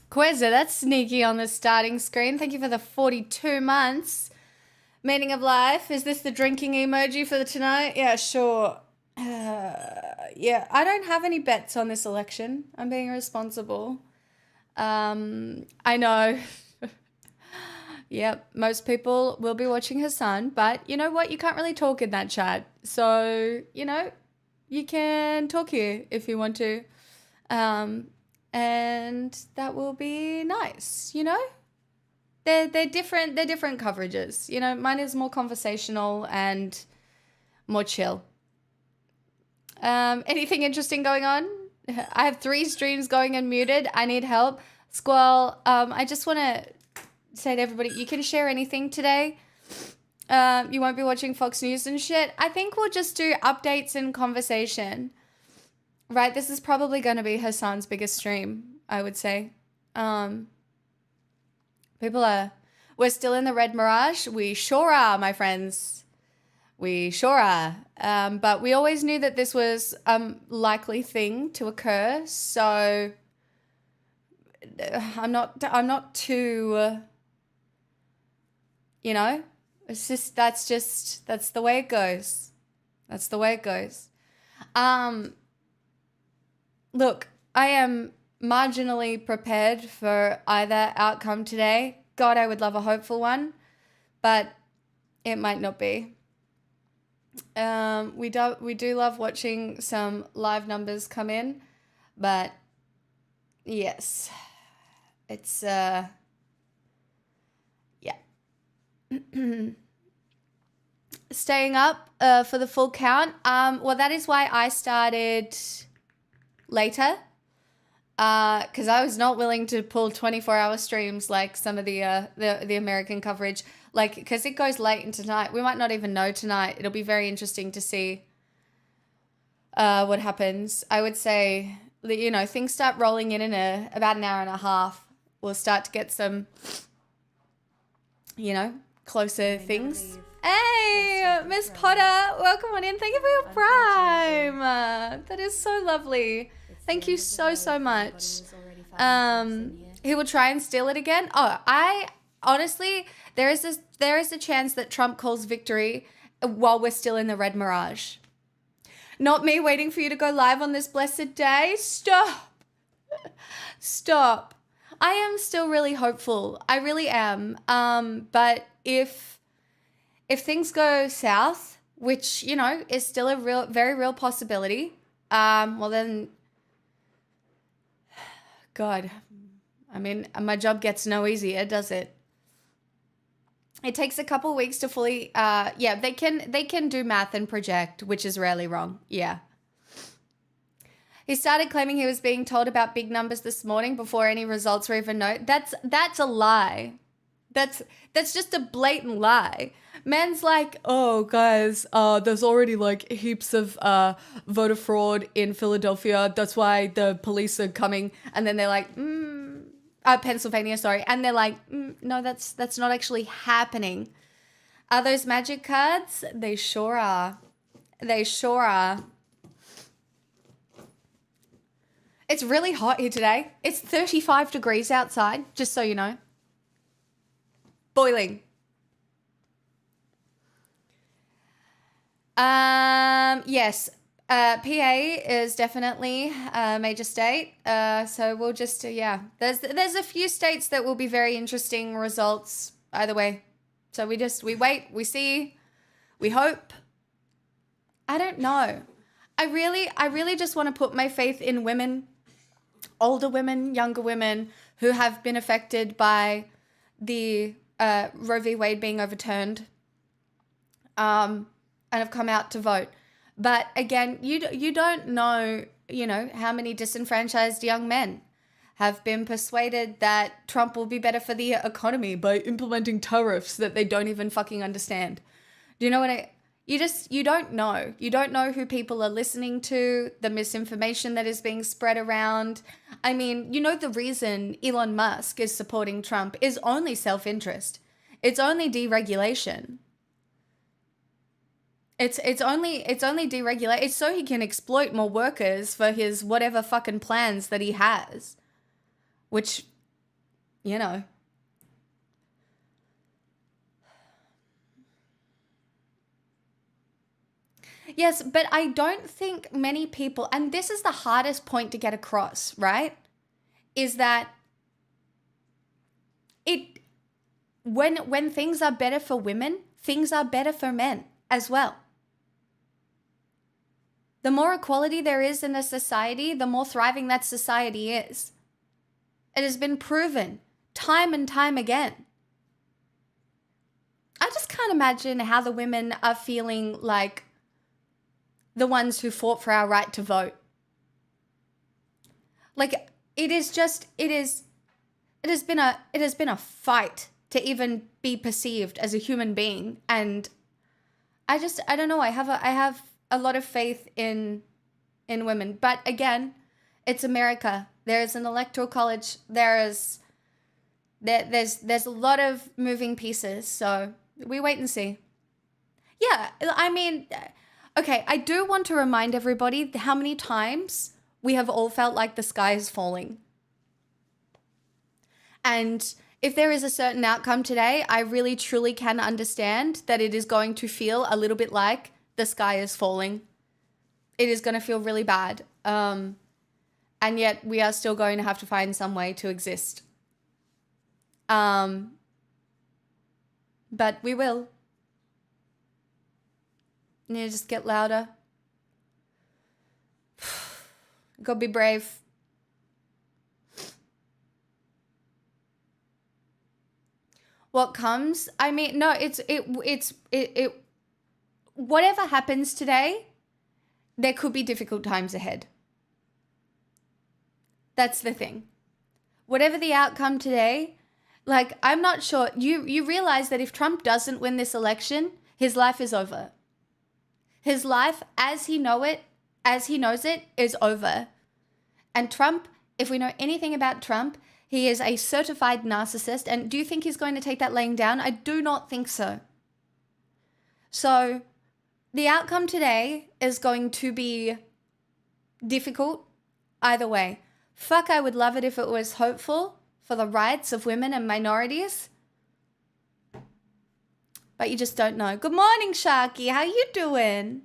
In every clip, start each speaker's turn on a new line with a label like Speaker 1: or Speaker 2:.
Speaker 1: Quezza, that's sneaky on the starting screen. Thank you for the 42 months. Meaning of life. Is this the drinking emoji for the tonight? Yeah, sure. Yeah, I don't have any bets on this election. I'm being responsible. I know. Yep, most people will be watching Hassan, but you know what? You can't really talk in that chat. So, you can talk here if you want to. Um, and that will be nice. They're different coverages. Mine is more conversational and more chill. Anything interesting going on? I have 3 streams going unmuted. I need help. Squall, I just want to say to everybody, you can share anything today. You won't be watching Fox News and shit. I think we'll just do updates and conversation. Right, this is probably going to be Hassan's biggest stream, I would say. We're still in the red mirage. We sure are, my friends. We sure are. But we always knew that this was a likely thing to occur. So I'm not too, that's the way it goes. That's the way it goes. Look, I am marginally prepared for either outcome today. God, I would love a hopeful one, but it might not be. We do love watching some live numbers come in, but yes, it's yeah. Staying up for the full count. Well, that is why I started later, because I was not willing to pull 24-hour streams like some of the American coverage, like, because it goes late into tonight. We might not even know tonight. It'll be very interesting to see what happens. I would say, things start rolling in about an hour and a half. We'll start to get some, closer things. Hey, Miss Potter, welcome on in. Thank you for your prime. That is so lovely. Thank you so much. He will try and steal it again. Oh, I honestly, there is a chance that Trump calls victory while we're still in the red mirage. Not me waiting for you to go live on this blessed day. Stop. Stop. I am still really hopeful. I really am. But if things go south, which, is still a very real possibility, well then, God, I mean, my job gets no easier, does it? It takes a couple weeks to fully, they can do math and project, which is rarely wrong. Yeah. He started claiming he was being told about big numbers this morning before any results were even known. That's a lie. That's just a blatant lie. Man's like, oh, guys, there's already like heaps of voter fraud in Philadelphia. That's why the police are coming. And then they're like, Pennsylvania, sorry. And they're like, no, that's not actually happening. Are those magic cards? They sure are. They sure are. It's really hot here today. It's 35 degrees outside, just so you know. Boiling. Yes. PA is definitely a major state. So we'll just, There's a few states that will be very interesting results either way. So we wait, we see, we hope. I don't know. I really just want to put my faith in women, older women, younger women who have been affected by the Roe v. Wade being overturned, and have come out to vote. But again, you don't know, how many disenfranchised young men have been persuaded that Trump will be better for the economy by implementing tariffs that they don't even fucking understand. Do you know what you don't know. You don't know who people are listening to, the misinformation that is being spread around. I mean, the reason Elon Musk is supporting Trump is only self-interest. It's only deregulation. It's only deregulate. It's so he can exploit more workers for his whatever fucking plans that he has. Which, you know. Yes, but I don't think many people, and this is the hardest point to get across, right? Is that it when things are better for women, things are better for men as well. The more equality there is in a society, the more thriving that society is. It has been proven time and time again. I just can't imagine how the women are feeling like the ones who fought for our right to vote. Like, it has been a fight to even be perceived as a human being, and I don't know, I have a lot of faith in women. But again, it's America. There's an electoral college. There's a lot of moving pieces, so we wait and see. Yeah, I mean, okay, I do want to remind everybody how many times we have all felt like the sky is falling. And if there is a certain outcome today, I really truly can understand that it is going to feel a little bit like the sky is falling. It is going to feel really bad. And yet we are still going to have to find some way to exist. But we will. You need to just get louder. Go be brave. What comes? I mean, no, it's whatever happens today, there could be difficult times ahead. That's the thing. Whatever the outcome today, like, I'm not sure. You realize that if Trump doesn't win this election, his life is over. His life, as he knows it, is over. And Trump, if we know anything about Trump, he is a certified narcissist. And do you think he's going to take that laying down? I do not think so. So the outcome today is going to be difficult either way. Fuck, I would love it if it was hopeful for the rights of women and minorities. But you just don't know. Good morning, Sharky. How you doing?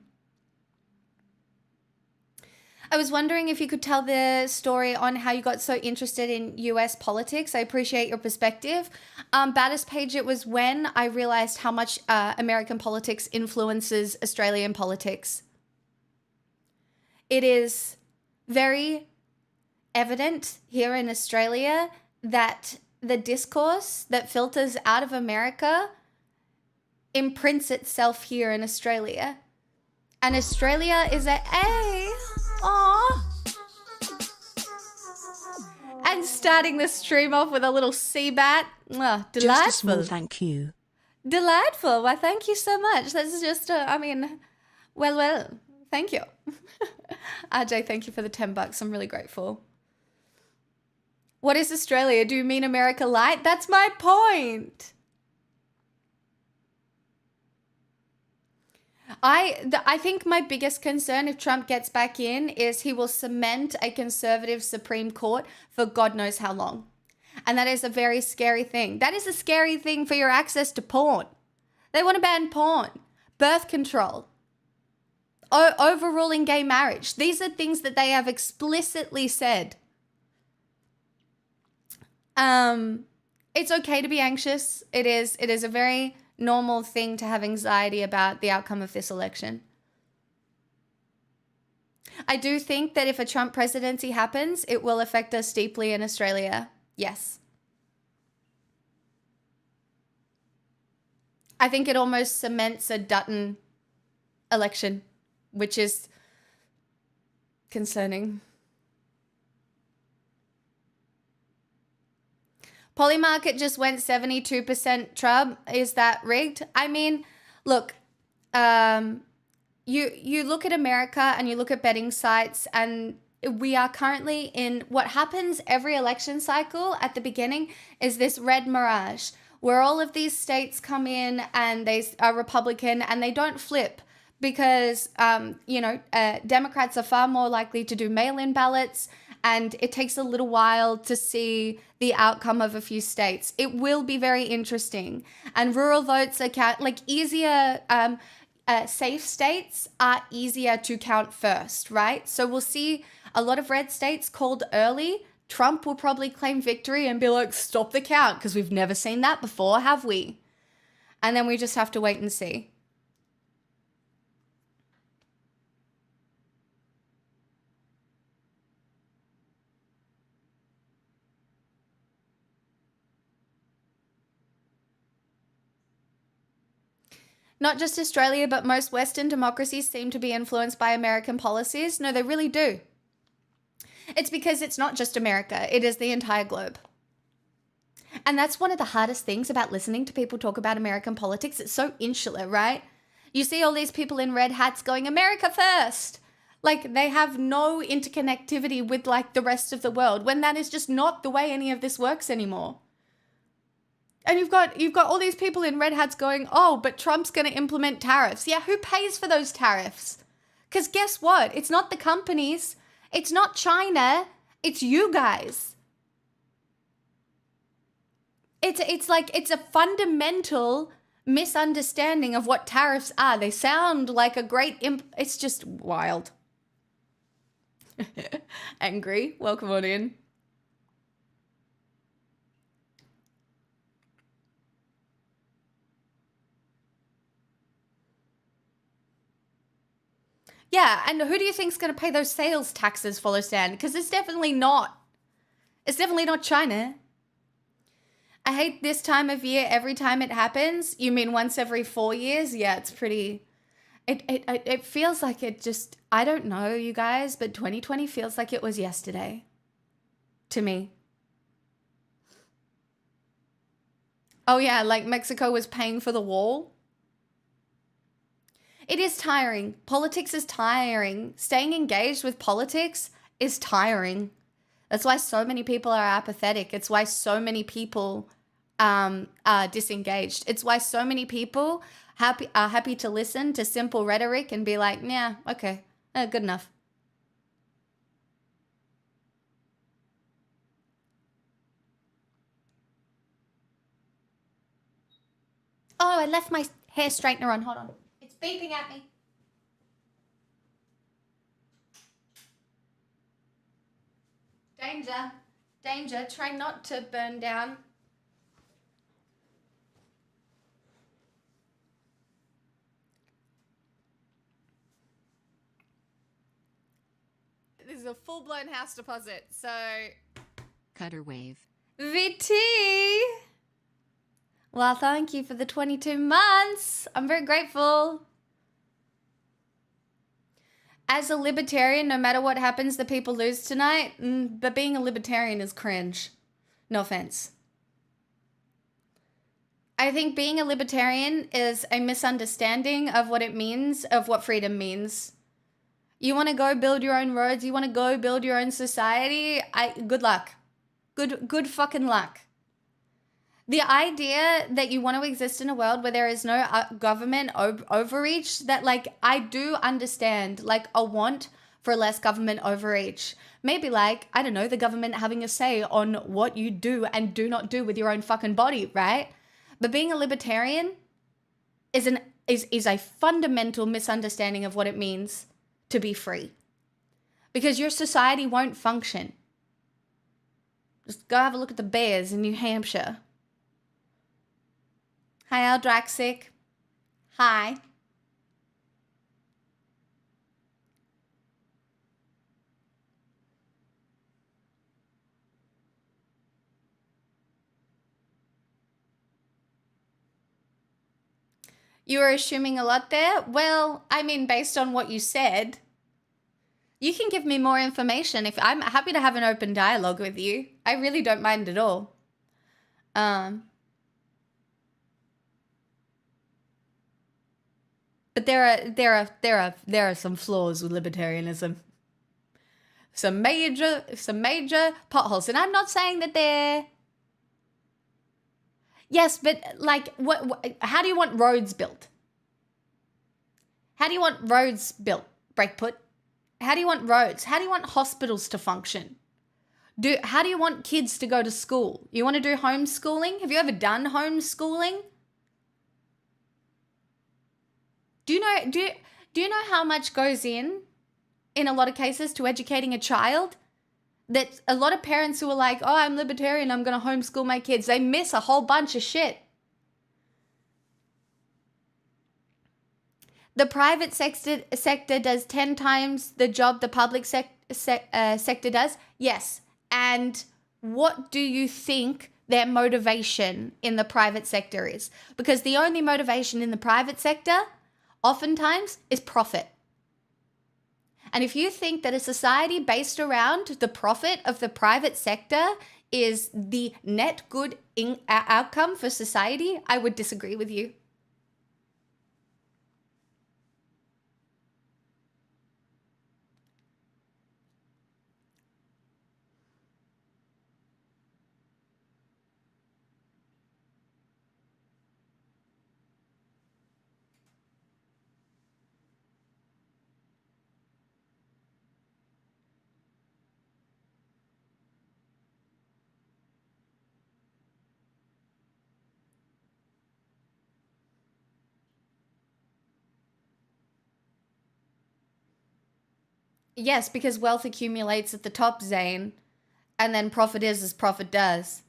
Speaker 1: I was wondering if you could tell the story on how you got so interested in US politics. I appreciate your perspective. Baddest page, it was when I realized how much American politics influences Australian politics. It is very evident here in Australia that the discourse that filters out of America imprints itself here in Australia. And Australia is and starting the stream off with a little sea bat. Oh, delightful.
Speaker 2: Just a small thank you.
Speaker 1: Delightful. Well, thank you so much. That's just, well, thank you. RJ, thank you for the $10. I'm really grateful. What is Australia? Do you mean America Light? That's my point. I think my biggest concern if Trump gets back in is he will cement a conservative Supreme Court for God knows how long. And that is a very scary thing. That is a scary thing for your access to porn. They want to ban porn, birth control, overruling gay marriage. These are things that they have explicitly said. It's okay to be anxious. It is a very normal thing to have anxiety about the outcome of this election. I do think that if a Trump presidency happens, it will affect us deeply in Australia. Yes. I think it almost cements a Dutton election, which is concerning. Polymarket just went 72% Trump. Is that rigged? I mean, look, you look at America and you look at betting sites, and we are currently in what happens every election cycle at the beginning is this red mirage where all of these states come in and they are Republican and they don't flip. because, Democrats are far more likely to do mail-in ballots, and it takes a little while to see the outcome of a few states. It will be very interesting. And rural votes are easier, safe states are easier to count first, right? So we'll see a lot of red states called early. Trump will probably claim victory and be like, stop the count, because we've never seen that before, have we? And then we just have to wait and see. Not just Australia, but most Western democracies seem to be influenced by American policies. No, they really do. It's because it's not just America, it is the entire globe. And that's one of the hardest things about listening to people talk about American politics. It's so insular, right? You see all these people in red hats going, America first. Like, they have no interconnectivity with, like, the rest of the world, when that is just not the way any of this works anymore. And you've got all these people in red hats going, oh, but Trump's going to implement tariffs. Yeah, who pays for those tariffs? Because guess what? It's not the companies. It's not China. It's you guys. It's a fundamental misunderstanding of what tariffs are. They sound like a great it's just wild. Angry, welcome on in. Yeah, and who do you think's going to pay those sales taxes, follow stand? Because it's definitely not. It's definitely not China. I hate this time of year every time it happens. You mean once every 4 years? Yeah, it's pretty... It feels like it just... I don't know, you guys, but 2020 feels like it was yesterday. To me. Oh yeah, like Mexico was paying for the wall. It is tiring. Politics is tiring. Staying engaged with politics is tiring. That's why so many people are apathetic. It's why so many people are disengaged. It's why so many people are happy to listen to simple rhetoric and be like, yeah, okay, good enough. Oh, I left my hair straightener on. Hold on. It's beeping at me. Danger. Danger. Try not to burn down. This is a full-blown house deposit, so...
Speaker 2: Cutter wave.
Speaker 1: VT! Well, thank you for the 22 months. I'm very grateful. As a libertarian, no matter what happens, the people lose tonight. But being a libertarian is cringe. No offense. I think being a libertarian is a misunderstanding of what it means, of what freedom means. You want to go build your own roads, you want to go build your own society, good luck. Good fucking luck. The idea that you want to exist in a world where there is no government overreach, that, like, I do understand, like, a want for less government overreach. Maybe, like, I don't know, the government having a say on what you do and do not do with your own fucking body, right? But being a libertarian is a fundamental misunderstanding of what it means to be free. Because your society won't function. Just go have a look at the bears in New Hampshire. Hi, Aldraxic. Hi. You were assuming a lot there? Well, I mean, based on what you said, you can give me more information. If I'm happy to have an open dialogue with you. I really don't mind at all. But there are some flaws with libertarianism. Some major potholes. And I'm not saying that they're... Yes, but, like, how do you want roads built? How do you want roads built? Breakput. How do you want roads? How do you want hospitals to function? How do you want kids to go to school? You want to do homeschooling? Have you ever done homeschooling? Do you know how much goes in a lot of cases to educating a child? That a lot of parents who are like, oh, I'm libertarian, I'm going to homeschool my kids, they miss a whole bunch of shit. The private sector does 10 times the job the public sector does. Yes. And what do you think their motivation in the private sector is? Because the only motivation in the private sector oftentimes is profit. And if you think that a society based around the profit of the private sector is the net good outcome for society, I would disagree with you. Yes, because wealth accumulates at the top, Zane, and then profit is as profit does.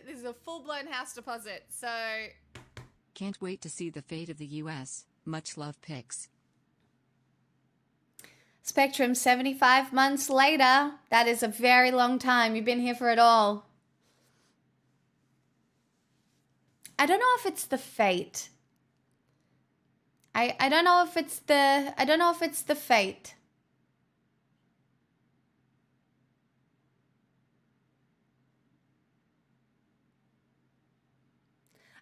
Speaker 1: This is a full-blown house deposit, so...
Speaker 2: Can't wait to see the fate of the U.S. Much love, pics.
Speaker 1: Spectrum, 75 months later. That is a very long time. You've been here for it all. I don't know if it's the fate. I don't know if it's the fate.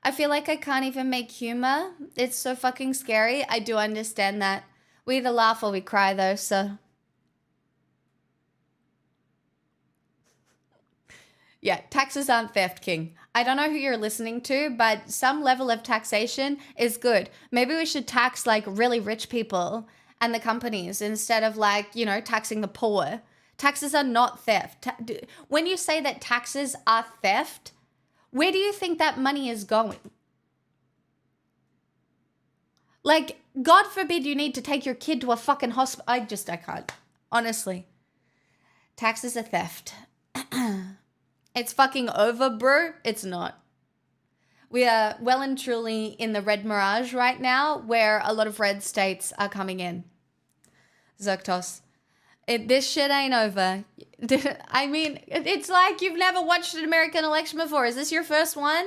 Speaker 1: I feel like I can't even make humor. It's so fucking scary. I do understand that. We either laugh or we cry though, so. Yeah, taxes aren't theft, King. I don't know who you're listening to, but some level of taxation is good. Maybe we should tax like really rich people and the companies instead of like, you know, taxing the poor. Taxes are not theft. When you say that taxes are theft, where do you think that money is going? Like, God forbid you need to take your kid to a fucking hospital. I can't. Honestly. Taxes are theft. It's fucking over, bro. It's not. We are well and truly in the red mirage right now where a lot of red states are coming in. Zoktos. This shit ain't over. I mean, it's like you've never watched an American election before. Is this your first one?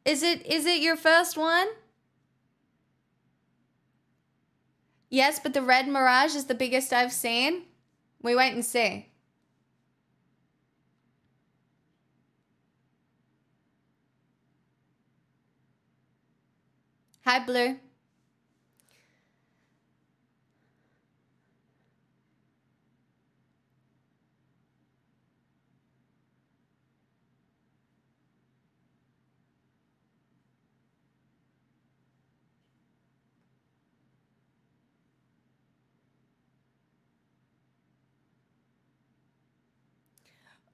Speaker 1: Is it your first one? Yes, but the red mirage is the biggest I've seen. We wait and see. Hi, Blue.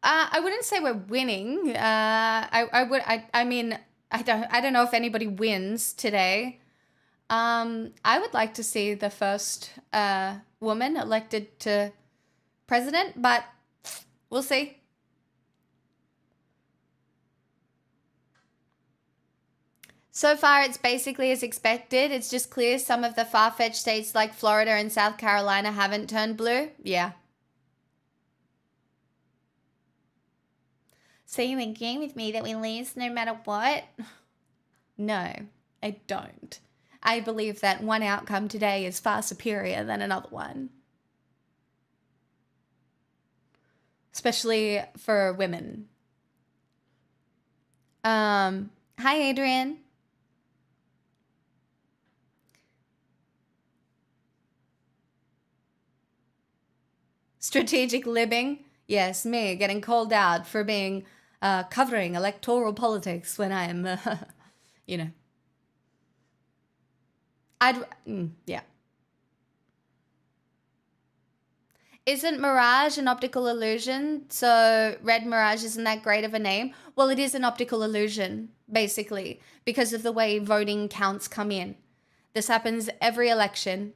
Speaker 1: I wouldn't say we're winning. I mean, I don't know if anybody wins today. I would like to see the first woman elected to president, but we'll see. So far, it's basically as expected. It's just clear some of the far-fetched states like Florida and South Carolina haven't turned blue. Yeah. So you agree with me that we lose no matter what? No, I don't. I believe that one outcome today is far superior than another one. Especially for women. Hi, Adrian. Strategic libbing. Yes, me getting called out for being covering electoral politics when I am, you know. Yeah. Isn't mirage an optical illusion? So red mirage isn't that great of a name? Well, it is an optical illusion, basically, because of the way voting counts come in. This happens every election.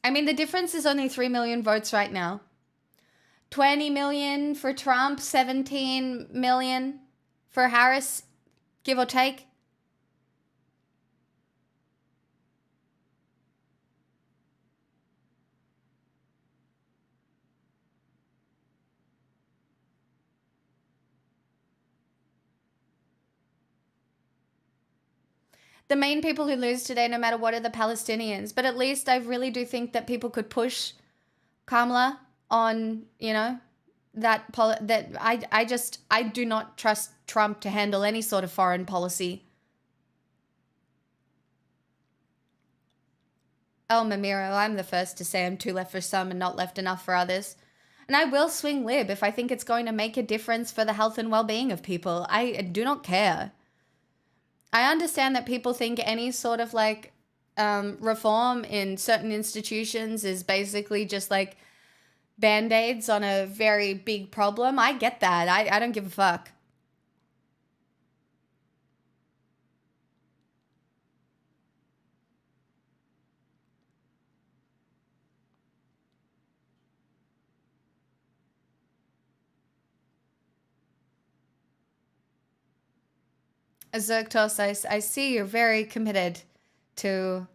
Speaker 1: I mean, the difference is only 3 million votes right now. 20 million for Trump, 17 million for Harris, give or take. The main people who lose today, no matter what, are the Palestinians. But at least I really do think that people could push Kamala on, you know, I do not trust Trump to handle any sort of foreign policy. Oh, Mamiro, I'm the first to say I'm too left for some and not left enough for others. And I will swing lib if I think it's going to make a difference for the health and well-being of people. I do not care. I understand that people think any sort of like reform in certain institutions is basically just like band-aids on a very big problem. I get that. I don't give a fuck. Zergtos, I see you're very committed to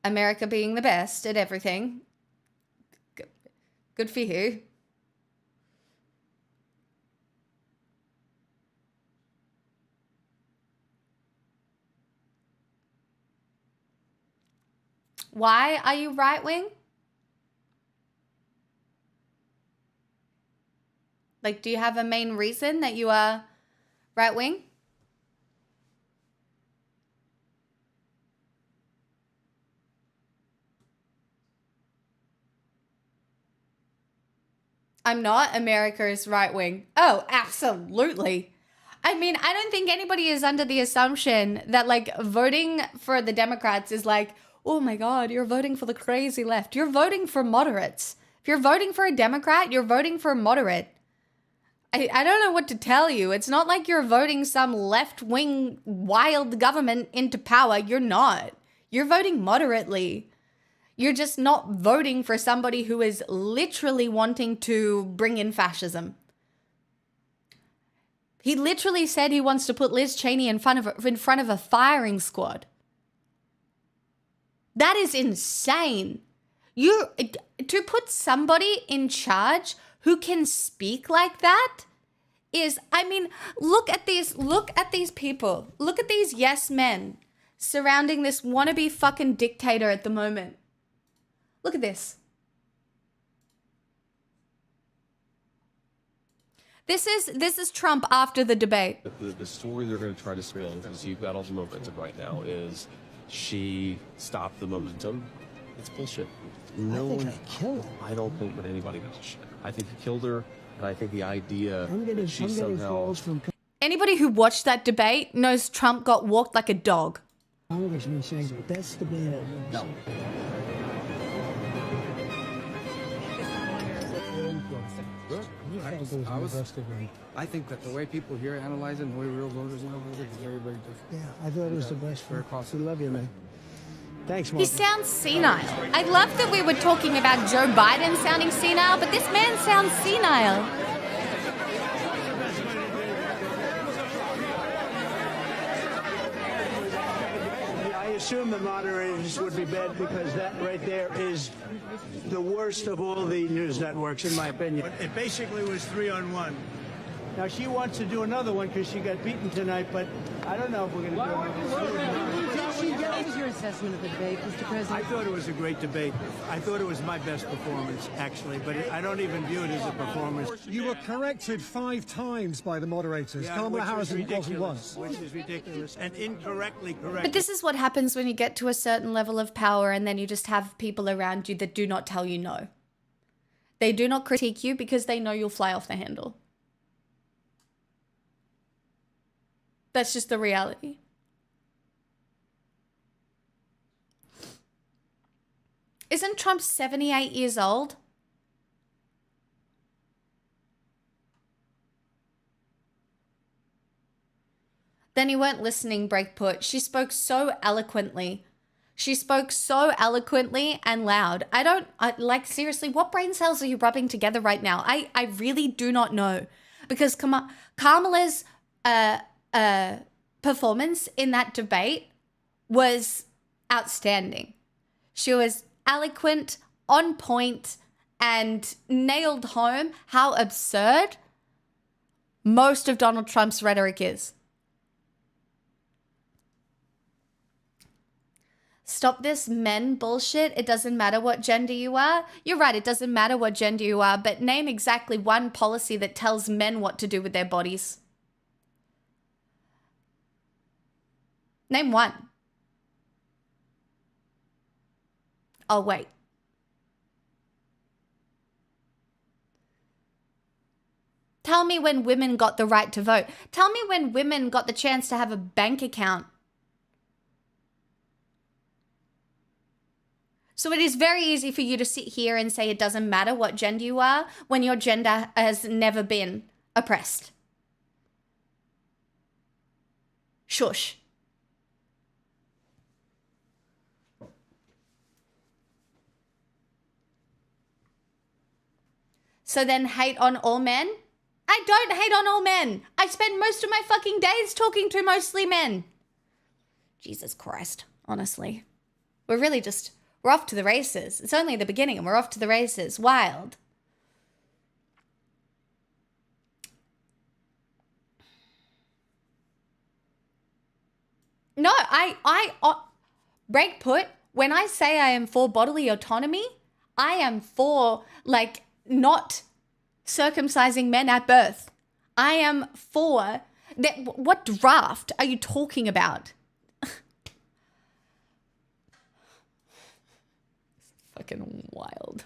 Speaker 1: America being the best at everything. Good for you. Why are you right-wing? Like, do you have a main reason that you are right-wing? I'm not. America is right-wing. Oh, absolutely. I mean, I don't think anybody is under the assumption that, like, voting for the Democrats is like, oh my God, you're voting for the crazy left. You're voting for moderates. If you're voting for a Democrat, you're voting for a moderate. I don't know what to tell you. It's not like you're voting some left-wing wild government into power. You're not. You're voting moderately. You're just not voting for somebody who is literally wanting to bring in fascism. He literally said he wants to put Liz Cheney in front of a firing squad. That is insane. To put somebody in charge who can speak like that is, I mean, look at these people. Look at these yes men surrounding this wannabe fucking dictator at the moment. Look at this. This is Trump after the debate.
Speaker 3: The story they're going to try to spin, because you've got all the momentum right now, is she stopped the momentum. It's bullshit. No one killed her. I don't think that anybody knows shit. I think he killed her, and I think the idea that she somehow...
Speaker 1: Anybody who watched that debate knows Trump got walked like a dog.
Speaker 4: Congressman saying the best debate ever. No.
Speaker 5: I think that the way people here analyze it and the way real voters analyze it is very, very different.
Speaker 4: Yeah, I thought it was the best.
Speaker 5: Very costly.
Speaker 4: We love you, man. Thanks, Mark.
Speaker 1: He sounds senile. I love that we were talking about Joe Biden sounding senile, but this man sounds senile.
Speaker 4: I assume the moderators would be bad because that right there is the worst of all the news networks, in my opinion.
Speaker 6: It basically was 3-on-1.
Speaker 4: Now, she wants to do another one because she got beaten tonight, but I don't know if we're going to do it.
Speaker 7: What was your assessment of the debate, Mr.
Speaker 6: I
Speaker 7: President?
Speaker 6: thought it was a great debate. I thought it was my best performance, actually, but I don't even view it as a performance.
Speaker 8: You were corrected 5 times by the moderators.
Speaker 6: Yeah,
Speaker 8: Kamala
Speaker 6: which
Speaker 8: Harris
Speaker 6: was
Speaker 8: wasn't
Speaker 6: ridiculous,
Speaker 8: once.
Speaker 6: which is ridiculous and incorrectly correct.
Speaker 1: But this is what happens when you get to a certain level of power and then you just have people around you that do not tell you no. They do not critique you because they know you'll fly off the handle. That's just the reality. Isn't Trump 78 years old? Then you weren't listening, Breakput. She spoke so eloquently. She spoke so eloquently and loud. Like, seriously, what brain cells are you rubbing together right now? I really do not know. Because Kamala's performance in that debate was outstanding. She was eloquent, on point, and nailed home how absurd most of Donald Trump's rhetoric is. Stop this men bullshit. It doesn't matter what gender you are. You're right, it doesn't matter what gender you are, but name exactly one policy that tells men what to do with their bodies. Name one. Oh, wait. Tell me when women got the right to vote. Tell me when women got the chance to have a bank account. So it is very easy for you to sit here and say it doesn't matter what gender you are when your gender has never been oppressed. Shush. So then hate on all men? I don't hate on all men. I spend most of my fucking days talking to mostly men. Jesus Christ, honestly. We're off to the races. It's only the beginning and we're off to the races. Wild. No, Breakput, when I say I am for bodily autonomy, I am for, like, not circumcising men at birth. I am for that. What draft are you talking about? Fucking wild.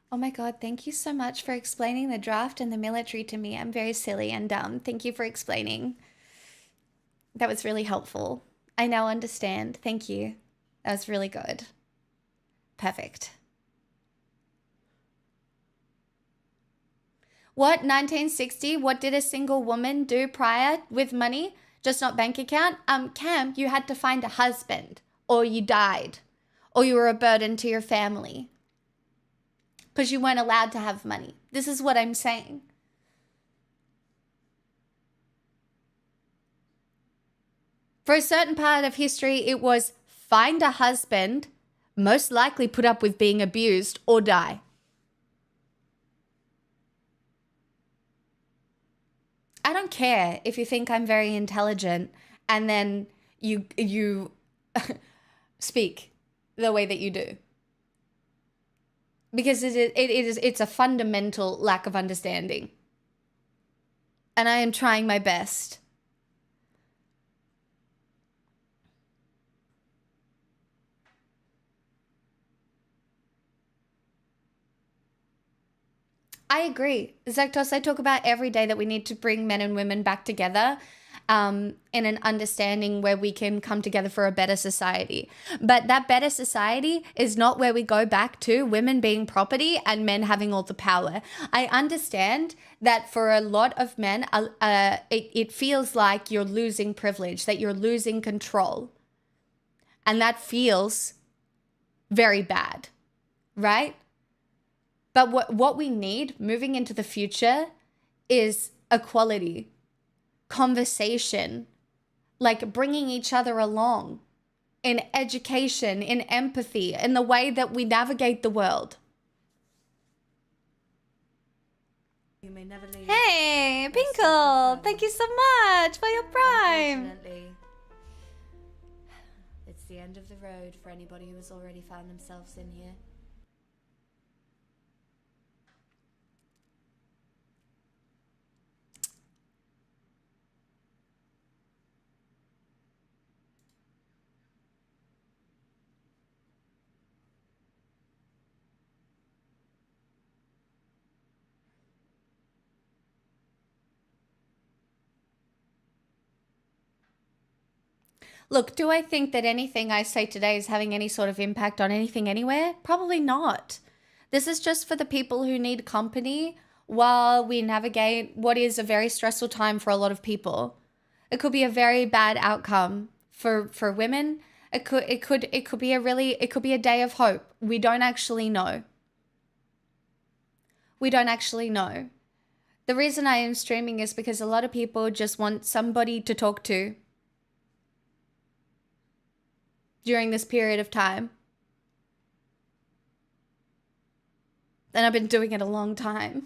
Speaker 1: Oh my God, thank you so much for explaining the draft and the military to me. I'm very silly and dumb. Thank you for explaining. That was really helpful. I now understand. Thank you. That was really good. Perfect. What, 1960? What did a single woman do prior with money? Just not bank account? Cam, you had to find a husband, or you died, or you were a burden to your family. Because you weren't allowed to have money. This is what I'm saying. For a certain part of history, it was find a husband, most likely put up with being abused, or die. I don't care if you think I'm very intelligent and then you speak the way that you do. Because it's a fundamental lack of understanding. And I am trying my best. I agree. Zektos, I talk about every day that we need to bring men and women back together in an understanding where we can come together for a better society. But that better society is not where we go back to women being property and men having all the power. I understand that for a lot of men, it feels like you're losing privilege, that you're losing control. And that feels very bad, right? But what we need moving into the future is equality, conversation, like bringing each other along in education, in empathy, in the way that we navigate the world.
Speaker 9: You may never leave.
Speaker 1: Hey, Pinkle, thank you so much for your prime.
Speaker 9: Unfortunately, it's the end of the road for anybody who has already found themselves in here.
Speaker 1: Look, do I think that anything I say today is having any sort of impact on anything anywhere? Probably not. This is just for the people who need company while we navigate what is a very stressful time for a lot of people. It could be a very bad outcome for women. It could be a day of hope. We don't actually know. We don't actually know. The reason I am streaming is because a lot of people just want somebody to talk to during this period of time. And I've been doing it a long time.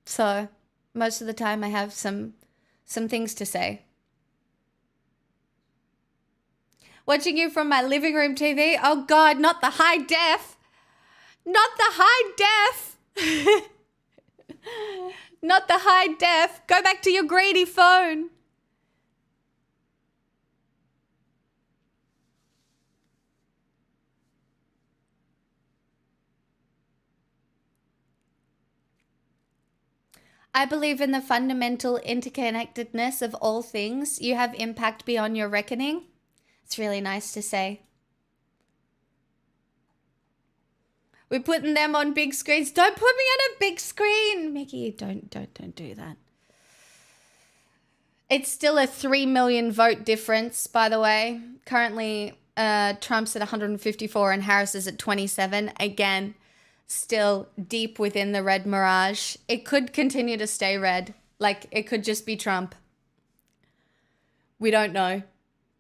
Speaker 1: So most of the time I have some things to say. Watching you from my living room TV. Oh God, not the high def. Not the high def. Not the high def. Go back to your greedy phone. I believe in the fundamental interconnectedness of all things. You have impact beyond your reckoning. It's really nice to say. We're putting them on big screens. Don't put me on a big screen. Mickey, don't do that. It's still a 3 million vote difference, by the way. Currently, Trump's at 154 and Harris is at 27. Again, still deep within the red mirage. It could continue to stay red. Like, it could just be Trump. We don't know.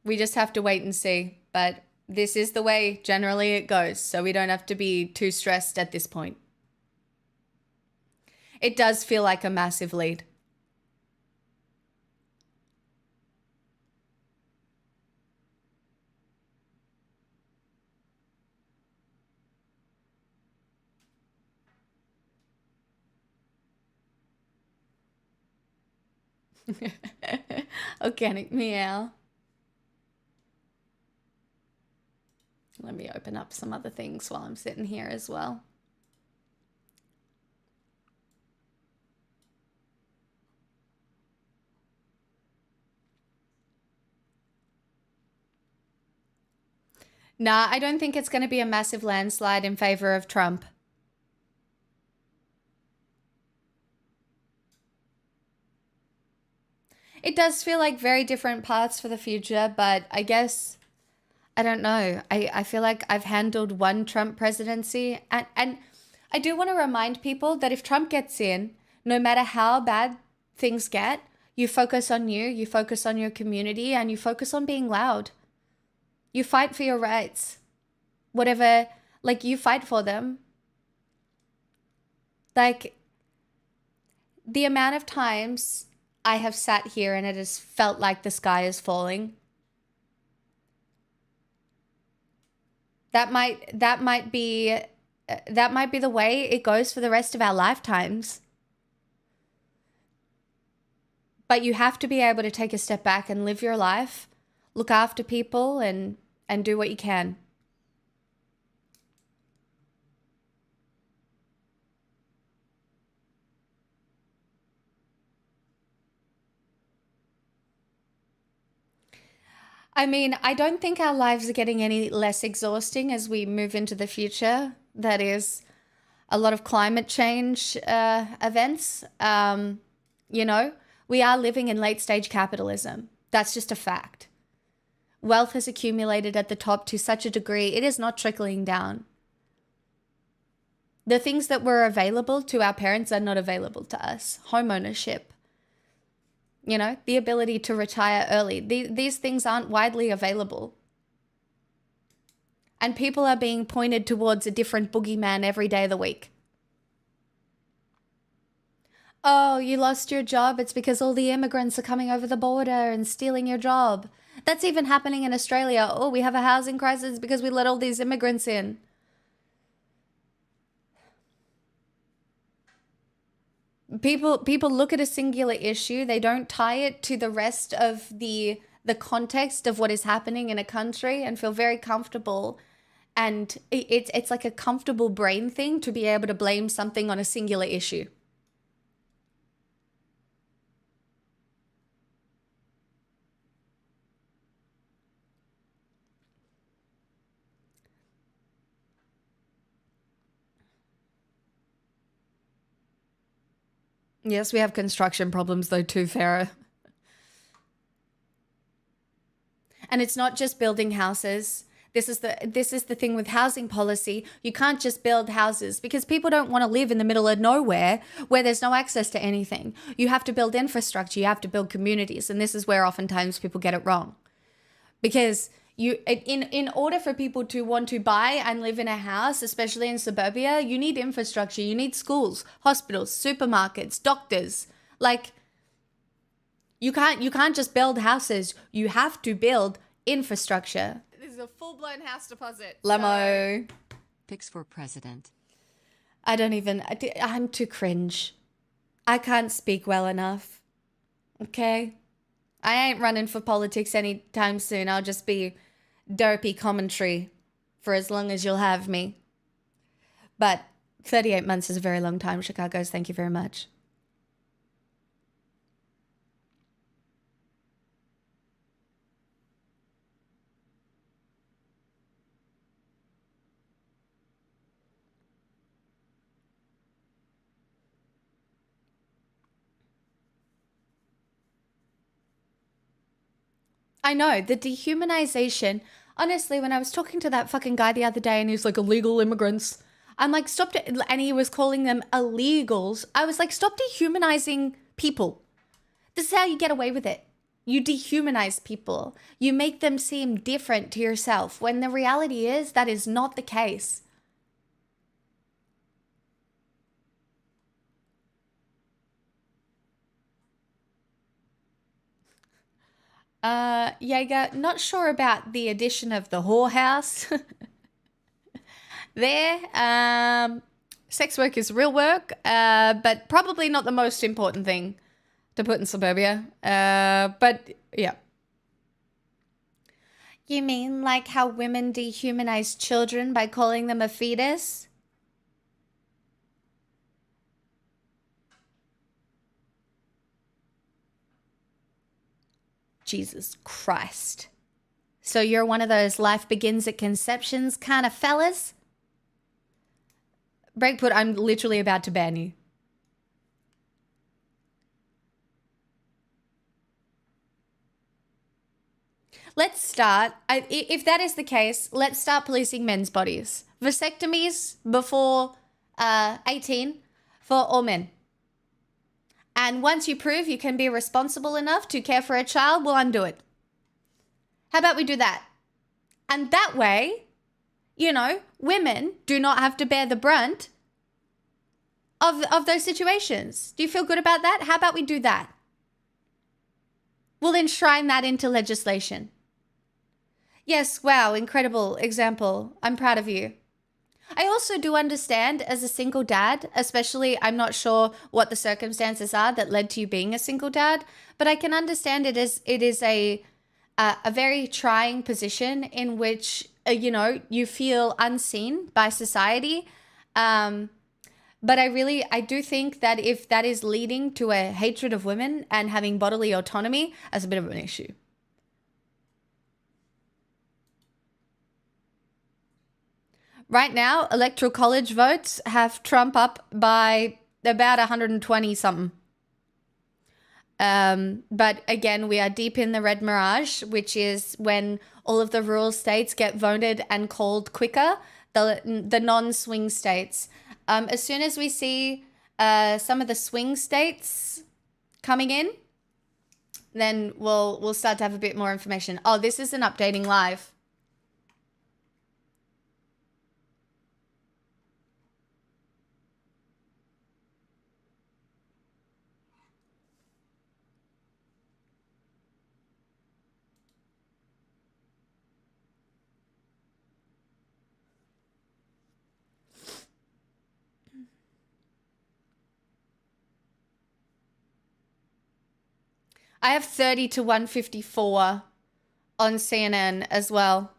Speaker 1: We just have to wait and see. But this is the way generally it goes, so we don't have to be too stressed at this point. It does feel like a massive lead. Organic meow. Let me open up some other things while I'm sitting here as well. Nah, I don't think it's going to be a massive landslide in favor of Trump. It does feel like very different paths for the future, but I guess, I don't know. I feel like I've handled one Trump presidency, and I do want to remind people that if Trump gets in, no matter how bad things get, you focus on you focus on your community, and you focus on being loud. You fight for your rights. Whatever, like, you fight for them. Like, the amount of times I have sat here and it has felt like the sky is falling. That might be the way it goes for the rest of our lifetimes. But you have to be able to take a step back and live your life, look after people, and do what you can. I mean, I don't think our lives are getting any less exhausting as we move into the future. That is a lot of climate change events. You know, we are living in late stage capitalism. That's just a fact. wealth has accumulated at the top to such a degree, it is not trickling down. The things that were available to our parents are not available to us. Home ownership, you know, the ability to retire early. These things aren't widely available. And people are being pointed towards a different boogeyman every day of the week. Oh, you lost your job. It's because all the immigrants are coming over the border and stealing your job. That's even happening in Australia. Oh, we have a housing crisis because we let all these immigrants in. People look at a singular issue. They don't tie it to the rest of the context of what is happening in a country and feel very comfortable. And it's like a comfortable brain thing to be able to blame something on a singular issue. Yes, we have construction problems though too, Farah. And it's not just building houses. This is the thing with housing policy. You can't just build houses because people don't want to live in the middle of nowhere where there's no access to anything. You have to build infrastructure. You have to build communities. And this is where oftentimes people get it wrong. Because in order for people to want to buy and live in a house, especially in suburbia, you need infrastructure. You need schools, hospitals, supermarkets, doctors. Like, you can't just build houses. You have to build infrastructure. This is a full-blown house deposit. Lamo.
Speaker 2: Picks for president.
Speaker 1: I'm too cringe. I can't speak well enough. Okay? I ain't running for politics anytime soon. I'll just be derpy commentary for as long as you'll have me. But 38 months is a very long time, Chicago's. Thank you very much. I know, the dehumanization. Honestly, when I was talking to that fucking guy the other day and he was like, illegal immigrants, I'm like, stop it. And he was calling them illegals. I was like, stop dehumanizing people. This is how you get away with it. You dehumanize people. You make them seem different to yourself when the reality is that is not the case. Jaeger, not sure about the addition of the whorehouse. There, sex work is real work, but probably not the most important thing to put in suburbia. But yeah. You mean like how women dehumanize children by calling them a fetus? Jesus Christ. So you're one of those life begins at conceptions kind of fellas? Breakput, I'm literally about to ban you. Let's start, if that is the case, let's start policing men's bodies. Vasectomies before 18 for all men. And once you prove you can be responsible enough to care for a child, we'll undo it. How about we do that? And that way, you know, women do not have to bear the brunt of those situations. Do you feel good about that? How about we do that? We'll enshrine that into legislation. Yes, wow, incredible example. I'm proud of you. I also do understand as a single dad, especially I'm not sure what the circumstances are that led to you being a single dad, but I can understand it is a very trying position in which, you know, you feel unseen by society. But I do think that if that is leading to a hatred of women and having bodily autonomy, that's a bit of an issue. Right now, electoral college votes have Trump up by about 120 something. But again, we are deep in the red mirage, which is when all of the rural states get voted and called quicker, the non-swing states. As soon as we see some of the swing states coming in, then we'll start to have a bit more information. Oh, this is an updating live. I have 30 to 154 on CNN as well.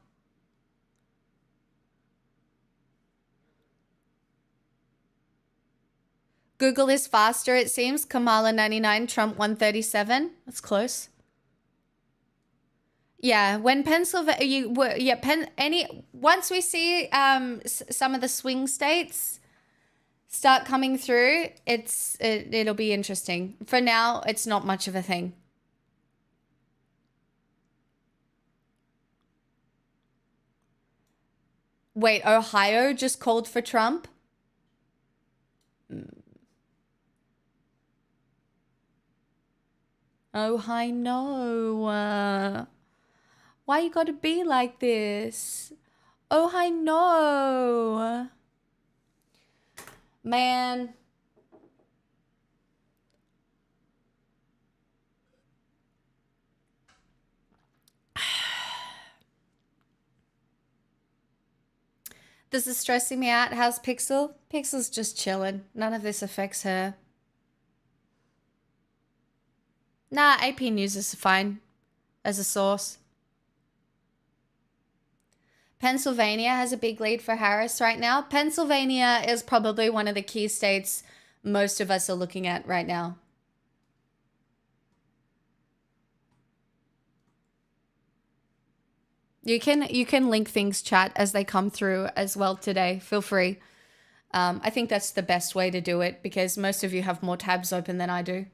Speaker 1: Google is faster, it seems. Kamala 99, Trump 137. That's close. Yeah, when Pennsylvania, once we see some of the swing states start coming through, it'll be interesting. For now, it's not much of a thing. Wait, Ohio just called for Trump? Oh, I know. Why you gotta be like this? Oh, I know. Man. This is stressing me out. How's Pixel? Pixel's just chilling. None of this affects her. Nah, AP News is fine as a source. Pennsylvania has a big lead for Harris right now. Pennsylvania is probably one of the key states most of us are looking at right now. You can link things, chat, as they come through as well today. Feel free. I think that's the best way to do it because most of you have more tabs open than I do.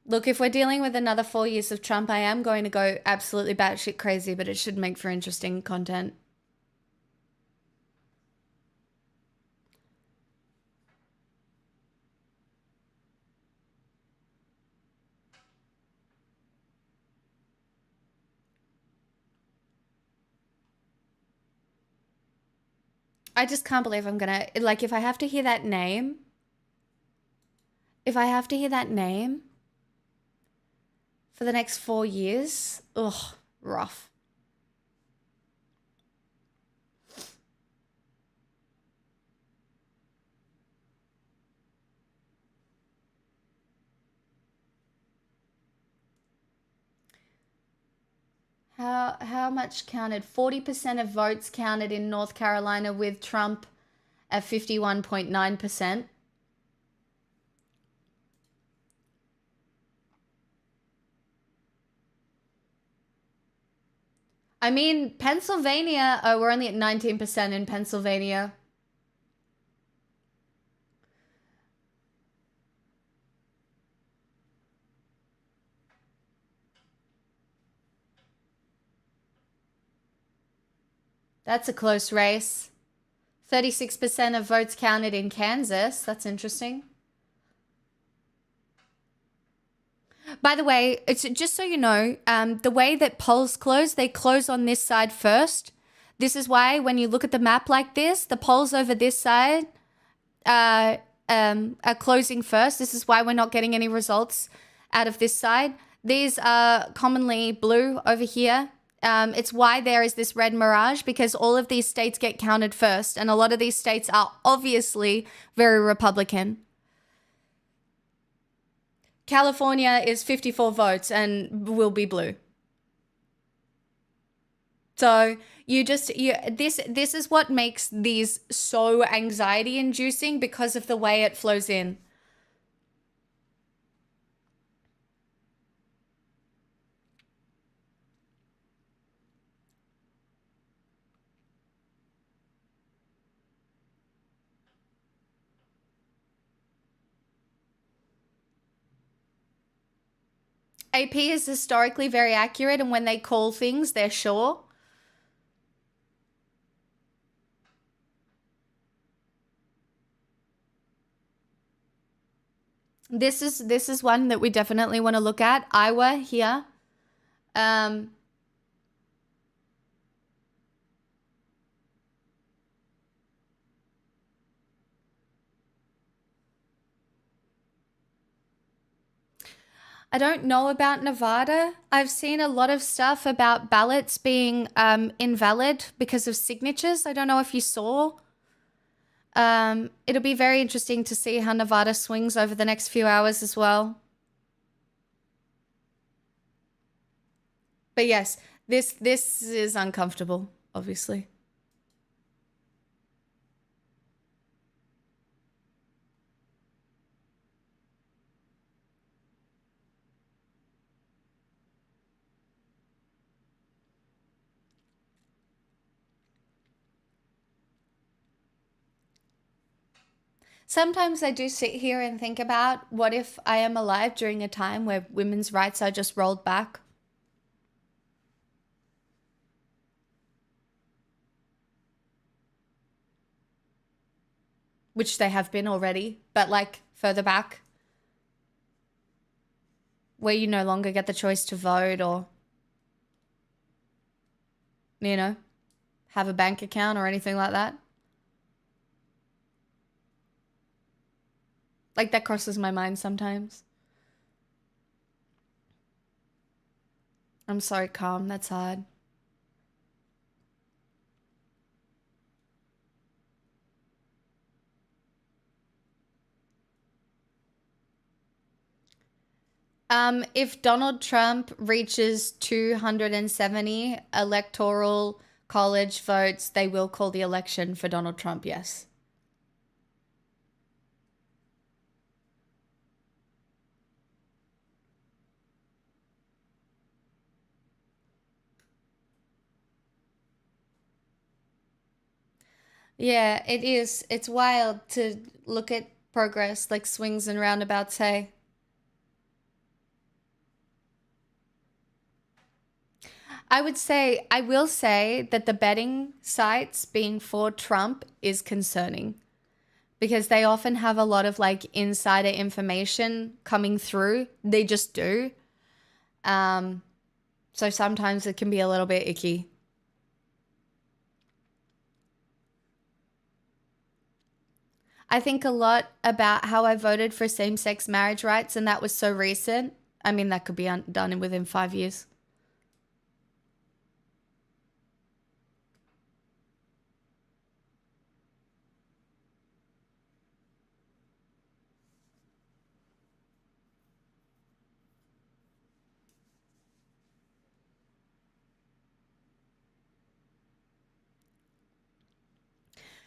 Speaker 1: Look, if we're dealing with another 4 years of Trump, I am going to go absolutely batshit crazy, but it should make for interesting content. I just can't believe I'm gonna, like, if I have to hear that name, for the next 4 years, ugh, rough. How much counted? 40% of votes counted in North Carolina with Trump at 51.9%. I mean, Pennsylvania, oh, we're only at 19% in Pennsylvania. That's a close race. 36% of votes counted in Kansas. That's interesting. By the way, it's just so you know, the way that polls close, they close on this side first. This is why when you look at the map like this, the polls over this side are closing first. This is why we're not getting any results out of this side. These are commonly blue over here. It's why there is this red mirage, because all of these states get counted first, and a lot of these states are obviously very Republican. California is 54 votes and will be blue. So this is what makes these so anxiety inducing, because of the way it flows in. AP is historically very accurate, and when they call things, they're sure. This is one that we definitely want to look at. Iowa here. I don't know about Nevada. I've seen a lot of stuff about ballots being invalid because of signatures. I don't know if you saw. It'll be very interesting to see how Nevada swings over the next few hours as well. But yes, this is uncomfortable, obviously. Sometimes I do sit here and think about what if I am alive during a time where women's rights are just rolled back? Which they have been already, but like further back, where you no longer get the choice to vote or, you know, have a bank account or anything like that. Like, that crosses my mind sometimes. I'm sorry, Calm. That's hard. If Donald Trump reaches 270 electoral college votes, they will call the election for Donald Trump, yes. Yeah, it is. It's wild to look at progress like swings and roundabouts, hey. I will say that the betting sites being for Trump is concerning because they often have a lot of like insider information coming through. They just do. So sometimes it can be a little bit icky. I think a lot about how I voted for same-sex marriage rights, and that was so recent. I mean, that could be done within 5 years.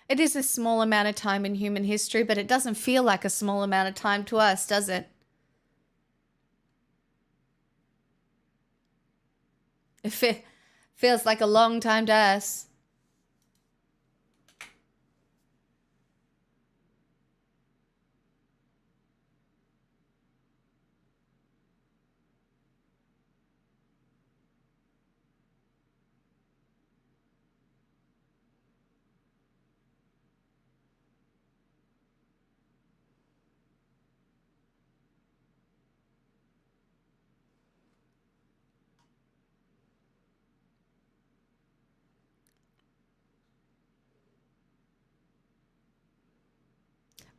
Speaker 1: It is a small amount of time in human history, but it doesn't feel like a small amount of time to us, does it? It feels like a long time to us.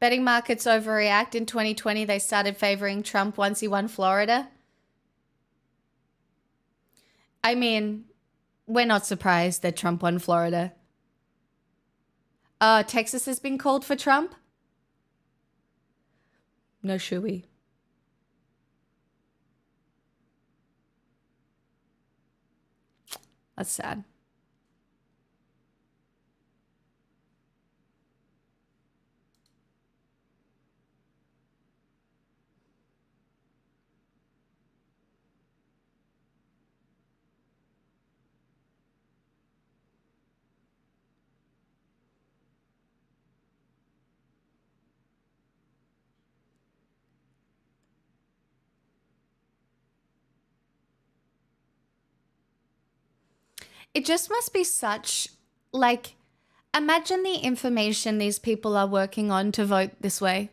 Speaker 1: Betting markets overreact. In 2020, they started favoring Trump once he won Florida. I mean, we're not surprised that Trump won Florida. Texas has been called for Trump? No shooey. That's sad. It just must be such, like, imagine the information these people are working on to vote this way.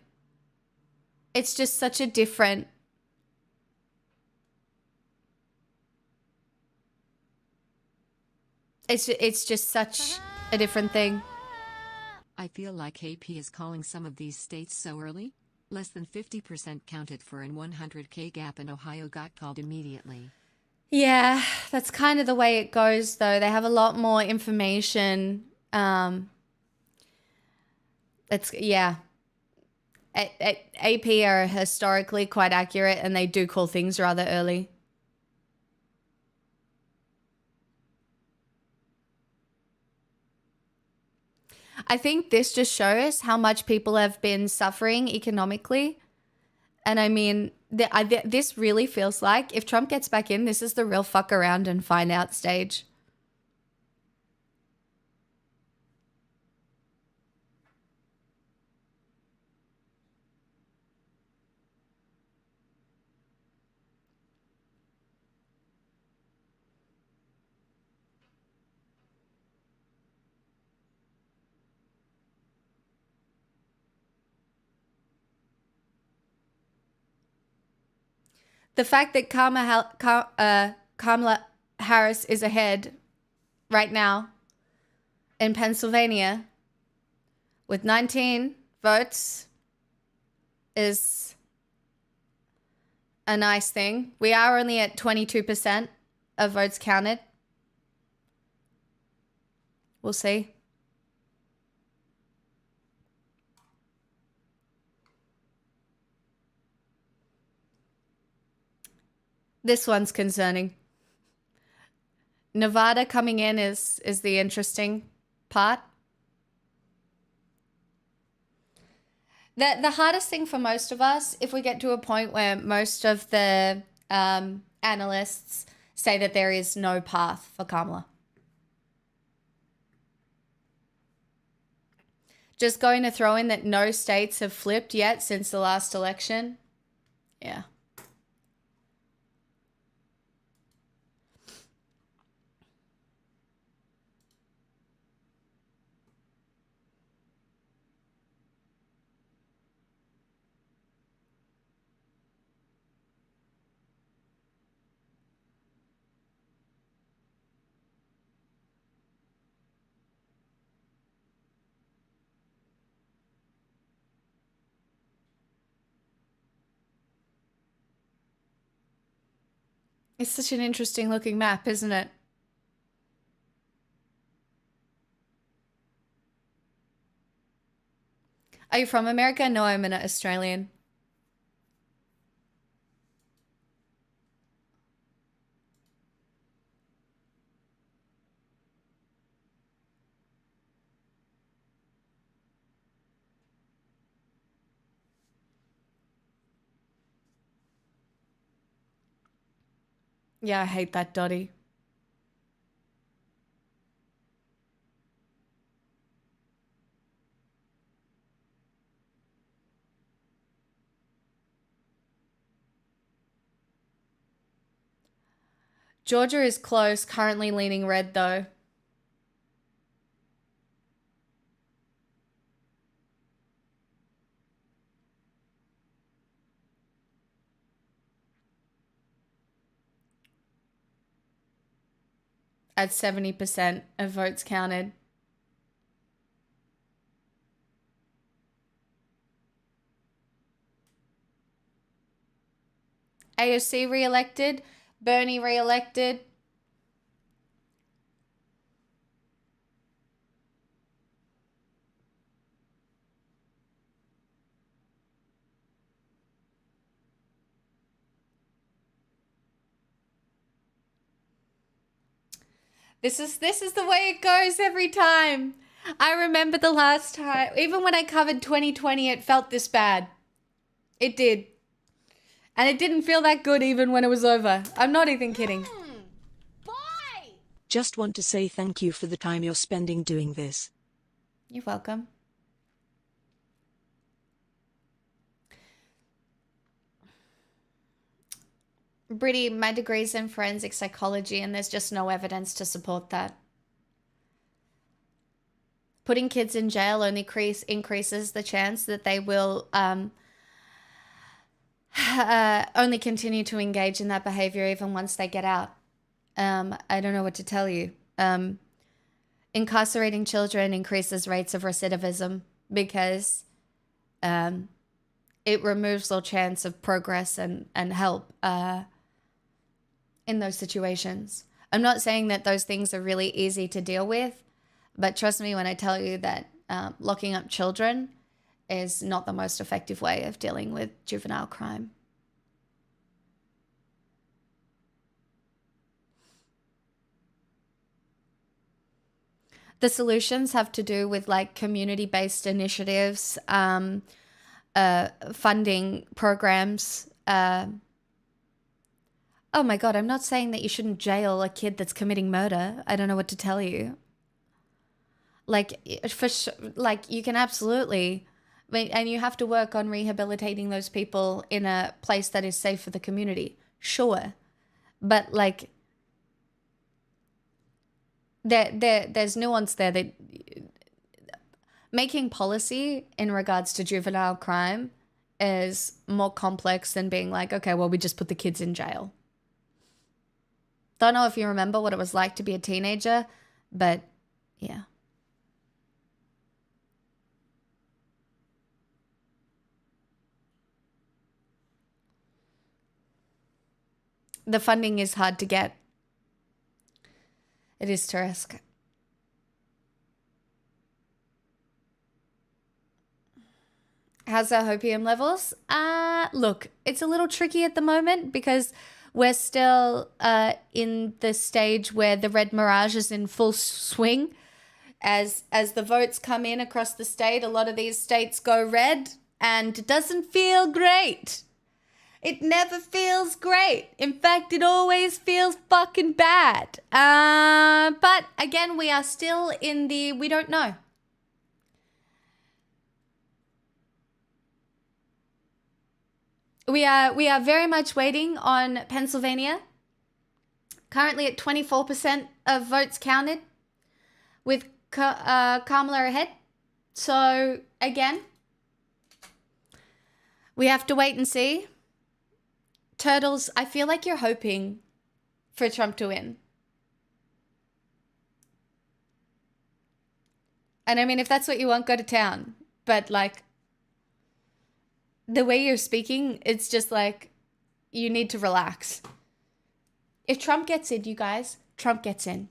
Speaker 1: It's just such a different... It's just such a different thing.
Speaker 2: I feel like AP is calling some of these states so early. Less than 50% counted for an 100K gap, and Ohio got called immediately.
Speaker 1: Yeah, that's kind of the way it goes, though. They have a lot more information. Yeah. AP are historically quite accurate, and they do call things rather early. I think this just shows how much people have been suffering economically. And I mean, this really feels like if Trump gets back in, this is the real fuck around and find out stage. The fact that Kamala Harris is ahead right now in Pennsylvania with 19 votes is a nice thing. We are only at 22% of votes counted. We'll see. This one's concerning. Nevada coming in is the interesting part. The hardest thing for most of us, if we get to a point where most of the analysts say that there is no path for Kamala. Just going to throw in that no states have flipped yet since the last election. Yeah. It's such an interesting looking map, isn't it? Are you from America? No, I'm an Australian. Yeah, I hate that Dottie. Georgia is close, currently leaning red though. At 70% of votes counted. AOC re-elected, Bernie re-elected. This is the way it goes every time. I remember the last time, even when I covered 2020, it felt this bad. It did. And it didn't feel that good even when it was over. I'm not even kidding.
Speaker 10: Bye! Just want to say thank you for the time you're spending doing this.
Speaker 1: You're welcome. Brittany, my degree's in forensic psychology, and there's just no evidence to support that. Putting kids in jail only increases the chance that they will only continue to engage in that behavior even once they get out. I don't know what to tell you. Incarcerating children increases rates of recidivism because it removes all chance of progress and help in those situations. I'm not saying that those things are really easy to deal with, but trust me when I tell you that locking up children is not the most effective way of dealing with juvenile crime. The solutions have to do with like community-based initiatives, funding programs. Oh my God, I'm not saying that you shouldn't jail a kid that's committing murder. I don't know what to tell you. Like, like you can absolutely, and you have to work on rehabilitating those people in a place that is safe for the community. Sure. But like, there's nuance there that making policy in regards to juvenile crime is more complex than being like, okay, well, we just put the kids in jail. Don't know if you remember what it was like to be a teenager, but yeah. The funding is hard to get. It is to risk. How's our hopium levels? Look, it's a little tricky at the moment because we're still in the stage where the red mirage is in full swing. As the votes come in across the state, a lot of these states go red, and it doesn't feel great. It never feels great. In fact, it always feels fucking bad. But again, we are still in the we don't know. We are very much waiting on Pennsylvania. Currently at 24% of votes counted, with Kamala ahead. So again, we have to wait and see. Turtles, I feel like you're hoping for Trump to win. And I mean, if that's what you want, go to town. But like, the way you're speaking, it's just like, you need to relax. If Trump gets in, you guys, Trump gets in.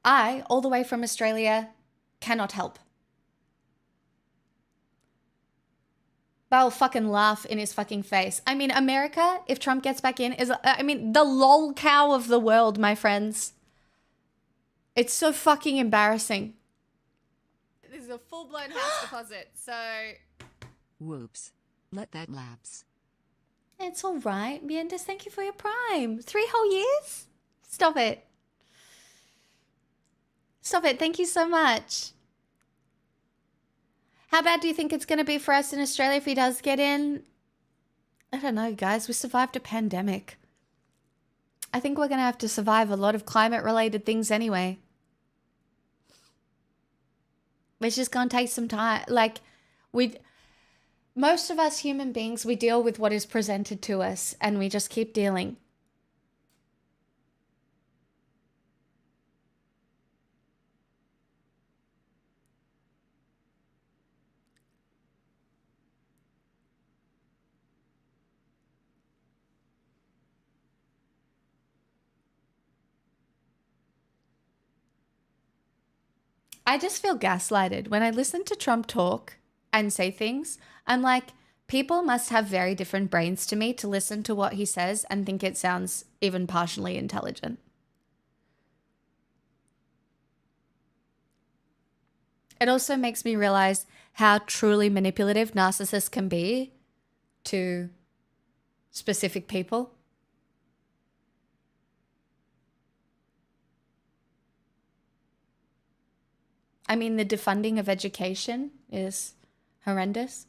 Speaker 1: I, all the way from Australia, cannot help. But I'll fucking laugh in his fucking face. I mean, America, if Trump gets back in, is, I mean, the lol cow of the world, my friends. It's so fucking embarrassing. This is a full-blown house deposit, so...
Speaker 2: Whoops. Let that lapse.
Speaker 1: It's all right. Miendas, thank you for your prime. 3 whole years? Stop it. Stop it. Thank you so much. How bad do you think it's going to be for us in Australia if he does get in? I don't know, guys. We survived a pandemic. I think we're going to have to survive a lot of climate-related things anyway. It's just going to take some time. Like, most of us human beings, we deal with what is presented to us, and we just keep dealing. I just feel gaslighted. When I listen to Trump talk and say things, I'm like, people must have very different brains to me to listen to what he says and think it sounds even partially intelligent. It also makes me realize how truly manipulative narcissists can be to specific people. I mean, the defunding of education is horrendous.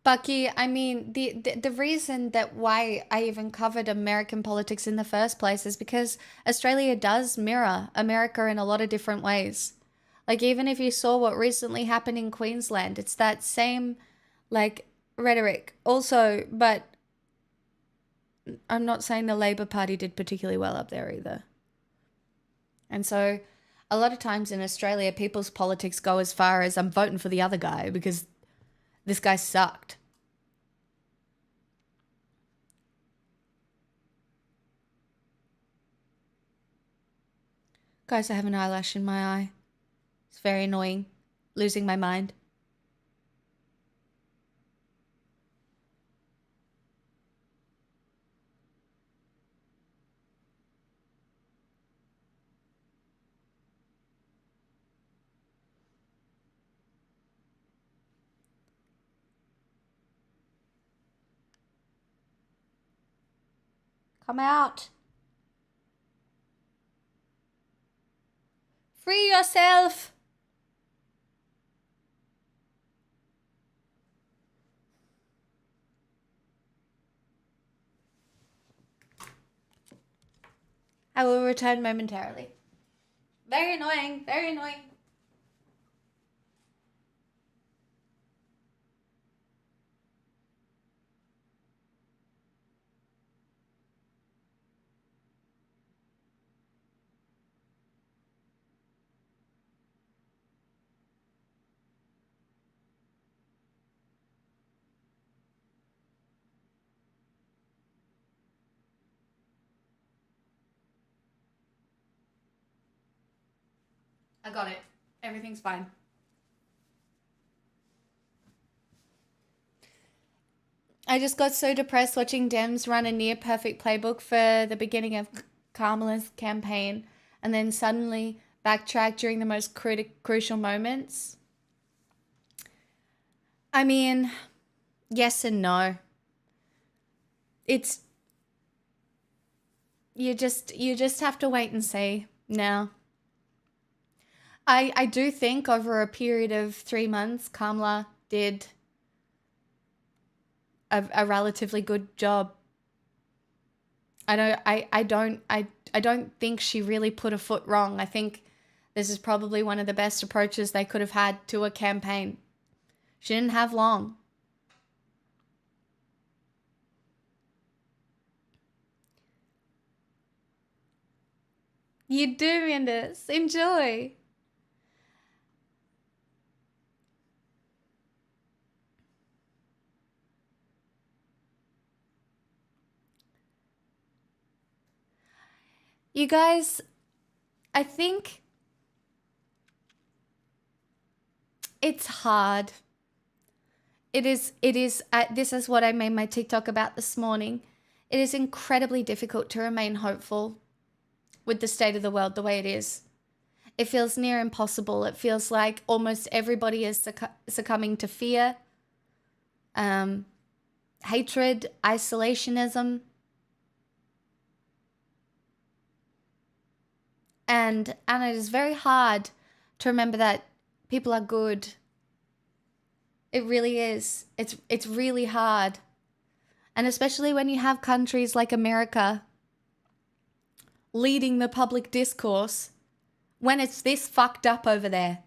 Speaker 1: Bucky, I mean, the reason that why I even covered American politics in the first place is because Australia does mirror America in a lot of different ways. Like, even if you saw what recently happened in Queensland, it's that same, like, rhetoric. Also, but I'm not saying the Labor Party did particularly well up there either. And so, a lot of times in Australia, people's politics go as far as I'm voting for the other guy because this guy sucked. Guys, I have an eyelash in my eye. It's very annoying. Losing my mind. Come out. Free yourself. I will return momentarily. Very annoying. Very annoying. I got it. Everything's fine. I just got so depressed watching Dems run a near perfect playbook for the beginning of Kamala's campaign and then suddenly backtrack during the most crucial moments. I mean, yes and no. It's you just have to wait and see now. I do think over a period of 3 months, Kamala did a relatively good job. I don't think she really put a foot wrong. I think this is probably one of the best approaches they could have had to a campaign. She didn't have long. You do, Mindus. Enjoy. You guys, I think it's hard. It is, this is what I made my TikTok about this morning. It is incredibly difficult to remain hopeful with the state of the world the way it is. It feels near impossible. It feels like almost everybody is succumbing to fear, hatred, isolationism. And it is very hard to remember that people are good. It really is. It's really hard. And especially when you have countries like America leading the public discourse when it's this fucked up over there.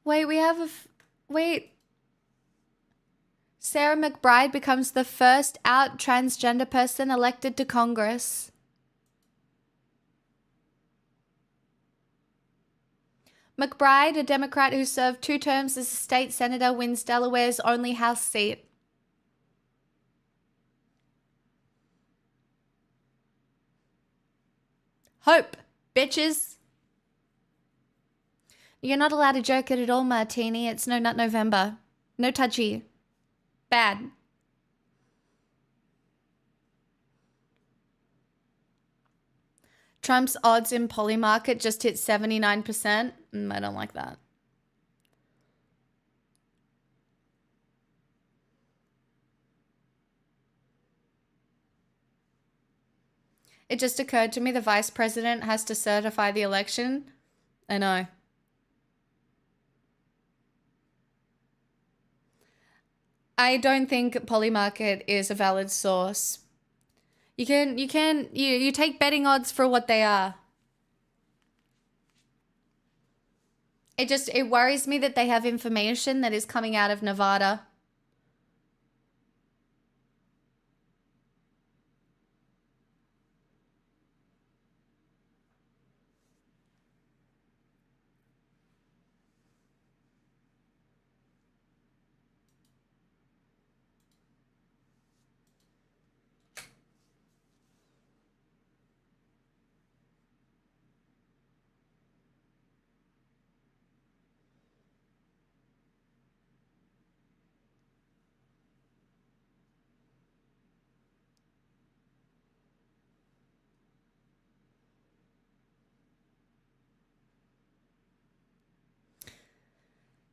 Speaker 1: Wait, we have wait. Sarah McBride becomes the first out transgender person elected to Congress. McBride, a Democrat who served 2 terms as a state senator, wins Delaware's only House seat. Hope, bitches. You're not allowed to joke it at all, Martini. It's No Nut November. No touchy. Bad. Trump's odds in Polymarket just hit 79%. I don't like that. It just occurred to me the vice president has to certify the election. I know. I don't think Polymarket is a valid source. You take betting odds for what they are. It worries me that they have information that is coming out of Nevada.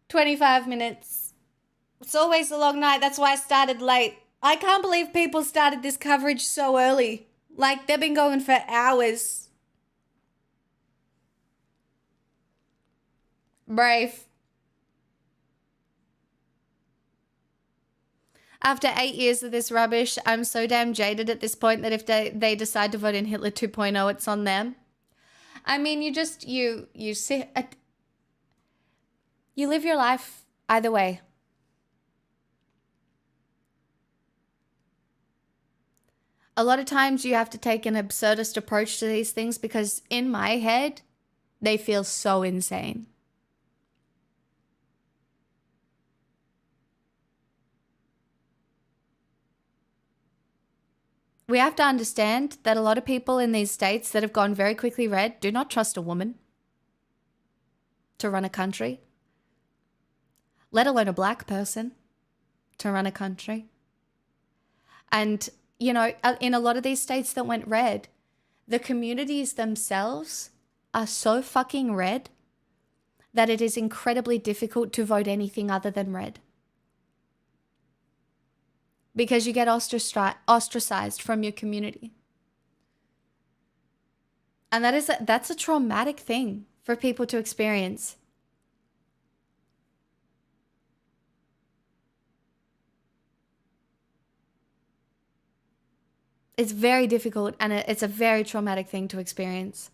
Speaker 1: "25 minutes. It's always a long night. That's why I started late. I can't believe people started this coverage so early. Like, they've been going for hours. Brave. After 8 years of this rubbish, I'm so damn jaded at this point that if they decide to vote in Hitler 2.0, it's on them. I mean, you live your life either way. A lot of times you have to take an absurdist approach to these things because in my head, they feel so insane. We have to understand that a lot of people in these states that have gone very quickly red do not trust a woman to run a country, let alone a black person to run a country. And, you know, in a lot of these states that went red, the communities themselves are so fucking red that it is incredibly difficult to vote anything other than red. Because you get ostracized from your community. And that's a traumatic thing for people to experience. It's very difficult and it's a very traumatic thing to experience.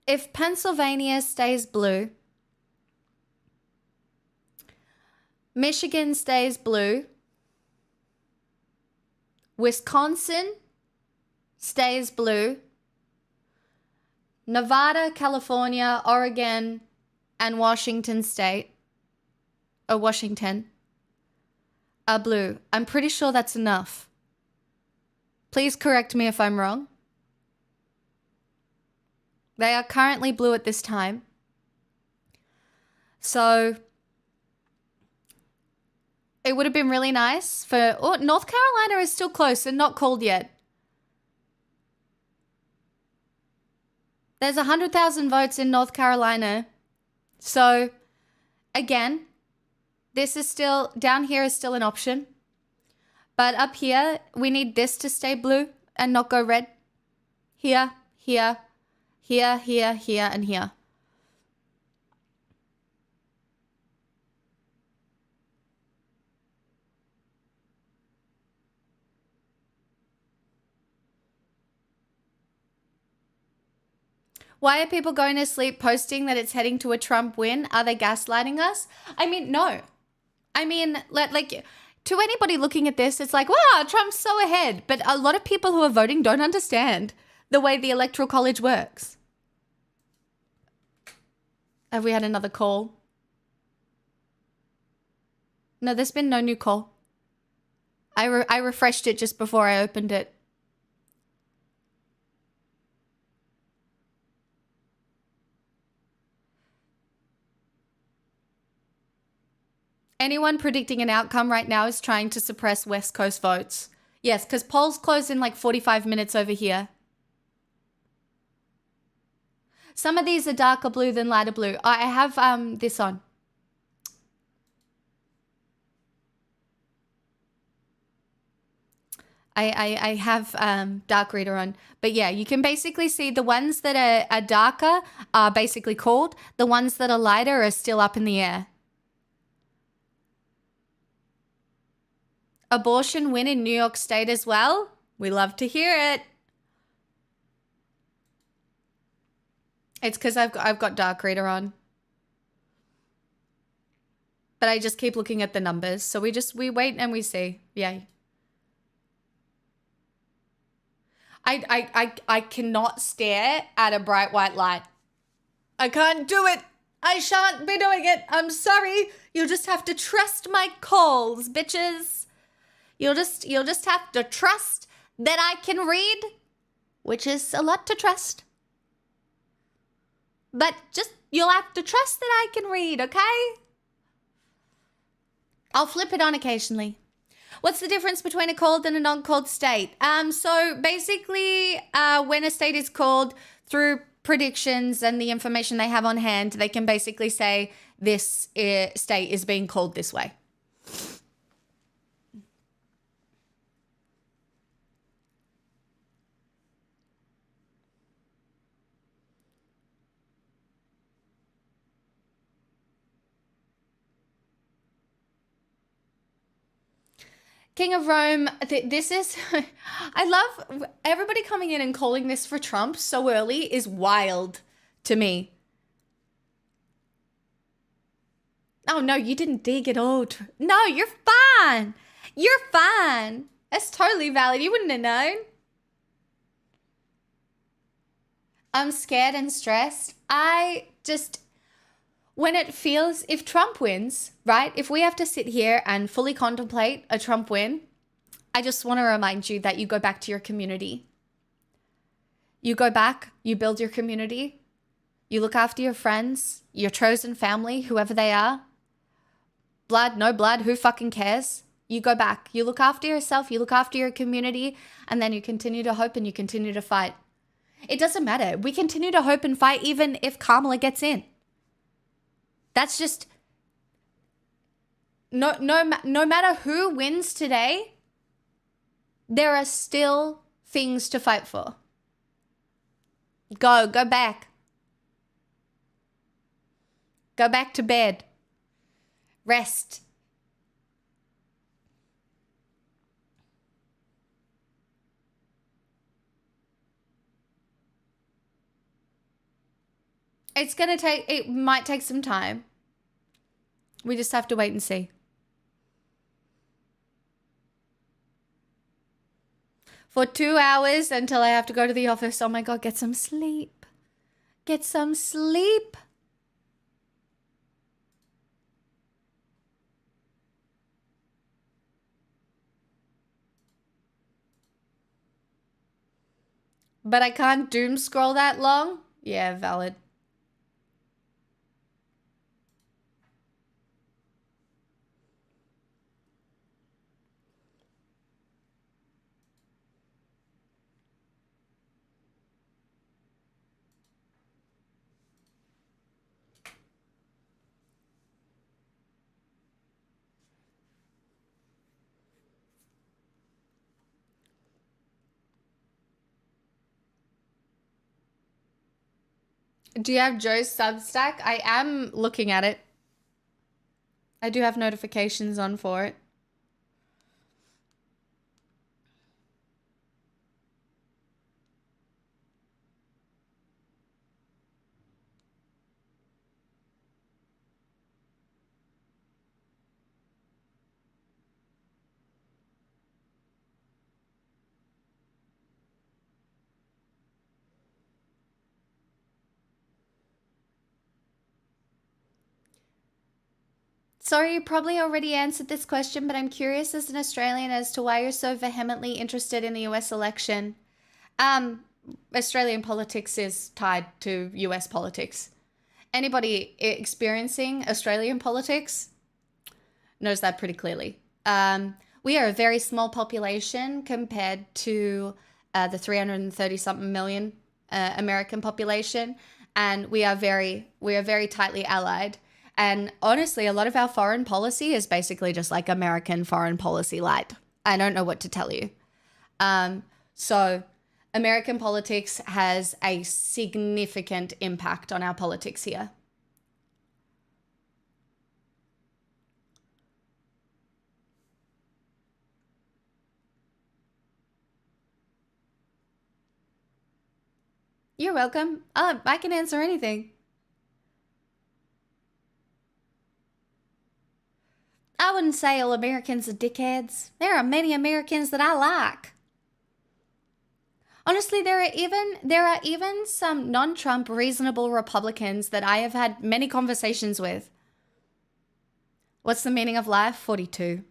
Speaker 1: If Pennsylvania stays blue, Michigan stays blue, Wisconsin stays blue, Nevada, California, Oregon, and Washington are blue. I'm pretty sure that's enough. Please correct me if I'm wrong. They are currently blue at this time. So it would have been really nice for... Oh, North Carolina is still close and not called yet. There's 100,000 votes in North Carolina. So, again, this is still... Down here is still an option. But up here, we need this to stay blue and not go red. Here, here, here, here, here, and here. Why are people going to sleep posting that it's heading to a Trump win? Are they gaslighting us? I mean, no. I mean, like, to anybody looking at this, it's like, wow, Trump's so ahead. But a lot of people who are voting don't understand the way the Electoral College works. Have we had another call? No, there's been no new call. I refreshed it just before I opened it. Anyone predicting an outcome right now is trying to suppress West Coast votes. Yes, because polls close in like 45 minutes over here. Some of these are darker blue than lighter blue. I have this on. I have dark reader on. But yeah, you can basically see the ones that are darker are basically called. The ones that are lighter are still up in the air. Abortion win in New York State as well. We love to hear it. It's because I've got dark reader on. But I just keep looking at the numbers. So we wait and we see. Yay. I cannot stare at a bright white light. I can't do it. I shan't be doing it. I'm sorry. You'll just have to trust my calls, bitches. You'll just have to trust that I can read, which is a lot to trust. But you'll have to trust that I can read, okay? I'll flip it on occasionally. What's the difference between a called and a non-called state? So basically, when a state is called through predictions and the information they have on hand, they can basically say this state is being called this way. King of Rome, this is, I love everybody coming in and calling this for Trump so early is wild to me. Oh, no, you didn't dig at all. No, you're fine. You're fine. That's totally valid. You wouldn't have known. I'm scared and stressed. When it feels, if Trump wins, right? If we have to sit here and fully contemplate a Trump win, I just want to remind you that you go back to your community. You go back, you build your community, you look after your friends, your chosen family, whoever they are. Blood, no blood, who fucking cares? You go back, you look after yourself, you look after your community, and then you continue to hope and you continue to fight. It doesn't matter. We continue to hope and fight even if Kamala gets in. That's just, no matter who wins today, there are still things to fight for. Go back. Go back to bed. Rest. It might take some time. We just have to wait and see. For 2 hours until I have to go to the office. Oh my God, get some sleep. Get some sleep. But I can't doom scroll that long? Yeah, valid. Do you have Joe's Substack? I am looking at it. I do have notifications on for it. Sorry, you probably already answered this question, but I'm curious as an Australian as to why you're so vehemently interested in the US election. Australian politics is tied to US politics. Anybody experiencing Australian politics knows that pretty clearly. We are a very small population compared to the 330-something million American population, and we are very tightly allied. And honestly, a lot of our foreign policy is basically just like American foreign policy light. I don't know what to tell you. So American politics has a significant impact on our politics here. You're welcome. I can answer anything. I wouldn't say all Americans are dickheads. There are many Americans that I like. Honestly, there are even some non-Trump reasonable Republicans that I have had many conversations with. What's the meaning of life? 42.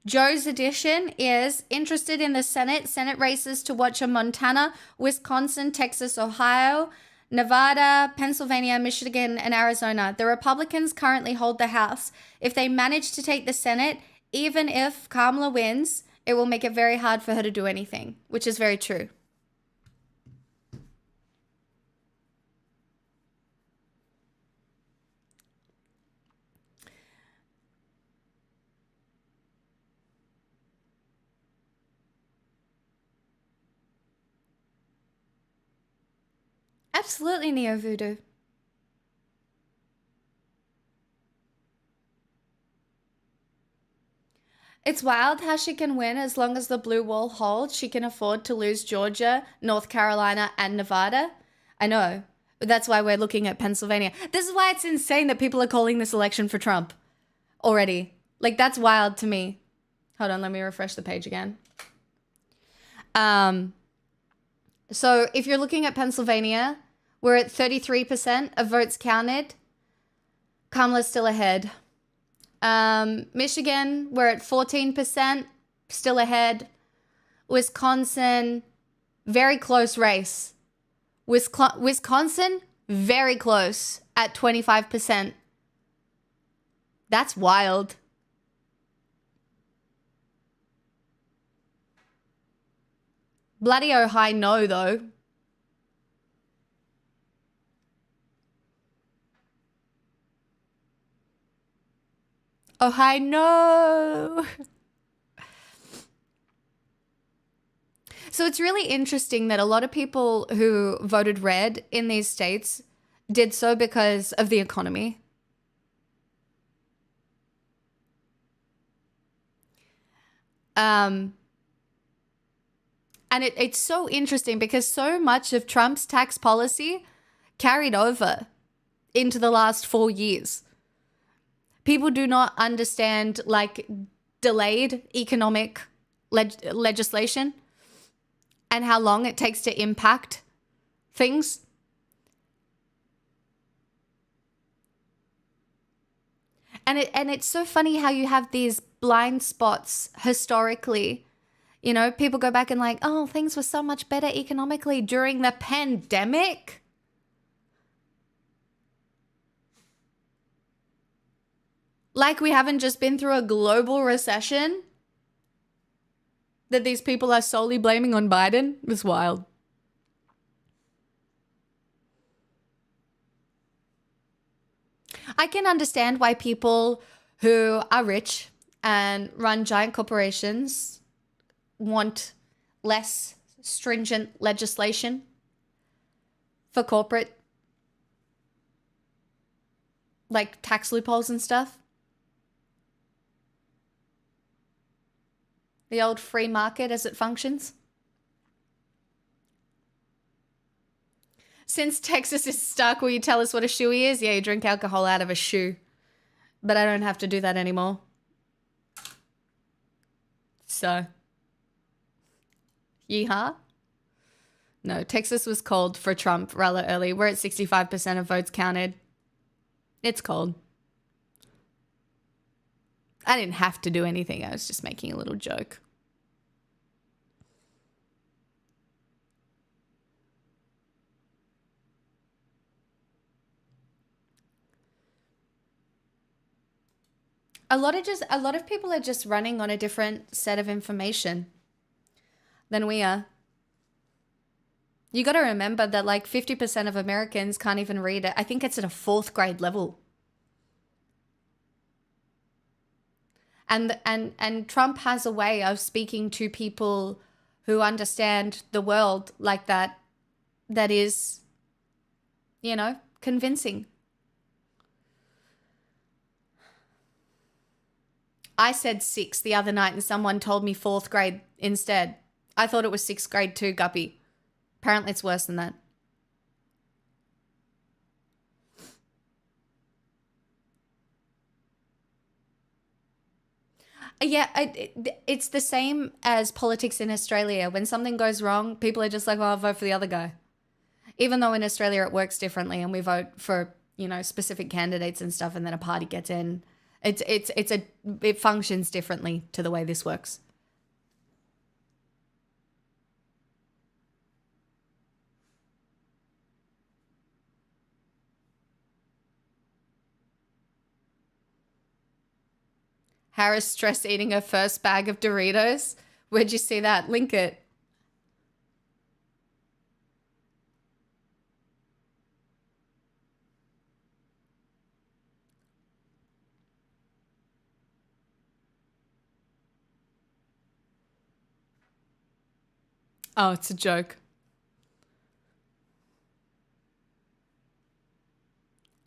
Speaker 1: Joe's edition is interested in the Senate races to watch in Montana, Wisconsin, Texas, Ohio, Nevada, Pennsylvania, Michigan, and Arizona. The Republicans currently hold the House. If they manage to take the Senate, even if Kamala wins, it will make it very hard for her to do anything, which is very true. Absolutely, Neo Voodoo. It's wild how she can win as long as the blue wall holds. She can afford to lose Georgia, North Carolina, and Nevada. I know. That's why we're looking at Pennsylvania. This is why it's insane that people are calling this election for Trump already. Like, that's wild to me. Hold on, let me refresh the page again. So if you're looking at Pennsylvania, we're at 33% of votes counted. Kamala's still ahead. Michigan, we're at 14%, still ahead. Wisconsin, very close race. Wisconsin, very close at 25%. That's wild. Bloody Ohio, no, though. Ohio, no. So it's really interesting that a lot of people who voted red in these states did so because of the economy. And it's so interesting because so much of Trump's tax policy carried over into the last 4 years. People do not understand, like, delayed economic legislation and how long it takes to impact things. And it's so funny how you have these blind spots historically. You know, people go back and like, oh, things were so much better economically during the pandemic. Like we haven't just been through a global recession that these people are solely blaming on Biden. It was wild. I can understand why people who are rich and run giant corporations want less stringent legislation for corporate, like tax loopholes and stuff. The old free market as it functions. Since Texas is stuck, will you tell us what a shoey is? Yeah, you drink alcohol out of a shoe. but I don't have to do that anymore. So, yeehaw. No, Texas was called for Trump rather early. We're at 65% of votes counted. It's cold. I didn't have to do anything. I was just making a little joke. A lot of people are just running on a different set of information than we are. You got to remember that like 50% of Americans can't even read it. I think it's at a 4th grade level. And Trump has a way of speaking to people who understand the world like that is, you know, convincing. I said 6 the other night and someone told me 4th grade instead. I thought it was 6th grade too, Guppy. Apparently it's worse than that. Yeah, it's the same as politics in Australia. When something goes wrong, people are just like, well, I'll vote for the other guy. Even though in Australia it works differently and we vote for, you know, specific candidates and stuff and then a party gets in. It functions differently to the way this works. Harris stress eating her first bag of Doritos. Where'd you see that? Link it. Oh, it's a joke.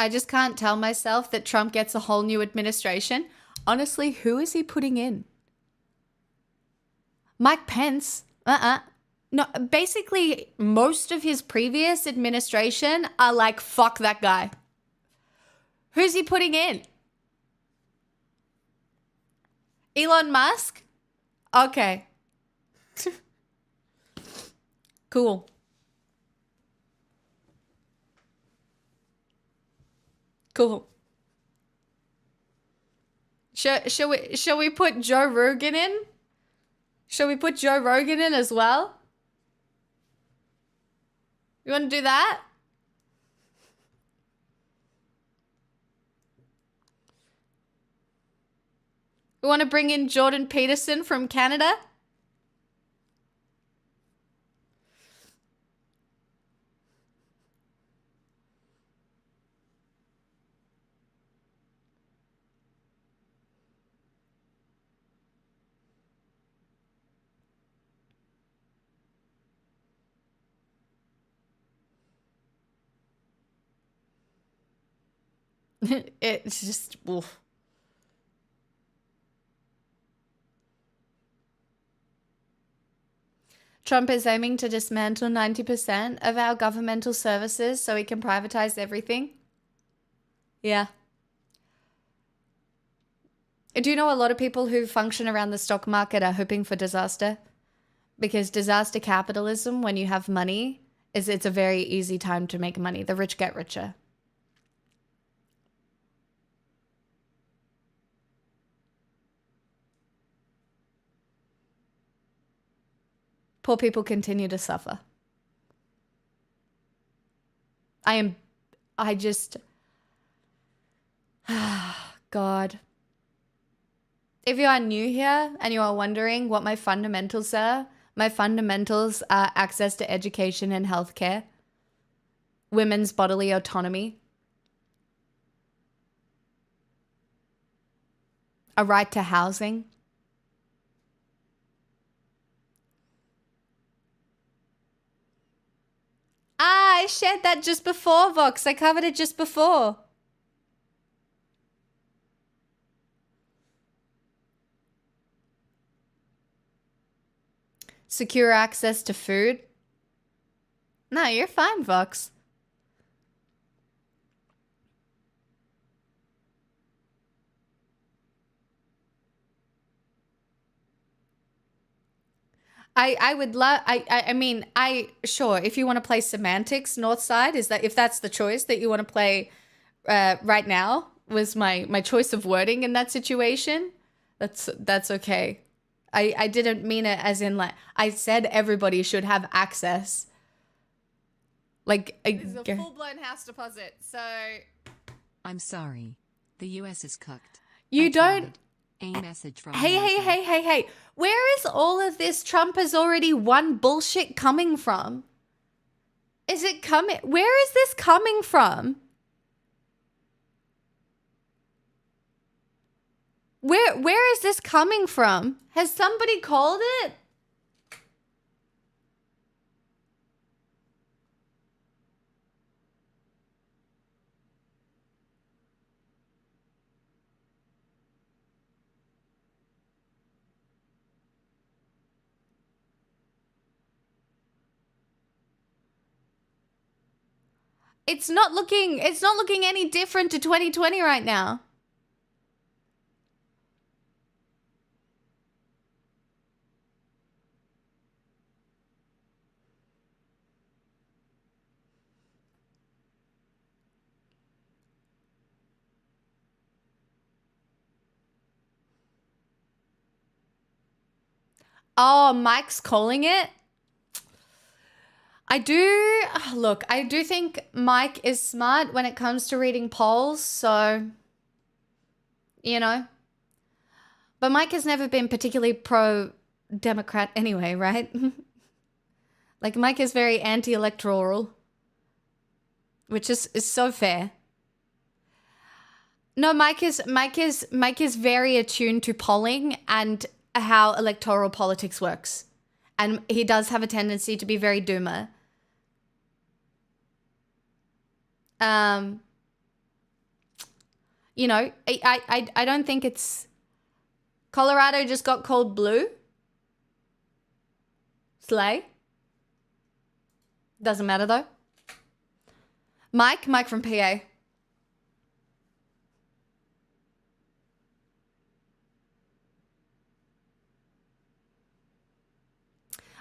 Speaker 1: I just can't tell myself that Trump gets a whole new administration. Honestly, who is he putting in? Mike Pence? No, basically, most of his previous administration are like, fuck that guy. Who's he putting in? Elon Musk? Okay. Cool. Cool. Shall we put Joe Rogan in? Shall we put Joe Rogan in as well? You want to do that? We want to bring in Jordan Peterson from Canada? It's just, oof. Trump is aiming to dismantle 90% of our governmental services so he can privatize everything. Yeah. Do you know a lot of people who function around the stock market are hoping for disaster? Because disaster capitalism, when you have money, it's a very easy time to make money. The rich get richer. Poor people continue to suffer. God. If you are new here and you are wondering what my fundamentals are access to education and healthcare, women's bodily autonomy, a right to housing, I shared that just before, Vox. I covered it just before. Secure access to food. No, you're fine, Vox. I would love, I mean, sure, if you want to play semantics, North Side, is that, if that's the choice that you want to play right now, was my choice of wording in that situation, that's okay. I didn't mean it as in, like, I said everybody should have access. Like, it's a full-blown house deposit, so...
Speaker 2: I'm sorry. The US is cooked.
Speaker 1: You don't...
Speaker 2: A message from
Speaker 1: Hey. Where is all of this Trump has already won bullshit coming from? Is it coming? Where is this coming from? Where is this coming from? Has somebody called it? It's not looking any different to 2020 right now. Oh, Mike's calling it. I do think Mike is smart when it comes to reading polls, so, you know. But Mike has never been particularly pro-Democrat anyway, right? Like, Mike is very anti-electoral, which is so fair. No, Mike is very attuned to polling and how electoral politics works. And he does have a tendency to be very doomer. You know, I don't think it's... Colorado just got called blue. Slay. Doesn't matter though. Mike from PA.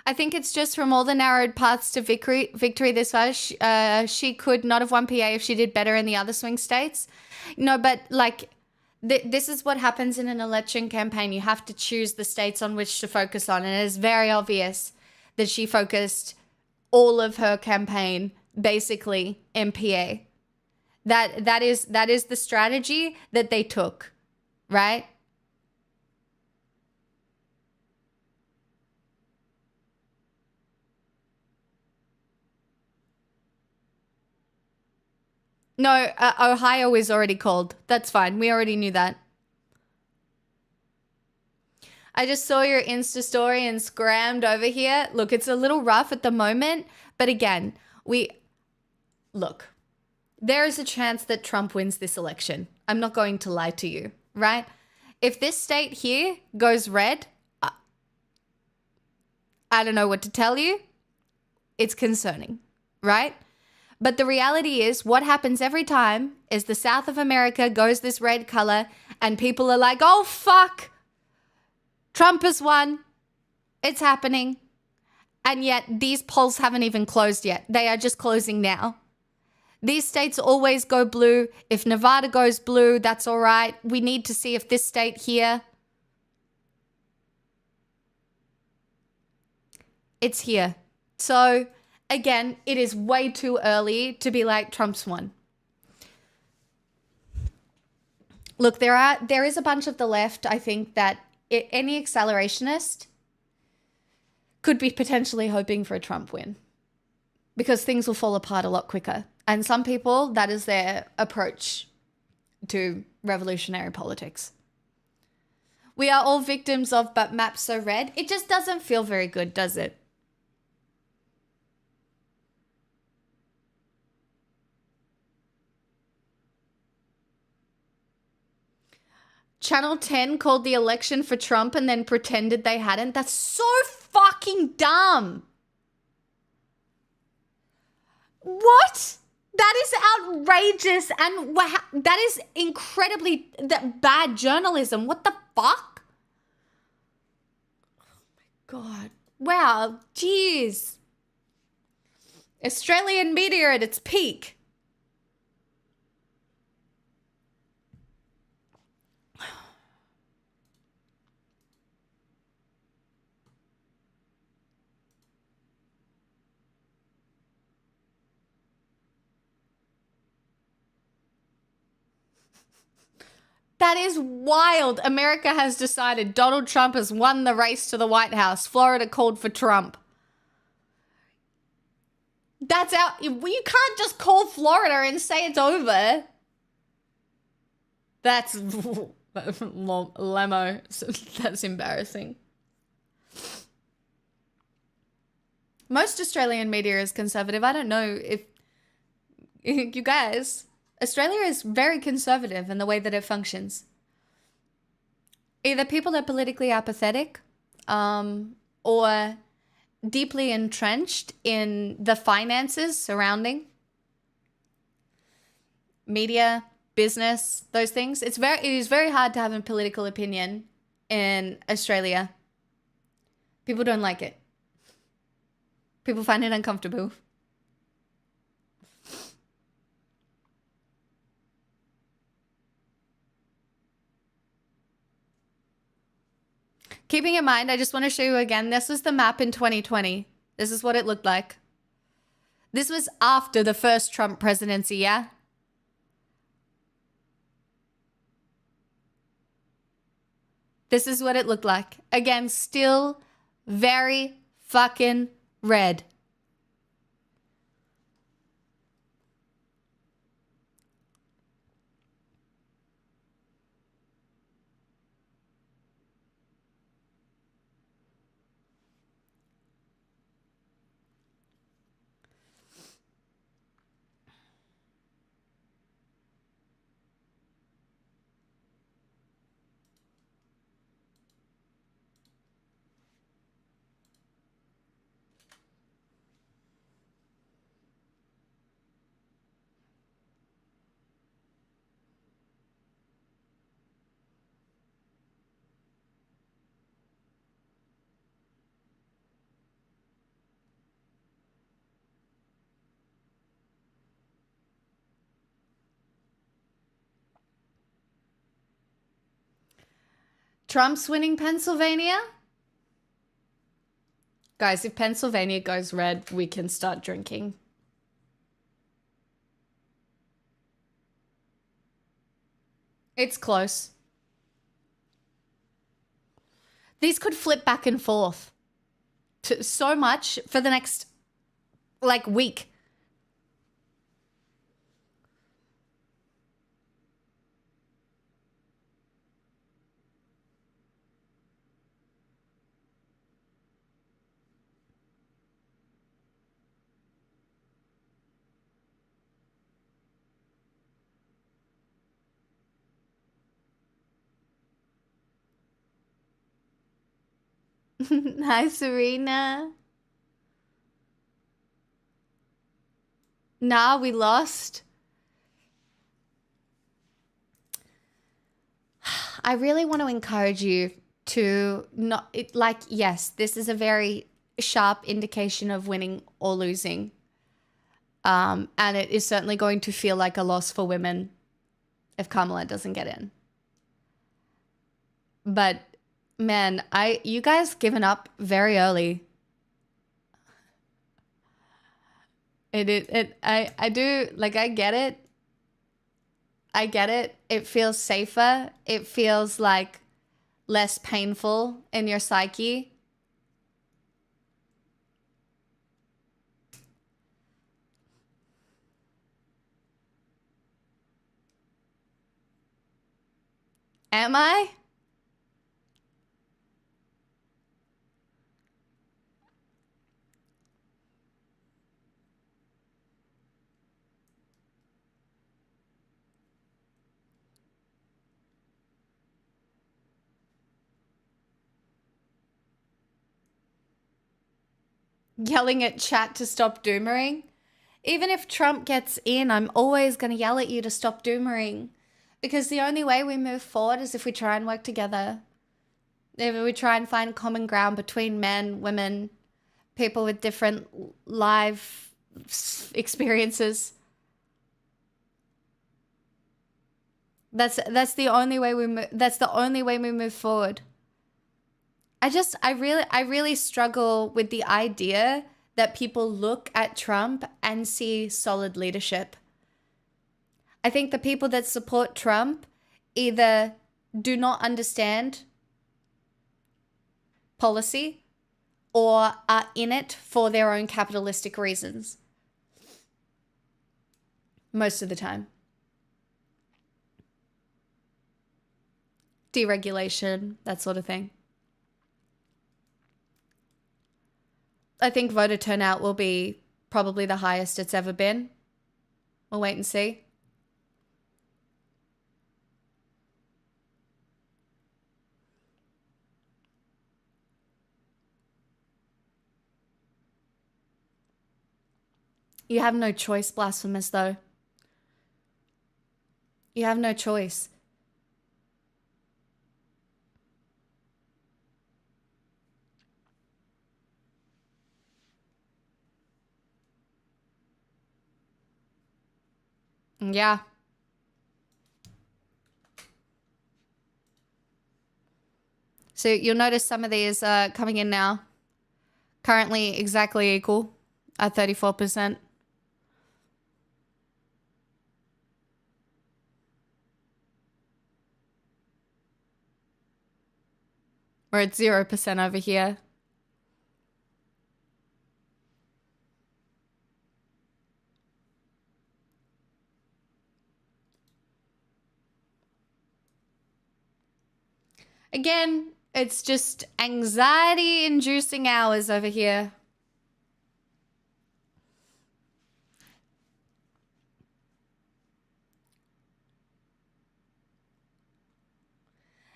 Speaker 1: I think it's just from all the narrowed paths to victory this far. She could not have won PA if she did better in the other swing states. No, but like, this is what happens in an election campaign. You have to choose the states on which to focus on. And it is very obvious that she focused all of her campaign basically in PA. That is the strategy that they took, right? No, Ohio is already called. That's fine. We already knew that. I just saw your Insta story and scrammed over here. Look, it's a little rough at the moment, but again, look, there is a chance that Trump wins this election. I'm not going to lie to you, right? If this state here goes red, I don't know what to tell you. It's concerning, right? But the reality is, what happens every time is the South of America goes this red color and people are like, oh, fuck, Trump has won. It's happening. And yet these polls haven't even closed yet. They are just closing now. These states always go blue. If Nevada goes blue, that's all right. We need to see if this state here. It's here. So... again, it is way too early to be like Trump's won. Look, there is a bunch of the left, I think, that any accelerationist could be potentially hoping for a Trump win because things will fall apart a lot quicker. And some people, that is their approach to revolutionary politics. We are all victims of but maps so red. It just doesn't feel very good, does it? Channel 10 called the election for Trump and then pretended they hadn't. That's so fucking dumb. What? That is outrageous and that is incredibly bad journalism. What the fuck? Oh my God. wow, jeez. Australian media at its peak. That is wild. America has decided Donald Trump has won the race to the White House. Florida called for Trump. That's out. You can't just call Florida and say it's over. That's lemo. That's embarrassing. Most Australian media is conservative. I don't know if you guys, Australia is very conservative in the way that it functions. Either people are politically apathetic, or deeply entrenched in the finances surrounding media, business, those things. It is very hard to have a political opinion in Australia. People don't like it. People find it uncomfortable. Keeping in mind, I just want to show you again, this was the map in 2020. This is what it looked like. This was after the first Trump presidency, yeah? This is what it looked like. Again, still very fucking red. Trump's winning Pennsylvania? Guys, if Pennsylvania goes red, we can start drinking. It's close. These could flip back and forth to so much for the next, like, week. Hi, Serena. Nah, we lost. I really want to encourage you to not, yes, this is a very sharp indication of winning or losing. And it is certainly going to feel like a loss for women if Kamala doesn't get in. But man, you guys given up very early. I do, like, I get it. I get it. It feels safer. It feels like less painful in your psyche. Am I? Yelling at chat to stop doomering. Even if Trump gets in, I'm always going to yell at you to stop doomering. Because the only way we move forward is if we try and work together. If we try and find common ground between men, women, people with different life experiences. That's the only way that's the only way we move forward. I really struggle with the idea that people look at Trump and see solid leadership. I think the people that support Trump either do not understand policy or are in it for their own capitalistic reasons. Most of the time. Deregulation, that sort of thing. I think voter turnout will be probably the highest it's ever been. We'll wait and see. You have no choice, blasphemous, though. You have no choice. Yeah. So you'll notice some of these are coming in now. Currently exactly equal at 34%. We're at 0% over here. Again, it's just anxiety-inducing hours over here.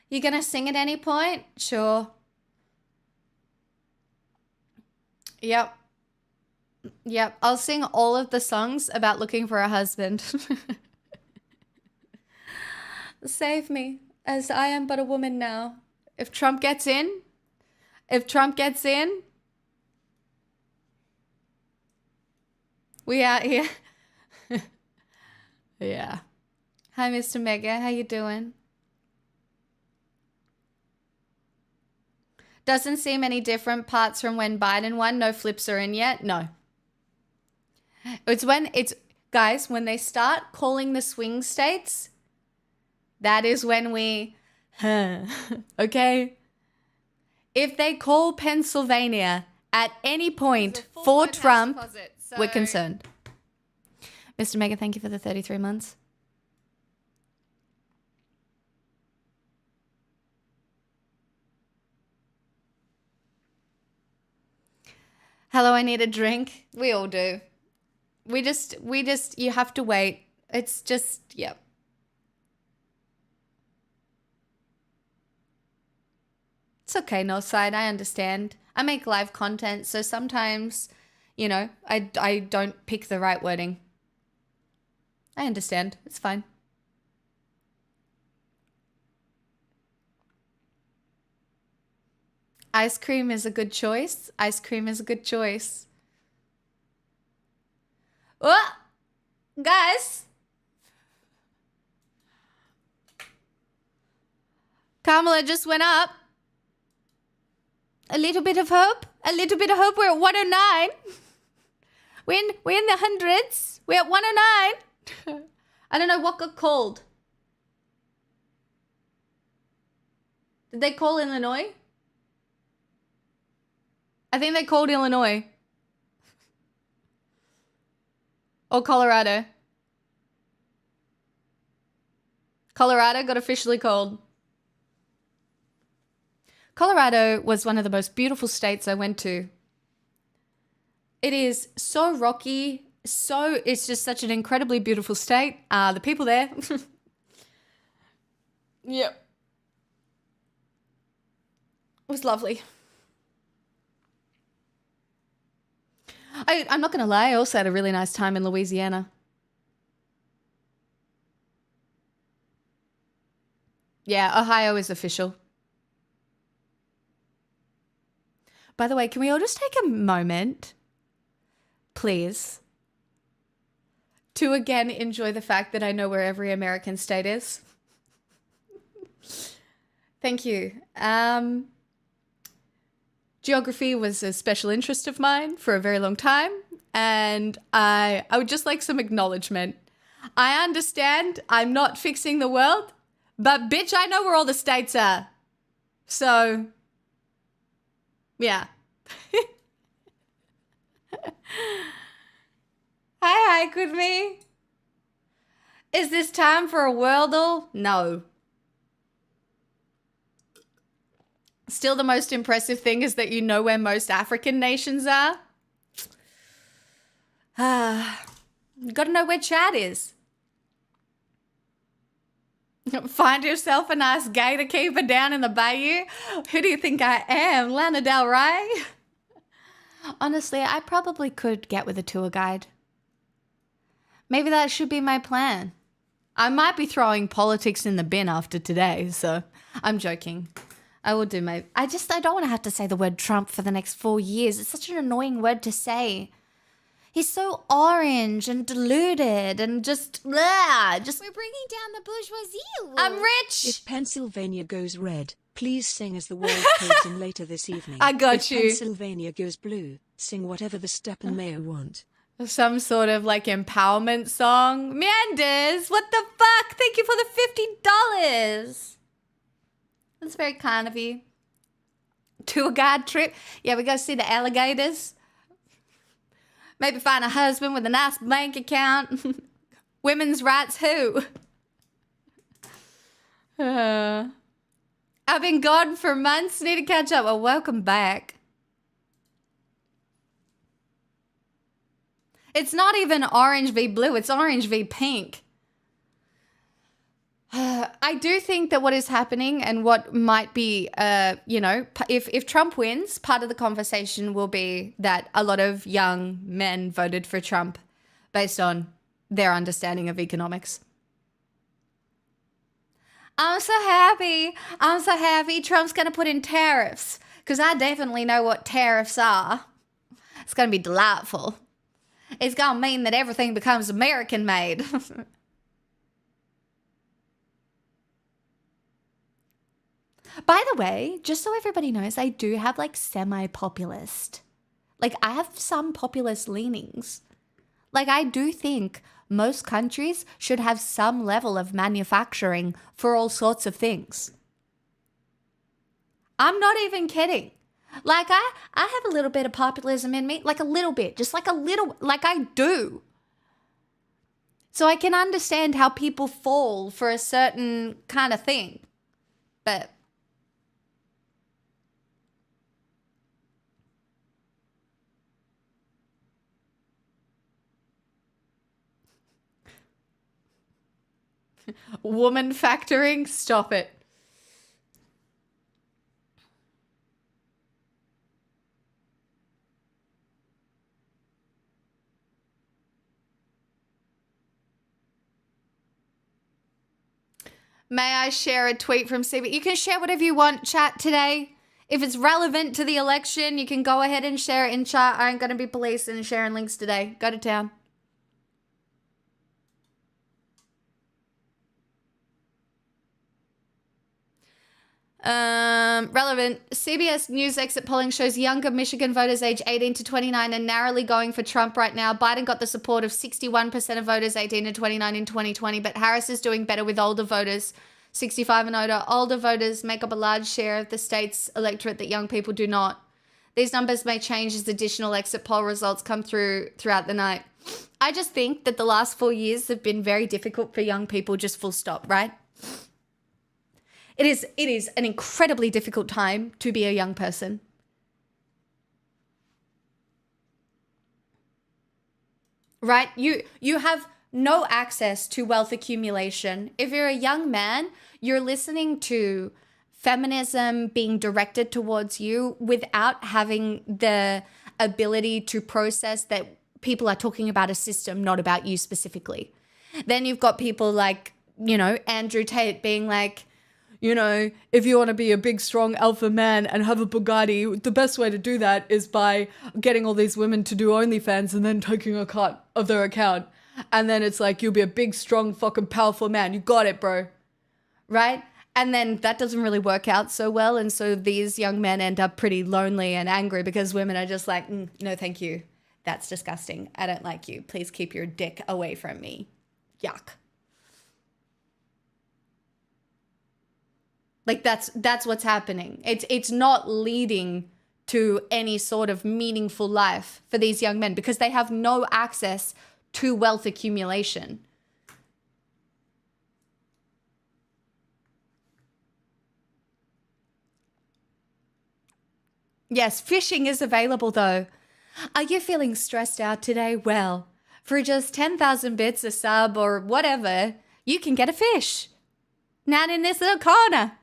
Speaker 1: You gonna sing at any point? Sure. Yep. Yep. I'll sing all of the songs about looking for a husband. Save me, as I am but a woman now. If Trump gets in, we are here. Yeah. Hi, Mr. Mega. How you doing? Doesn't seem any different parts from when Biden won. No flips are in yet. No. Guys, when they start calling the swing states, that is when we, okay? If they call Pennsylvania at any point for Trump, deposit, so we're concerned. Mr. Mega, thank you for the 33 months. Hello, I need a drink. We all do. We just, you have to wait. It's just, yep. It's okay, Northside, I understand. I make live content, so sometimes, you know, I don't pick the right wording. I understand. It's fine. Ice cream is a good choice. Ice cream is a good choice. Oh, guys. Kamala just went up. A little bit of hope. A little bit of hope. We're at 109. We're in the hundreds. We're at 109. I don't know what got called. Did they call Illinois? I think they called Illinois. Or Colorado. Colorado got officially called. Colorado was one of the most beautiful states I went to. It is so rocky. It's just such an incredibly beautiful state. The people there. Yep. It was lovely. I'm not going to lie, I also had a really nice time in Louisiana. Yeah, Ohio is official. By the way, can we all just take a moment, please, to again enjoy the fact that I know where every American state is? Thank you. Geography was a special interest of mine for a very long time, and I would just like some acknowledgement. I understand I'm not fixing the world, but bitch, I know where all the states are. So, yeah. Hi, with me. Is this time for a Wordle? No. Still, the most impressive thing is that you know where most African nations are. You gotta know where Chad is. Find yourself a nice gator keeper down in the bayou? Who do you think I am, Lana Del Rey? Honestly, I probably could get with a tour guide. Maybe that should be my plan. I might be throwing politics in the bin after today, so I'm joking. I will do my... I don't want to have to say the word Trump for the next 4 years. It's such an annoying word to say. He's so orange and deluded and just... Blah, just...
Speaker 9: We're bringing down the bourgeoisie.
Speaker 1: I'm rich!
Speaker 10: If Pennsylvania goes red, please sing as the world codes in later this evening.
Speaker 1: I got you.
Speaker 10: If Pennsylvania goes blue, sing whatever the Steppen Mayor want.
Speaker 1: Some sort of like empowerment song. Meanders, what the fuck? Thank you for the $50. That's very kind of you. Tour guide trip. Yeah, we go see the alligators. Maybe find a husband with a nice bank account. Women's rights who? I've been gone for months. Need to catch up. Well, welcome back. It's not even orange v blue. It's orange v pink. I do think that what is happening and what might be, if Trump wins, part of the conversation will be that a lot of young men voted for Trump based on their understanding of economics. I'm so happy. I'm so happy Trump's going to put in tariffs because I definitely know what tariffs are. It's going to be delightful. It's going to mean that everything becomes American made. By the way, just so everybody knows, I do have like semi-populist. Like I have some populist leanings. Like I do think most countries should have some level of manufacturing for all sorts of things. I'm not even kidding. Like I have a little bit of populism in me, like a little bit, just like a little, like I do. So I can understand how people fall for a certain kind of thing. But woman factoring, stop it. May I share a tweet from CB? You can share whatever you want, chat, today. If it's relevant to the election, you can go ahead and share it in chat. I ain't going to be policing and sharing links today. Go to town. Relevant. CBS News exit polling shows younger Michigan voters age 18 to 29 are narrowly going for Trump right now. Biden got the support of 61% of voters 18 to 29 in 2020, but Harris is doing better with older voters, 65 and older. Older voters make up a large share of the state's electorate that young people do not. These numbers may change as additional exit poll results come through throughout the night. I just think that the last 4 years have been very difficult for young people, just full stop, right? It is an incredibly difficult time to be a young person. Right? You have no access to wealth accumulation. If you're a young man, you're listening to feminism being directed towards you without having the ability to process that people are talking about a system, not about you specifically. Then you've got people like, Andrew Tate being like, you know, if you want to be a big, strong alpha man and have a Bugatti, the best way to do that is by getting all these women to do OnlyFans and then taking a cut of their account. And then it's like, you'll be a big, strong, fucking powerful man. You got it, bro. Right? And then that doesn't really work out so well. And so these young men end up pretty lonely and angry because women are just like, no, thank you. That's disgusting. I don't like you. Please keep your dick away from me. Yuck. Like that's what's happening. It's not leading to any sort of meaningful life for these young men because they have no access to wealth accumulation. Yes, fishing is available though. Are you feeling stressed out today? Well, for just 10,000 bits a sub or whatever, you can get a fish. Now in this little corner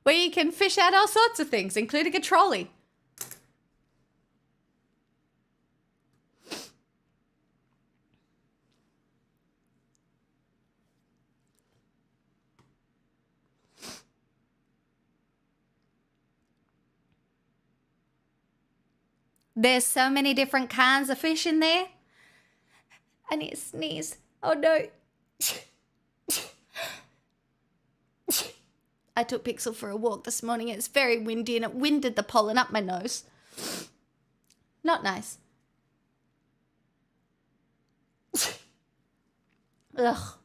Speaker 1: where you can fish out all sorts of things, including a trolley. There's so many different kinds of fish in there. I need to sneeze. Oh no. I took Pixel for a walk this morning. It's very windy and it winded the pollen up my nose. Not nice. Ugh.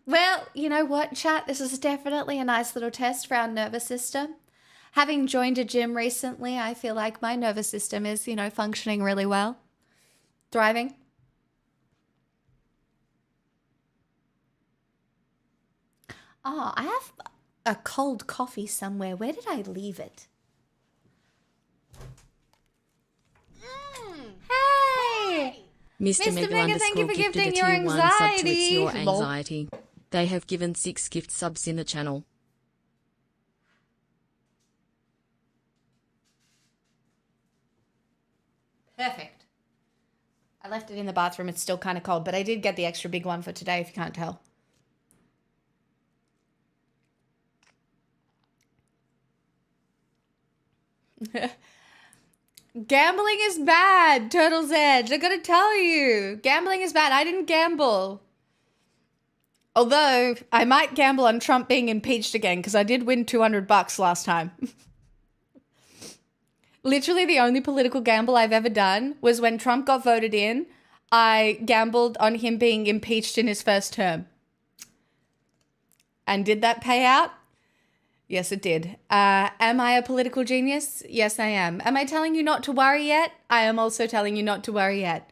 Speaker 1: Well, you know what, chat? This is definitely a nice little test for our nervous system. Having joined a gym recently, I feel like my nervous system is, you know, functioning really well. Thriving. Oh, I have a cold coffee somewhere. Where did I leave it? Hey!
Speaker 11: Mr.
Speaker 1: Mega, thank you for gifting your
Speaker 11: sub to It's
Speaker 1: anxiety.
Speaker 11: Your
Speaker 1: Lol.
Speaker 11: Anxiety. They have given 6 gift subs in the channel.
Speaker 1: Perfect. I left it in the bathroom. It's still kind of cold, but I did get the extra big one for today, if you can't tell. Gambling is bad, Turtle's Edge. I gotta tell you. Gambling is bad. I didn't gamble. Although, I might gamble on Trump being impeached again, because I did win $200 last time. Literally the only political gamble I've ever done was when Trump got voted in, I gambled on him being impeached in his first term. And did that pay out? Yes, it did. Am I a political genius? Yes, I am. Am I telling you not to worry yet? I am also telling you not to worry yet.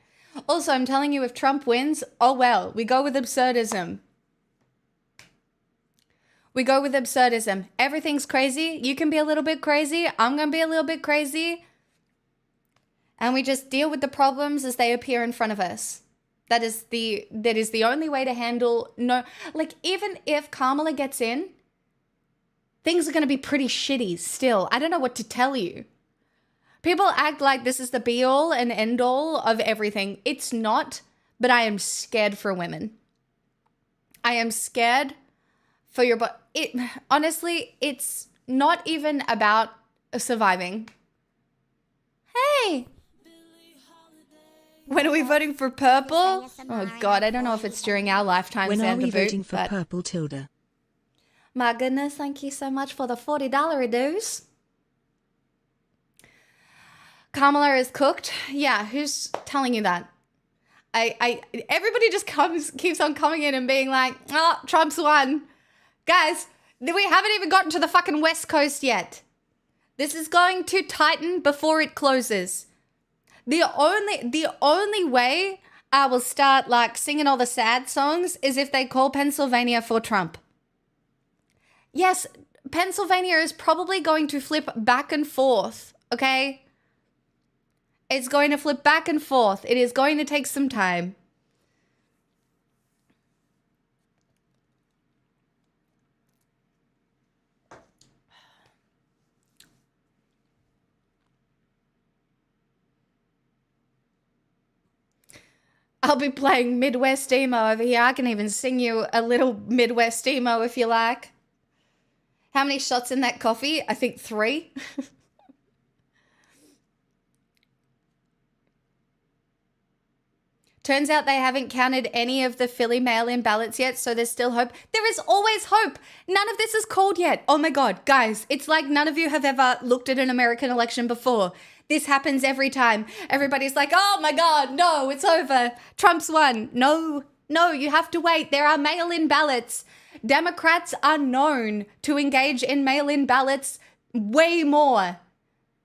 Speaker 1: Also, I'm telling you if Trump wins, oh well, we go with absurdism. We go with absurdism. Everything's crazy. You can be a little bit crazy. I'm going to be a little bit crazy. And we just deal with the problems as they appear in front of us. That is the only way to handle even if Kamala gets in, things are going to be pretty shitty still. I don't know what to tell you. People act like this is the be all and end all of everything. It's not, but I am scared for women. I am scared for your honestly, it's not even about surviving. Hey! When are we voting for purple? Oh god, I don't know if it's during our lifetime.
Speaker 10: When are we
Speaker 1: Boot,
Speaker 10: voting for purple, Tilda?
Speaker 1: My goodness, thank you so much for the $40 dues. Kamala is cooked. Yeah, who's telling you that? Everybody just keeps on coming in and being like, oh, Trump's won. Guys, we haven't even gotten to the fucking West Coast yet. This is going to tighten before it closes. The only way I will start singing all the sad songs is if they call Pennsylvania for Trump. Yes, Pennsylvania is probably going to flip back and forth, okay? It's going to flip back and forth. It is going to take some time. I'll be playing Midwest emo over here. I can even sing you a little Midwest emo if you like. How many shots in that coffee? I think 3. Turns out they haven't counted any of the Philly mail-in ballots yet, so there's still hope. There is always hope. None of this is called yet. Oh my God, guys, it's like none of you have ever looked at an American election before. This happens every time. Everybody's like, oh my God, no, it's over. Trump's won. No, you have to wait. There are mail-in ballots. Democrats are known to engage in mail-in ballots way more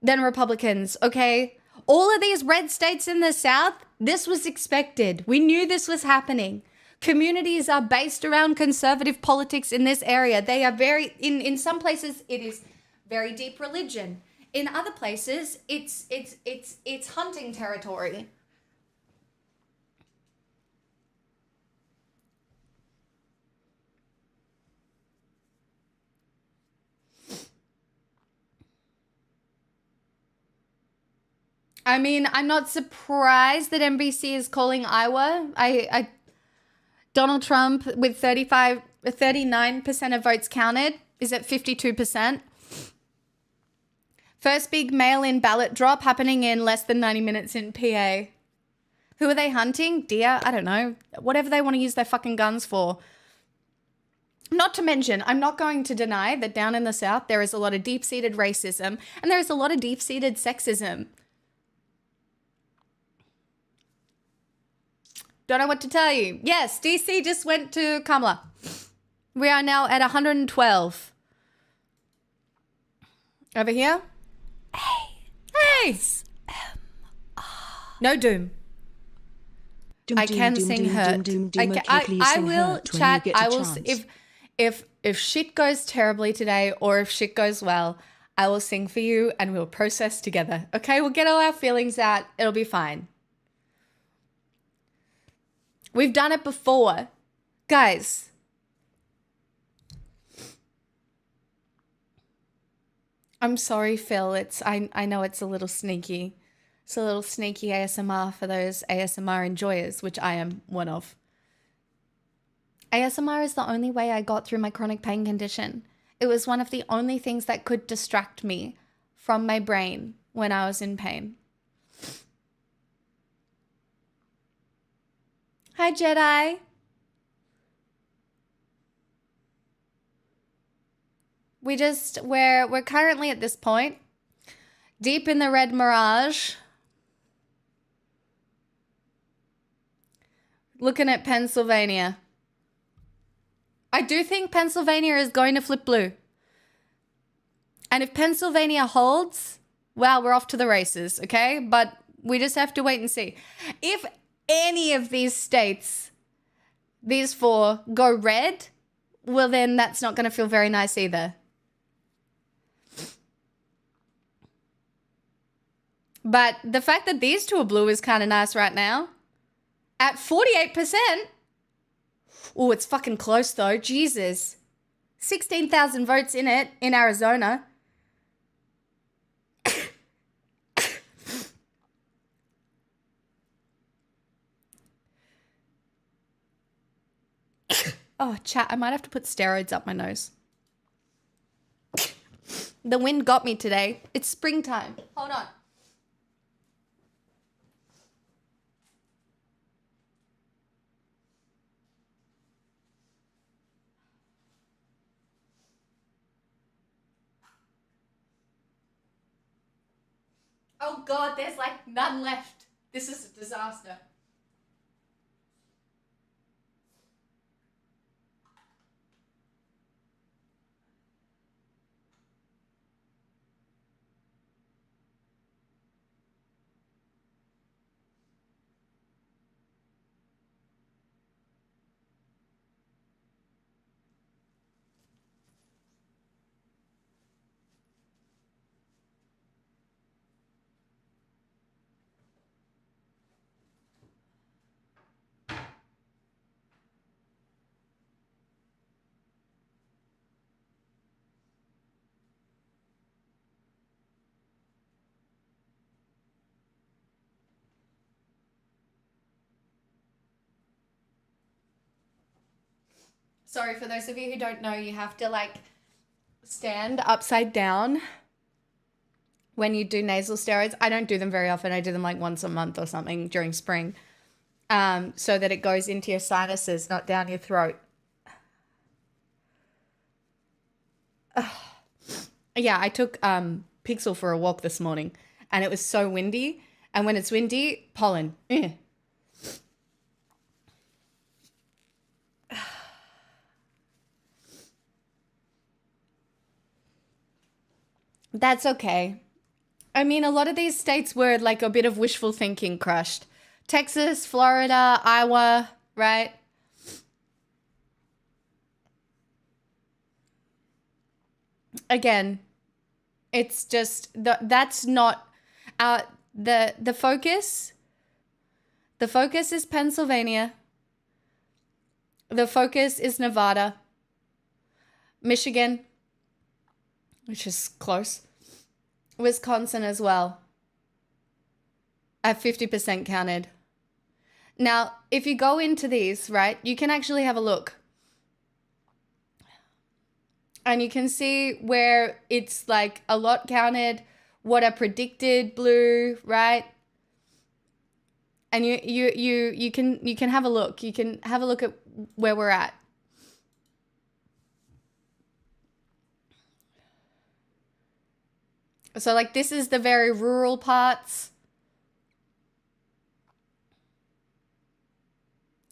Speaker 1: than Republicans, okay? All of these red states in the South, this was expected. We knew this was happening. Communities are based around conservative politics in this area. They are in some places it is very deep religion. In other places, it's hunting territory. I mean, I'm not surprised that NBC is calling Iowa. Donald Trump with 39% of votes counted is at 52%. First big mail-in ballot drop happening in less than 90 minutes in PA. Who are they hunting? Deer? I don't know. Whatever they want to use their fucking guns for. Not to mention, I'm not going to deny that down in the South, there is a lot of deep-seated racism and there is a lot of deep-seated sexism. Don't know what to tell you. Yes, DC just went to Kamala. We are now at 112. Over here. Hey. No doom. I can sing hurt. I will chat. I will. If shit goes terribly today, or if shit goes well, I will sing for you, and we'll process together. Okay, we'll get all our feelings out. It'll be fine. We've done it before. Guys. I'm sorry, Phil. I know it's a little sneaky. It's a little sneaky ASMR for those ASMR enjoyers, which I am one of. ASMR is the only way I got through my chronic pain condition. It was one of the only things that could distract me from my brain when I was in pain. Hi, Jedi. We're currently at this point, deep in the red mirage, looking at Pennsylvania. I do think Pennsylvania is going to flip blue. And if Pennsylvania holds, well, we're off to the races, okay? But we just have to wait and see. If any of these states, these 4, go red, well, then that's not going to feel very nice either. But the fact that these 2 are blue is kind of nice right now. At 48%. Oh, it's fucking close though. Jesus. 16,000 votes in it in Arizona. Oh, chat, I might have to put steroids up my nose. The wind got me today. It's springtime. Hold on. Oh God, there's like none left. This is a disaster. Sorry, for those of you who don't know, you have to like stand upside down when you do nasal steroids. I don't do them very often. I do them like once a month or something during spring, so that it goes into your sinuses, not down your throat. Yeah, I took Pixel for a walk this morning, and it was so windy. And when it's windy, pollen. That's okay. I mean, a lot of these states were like a bit of wishful thinking crushed. Texas, Florida, Iowa, right? Again, it's just that's not the focus. The focus is Pennsylvania. The focus is Nevada, Michigan, which is close, Wisconsin as well, at 50% counted. Now, if you go into these, right, you can actually have a look. And you can see where it's like a lot counted, what are predicted blue, right? And you can have a look. You can have a look at where we're at. So like this is the very rural parts.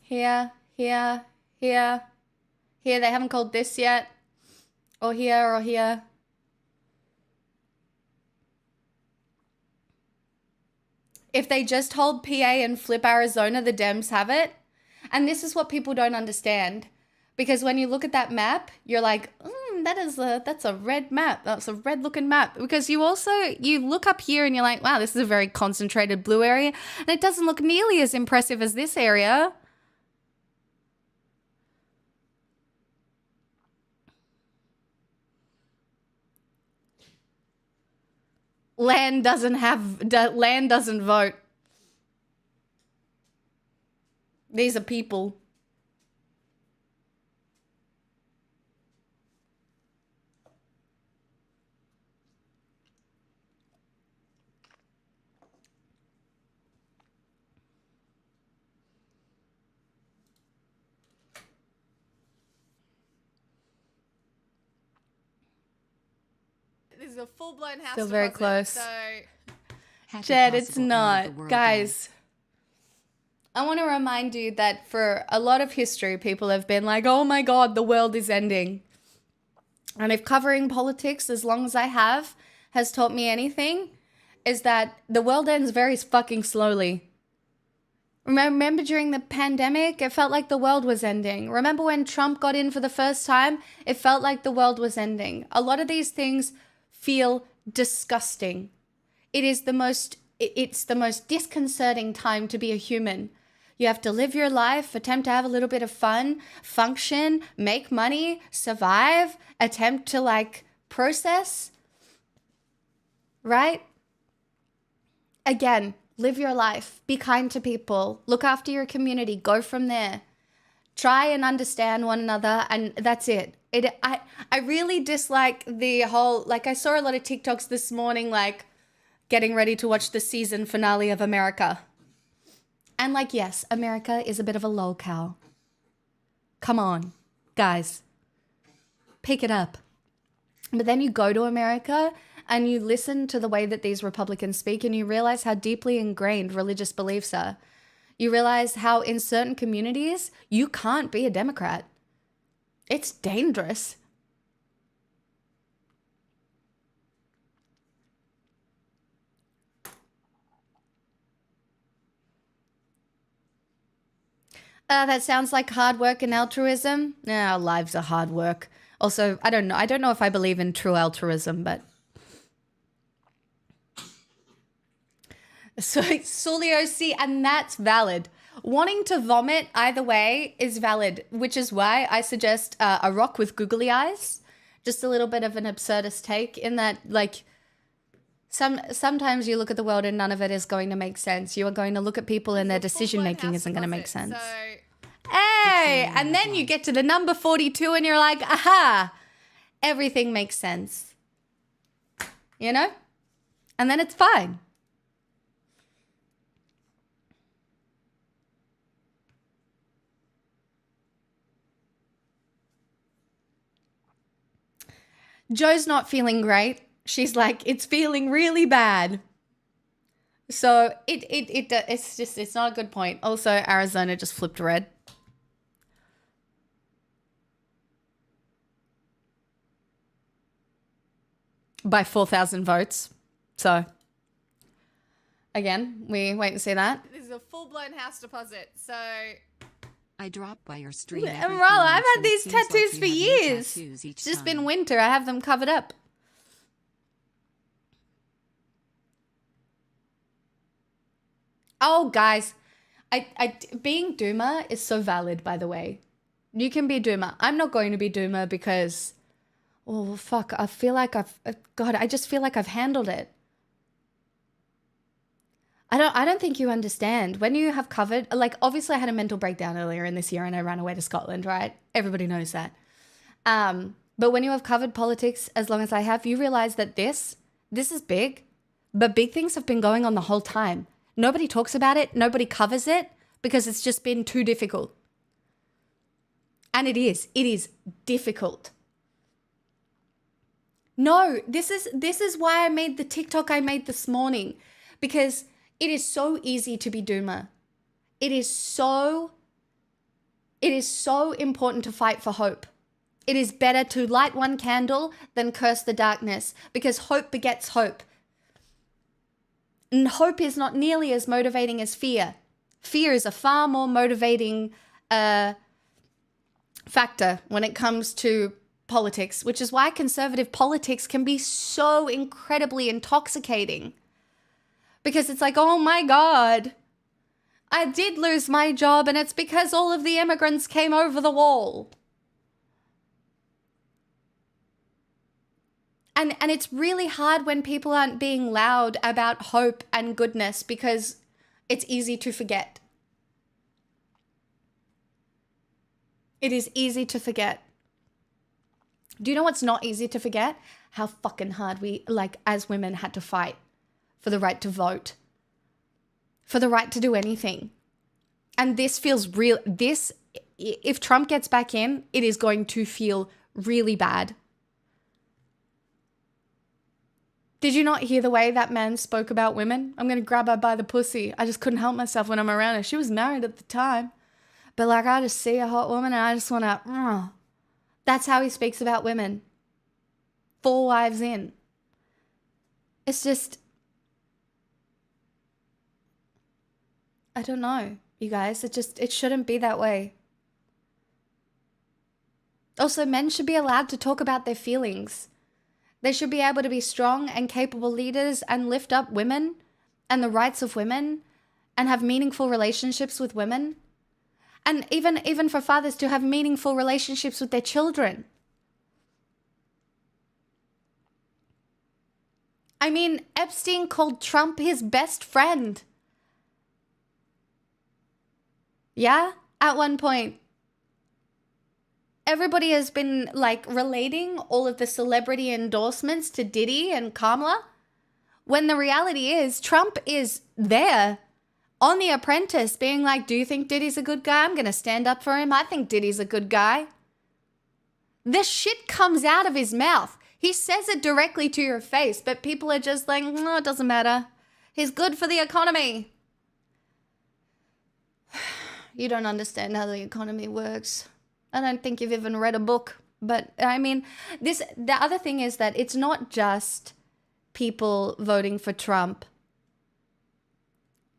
Speaker 1: Here, here, here. Here, they haven't called this yet. Or here, or here. If they just hold PA and flip Arizona, the Dems have it. And this is what people don't understand. Because when you look at that map, you're like, that's a red map. That's a red looking map. Because you look up here and you're like, wow, this is a very concentrated blue area. And it doesn't look nearly as impressive as this area. Land doesn't vote. These are people. This is a full-blown house. Still very close. So, Jed, it's not. Guys, I want to remind you that for a lot of history, people have been like, oh my God, the world is ending. And if covering politics as long as I have has taught me anything, is that the world ends very fucking slowly. Remember during the pandemic, it felt like the world was ending. Remember when Trump got in for the first time? It felt like the world was ending. A lot of these things feel disgusting. It's the most disconcerting time to be a human. You have to live your life, attempt to have a little bit of fun, function, make money, survive, attempt to like process, right? Again, live your life, be kind to people, look after your community, go from there. Try and understand one another, and that's it. I really dislike the whole, like I saw a lot of TikToks this morning, like getting ready to watch the season finale of America. And like, yes, America is a bit of a lolcow. Come on, guys, pick it up. But then you go to America and you listen to the way that these Republicans speak and you realize how deeply ingrained religious beliefs are. You realize how in certain communities, you can't be a Democrat. It's dangerous. That sounds like hard work and altruism. Yeah, our lives are hard work. Also, I don't know if I believe in true altruism, but so Sulio, see, and that's valid. Wanting to vomit either way is valid, which is why I suggest a rock with googly eyes. Just a little bit of an absurdist take in that, like, sometimes you look at the world and none of it is going to make sense. You are going to look at people and their decision making isn't going to make sense. Hey, and then you get to the number 42 and you're like, aha, everything makes sense. You know? And then it's fine. Joe's not feeling great. She's like, it's feeling really bad. So it's not a good point. Also, Arizona just flipped red. By 4,000 votes. So, again, we wait and see that. This is a full-blown house deposit, so...
Speaker 2: I drop by your stream.
Speaker 1: And Rolla, I've had these tattoos for years. It's just been winter. I have them covered up. Oh, guys, being doomer is so valid, by the way. You can be doomer. I'm not going to be doomer because, oh, fuck, I feel like I just feel like I've handled it. I don't think you understand. When you have covered, like, obviously I had a mental breakdown earlier in this year and I ran away to Scotland, right? Everybody knows that. But when you have covered politics as long as I have, you realize that this is big, but big things have been going on the whole time. Nobody talks about it. Nobody covers it because it's just been too difficult. And it is difficult. No, this is why I made the TikTok I made this morning, because it is so easy to be doomer. It is so important to fight for hope. It is better to light one candle than curse the darkness, because hope begets hope. And hope is not nearly as motivating as fear. Fear is a far more motivating factor when it comes to politics, which is why conservative politics can be so incredibly intoxicating. Because it's like, oh my God, I did lose my job and it's because all of the immigrants came over the wall. And it's really hard when people aren't being loud about hope and goodness, because it's easy to forget. It is easy to forget. Do you know what's not easy to forget? How fucking hard we, like, as women had to fight for the right to vote, for the right to do anything. And this feels real. If Trump gets back in, it is going to feel really bad. Did you not hear the way that man spoke about women? I'm going to grab her by the pussy. I just couldn't help myself when I'm around her. She was married at the time. But like, I just see a hot woman and I just want to, That's how he speaks about women. 4 wives in. It's just, I don't know, you guys. It shouldn't be that way. Also, men should be allowed to talk about their feelings. They should be able to be strong and capable leaders and lift up women and the rights of women and have meaningful relationships with women. And even for fathers to have meaningful relationships with their children. I mean, Epstein called Trump his best friend. Yeah, at one point. Everybody has been, like, relating all of the celebrity endorsements to Diddy and Kamala, when the reality is Trump is there on The Apprentice being like, do you think Diddy's a good guy? I'm going to stand up for him. I think Diddy's a good guy. This shit comes out of his mouth. He says it directly to your face, but people are just like, no, it doesn't matter. He's good for the economy. You don't understand how the economy works. I don't think you've even read a book. But I mean, the other thing is that it's not just people voting for Trump.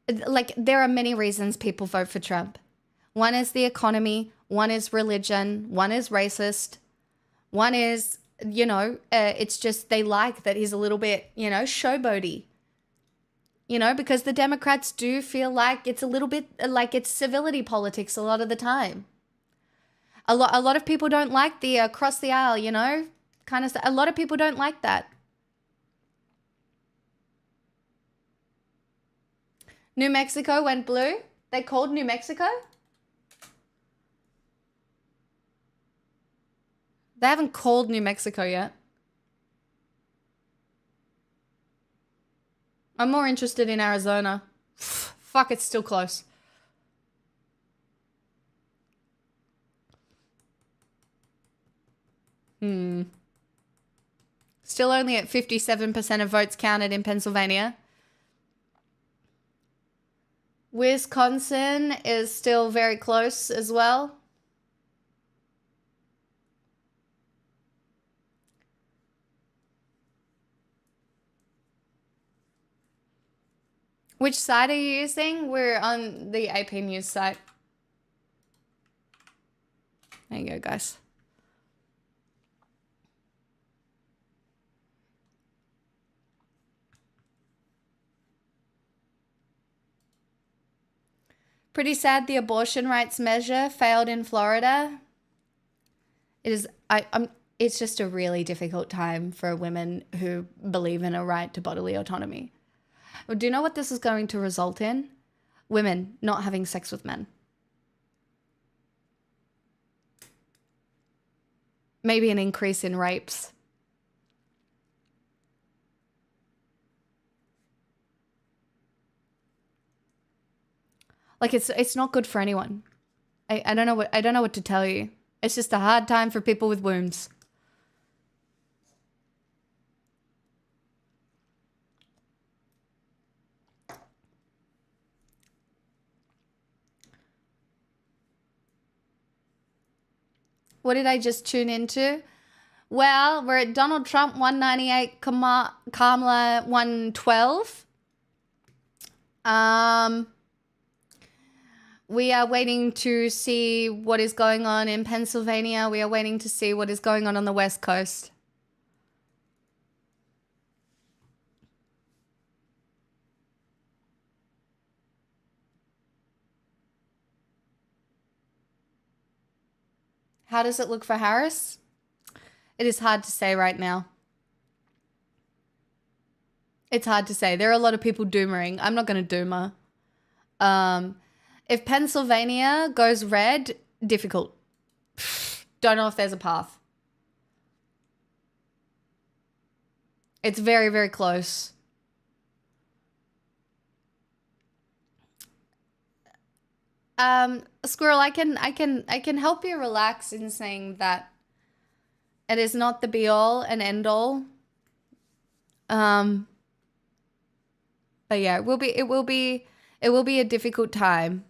Speaker 1: Like, there are many reasons people vote for Trump. One is the economy. One is religion. One is racist. One is, it's just they like that he's a little bit, showboaty. Because the Democrats do feel like it's a little bit like it's civility politics a lot of the time. A lot of people don't like the across the aisle, kind of stuff. A lot of people don't like that. New Mexico went blue. They called New Mexico. They haven't called New Mexico yet. I'm more interested in Arizona. Fuck, it's still close. Still only at 57% of votes counted in Pennsylvania. Wisconsin is still very close as well. Which site are you using? We're on the AP News site. There you go, guys. Pretty sad the abortion rights measure failed in Florida. It is it's just a really difficult time for women who believe in a right to bodily autonomy. Do you know what this is going to result in? Women not having sex with men. Maybe an increase in rapes. Like it's not good for anyone. I don't know what to tell you. It's just a hard time for people with wombs. What did I just tune into? Well, we're at Donald Trump 198, Kamala 112. We are waiting to see what is going on in Pennsylvania. We are waiting to see what is going on the West Coast. How does it look for Harris? It is hard to say right now. It's hard to say. There are a lot of people doomering. I'm not going to doomer. If Pennsylvania goes red, difficult. Don't know if there's a path. It's very, very close. Squirrel, I can help you relax in saying that it is not the be all and end all. But yeah, it will be a difficult time.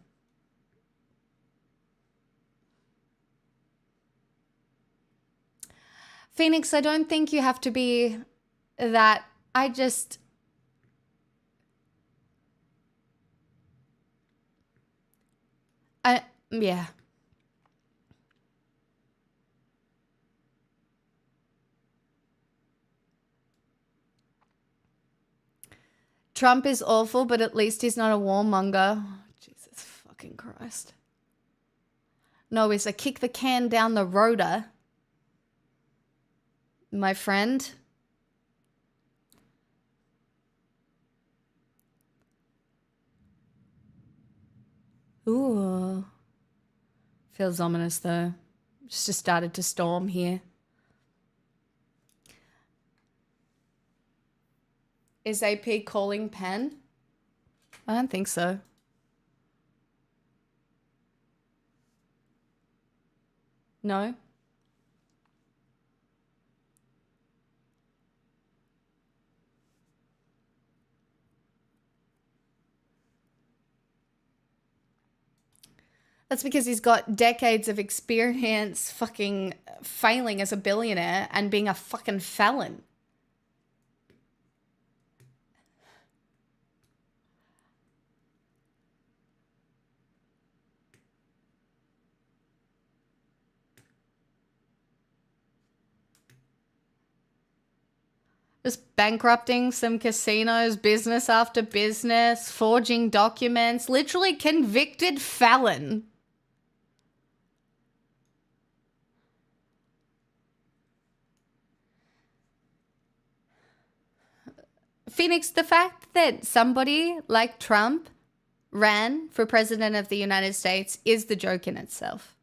Speaker 1: Phoenix, I don't think you have to be that. Yeah. Trump is awful, but at least he's not a warmonger. Jesus fucking Christ. No, he's a kick the can down the roader. My friend. Ooh. Feels ominous though. Just started to storm here. Is AP calling Penn? I don't think so. No? That's because he's got decades of experience fucking failing as a billionaire and being a fucking felon. Just bankrupting some casinos, business after business, forging documents, literally convicted felon. Phoenix, the fact that somebody like Trump ran for president of the United States is the joke in itself.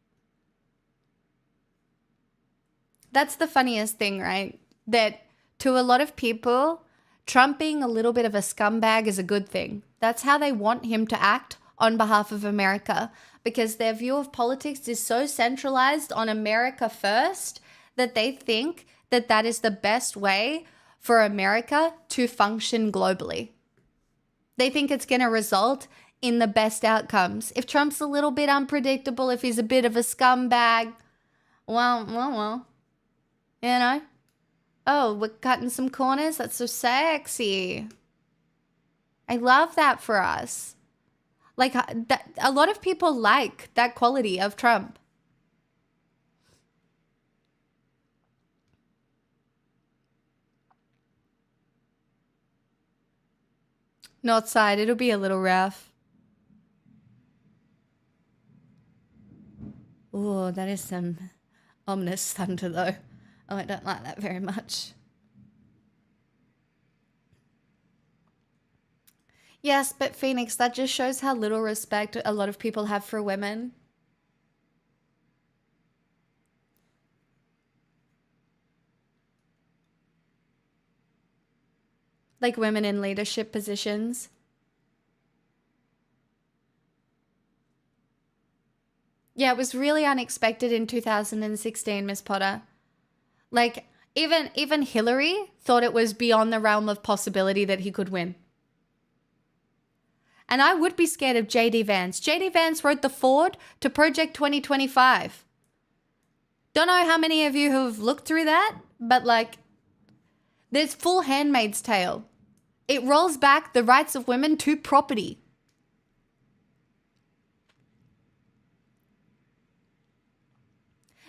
Speaker 1: That's the funniest thing, right? That to a lot of people, Trump being a little bit of a scumbag is a good thing. That's how they want him to act on behalf of America, because their view of politics is so centralized on America first that they think that that is the best way for America to function globally. They think it's going to result in the best outcomes. If Trump's a little bit unpredictable, if he's a bit of a scumbag, well, you know. Oh, we're cutting some corners? That's so sexy. I love that for us. Like, that, a lot of people like that quality of Trump. North side, it'll be a little rough. Oh, that is some ominous thunder, though. Oh, I don't like that very much. Yes, but Phoenix, that just shows how little respect a lot of people have for women. Like women in leadership positions. Yeah, it was really unexpected in 2016, Miss Potter. Like, even Hillary thought it was beyond the realm of possibility that he could win. And I would be scared of J.D. Vance. J.D. Vance wrote the foreword to Project 2025. Don't know how many of you have looked through that, but like, there's full Handmaid's Tale. It rolls back the rights of women to property.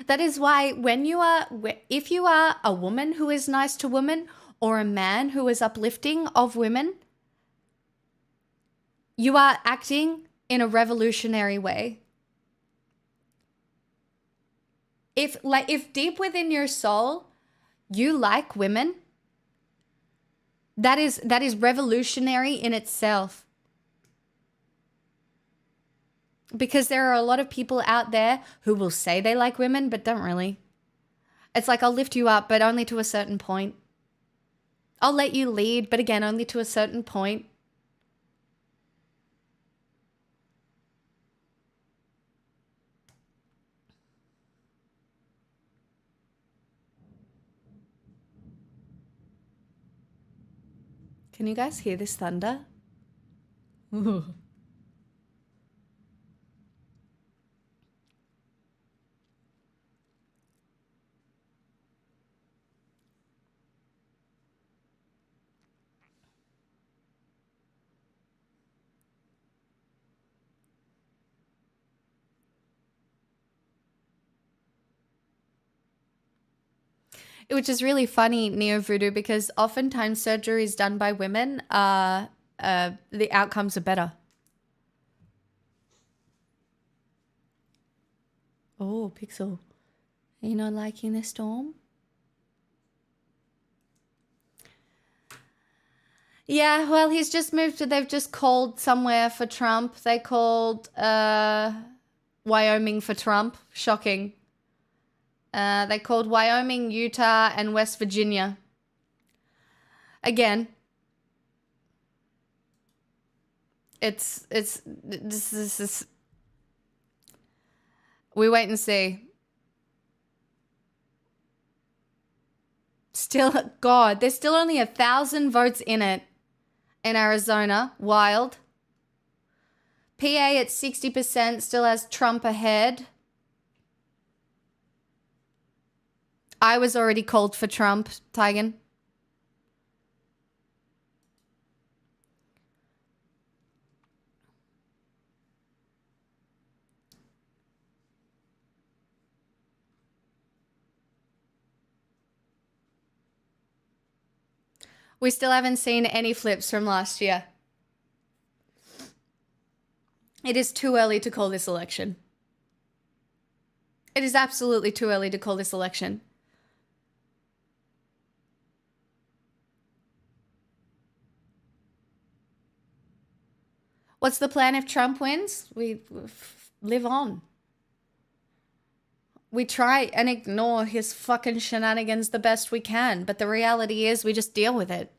Speaker 1: That is why if you are a woman who is nice to women or a man who is uplifting of women, you are acting in a revolutionary way. If deep within your soul you like women, that is revolutionary in itself. Because there are a lot of people out there who will say they like women, but don't really. It's like, I'll lift you up, but only to a certain point. I'll let you lead, but again, only to a certain point. Can you guys hear this thunder? Ooh. Which is really funny, Neo Voodoo, because oftentimes surgeries done by women, the outcomes are better. Oh, Pixel. Are you not liking the storm? Yeah, well, he's just moved to, they've just called somewhere for Trump. They called Wyoming for Trump. Shocking. They called Wyoming, Utah, and West Virginia. Again, this is, we wait and see. Still, God, there's still only 1,000 votes in it in Arizona. Wild. PA at 60% still has Trump ahead. I was already called for Trump, Tigan. We still haven't seen any flips from last year. It is too early to call this election. It is absolutely too early to call this election. What's the plan if Trump wins? We live on. We try and ignore his fucking shenanigans the best we can, but the reality is we just deal with it.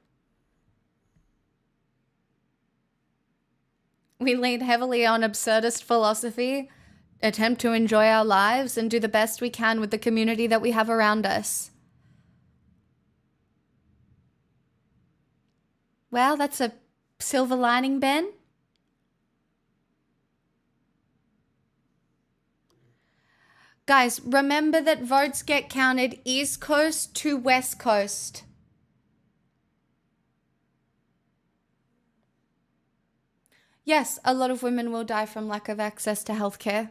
Speaker 1: We lean heavily on absurdist philosophy, attempt to enjoy our lives, and do the best we can with the community that we have around us. Well, that's a silver lining, Ben. Guys, remember that votes get counted East Coast to West Coast. Yes, a lot of women will die from lack of access to healthcare.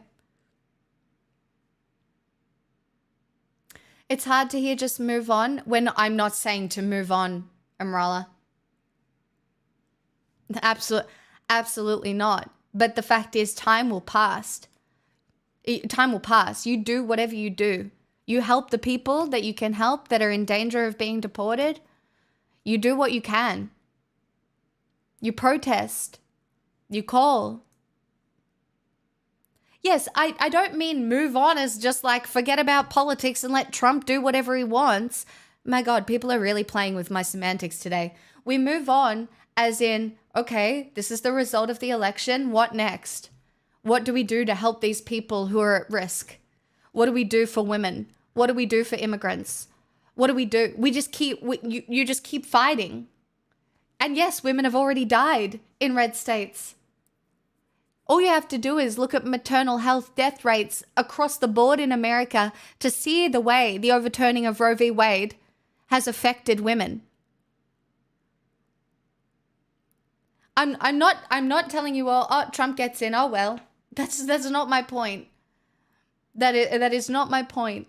Speaker 1: It's hard to hear just move on when I'm not saying to move on, Amrala. Absolutely not. But the fact is, time will pass. Time will pass. You do whatever you do. You help the people that you can help that are in danger of being deported. You do what you can. You protest. You call. Yes, I don't mean move on as just like forget about politics and let Trump do whatever he wants. My God, people are really playing with my semantics today. We move on as in, okay, this is the result of the election. What next? What do we do to help these people who are at risk? What do we do for women? What do we do for immigrants? What do? We just keep, you just keep fighting. And yes, women have already died in red states. All you have to do is look at maternal health death rates across the board in America to see the way the overturning of Roe v. Wade has affected women. I'm not telling you all, oh, Trump gets in, oh well. That's not my point. That is not my point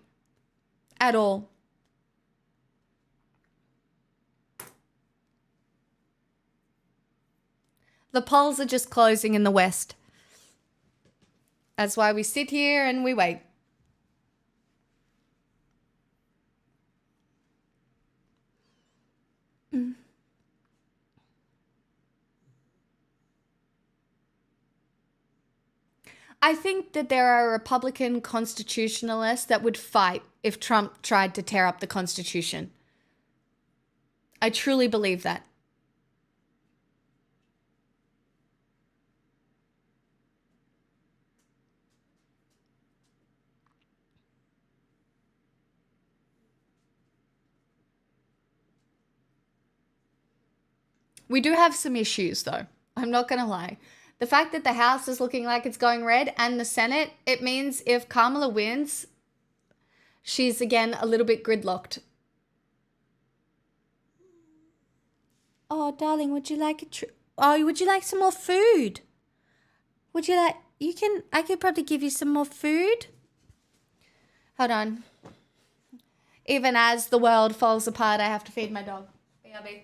Speaker 1: at all. The polls are just closing in the West. That's why we sit here and we wait. I think that there are Republican constitutionalists that would fight if Trump tried to tear up the Constitution. I truly believe that. We do have some issues, though. I'm not going to lie. The fact that the House is looking like it's going red and the Senate, it means if Kamala wins, she's again a little bit gridlocked. Oh, darling, would you like would you like some more food? Would you like, I could probably give you some more food. Hold on. Even as the world falls apart, I have to feed my dog. BRB.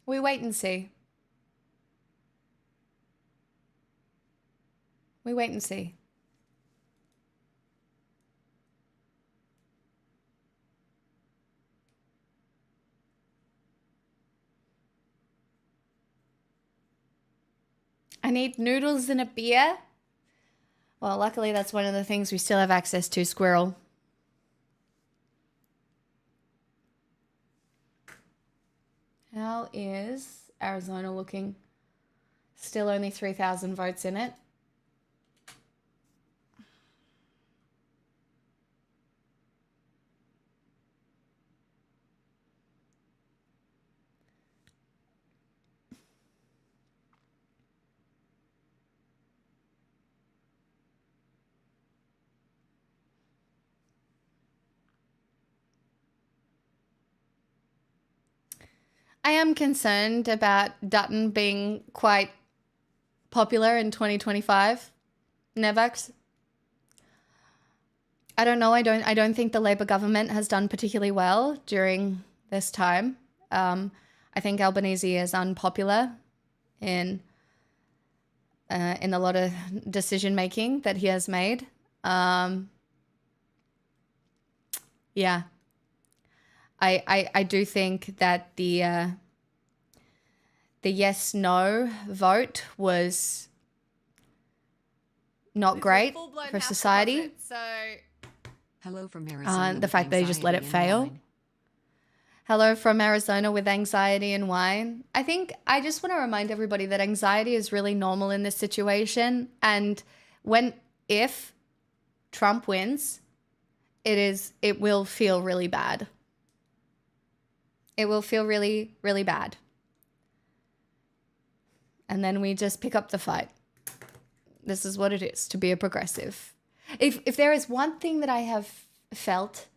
Speaker 1: We wait and see. We wait and see. I need noodles and a beer. Well, luckily that's one of the things we still have access to, Squirrel. How is Arizona looking? Still only 3,000 votes in it. I am concerned about Dutton being quite popular in 2025. Nevax. I don't know. I don't think the Labour government has done particularly well during this time. I think Albanese is unpopular in a lot of decision making that he has made. Yeah. I do think that the yes/no vote was not great for society.
Speaker 2: Hello from Arizona.
Speaker 1: The fact they just let it fail. Hello from Arizona with anxiety and wine. I think I just want to remind everybody that anxiety is really normal in this situation. And if Trump wins, it will feel really bad. It will feel really, really bad. And then we just pick up the fight. This is what it is to be a progressive. If there is one thing that I have felt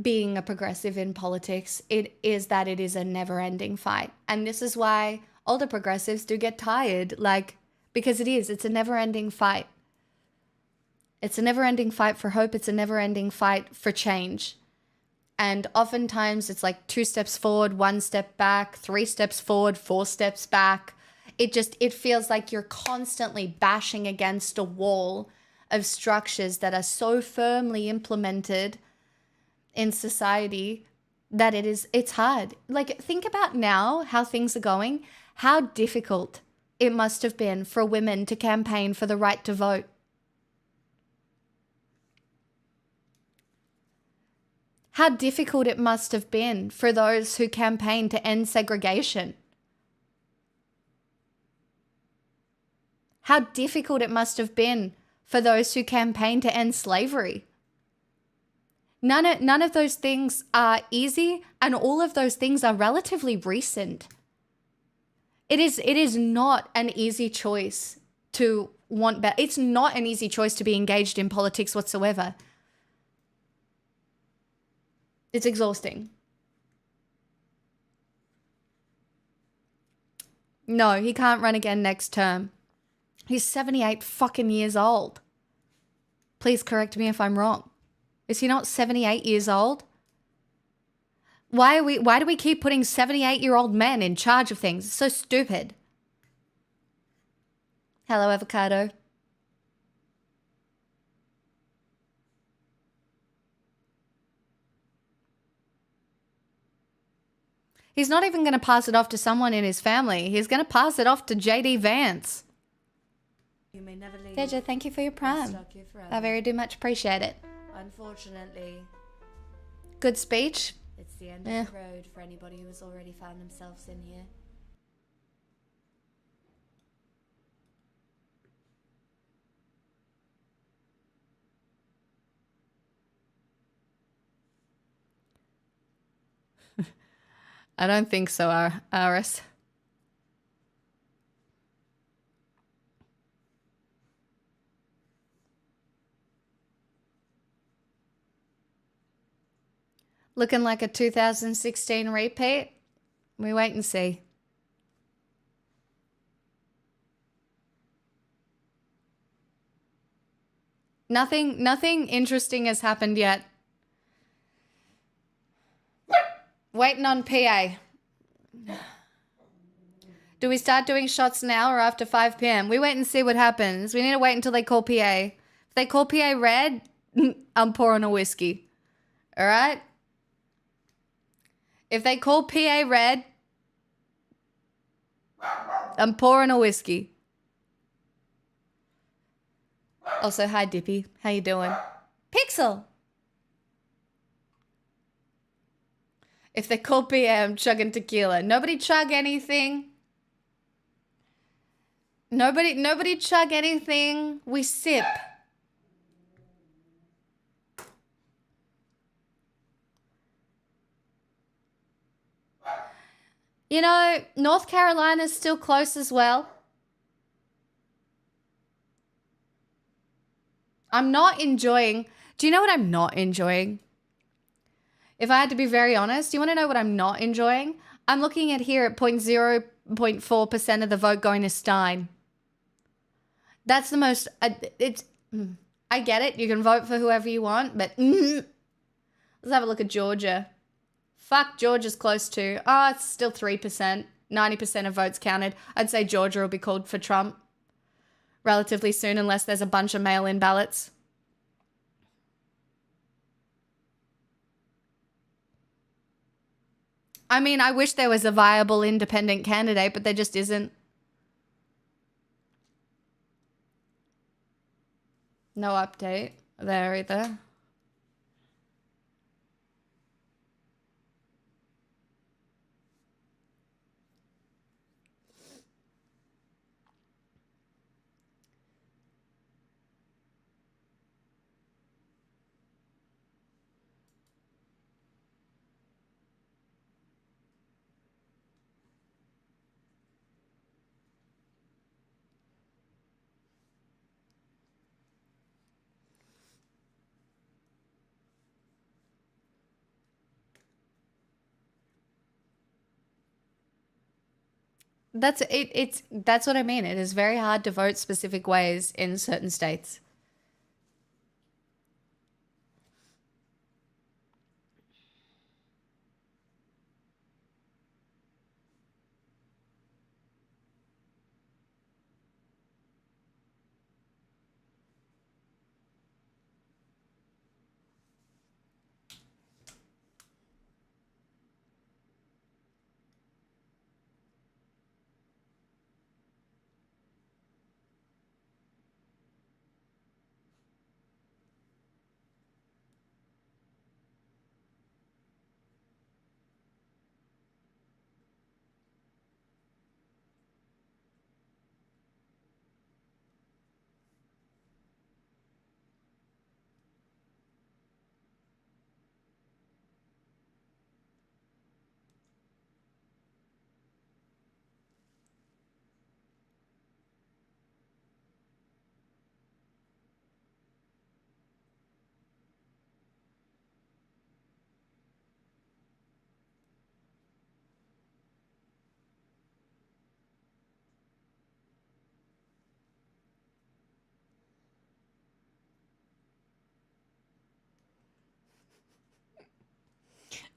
Speaker 1: being a progressive in politics, it is that it is a never-ending fight. And this is why older progressives do get tired, because it's a never-ending fight. It's a never-ending fight for hope. It's a never-ending fight for change. And oftentimes it's like 2 steps forward, 1 step back, 3 steps forward, 4 steps back. It feels like you're constantly bashing against a wall of structures that are so firmly implemented in society that it's hard. Think about now how things are going, how difficult it must have been for women to campaign for the right to vote. How difficult it must have been for those who campaigned to end segregation. How difficult it must have been for those who campaigned to end slavery. None of those things are easy, and all of those things are relatively recent. It is not an easy choice to want better. It's not an easy choice to be engaged in politics whatsoever. It's exhausting. No, he can't run again next term. He's 78 fucking years old. Please correct me if I'm wrong. Is he not 78 years old? Why do we keep putting 78-year-old men in charge of things? It's so stupid. Hello, avocado. He's not even going to pass it off to someone in his family. He's going to pass it off to JD Vance.
Speaker 9: You may never leave.
Speaker 1: Deja, thank you for your prime.
Speaker 9: Stuck here forever.
Speaker 1: I very do much appreciate it.
Speaker 9: Unfortunately,
Speaker 1: good speech.
Speaker 9: it's the end of the road for anybody who has already found themselves in here.
Speaker 1: I don't think so, Aris. Looking like a 2016 repeat? We wait and see. Nothing interesting has happened yet. Waiting on PA. Do we start doing shots now or after 5 p.m.? We wait and see what happens. We need to wait until they call PA. If they call PA red, I'm pouring a whiskey. All right? If they call PA red, I'm pouring a whiskey. Also, hi Dippy. How you doing? Pixel. If they call PM, chugging tequila. Nobody chug anything. Nobody chug anything. We sip. You know, North Carolina's still close as well. I'm not enjoying... Do you know what I'm not enjoying? If I had to be very honest, do you want to know what I'm not enjoying? I'm looking at here at 0.4% of the vote going to Stein. That's the most... I get it. You can vote for whoever you want, but... let's have a look at Georgia. Fuck, Georgia's close to... Oh, it's still 3%. 90% of votes counted. I'd say Georgia will be called for Trump relatively soon unless there's a bunch of mail-in ballots. I mean, I wish there was a viable independent candidate, but there just isn't. No update there either. That's what I mean. It is very hard to vote specific ways in certain states.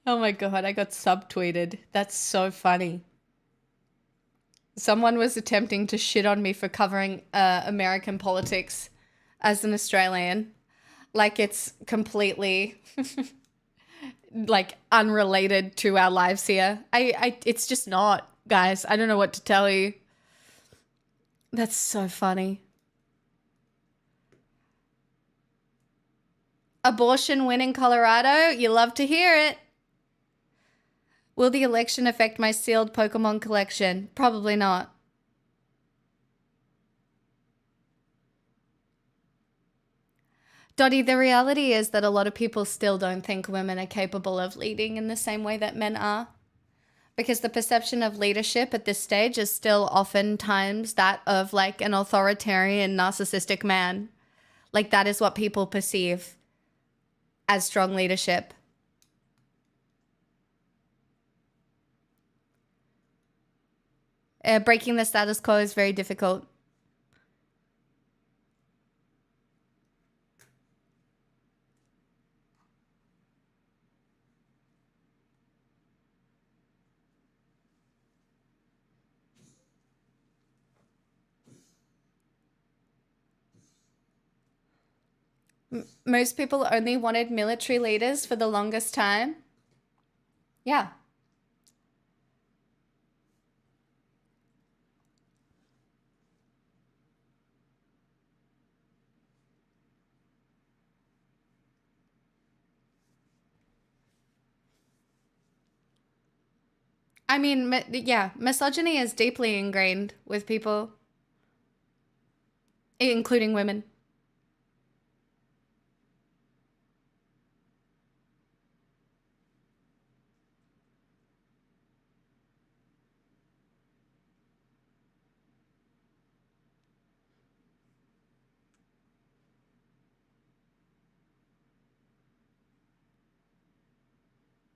Speaker 1: Oh my god, I got subtweeted. That's so funny. Someone was attempting to shit on me for covering American politics as an Australian. Like it's completely like unrelated to our lives here. It's just not, guys. I don't know what to tell you. That's so funny. Abortion win in Colorado? You love to hear it. Will the election affect my sealed Pokemon collection? Probably not. Dottie, the reality is that a lot of people still don't think women are capable of leading in the same way that men are. Because the perception of leadership at this stage is still oftentimes that of like an authoritarian, narcissistic man. Like that is what people perceive as strong leadership. Breaking the status quo is very difficult. Most people only wanted military leaders for the longest time. Yeah. I mean, yeah, misogyny is deeply ingrained with people, including women.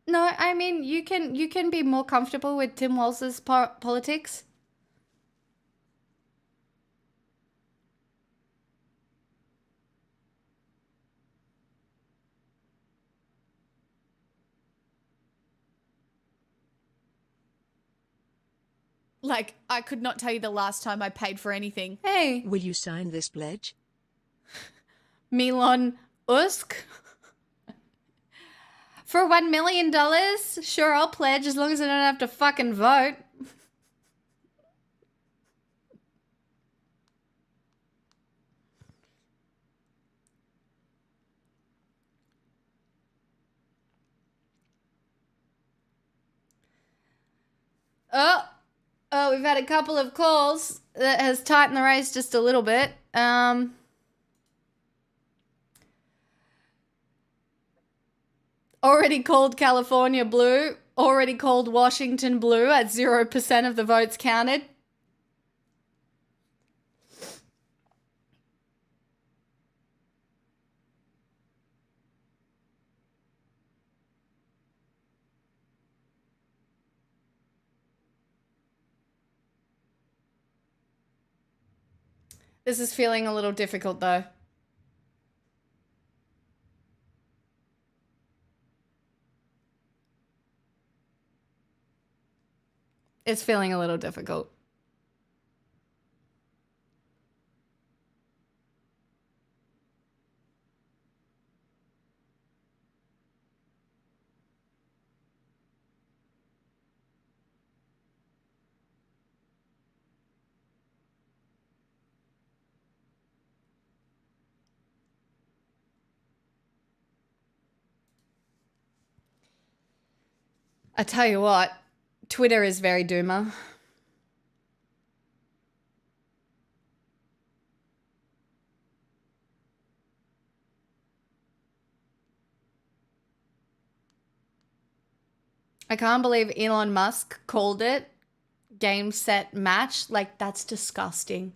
Speaker 1: No, I mean, you can be more comfortable with Tim Walz's politics.
Speaker 12: Like, I could not tell you the last time I paid for anything.
Speaker 1: Hey.
Speaker 10: Will you sign this pledge?
Speaker 1: Elon Musk. For $1 million? Sure, I'll pledge as long as I don't have to fucking vote. Oh, we've had a couple of calls that has tightened the race just a little bit. Already called California blue. Already called Washington blue at 0% of the votes counted. This is feeling a little difficult though. It's feeling a little difficult. I tell you what, Twitter is very doomer. I can't believe Elon Musk called it game, set, match. Like, that's disgusting.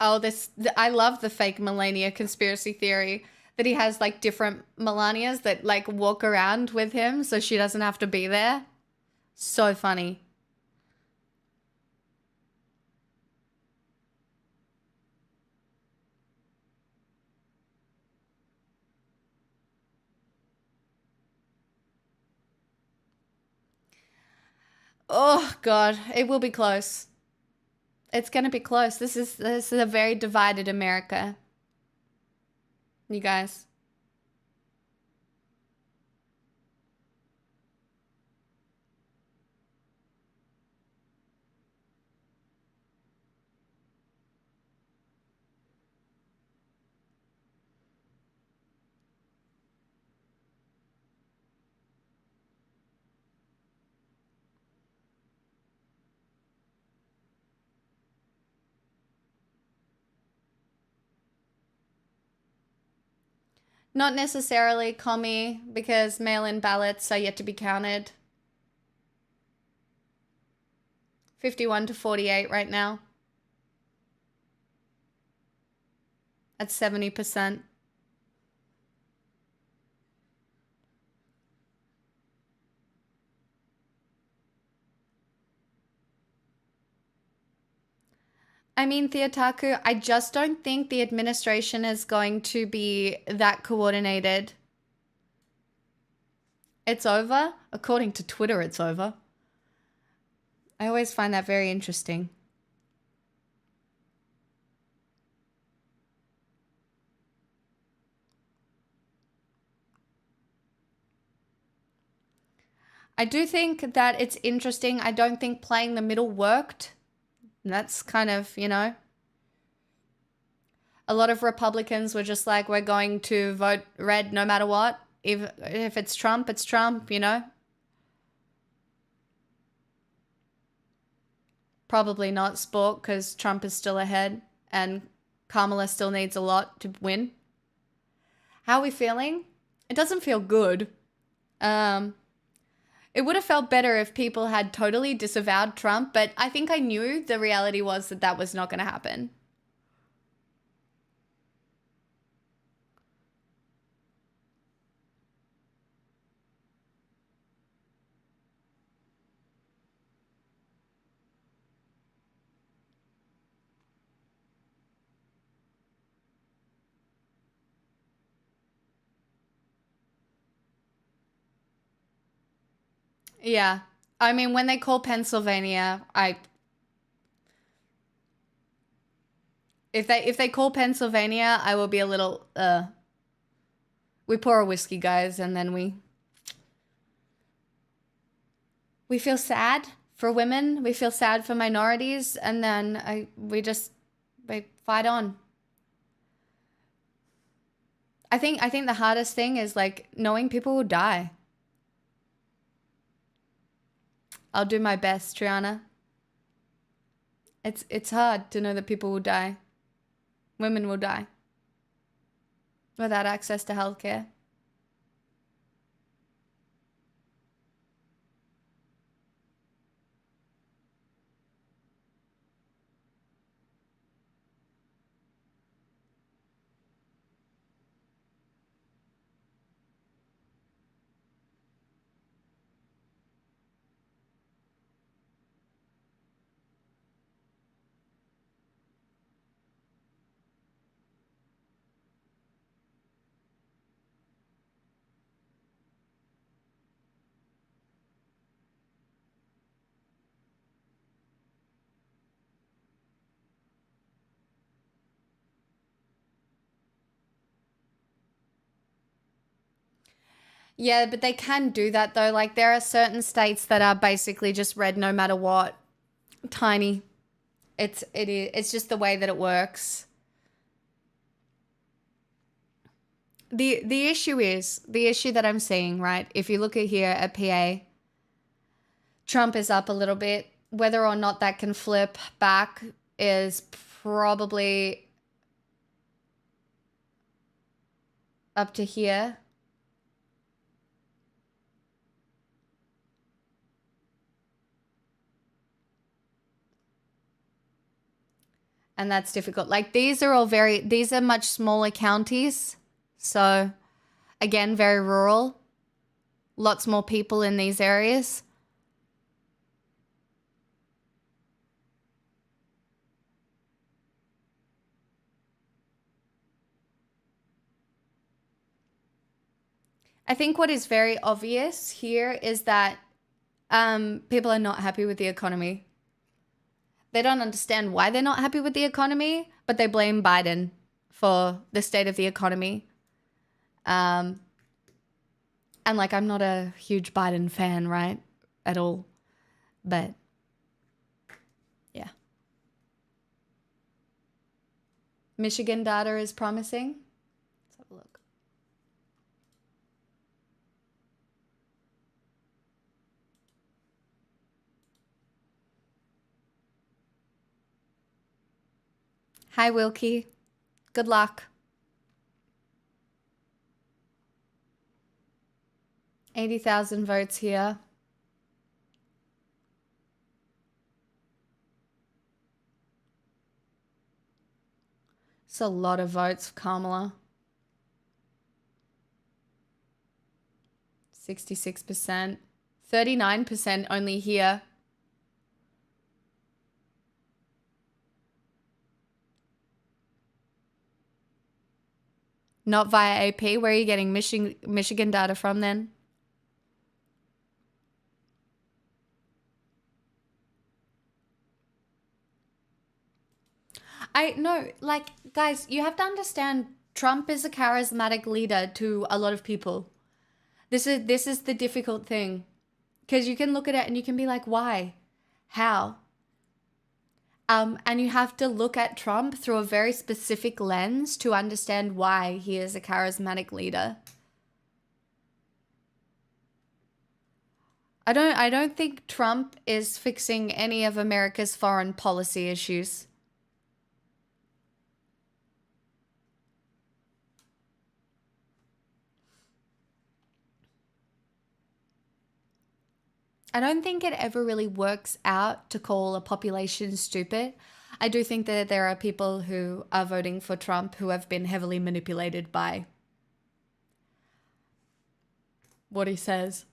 Speaker 1: Oh, I love the fake Melania conspiracy theory that he has like different Melanias that like walk around with him so she doesn't have to be there. So funny. Oh God, it will be close. It's gonna be close. This is a very divided America. You guys. Not necessarily commie, because mail-in ballots are yet to be counted. 51 to 48 right now. At 70%. I mean, Theotaku, I just don't think the administration is going to be that coordinated. It's over. According to Twitter, it's over. I always find that very interesting. I do think that it's interesting. I don't think playing the middle worked. That's kind of, you know, a lot of Republicans were just like, we're going to vote red no matter what. If it's Trump, you know. Probably not sport because Trump is still ahead and Kamala still needs a lot to win. How are we feeling? It doesn't feel good. It would have felt better if people had totally disavowed Trump, but I think I knew the reality was that that was not going to happen. Yeah. I mean, when they call Pennsylvania, if they call Pennsylvania, I will be a little we pour a whiskey, guys, and then we feel sad for women, we feel sad for minorities, and then we fight on. I think the hardest thing is like knowing people will die. I'll do my best, Triana. It's hard to know that people will die. Women will die without access to healthcare. Yeah, but they can do that though. Like there are certain states that are basically just red no matter what. Tiny. It's just the way that it works. The issue that I'm seeing, right? If you look at here at PA, Trump is up a little bit. Whether or not that can flip back is probably up to here. And that's difficult. Like these are much smaller counties. So again, very rural. Lots more people in these areas. I think what is very obvious here is that people are not happy with the economy. They don't understand why they're not happy with the economy, but they blame Biden for the state of the economy. And like, I'm not a huge Biden fan, right? At all. But yeah. Michigan data is promising. Let's have a look. Hi, Wilkie. Good luck. 80,000 votes here. It's a lot of votes for Kamala. 66%. 39% only here. Not via AP. Where are you getting Michigan data from then? I know, like, guys, you have to understand Trump is a charismatic leader to a lot of people. This is the difficult thing. Because you can look at it and you can be like, why? How? And you have to look at Trump through a very specific lens to understand why he is a charismatic leader. I don't think Trump is fixing any of America's foreign policy issues. I don't think it ever really works out to call a population stupid. I do think that there are people who are voting for Trump who have been heavily manipulated by what he says.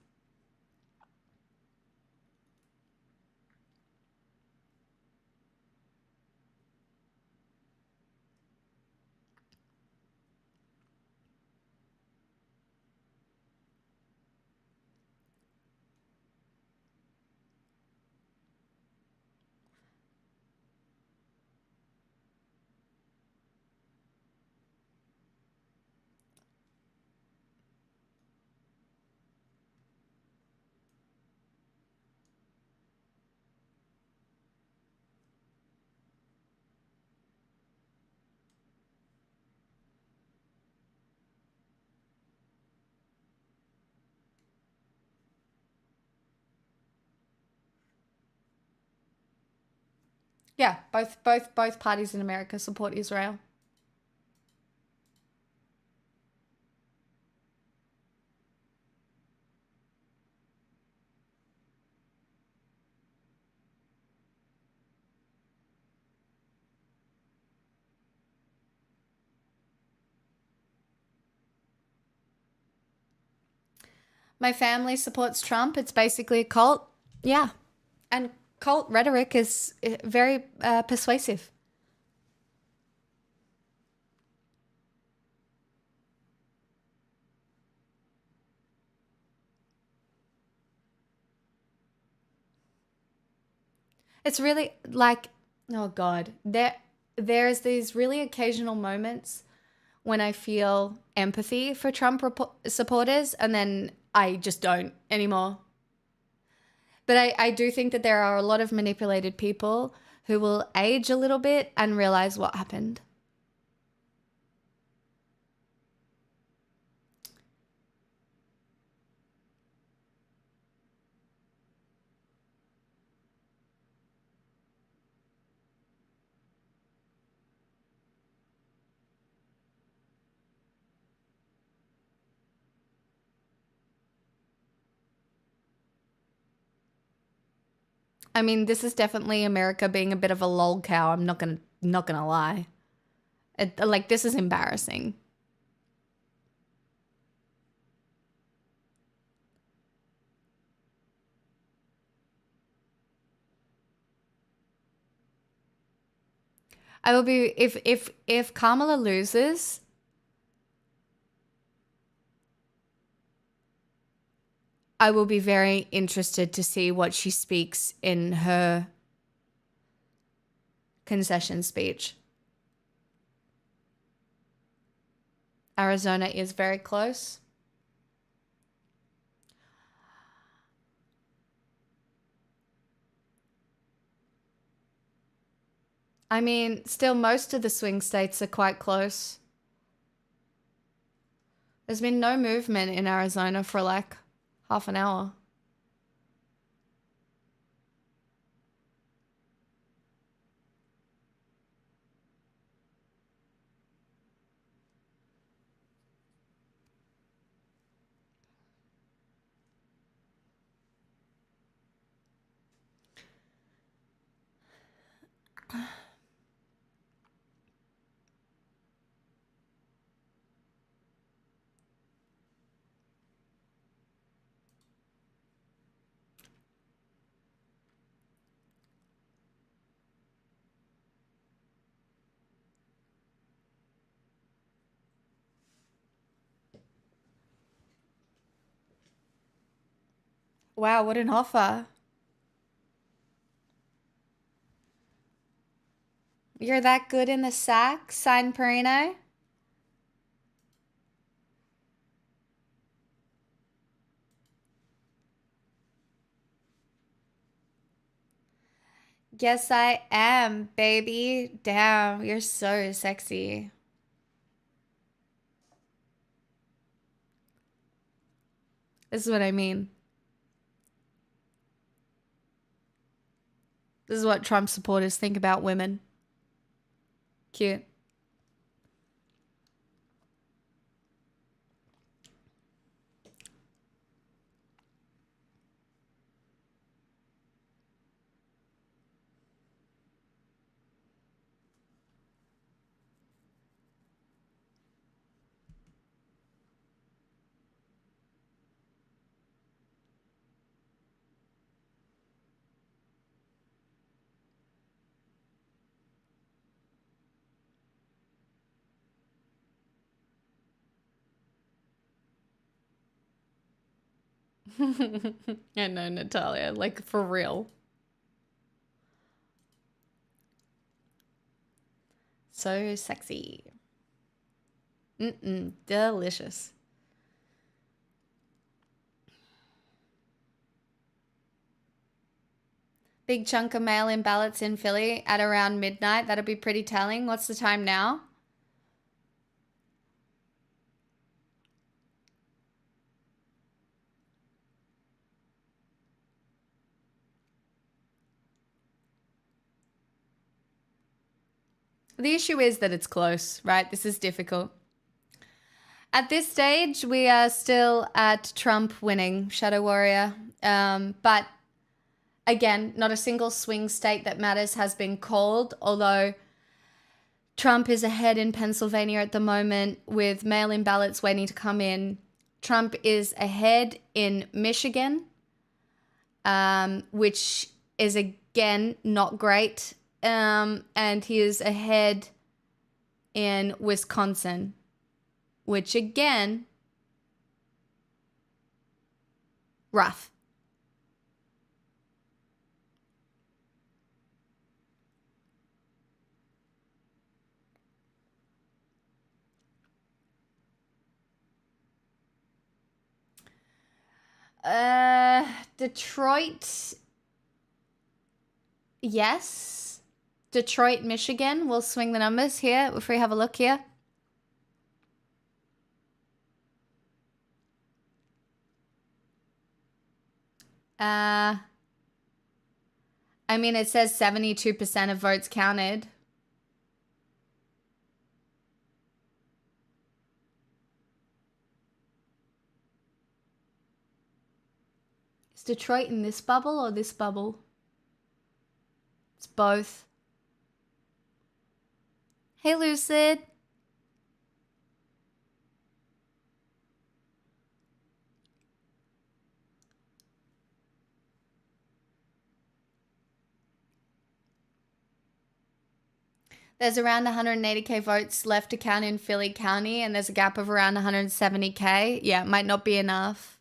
Speaker 1: Yeah, both parties in America support Israel. My family supports Trump. It's basically a cult. Yeah. And cult rhetoric is very persuasive. It's really like, oh God, there's these really occasional moments when I feel empathy for Trump supporters, and then I just don't anymore. But I do think that there are a lot of manipulated people who will age a little bit and realize what happened. I mean, this is definitely America being a bit of a lol cow. I'm not gonna lie. Like, this is embarrassing. I will be if Kamala loses, I will be very interested to see what she speaks in her concession speech. Arizona is very close. I mean, still most of the swing states are quite close. There's been no movement in Arizona for like half an hour. Wow, what an offer. You're that good in the sack, signed Perino? Yes, I am, baby. Damn, you're so sexy. This is what I mean. This is what Trump supporters think about women. Cute. I know, Natalia, like for real. So sexy. Delicious. Big chunk of mail-in ballots in Philly at around midnight. That'll be pretty telling. What's the time now? The issue is that it's close, right? This is difficult. At this stage, we are still at Trump winning, Shadow Warrior. But again, not a single swing state that matters has been called, although Trump is ahead in Pennsylvania at the moment with mail-in ballots waiting to come in. Trump is ahead in Michigan, which is again not great. And he is ahead in Wisconsin, which again, rough. Detroit, yes. Detroit, Michigan. We'll swing the numbers here if we have a look here. I mean, it says 72% of votes counted. Is Detroit in this bubble or this bubble? It's both. Hey, Lucid. There's around 180K votes left to count in Philly County, and there's a gap of around 170K. Yeah, it might not be enough.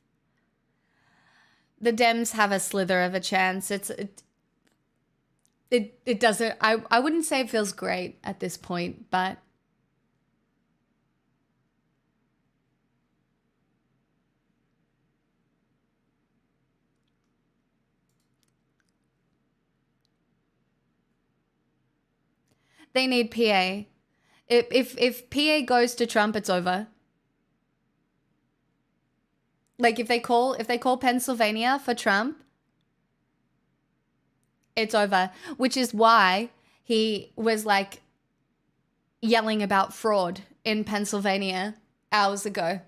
Speaker 1: The Dems have a slither of a chance. It doesn't, I wouldn't say it feels great at this point, but they need PA. If PA goes to Trump, it's over. Like if they call Pennsylvania for Trump, it's over. Which is why he was like yelling about fraud in Pennsylvania hours ago.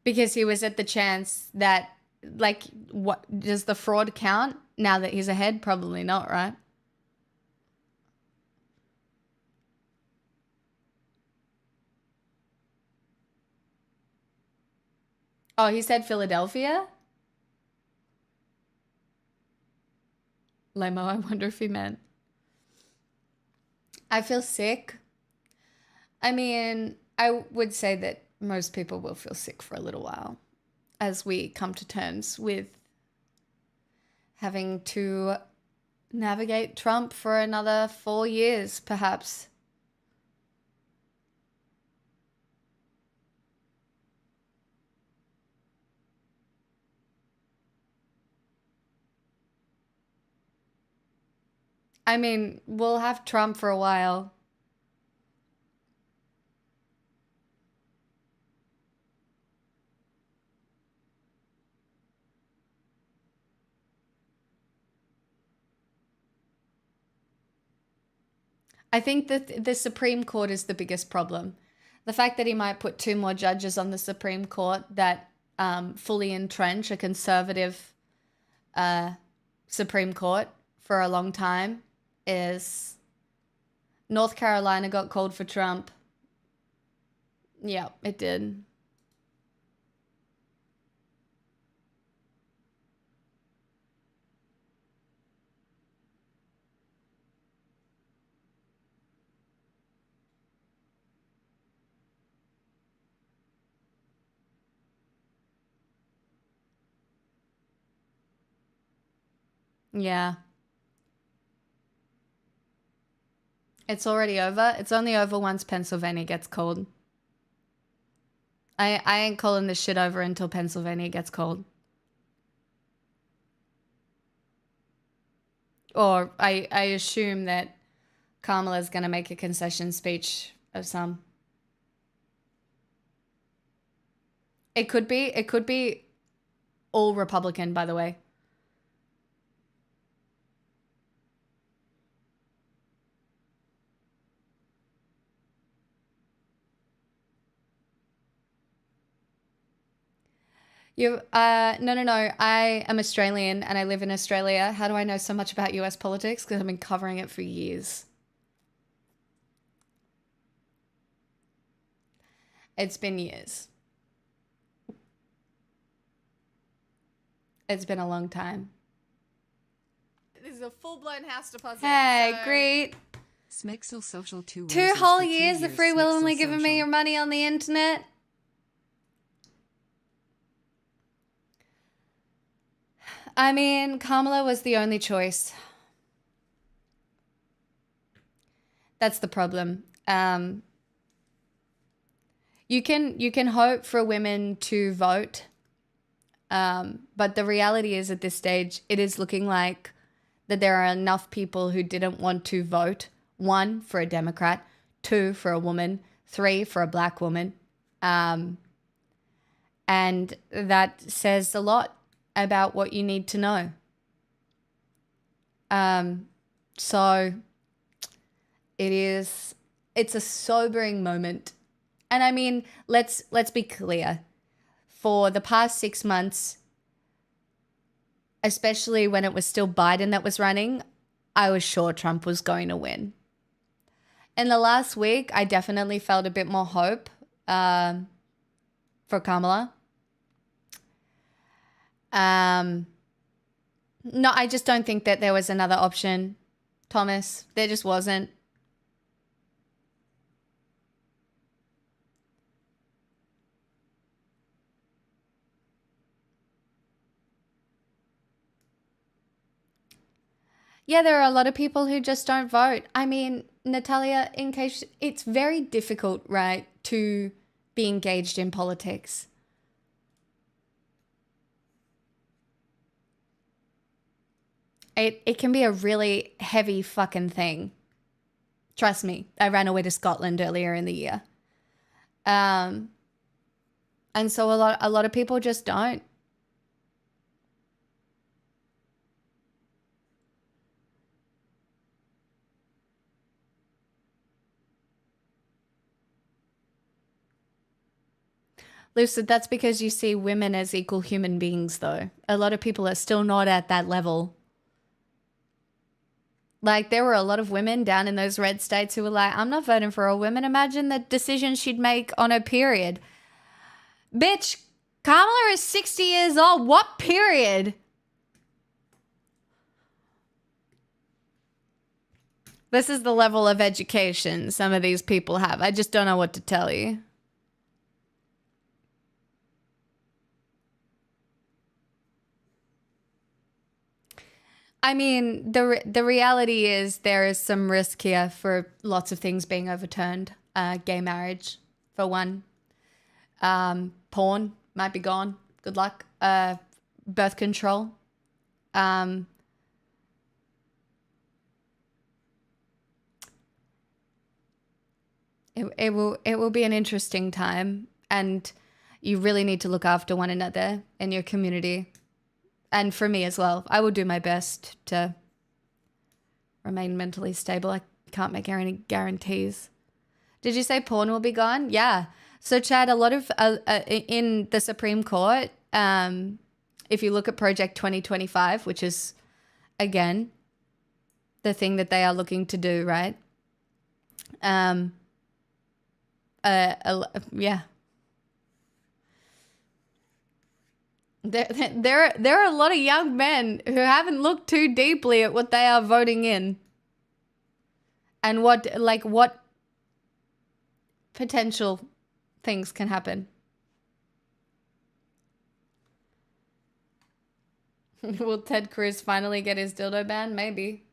Speaker 1: Because he was at the chance that, like, what does the fraud count now that he's ahead? Probably not, right? Oh, he said Philadelphia? Lemo, I wonder if he meant. I feel sick. I mean, I would say that most people will feel sick for a little while as we come to terms with having to navigate Trump for another 4 years, perhaps. I mean, we'll have Trump for a while. I think that the Supreme Court is the biggest problem. The fact that he might put 2 more judges on the Supreme Court that fully entrench a conservative Supreme Court for a long time is... North Carolina got called for Trump. Yeah, it did. Yeah. It's already over. It's only over once Pennsylvania gets called. I ain't calling this shit over until Pennsylvania gets called. Or I assume that Kamala's going to make a concession speech of some. It could be all Republican, by the way. No. I am Australian and I live in Australia. How do I know so much about US politics? Because I've been covering it for years. It's been years. It's been a long time.
Speaker 12: This is a full-blown house deposit.
Speaker 1: Hey, great.
Speaker 2: Smixel Social 2
Speaker 1: 2 whole years of free willingly giving me your money on the internet. I mean, Kamala was the only choice. That's the problem. You can hope for women to vote, but the reality is at this stage, it is looking like that there are enough people who didn't want to vote. 1, for a Democrat. 2, for a woman. 3, for a black woman. And that says a lot about what you need to know. So it's a sobering moment. And I mean, let's be clear. For the past 6 months, especially when it was still Biden that was running, I was sure Trump was going to win. In the last week, I definitely felt a bit more hope for Kamala. No, I just don't think that there was another option, Thomas. There just wasn't. Yeah, there are a lot of people who just don't vote. I mean, Natalia, in case it's very difficult, right, to be engaged in politics. It can be a really heavy fucking thing. Trust me, I ran away to Scotland earlier in the year. And so a lot of people just don't. Lucid, that's because you see women as equal human beings, though. A lot of people are still not at that level. Like, there were a lot of women down in those red states who were like, I'm not voting for a woman. Imagine the decision she'd make on her period. Bitch, Kamala is 60 years old. What period? This is the level of education some of these people have. I just don't know what to tell you. I mean, the reality is there is some risk here for lots of things being overturned. Gay marriage, for one. Porn might be gone. Good luck. Birth control. It will be an interesting time, and you really need to look after one another in your community. And for me as well, I will do my best to remain mentally stable. I can't make any guarantees. Did you say porn will be gone? Yeah. So Chad, a lot of in the Supreme Court, if you look at Project 2025, which is again the thing that they are looking to do, right? Yeah. There are a lot of young men who haven't looked too deeply at what they are voting in, and what potential things can happen. Will Ted Cruz finally get his dildo ban? Maybe.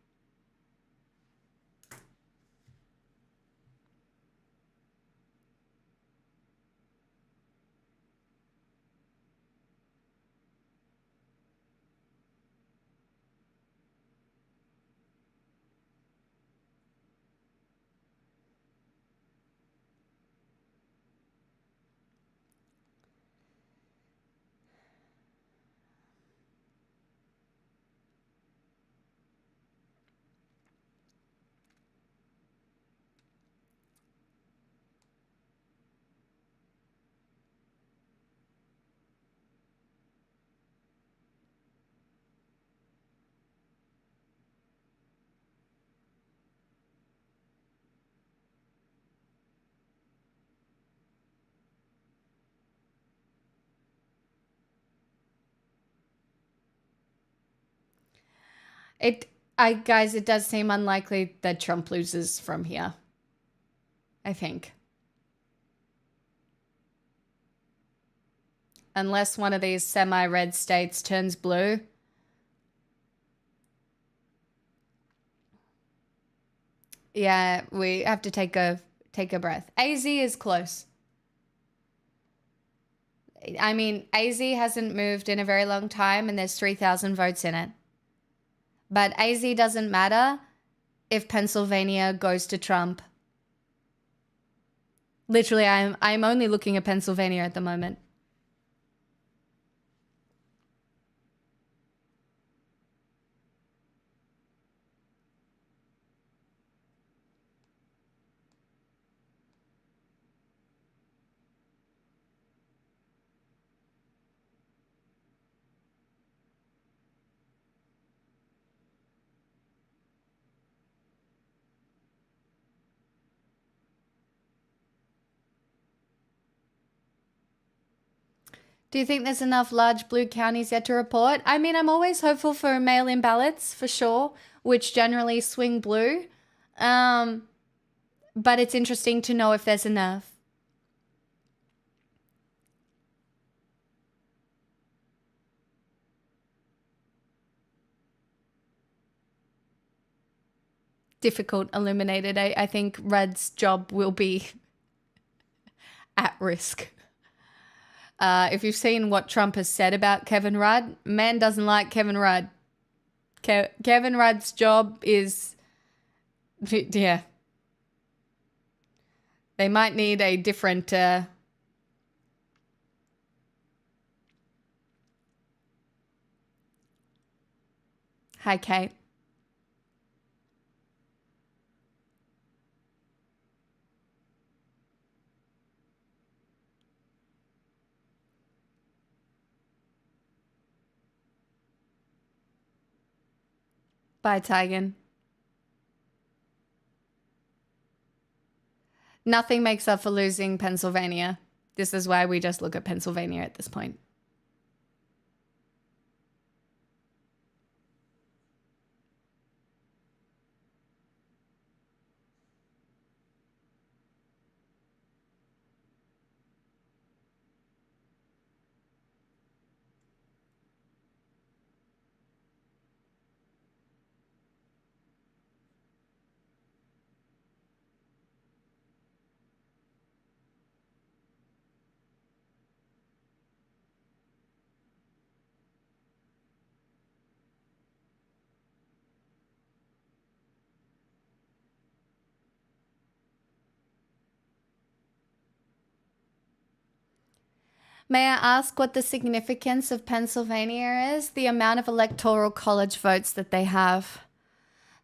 Speaker 1: Guys, it does seem unlikely that Trump loses from here. I think. Unless one of these semi-red states turns blue. Yeah, we have to take a breath. AZ is close. I mean, AZ hasn't moved in a very long time, and there's 3,000 votes in it. But AZ doesn't matter if Pennsylvania goes to Trump. Literally, I'm only looking at Pennsylvania at the moment. Do you think there's enough large blue counties yet to report? I mean, I'm always hopeful for mail-in ballots, for sure, which generally swing blue. But it's interesting to know if there's enough. Difficult, illuminated. I think Rudd's job will be at risk. If you've seen what Trump has said about Kevin Rudd, man doesn't like Kevin Rudd. Kevin Rudd's job is, yeah. They might need a different, hi, Kate. Bye, Tigan. Nothing makes up for losing Pennsylvania. This is why we just look at Pennsylvania at this point. May I ask what the significance of Pennsylvania is? The amount of electoral college votes that they have.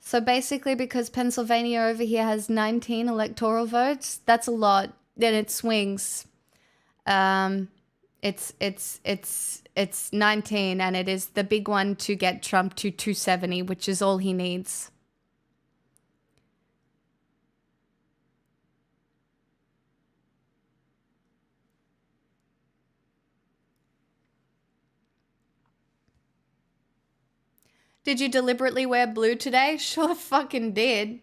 Speaker 1: So basically, because Pennsylvania over here has 19 electoral votes, that's a lot. Then it swings. It's 19, and it is the big one to get Trump to 270, which is all he needs. Did you deliberately wear blue today? Sure fucking did.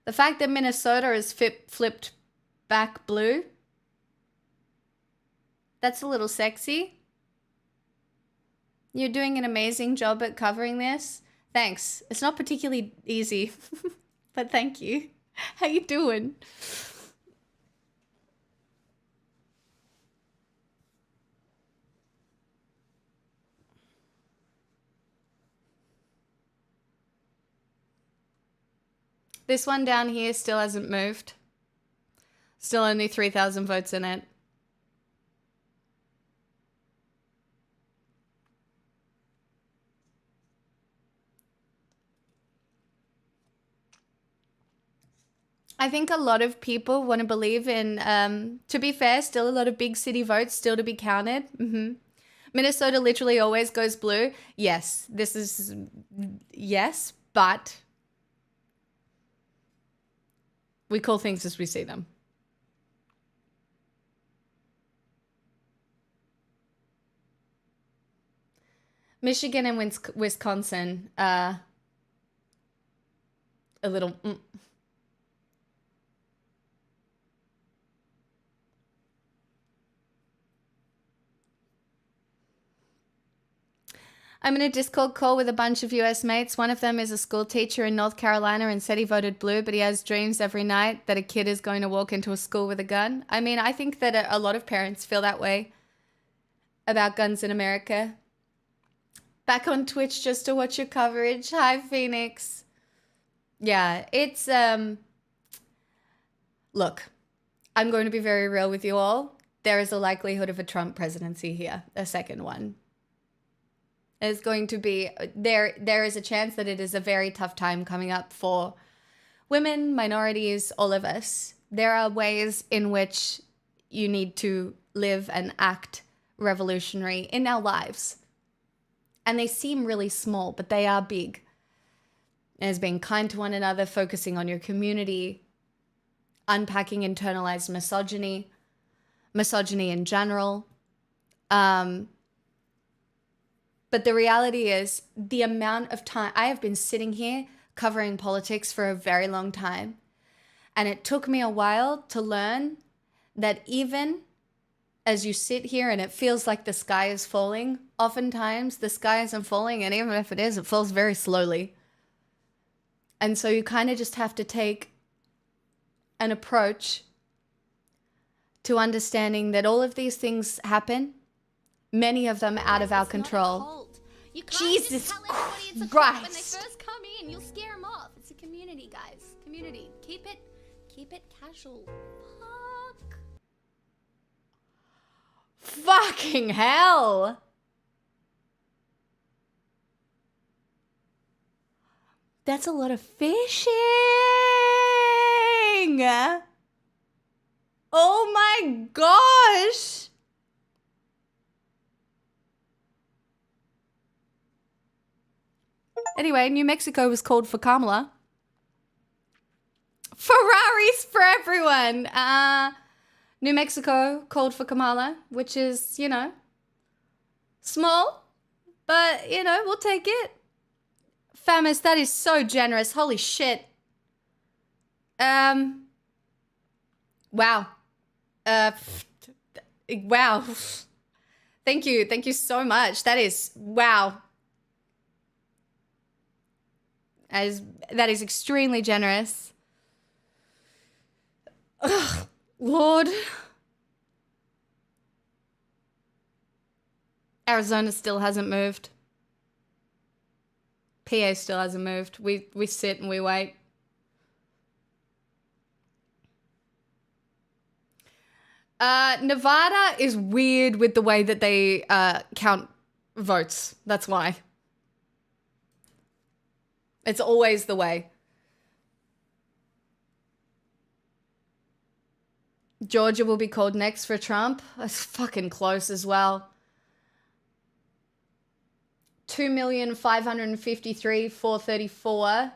Speaker 1: The fact that Minnesota is flipped back blue, that's a little sexy. You're doing an amazing job at covering this. Thanks. It's not particularly easy, but thank you. How you doing? This one down here still hasn't moved. Still only 3,000 votes in it. I think a lot of people want to believe in, to be fair, still a lot of big city votes still to be counted. Minnesota literally always goes blue. Yes, yes, but we call things as we see them. Michigan and Wisconsin, a little... I'm in a Discord call with a bunch of US mates. One of them is a school teacher in North Carolina and said he voted blue, but he has dreams every night that a kid is going to walk into a school with a gun. I mean, I think that a lot of parents feel that way about guns in America. Back on Twitch just to watch your coverage. Hi, Phoenix. Yeah, it's, look, I'm going to be very real with you all. There is a likelihood of a Trump presidency here, a second one. Is going to be there is a chance that it is a very tough time coming up for women, minorities, all of us. There are ways in which you need to live and act revolutionary in our lives. And they seem really small, but they are big. As being kind to one another, focusing on your community, unpacking internalized misogyny in general. But the reality is the amount of time I have been sitting here covering politics for a very long time. And it took me a while to learn that even as you sit here and it feels like the sky is falling, oftentimes the sky isn't falling. And even if it is, it falls very slowly. And so you kind of just have to take an approach to understanding that all of these things happen, many of them out of our control.
Speaker 9: You can't
Speaker 1: Jesus
Speaker 9: just tell everybody it's a cult when they first come in. You'll scare them off. It's a community, guys. Community. Keep it casual. Fuck.
Speaker 1: Fucking hell. That's a lot of fishing. Oh my gosh. Anyway, New Mexico was called for Kamala. Ferraris for everyone. New Mexico called for Kamala, which is, you know, small, but, you know, we'll take it. Famis, that is so generous. Holy shit. Wow. Wow. Thank you. Thank you so much. That is, wow. That is extremely generous. Ugh, Lord. Arizona still hasn't moved. PA still hasn't moved. We sit and we wait. Nevada is weird with the way that they count votes. That's why. It's always the way. Georgia will be called next for Trump. That's fucking close as well. 2,553,434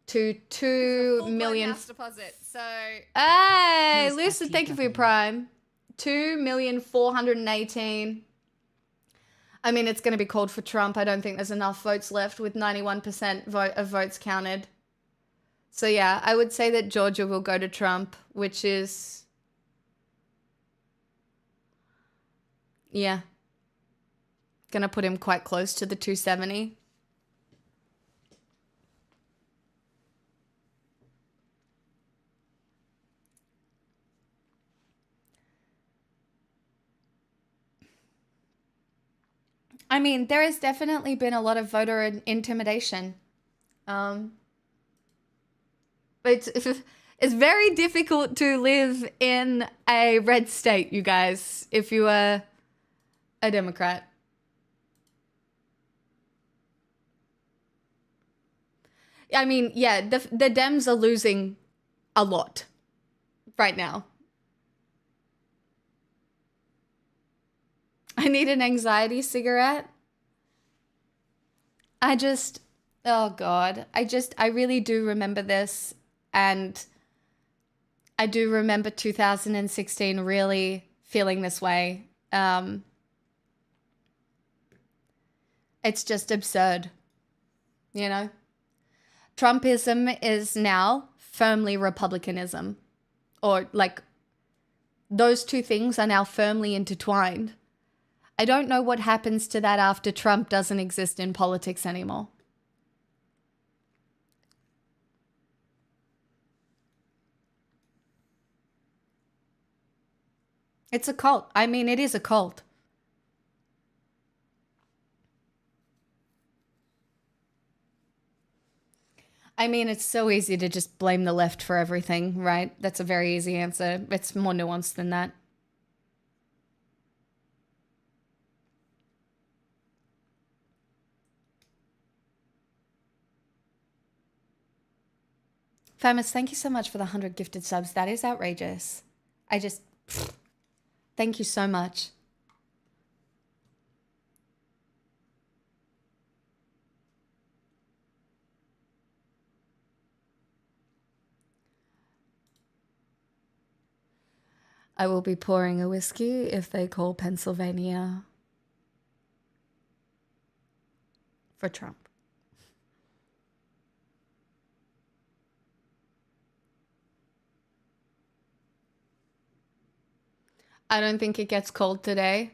Speaker 1: to 2 million deposit. So, hey, Lucid, thank you for your prime. 2,418,000. I mean, it's going to be called for Trump. I don't think there's enough votes left with 91% of votes counted. So yeah, I would say that Georgia will go to Trump, which is, yeah, going to put him quite close to the 270. I mean, there has definitely been a lot of voter intimidation. It's very difficult to live in a red state, you guys, if you are a Democrat. I mean, yeah, the Dems are losing a lot right now. I need an anxiety cigarette. Oh God. I really do remember this. And I do remember 2016 really feeling this way. It's just absurd, you know? Trumpism is now firmly Republicanism. Or like, those two things are now firmly intertwined. I don't know what happens to that after Trump doesn't exist in politics anymore. It's a cult. I mean, it is a cult. I mean, it's so easy to just blame the left for everything, right? That's a very easy answer. It's more nuanced than that. Famous, thank you so much for the 100 gifted subs. That is outrageous. Thank you so much. I will be pouring a whiskey if they call Pennsylvania for Trump. I don't think it gets cold today.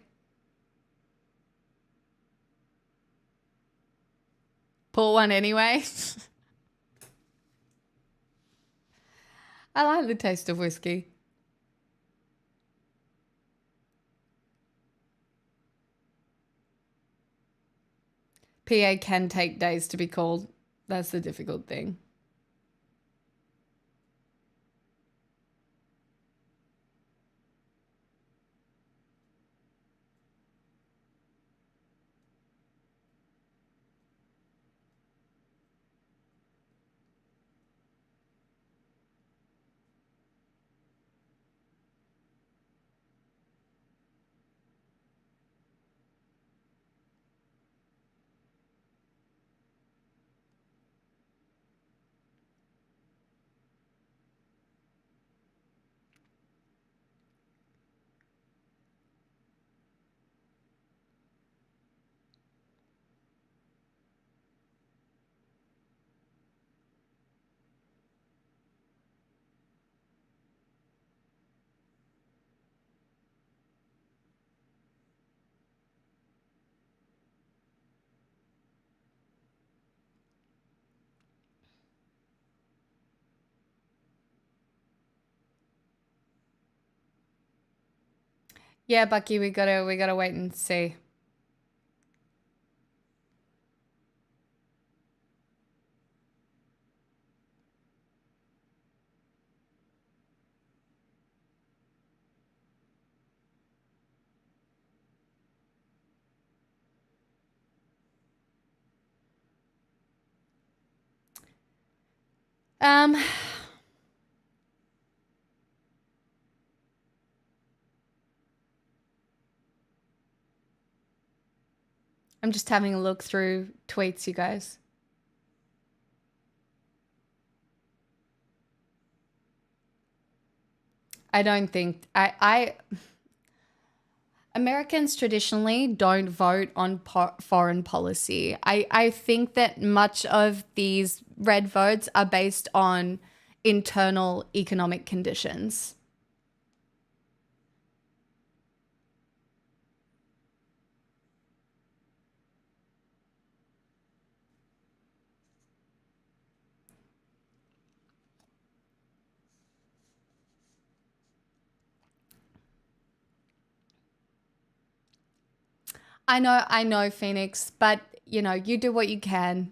Speaker 1: Pour one anyway. I like the taste of whiskey. PA can take days to be cold. That's the difficult thing. Yeah, Bucky, we gotta wait and see. I'm just having a look through tweets, you guys. I don't think Americans traditionally don't vote on foreign policy. I think that much of these red votes are based on internal economic conditions. I know, Phoenix, but you know, you do what you can.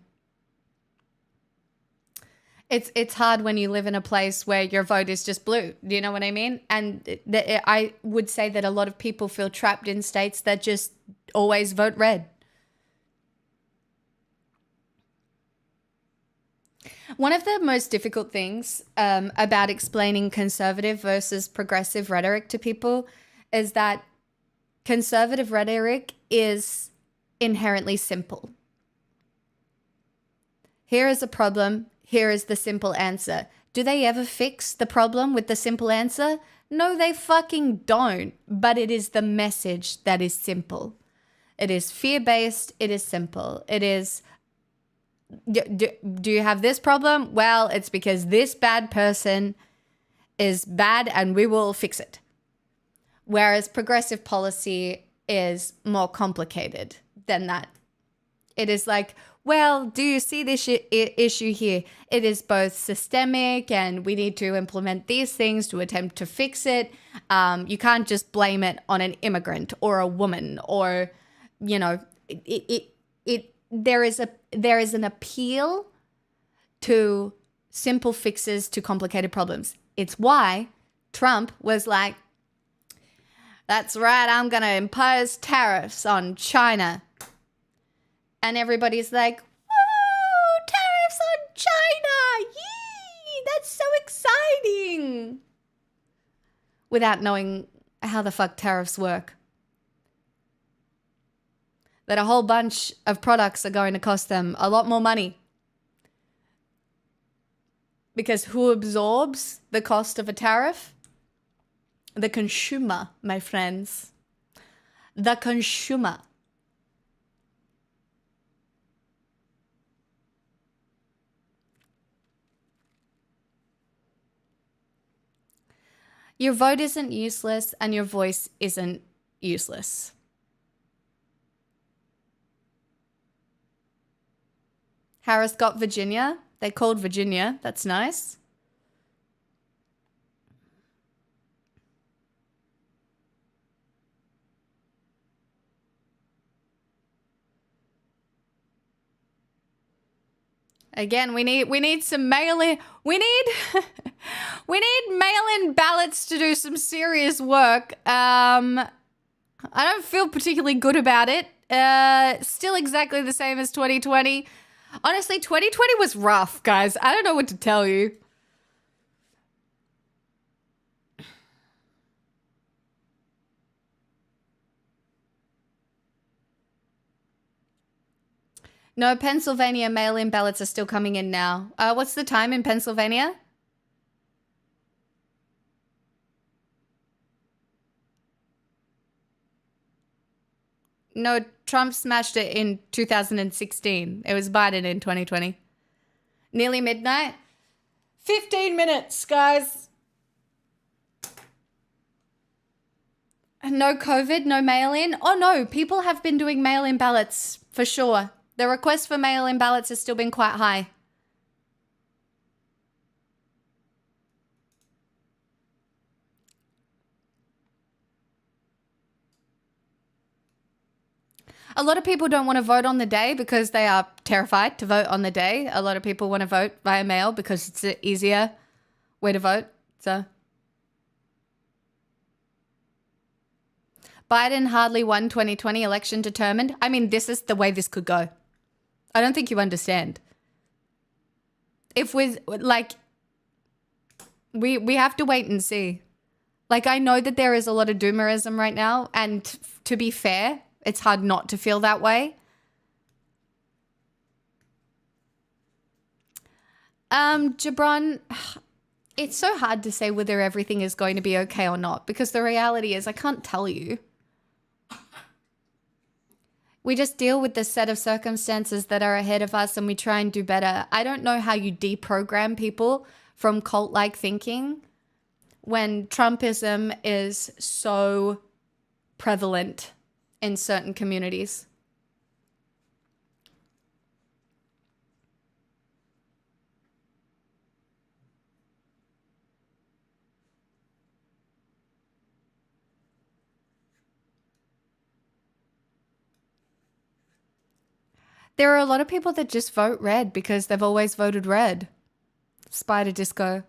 Speaker 1: It's hard when you live in a place where your vote is just blue. Do you know what I mean? And I would say that a lot of people feel trapped in states that just always vote red. One of the most difficult things about explaining conservative versus progressive rhetoric to people is that conservative rhetoric is inherently simple. Here is a problem. Here is the simple answer. Do they ever fix the problem with the simple answer? No, they fucking don't. But it is the message that is simple. It is fear-based. It is simple. It is, do you have this problem? Well, it's because this bad person is bad and we will fix it. Whereas progressive policy is more complicated than that. It is like, well, do you see this issue here? It is both systemic and we need to implement these things to attempt to fix it. You can't just blame it on an immigrant or a woman or, you know, there is an appeal to simple fixes to complicated problems. It's why Trump was like, that's right, I'm going to impose tariffs on China. And everybody's like, woo, tariffs on China. Yee, that's so exciting. Without knowing how the fuck tariffs work. That a whole bunch of products are going to cost them a lot more money. Because who absorbs the cost of a tariff? The consumer, my friends. The consumer. Your vote isn't useless and your voice isn't useless. Harris got Virginia. They called Virginia. That's nice. Again, we need some mail-in. We need mail-in ballots to do some serious work. I don't feel particularly good about it. Still exactly the same as 2020. Honestly, 2020 was rough, guys. I don't know what to tell you. No, Pennsylvania mail-in ballots are still coming in now. What's the time in Pennsylvania? No, Trump smashed it in 2016. It was Biden in 2020. Nearly midnight. 15 minutes, guys. No COVID, no mail-in. Oh no, people have been doing mail-in ballots for sure. The request for mail-in ballots has still been quite high. A lot of people don't want to vote on the day because they are terrified to vote on the day. A lot of people want to vote via mail because it's an easier way to vote. So Biden hardly won 2020 election determined. I mean, this is the way this could go. I don't think you understand. If we, like, We have to wait and see. Like, I know that there is a lot of doomerism right now, and to be fair, it's hard not to feel that way. Gibran, it's so hard to say whether everything is going to be okay or not, because the reality is I can't tell you. We just deal with the set of circumstances that are ahead of us and we try and do better. I don't know how you deprogram people from cult-like thinking when Trumpism is so prevalent in certain communities. There are a lot of people that just vote red because they've always voted red. Spider Disco.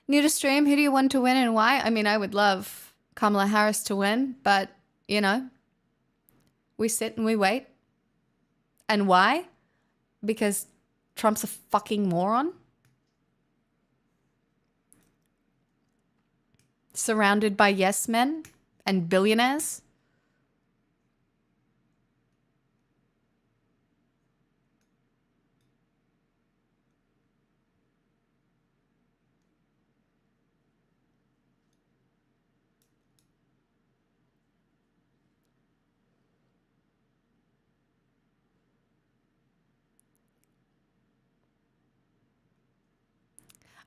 Speaker 1: New to stream, who do you want to win and why? I mean, I would love Kamala Harris to win, but, you know, we sit and we wait. And why? Because Trump's a fucking moron. Surrounded by yes men and billionaires.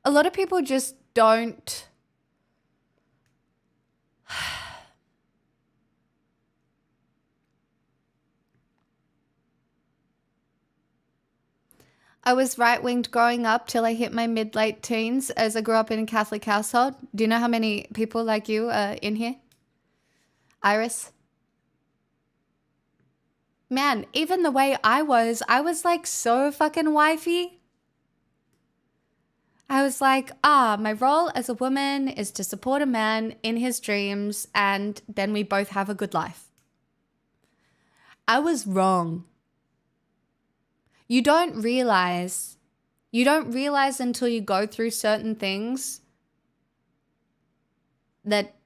Speaker 1: A lot of people just don't. I was right-winged growing up till I hit my mid-late teens as I grew up in a Catholic household. Do you know how many people like you are in here? Iris? Man, even the way I was like so fucking wifey. I was like, my role as a woman is to support a man in his dreams and then we both have a good life. I was wrong. You don't realize until you go through certain things that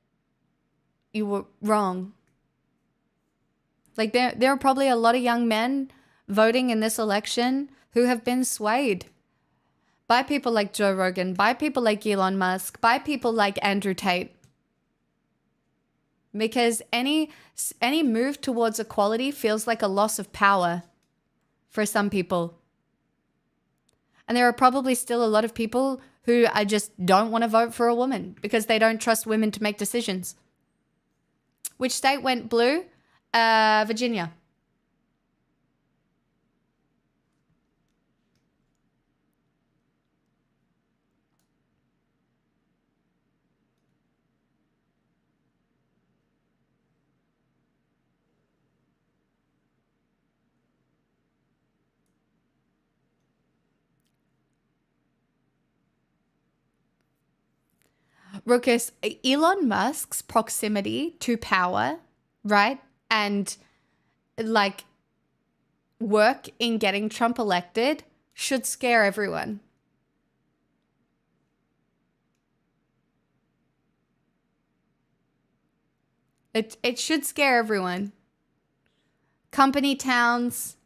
Speaker 1: you were wrong. Like there are probably a lot of young men voting in this election who have been swayed by people like Joe Rogan, by people like Elon Musk, by people like Andrew Tate. Because any move towards equality feels like a loss of power for some people. And there are probably still a lot of people who I just don't want to vote for a woman because they don't trust women to make decisions. Which state went blue? Virginia. Ruckus, Elon Musk's proximity to power, right? And like work in getting Trump elected should scare everyone. It should scare everyone. Company towns.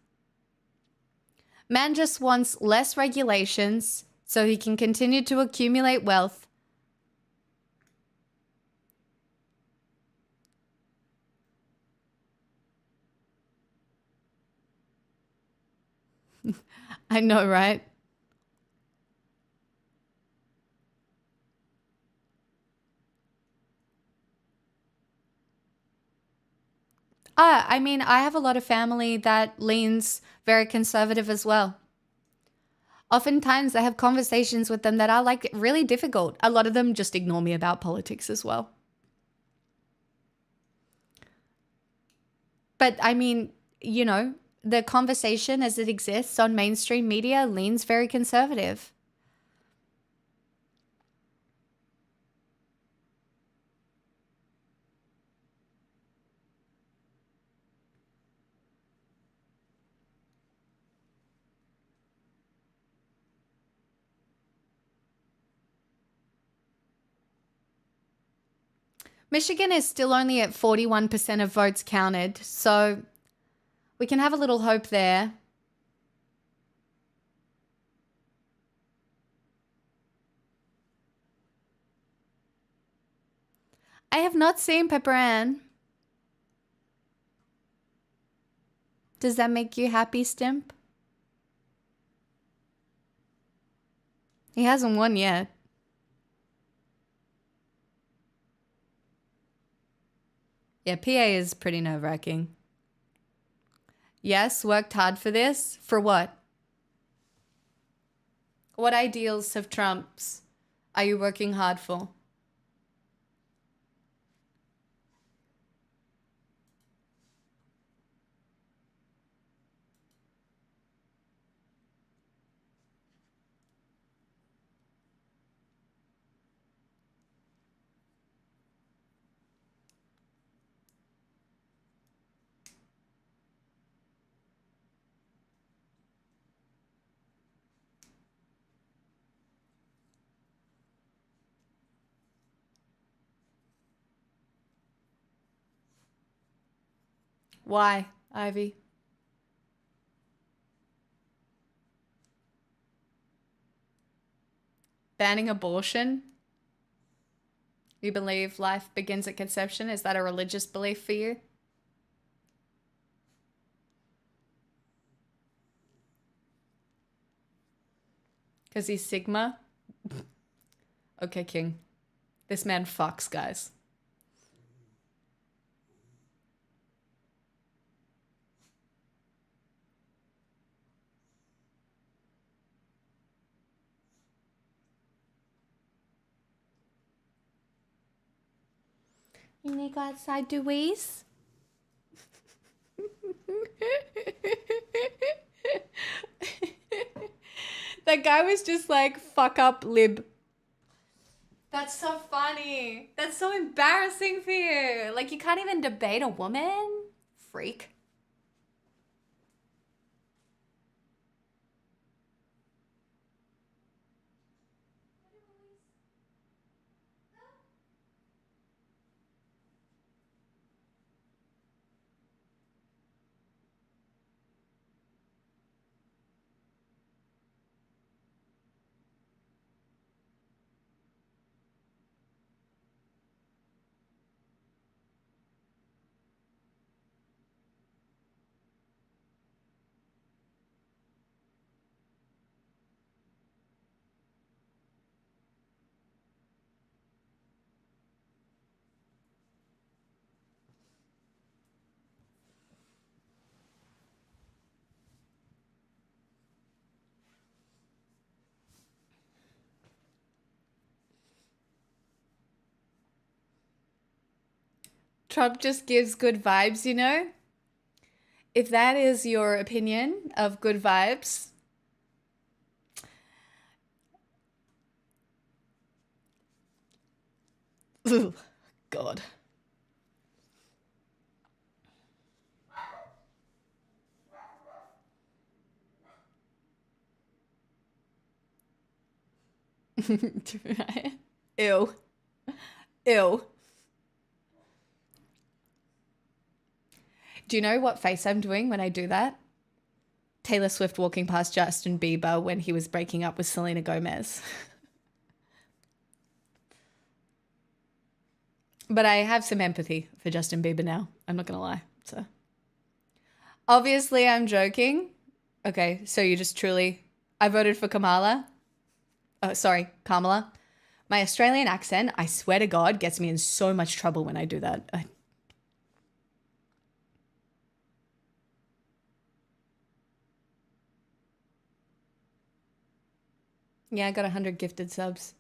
Speaker 1: Man just wants less regulations so he can continue to accumulate wealth. I know, right? I mean, I have a lot of family that leans very conservative as well. Oftentimes I have conversations with them that are like really difficult. A lot of them just ignore me about politics as well. But I mean, you know, the conversation as it exists on mainstream media leans very conservative. Michigan is still only at 41% of votes counted, so we can have a little hope there. I have not seen Pepper Ann. Does that make you happy, Stimp? He hasn't won yet. Yeah, PA is pretty nerve-wracking. Yes, worked hard for this. For what? What ideals of Trump's are you working hard for? Why, Ivy? Banning abortion? You believe life begins at conception? Is that a religious belief for you? Because he's Sigma? Okay, King. This man fucks, guys. You need to go outside, Louise? That guy was just like, fuck up, lib. That's so funny. That's so embarrassing for you. Like, you can't even debate a woman? Freak. Trump just gives good vibes, you know? If that is your opinion of good vibes, ugh, God. Ew. Ew. Do you know what face I'm doing when I do that? Taylor Swift walking past Justin Bieber when he was breaking up with Selena Gomez. But I have some empathy for Justin Bieber now. I'm not going to lie. So, obviously, I'm joking. Okay, so you just truly... I voted for Kamala. Oh, sorry, Kamala. My Australian accent, I swear to God, gets me in so much trouble when I do that. Yeah, I got 100 gifted subs.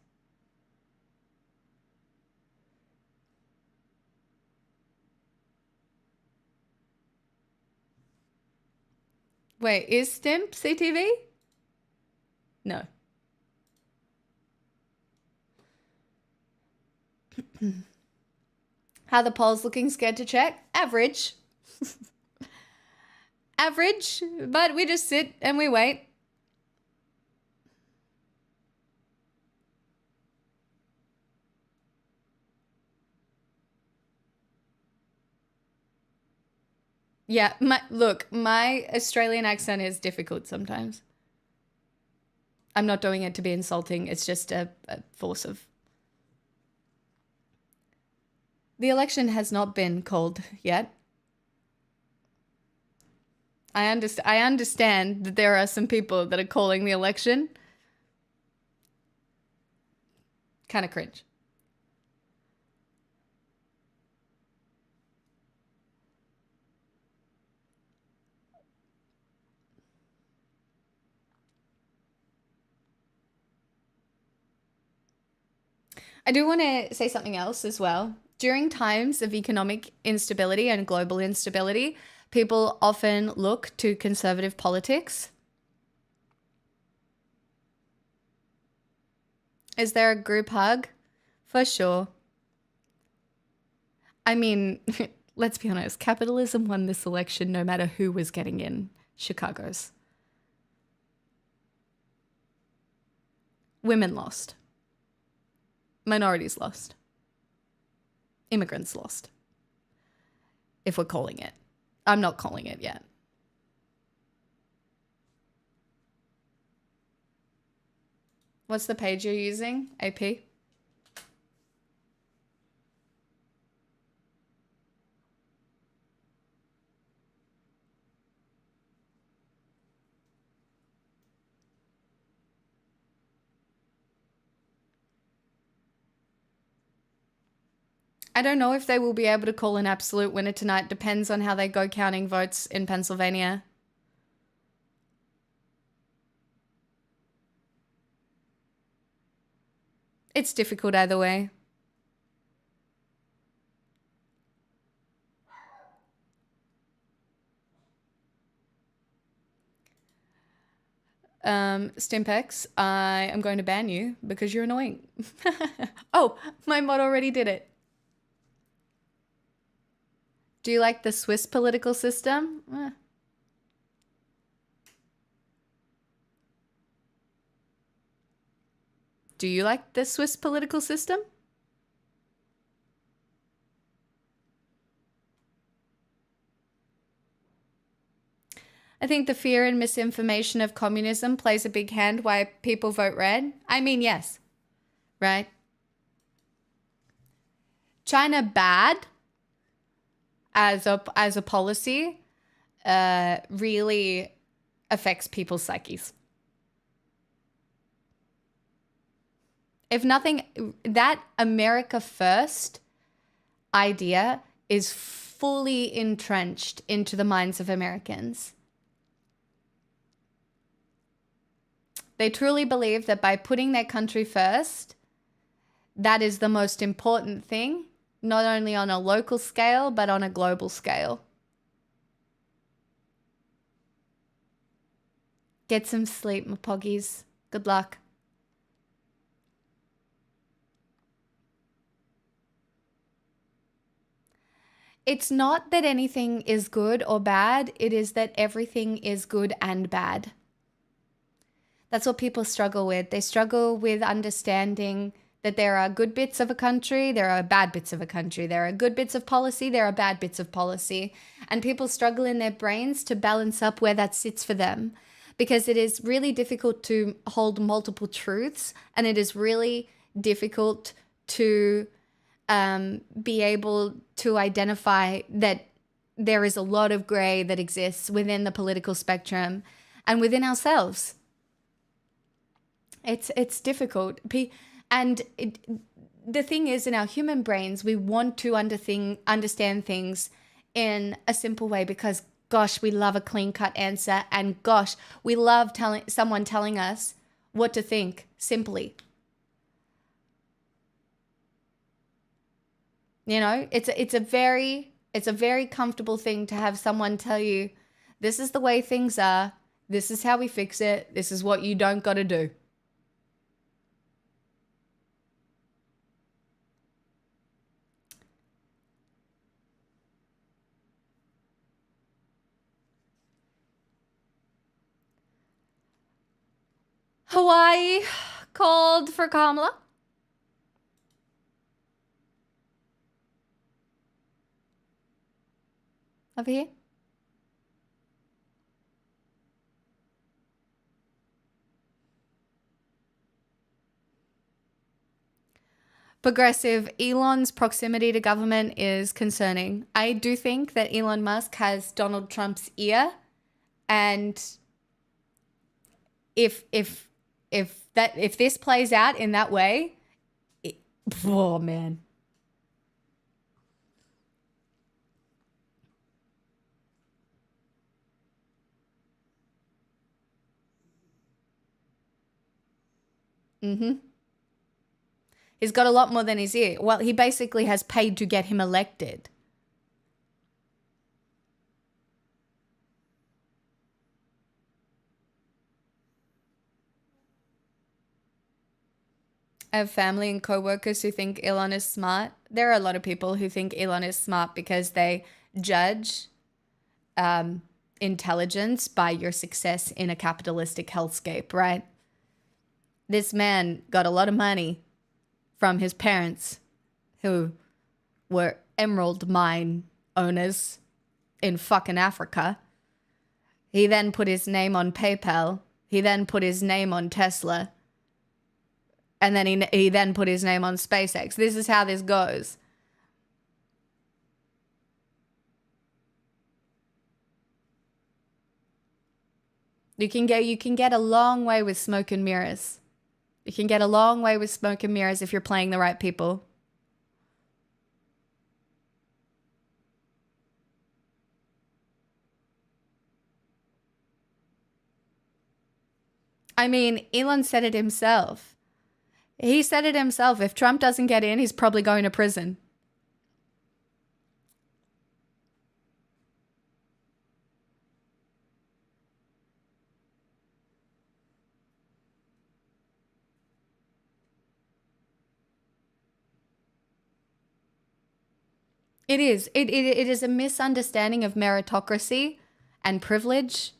Speaker 1: Wait, is Stimp CTV? No. How the polls looking? Scared to check? Average. Average, but we just sit and we wait. Yeah, my Australian accent is difficult sometimes. I'm not doing it to be insulting. It's just a force of... The election has not been called yet. I understand that there are some people that are calling the election. Kind of cringe. I do want to say something else as well. During times of economic instability and global instability, people often look to conservative politics. Is there a group hug? For sure. I mean, let's be honest, capitalism won this election no matter who was getting in Chicago's. Women lost. Minorities lost. Immigrants lost. If we're calling it. I'm not calling it yet. What's the page you're using, AP? I don't know if they will be able to call an absolute winner tonight. Depends on how they go counting votes in Pennsylvania. It's difficult either way. Stimpex, I am going to ban you because you're annoying. Oh, my mod already did it. Do you like the Swiss political system? Do you like the Swiss political system? I think the fear and misinformation of communism plays a big hand why people vote red. I mean, yes, right? China bad as a policy really affects people's psyches. If nothing, that America first idea is fully entrenched into the minds of Americans. They truly believe that by putting their country first, that is the most important thing, not only on a local scale, but on a global scale. Get some sleep, my poggies. Good luck. It's not that anything is good or bad. It is that everything is good and bad. That's what people struggle with. They struggle with understanding that there are good bits of a country, there are bad bits of a country, there are good bits of policy, there are bad bits of policy. And people struggle in their brains to balance up where that sits for them, because it is really difficult to hold multiple truths, and it is really difficult to be able to identify that there is a lot of gray that exists within the political spectrum and within ourselves. It's difficult. And the thing is, in our human brains, we want to understand things in a simple way because, gosh, we love a clean-cut answer, and gosh, we love someone telling us what to think simply. You know, it's a very comfortable thing to have someone tell you, this is the way things are, this is how we fix it, this is what you don't got to do. Hawaii called for Kamala. Over here. Progressive, Elon's proximity to government is concerning. I do think that Elon Musk has Donald Trump's ear, and if this plays out in that way, oh man. He's got a lot more than his ear. Well, he basically has paid to get him elected. I have family and co-workers who think Elon is smart. There are a lot of people who think Elon is smart because they judge intelligence by your success in a capitalistic hellscape, right? This man got a lot of money from his parents who were emerald mine owners in fucking Africa. He then put his name on PayPal. He then put his name on Tesla. And then he then put his name on SpaceX. This is how this goes. You can get a long way with smoke and mirrors. You can get a long way with smoke and mirrors if you're playing the right people. I mean, Elon said it himself. He said it himself. If Trump doesn't get in, he's probably going to prison. It is. It is a misunderstanding of meritocracy and privilege.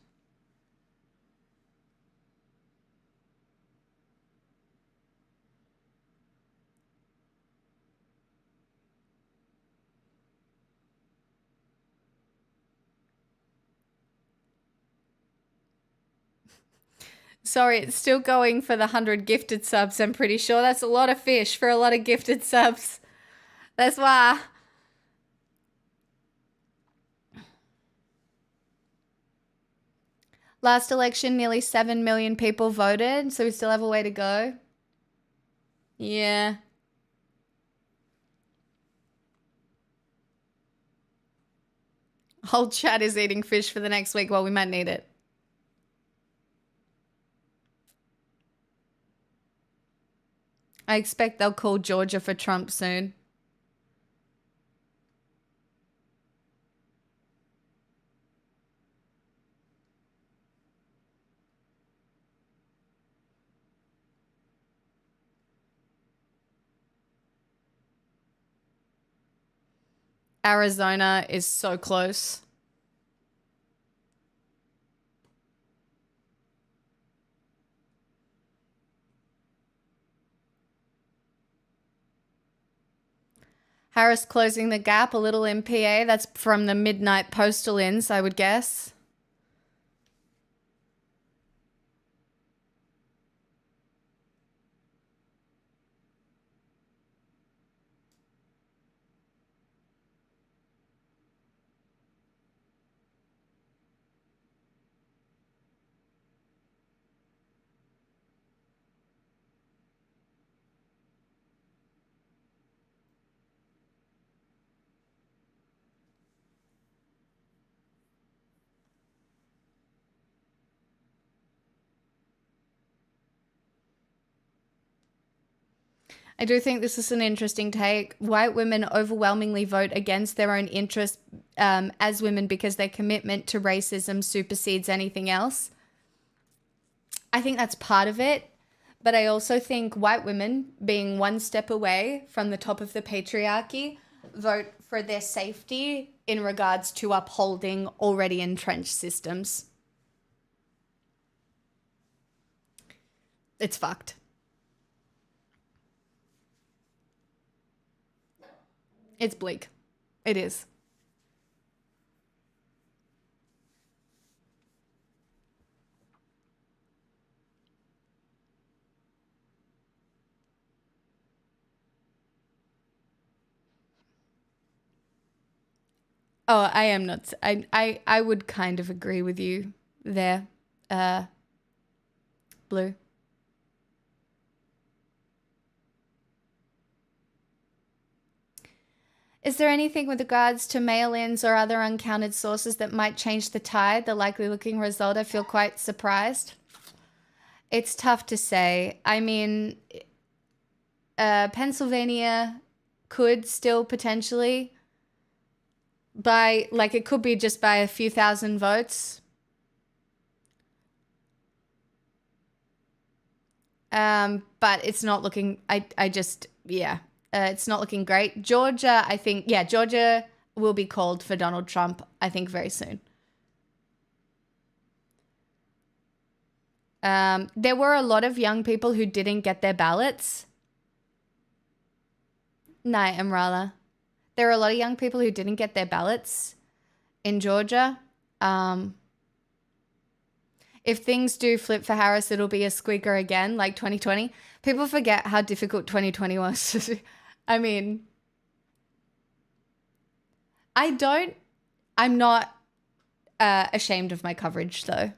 Speaker 1: Sorry, it's still going for the 100 gifted subs, I'm pretty sure. That's a lot of fish for a lot of gifted subs. That's why. Last election, nearly 7 million people voted, so we still have a way to go. Yeah. Whole chat is eating fish for the next week. Well, we might need it. I expect they'll call Georgia for Trump soon. Arizona is so close. Harris closing the gap a little in PA. That's from the midnight postal ins, I would guess. I do think this is an interesting take. White women overwhelmingly vote against their own interests as women because their commitment to racism supersedes anything else. I think that's part of it. But I also think white women, being one step away from the top of the patriarchy, vote for their safety in regards to upholding already entrenched systems. It's fucked. It's bleak. It is. Oh, I am not. I would kind of agree with you there, Blue. Is there anything with regards to mail-ins or other uncounted sources that might change the tide? The likely looking result, I feel quite surprised. It's tough to say. I mean, Pennsylvania could still potentially by, like, it could be just by a few thousand votes. But it's not looking, it's not looking great. Georgia, I think, Georgia will be called for Donald Trump, I think, very soon. There were a lot of young people who didn't get their ballots. Night, Amrala. There are a lot of young people who didn't get their ballots in Georgia. If things do flip for Harris, it'll be a squeaker again, like 2020. People forget how difficult 2020 was. I mean, I'm not ashamed of my coverage, though.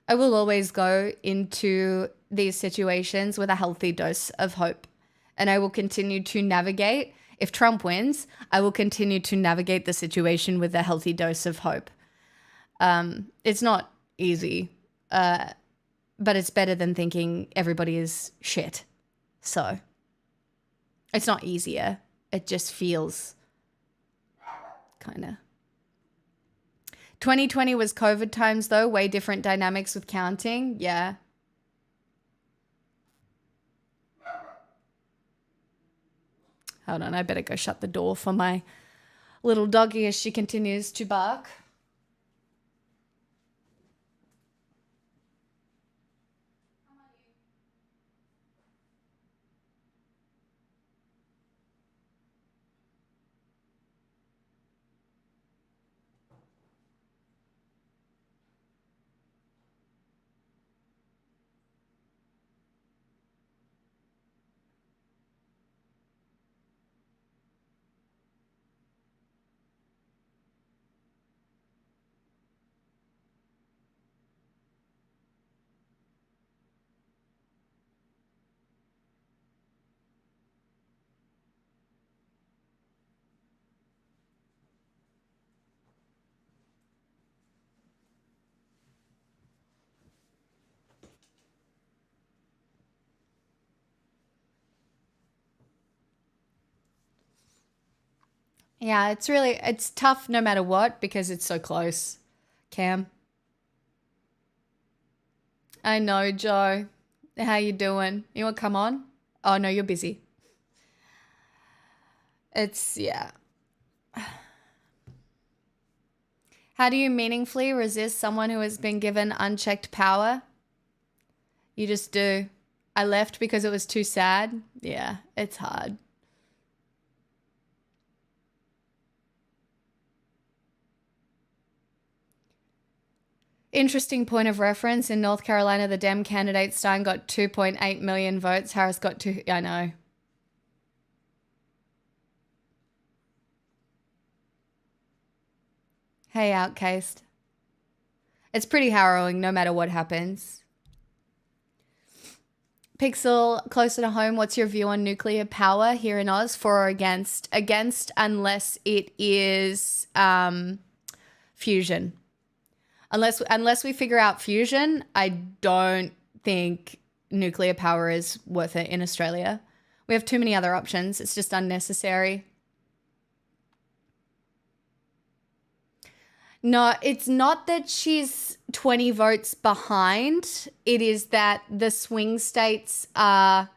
Speaker 1: I will always go into these situations with a healthy dose of hope. And I will continue to navigate. If Trump wins, I will continue to navigate the situation with a healthy dose of hope. It's not easy, but it's better than thinking everybody is shit. So it's not easier. It just feels kind of. 2020 was COVID times, though. Way different dynamics with counting. Yeah. Hold on, I better go shut the door for my little doggy as she continues to bark. Yeah, it's tough no matter what because it's so close. Cam. I know, Joe. How you doing? You want to come on? Oh, no, you're busy. Yeah. How do you meaningfully resist someone who has been given unchecked power? You just do. I left because it was too sad. Yeah, it's hard. Interesting point of reference. In North Carolina, the Dem candidate Stein got 2.8 million votes. Harris got 2. I know. Hey, Outcast. It's pretty harrowing no matter what happens. Pixel, closer to home, what's your view on nuclear power here in Oz? For or against? Against unless it is fusion. Unless we figure out fusion, I don't think nuclear power is worth it in Australia. We have too many other options. It's just unnecessary. No, it's not that she's 20 votes behind. It is that the swing states are...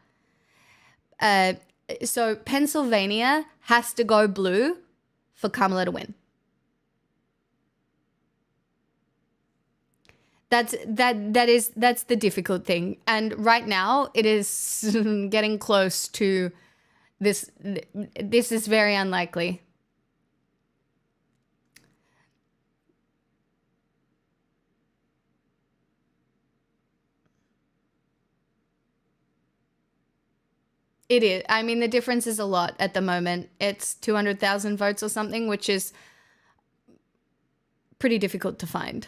Speaker 1: so Pennsylvania has to go blue for Kamala to win. That's the difficult thing. And right now it is getting close to this. This is very unlikely. It is. I mean, the difference is a lot at the moment. It's 200,000 votes or something, which is pretty difficult to find.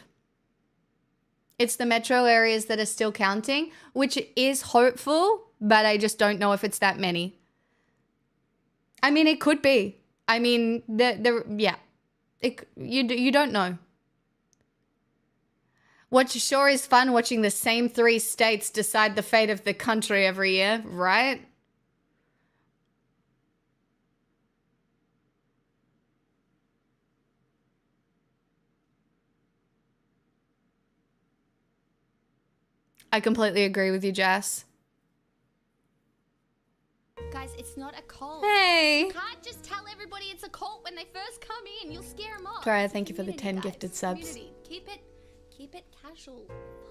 Speaker 1: It's the metro areas that are still counting, which is hopeful, but I just don't know if it's that many. I mean, it could be. I mean, yeah. You don't know. What sure is fun watching the same 3 states decide the fate of the country every year, right? I completely agree with you, Jess.
Speaker 9: Guys, it's not a cult.
Speaker 1: Hey.
Speaker 9: You can't just tell everybody it's a cult when they first come in. You'll scare them off.
Speaker 1: Dora,
Speaker 9: It's a
Speaker 1: thank you for the 10
Speaker 9: community,
Speaker 1: gifted
Speaker 9: guys.
Speaker 1: subs.
Speaker 9: Community. Keep it casual.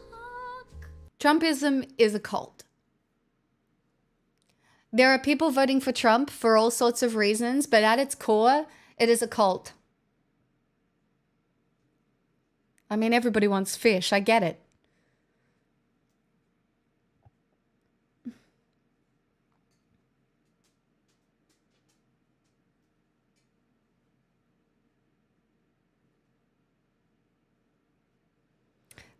Speaker 9: Fuck.
Speaker 1: Trumpism is a cult. There are people voting for Trump for all sorts of reasons, but at its core, it is a cult. I mean, everybody wants fish. I get it.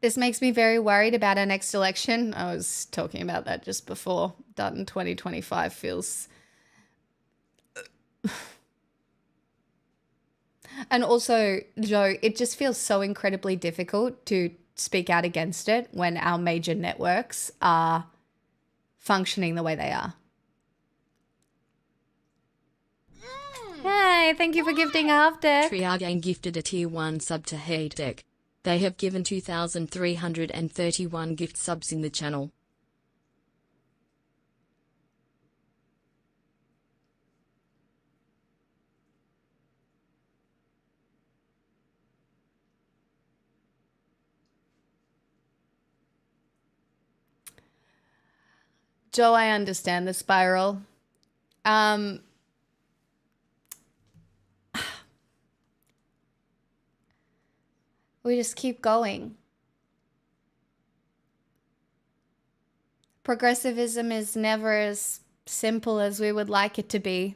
Speaker 1: This makes me very worried about our next election. I was talking about that just before. Dutton 2025 feels... And also, Joe, it just feels so incredibly difficult to speak out against it when our major networks are functioning the way they are. Hey, thank you for gifting after.
Speaker 11: Triagain gifted a tier 1 sub to Haydeck. They have given 2,331 gift subs in the channel.
Speaker 1: Joe, I understand the spiral. We just keep going. Progressivism is never as simple as we would like it to be.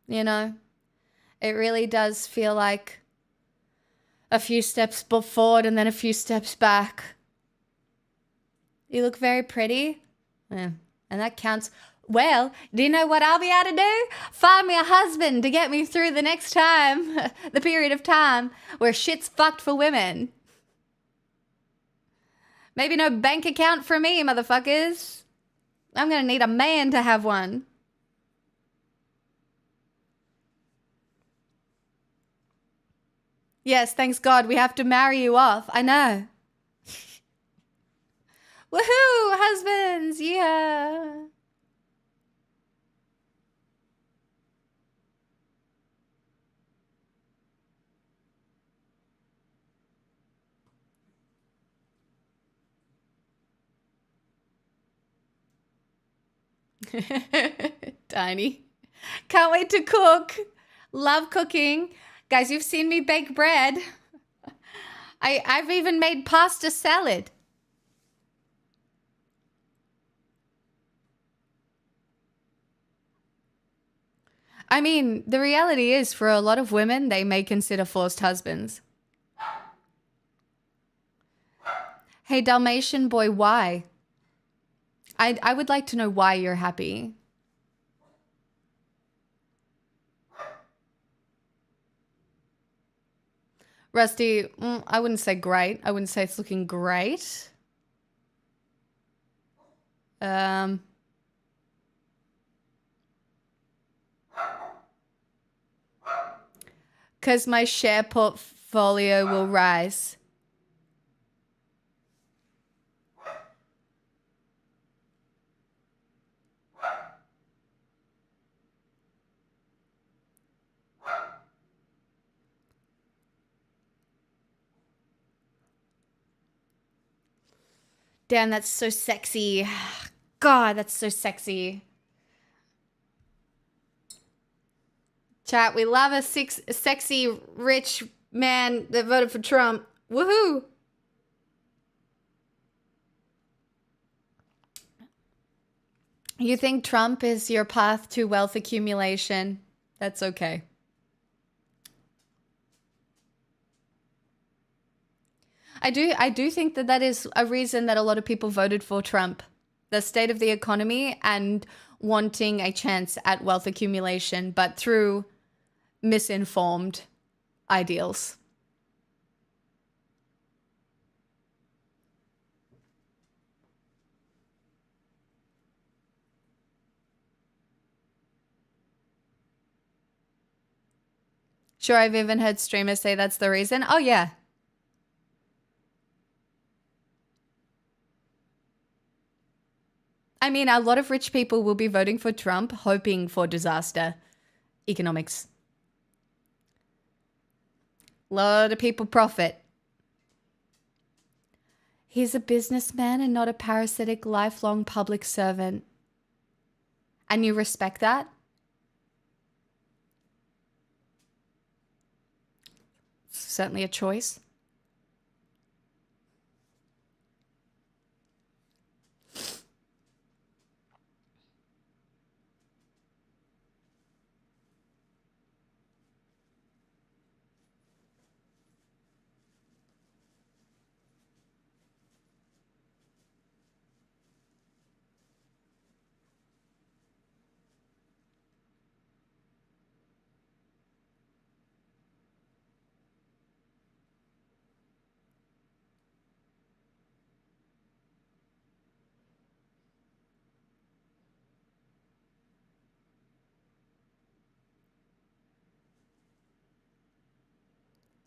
Speaker 1: You know? It really does feel like a few steps forward and then a few steps back. You look very pretty. Yeah, and that counts. Well, do you know what I'll be able to do? Find me a husband to get me through the next time, the period of time where shit's fucked for women. Maybe no bank account for me, motherfuckers. I'm gonna need a man to have one. Yes, thanks God, we have to marry you off. I know. Woohoo, husbands, yeah. Tiny. Can't wait to cook. Love cooking. Guys, you've seen me bake bread. I've even made pasta salad. I mean, the reality is for a lot of women, they may consider forced husbands. Hey, Dalmatian boy, why? I would like to know why you're happy. Rusty, I wouldn't say great. I wouldn't say it's looking great. Because my share portfolio will rise. Damn, that's so sexy. God, that's so sexy. Chat, we love a sexy, rich man that voted for Trump. Woohoo! You think Trump is your path to wealth accumulation? That's okay. I do think that that is a reason that a lot of people voted for Trump. The state of the economy and wanting a chance at wealth accumulation, but through misinformed ideals. Sure, I've even heard streamers say that's the reason. Oh, yeah. I mean, a lot of rich people will be voting for Trump, hoping for disaster economics. A lot of people profit. He's a businessman and not a parasitic lifelong public servant. And you respect that? It's certainly a choice.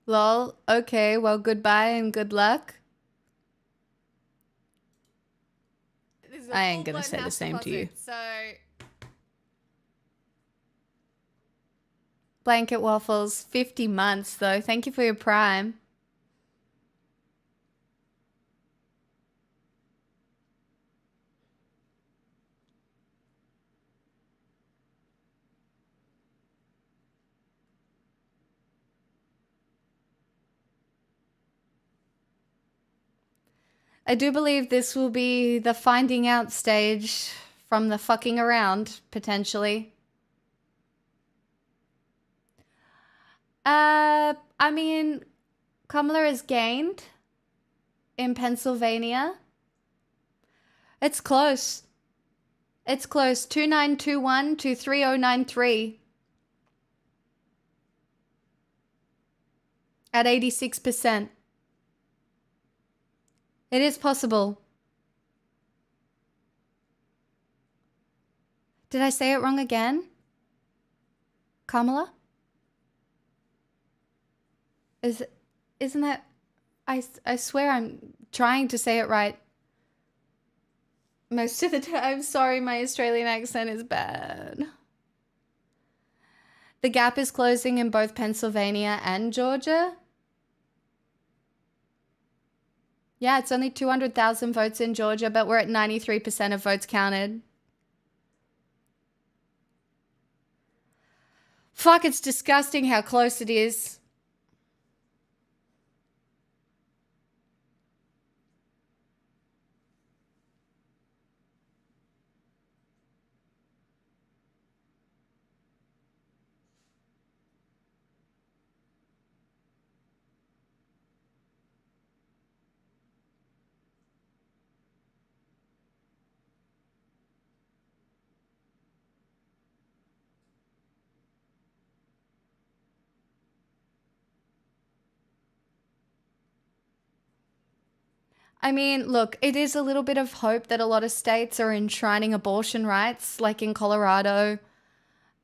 Speaker 1: Lol. Okay, well, goodbye and good luck. I ain't gonna say the same to you.
Speaker 12: So
Speaker 1: Blanket Waffles, 50 months though. Thank you for your prime. I do believe this will be the finding out stage from the fucking around, potentially. I mean, Kamala has gained in Pennsylvania. It's close. It's close. 2921 to 3093. At 86%. It is possible. Did I say it wrong again? Kamala? Isn't that... I swear I'm trying to say it right. Most of the time. Sorry, my Australian accent is bad. The gap is closing in both Pennsylvania and Georgia. Yeah, it's only 200,000 votes in Georgia, but we're at 93% of votes counted. Fuck, it's disgusting how close it is. I mean, look, it is a little bit of hope that a lot of states are enshrining abortion rights, like in Colorado.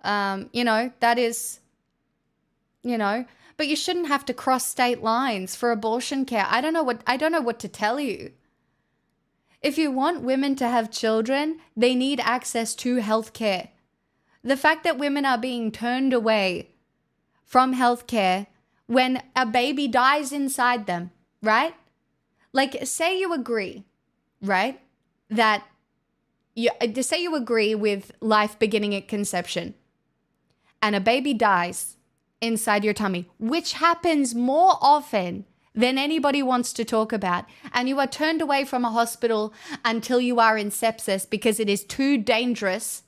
Speaker 1: You know, that is, you know, but you shouldn't have to cross state lines for abortion care. I don't know what to tell you. If you want women to have children, they need access to health care. The fact that women are being turned away from health care when a baby dies inside them, right? Like, say you agree, right? Say you agree with life beginning at conception and a baby dies inside your tummy, which happens more often than anybody wants to talk about. And you are turned away from a hospital until you are in sepsis because it is too dangerous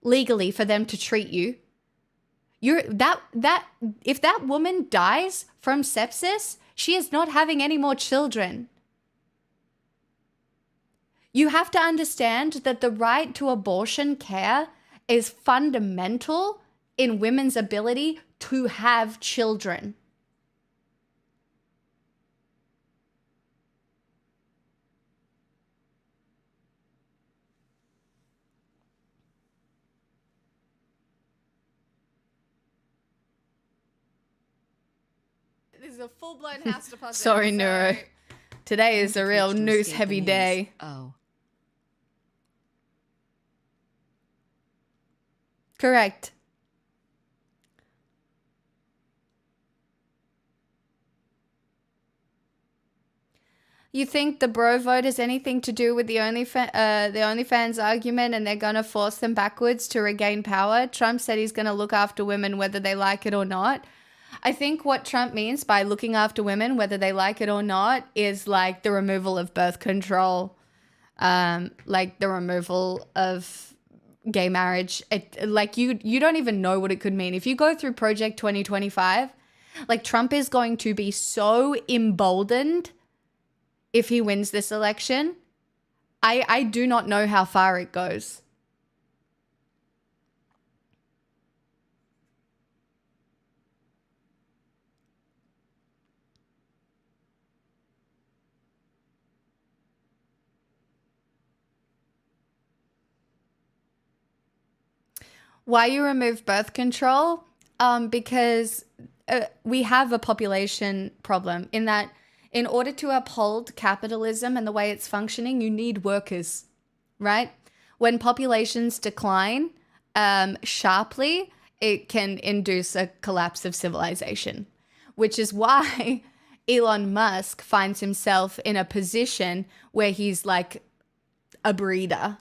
Speaker 1: legally for them to treat you. If that woman dies from sepsis, She is not having any more children. You have to understand that the right to abortion care is fundamental in women's ability to have children.
Speaker 12: This is a full-blown house deposit.
Speaker 1: Sorry, Neuro. Today is a real news-heavy day.
Speaker 2: Oh.
Speaker 1: Correct. You think the bro vote has anything to do with the OnlyFans argument and they're going to force them backwards to regain power? Trump said he's going to look after women whether they like it or not. I think what Trump means by looking after women, whether they like it or not, is like the removal of birth control, like the removal of gay marriage. Like you don't even know what it could mean. If you go through Project 2025, like Trump is going to be so emboldened if he wins this election. I do not know how far it goes. Why you remove birth control? Because we have a population problem in that in order to uphold capitalism and the way it's functioning, you need workers, right? When populations decline sharply, it can induce a collapse of civilization, which is why Elon Musk finds himself in a position where he's like a breeder.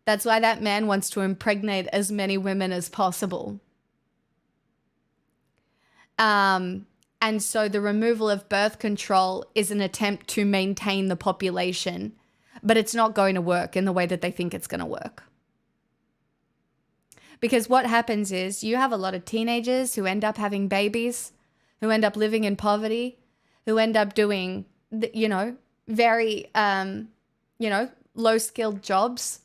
Speaker 1: That's why that man wants to impregnate as many women as possible. And so the removal of birth control is an attempt to maintain the population, but it's not going to work in the way that they think it's going to work. Because what happens is you have a lot of teenagers who end up having babies, who end up living in poverty, who end up doing, very, low-skilled jobs.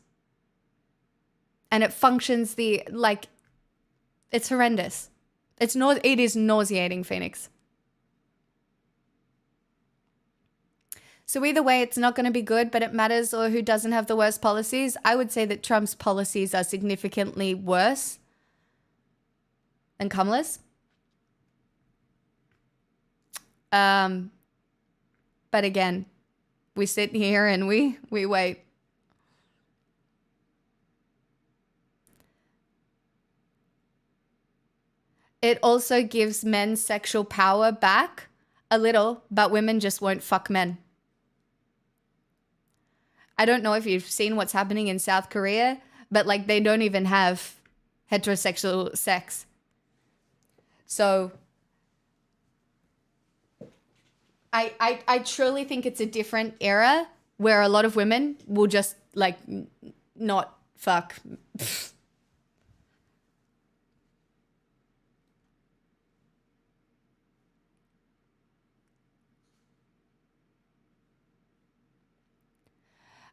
Speaker 1: And it functions it's horrendous. It is nauseating, Phoenix. So either way, it's not going to be good, but it matters or who doesn't have the worst policies. I would say that Trump's policies are significantly worse than Kamala's. But again, we sit here and we wait. It also gives men sexual power back a little, but women just won't fuck men. I don't know if you've seen what's happening in South Korea, but they don't even have heterosexual sex. So I truly think it's a different era where a lot of women will just not fuck.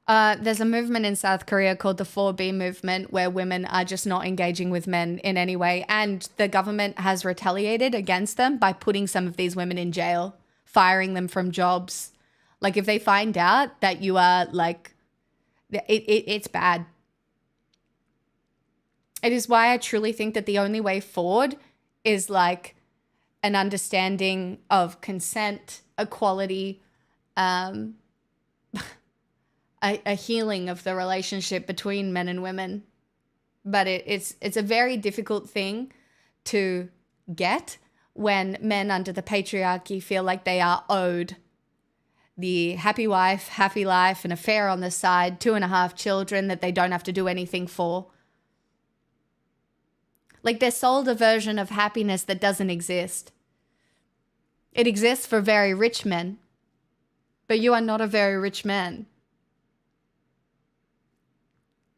Speaker 1: There's a movement in South Korea called the 4B movement where women are just not engaging with men in any way. And the government has retaliated against them by putting some of these women in jail, firing them from jobs. If they find out that you are it's bad. It is why I truly think that the only way forward is an understanding of consent, equality, a healing of the relationship between men and women. But it's a very difficult thing to get when men under the patriarchy feel like they are owed the happy wife, happy life, an affair on the side, 2.5 children that they don't have to do anything for. They're sold a version of happiness that doesn't exist. It exists for very rich men, but you are not a very rich man.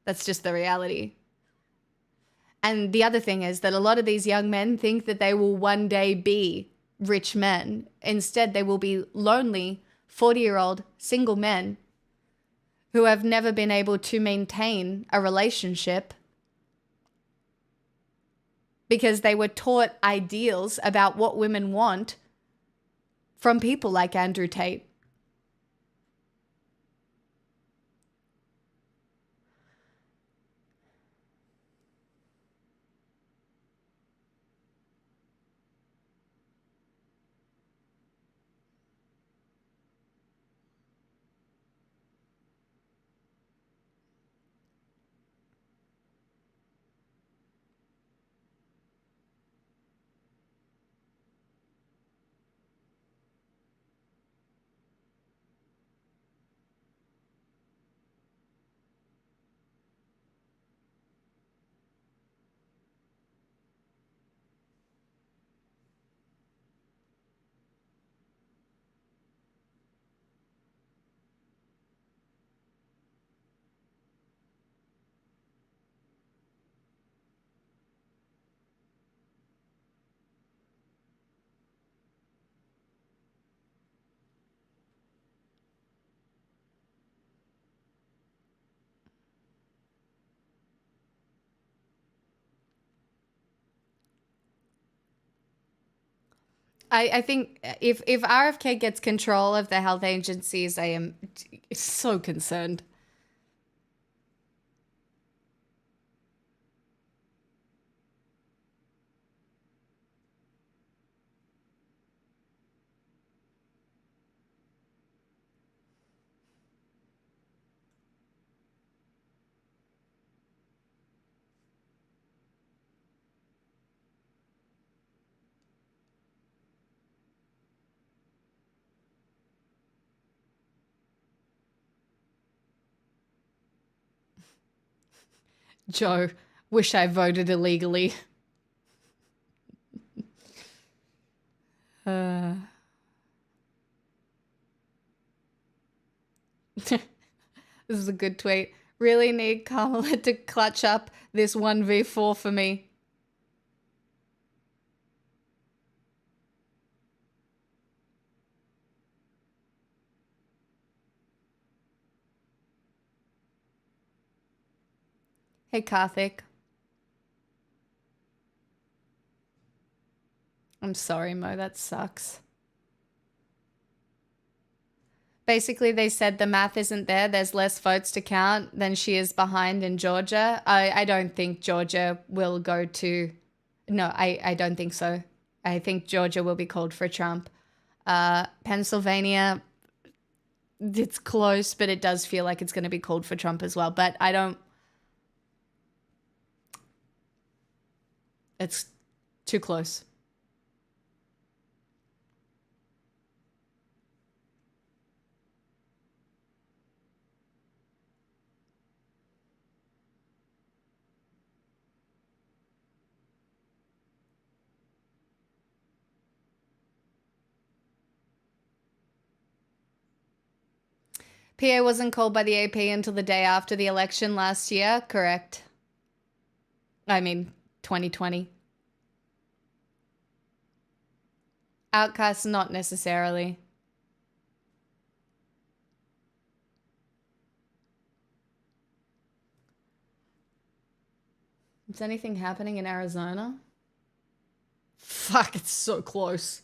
Speaker 1: That's just the reality. And the other thing is that a lot of these young men think that they will one day be rich men. Instead, they will be lonely 40-year-old single men who have never been able to maintain a relationship because they were taught ideals about what women want from people like Andrew Tate. I think if RFK gets control of the health agencies, I am so concerned. Joe, wish I voted illegally. This is a good tweet. Really need Kamala to clutch up this 1v4 for me. Hey, Karthik. I'm sorry, Mo, that sucks. Basically, they said the math isn't there. There's less votes to count than she is behind in Georgia. I don't think Georgia will go to... No, I don't think so. I think Georgia will be called for Trump. Pennsylvania, it's close, but it does feel like it's going to be called for Trump as well. But I don't... It's too close. PA wasn't called by the AP until the day after the election last year. Correct. I mean, 2020. Outcasts, not necessarily. Is anything happening in Arizona? Fuck, it's so close.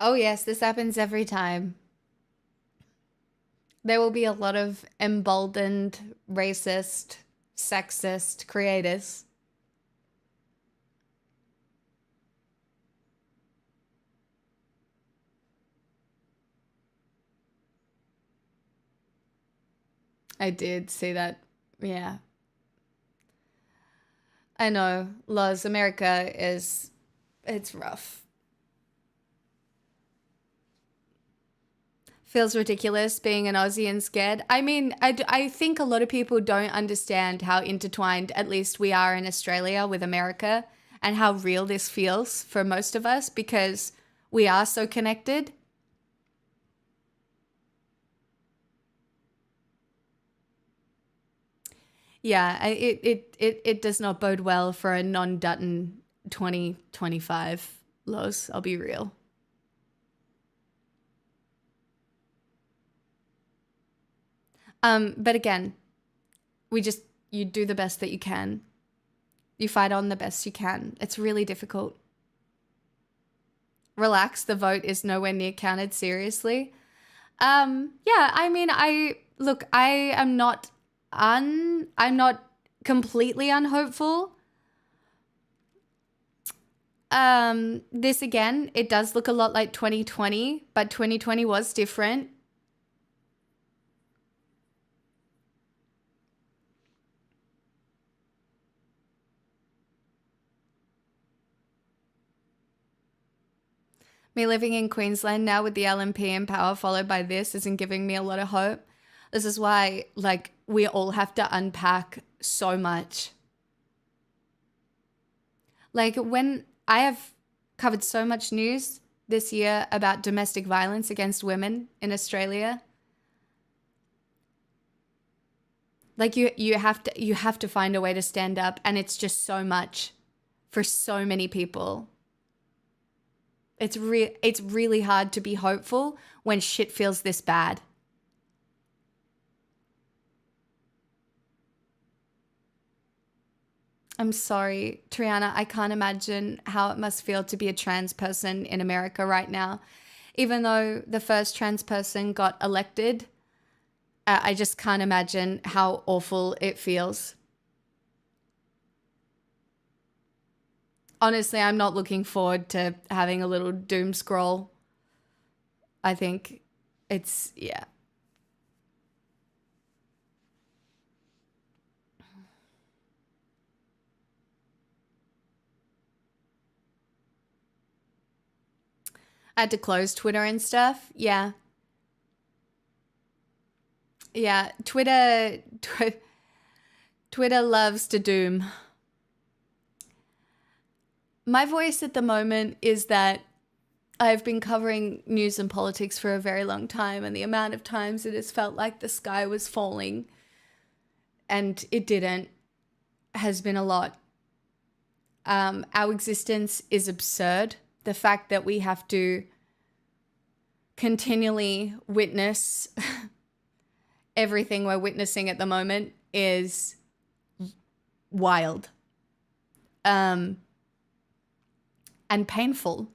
Speaker 1: Oh yes, this happens every time. There will be a lot of emboldened, racist, sexist creators. I did see that Yeah. I know, Loz, America is, it's rough. Feels ridiculous being an Aussie and scared. I mean, I think a lot of people don't understand how intertwined, at least we are in Australia with America, and how real this feels for most of us because we are so connected. Yeah, it does not bode well for a non-Dutton 2025 Loz, I'll be real. But again, you do the best that you can. You fight on the best you can. It's really difficult. Relax, the vote is nowhere near counted seriously. Yeah, I mean, I am not I'm not completely unhopeful. This again, it does look a lot like 2020, but 2020 was different. Me living in Queensland now with the LNP in power followed by this isn't giving me a lot of hope. This is why, like, we all have to unpack so much. Like, when I have covered so much news this year about domestic violence against women in Australia, like, you have to find a way to stand up, and it's just so much for so many people. It's really hard to be hopeful when shit feels this bad. I'm sorry, Triana, I can't imagine how it must feel to be a trans person in America right now. Even though the first trans person got elected, I just can't imagine how awful it feels. Honestly, I'm not looking forward to having a little doom scroll. I think it's, yeah. I had to close Twitter and stuff. Yeah. Yeah, Twitter loves to doom. My voice at the moment is that I've been covering news and politics for a very long time, and the amount of times it has felt like the sky was falling and it didn't has been a lot. Our existence is absurd. The fact that we have to continually witness everything we're witnessing at the moment is wild. And painful.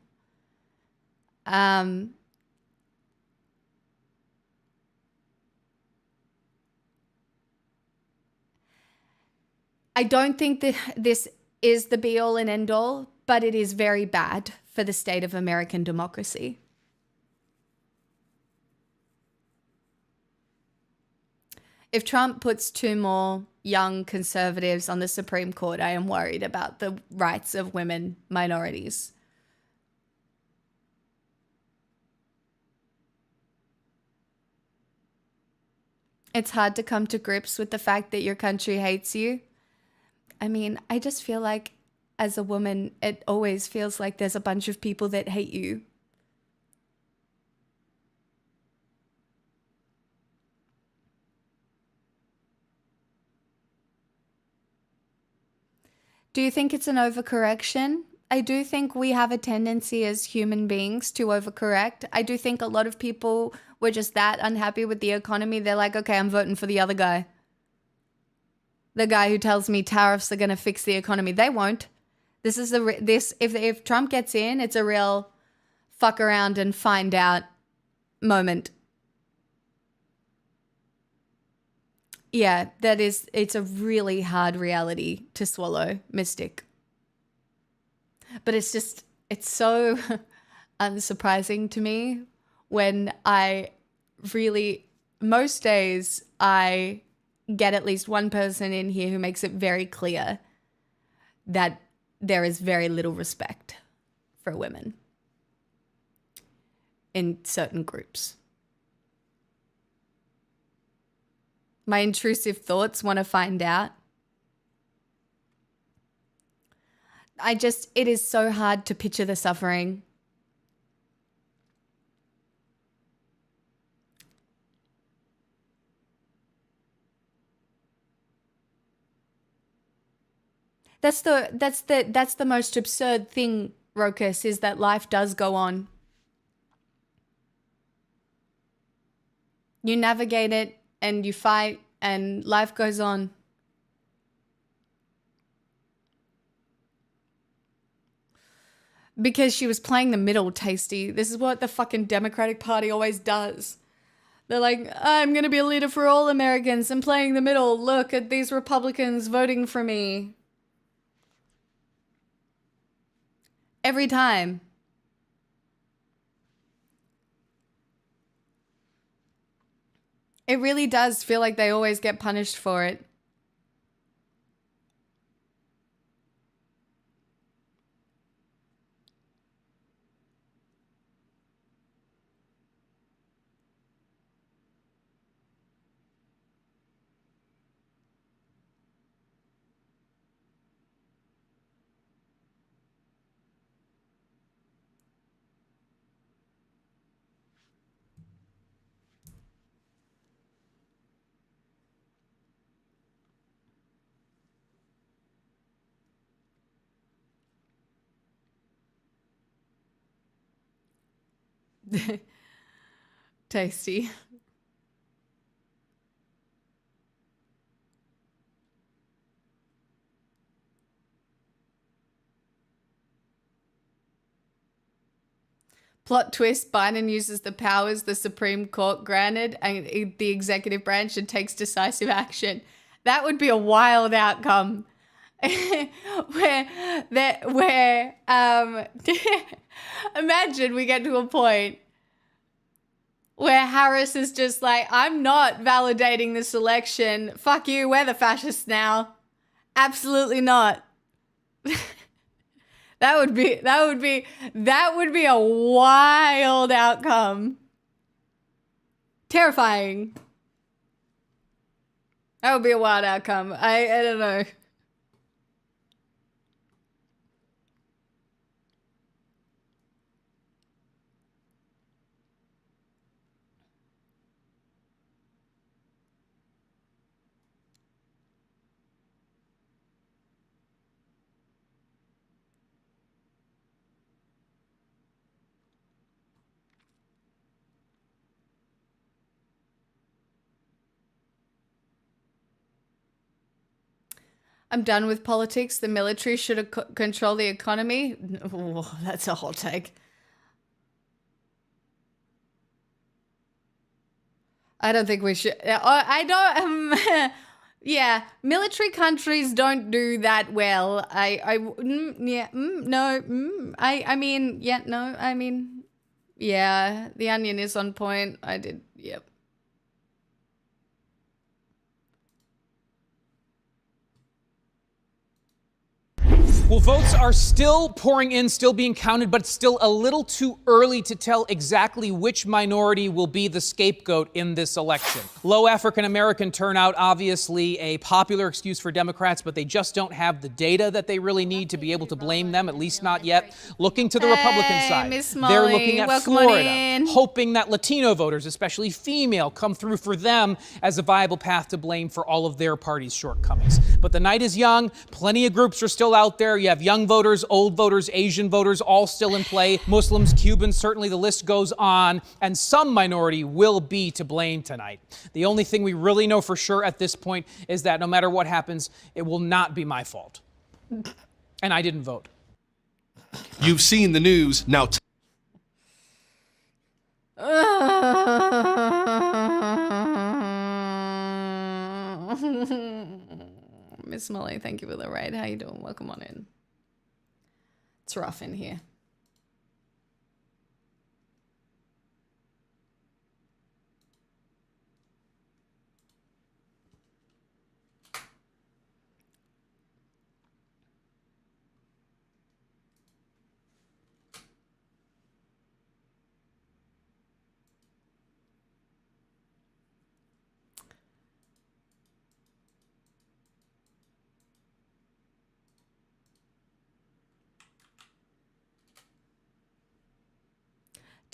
Speaker 1: I don't think that this is the be-all and end-all, but it is very bad for the state of American democracy. If Trump puts 2 more young conservatives on the Supreme Court, I am worried about the rights of women minorities. It's hard to come to grips with the fact that your country hates you. I mean, I just feel like as a woman, it always feels like there's a bunch of people that hate you. Do you think it's an overcorrection? I do think we have a tendency as human beings to overcorrect. I do think a lot of people were just that unhappy with the economy. They're like, okay, I'm voting for the other guy. The guy who tells me tariffs are going to fix the economy. They won't. This is if Trump gets in, it's a real fuck around and find out moment. Yeah, it's a really hard reality to swallow, Mystic. But it's so unsurprising to me when most days I get at least one person in here who makes it very clear that there is very little respect for women in certain groups. My intrusive thoughts want to find out. It is so hard to picture the suffering. That's the most absurd thing, Rokus, is that life does go on. You navigate it and you fight and life goes on. Because she was playing the middle, Tasty. This is what the fucking Democratic Party always does. They're like, I'm going to be a leader for all Americans. I'm playing the middle. Look at these Republicans voting for me. Every time. It really does feel like they always get punished for it. Tasty. Plot twist, Biden uses the powers the Supreme Court granted and the executive branch and takes decisive action. That would be a wild outcome. Imagine we get to a point where Harris is just like, I'm not validating this election. Fuck you, we're the fascists now. Absolutely not. That would be a wild outcome. Terrifying. That would be a wild outcome. I don't know. I'm done with politics. The military should control the economy. Oh, that's a hot take. I don't think we should. I don't. Yeah, military countries don't do that well. I mean, yeah, the Onion is on point. Yep.
Speaker 13: Well, votes are still pouring in, still being counted, but it's still a little too early to tell exactly which minority will be the scapegoat in this election. Low African-American turnout, obviously a popular excuse for Democrats, but they just don't have the data that they really need to be able to blame them, at least not yet. Looking to the Republican side,
Speaker 1: Miss Molly,
Speaker 13: they're looking at
Speaker 1: welcome
Speaker 13: Florida, hoping that Latino voters, especially female, come through for them as a viable path to blame for all of their party's shortcomings. But the night is young. Plenty of groups are still out there. You have young voters, old voters, Asian voters, all still in play. Muslims, Cubans, certainly the list goes on. And some minority will be to blame tonight. The only thing we really know for sure at this point is that no matter what happens, it will not be my fault. And I didn't vote.
Speaker 14: You've seen the news. Now
Speaker 1: Miss Molly, thank you for the raid. How you doing? Welcome on in. It's rough in here.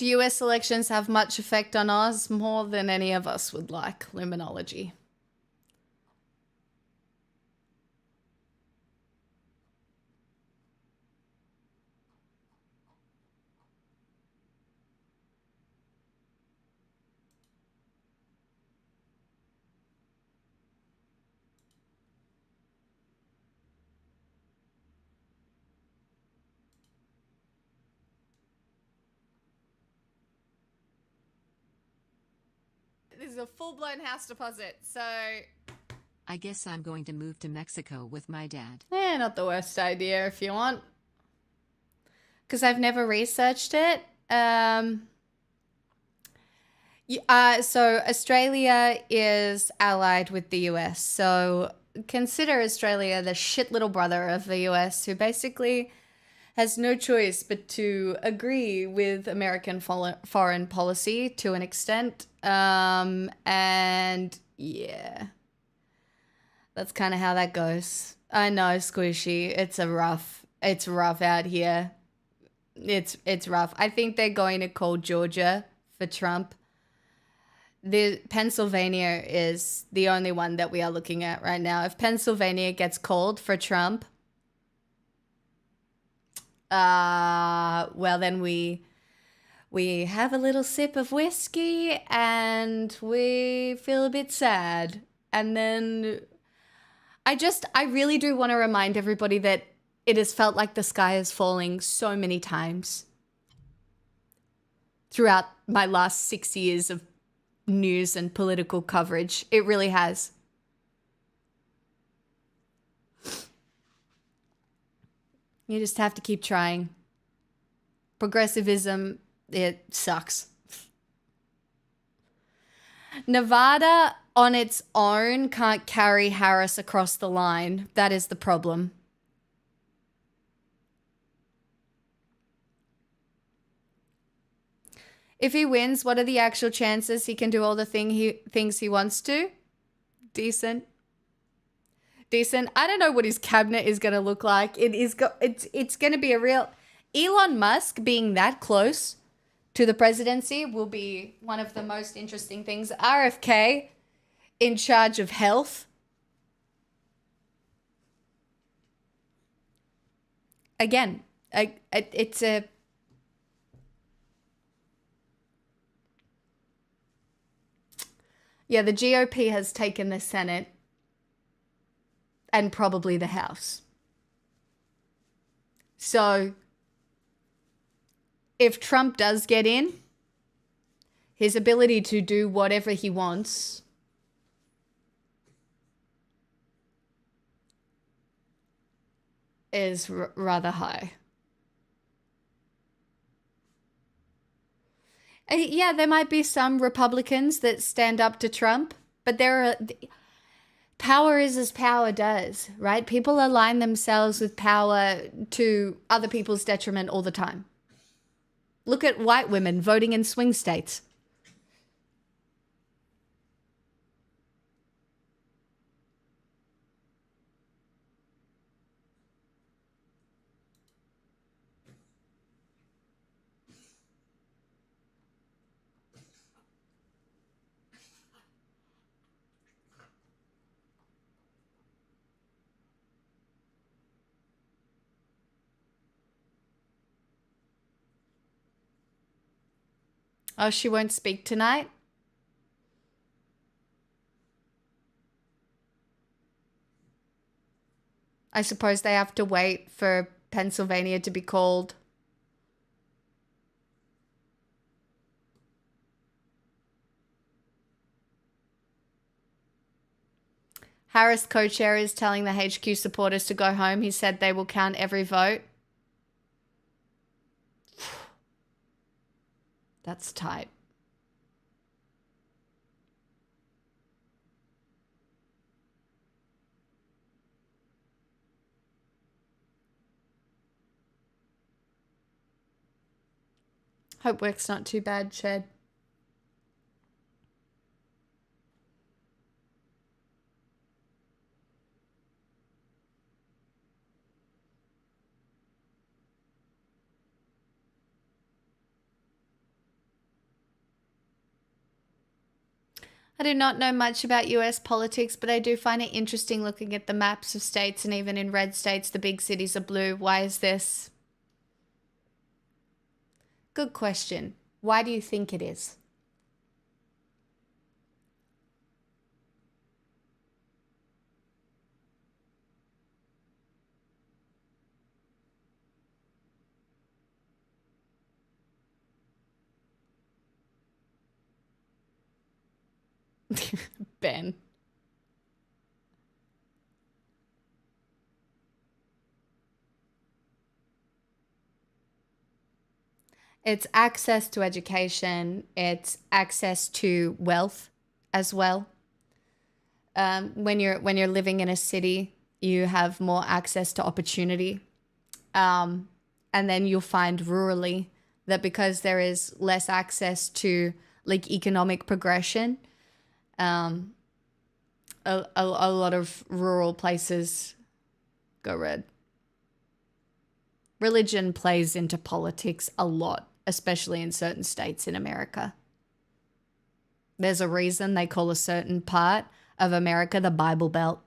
Speaker 12: Do US elections have much effect on Oz? More than any of us would like. Luminology. This is a full-blown house deposit, so...
Speaker 2: I guess I'm going to move to Mexico with my dad.
Speaker 12: Not the worst idea if you want. Because I've never researched it. So Australia is allied with the US. So consider Australia the shit little brother of the US who basically has no choice but to agree with American foreign policy to an extent. And yeah, that's kind of how that goes. I know, Squishy. It's rough out here. It's rough. I think they're going to call Georgia for Trump. Pennsylvania is the only one that we are looking at right now. If Pennsylvania gets called for Trump, well then we have a little sip of whiskey and we feel a bit sad. And then I really do want to remind everybody that it has felt like the sky is falling so many times throughout my last 6 years of news and political coverage. It really has. You just have to keep trying. Progressivism, it sucks. Nevada on its own can't carry Harris across the line. That is the problem. If he wins, what are the actual chances he can do all the things he wants to? Decent. I don't know what his cabinet is going to look like. It's going to be a real... Elon Musk being that close to the presidency will be one of the most interesting things. RFK in charge of health. Again, it's a... Yeah, the GOP has taken the Senate and probably the House. So if Trump does get in, his ability to do whatever he wants is rather high. Yeah, there might be some Republicans that stand up to Trump, but power is as power does, right? People align themselves with power to other people's detriment all the time. Look at white women voting in swing states. Oh, she won't speak tonight? I suppose they have to wait for Pennsylvania to be called. Harris co-chair is telling the HQ supporters to go home. He said they will count every vote. That's tight. Hope work's not too bad, Shed. I do not know much about US politics, but I do find it interesting looking at the maps of states, and even in red states, the big cities are blue. Why is this? Good question. Why do you think it is? Ben. It's access to education. It's access to wealth as well. When you're living in a city, you have more access to opportunity. And then you'll find rurally that because there is less access to like economic progression, a lot of rural places go red. Religion plays into politics a lot, especially in certain states in America. There's a reason they call a certain part of America the Bible Belt.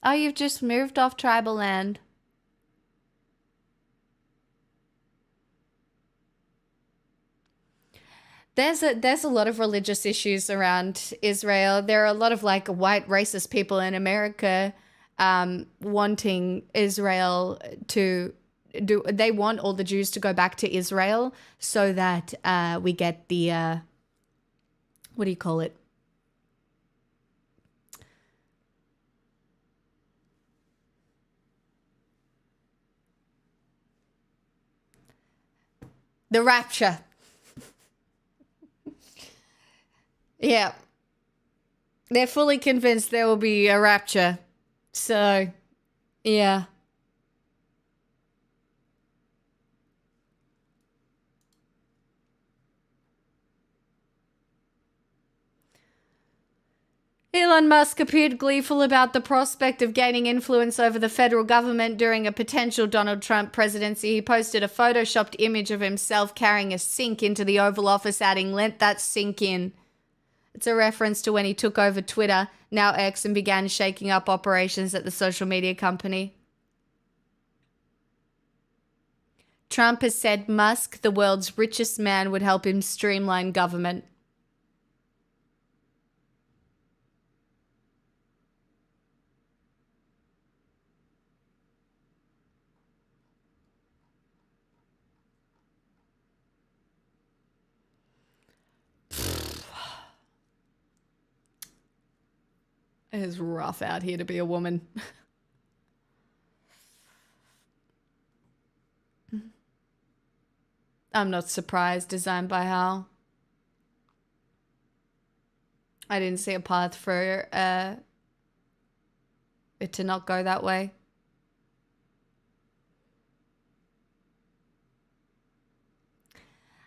Speaker 12: Oh, you've just moved off tribal land. There's a lot of religious issues around Israel. There are a lot of like white racist people in America wanting Israel to do. They want all the Jews to go back to Israel so that we get the what do you call it? The rapture. Yeah. They're fully convinced there will be a rapture. So, yeah. Elon Musk appeared gleeful about the prospect of gaining influence over the federal government during a potential Donald Trump presidency. He posted a photoshopped image of himself carrying a sink into the Oval Office, adding, "Let that sink in." It's a reference to when he took over Twitter, now X, and began shaking up operations at the social media company. Trump has said Musk, the world's richest man, would help him streamline government. It is rough out here to be a woman. I'm not surprised. Designed by Hal. I didn't see a path for it to not go that way.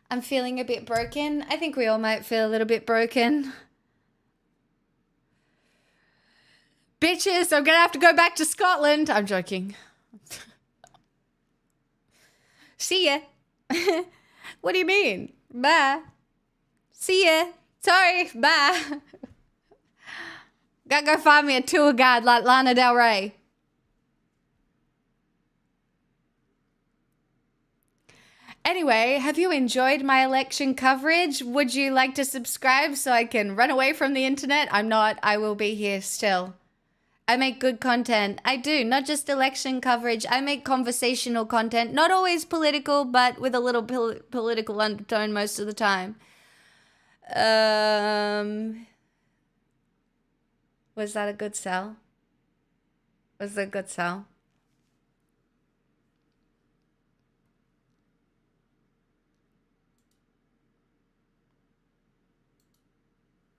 Speaker 12: I'm feeling a bit broken. I think we all might feel a little bit broken. Bitches, I'm gonna have to go back to Scotland. I'm joking. See ya. What do you mean? Bye. See ya. Sorry. Bye. Gotta go find me a tour guide like Lana Del Rey. Anyway, have you enjoyed my election coverage? Would you like to subscribe so I can run away from the internet? I'm not. I will be here still. I make good content. I do, not just election coverage. I make conversational content, not always political, but with a little political undertone most of the time. Was that a good sell? Was that a good sell?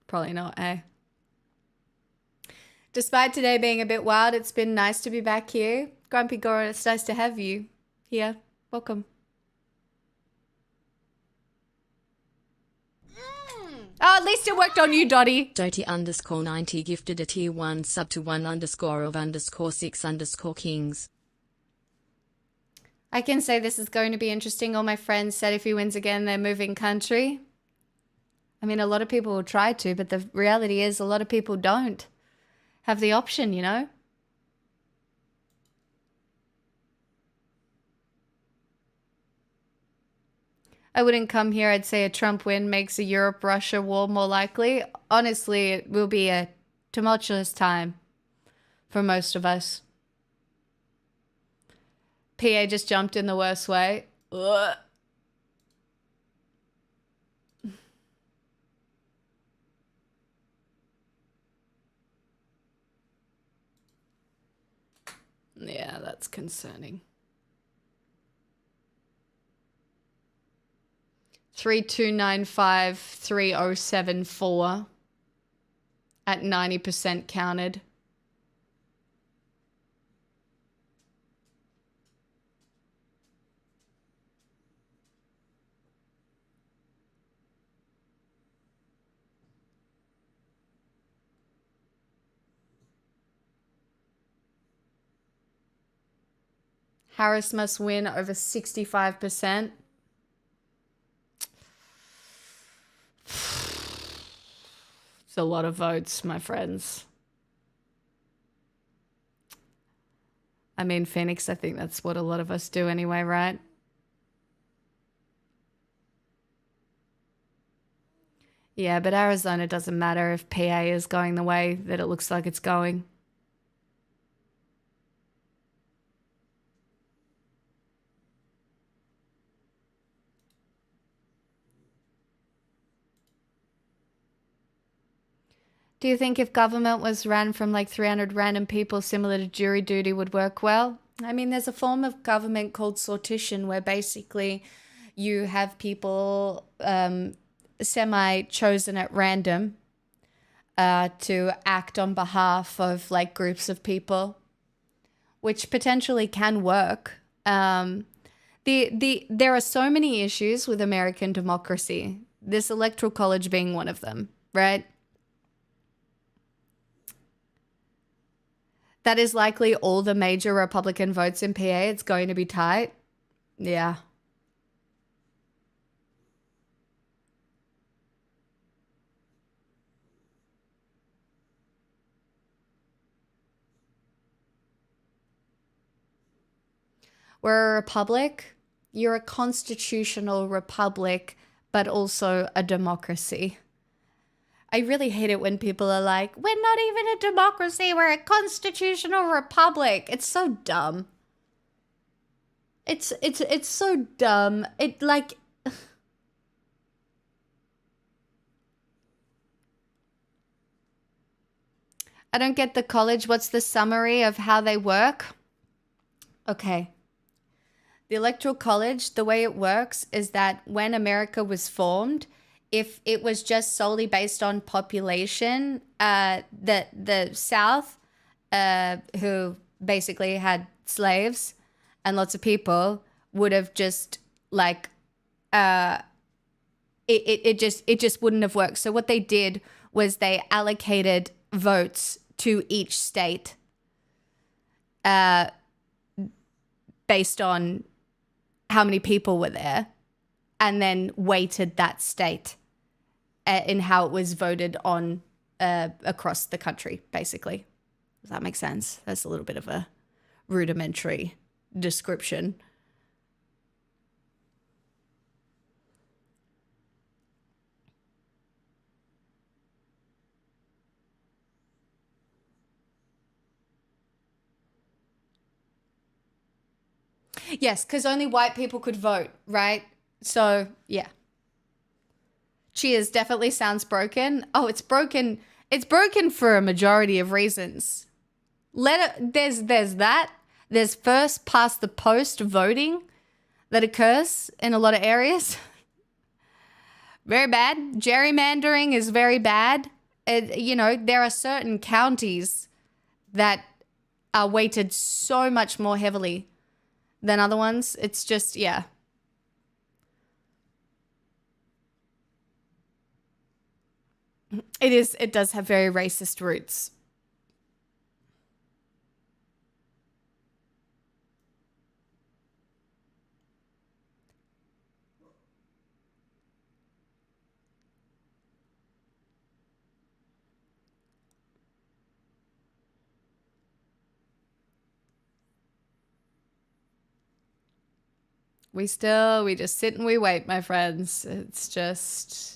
Speaker 12: Probably not, eh? Despite today being a bit wild, it's been nice to be back here. Grumpy Gora, it's nice to have you here. Welcome. Oh, at least it worked on you, Dottie.
Speaker 11: Doty_90 gifted a tier 1 sub to 1_of_6_kings.
Speaker 12: I can say this is going to be interesting. All my friends said if he wins again, they're moving country. I mean, a lot of people will try to, but the reality is a lot of people don't have the option, you know? I wouldn't come here. I'd say a Trump win makes a Europe-Russia war more likely. Honestly, it will be a tumultuous time for most of us. PA just jumped in the worst way. Ugh. Yeah, that's concerning. 32953074 at 90% counted. Harris must win over 65%. It's a lot of votes, my friends. I mean, Phoenix, I think that's what a lot of us do anyway, right? Yeah, but Arizona doesn't matter if PA is going the way that it looks like it's going. Do you think if government was ran from like 300 random people similar to jury duty would work well? I mean, there's a form of government called sortition where basically you have people semi-chosen at random to act on behalf of like groups of people, which potentially can work. There are so many issues with American democracy, this electoral college being one of them, right? That is likely all the major Republican votes in PA. It's going to be tight. Yeah. We're a republic. You're a constitutional republic, but also a democracy. I really hate it when people are like, we're not even a democracy, we're a constitutional republic. It's so dumb. It's so dumb. It like I don't get the college. What's the summary of how they work? Okay. The Electoral College, the way it works is that when America was formed, if it was just solely based on population, the South, who basically had slaves and lots of people, would have just like it just wouldn't have worked. So what they did was they allocated votes to each state based on how many people were there, and then weighted that state in how it was voted on across the country, basically. Does that make sense? That's a little bit of a rudimentary description. Yes, because only white people could vote, right? So, yeah. Cheers definitely sounds broken. Oh, it's broken. It's broken for a majority of reasons. There's that. There's first past the post voting that occurs in a lot of areas. Very bad. Gerrymandering is very bad. There are certain counties that are weighted so much more heavily than other ones. It's just, yeah. It does have very racist roots. We just sit and we wait, my friends. It's just...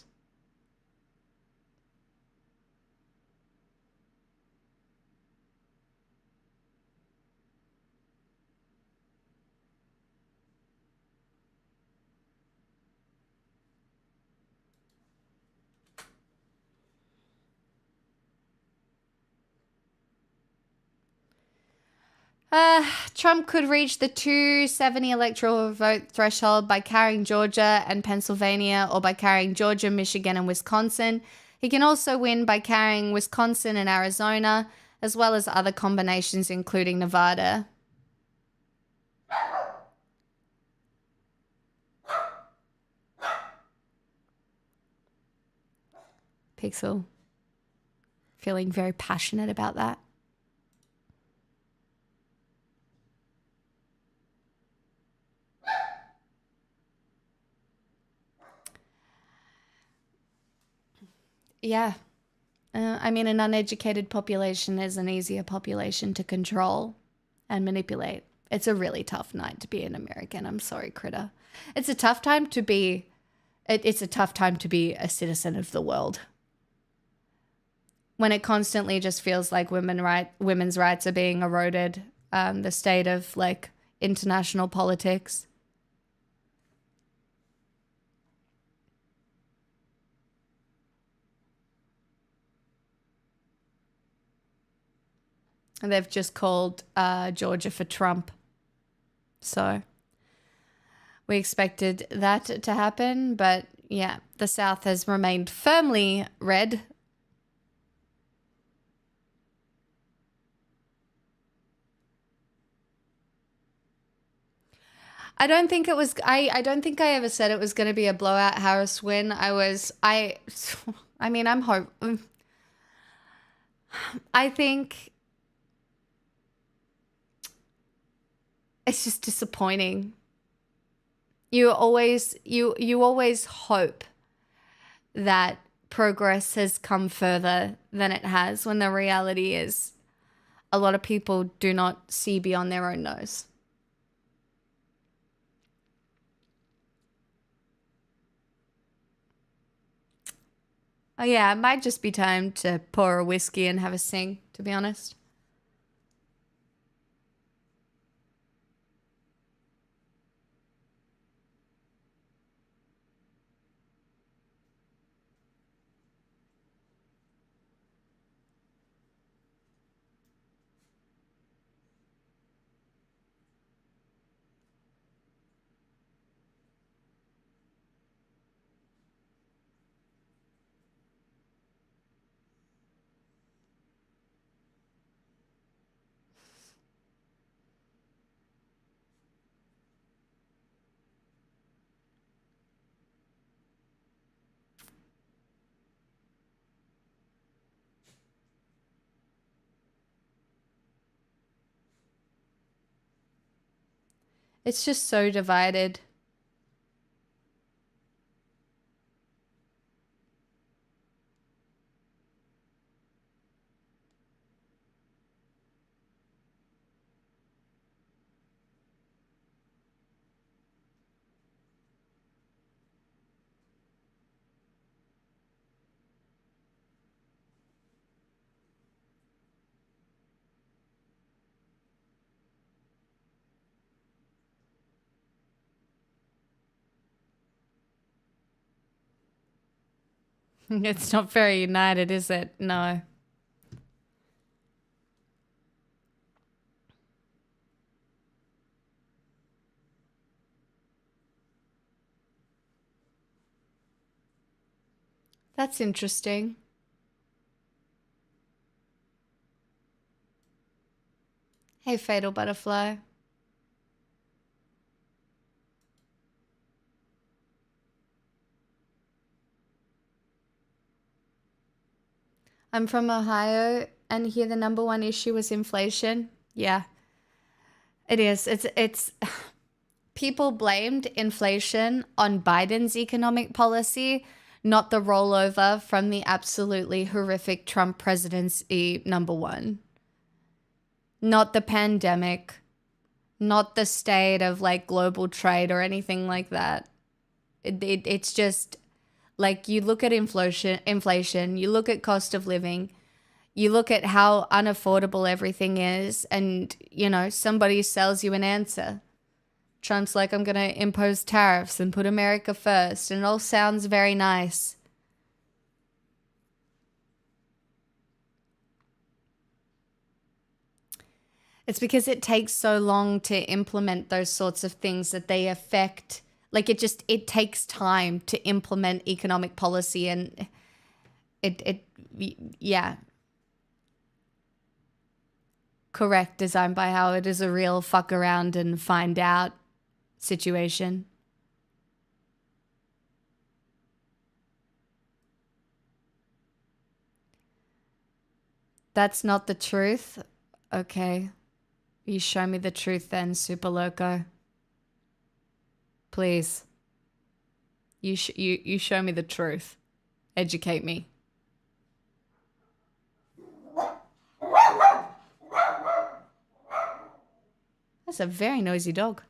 Speaker 12: Trump could reach the 270 electoral vote threshold by carrying Georgia and Pennsylvania, or by carrying Georgia, Michigan, and Wisconsin. He can also win by carrying Wisconsin and Arizona, as well as other combinations, including Nevada. Pixel. Feeling very passionate about that. Yeah. I mean, an uneducated population is an easier population to control and manipulate. It's a really tough night to be an American. I'm sorry, Critter. It's a tough time to be... It's a tough time to be a citizen of the world. When it constantly just feels like women's rights are being eroded, the state of, like, international politics. And they've just called Georgia for Trump. So we expected that to happen. But yeah, the South has remained firmly red. I don't think it was... I don't think I ever said it was going to be a blowout Harris win. I mean, I think... It's just disappointing. You always hope that progress has come further than it has, when the reality is a lot of people do not see beyond their own nose. Oh yeah, it might just be time to pour a whiskey and have a sing, to be honest. It's just so divided. It's not very united, is it? No. That's interesting. Hey, Fatal Butterfly. I'm from Ohio, and here the number one issue is inflation. Yeah, it is. It's people blamed inflation on Biden's economic policy, not the rollover from the absolutely horrific Trump presidency number one. Not the pandemic, not the state of like global trade or anything like that. It's just like you look at inflation, you look at cost of living, you look at how unaffordable everything is, and, you know, somebody sells you an answer. Trump's like, I'm going to impose tariffs and put America first, and it all sounds very nice. It's because it takes so long to implement those sorts of things that they affect, like it takes time to implement economic policy, and yeah. Correct, designed by how it is a real fuck around and find out situation. That's not the truth? Okay. You show me the truth then, Super Loco. Please. You show me the truth. Educate me. That's a very noisy dog.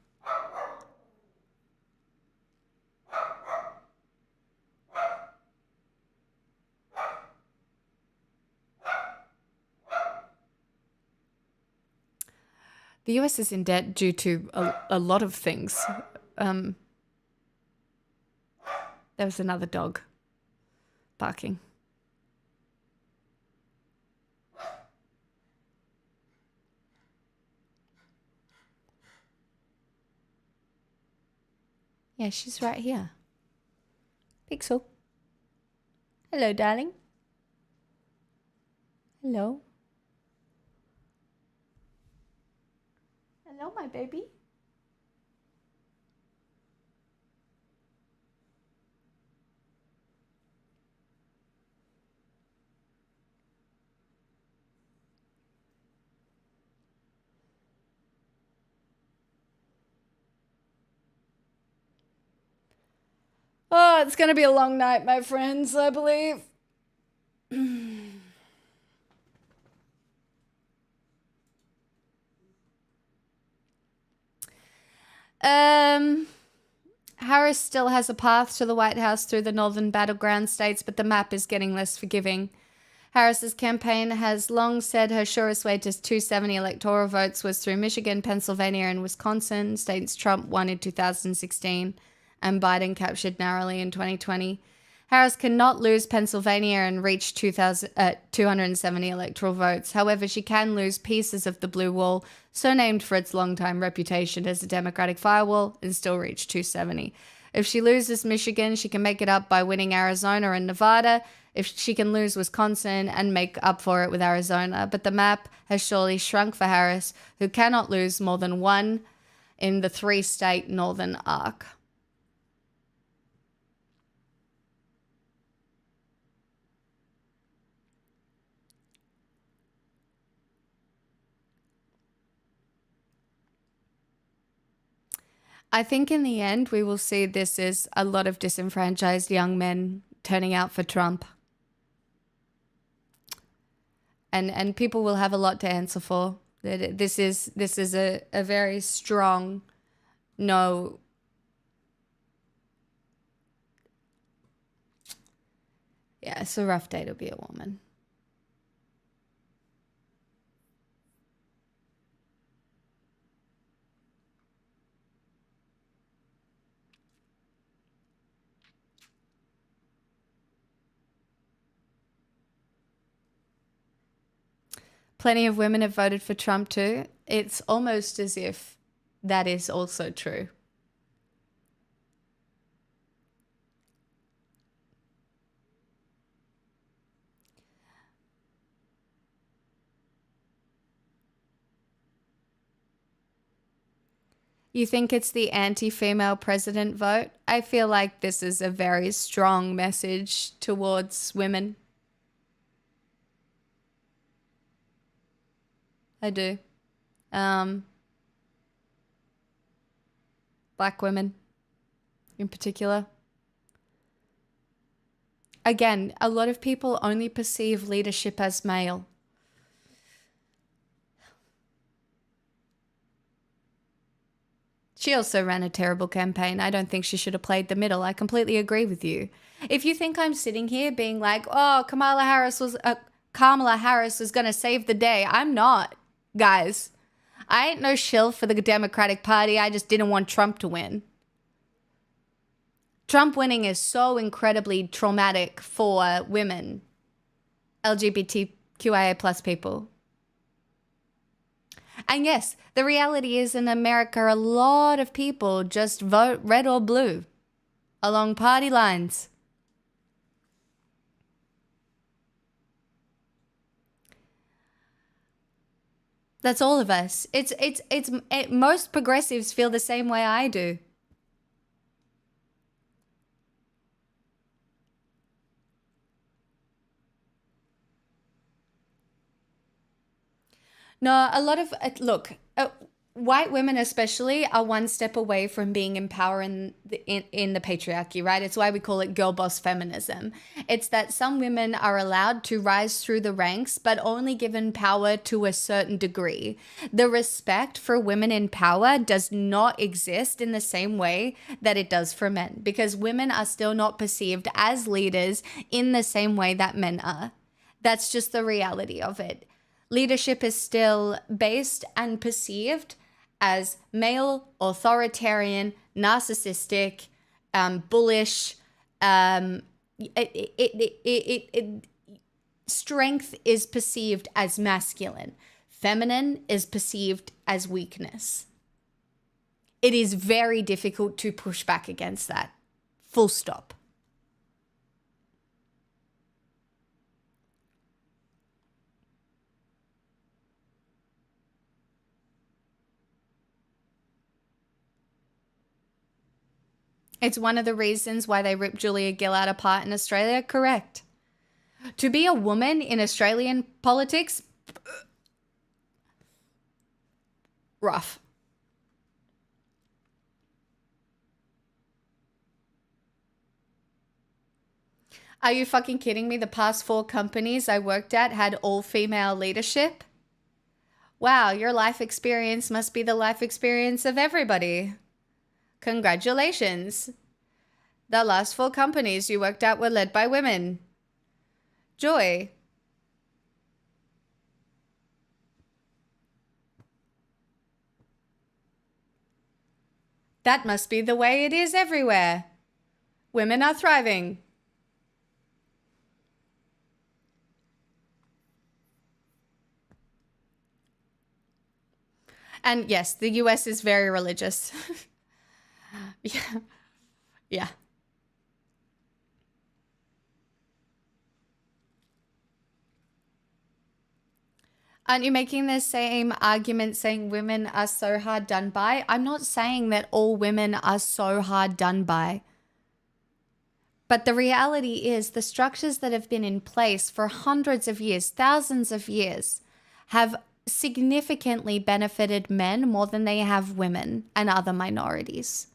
Speaker 12: The US is in debt due to a lot of things. There was another dog barking. Yeah, she's right here. Pixel. Hello, darling. Hello. Hello, my baby. Oh, it's going to be a long night, my friends, I believe. Harris still has a path to the White House through the northern battleground states, but the map is getting less forgiving. Harris's campaign has long said her surest way to 270 electoral votes was through Michigan, Pennsylvania, and Wisconsin, states Trump won in 2016 and Biden captured narrowly in 2020. Harris cannot lose Pennsylvania and reach 270 electoral votes. However, she can lose pieces of the blue wall, so named for its longtime reputation as a Democratic firewall, and still reach 270. If she loses Michigan, she can make it up by winning Arizona and Nevada. If she can lose Wisconsin and make up for it with Arizona. But the map has surely shrunk for Harris, who cannot lose more than one in the three-state northern arc. I think in the end, we will see this as a lot of disenfranchised young men turning out for Trump. And people will have a lot to answer for. This is a very strong no. Yeah, it's a rough day to be a woman. Plenty of women have voted for Trump too. It's almost as if that is also true. You think it's the anti-female president vote? I feel like this is a very strong message towards women. I do. Black women in particular. Again, a lot of people only perceive leadership as male. She also ran a terrible campaign. I don't think she should have played the middle. I completely agree with you. If you think I'm sitting here being like, oh, Kamala Harris was going to save the day, I'm not, guys. I ain't no shill for the Democratic Party. I just didn't want Trump to win. Trump winning is so incredibly traumatic for women, LGBTQIA plus people. And yes, the reality is in America, a lot of people just vote red or blue along party lines. That's all of us. Most progressives feel the same way I do. No, a lot of, look, white women especially are one step away from being empowered in the patriarchy, right? It's why we call it girl boss feminism. It's that some women are allowed to rise through the ranks, but only given power to a certain degree. The respect for women in power does not exist in the same way that it does for men, because women are still not perceived as leaders in the same way that men are. That's just the reality of it. Leadership is still based and perceived as male, authoritarian, narcissistic, bullish. Strength is perceived as masculine. Feminine is perceived as weakness. It is very difficult to push back against that. Full stop. It's one of the reasons why they ripped Julia Gillard apart in Australia. Correct. To be a woman in Australian politics, rough. Are you fucking kidding me? The past 4 companies I worked at had all female leadership. Wow, your life experience must be the life experience of everybody. Congratulations. The last 4 companies you worked at were led by women. Joy. That must be the way it is everywhere. Women are thriving. And yes, the US is very religious. Yeah. Aren't you making the same argument saying women are so hard done by? I'm not saying that all women are so hard done by. But the reality is the structures that have been in place for hundreds of years, thousands of years, have significantly benefited men more than they have women and other minorities.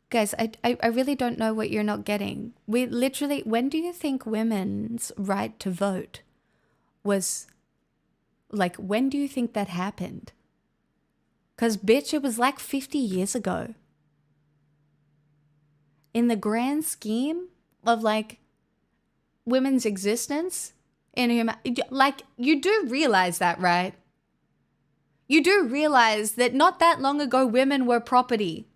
Speaker 12: Guys, I really don't know what you're not getting. We literally, when do you think women's right to vote was, like, when do you think that happened? Because, bitch, it was like 50 years ago. In the grand scheme of, like, women's existence in humanity, like, you do realize that, right? You do realize that not that long ago, women were property.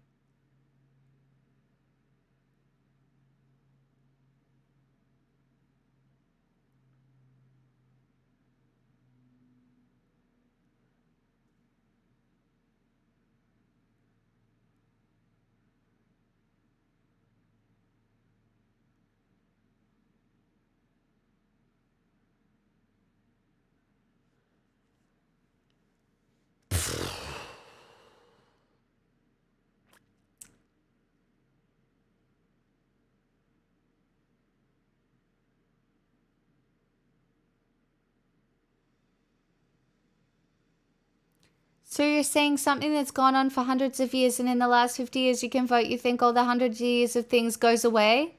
Speaker 12: So you're saying something that's gone on for hundreds of years, and in the last 50 years you can vote, you think all the hundreds of years of things goes away?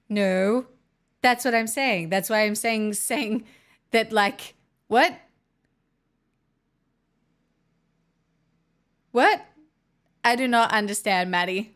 Speaker 12: No. That's what I'm saying. That's why I'm saying that, like, what? What? I do not understand, Maddie.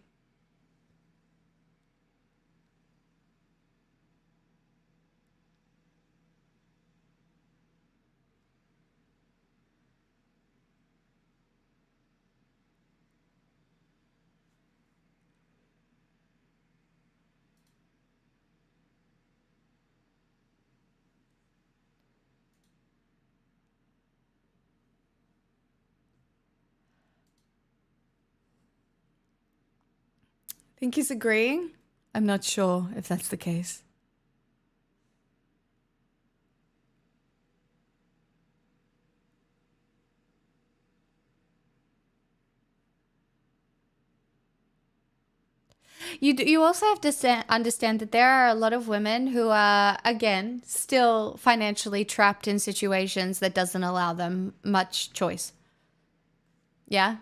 Speaker 12: Think he's agreeing? I'm not sure if that's the case. You also have to understand that there are a lot of women who are, again, still financially trapped in situations that doesn't allow them much choice. Yeah?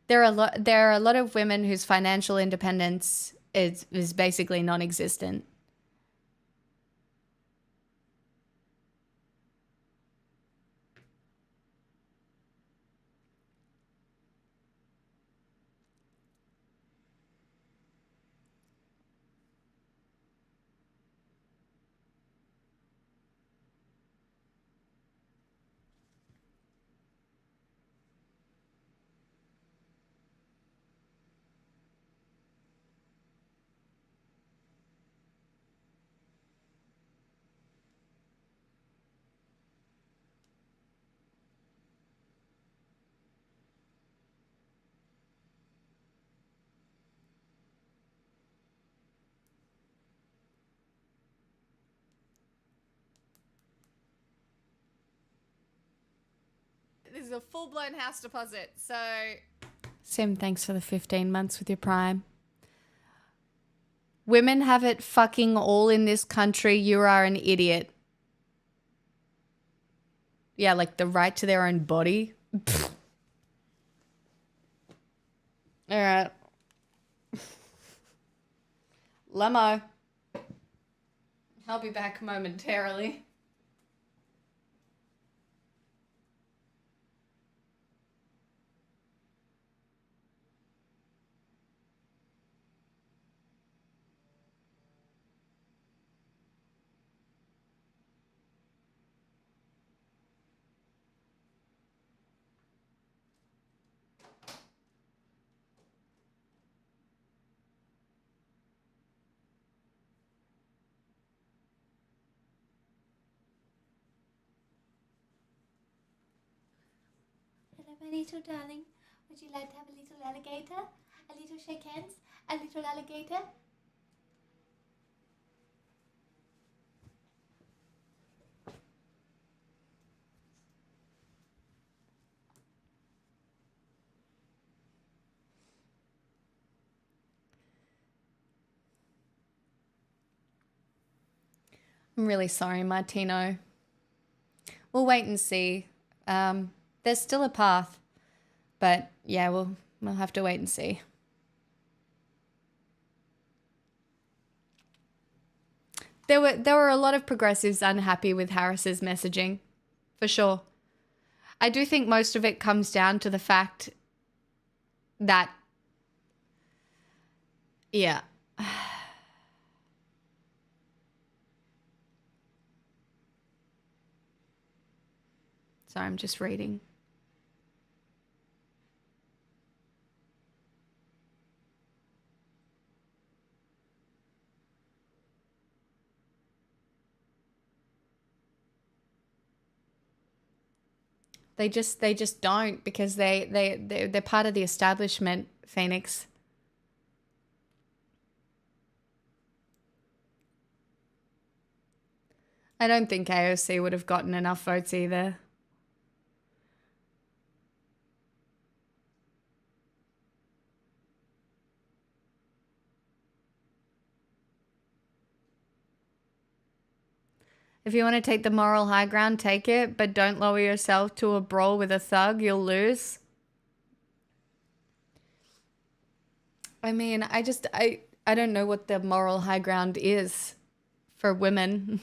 Speaker 12: There are a lot of women whose financial independence is basically non-existent. This is a full-blown house deposit, so... Sim, thanks for the 15 months with your Prime. Women have it fucking all in this country. You are an idiot. Yeah, like the right to their own body. All right. Lemo. I'll be back momentarily.
Speaker 9: Hello, my little darling. Would you like to have a little alligator? A little shake hands? A little alligator?
Speaker 12: I'm really sorry, Martino. We'll wait and see. There's still a path, but yeah, we'll have to wait and see. There were a lot of progressives unhappy with Harris's messaging, for sure. I do think most of it comes down to the fact that, yeah. Sorry, I'm just reading. They just don't, because they're part of the establishment, Phoenix. I don't think AOC would have gotten enough votes either. If you want to take the moral high ground, take it, but don't lower yourself to a brawl with a thug. You'll lose. I mean, I don't know what the moral high ground is for women.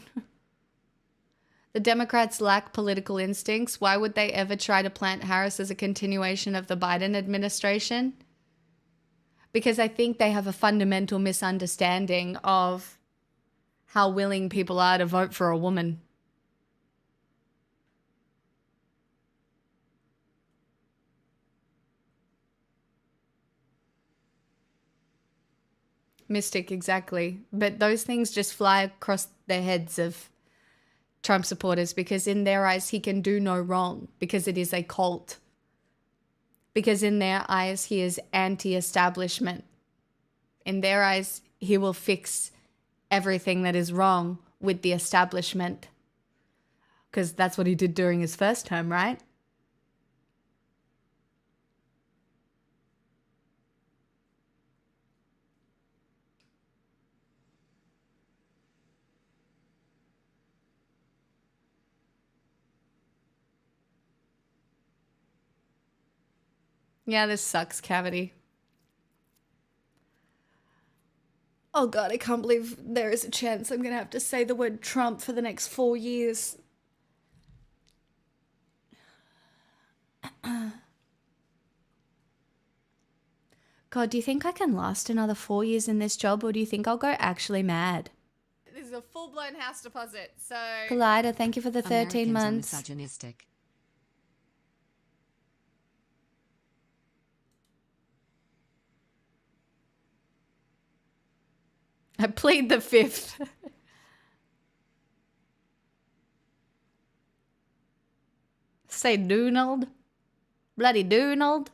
Speaker 12: The Democrats lack political instincts. Why would they ever try to plant Harris as a continuation of the Biden administration? Because I think they have a fundamental misunderstanding of how willing people are to vote for a woman. Mystic, exactly. But those things just fly across the heads of Trump supporters because in their eyes he can do no wrong because it is a cult. Because in their eyes he is anti-establishment. In their eyes he will fix everything that is wrong with the establishment. Because that's what he did during his first term, right? Yeah, this sucks, Cavity. Oh God, I can't believe there is a chance I'm going to have to say the word Trump for the next 4 years. God, do you think I can last another 4 years in this job, or do you think I'll go actually mad? This is a full-blown house deposit, so... Collider, thank you for the 13
Speaker 2: Americans are
Speaker 12: months.
Speaker 2: misogynistic.
Speaker 12: I plead the fifth. Say Donald. Bloody Donald.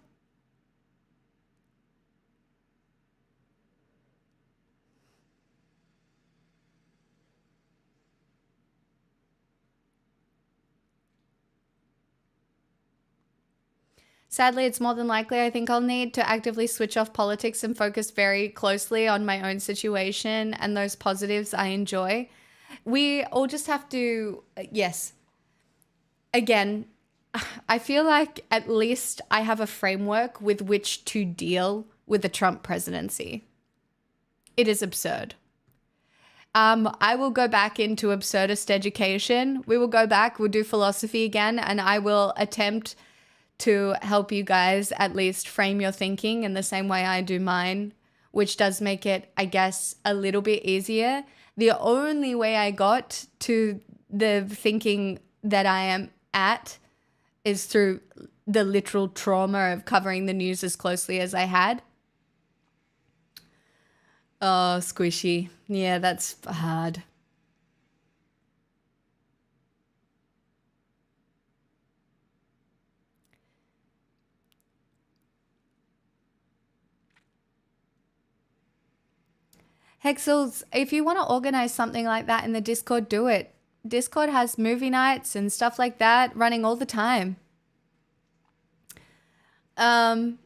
Speaker 12: Sadly, it's more than likely I think I'll need to actively switch off politics and focus very closely on my own situation and those positives I enjoy. We all just have to, yes. Again, I feel like at least I have a framework with which to deal with the Trump presidency. It is absurd. I will go back into absurdist education. We will go back, we'll do philosophy again, and I will attempt to help you guys at least frame your thinking in the same way I do mine, which does make it, I guess, a little bit easier. The only way I got to the thinking that I am at is through the literal trauma of covering the news as closely as I had. Oh, squishy. Yeah, that's hard. Hexels, if you want to organize something like that in the Discord, do it. Discord has movie nights and stuff like that running all the time. And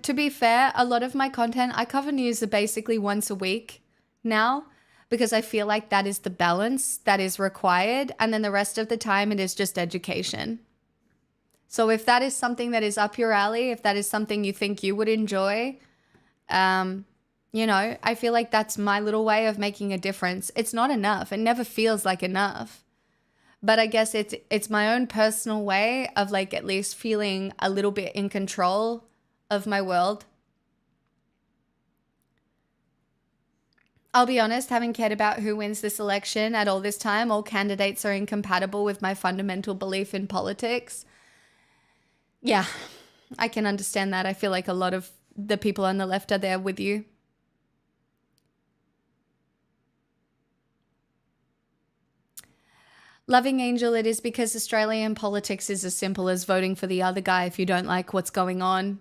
Speaker 12: to be fair, a lot of my content, I cover news basically once a week now because I feel like that is the balance that is required. And then the rest of the time, it is just education. So if that is something that is up your alley, if that is something you think you would enjoy, you know, I feel like that's my little way of making a difference. It's not enough. It never feels like enough. But I guess it's my own personal way of like at least feeling a little bit in control of my world. I'll be honest, having cared about who wins this election at all this time, all candidates are incompatible with my fundamental belief in politics. Yeah, I can understand that. I feel like a lot of the people on the left are there with you. Loving Angel, it is because Australian politics is as simple as voting for the other guy if you don't like what's going on.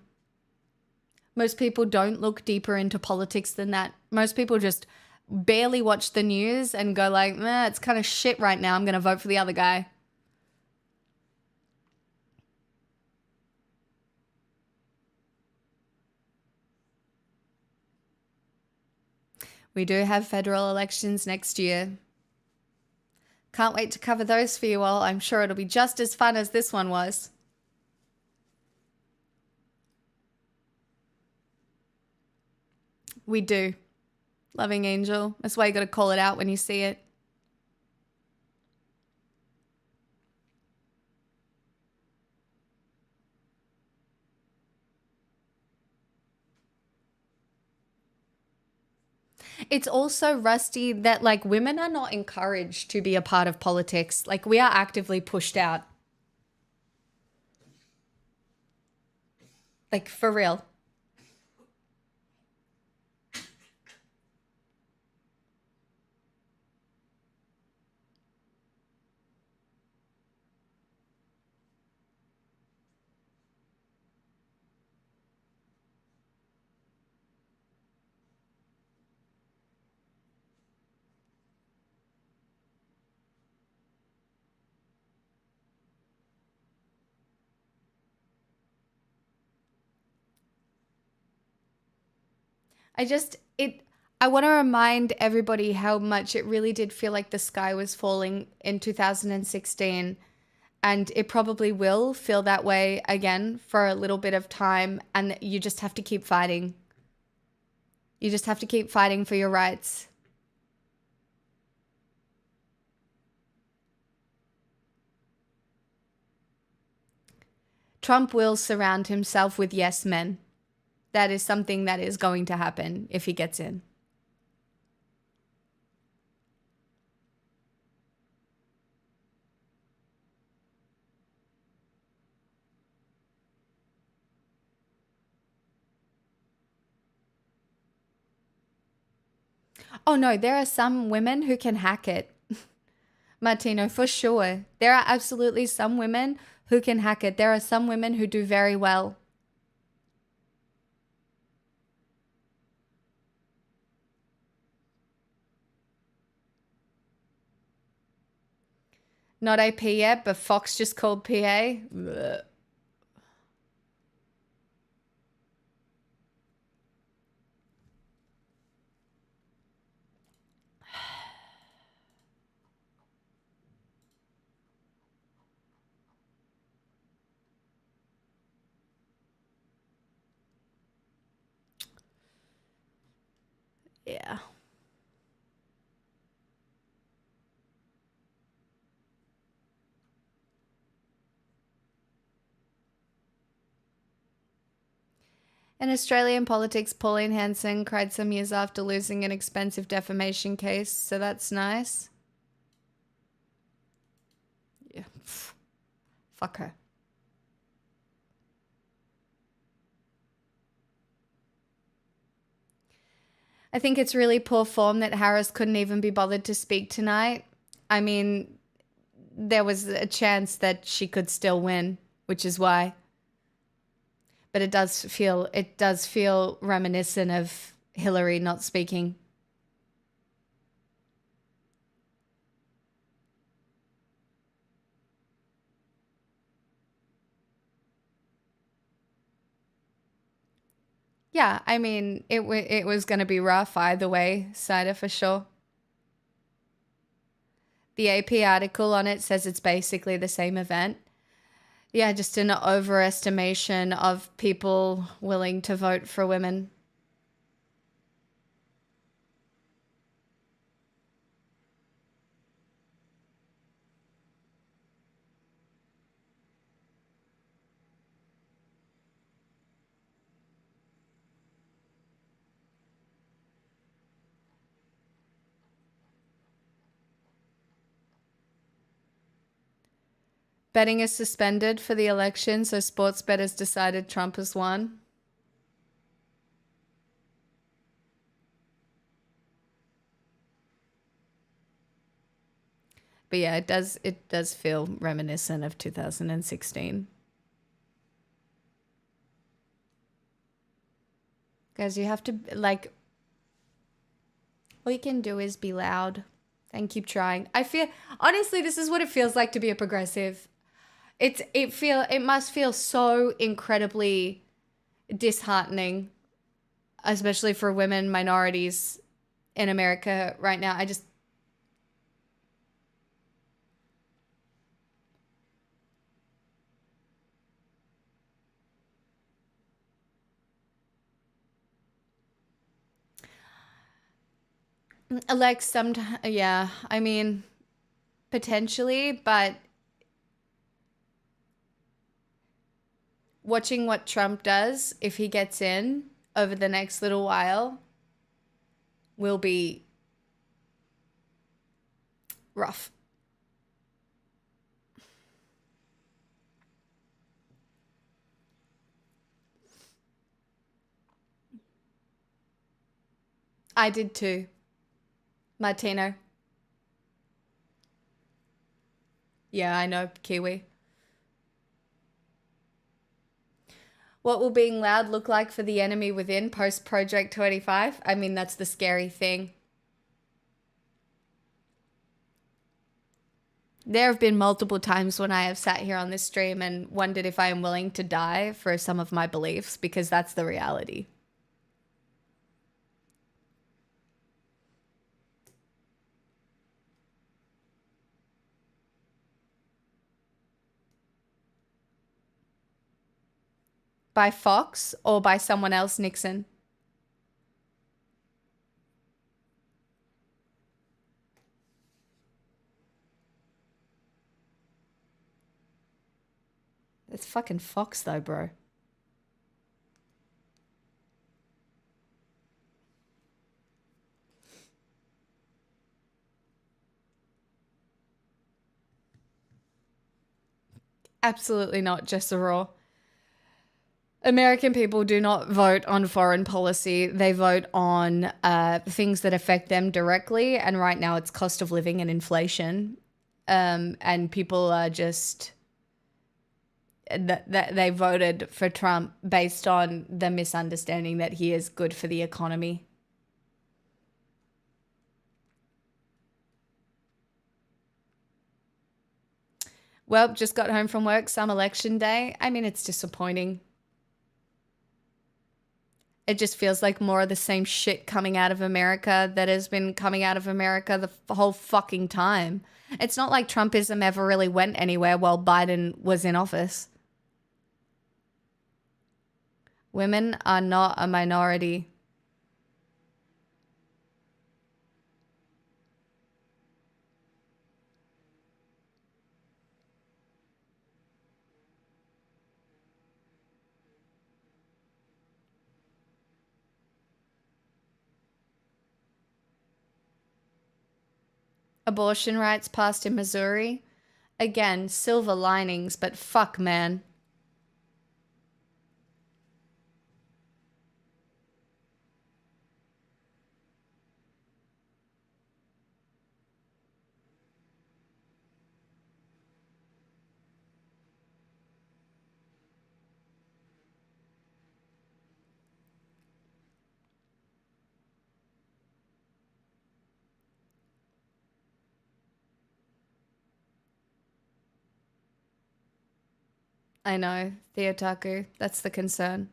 Speaker 12: Most people don't look deeper into politics than that. Most people just barely watch the news and go like, it's kind of shit right now. I'm going to vote for the other guy. We do have federal elections next year. Can't wait to cover those for you all. I'm sure it'll be just as fun as this one was. We do. Loving Angel. That's why you got to call it out when you see it. It's also, Rusty, that like women are not encouraged to be a part of politics. Like we are actively pushed out. Like for real. I want to remind everybody how much it really did feel like the sky was falling in 2016, and it probably will feel that way again for a little bit of time, and you just have to keep fighting. You just have to keep fighting for your rights. Trump will surround himself with yes men. That is something that is going to happen if he gets in. Oh no, there are some women who can hack it. Martino, for sure. There are absolutely some women who can hack it. There are some women who do very well. Not AP yet, but Fox just called PA. Blech. Yeah. In Australian politics, Pauline Hanson cried some years after losing an expensive defamation case, so that's nice. Yeah. Fuck her. I think it's really poor form that Harris couldn't even be bothered to speak tonight. I mean, there was a chance that she could still win, which is why. But it does feel reminiscent of Hillary not speaking. Yeah, I mean, it was going to be rough either way, Cider, for sure. The AP article on it says it's basically the same event. Yeah, just an overestimation of people willing to vote for women. Betting is suspended for the election, so sports bettors decided Trump has won. But yeah, it does feel reminiscent of 2016. Guys, you have to, like, all you can do is be loud and keep trying. I feel, honestly, this is what it feels like to be a progressive. It must feel so incredibly disheartening, especially for women, minorities in America right now. Like sometimes, yeah, I mean, potentially, but watching what Trump does if he gets in over the next little while will be rough. I did too. Martino. Yeah, I know, Kiwi. What will being loud look like for the enemy within post Project 25? I mean, that's the scary thing. There have been multiple times when I have sat here on this stream and wondered if I am willing to die for some of my beliefs, because that's the reality. By Fox or by someone else, Nixon? It's fucking Fox though, bro. Absolutely not, Jessa Raw. American people do not vote on foreign policy. They vote on things that affect them directly. And right now it's cost of living and inflation. And people are just... they voted for Trump based on the misunderstanding that he is good for the economy. Well, just got home from work, some election day. I mean, it's disappointing. It just feels like more of the same shit coming out of America that has been coming out of America the whole fucking time. It's not like Trumpism ever really went anywhere while Biden was in office. Women are not a minority. Abortion rights passed in Missouri. Again, silver linings, but fuck, man. I know, Theotaku. That's the concern.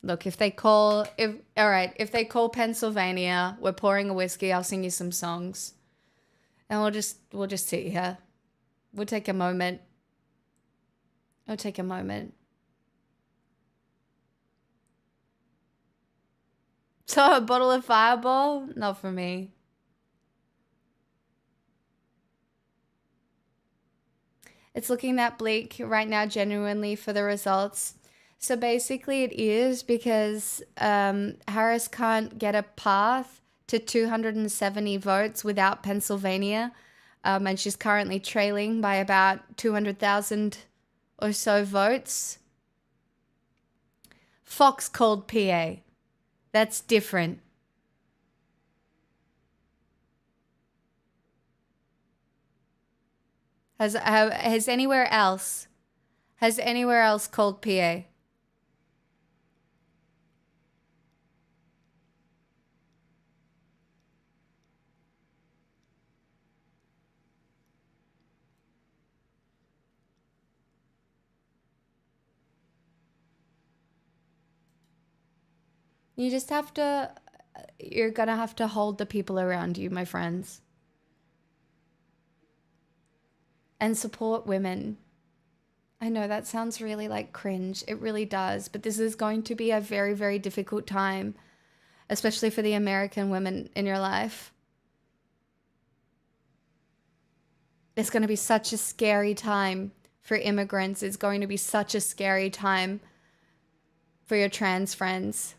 Speaker 12: Look, if they call Pennsylvania, we're pouring a whiskey, I'll sing you some songs. And we'll just sit here. We'll take a moment. I'll take a moment. So a bottle of Fireball? Not for me. It's looking that bleak right now, genuinely, for the results. So basically it is because Harris can't get a path to 270 votes without Pennsylvania. And she's currently trailing by about 200,000 or so votes. Fox called PA. That's different. Has anywhere else called PA? You just have to, you're gonna have to hold the people around you, my friends. And support women. I know that sounds really like cringe. It really does. But this is going to be a very, very difficult time, especially for the American women in your life. It's going to be such a scary time for immigrants. It's going to be such a scary time for your trans friends.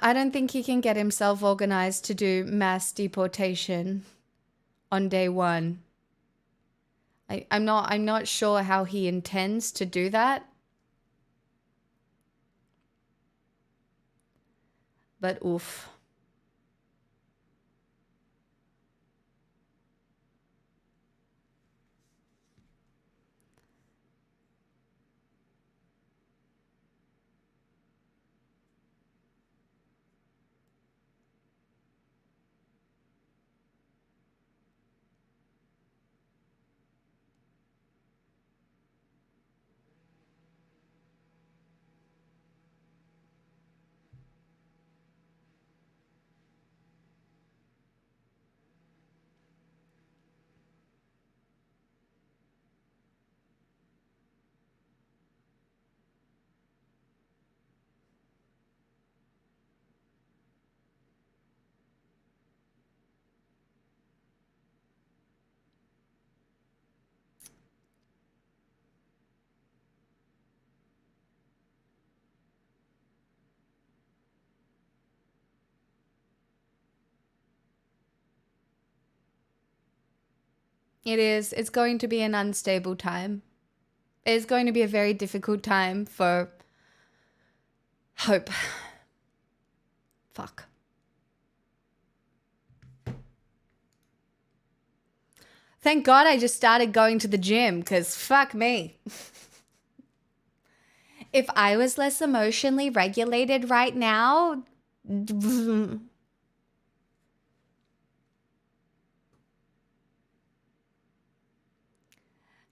Speaker 12: I don't think he can get himself organized to do mass deportation on day one. I'm not sure how he intends to do that. But oof. It is. It's going to be an unstable time. It's going to be a very difficult time for hope. Fuck. Thank God I just started going to the gym, because fuck me. If I was less emotionally regulated right now...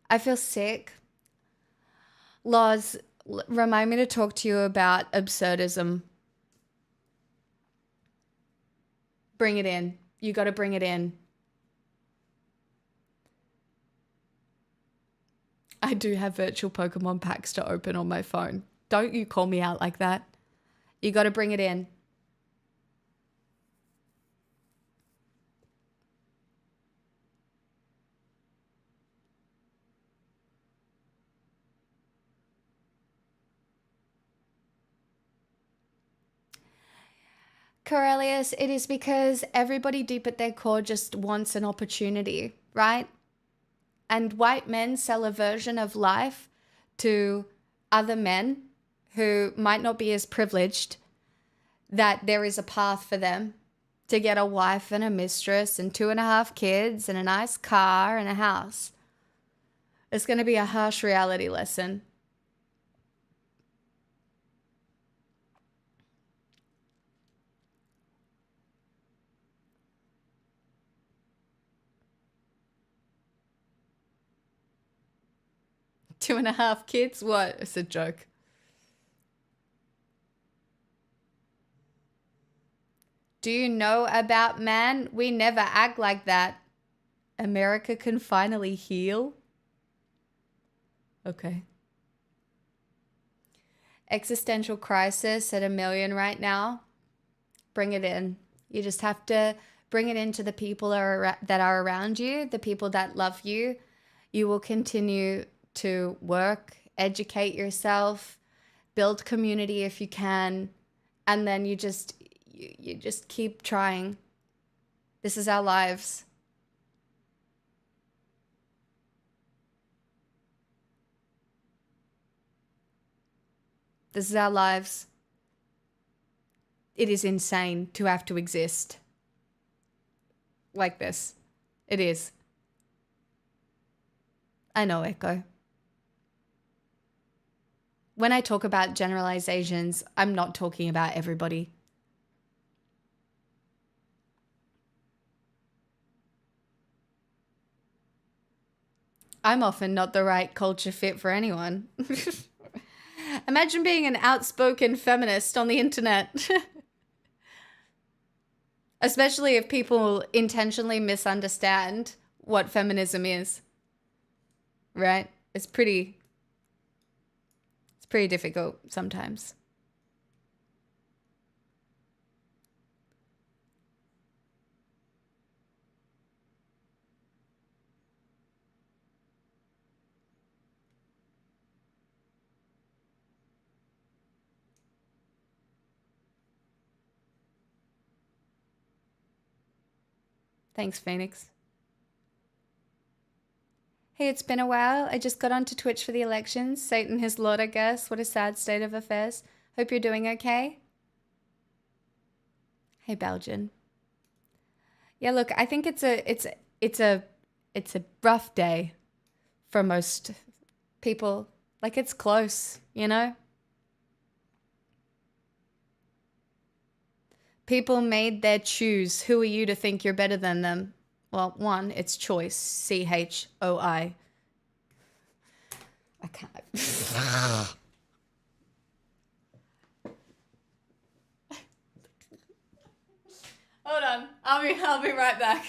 Speaker 12: I feel sick. Loz, remind me to talk to you about absurdism. Bring it in. You got to bring it in. I do have virtual Pokemon packs to open on my phone. Don't you call me out like that. You got to bring it in. Corellius, it is because everybody deep at their core just wants an opportunity, right? And white men sell a version of life to other men who might not be as privileged, that there is a path for them to get a wife and a mistress and 2.5 kids and a nice car and a house. It's going to be a harsh reality lesson. Two and a half kids? What? It's a joke. Do you know about man? We never act like that. America can finally heal. Okay. Existential crisis at 1 million right now. Bring it in. You just have to bring it into the people that are around you, the people that love you. You will continue to work, educate yourself, build community if you can, and then you just keep trying. This is our lives. This is our lives. It is insane to have to exist like this. It is. I know, Echo. When I talk about generalizations, I'm not talking about everybody. I'm often not the right culture fit for anyone. Imagine being an outspoken feminist on the internet. Especially if people intentionally misunderstand what feminism is. Right? It's pretty difficult sometimes. Thanks, Phoenix. Hey, it's been a while. I just got onto Twitch for the elections. Satan his lord, I guess. What a sad state of affairs. Hope you're doing okay. Hey, Belgian. Yeah, look, I think it's a rough day for most people. Like, it's close, you know? People made their choose. Who are you to think you're better than them? Well, one, it's choice. C-H-O-I. I can't. Hold on. I'll be right back.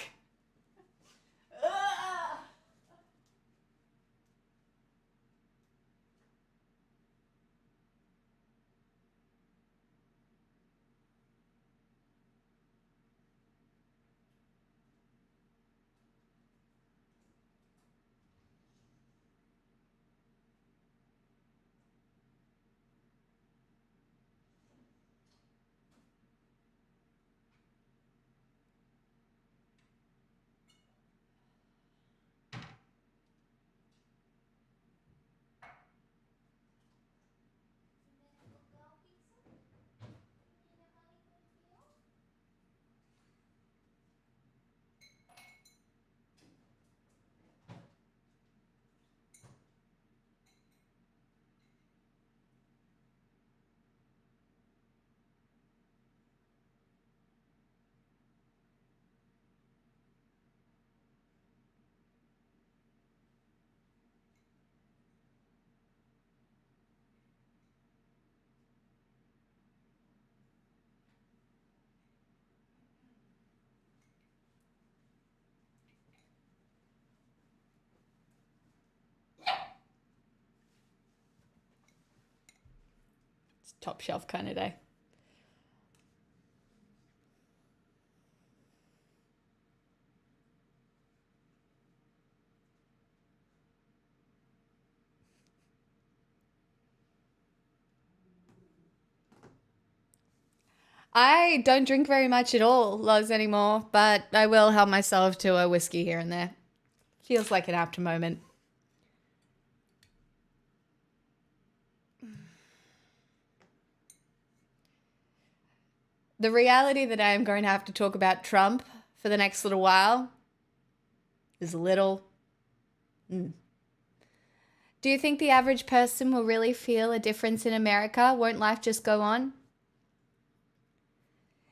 Speaker 12: Top shelf kind of day. I don't drink very much at all, Loz, anymore, but I will help myself to a whiskey here and there. Feels like an apt moment. The reality that I am going to have to talk about Trump for the next little while is a little... Do you think the average person will really feel a difference in America? Won't life just go on?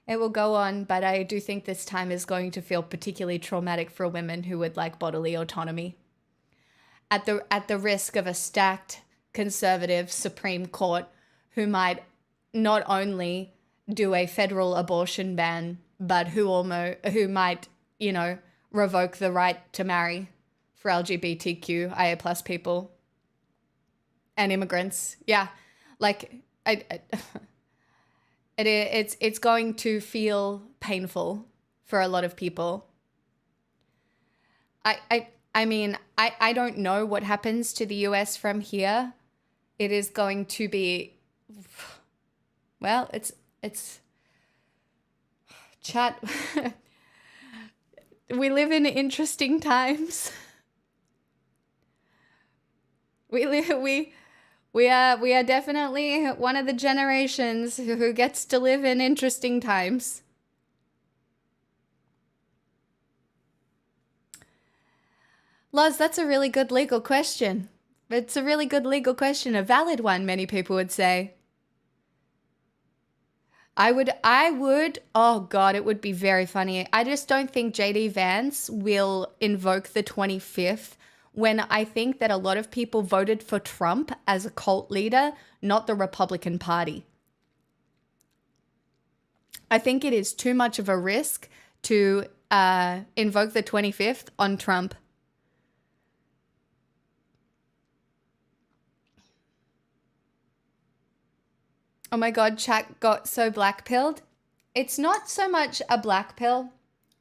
Speaker 12: It will go on, but I do think this time is going to feel particularly traumatic for women who would like bodily autonomy. At the risk of a stacked conservative Supreme Court who might not only do a federal abortion ban, but who might, you know, revoke the right to marry for LGBTQIA plus people and immigrants. Yeah, like it's going to feel painful for a lot of people. I mean, I don't know what happens to the US from here. It is going to be, well, it's chat. We live in interesting times. We are definitely one of the generations who gets to live in interesting times. Loz, that's a really good legal question. It's a really good legal question, a valid one, many people would say. I would, oh God, it would be very funny. I just don't think JD Vance will invoke the 25th when I think that a lot of people voted for Trump as a cult leader, not the Republican Party. I think it is too much of a risk to invoke the 25th on Trump. Oh my God, chat got so black-pilled. It's not so much a black pill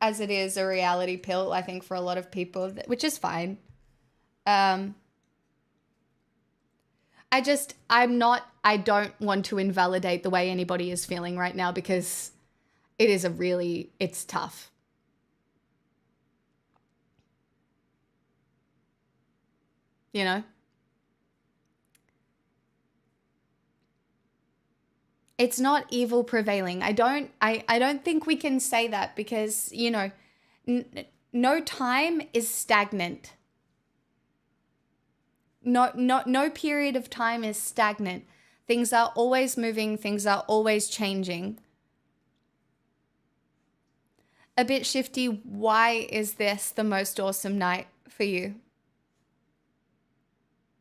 Speaker 12: as it is a reality pill, I think, for a lot of people, which is fine. I don't want to invalidate the way anybody is feeling right now because it's tough. You know? It's not evil prevailing. I don't think we can say that because, you know, no time is stagnant. No period of time is stagnant. Things are always moving. Things are always changing. A bit shifty. Why is this the most awesome night for you?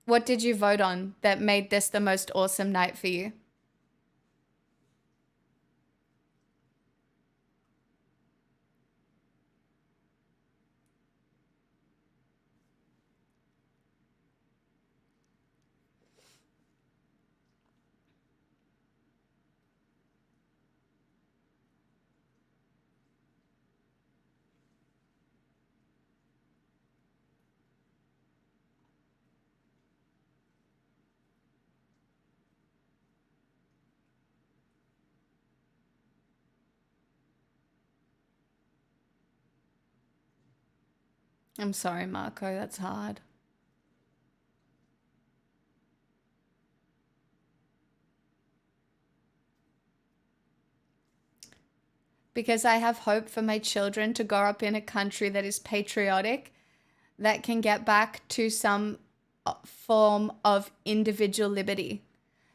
Speaker 12: What did you vote on that made this the most awesome night for you? I'm sorry, Marco, that's hard. Because I have hope for my children to grow up in a country that is patriotic, that can get back to some form of individual liberty.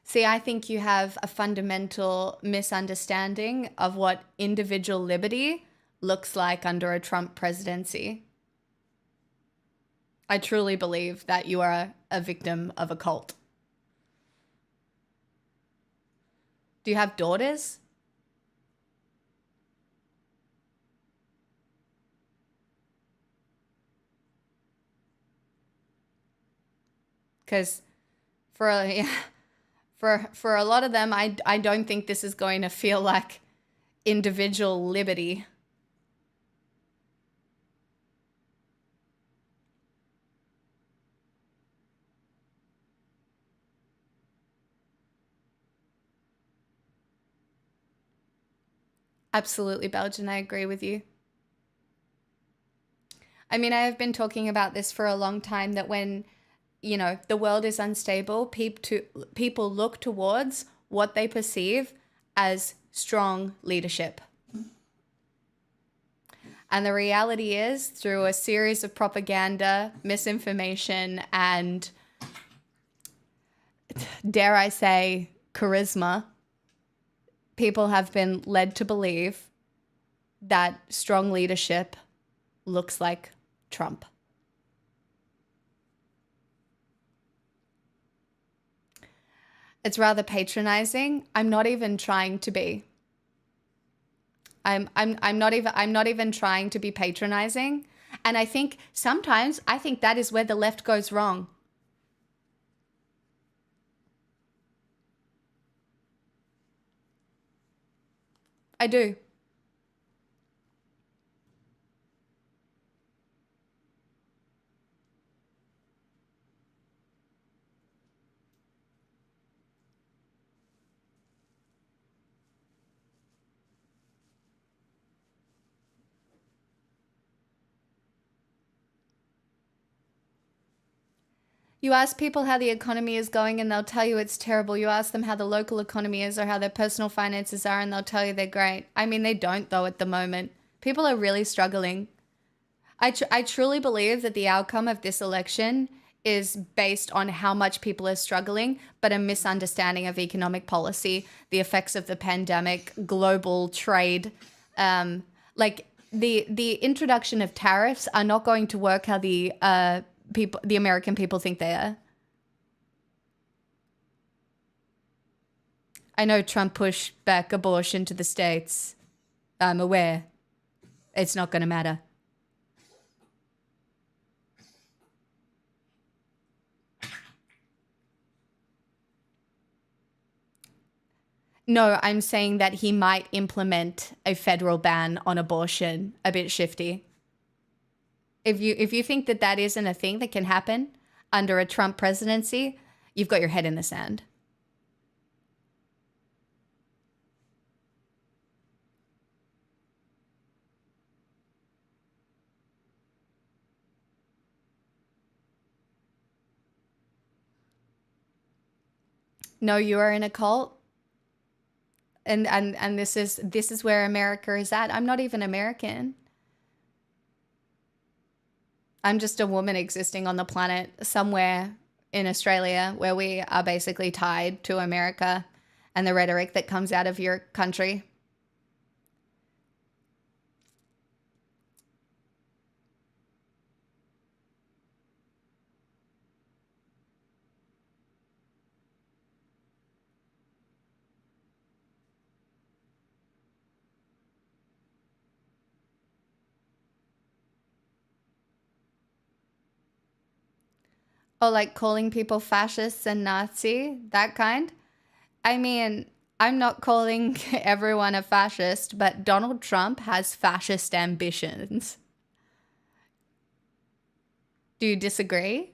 Speaker 12: See, I think you have a fundamental misunderstanding of what individual liberty looks like under a Trump presidency. I truly believe that you are a victim of a cult. Do you have daughters? Because for a lot of them, I don't think this is going to feel like individual liberty. Absolutely, Belgian, I agree with you. I mean, I have been talking about this for a long time, that when, you know, the world is unstable, people look towards what they perceive as strong leadership. And the reality is, through a series of propaganda, misinformation, and, dare I say, charisma, people have been led to believe that strong leadership looks like Trump. It's rather patronizing. I'm not even trying to be. I'm not even trying to be patronizing. And I think sometimes that is where the left goes wrong. I do. You ask people how the economy is going and they'll tell you it's terrible. You ask them how the local economy is or how their personal finances are and they'll tell you they're great. I mean, they don't though at the moment. People are really struggling. I truly believe that the outcome of this election is based on how much people are struggling, but a misunderstanding of economic policy, the effects of the pandemic, global trade. Like the introduction of tariffs are not going to work how the the American people think they are. I know Trump pushed back abortion to the States. I'm aware. It's not going to matter. No, I'm saying that he might implement a federal ban on abortion. A bit shifty. If you think that that isn't a thing that can happen under a Trump presidency, you've got your head in the sand. No, you are in a cult. And this is where America is at. I'm not even American. I'm just a woman existing on the planet somewhere in Australia where we are basically tied to America and the rhetoric that comes out of your country. Oh, like calling people fascists and Nazi, that kind? I mean, I'm not calling everyone a fascist, but Donald Trump has fascist ambitions. Do you disagree?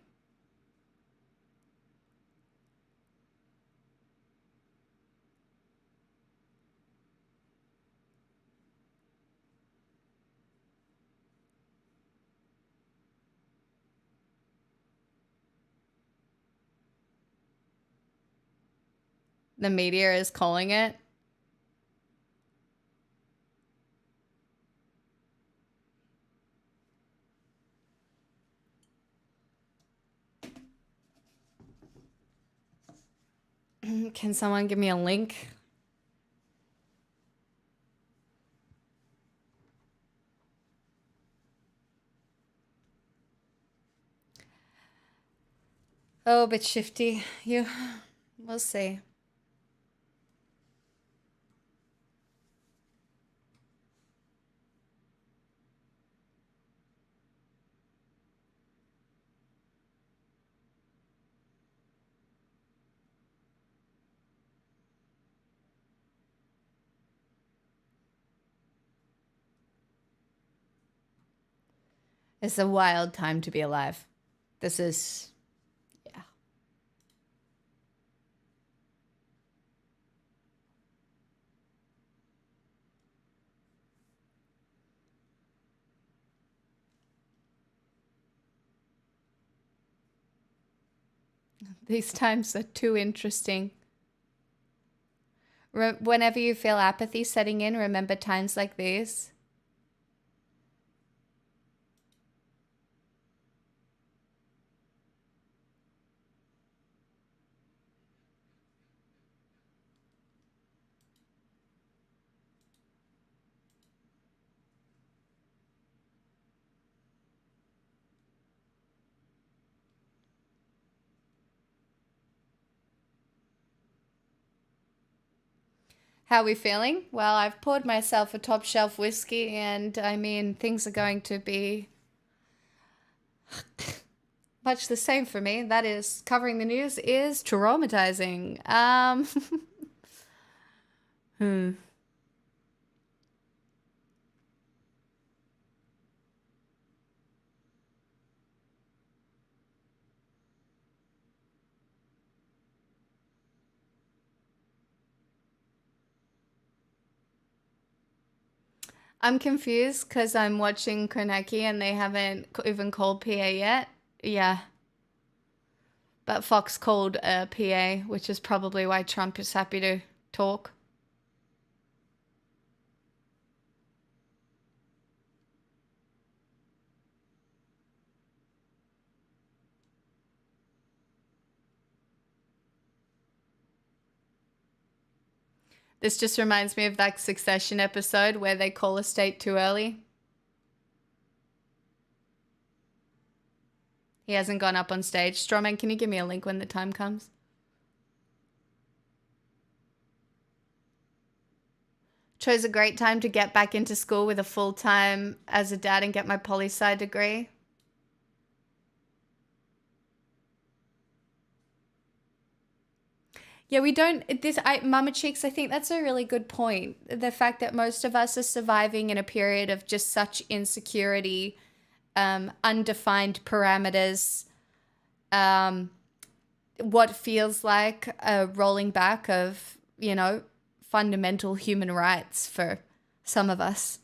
Speaker 12: The media is calling it. Can someone give me a link? Oh, a bit shifty. We'll see. It's a wild time to be alive. This is, yeah. These times are too interesting. Whenever you feel apathy setting in, remember times like these. How are we feeling? Well, I've poured myself a top shelf whiskey and I mean, things are going to be much the same for me. That is, covering the news is traumatizing. I'm confused because I'm watching Konaki and they haven't even called PA yet. Yeah. But Fox called PA, which is probably why Trump is happy to talk. This just reminds me of that Succession episode where they call a state too early. He hasn't gone up on stage. Strawman, can you give me a link when the time comes? Chose a great time to get back into school with a full-time as a dad and get my poli-sci degree. Yeah, we don't, Mama Cheeks, I think that's a really good point. The fact that most of us are surviving in a period of just such insecurity, undefined parameters, what feels like a rolling back of, you know, fundamental human rights for some of us.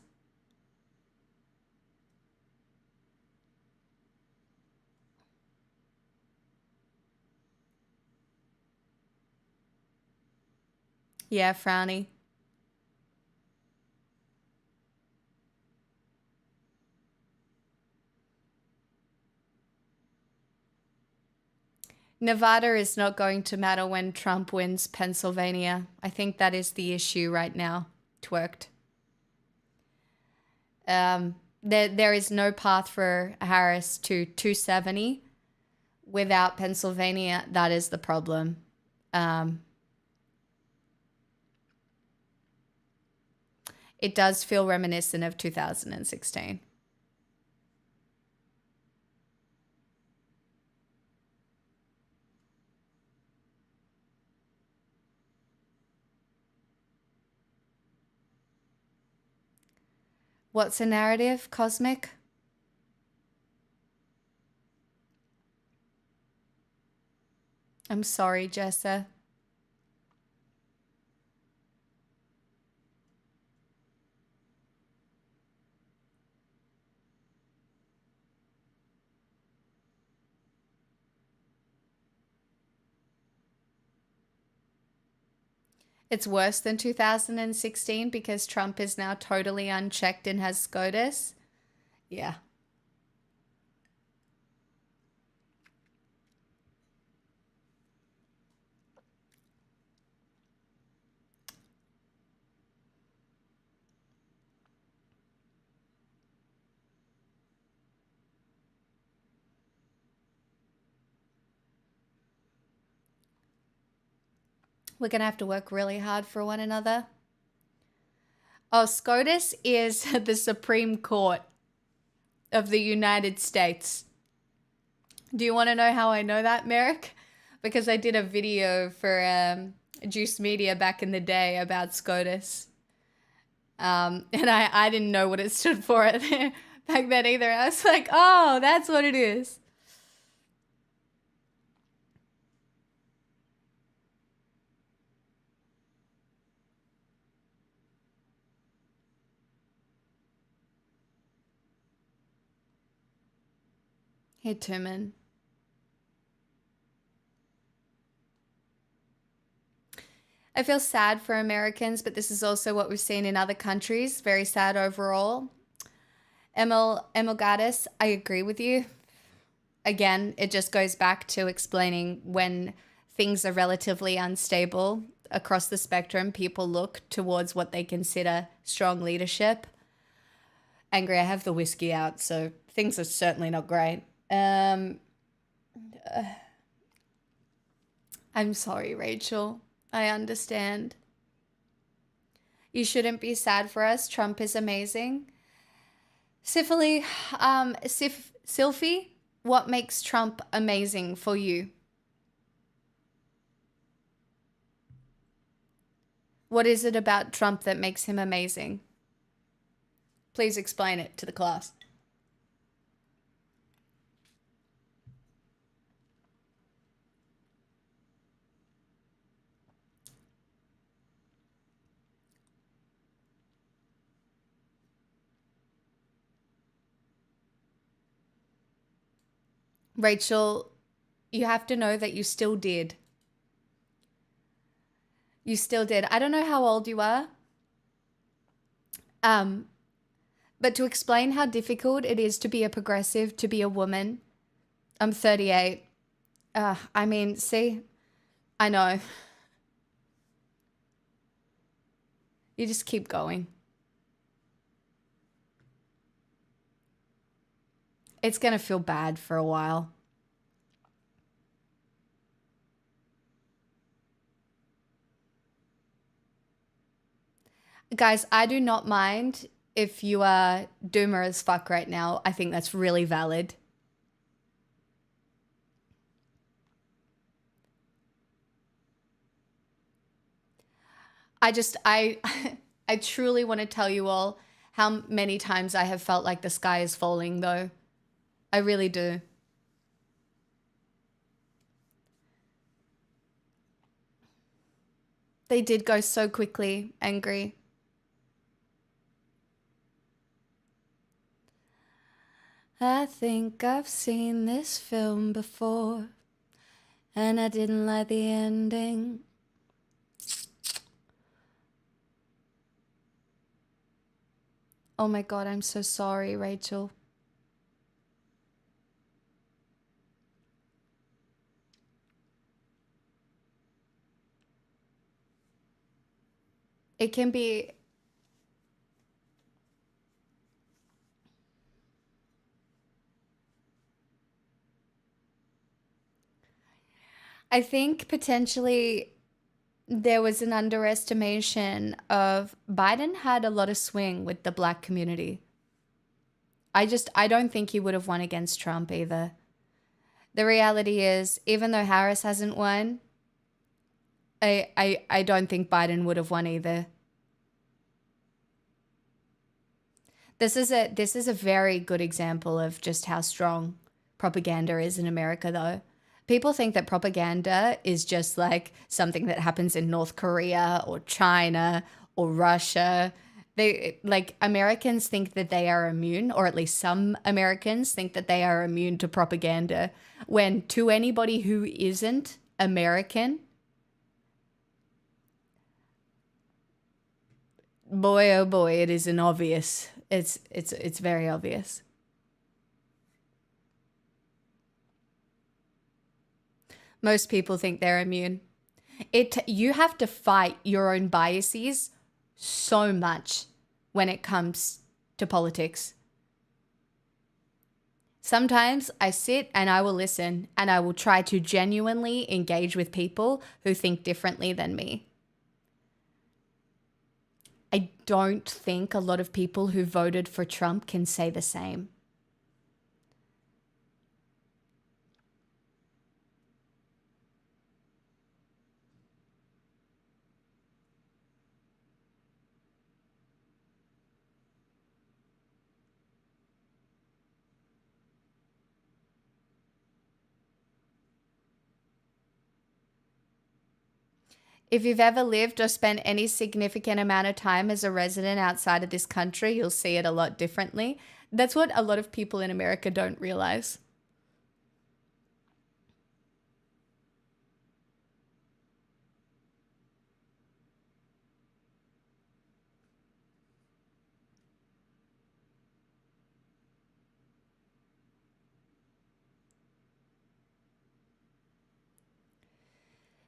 Speaker 12: Yeah, Frowny. Nevada is not going to matter when Trump wins Pennsylvania. I think that is the issue right now. Twerked. There is no path for Harris to 270 without Pennsylvania. That is the problem. It does feel reminiscent of 2016. What's a narrative, Cosmic? I'm sorry, Jessa. It's worse than 2016 because Trump is now totally unchecked and has SCOTUS. Yeah. We're going to have to work really hard for one another. Oh, SCOTUS is the Supreme Court of the United States. Do you want to know how I know that, Merrick? Because I did a video for Juice Media back in the day about SCOTUS. And I didn't know what it stood for back then either. I was like, oh, that's what it is. Hey, Tumen. I feel sad for Americans, but this is also what we've seen in other countries. Very sad overall. Emil Gaddis, I agree with you. Again, it just goes back to explaining when things are relatively unstable across the spectrum, people look towards what they consider strong leadership. Angry, I have the whiskey out, so things are certainly not great. I'm sorry, Rachel. I understand. You shouldn't be sad for us. Trump is amazing. Sylphie, what makes Trump amazing for you? What is it about Trump that makes him amazing? Please explain it to the class. Rachel, you have to know that you still did. You still did. I don't know how old you are. But to explain how difficult it is to be a progressive, to be a woman, I'm 38. I mean, see, I know. You just keep going. It's going to feel bad for a while. Guys, I do not mind if you are doomer as fuck right now. I think that's really valid. I I truly want to tell you all how many times I have felt like the sky is falling, though. I really do. They did go so quickly, angry. I think I've seen this film before, and I didn't like the ending. Oh my god, I'm so sorry, Rachel. It can be... I think potentially there was an underestimation of Biden had a lot of swing with the black community. I don't think he would have won against Trump either. The reality is, even though Harris hasn't won, I don't think Biden would have won either. This is a very good example of just how strong propaganda is in America, though. People think that propaganda is just like something that happens in North Korea or China or Russia. Americans think that they are immune, or at least some Americans think that they are immune to propaganda, when to anybody who isn't American, boy oh boy, it is an obvious. It's very obvious. Most people think they're immune. You have to fight your own biases so much when it comes to politics. Sometimes I sit and I will listen and I will try to genuinely engage with people who think differently than me. I don't think a lot of people who voted for Trump can say the same. If you've ever lived or spent any significant amount of time as a resident outside of this country, you'll see it a lot differently. That's what a lot of people in America don't realize.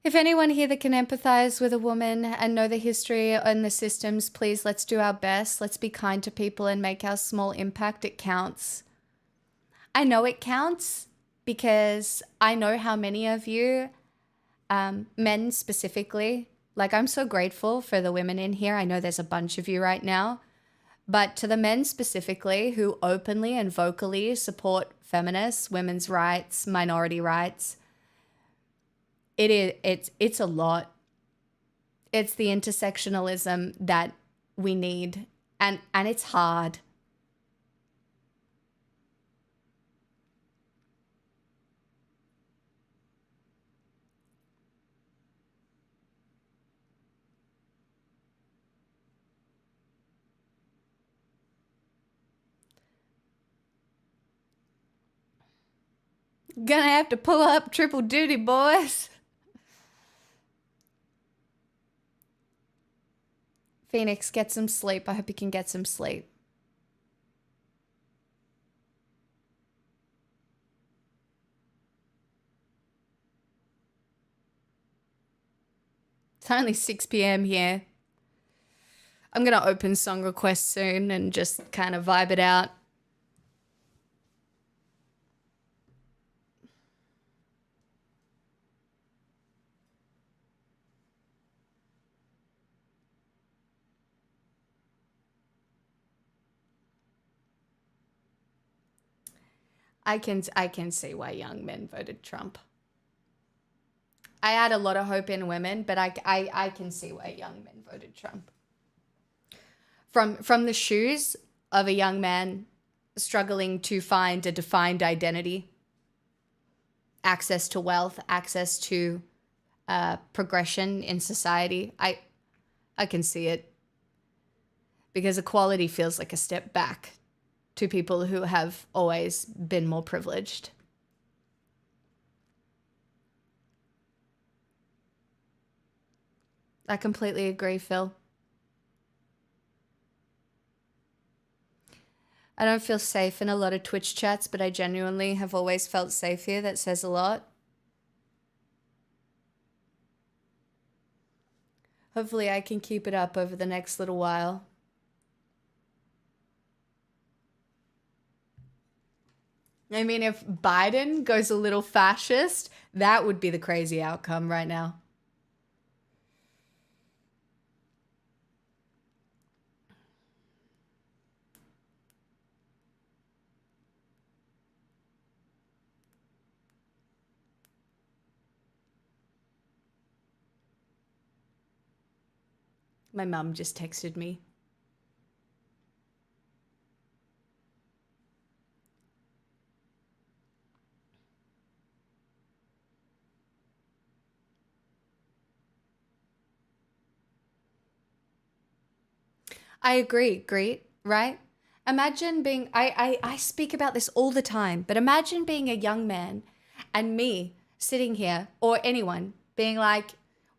Speaker 12: If anyone here that can empathize with a woman and know the history and the systems, please let's do our best. Let's be kind to people and make our small impact. It counts. I know it counts because I know how many of you, men specifically, like I'm so grateful for the women in here. I know there's a bunch of you right now. But to the men specifically who openly and vocally support feminists, women's rights, minority rights, it's a lot. It's the intersectionalism that we need, and it's hard. Gonna have to pull up triple duty, boys. Phoenix, get some sleep. I hope you can get some sleep. It's only 6 p.m. here. I'm going to open song requests soon and just kind of vibe it out. I can see why young men voted Trump. I had a lot of hope in women, but I can see why young men voted Trump. From the shoes of a young man struggling to find a defined identity, access to wealth, access to progression in society, I can see it. Because equality feels like a step back to people who have always been more privileged. I completely agree, Phil. I don't feel safe in a lot of Twitch chats, but I genuinely have always felt safe here. That says a lot. Hopefully I can keep it up over the next little while. I mean, if Biden goes a little fascist, that would be the crazy outcome right now. My mum just texted me. I agree, great, right? Imagine being, I speak about this all the time, but imagine being a young man and me sitting here, or anyone, being like,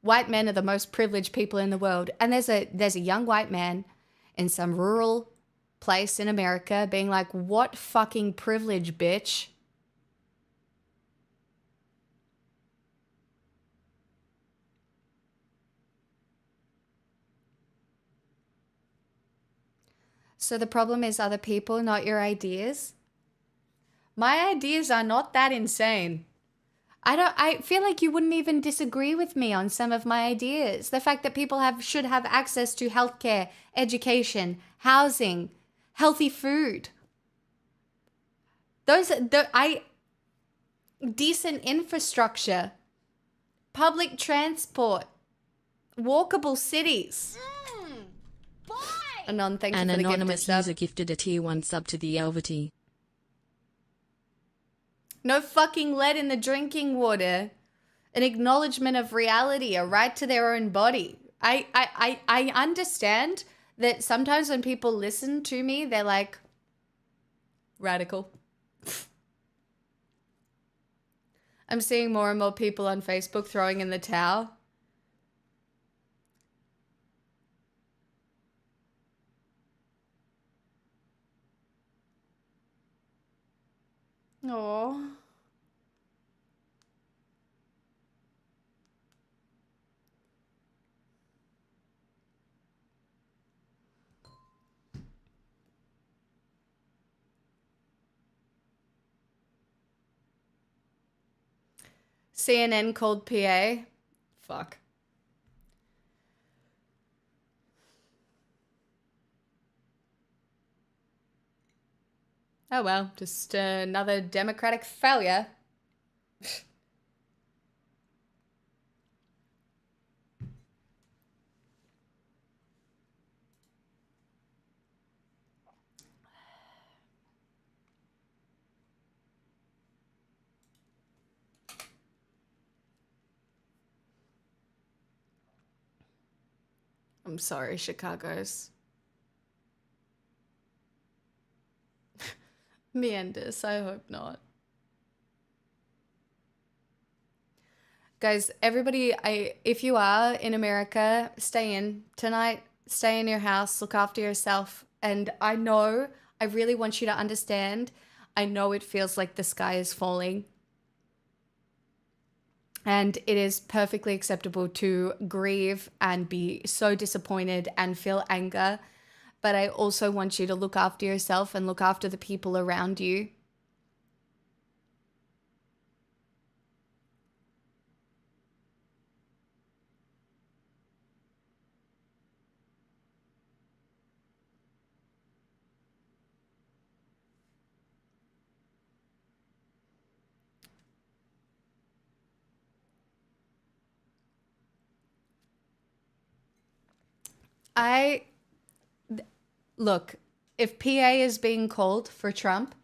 Speaker 12: white men are the most privileged people in the world. And there's a young white man in some rural place in America being like, what fucking privilege, bitch? So the problem is other people, not your ideas. My ideas are not that insane. I feel like you wouldn't even disagree with me on some of my ideas. The fact that people should have access to healthcare, education, housing, healthy food. Decent infrastructure, public transport, walkable cities. Anon, thank you
Speaker 11: An
Speaker 12: for the
Speaker 11: anonymous
Speaker 12: gifted
Speaker 11: user
Speaker 12: sub.
Speaker 11: gifted a tier 1 sub to the Elvity.
Speaker 12: No fucking lead in the drinking water. An acknowledgement of reality, a right to their own body. I understand that sometimes when people listen to me, they're like, radical. I'm seeing more and more people on Facebook throwing in the towel. Aww. CNN called PA. Fuck. Oh well, just another Democratic failure. I'm sorry, Chicago's. Meanders, I hope not. Guys, everybody, if you are in America, stay in tonight. Stay in your house. Look after yourself. And I know, I really want you to understand, I know it feels like the sky is falling. And it is perfectly acceptable to grieve and be so disappointed and feel anger. But I also want you to look after yourself and look after the people around you. Look, if PA is being called for Trump,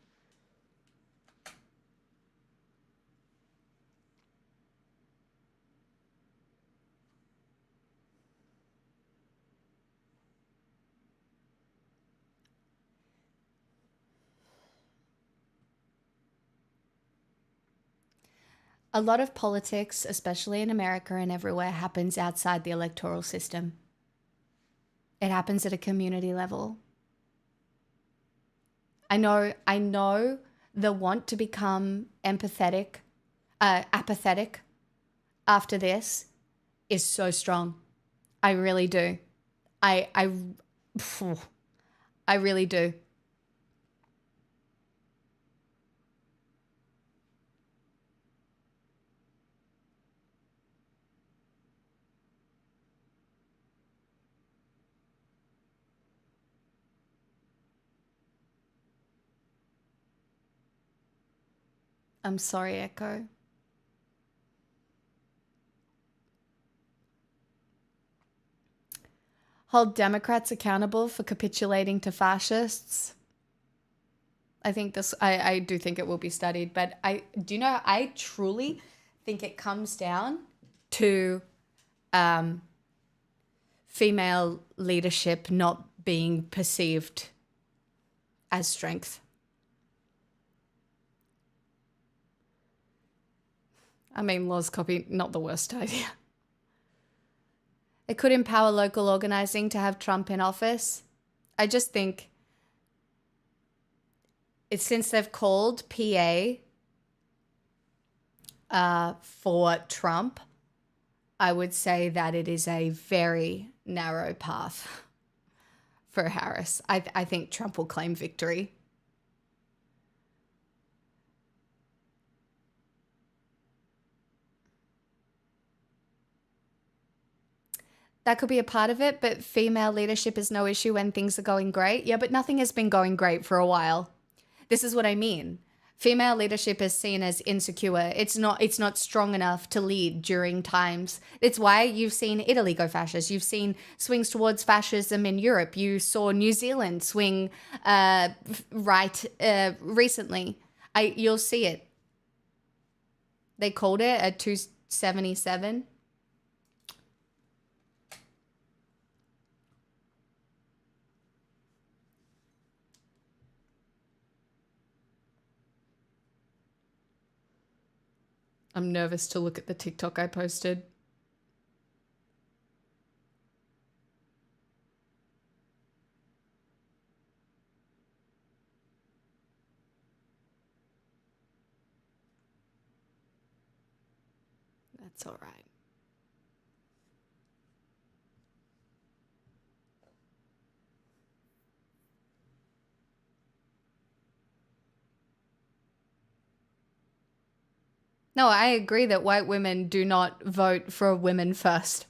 Speaker 12: a lot of politics, especially in America and everywhere, happens outside the electoral system. It happens at a community level. I know the want to become apathetic after this is so strong. I really do. I really do. I'm sorry, Echo. Hold Democrats accountable for capitulating to fascists. I do think it will be studied, but I truly think it comes down to female leadership not being perceived as strength. I mean, laws copy, not the worst idea. It could empower local organizing to have Trump in office. I just think since they've called PA for Trump, I would say that it is a very narrow path for Harris. I think Trump will claim victory. That could be a part of it, but female leadership is no issue when things are going great. Yeah, but nothing has been going great for a while. This is what I mean. Female leadership is seen as insecure. It's not strong enough to lead during times. It's why you've seen Italy go fascist. You've seen swings towards fascism in Europe. You saw New Zealand swing right recently. You'll see it. They called it at 277. I'm nervous to look at the TikTok I posted. That's all right. No, I agree that white women do not vote for women first.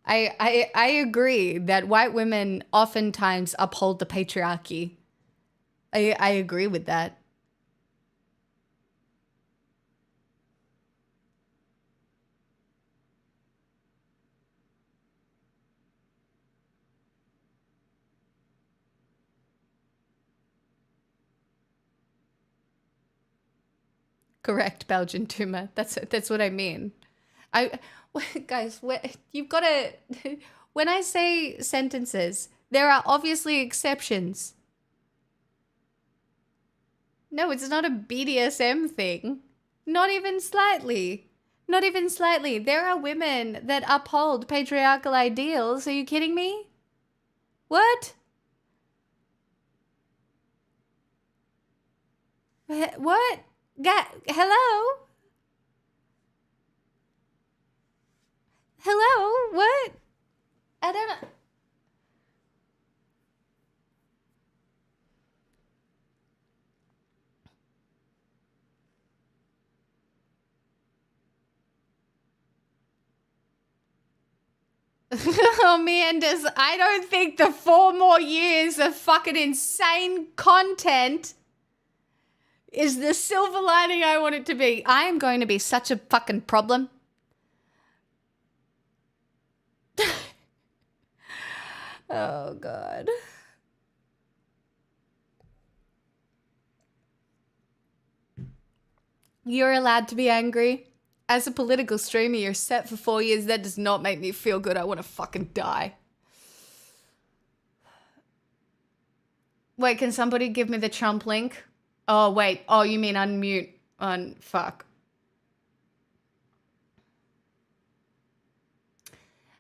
Speaker 12: I agree that white women oftentimes uphold the patriarchy. I agree with that. Correct, Belgian tumor. That's what I mean. Guys, you've got to. When I say sentences, there are obviously exceptions. No, it's not a BDSM thing. Not even slightly. Not even slightly. There are women that uphold patriarchal ideals. Are you kidding me? What? What? Hello? Hello? What? I don't know. Oh, Meanders, I don't think the 4 more years of fucking insane content is the silver lining I want it to be. I am going to be such a fucking problem. Oh, God. You're allowed to be angry. As a political streamer, you're set for 4 years. That does not make me feel good. I want to fucking die. Wait, can somebody give me the Trump link? Oh, wait. Oh, you mean unmute. Fuck.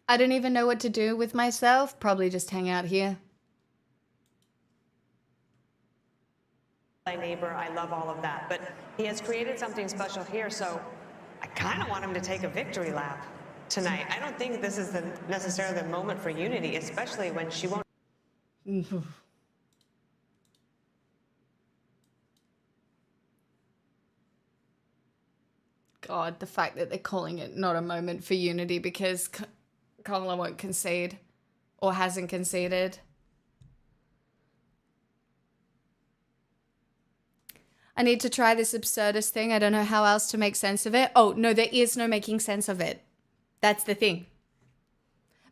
Speaker 12: I don't even know what to do with myself. Probably just hang out here.
Speaker 15: My neighbor, I love all of that. But he has created something special here, so I kind of want him to take a victory lap tonight. I don't think this is necessarily the moment for unity, especially when she won't.
Speaker 12: God, the fact that they're calling it not a moment for unity because Kamala won't concede or hasn't conceded. I need to try this absurdist thing. I don't know how else to make sense of it. Oh, no, there is no making sense of it. That's the thing.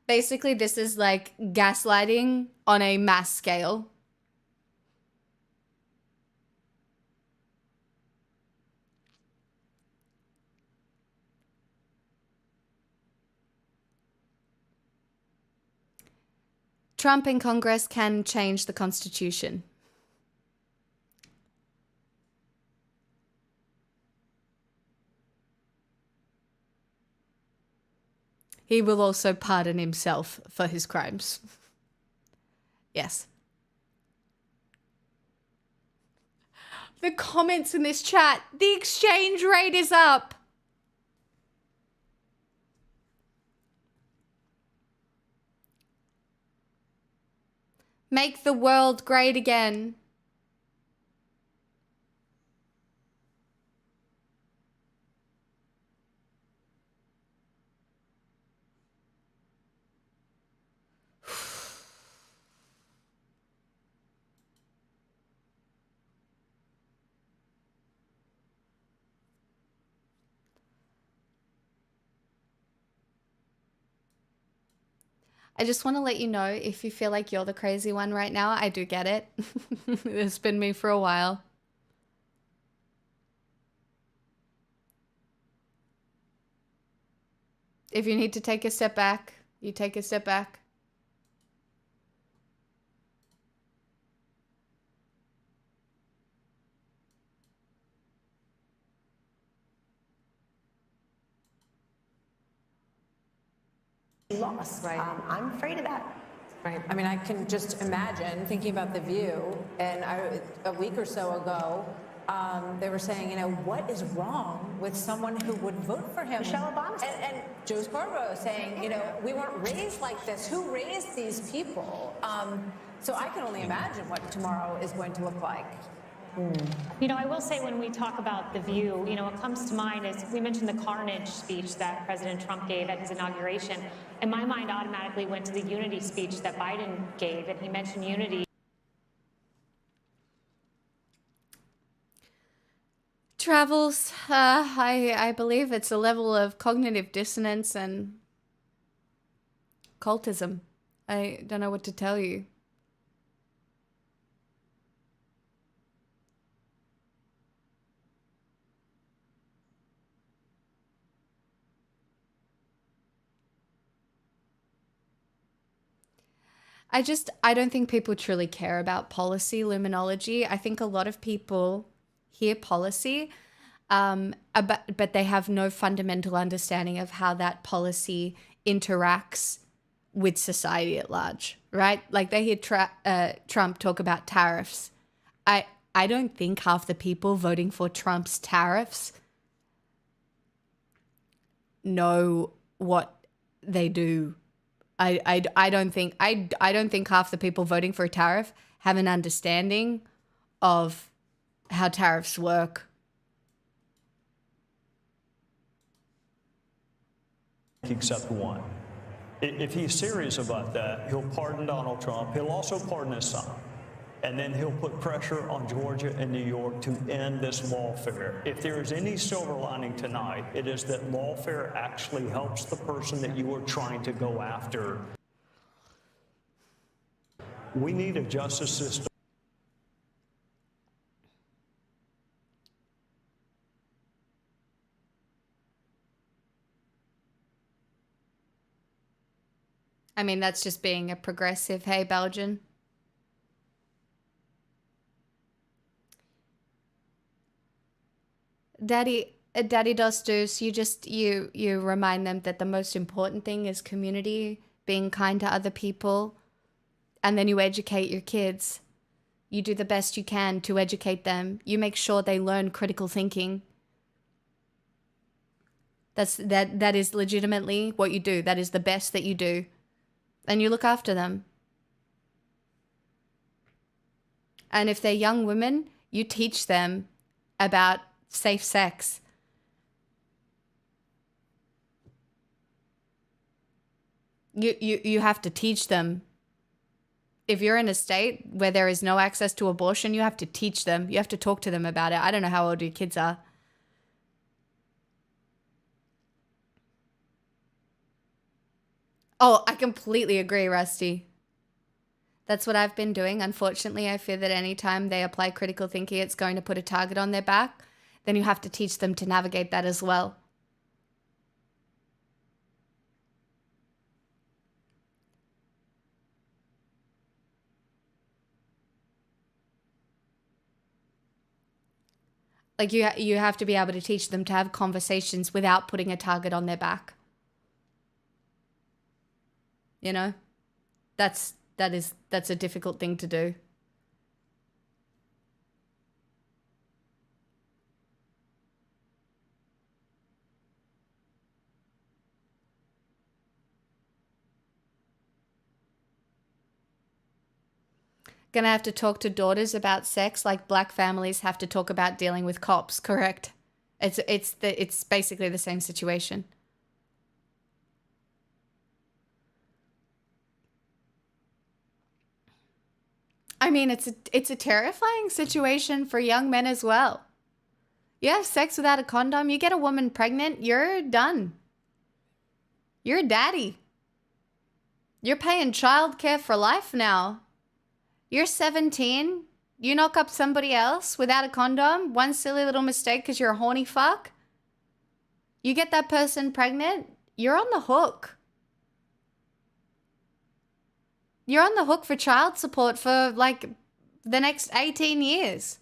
Speaker 12: Basically, this is like gaslighting on a mass scale. Trump in Congress can change the Constitution. He will also pardon himself for his crimes. Yes. The comments in this chat, the exchange rate is up. Make the world great again. I just want to let you know, if you feel like you're the crazy one right now, I do get it. It's been me for a while. If you need to take a step back, you take a step back.
Speaker 16: Lost.
Speaker 15: Right.
Speaker 16: I'm afraid of that.
Speaker 15: Right.
Speaker 16: I mean, I can just imagine thinking about The View, and a week or so ago, they were saying, you know, what is wrong with someone who would vote for him?
Speaker 15: Michelle Obama.
Speaker 16: And Joe Scarborough saying, you know, we weren't raised like this. Who raised these people? So I can only imagine what tomorrow is going to look like.
Speaker 17: You know, I will say when we talk about The View, you know, what comes to mind is we mentioned the carnage speech that President Trump gave at his inauguration. And my mind automatically went to the unity speech that Biden gave, and he mentioned unity.
Speaker 12: Travels, I believe it's a level of cognitive dissonance and cultism. I don't know what to tell you. I don't think people truly care about policy, luminology. I think a lot of people hear policy, but they have no fundamental understanding of how that policy interacts with society at large, right? Like they hear Trump talk about tariffs. I don't think half the people voting for Trump's tariffs know what they do. I don't think half the people voting for a tariff have an understanding of how tariffs work.
Speaker 18: Except one. If he's serious about that, he'll pardon Donald Trump. He'll also pardon his son. And then he'll put pressure on Georgia and New York to end this lawfare. If there is any silver lining tonight, it is that lawfare actually helps the person that you are trying to go after. We need a justice system.
Speaker 12: I mean, that's just being a progressive, hey, Belgian. Daddy Dostos, you remind them that the most important thing is community, being kind to other people, and then you educate your kids. You do the best you can to educate them. You make sure they learn critical thinking. That is legitimately what you do. That is the best that you do. And you look after them. And if they're young women, you teach them about safe sex. You have to teach them. If you're in a state where there is no access to abortion, you have to teach them. You have to talk to them about it. I don't know how old your kids are. Oh, I completely agree, Rusty. That's what I've been doing. Unfortunately, I fear that anytime they apply critical thinking, it's going to put a target on their back. Then you have to teach them to navigate that as well. Like you have to be able to teach them to have conversations without putting a target on their back. You know? That's a difficult thing to do. Gonna have to talk to daughters about sex like black families have to talk about dealing with cops, correct? It's basically the same situation. I mean, it's a terrifying situation for young men as well. You have sex without a condom, you get a woman pregnant, you're done. You're a daddy. You're paying childcare for life now. You're 17, you knock up somebody else without a condom, one silly little mistake because you're a horny fuck. You get that person pregnant, you're on the hook. You're on the hook for child support for like the next 18 years.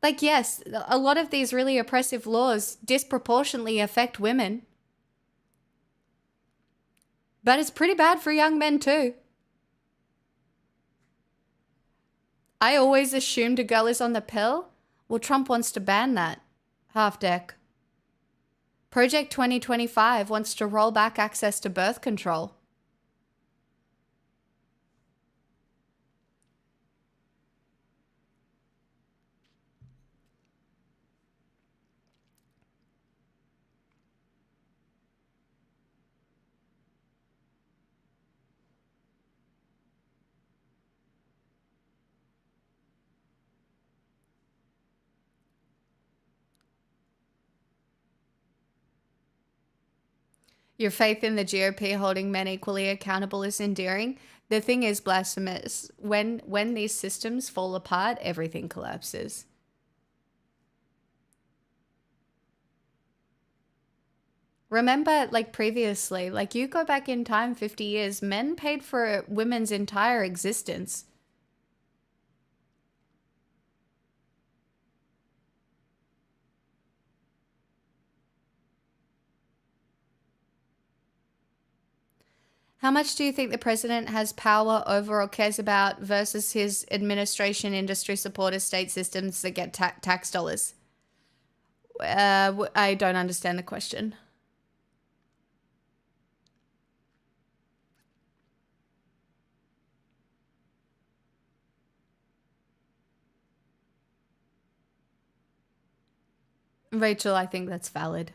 Speaker 12: Like, yes, a lot of these really oppressive laws disproportionately affect women. But it's pretty bad for young men too. I always assumed a girl is on the pill. Well, Trump wants to ban that. Half deck. Project 2025 wants to roll back access to birth control. Your faith in the GOP holding men equally accountable is endearing. The thing is blasphemous. When these systems fall apart, everything collapses. Remember, like previously, like you go back in time 50 years, men paid for women's entire existence. How much do you think the president has power over or cares about versus his administration, industry supporters, state systems that get tax dollars? I don't understand the question. Rachel, I think that's valid.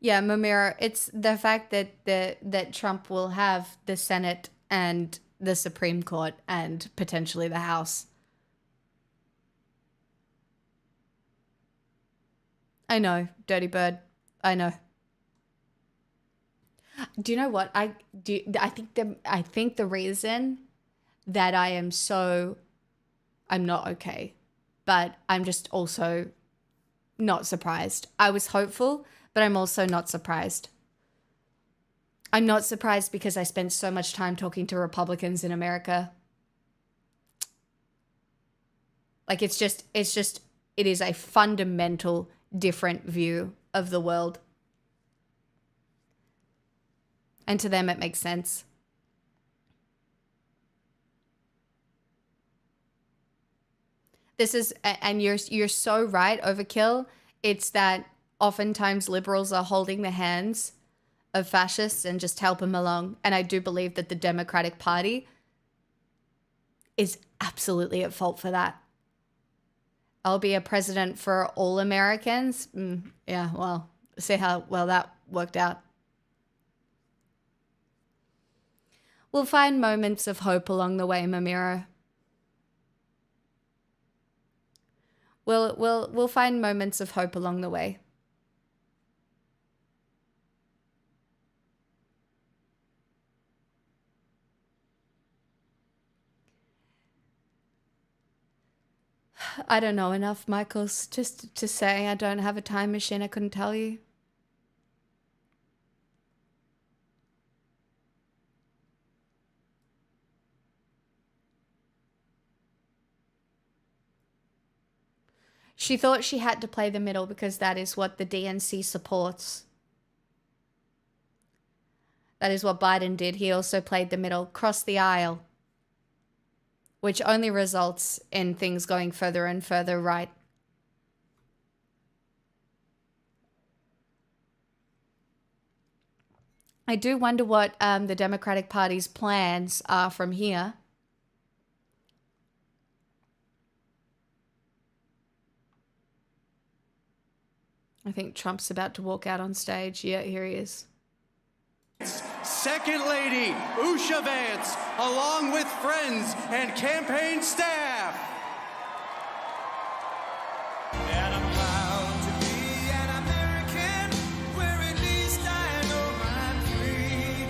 Speaker 12: Yeah, Mamira, it's the fact that that Trump will have the Senate and the Supreme Court and potentially the House. I know, Dirty Bird. I know. Do you know what? I think the reason that I'm not okay, but I'm just also not surprised. I was hopeful, but I'm also not surprised. I'm not surprised because I spent so much time talking to Republicans in America. Like it is a fundamental different view of the world. And to them, it makes sense. This is, and you're so right, Overkill. It's that oftentimes liberals are holding the hands of fascists and just help them along. And I do believe that the Democratic Party is absolutely at fault for that. I'll be a president for all Americans. Yeah, well, see how well that worked out. We'll find moments of hope along the way, Mamira. We'll find moments of hope along the way. I don't know enough, Michaels, just to say I don't have a time machine. I couldn't tell you. She thought she had to play the middle because that is what the DNC supports. That is what Biden did. He also played the middle, crossed the aisle, which only results in things going further and further right. I do wonder what the Democratic Party's plans are from here. I think Trump's about to walk out on stage. Yeah, here he is.
Speaker 19: Second Lady Usha Vance, along with friends and campaign staff. And I'm proud to be an American, where at least I know I'm free.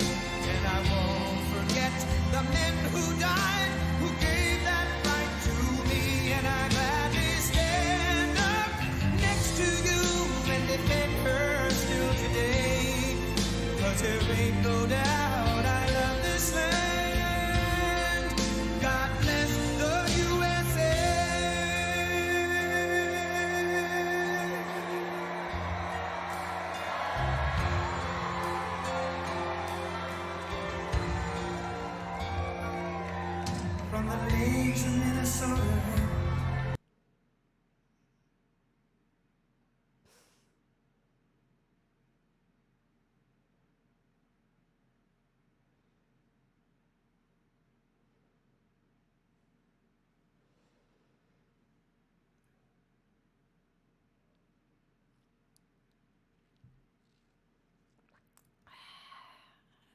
Speaker 19: And I won't forget the men who died, who gave that right to me. And I gladly stand up next to you and defend her still today. 'Cause there ain't no doubt I love this land. God bless the USA. From the lakes of Minnesota.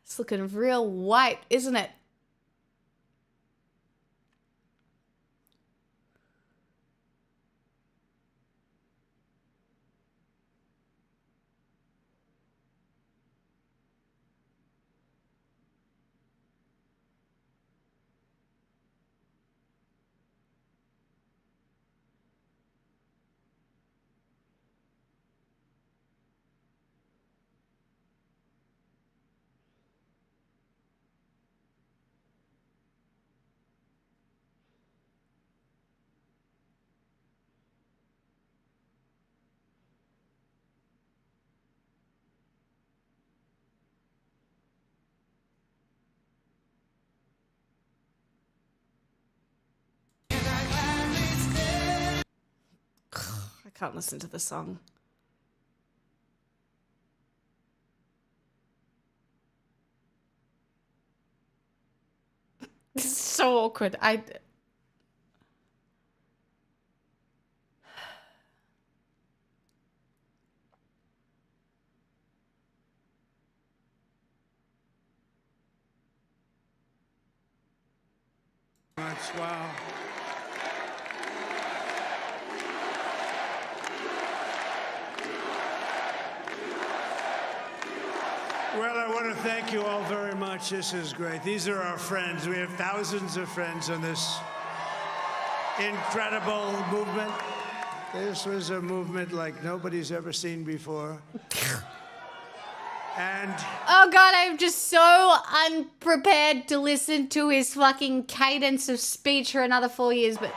Speaker 12: It's looking real white, isn't it? I can't listen to the song. This is so awkward.
Speaker 4: Wow. Well, I want to thank you all very much. This is great. These are our friends. We have thousands of friends on this incredible movement. This was a movement like nobody's ever seen before. And
Speaker 12: oh God, I'm just so unprepared to listen to his fucking cadence of speech for another 4 years, but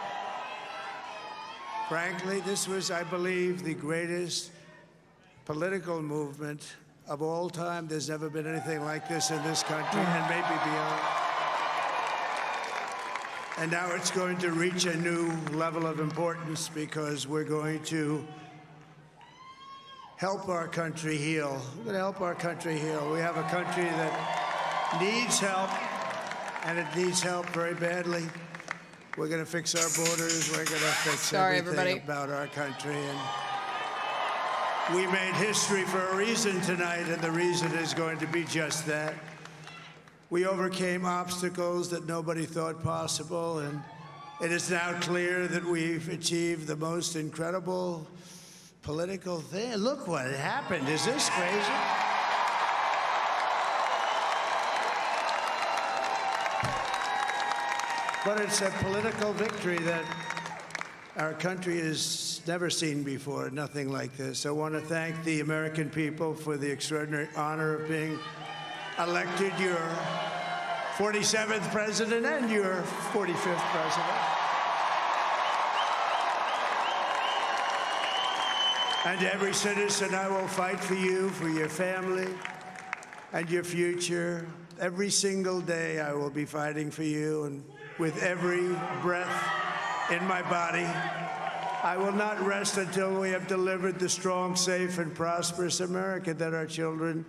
Speaker 4: frankly, this was, I believe, the greatest political movement of all time. There's never been anything like this in this country and maybe beyond. And now it's going to reach a new level of importance because we're going to help our country heal. We're going to help our country heal. We have a country that needs help, and it needs help very badly. We're going to fix our borders. We're going to fix everything about our country. And we made history for a reason tonight, and the reason is going to be just that. We overcame obstacles that nobody thought possible, and it is now clear that we've achieved the most incredible political thing. Look what happened. Is this crazy? But it's a political victory that our country has never seen before, nothing like this. I want to thank the American people for the extraordinary honor of being elected your 47th president and your 45th president. And every citizen, I will fight for you, for your family, and your future. Every single day, I will be fighting for you, and with every breath in my body, I will not rest until we have delivered the strong, safe, and prosperous America that our children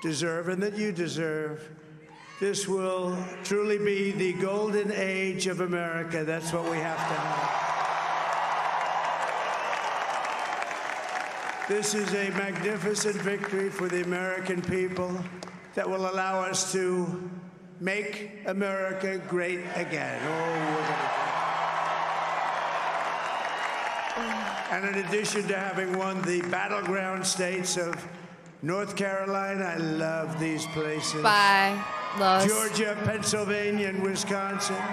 Speaker 4: deserve and that you deserve. This will truly be the golden age of America. That's what we have to have. This is a magnificent victory for the American people that will allow us to make America great again. And in addition to having won the battleground states of North Carolina, I love these places.
Speaker 12: Bye. Lost.
Speaker 4: Georgia, Pennsylvania, and Wisconsin.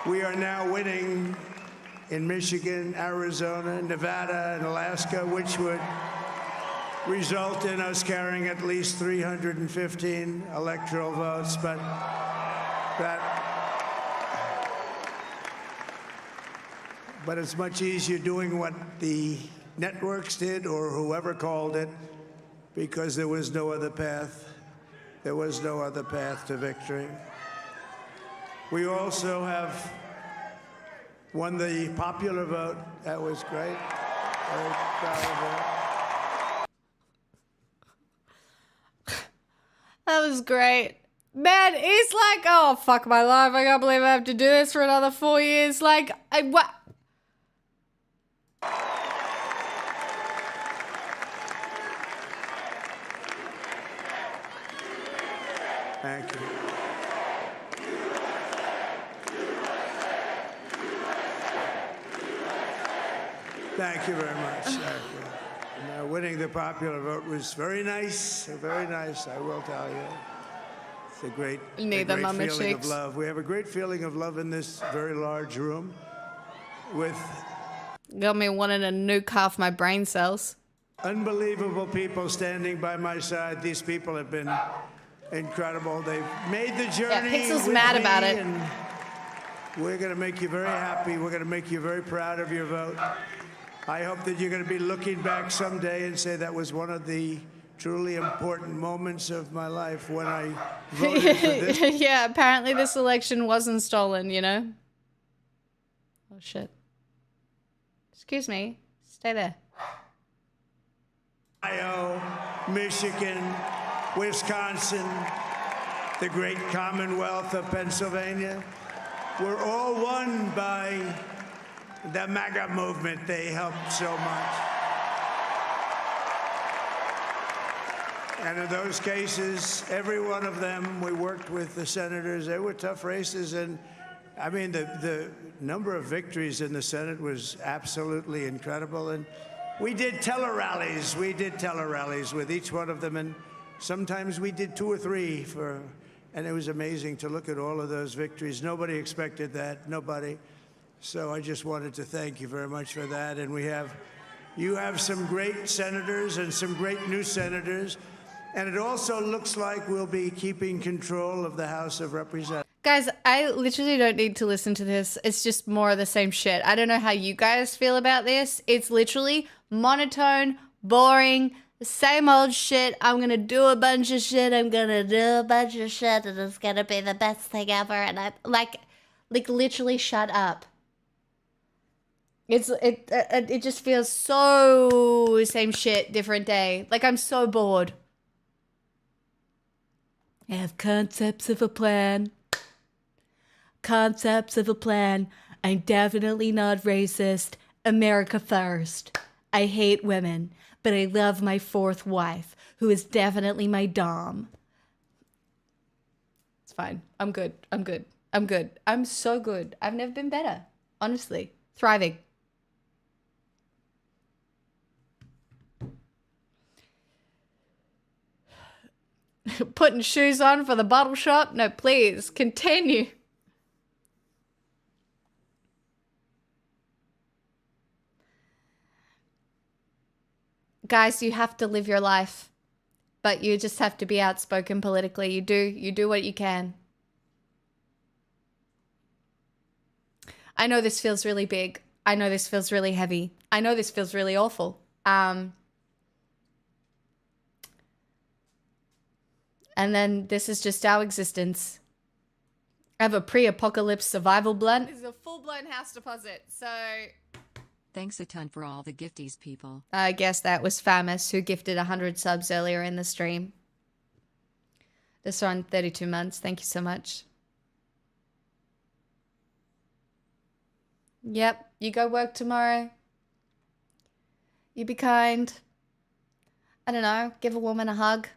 Speaker 4: We are now winning in Michigan, Arizona, Nevada, and Alaska, which would result in us carrying at least 315 electoral votes. But it's much easier doing what the networks did or whoever called it, because there was no other path. There was no other path to victory. We also have won the popular vote. That was great. Very proud of that.
Speaker 12: that was great. Man, it's like, oh, fuck my life. I can't believe I have to do this for another 4 years. Like, what?
Speaker 4: Thank you. Thank you very much. Thank you. And, winning the popular vote was very nice, I will tell you. It's a great feeling of love. We have a great feeling of love in this very large room with...
Speaker 12: Got me wanting to nuke half my brain cells.
Speaker 4: Unbelievable people standing by my side. These people have been incredible. They've made the journey.
Speaker 12: Yeah, Pixel's mad about it.
Speaker 4: And we're going to make you very happy. We're going to make you very proud of your vote. I hope that you're going to be looking back someday and say that was one of the truly important moments of my life when I voted for this.
Speaker 12: Yeah, apparently this election wasn't stolen, you know? Oh, shit. Excuse me. Stay there.
Speaker 4: Ohio, Michigan, Wisconsin, the great Commonwealth of Pennsylvania. We're all won by the MAGA movement. They helped so much. And in those cases, every one of them, we worked with the senators. They were tough races. And I mean, the number of victories in the Senate was absolutely incredible. And we did tele-rallies. We did tele-rallies with each one of them. And sometimes we did 2 or 3 and it was amazing to look at all of those victories. Nobody expected that, nobody. So I just wanted to thank you very much for that. And you have some great senators and some great new senators. And it also looks like we'll be keeping control of the House of Representatives.
Speaker 12: Guys, I literally don't need to listen to this. It's just more of the same shit. I don't know how you guys feel about this. It's literally monotone, boring, the same old shit. I'm gonna do a bunch of shit. I'm gonna do a bunch of shit, and it's gonna be the best thing ever. And I like literally shut up. It just feels so same shit, different day. Like I'm so bored. I have concepts of a plan. Concepts of a plan. I'm definitely not racist. America first. I hate women, but I love my 4th wife, who is definitely my dom. It's fine. I'm good. I'm good. I'm good. I'm so good. I've never been better. Honestly. Thriving. Putting shoes on for the bottle shop? No, please. Continue. Guys, you have to live your life. But you just have to be outspoken politically. You do what you can. I know this feels really big. I know this feels really heavy. I know this feels really awful. And then this is just our existence. I have a pre-apocalypse survival blunt. This is a full-blown house deposit, so...
Speaker 2: Thanks a ton for all the gifties, people.
Speaker 12: I guess that was Famous, who gifted 100 subs earlier in the stream. This one, 32 months. Thank you so much. Yep, you go work tomorrow. You be kind. I don't know, give a woman a hug.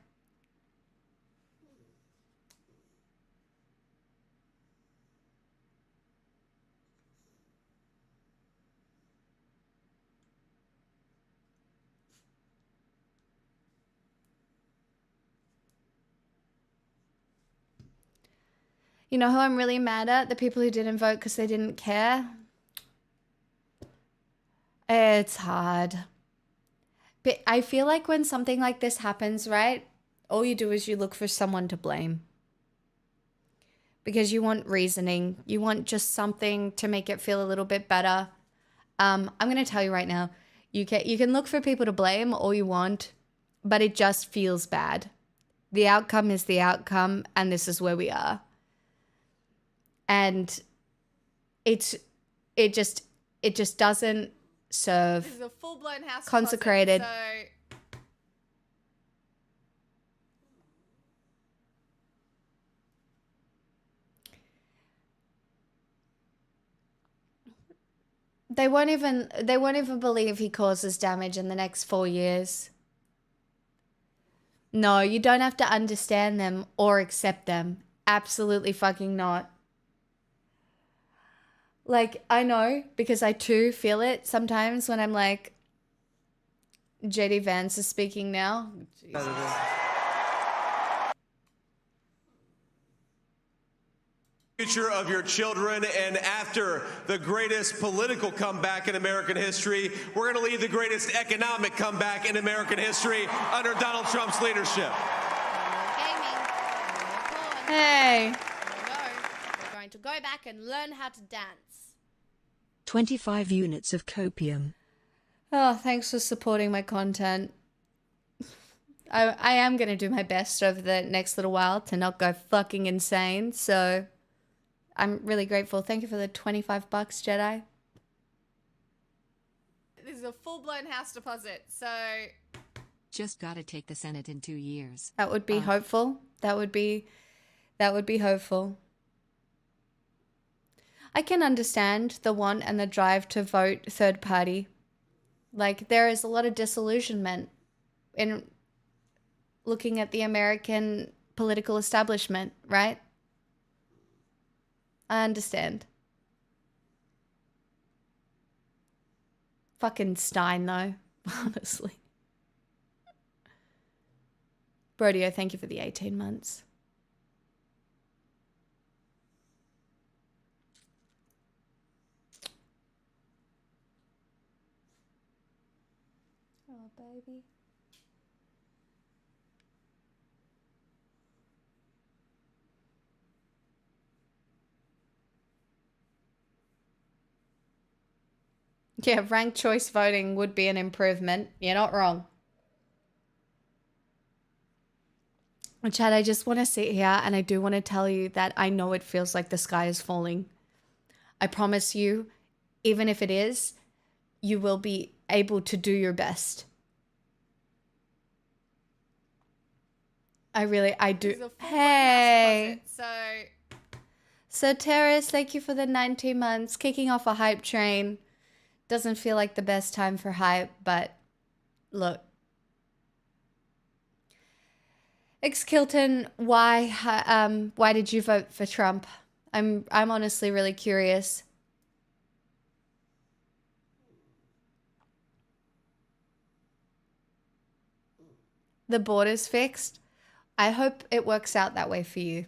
Speaker 12: You know who I'm really mad at? The people who didn't vote because they didn't care. It's hard. But I feel like when something like this happens, right? All you do is you look for someone to blame. Because you want reasoning. You want just something to make it feel a little bit better. I'm going to tell you right now. You can look for people to blame all you want. But it just feels bad. The outcome is the outcome. And this is where we are. And it just doesn't serve. This is a full-blown house consecrated. Deposit, so... They won't even believe he causes damage in the next 4 years. No, you don't have to understand them or accept them. Absolutely fucking not. Like, I know, because I too feel it sometimes when I'm like, JD Vance is speaking now.
Speaker 20: Future of your children, and after the greatest political comeback in American history, we're going to lead the greatest economic comeback in American history under Donald Trump's leadership.
Speaker 12: Hey.
Speaker 9: We're going to go back and learn how to dance.
Speaker 10: 25 units of copium.
Speaker 12: Oh, thanks for supporting my content. I am going to do my best over the next little while to not go fucking insane, so I'm really grateful. Thank you for the 25 bucks, Jedi. This is a full-blown house deposit, so...
Speaker 2: Just gotta take the Senate in 2 years.
Speaker 12: That would be hopeful. That would be hopeful. I can understand the want and the drive to vote third party. Like, there is a lot of disillusionment in, looking at the American political establishment, right? I understand. Fucking Stein, though, honestly. Brodio, thank you for the 18 months. Oh, baby. Yeah, ranked choice voting would be an improvement. You're not wrong. Chad, I just want to sit here and I do want to tell you that I know it feels like the sky is falling. I promise you, even if it is, you will be able to do your best. I do. Hey. So Terrace, thank you for the 19 months. Kicking off a hype train. Doesn't feel like the best time for hype, but look. X-Kilton, why did you vote for Trump? I'm honestly really curious. The border's fixed. I hope it works out that way for you.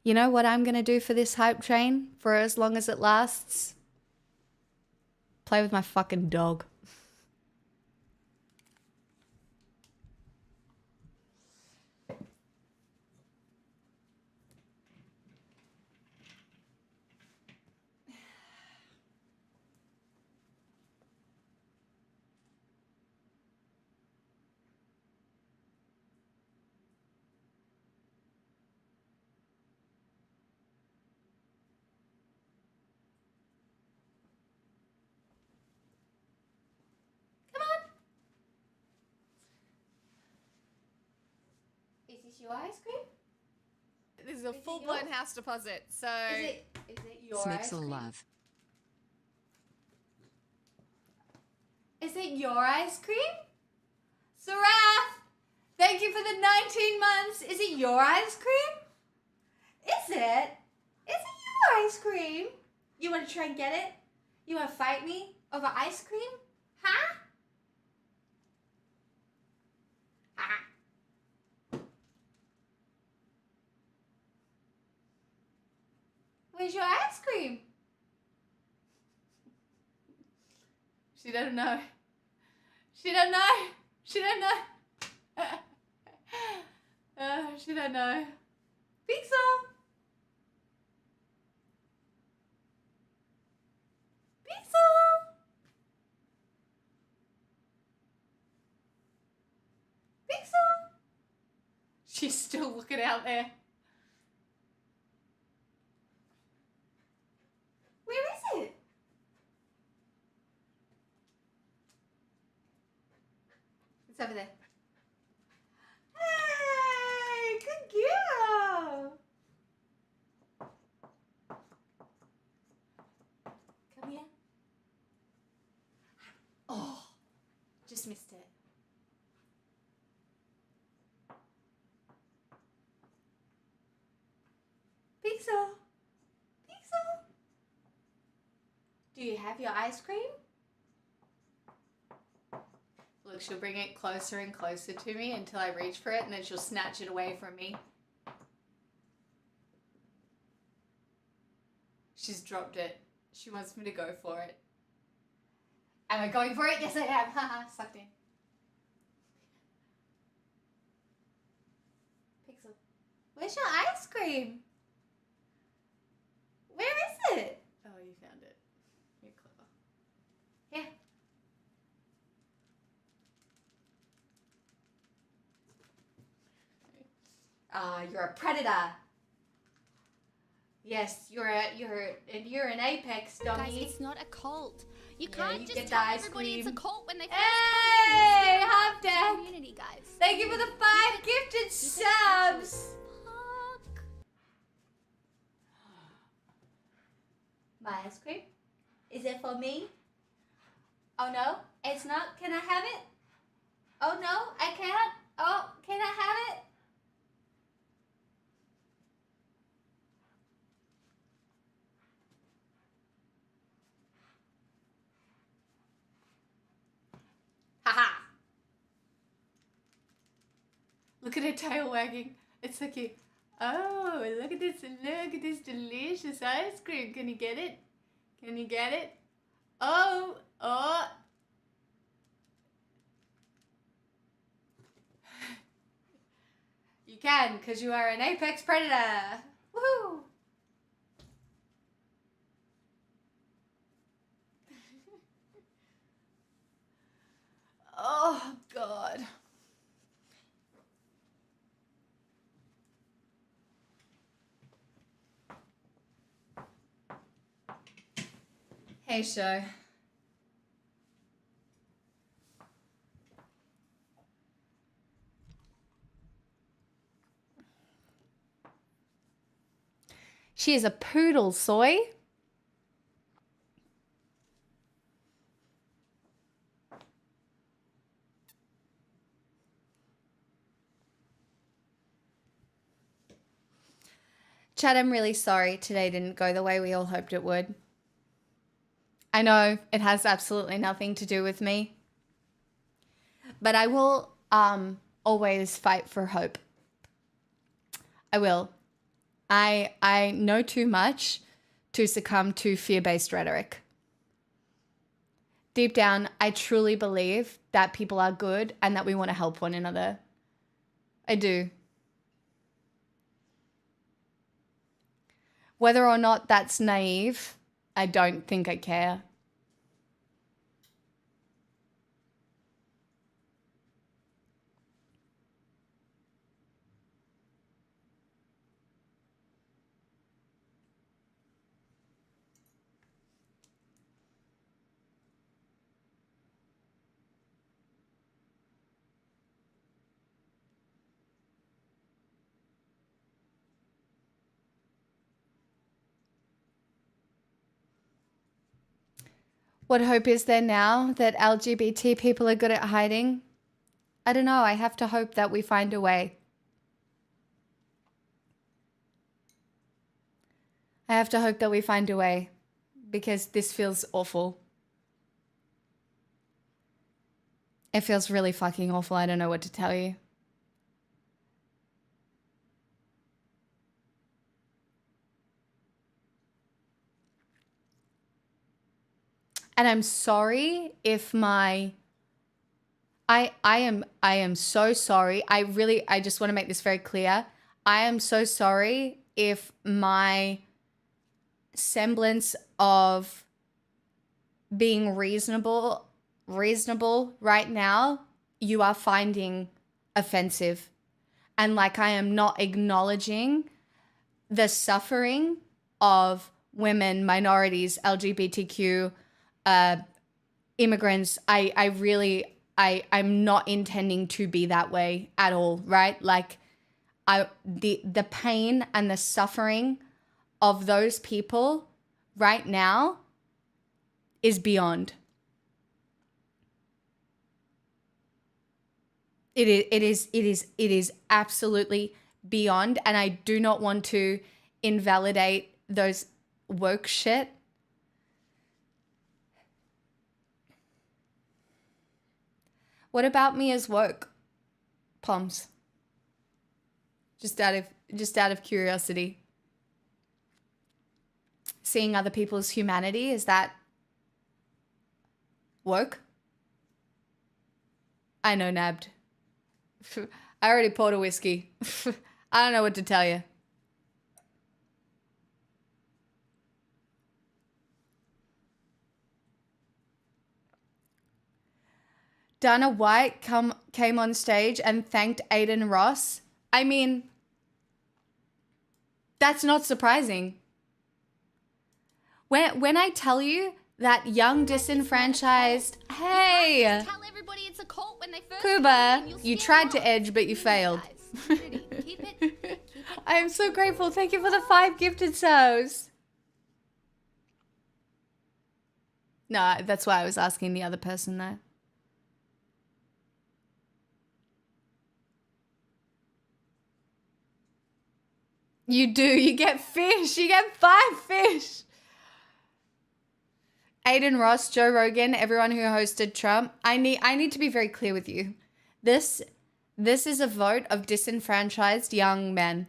Speaker 12: You know what I'm going to do for this hype train for as long as it lasts? Play with my fucking dog. Is this your ice cream?
Speaker 1: This is a full-blown house deposit, so...
Speaker 12: Is it your ice
Speaker 2: Snixel
Speaker 12: cream?
Speaker 2: love.
Speaker 12: Is it your ice cream? Sarath, thank you for the 19 months. Is it your ice cream? Is it? Is it your ice cream? You want to try and get it? You want to fight me over ice cream? Huh? Where's your ice cream? She don't know. She don't know. She don't know. She don't know. Pizza. Pizza. Pizza. She's still looking out there. Where is it? It's over there. Hey, good girl. Come here. Oh, just missed it. Pizza. Pizza. Do you have your ice cream? Look, she'll bring it closer and closer to me until I reach for it, and then she'll snatch it away from me. She's dropped it. She wants me to go for it. Am I going for it? Yes, I am. Haha, sucked in. Pixel. Where's your ice cream? Where is it? Oh, you found it. You're clever. Here. You're a predator. Yes, you're an apex dummy.
Speaker 9: Guys, it's not a cult. You
Speaker 12: Yeah,
Speaker 9: can't
Speaker 12: you
Speaker 9: just
Speaker 12: get
Speaker 9: tell
Speaker 12: the ice
Speaker 9: everybody it's a
Speaker 12: cream.
Speaker 9: cult when they first
Speaker 12: Hey,
Speaker 9: come in.
Speaker 12: half
Speaker 9: It's a
Speaker 12: deck.
Speaker 9: community, guys.
Speaker 12: Thank you for the 5 gifted subs.
Speaker 1: My ice cream? Is it for me? Oh no, it's not. Can I have it? Oh no, I can't. Oh, can I have it? Haha. Look at her tail wagging. It's so cute. Oh, look at this delicious ice cream. Can you get it? Can you get it? Oh, oh. You can, because you are an apex predator. Woohoo! Oh, God. Hey, show. She is a poodle, soy. Chad, I'm really sorry today didn't go the way we all hoped it would. I know it has absolutely nothing to do with me, but I will always fight for hope. I will. I know too much to succumb to fear-based rhetoric. Deep down, I truly believe that people are good and that we want to help one another. I do. Whether or not that's naive, I don't think I care. What hope is there now that LGBT people are good at hiding? I don't know. I have to hope that we find a way. I have to hope that we find a way because this feels awful. It feels really fucking awful. I don't know what to tell you. And I'm sorry if I am so sorry. I just want to make this very clear. I am so sorry if my semblance of being reasonable right now, you are finding offensive. And like I am not acknowledging the suffering of women, minorities, LGBTQ, immigrants. I'm not intending to be that way at all, right? Like the pain and the suffering of those people right now is beyond. It is absolutely beyond, and I do not want to invalidate those woke shit. What about me as woke, Poms? Just out of curiosity. Seeing other people's humanity, is that woke? I know, nabbed. I already poured a whiskey. I don't know what to tell you. Dana White came on stage and thanked Aiden Ross. I mean, that's not surprising. When I tell you that young disenfranchised, hey,
Speaker 9: Tell everybody it's a cult when they first
Speaker 1: Kuba, you tried to edge but you failed.
Speaker 9: keep it.
Speaker 1: I am so grateful. Thank you for the 5 gifted subs.
Speaker 12: No, that's why I was asking the other person though. You do. You get fish. You get 5 fish. Aiden Ross, Joe Rogan, everyone who hosted Trump. I need to be very clear with you. This is a vote of disenfranchised young men.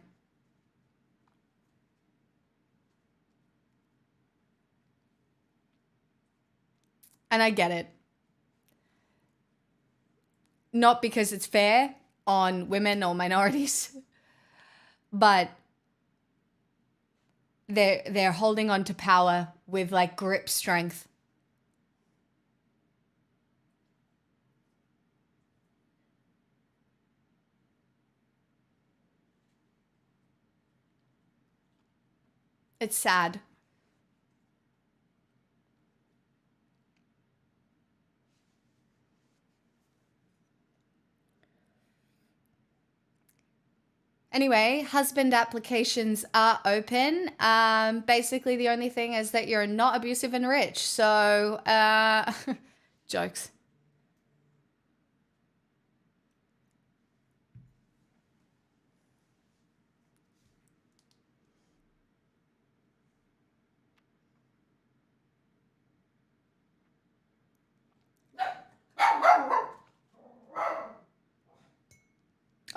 Speaker 12: And I get it. Not because it's fair on women or minorities, but they're holding on to power with like grip strength. It's sad. Anyway, husband applications are open. Basically, the only thing is that you're not abusive and rich. So, jokes.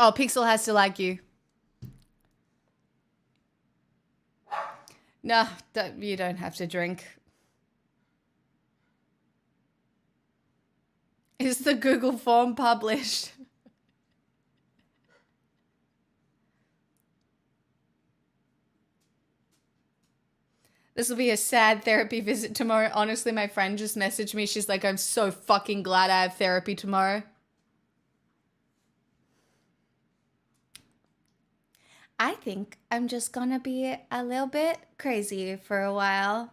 Speaker 12: Oh, Pixel has to like you. No, you don't have to drink. Is the Google form published? This will be a sad therapy visit tomorrow. Honestly, my friend just messaged me. She's like, I'm so fucking glad I have therapy tomorrow. I think I'm just gonna be a little bit crazy for a while.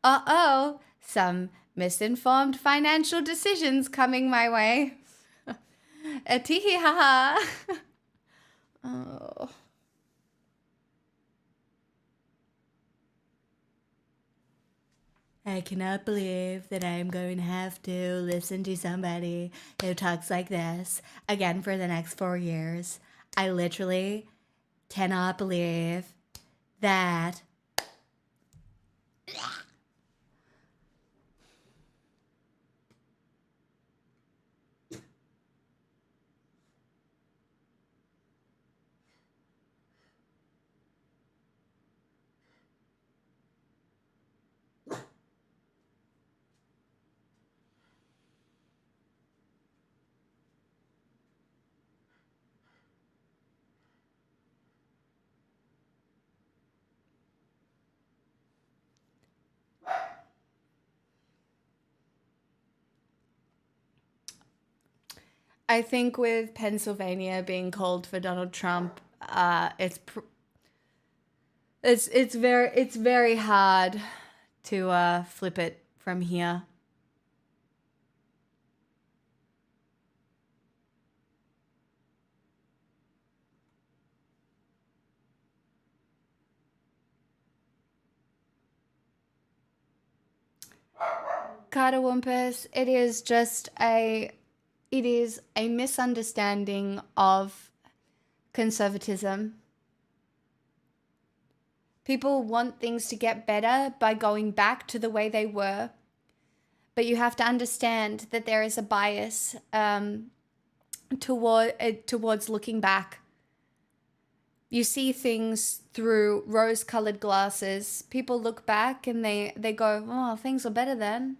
Speaker 12: Uh-oh, some misinformed financial decisions coming my way. Teehee haha. Oh. I cannot believe that I am going to have to listen to somebody who talks like this again for the next 4 years. I literally cannot believe that. I think with Pennsylvania being called for Donald Trump, it's very hard to flip it from here. Carter Wumpus, it is a misunderstanding of conservatism. People want things to get better by going back to the way they were. But you have to understand that there is a bias towards looking back. You see things through rose-colored glasses. People look back and they go, oh, things were better then.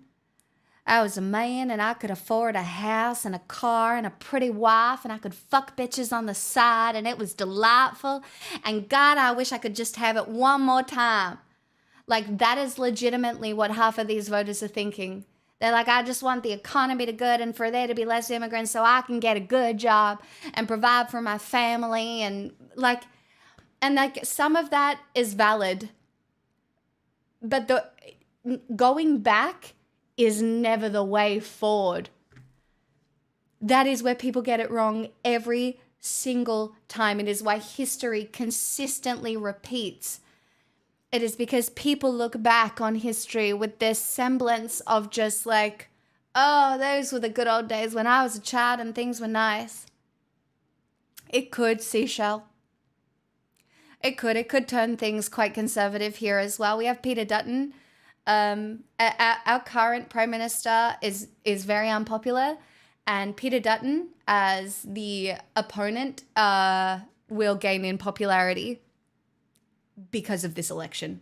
Speaker 12: I was a man and I could afford a house and a car and a pretty wife and I could fuck bitches on the side and it was delightful. And God, I wish I could just have it one more time. Like, that is legitimately what half of these voters are thinking. They're like, I just want the economy to good and for there to be less immigrants so I can get a good job and provide for my family. And some of that is valid. But going back is never the way forward. That is where people get it wrong every single time. It is why history consistently repeats. It is because people look back on history with this semblance of just like, oh, those were the good old days when I was a child and things were nice. It could, Seashell. It could turn things quite conservative here as well. We have Peter Dutton. Our current Prime Minister is very unpopular, and Peter Dutton, as the opponent, will gain in popularity because of this election.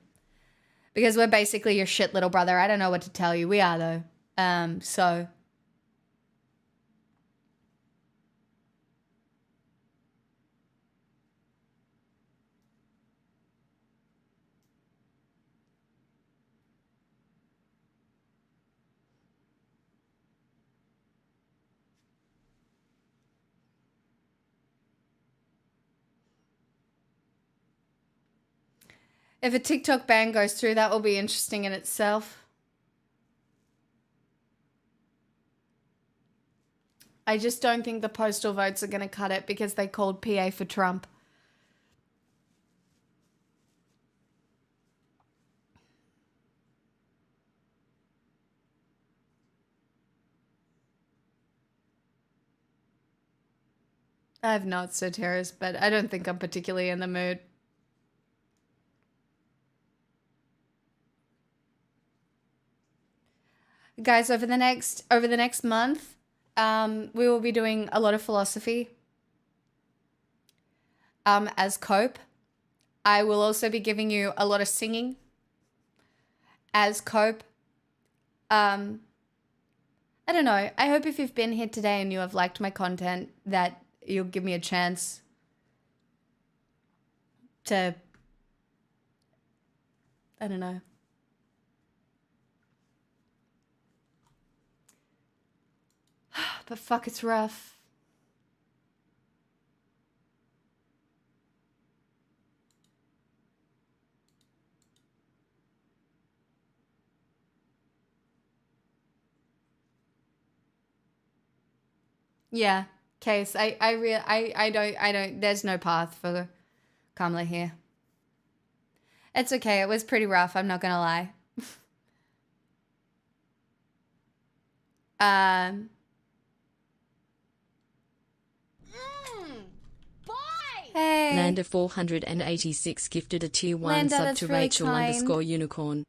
Speaker 12: Because we're basically your shit little brother. I don't know what to tell you. We are, though. So... If a TikTok ban goes through, that will be interesting in itself. I just don't think the postal votes are going to cut it because they called PA for Trump. I have notes, so terrorist, but I don't think I'm particularly in the mood. Guys, over the next month, we will be doing a lot of philosophy as cope. I will also be giving you a lot of singing as cope. I don't know. I hope if you've been here today and you have liked my content that you'll give me a chance to, I don't know. But fuck, it's rough. Yeah, Case. I don't. There's no path for Kamala here. It's okay. It was pretty rough. I'm not gonna lie. Hey.
Speaker 11: Lander 486 gifted a tier 1
Speaker 12: Lander,
Speaker 11: sub
Speaker 12: that's
Speaker 11: to
Speaker 12: really
Speaker 11: Rachel
Speaker 12: kind.
Speaker 11: underscore unicorn.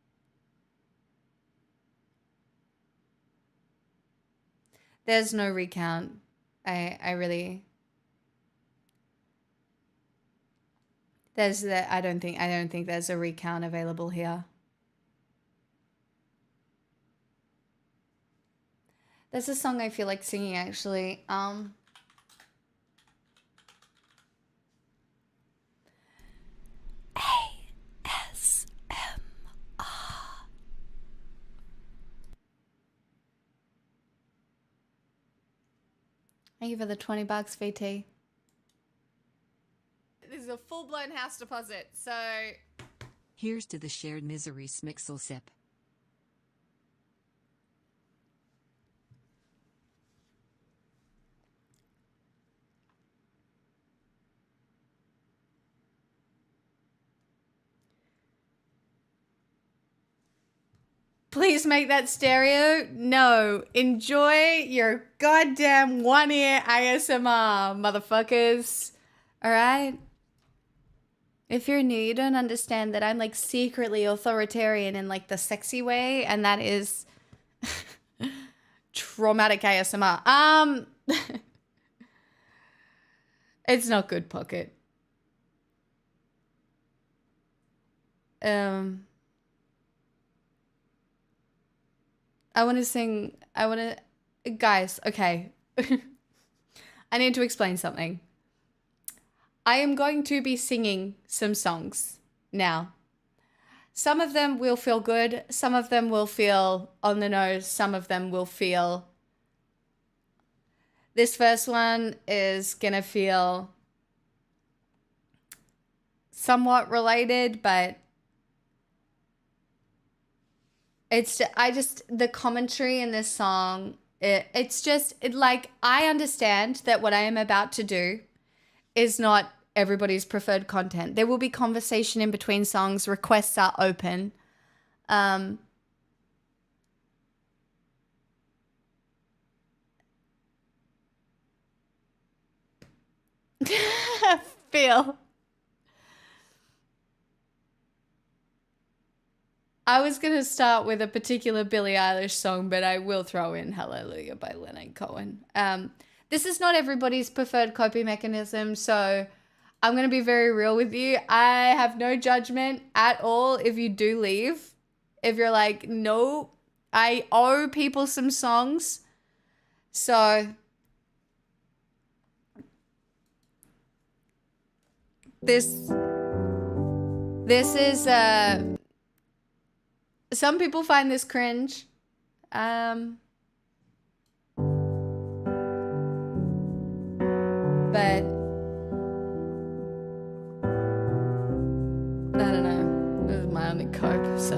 Speaker 12: There's no recount. I really. I don't think there's a recount available here. There's a song I feel like singing actually. Thank you for the $20, VT. This is a full-blown house deposit, so...
Speaker 2: Here's to the shared misery, Smixel sip.
Speaker 12: Please make that stereo. No. Enjoy your goddamn one-ear ASMR, motherfuckers. Alright? If you're new, you don't understand that I'm like secretly authoritarian in like the sexy way, and that is traumatic ASMR. It's not good, Pocket. I want to sing, guys, okay. I need to explain something. I am going to be singing some songs now. Some of them will feel good. Some of them will feel on the nose. Some of them will feel... This first one is going to feel somewhat related, but the commentary in this song, like, I understand that what I am about to do is not everybody's preferred content. There will be conversation in between songs. Requests are open. Phil. I was going to start with a particular Billie Eilish song, but I will throw in Hallelujah by Leonard Cohen. This is not everybody's preferred coping mechanism, so I'm going to be very real with you. I have no judgment at all if you do leave. If you're like, no, I owe people some songs. So this is some people find this cringe. But I don't know. This is my only cope, so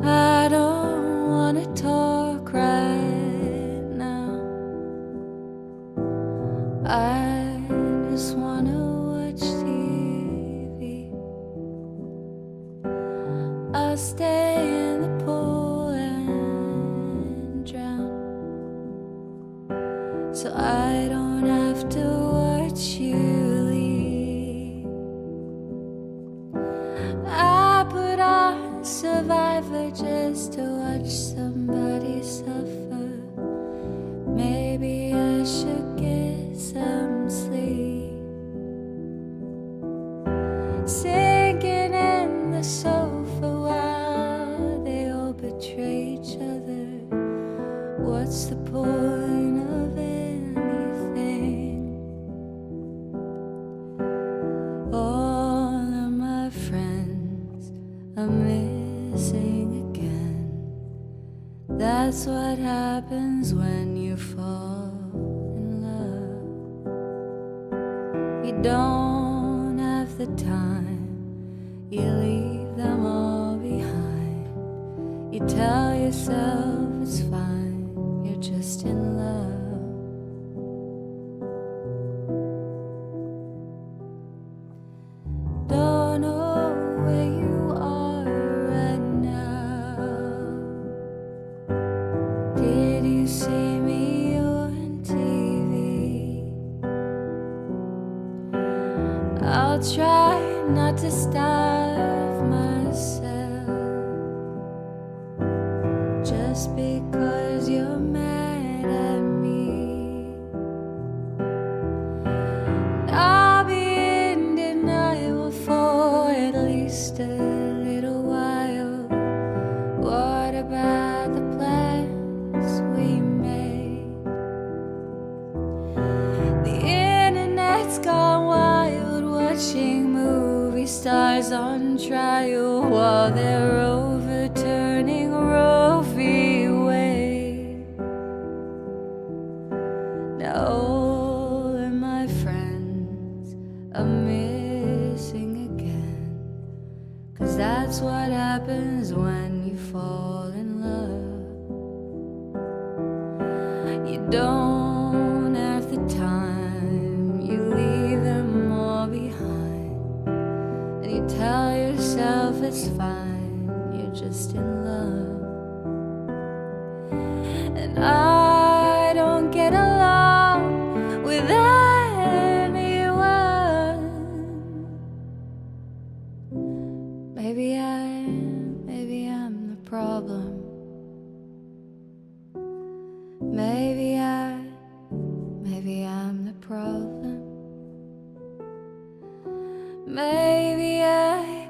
Speaker 12: I don't want to talk right now. I just want to watch TV. I'll stay in the pool and drown, so I don't have to watch you leave. I put on Survivor just to watch somebody suffer. Maybe I should get some sleep. Sinking in the sofa while they all betray each other. What's the point of anything? All of my friends are missing again. That's what happens when you fall in love. You don't have the time, you leave them all behind. You tell yourself it's fine, you're just in love. Don't know where you are right now. Did you see me on TV? I'll try not to starve myself just because you're mad at me. I'll be in denial for at least a little while. What about the plans we made? The internet's gone wild, watching movie stars on trial while they're overturning Roe v. Wade. Now all of my friends are missing again, 'cause that's what happens when you fall in love. You don't have the time, you leave them all behind, and you tell yourself it's fine, you're just in love. And I don't get along with anyone. Maybe I'm the problem. Maybe I'm the problem. Maybe I'm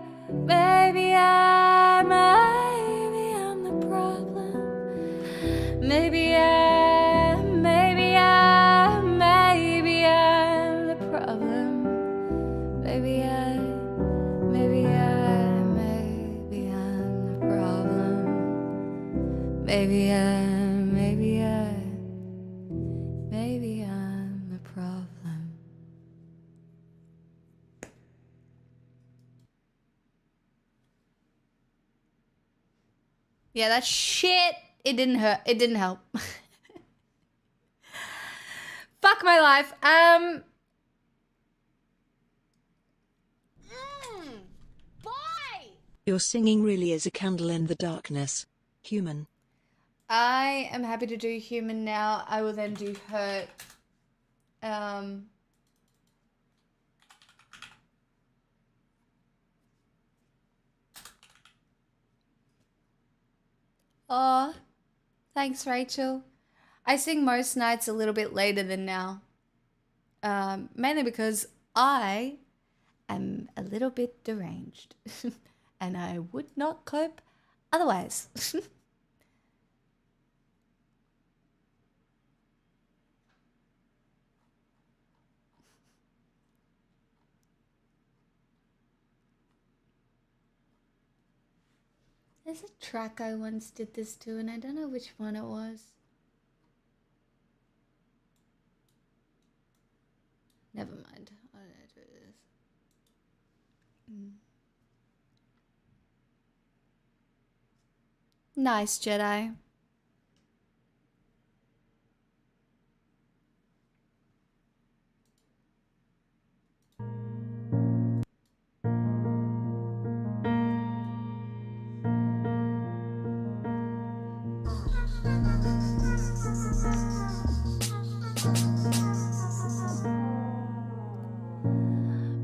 Speaker 12: the problem. Maybe I'm the problem. Maybe I'm the problem. Maybe I'm the problem. Yeah, that shit, it didn't hurt. It didn't help. Fuck my life.
Speaker 10: Your singing really is a candle in the darkness. Human.
Speaker 12: I am happy to do human now. I will then do hurt. Oh, thanks, Rachel. I sing most nights a little bit later than now. Mainly because I am a little bit deranged. And I would not cope otherwise. There's a track I once did this to, and I don't know which one it was. Never mind. I don't know what it is. Nice, Jedi.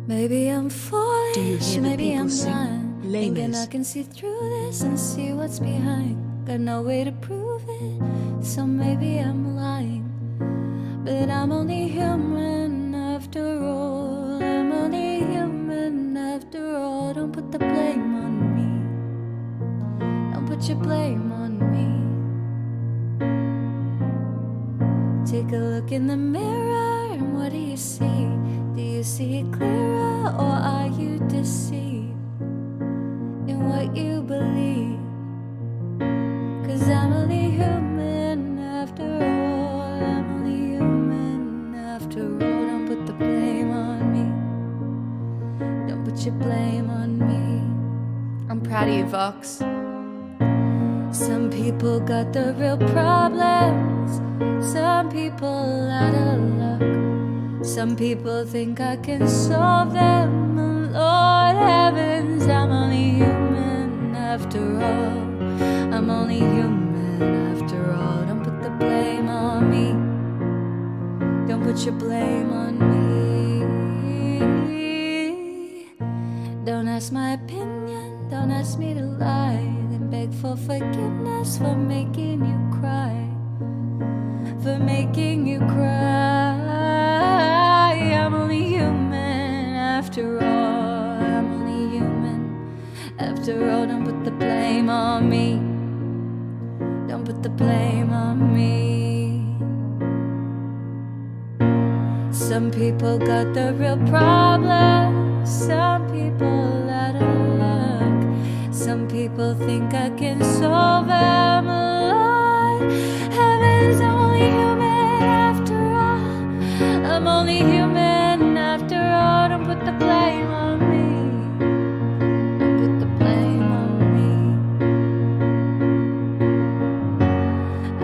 Speaker 12: Maybe I'm foolish, maybe I'm blind. Thinking I can see through this and see what's behind. Got no way to prove it, so maybe I'm lying. But I'm only human after all. I'm only human after all. Don't put the blame on me. Don't put your blame on me. Take a look in the mirror and what do you see? Do you see it clearer or are you deceived in what you believe? 'Cause I'm only human after all. I'm only human after all. Don't put the blame on me. Don't put your blame on me. I'm proud of you, Vox. Some people got the real problems. Some people out of luck. Some people think I can solve them. Lord heavens, I'm only human after all. I'm only human after all. Don't put the blame on me. Don't put your blame on me. Don't ask my opinion. Don't ask me to lie. Then beg for forgiveness for making you cry. For making you cry. I'm only human after all. I'm only human after all. Don't put the blame on me. Don't put the blame on me. Some people got the real problems. Some people out of luck. Some people think I can solve them. Lord heavens, I'm only human after all. I'm only human after all. Don't put the blame on me. Don't put the blame on me.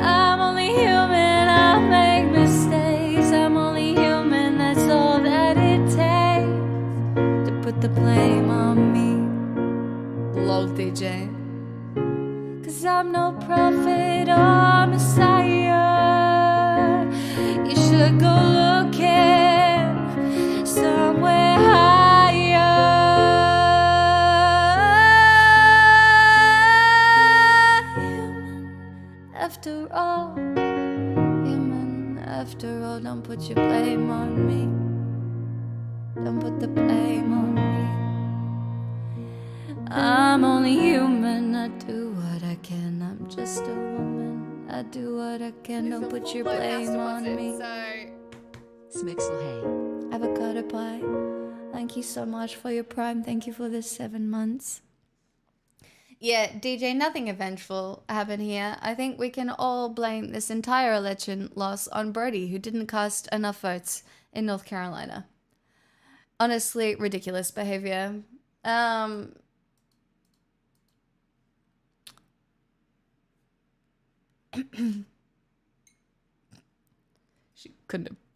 Speaker 12: I'm only human, I'll make mistakes. I'm only human, that's all that it takes to put the blame on me. Lol, DJ. 'Cause I'm no prophet or messiah. You should go looking somewhere higher. Human after all. Human after all. Don't put your blame on me. Don't put the blame on me. I'm only human, I do what I can. I'm just a woman, I do what I can. Don't put your blame on me.
Speaker 2: Smixel hey.
Speaker 12: Avocado pie, thank you so much for your prime. Thank you for the 7 months. Yeah, DJ, nothing eventful happened here. I think we can all blame this entire election loss on Brody, who didn't cast enough votes in North Carolina. Honestly, ridiculous behavior.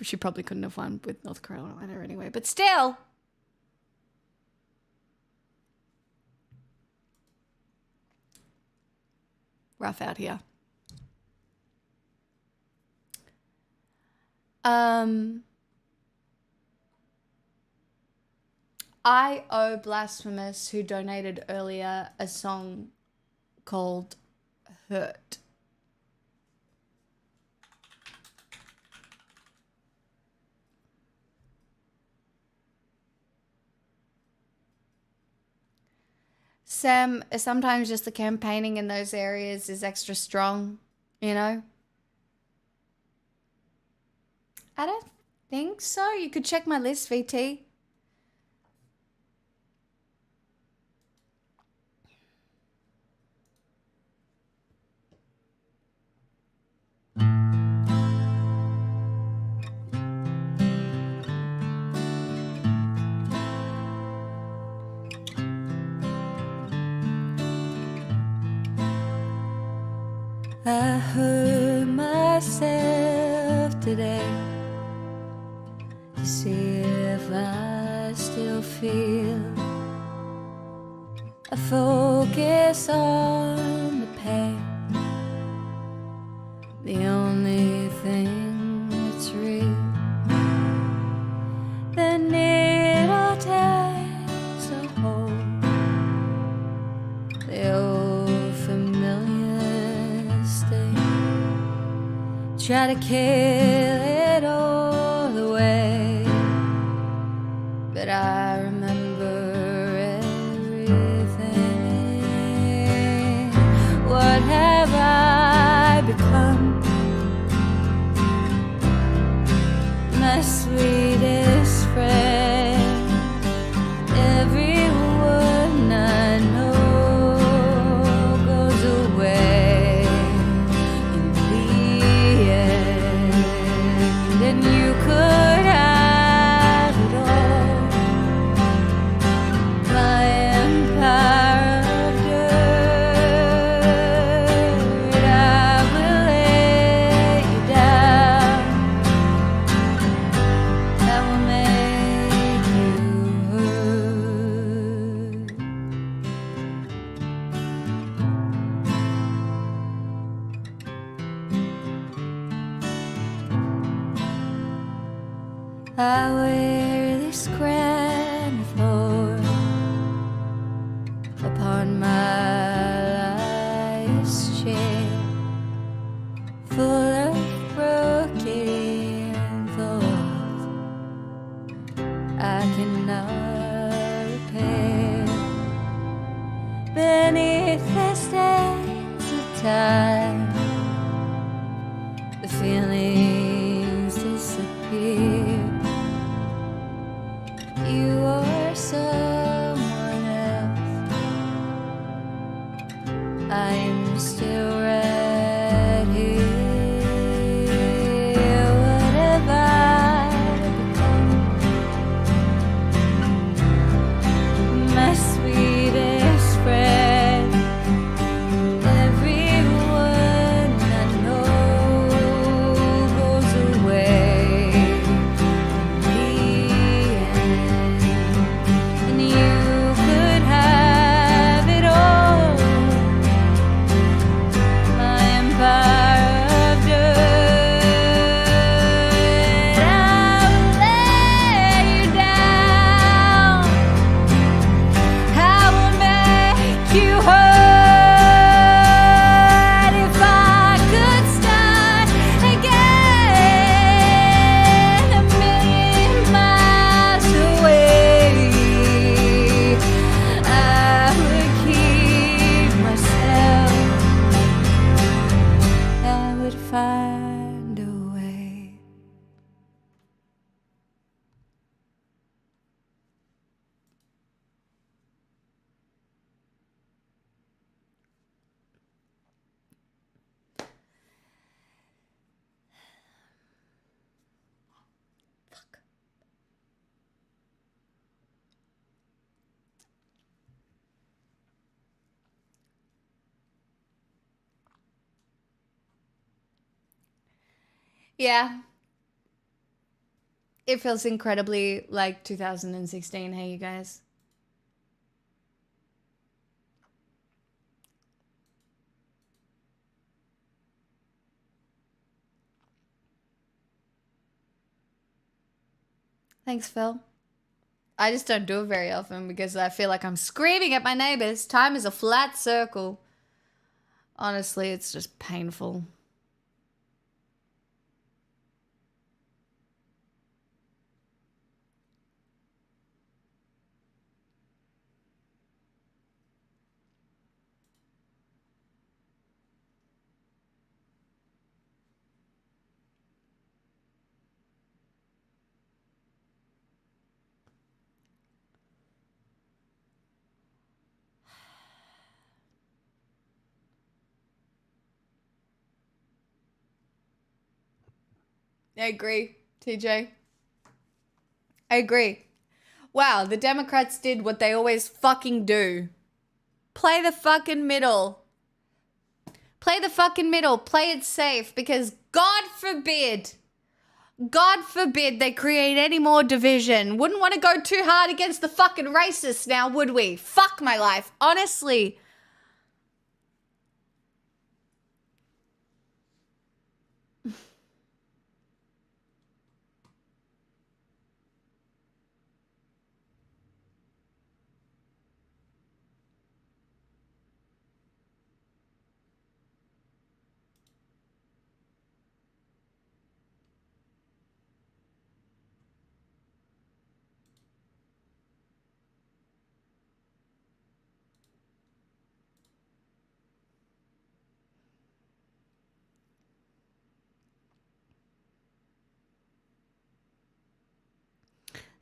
Speaker 12: she probably couldn't have won with North Carolina anyway. But still. Rough out here. I owe Blasphemous, who donated earlier, a song called Hurt. Sam, sometimes just the campaigning in those areas is extra strong, you know? I don't think so. You could check my list, VT. I hurt myself today to see if I still feel. I focus on the pain, the only thing that's real. Then it all takes a hold, the old familiar state. Try to kill it all away, but I remember everything. What have I become? My sweetest friend. Everyone I know goes away in the end, and you could have it all. My empire of dirt, I will lay you down. I will make you hurt. I wear this crown of thorns upon my life's chain, full of broken thoughts I cannot repair. Beneath the stains of time, the feelings disappear. You are someone else. I'm still right here. What have I become? My sweetest friend. Everyone I know goes away in the end, and you could have it all. My empire of dirt, I will lay you down. I will make you hurt. If I could start again, a million miles away, I would keep myself. I would find a way. Yeah. It feels incredibly like 2016. Hey, you guys. Thanks, Phil. I just don't do it very often because I feel like I'm screaming at my neighbors. Time is a flat circle. Honestly, it's just painful. I agree, TJ. I agree. Wow, the Democrats did what they always fucking do. Play the fucking middle. Play the fucking middle. Play it safe because God forbid they create any more division. Wouldn't want to go too hard against the fucking racists now, would we? Fuck my life. Honestly.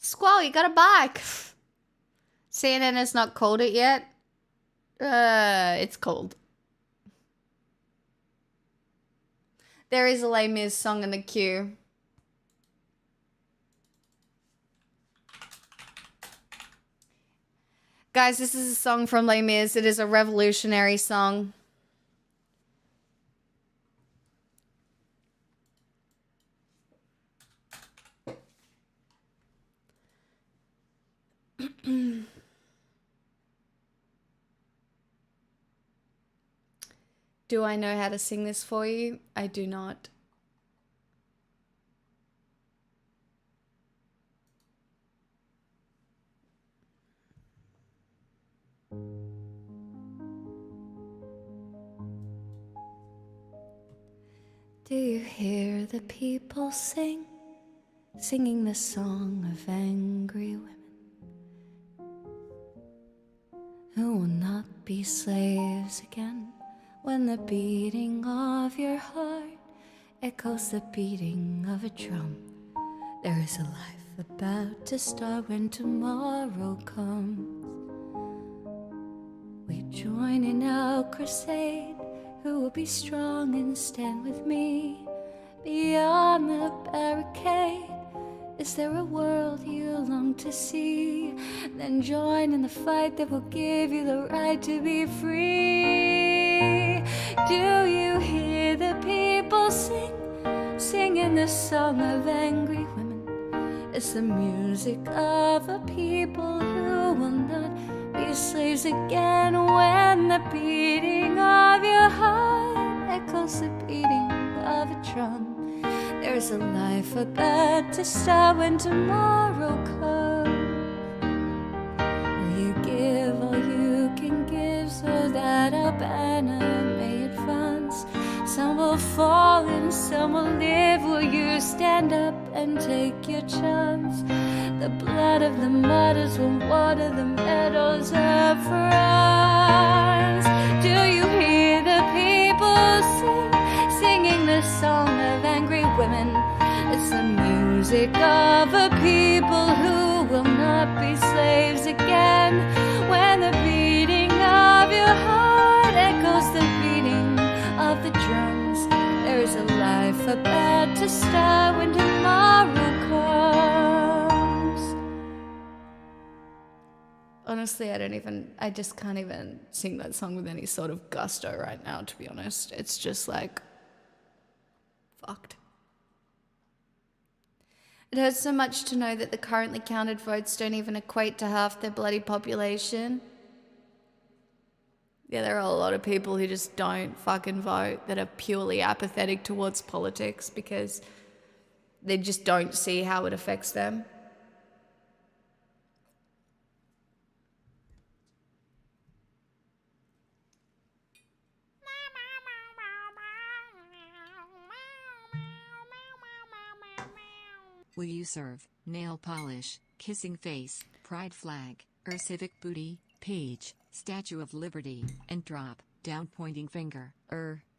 Speaker 12: Squall, you got a bike. CNN has not called it yet. It's cold. There is a Les Mis song in the queue. Guys, this is a song from Les Mis. It is a revolutionary song. Do I know how to sing this for you? I do not. Do you hear the people sing, singing the song of angry women who will not be slaves again? When the beating of your heart echoes the beating of a drum, there is a life about to start when tomorrow comes. We join in our crusade. Who will be strong and stand with me beyond the barricade? Is there a world you long to see? Then join in the fight that will give you the right to be free. Do you hear the people sing, singing the song of angry women? It's the music of a people who will not be slaves again. When the beating of your heart echoes the beating of a drum, there's a life about to start when tomorrow comes. Will you give all you can give so that our banner may advance? Some will fall and some will live. Will you stand up and take your chance? The blood of the martyrs will water the meadows of France. Do you hear the people sing, singing the song of angry women? It's the music of a people who will not be slaves again. When the beating of your heart echoes the beating of the drums, there is a life about to start when tomorrow comes. Honestly, I just can't even sing that song with any sort of gusto right now, to be honest. It's just like, fucked. It hurts so much to know that the currently counted votes don't even equate to half their bloody population. Yeah, there are a lot of people who just don't fucking vote, that are purely apathetic towards politics because they just don't see how it affects them.
Speaker 2: Will you serve? Nail polish, kissing face, pride flag, civic booty, page, Statue of Liberty, and drop, down pointing finger,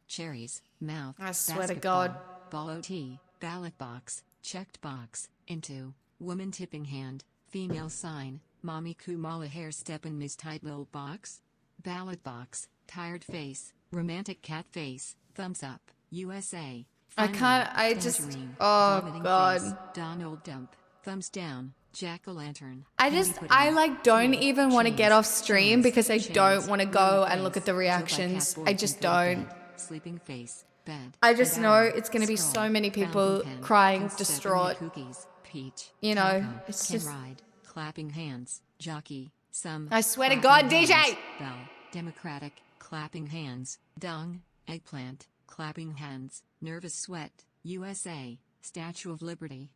Speaker 2: cherries, mouth,
Speaker 12: I swear to
Speaker 2: basketball,
Speaker 12: God.
Speaker 2: ball OT, ballot box, checked box, into, woman tipping hand, female sign, mommy Kumala hair step in Miss tight little box, ballot box, tired face, romantic cat face, thumbs up, USA.
Speaker 12: I can't, I just, oh God.
Speaker 2: Face, Donald Dump, thumbs down, jack-o'-lantern.
Speaker 12: I like don't even want to get off stream because I don't want to go and look at the reactions. I just don't.
Speaker 2: Sleeping face, bed.
Speaker 12: I just know it's going to be so many people crying, distraught.
Speaker 2: Cookies, peach,
Speaker 12: you know,
Speaker 2: taco,
Speaker 12: it's
Speaker 2: can
Speaker 12: just.
Speaker 2: ride, clapping hands, jockey, some.
Speaker 12: I swear to God, DJ!
Speaker 2: Bell, Democratic, clapping hands, dung, eggplant, clapping hands, nervous sweat, USA, Statue of Liberty.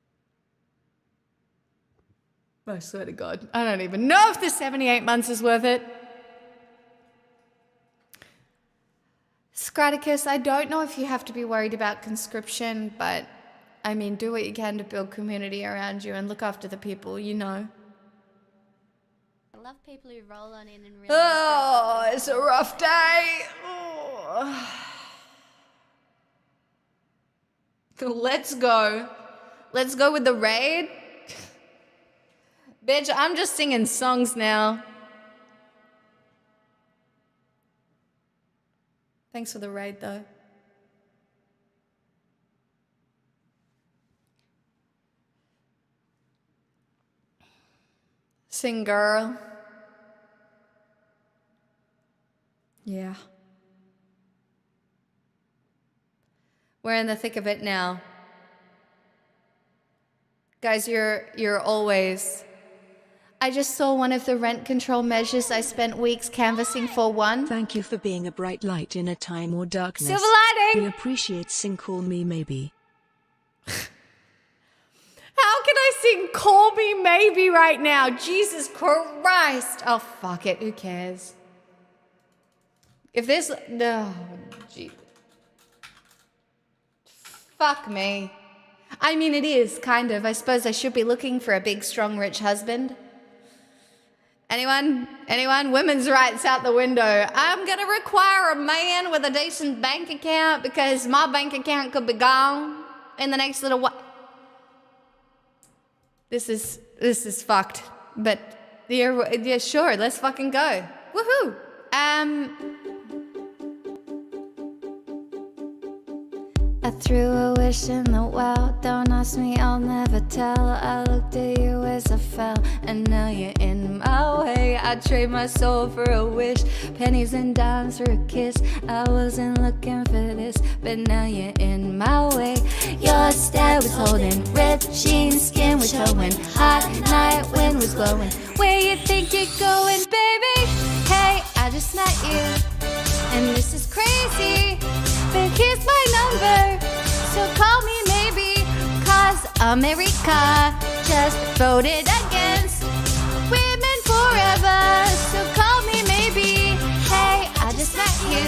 Speaker 12: I swear to God, I don't even know if the 78 months is worth it. Scraticus, I don't know if you have to be worried about conscription, but I mean, do what you can to build community around you and look after the people, you know.
Speaker 9: I love people who roll on in and realize.
Speaker 12: Oh, it's a rough day. Oh. Let's go. Let's go with the raid. Bitch, I'm just singing songs now. Thanks for the raid, though. Sing, girl. Yeah. We're in the thick of it now. Guys, you're always... I just saw one of the rent control measures I spent weeks canvassing for one.
Speaker 10: Thank you for being a bright light in a time or darkness.
Speaker 12: Silver lining!
Speaker 10: We appreciate Sing Call Me Maybe.
Speaker 12: How can I sing Call Me Maybe right now? Jesus Christ. Oh, fuck it. Who cares? If this... No. Gee. Fuck me. I mean, it is, kind of. I suppose I should be looking for a big, strong, rich husband. Anyone? Women's rights out the window. I'm going to require a man with a decent bank account because my bank account could be gone in the next little while. This is fucked. But yeah, sure, let's fucking go. Woohoo! I threw a wish in the well. Don't ask me, I'll never tell. I looked at you as I fell, and now you're in my way. I'd trade my soul for a wish, pennies and dimes for a kiss. I wasn't looking for this, but now you're in my way. Your stare was holding, ripped jeans, skin was showing, hot night wind was blowing. Where you think you're going, baby? Hey, I just met you, and this is crazy. But here's my number, so call me maybe. Cause America just voted against women forever. So call me maybe. Hey, I just met you.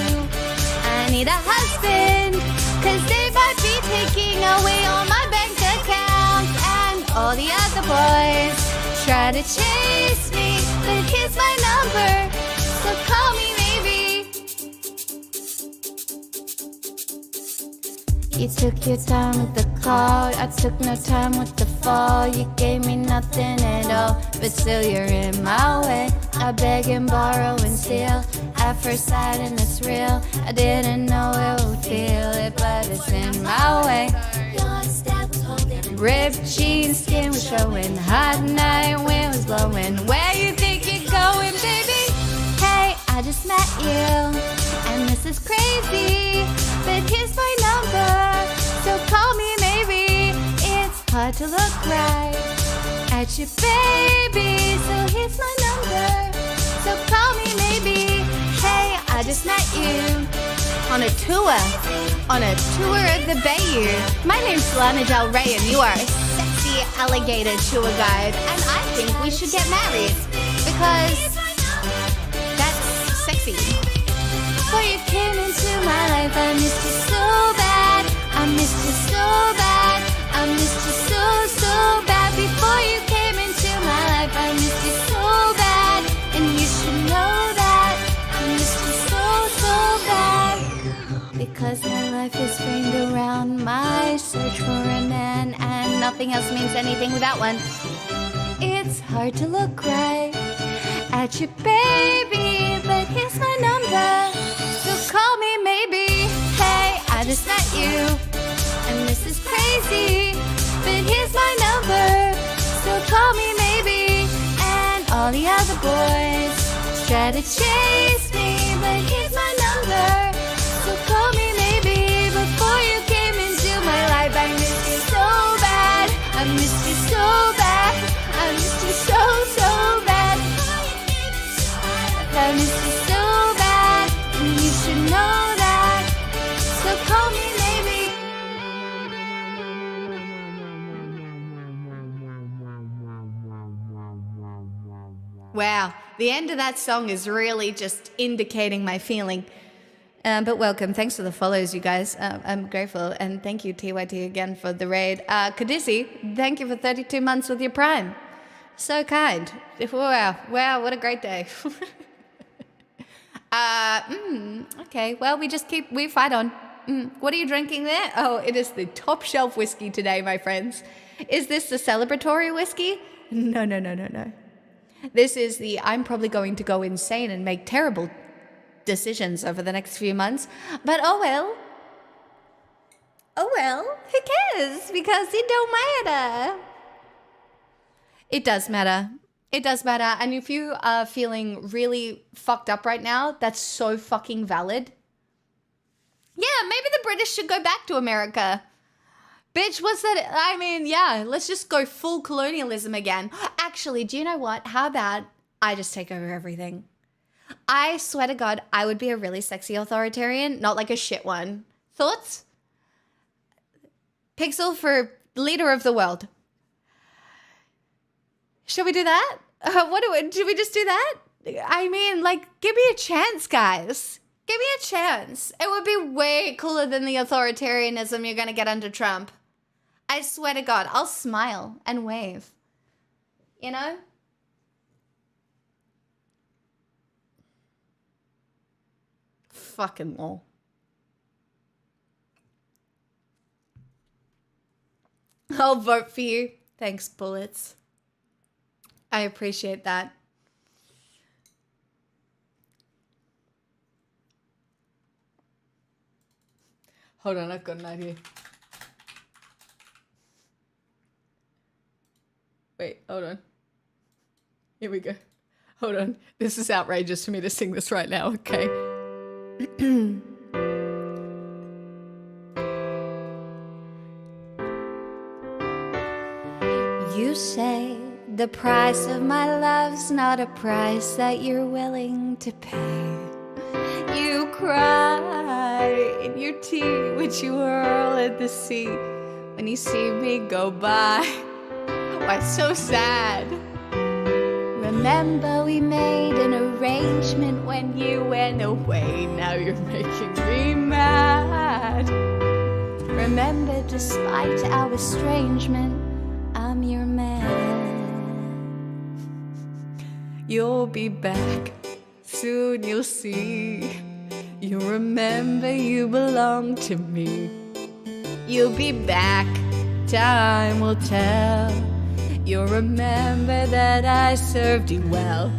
Speaker 12: I need a husband, cause they might be taking away all my bank accounts. And all the other boys try to chase me. But here's my number, so call me maybe. You took your time with the call, I took no time with the fall. You gave me nothing at all, but still you're in my way. I beg and borrow and steal, at first sight and it's real. I didn't know it would feel it, but it's in my way. Your step was holding, ripped jeans, skin was showing, hot night wind was blowing. Where you think you're going, baby? Hey, I just met you, and this is crazy. But here's my number, so call me maybe. It's hard hard to look right at you, baby. So here's my number. So call me maybe. Hey, I just met you on a tour of the Bayou. My name's Lana Del Rey, and you are a sexy alligator tour guide. And I think we should get married because that's sexy. Before you came into my life, I missed you so bad. I missed you so bad. I missed you so, so bad. Before you came into my life, I missed you so bad. And you should know that I missed you so, so bad. Because my life is framed around my search for a man, and nothing else means anything without one. It's hard to look right at you, baby, but here's my number. So call me maybe. Hey, I just met you, and this is crazy, but here's my number. So call me maybe. And all the other boys try to chase me, but here's my number. So call me maybe. Before you came into my life, I missed you so bad. I missed you so bad. I missed you so, so bad. I missed you so bad, and you should know that. So call me maybe. Wow, the end of that song is really just indicating my feeling. But welcome. Thanks for the follows, you guys. I'm grateful. And thank you, TYT, again for the raid. Kadisi, thank you for 32 months with your Prime. So kind. Wow, what a great day. Okay, well, we fight on. What are you drinking there? Oh, it is the top shelf whiskey today, my friends. Is this the celebratory whiskey? No. This is the I'm probably going to go insane and make terrible decisions over the next few months. But oh well, who cares? Because it don't matter. It does matter. It does matter. And if you are feeling really fucked up right now, that's so fucking valid. Yeah, maybe the British should go back to America. Bitch, what's that? I mean, yeah, let's just go full colonialism again. Actually, do you know what? How about I just take over everything? I swear to God, I would be a really sexy authoritarian, not like a shit one. Thoughts? Pixel for leader of the world. Should we do that? Should we just do that? I mean, like, give me a chance, guys. Give me a chance. It would be way cooler than the authoritarianism you're going to get under Trump. I swear to God, I'll smile and wave. You know? Fucking lol. I'll vote for you. Thanks, Bullets. I appreciate that. Hold on, I've got an idea. Wait, hold on. Here we go. Hold on. This is outrageous for me to sing this right now, okay? You say the price of my love's not a price that you're willing to pay. You cry in your tea, which you hurl at the sea when you see me go by. Why so sad? Remember we made an arrangement when you went away. Now you're making me mad. Remember, despite our estrangement, I'm your man. You'll be back, soon you'll see. You remember you belong to me. You'll be back, time will tell. You'll remember that I served you well.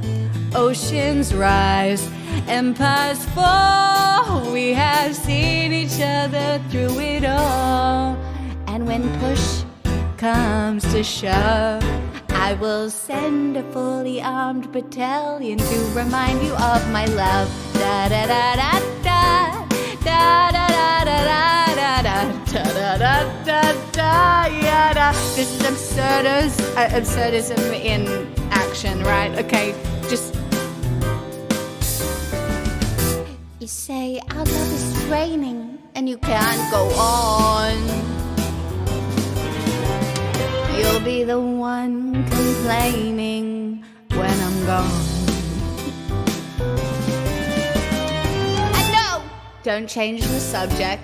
Speaker 12: Oceans rise, empires fall. We have seen each other through it all. And when push comes to shove, I will send a fully armed battalion to remind you of my love. Da da da da da da da da da da da da da da da da da This is absurdism in action, right? Okay, just...
Speaker 9: You say our love is draining and you can't go on.
Speaker 12: You'll be the one complaining when I'm gone. And no! Don't change the subject.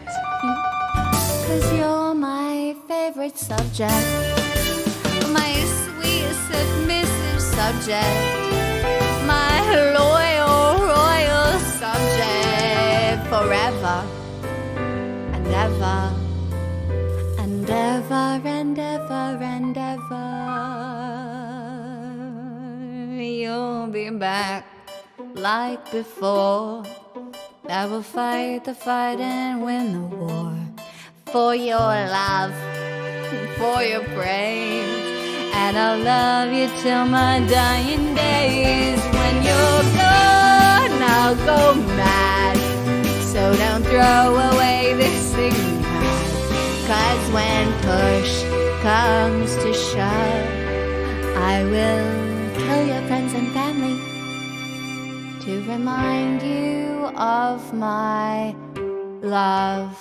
Speaker 12: 'Cause you're my favorite subject. My sweet, submissive subject. My loyal, royal subject. Forever and ever. And ever and ever and ever. You'll be back like before. I will fight the fight and win the war. For your love, for your praise. And I'll love you till my dying days. When you're gone, I'll go mad. So don't throw away this thing we had. 'Cause when push comes to shove, I will kill your friends and family to remind you of my love.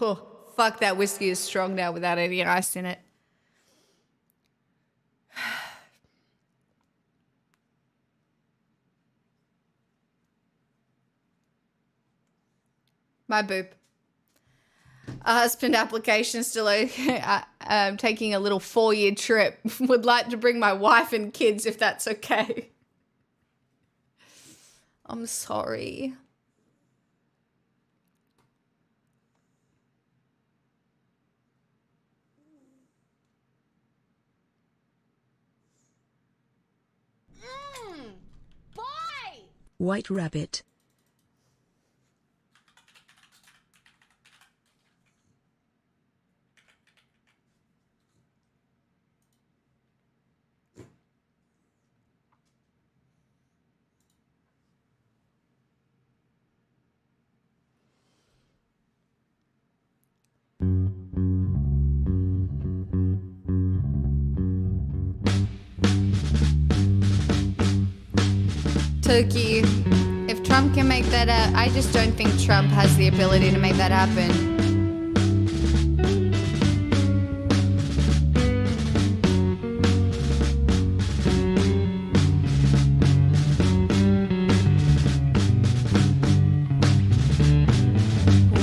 Speaker 12: Oh, fuck, that whiskey is strong now without any ice in it. My boob. A husband application still okay. I'm taking a little 4-year trip. Would like to bring my wife and kids if that's okay. I'm sorry.
Speaker 10: White Rabbit.
Speaker 12: Turkey. If Trump can make that I just don't think Trump has the ability to make that happen.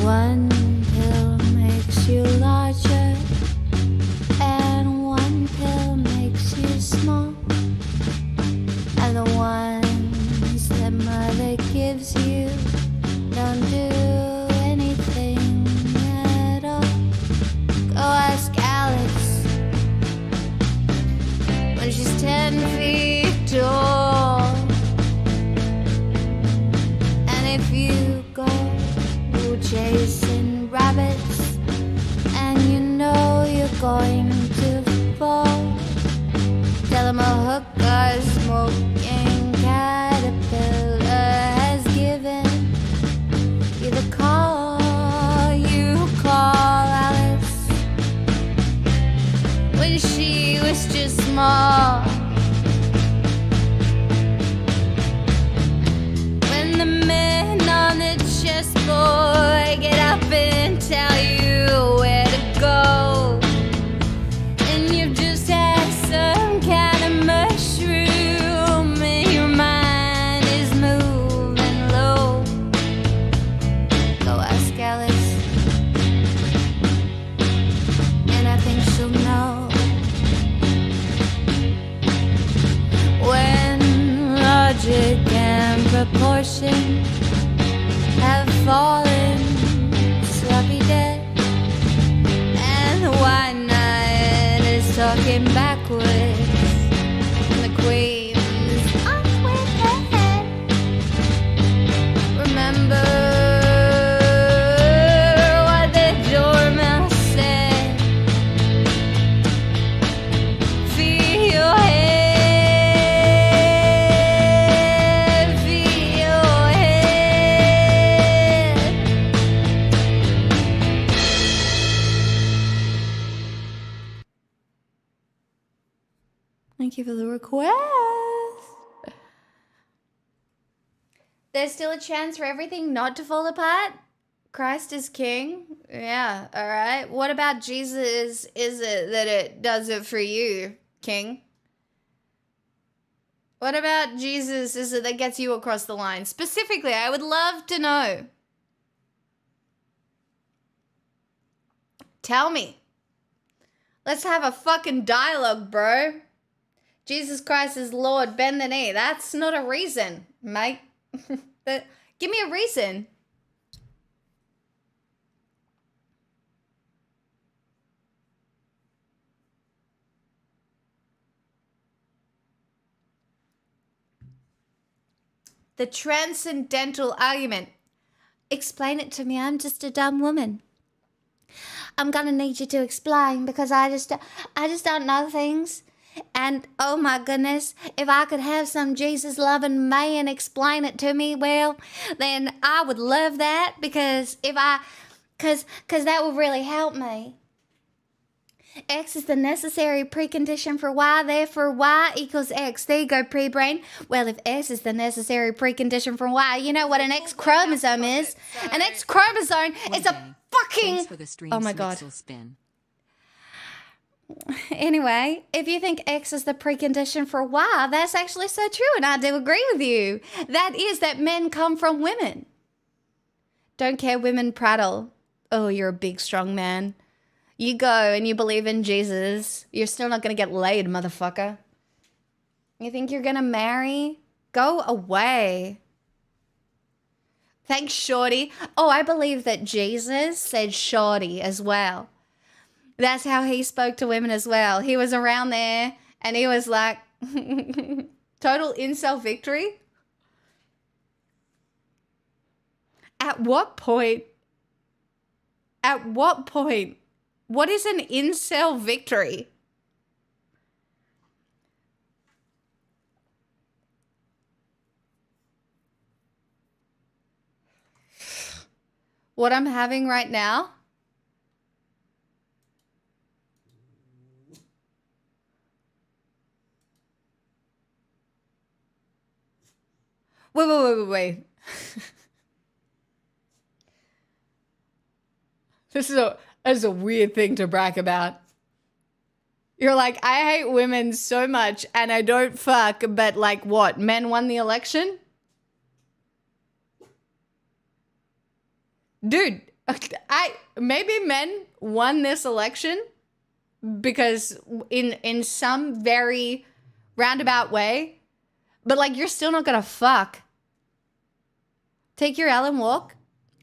Speaker 12: One pill makes you larger, and one pill makes you small, and the ones that mother gives you don't do anything at all. Go ask Alice when she's 10 feet tall, and if you go chasing rabbits and you know you're going to fall, tell them a hooker smoking caterpillar has given you the call. You call Alice when she was just small, when the men on the chessboard get up and tell you where to go, and you've just had some kind of mushroom and your mind is moving low. Go ask Alice, and I think she'll know. ocean have fallen sloppy dead, and the white knight is talking backwards, and the queen's off with her head. Remember what the dormouse said. Feel your head, feel your head. Thank you for the request. There's still a chance for everything not to fall apart. Christ is king. Yeah, all right. What about Jesus? Is it that it does it for you, king? What about Jesus is it that gets you across the line? Specifically, I would love to know. Tell me. Let's have a fucking dialogue, bro. Jesus Christ is Lord, bend the knee. That's not a reason, mate. Give me a reason. The transcendental argument. Explain it to me. I'm just a dumb woman. I'm gonna need you to explain because I just don't know things. And oh my goodness, if I could have some Jesus loving man explain it to me, well, then I would love that because cause that would really help me. X is the necessary precondition for Y, therefore Y equals X. There you go, pre-brain. Well, if S is the necessary precondition for Y, you know what an X chromosome is? An X chromosome is a fucking... Oh my God. Anyway, if you think X is the precondition for Y, that's actually so true, and I do agree with you. That is that men come from women. Don't care women prattle. Oh, you're a big, strong man. You go and you believe in Jesus. You're still not going to get laid, motherfucker. You think you're going to marry? Go away. Thanks, Shorty. Oh, I believe that Jesus said Shorty as well. That's how he spoke to women as well. He was around there and he was like, total incel victory. At what point? What is an incel victory? What I'm having right now? Wait. This is a weird thing to brag about. You're like, I hate women so much and I don't fuck, but like what? Men won the election? Dude, maybe men won this election because in some very roundabout way, but like you're still not gonna fuck. Take your L and walk.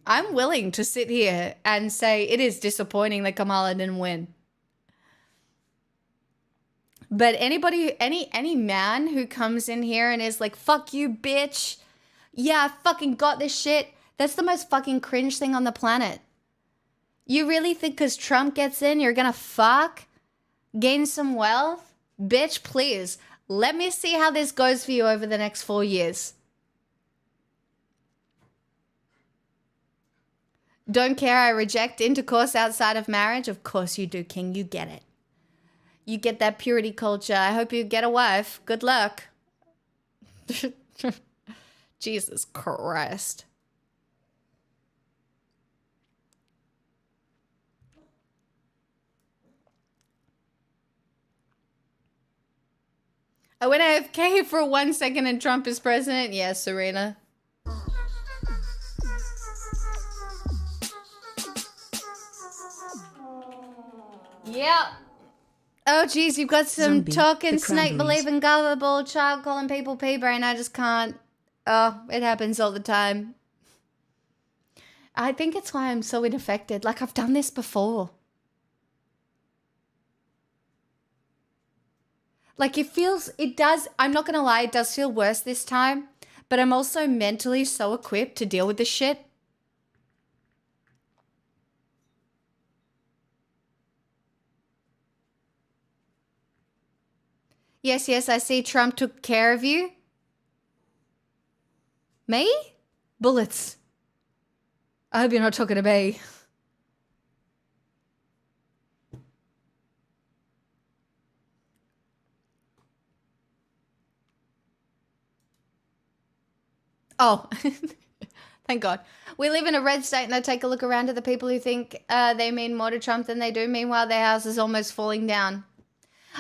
Speaker 12: I'm willing to sit here and say it is disappointing that Kamala didn't win. But any man who comes in here and is like, fuck you, bitch. Yeah, I fucking got this shit. That's the most fucking cringe thing on the planet. You really think because Trump gets in, you're gonna fuck? Gain some wealth? Bitch, please. Let me see how this goes for you over the next 4 years. Don't care, I reject intercourse outside of marriage. Of course you do, King. You get it. You get that purity culture. I hope you get a wife. Good luck. Jesus Christ. I went AFK for 1 second and Trump is president. Yes, Serena. Yep. Oh, geez, you've got some
Speaker 10: Zombie,
Speaker 12: talking
Speaker 10: the
Speaker 12: snake
Speaker 10: Cranberries.
Speaker 12: believing gullible child calling people pea brain. I just can't. Oh, it happens all the time. I think it's why I'm so unaffected. Like, I've done this before. Like, it does, I'm not gonna lie, it does feel worse this time, but I'm also mentally so equipped to deal with this shit. Yes, yes, I see Trump took care of you. Me? Bullets. I hope you're not talking to me. Oh, thank God. We live in a red state, and I take a look around at the people who think they mean more to Trump than they do. Meanwhile, their house is almost falling down.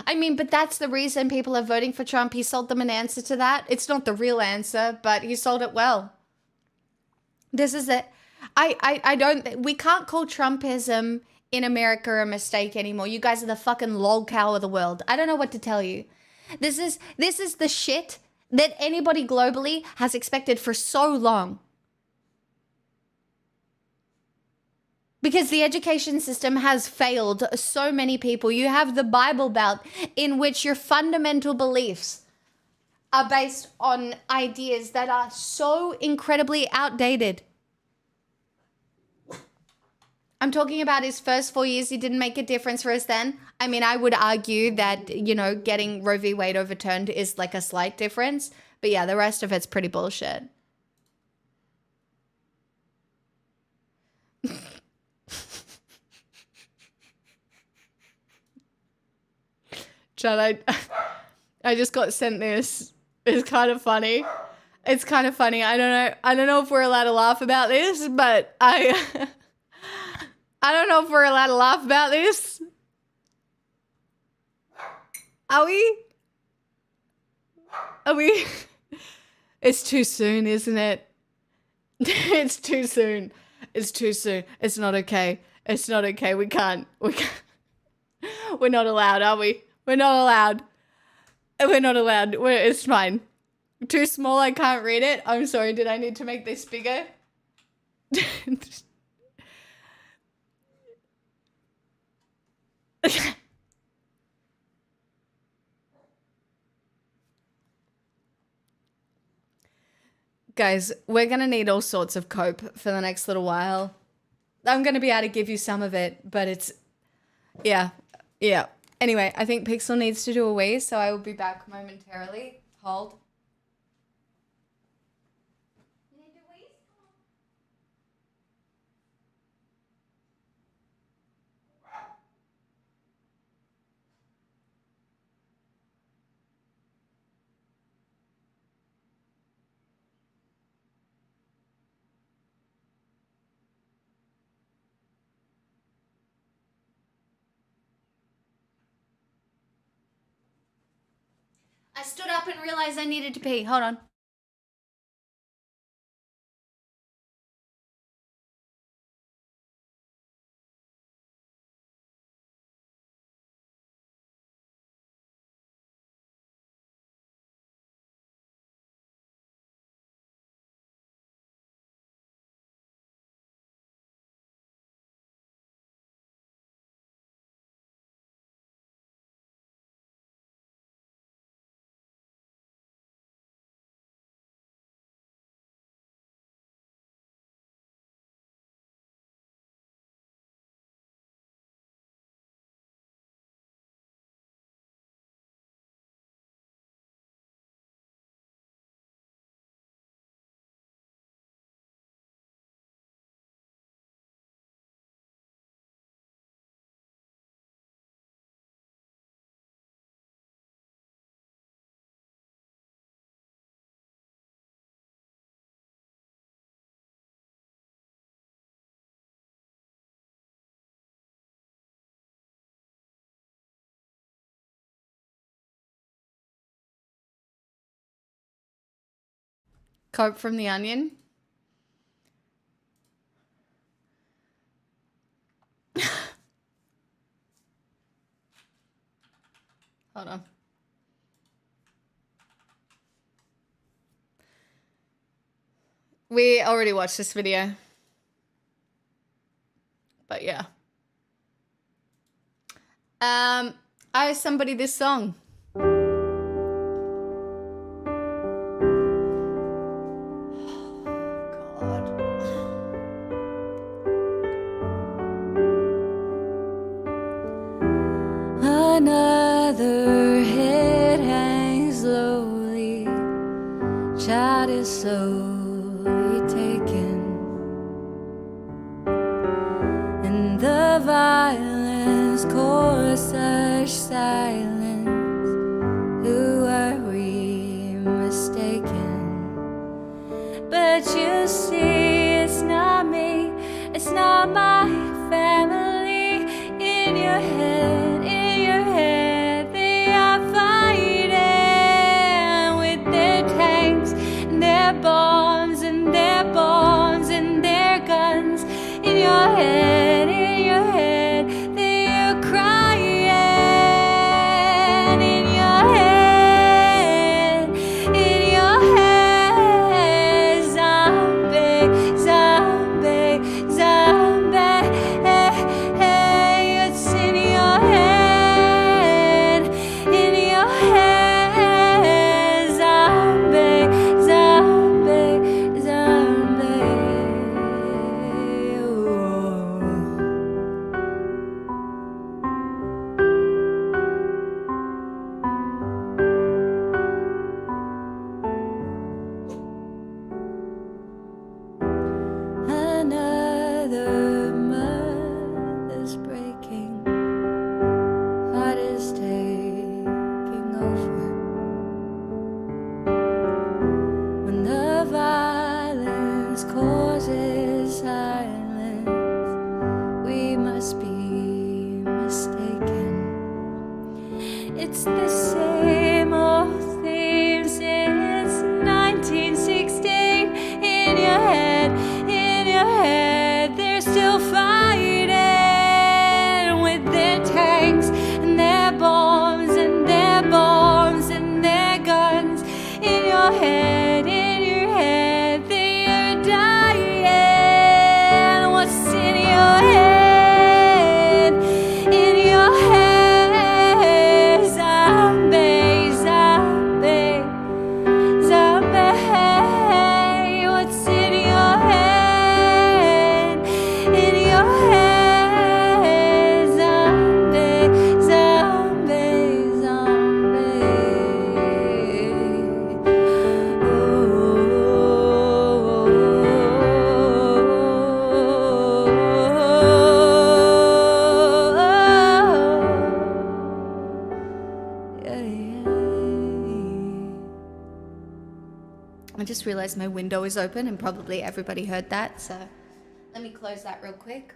Speaker 12: I mean, but that's the reason people are voting for Trump. He sold them an answer to that. It's not the real answer, but he sold it well. This is it. We can't call Trumpism in America a mistake anymore. You guys are the fucking lol cow of the world. I don't know what to tell you. This is the shit that anybody globally has expected for so long. Because the education system has failed so many people. You have the Bible Belt, in which your fundamental beliefs are based on ideas that are so incredibly outdated. I'm talking about his first 4 years. He didn't make a difference for us then. I mean, I would argue that, you know, getting Roe v. Wade overturned is like a slight difference. But yeah, the rest of it's pretty bullshit. Chad, I just got sent this. It's kind of funny. It's kind of funny. I don't know if we're allowed to laugh about this, but I don't know if we're allowed to laugh about this. Are we? Are we? It's too soon, isn't it? It's too soon. It's too soon. It's not okay. It's not okay. We can't. We're not allowed, are we? We're not allowed. We're not allowed. It's fine. Too small, I can't read it. I'm sorry, did I need to make this bigger? Guys, we're going to need all sorts of cope for the next little while. I'm going to be able to give you some of it, but it's... Yeah. Anyway, I think Pixel needs to do a wee, so I will be back momentarily. Hold. I stood up and realized I needed to pee. Hold on. Cope from the Onion. Hold on. We already watched this video. But yeah. I owe somebody this song.
Speaker 21: Another head hangs lowly, child is slowly taken, and the violence caused such silence. Who are we mistaken? But you see, it's not me, it's not my family. In your head, they are fighting with their tanks and their bombs and their bombs and their guns. In your head, they are crying. In your head, zombie, zombie, zombie. It's in your head, zombie, zombie, zombie. Another mother's breaking, heart is taking over. When the violence causes silence, we must be mistaken. It's the same old theme since 1916. In your head, they're still fighting with their tanks and their bombs and their bombs and their guns. In your head, they are dying. What's in your head? In your head, zombie, zombie, zombie. What's in your head? In your head, zombie, zombie, zombie.
Speaker 12: I just realized my window is open and probably everybody heard that, so let me close that real quick.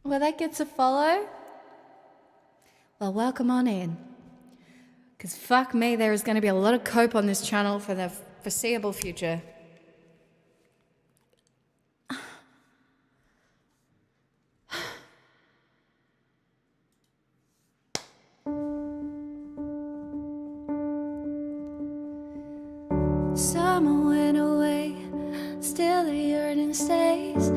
Speaker 12: Well, that gets a follow. Well, welcome on in. Because fuck me, there is going to be a lot of cope on this channel for the foreseeable future.
Speaker 21: Summer went away, still the yearning stays.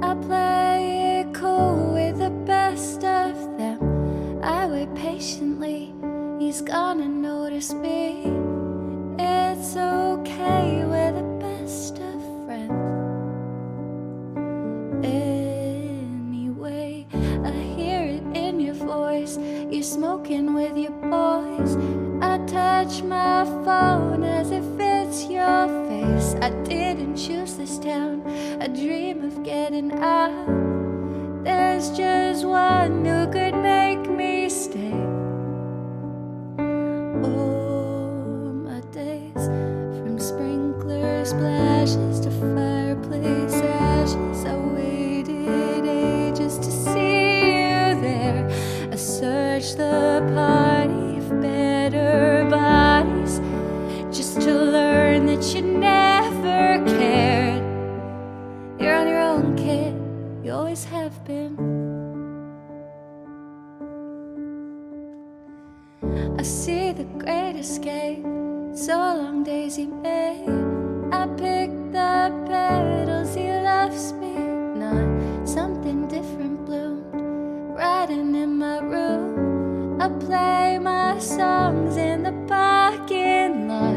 Speaker 21: I play it cool with the best of them. I wait patiently, he's gonna notice me. It's okay, we're the best of friends. Anyway, I hear it in your voice, you're smoking with your boys. I touch my phone as if it's your face. I didn't choose this town, I dream of getting out. There's just one who could make me stay. Oh, my days, from sprinkler splashes to fireplace ashes, I waited ages to see you there. I searched the party of better bodies just to learn that you never cared. You're on your own, kid, you always have been. I see the great escape, so long Daisy May. I picked the petals, he loves me not. Something different bloomed, riding in my room. I play my songs in the parking lot.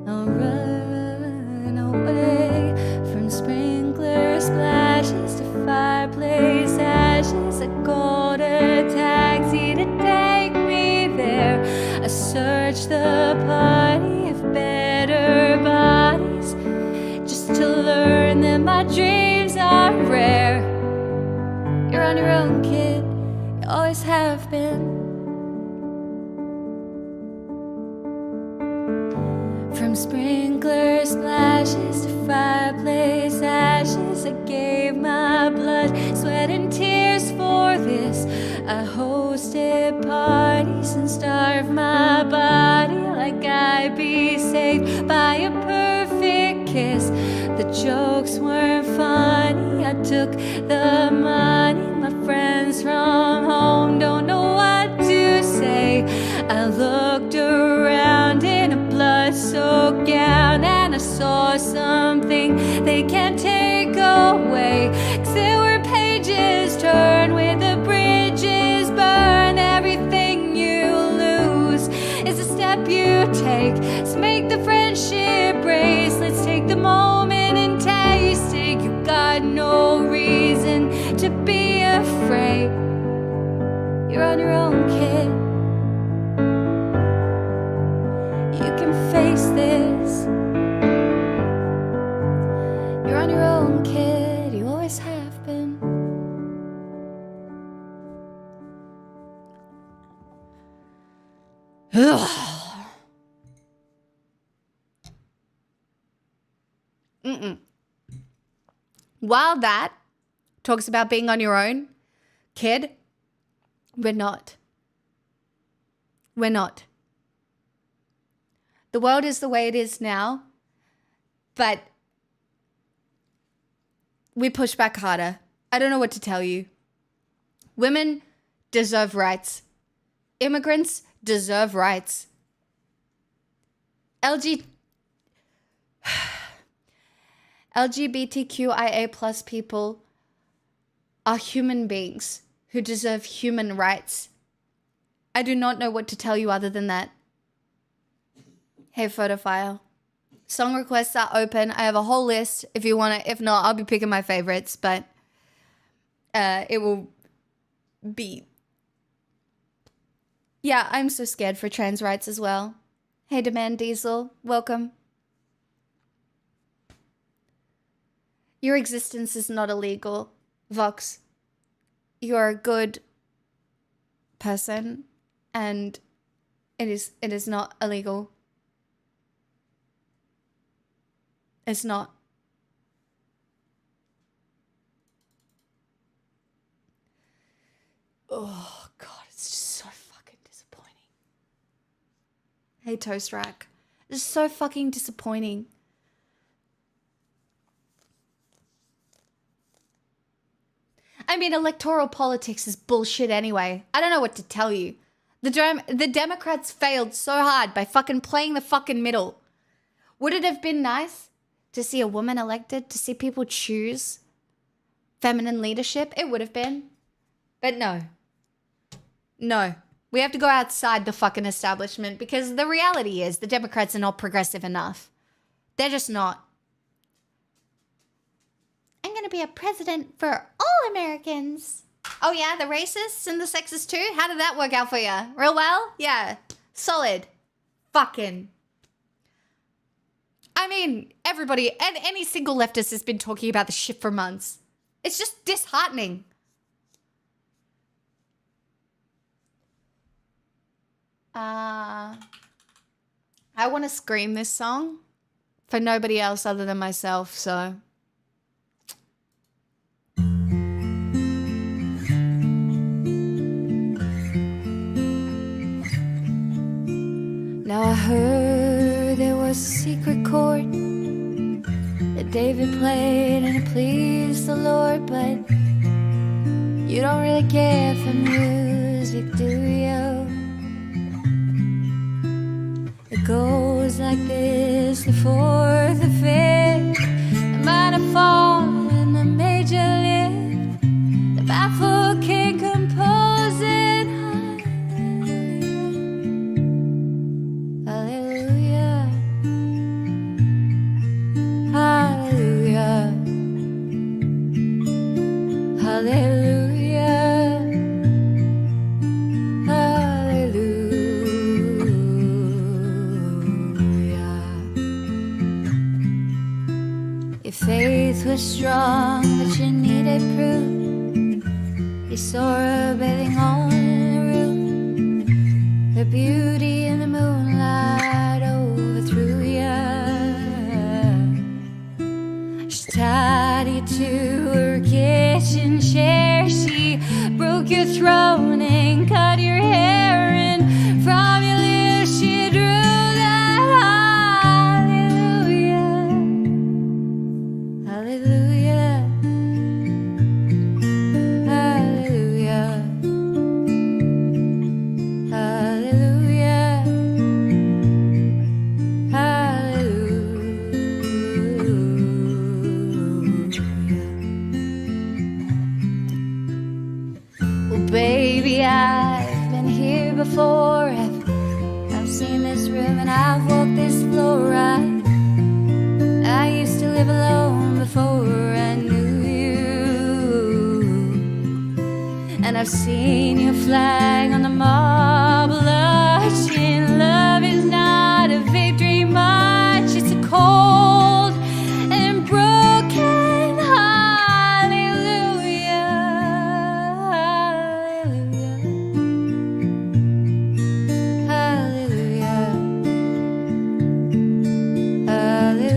Speaker 21: I'll run away from sprinkler splashes to fireplace ashes. I called a taxi to take me there. I searched the party of better bodies just to learn that my dreams are rare. You're on your own, kid, you always have been. From sprinkler splashes to fireplace ashes, I gave my blood, sweat and tears for this. I hosted parties and starved my body like I'd be saved by a perfect kiss. The jokes weren't funny, I took the money. My friends from home don't know what to say. I looked around in a blood-soaked gown and I saw something they can't take away. 'Cause there were pages turned with the bridges burned. Everything you lose is a step you take. So make the friendship bracelets, take the moment and taste it. You got no reason to be afraid. You're on your own, kid. You can face this. You're on your own, kid. You always have been.
Speaker 12: While that talks about being on your own, kid, we're not. We're not. The world is the way it is now, but we push back harder. I don't know what to tell you. Women deserve rights. Immigrants deserve rights. LGBTQIA plus people are human beings who deserve human rights. I do not know what to tell you other than that. Hey, Photophile. Song requests are open. I have a whole list if you want to. If not, I'll be picking my favorites, but it will be... Yeah, I'm so scared for trans rights as well. Hey, Demand Diesel. Welcome. Your existence is not illegal, Vox. You're a good person, and it is not illegal. It's not. Oh, God, it's just so fucking disappointing. Hey, Toast Rack. It's so fucking disappointing. I mean, electoral politics is bullshit anyway. I don't know what to tell you. The Democrats failed so hard by fucking playing the fucking middle. Would it have been nice to see a woman elected, to see people choose feminine leadership? It would have been. But no. No. We have to go outside the fucking establishment because the reality is the Democrats are not progressive enough. They're just not. I'm going to be a president for all Americans. Oh yeah, the racists and the sexists too? How did that work out for you? Real well? Yeah. Solid. Fucking. I mean, everybody, and any single leftist has been talking about this shit for months. It's just disheartening. I want to scream this song for nobody else other than myself, so. Now I heard there was a secret chord that David played and it pleased the Lord, but you don't really care for music, do you? It goes like this, the fourth, the fifth, the minor fall and the major lift, the baffled king composing hallelujah, hallelujah, hallelujah, hallelujah, hallelujah. Your faith was strong, but you needed proof. You saw her bathing on the roof. Her beauty in the moonlight overthrew you. She tied you to her kitchen chair. She broke your throne and cut your hair. And from your lips she drew that hallelujah, hallelujah, hallelujah, hallelujah, hallelujah. Well, baby, I've been here before. I've seen this room and I've walked this floor. I used to live alone before I knew you, and I've seen your flag on the marble arch. And love is not a victory march, it's a cold and broken hallelujah, hallelujah, hallelujah,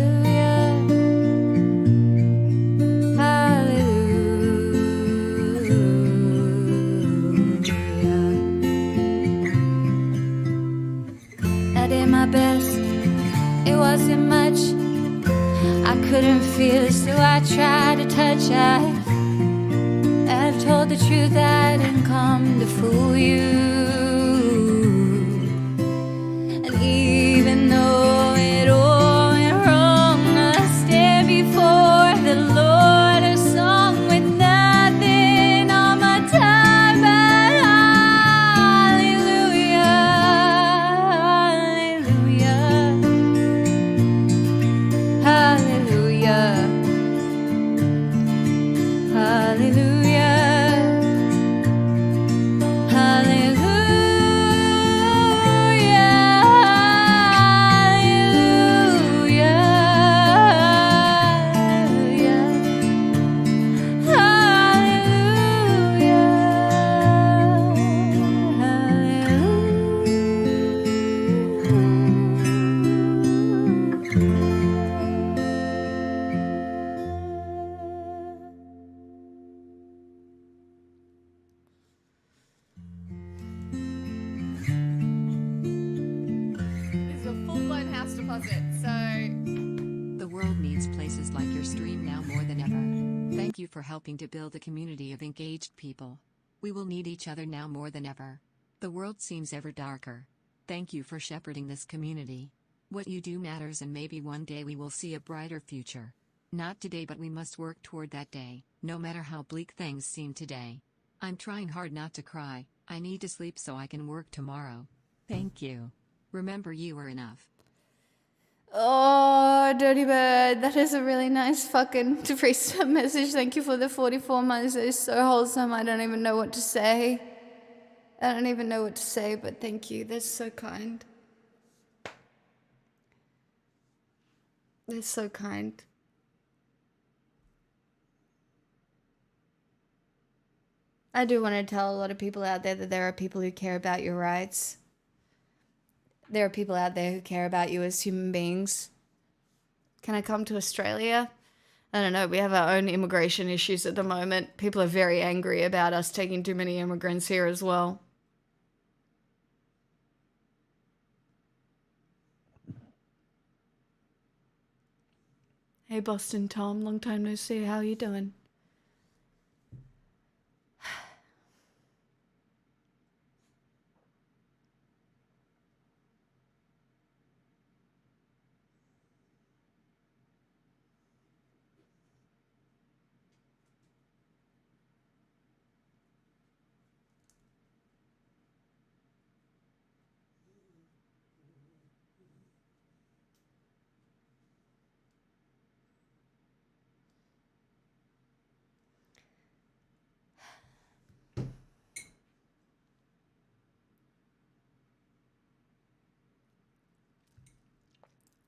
Speaker 12: hallelujah. I did my best, it wasn't much. I couldn't feel, so I tried to touch. I've told the truth, I didn't come to fool you. And even though it all went wrong, I stand before the Lord a song with nothing on my time but hallelujah, hallelujah, hallelujah, hallelujah,
Speaker 1: It's a full-blown house deposit, so
Speaker 2: The world needs places like your stream now more than ever. Thank you for helping to build a community of engaged people. We will need each other now more than ever. The world seems ever darker. Thank you for shepherding this community. What you do matters, and maybe one day we will see a brighter future. Not today, but we must work toward that day, no matter how bleak things seem today. I'm trying hard not to cry. I need to sleep so I can work tomorrow. Thank you. Remember, you are enough.
Speaker 12: Oh, Dirty Bird, that is a really nice fucking threesome message. Thank you for the 44 months. It is so wholesome. I don't even know what to say. I don't even know what to say, but thank you. That's so kind. That's so kind. I do want to tell a lot of people out there that there are people who care about your rights. There are people out there who care about you as human beings. Can I come to Australia? I don't know. We have our own immigration issues at the moment. People are very angry about us taking too many immigrants here as well. Hey, Boston Tom. Long time no see. How you doing?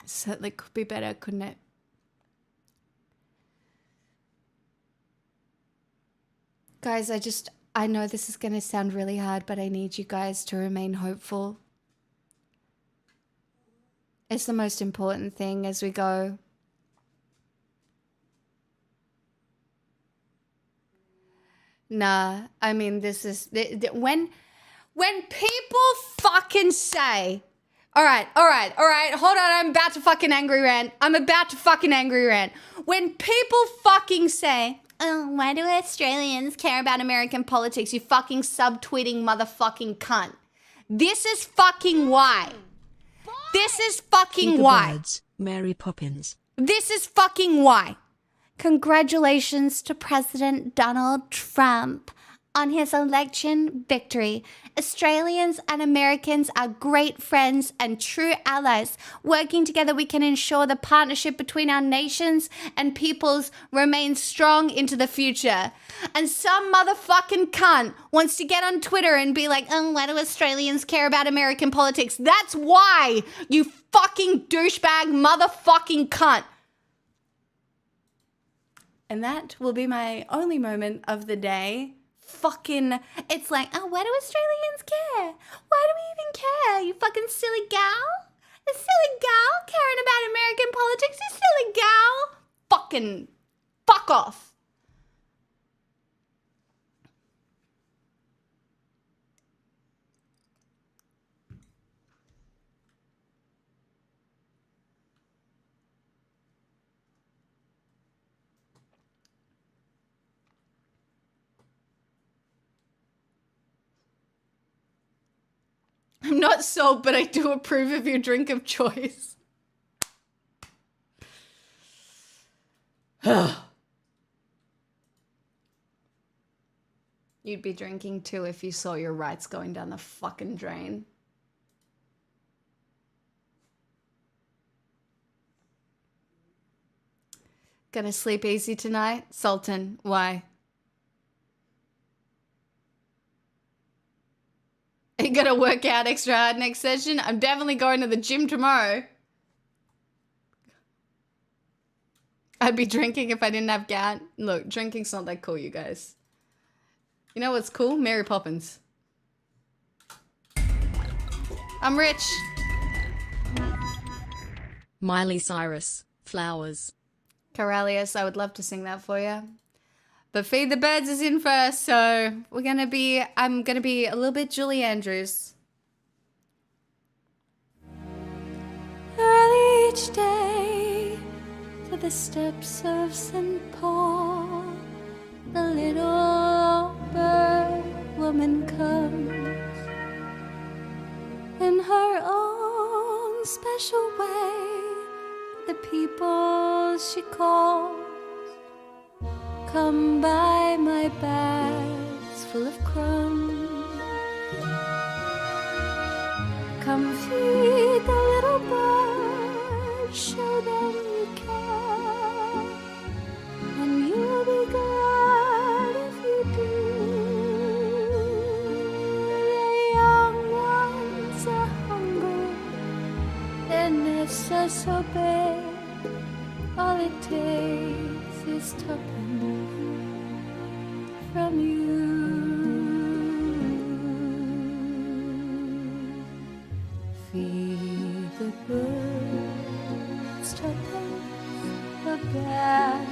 Speaker 12: Certainly could be better, couldn't it? Guys, I know this is going to sound really hard, but I need you guys to remain hopeful. It's the most important thing as we go. Nah, I mean, this is... When people fucking say... All right, hold on, I'm about to fucking angry rant. When people fucking say, oh, why do Australians care about American politics, you fucking subtweeting motherfucking cunt. This is fucking why. This is fucking
Speaker 10: Keep the
Speaker 12: why.
Speaker 10: birds, Mary Poppins.
Speaker 12: This is fucking why. Congratulations to President Donald Trump on his election victory. Australians and Americans are great friends and true allies. Working together, we can ensure the partnership between our nations and peoples remains strong into the future. And some motherfucking cunt wants to get on Twitter and be like, oh, why do Australians care about American politics? That's why, you fucking douchebag motherfucking cunt. And that will be my only moment of the day. Fucking, it's like, oh, why do Australians care? Why do we even care? You fucking silly gal? A silly gal caring about American politics? You silly gal? Fucking, fuck off. I'm not sold, but I do approve of your drink of choice. You'd be drinking too if you saw your rights going down the fucking drain. Gonna sleep easy tonight? Sultan, why? Are you gonna work out extra hard next session? I'm definitely going to the gym tomorrow. I'd be drinking if I didn't have gout. Look, drinking's not that cool, you guys. You know what's cool? Mary Poppins. I'm rich.
Speaker 11: Miley Cyrus, Flowers.
Speaker 12: Corellius, I would love to sing that for you. But Feed the Birds is in first, so I'm gonna be a little bit Julie Andrews. Early each day to the steps of St. Paul, the little bird woman comes in her own special way. The people she calls come by my bags full of crumbs. Come feed the little birds, show them you care, and you'll be glad if you do. The young ones are hungry, their nests are so big, all it takes is tuppence from you.
Speaker 21: birds, tuppence a bag,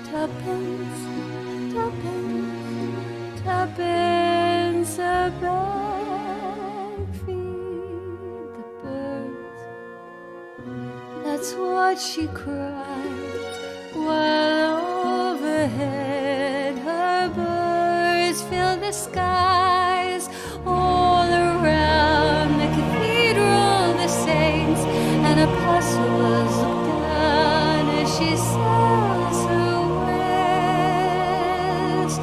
Speaker 21: tuppence, tuppence, tuppence a bag. Feed the birds. That's what she cried, while overhead her birds filled the skies. All around the cathedral, the saints and apostles look down as she sails her west.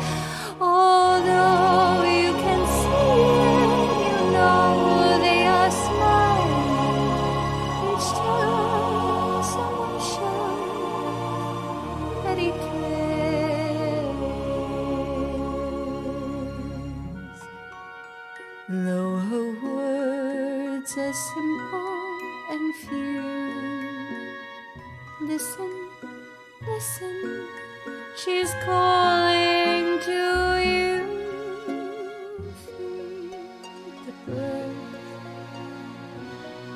Speaker 21: Although you can see it, you know they are smiling each time someone shows that he cares. Though her words are simple and few, listen, listen, she's calling to you. Feed the birds,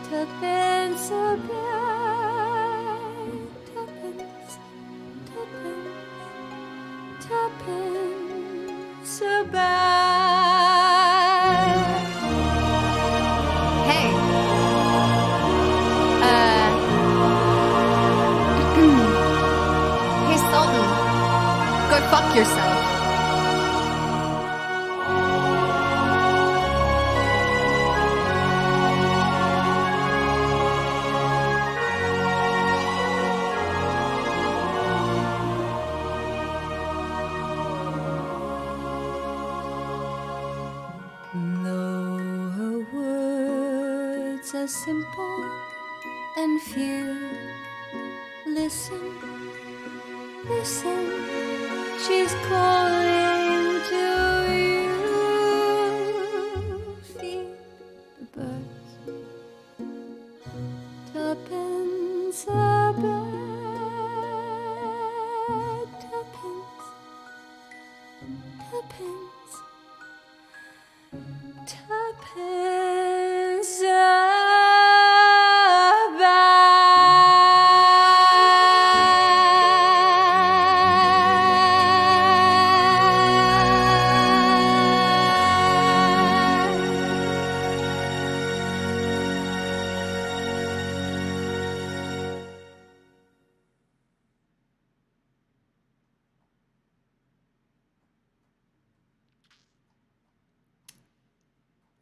Speaker 21: tuppence a bag, tuppence, tuppence, tuppence a bag. Hey. Hey, Sultan. Go fuck yourself. Though her words are simple and few, listen, listen, she's calling to you. Feed the birds, tuppence a bag, tuppence, tuppence, tuppence a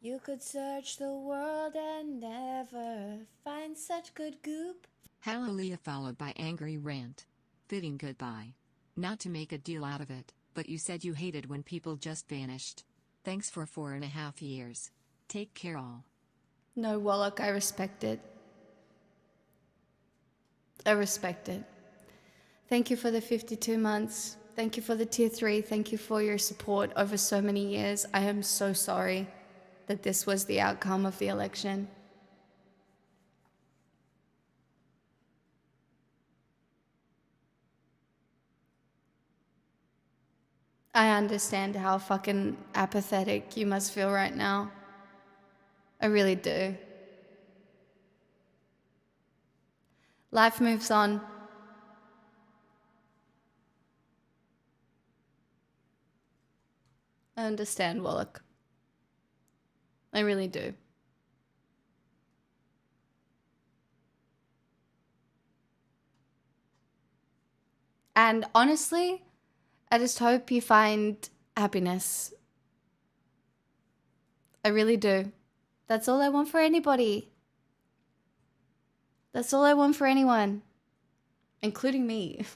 Speaker 21: You could search the world and never find such good goop.
Speaker 2: Hallelujah followed by angry rant. Fitting goodbye. Not to make a deal out of it, but you said you hated when people just vanished. Thanks for 4.5 years. Take care all.
Speaker 12: No, Wallach, I respect it. I respect it. Thank you for the 52 months. Thank you for the tier 3. Thank you for your support over so many years. I am so sorry that this was the outcome of the election. I understand how fucking apathetic you must feel right now. I really do. Life moves on. I understand, Wallach. I really do. And honestly, I just hope you find happiness. I really do. That's all I want for anybody. That's all I want for anyone, including me.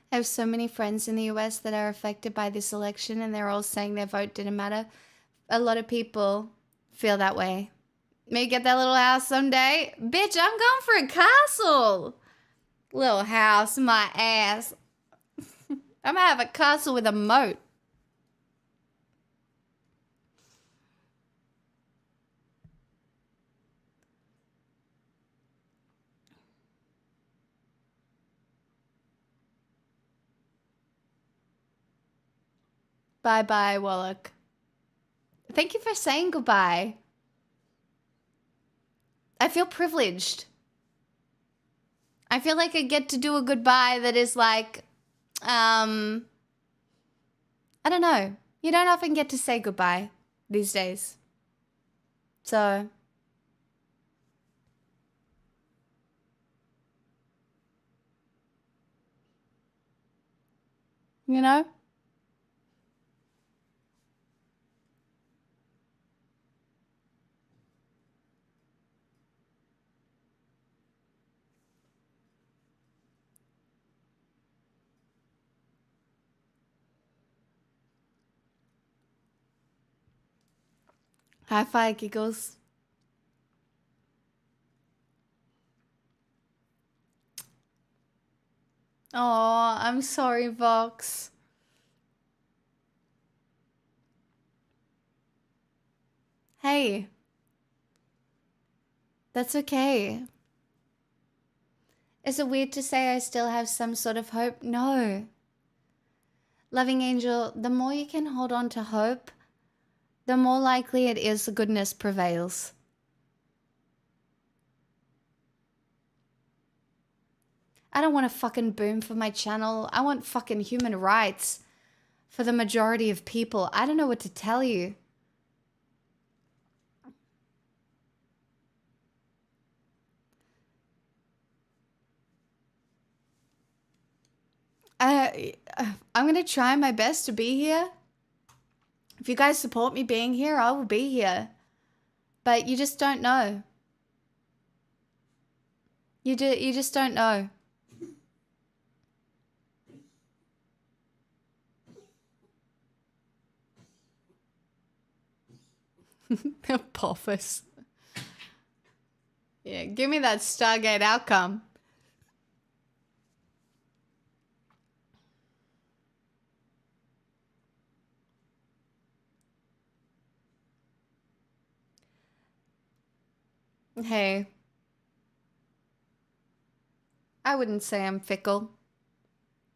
Speaker 12: I have so many friends in the US that are affected by this election, and they're all saying their vote didn't matter. A lot of people feel that way. May get that little house someday. Bitch, I'm going for a castle. Little house, my ass. I'm gonna have a castle with a moat. Bye-bye, Wallach. Thank you for saying goodbye. I feel privileged. I feel like I get to do a goodbye that is like, I don't know. You don't often get to say goodbye these days. So, you know? High five, giggles. Oh, I'm sorry, Vox. Hey. That's okay. Is it weird to say I still have some sort of hope? No. Loving angel, the more you can hold on to hope, the more likely it is the goodness prevails. I don't want a fucking boom for my channel. I want fucking human rights for the majority of people. I don't know what to tell you. I'm going to try my best to be here. If you guys support me being here, I will be here. But you just don't know. You just don't know. Apophis. Yeah, give me that Stargate outcome. Hey. I wouldn't say I'm fickle.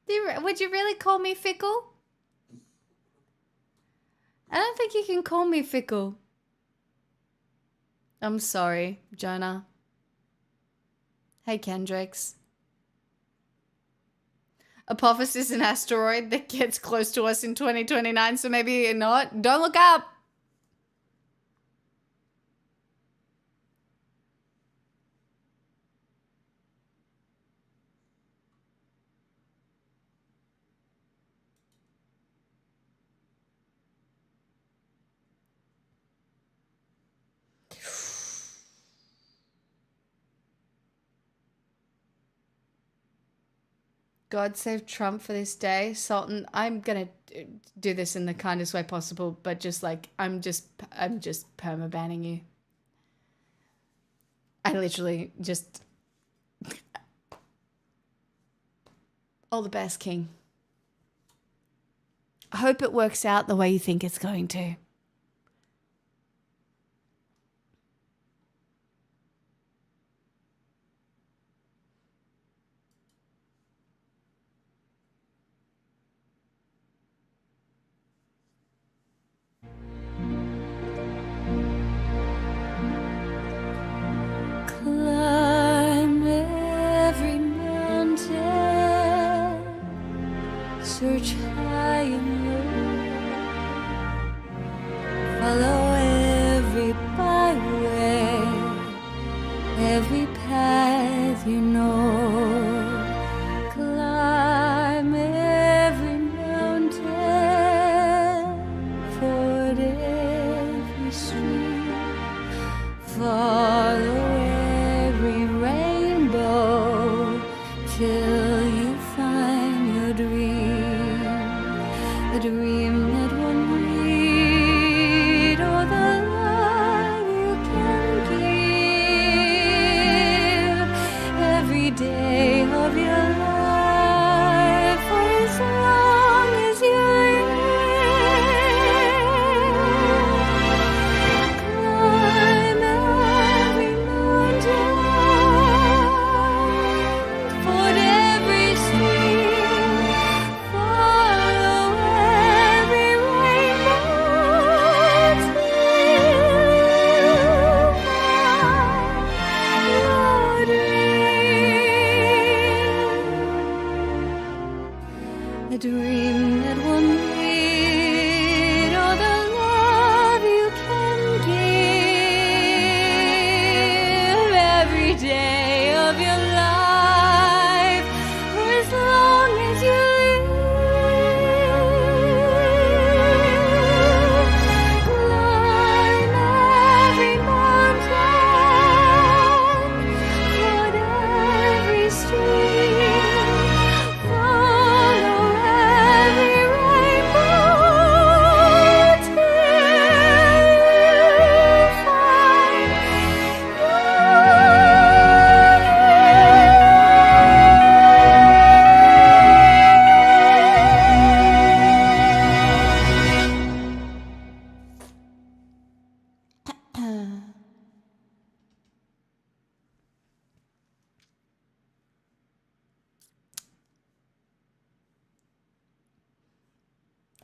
Speaker 12: Would you really call me fickle? I don't think you can call me fickle. I'm sorry, Jonah. Hey, Kendricks. Apophis is an asteroid that gets close to us in 2029, so maybe not. Don't look up. God save Trump for this day. Sultan, I'm going to do this in the kindest way possible, but just like, I'm just perma-banning you. I literally just... All the best, King. I hope it works out the way you think it's going to.
Speaker 21: Climb every mountain, search high and low, follow every byway, every path you know. Climb every mountain, ford every stream, follow every rainbow till you find your dream, the dream that won't bleed, or the love you can give every day of your life for as long as you live. Climb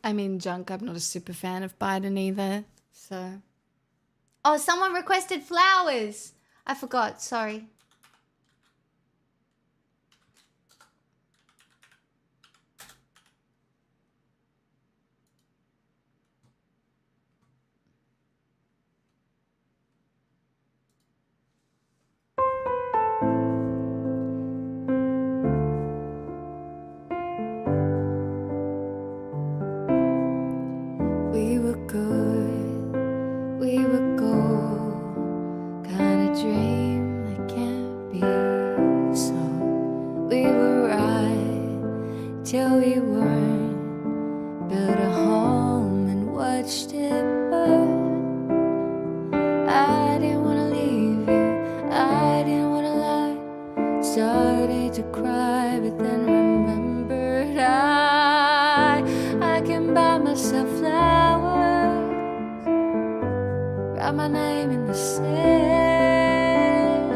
Speaker 12: I mean, junk. I'm not a super fan of Biden either. So.
Speaker 1: Oh, someone requested flowers. I forgot. Sorry.
Speaker 21: We were good, we were gold, kind of dream that can't be so. We were right till we weren't, built a home and watched it burn. I didn't wanna leave you, I didn't wanna lie, started to cry but then remembered I can buy myself flowers, write my name in the sand,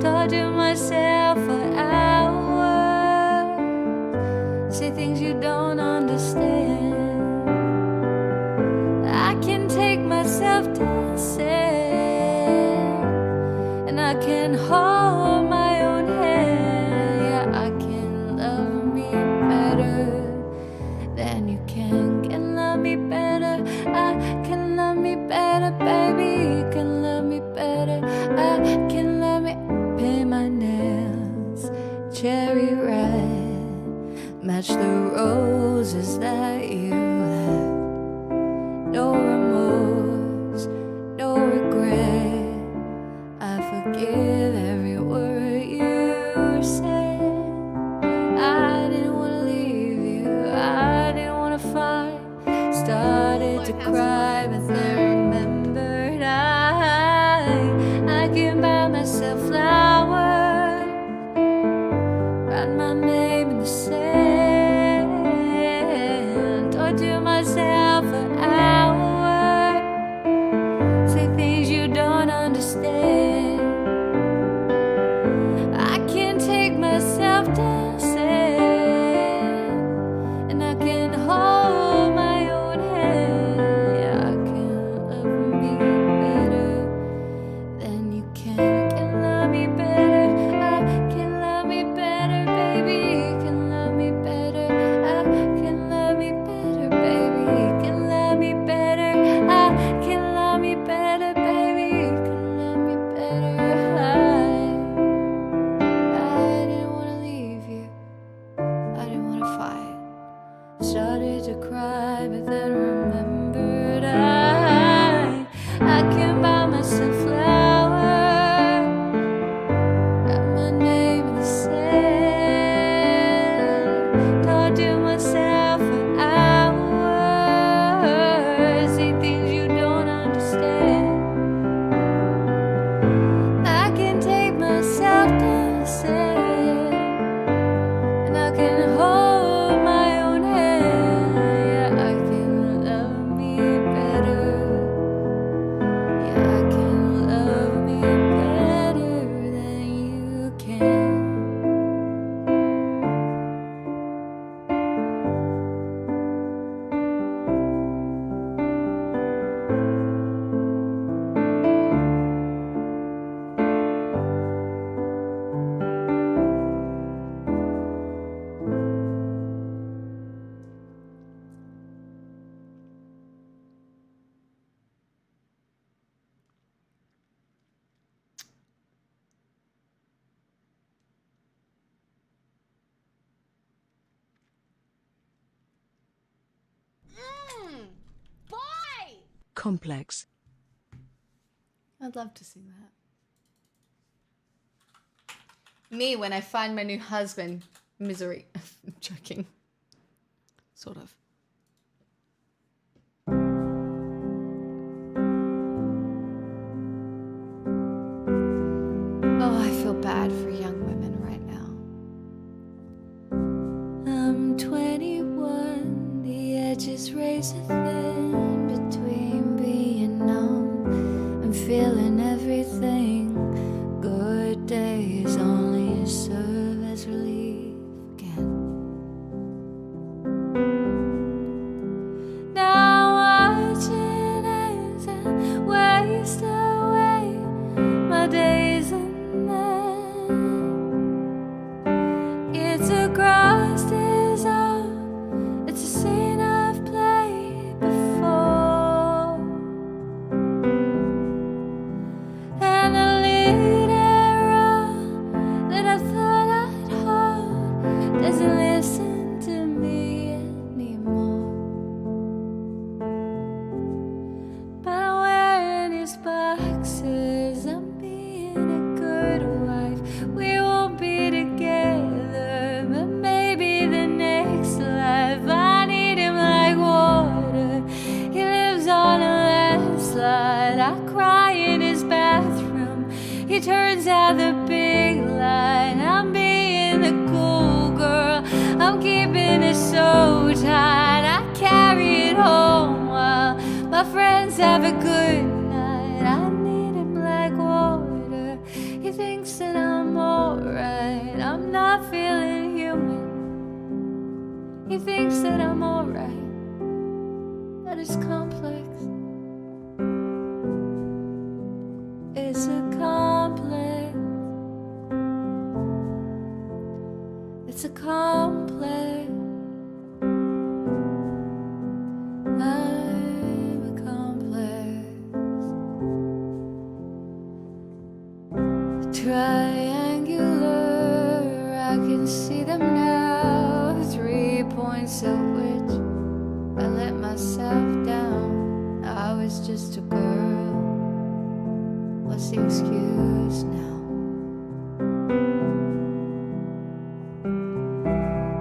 Speaker 21: talk to myself for hours, say things you don't understand. I can take myself dancing, and I can hold my own hand. Yeah, I can love me better than you can love me better. I can love me better, baby. You can love me better. I can love me. Pay my nails, cherry red, match the roses that you left. No remorse, no regret. I forgive every word you said. I didn't wanna leave you, I didn't wanna fight. Started to cry, but then remembered I can buy myself flowers, write my name in the sand, talk to myself for hours, say things you don't understand. I can take myself dancing, and I can hold my own hand. Yeah, I can love me better than you can love me better. I can love me better, baby. You can love me better. I can love me better, baby. You can love me better. I can love me better, baby. You can love me better. I didn't wanna leave you, I didn't wanna fight. Started to cry, but then remembered I can buy myself flowers, write my name in the sand, talk to myself for hours, say things you don't understand. I can take myself dancing, and I can hold my own hand. Yeah, I can love me better. Yeah, I can love me better than you can.
Speaker 9: Boy!
Speaker 10: Complex.
Speaker 12: I'd love to sing that. Me when I find my new husband. Misery. I'm joking. Sort of. Oh, I feel bad for young women right now.
Speaker 21: I'm 21, the edges razor thin between being numb and feeling everything. Good days only serve as relief again. He turns out the big light. I'm being the cool girl. I'm keeping it so tight. I carry it home while my friends have a good night. I need him like water. He thinks that I'm alright. I'm not feeling human. He thinks that I'm alright, but it's complex. It's a complex. It's a complex. I'm a complex. Triangular, I can see them now. 3 points at which I let myself down. I was just a girl. What's the excuse now?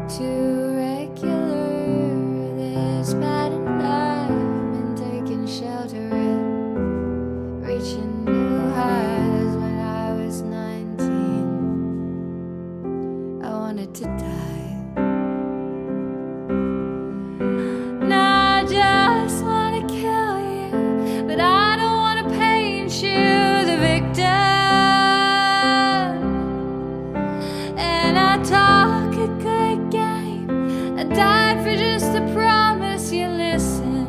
Speaker 21: Too regular, this bad and I've been taking shelter and reaching new highs. When I was 19, I wanted to die. Now I just want to kill you, but I don't want to paint you the victim. And I talk a good game. I died for just the promise you listen.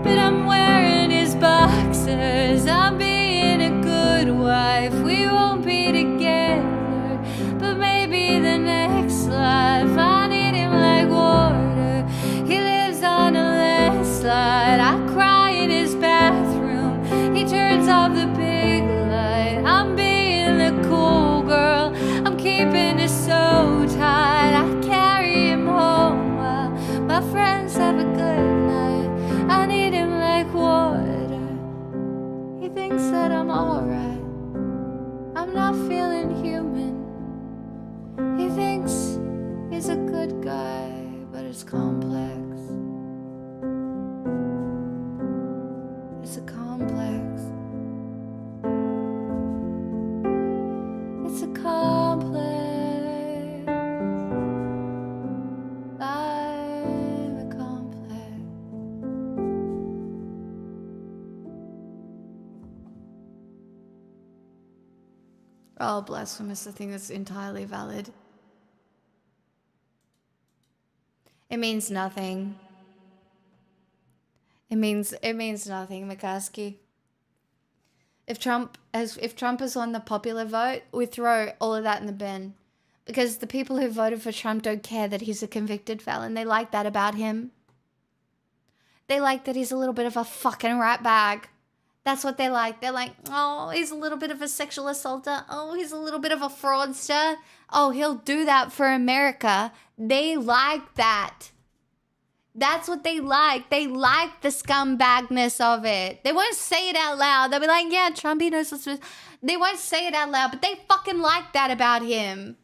Speaker 21: But I'm wearing his boxers. I'm being a good wife. We won't be together, but maybe the next life. I need him like water. He lives on a landslide. I cry in his bathroom. He turns off the big light. I'm being the cool girl. I'm keeping it so tight. I carry him home while my friends have a good night. I need him like water. He thinks that I'm alright. I'm not feeling human. He thinks he's a good guy, but it's complex. It's a complex. It's a complex. I'm a complex. Oh, blasphemous. I think that's entirely valid. It means nothing. It means nothing, McCaskey. If Trump has won the popular vote, we throw all of that in the bin. Because the people who voted for Trump don't care that he's a convicted felon. They like that about him. They like that he's a little bit of a fucking rat bag. That's what they like. They're like, oh, he's a little bit of a sexual assaulter. Oh, he's a little bit of a fraudster. Oh, he'll do that for America. They like that. That's what they like. They like the scumbagness of it. They won't say it out loud. They'll be like, yeah, Trumpy knows what's... They won't say it out loud, but they fucking like that about him.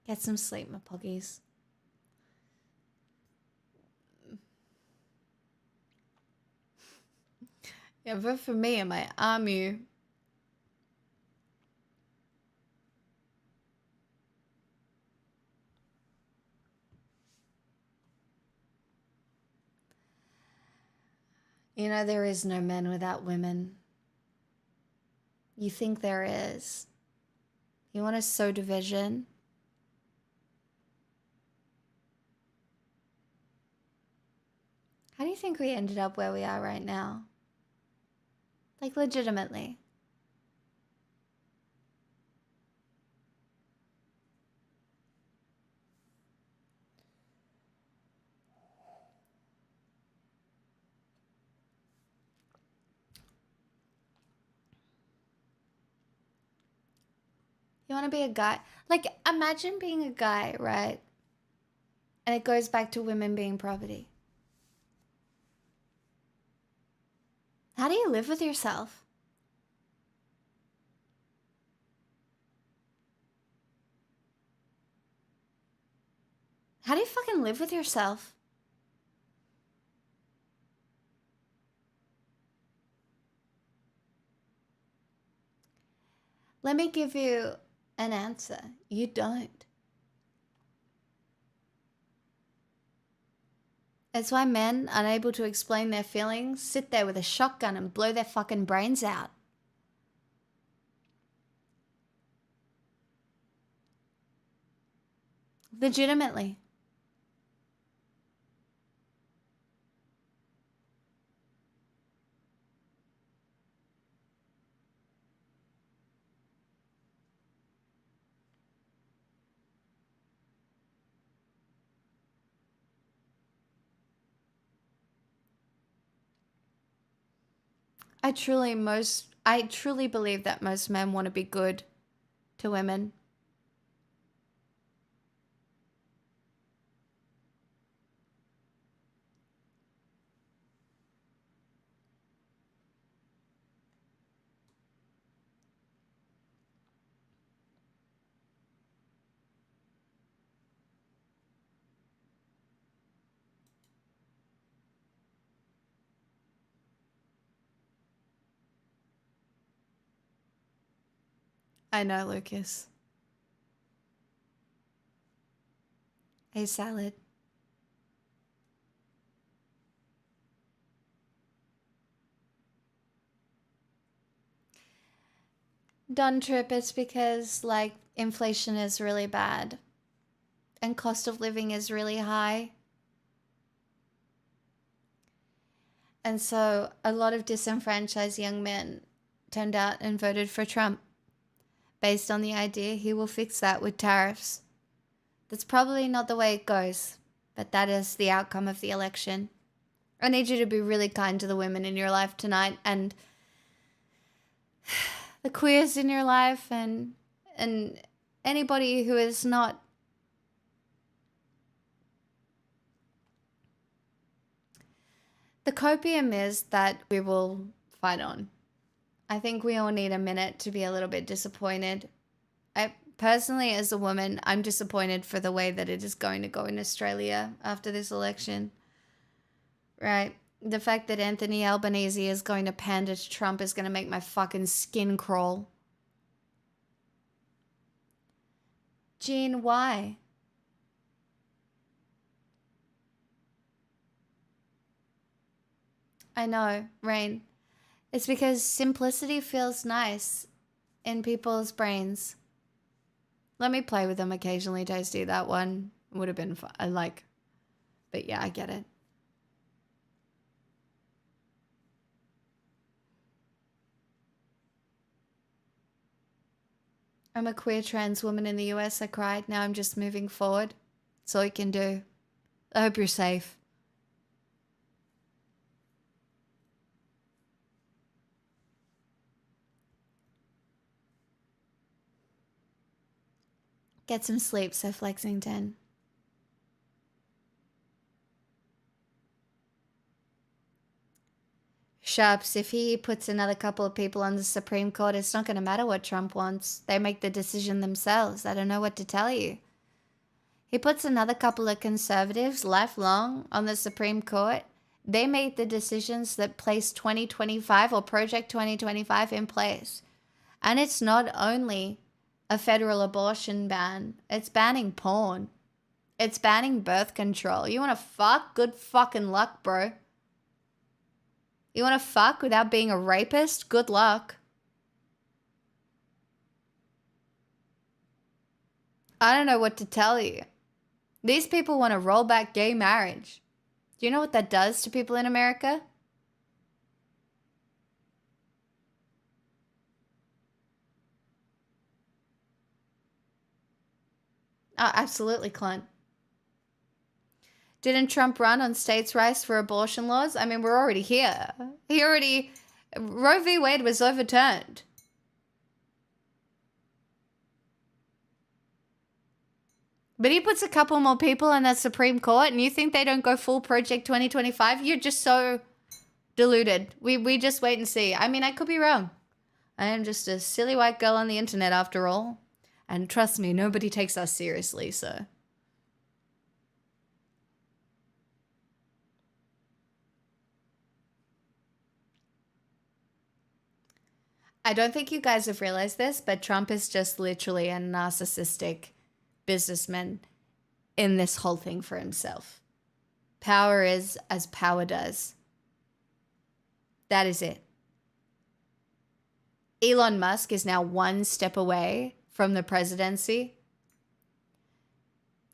Speaker 21: Get some sleep, my puggies.
Speaker 12: Yeah, vote for me and my army. You know, there is no men without women. You think there is. You want to sow division? How do you think we ended up where we are right now? Like, legitimately. You want to be a guy? Like, imagine being a guy, right? And it goes back to women being property. How do you live with yourself? How do you fucking live with yourself? Let me give you an answer. You don't. It's why men, unable to explain their feelings, sit there with a shotgun and blow their fucking brains out. Legitimately. I truly believe that most men want to be good to women. I know, Lucas. Hey, salad. Don't trip, it's because, like, inflation is really bad. And cost of living is really high. And so a lot of disenfranchised young men turned out and voted for Trump based on the idea he will fix that with tariffs. That's probably not the way it goes, but that is the outcome of the election. I need you to be really kind to the women in your life tonight and the queers in your life and anybody who is not the copium is that we will fight on. I think we all need a minute to be a little bit disappointed. I personally, as a woman, I'm disappointed for the way that it is going to go in Australia after this election. Right? The fact that Anthony Albanese is going to pander to Trump is going to make my fucking skin crawl. Jean, why? I know, Rain. It's because simplicity feels nice in people's brains. Let me play with them occasionally, Toasty. That one would have been fun. But yeah, I get it. I'm a queer trans woman in the US, I cried. Now I'm just moving forward. That's all you can do. I hope you're safe. Get some sleep, Sir Flexington. Sharps, if he puts another couple of people on the Supreme Court, it's not going to matter what Trump wants. They make the decision themselves. I don't know what to tell you. He puts another couple of conservatives, lifelong, on the Supreme Court. They made the decisions that place 2025 or Project 2025 in place. And it's not only a federal abortion ban, it's banning porn. It's banning birth control. You want to fuck? Good fucking luck, bro. You want to fuck without being a rapist? Good luck. I don't know what to tell you. These people want to roll back gay marriage. Do you know what that does to people in America? Oh, absolutely, Clint. Didn't Trump run on states' rights for abortion laws? I mean, we're already here. Roe v. Wade was overturned. But he puts a couple more people in that Supreme Court, and you think they don't go full Project 2025? You're just so deluded. We just wait and see. I mean, I could be wrong. I am just a silly white girl on the internet after all. And trust me, nobody takes us seriously, so. I don't think you guys have realized this, but Trump is just literally a narcissistic businessman in this whole thing for himself. Power is as power does. That is it. Elon Musk is now one step away from the presidency.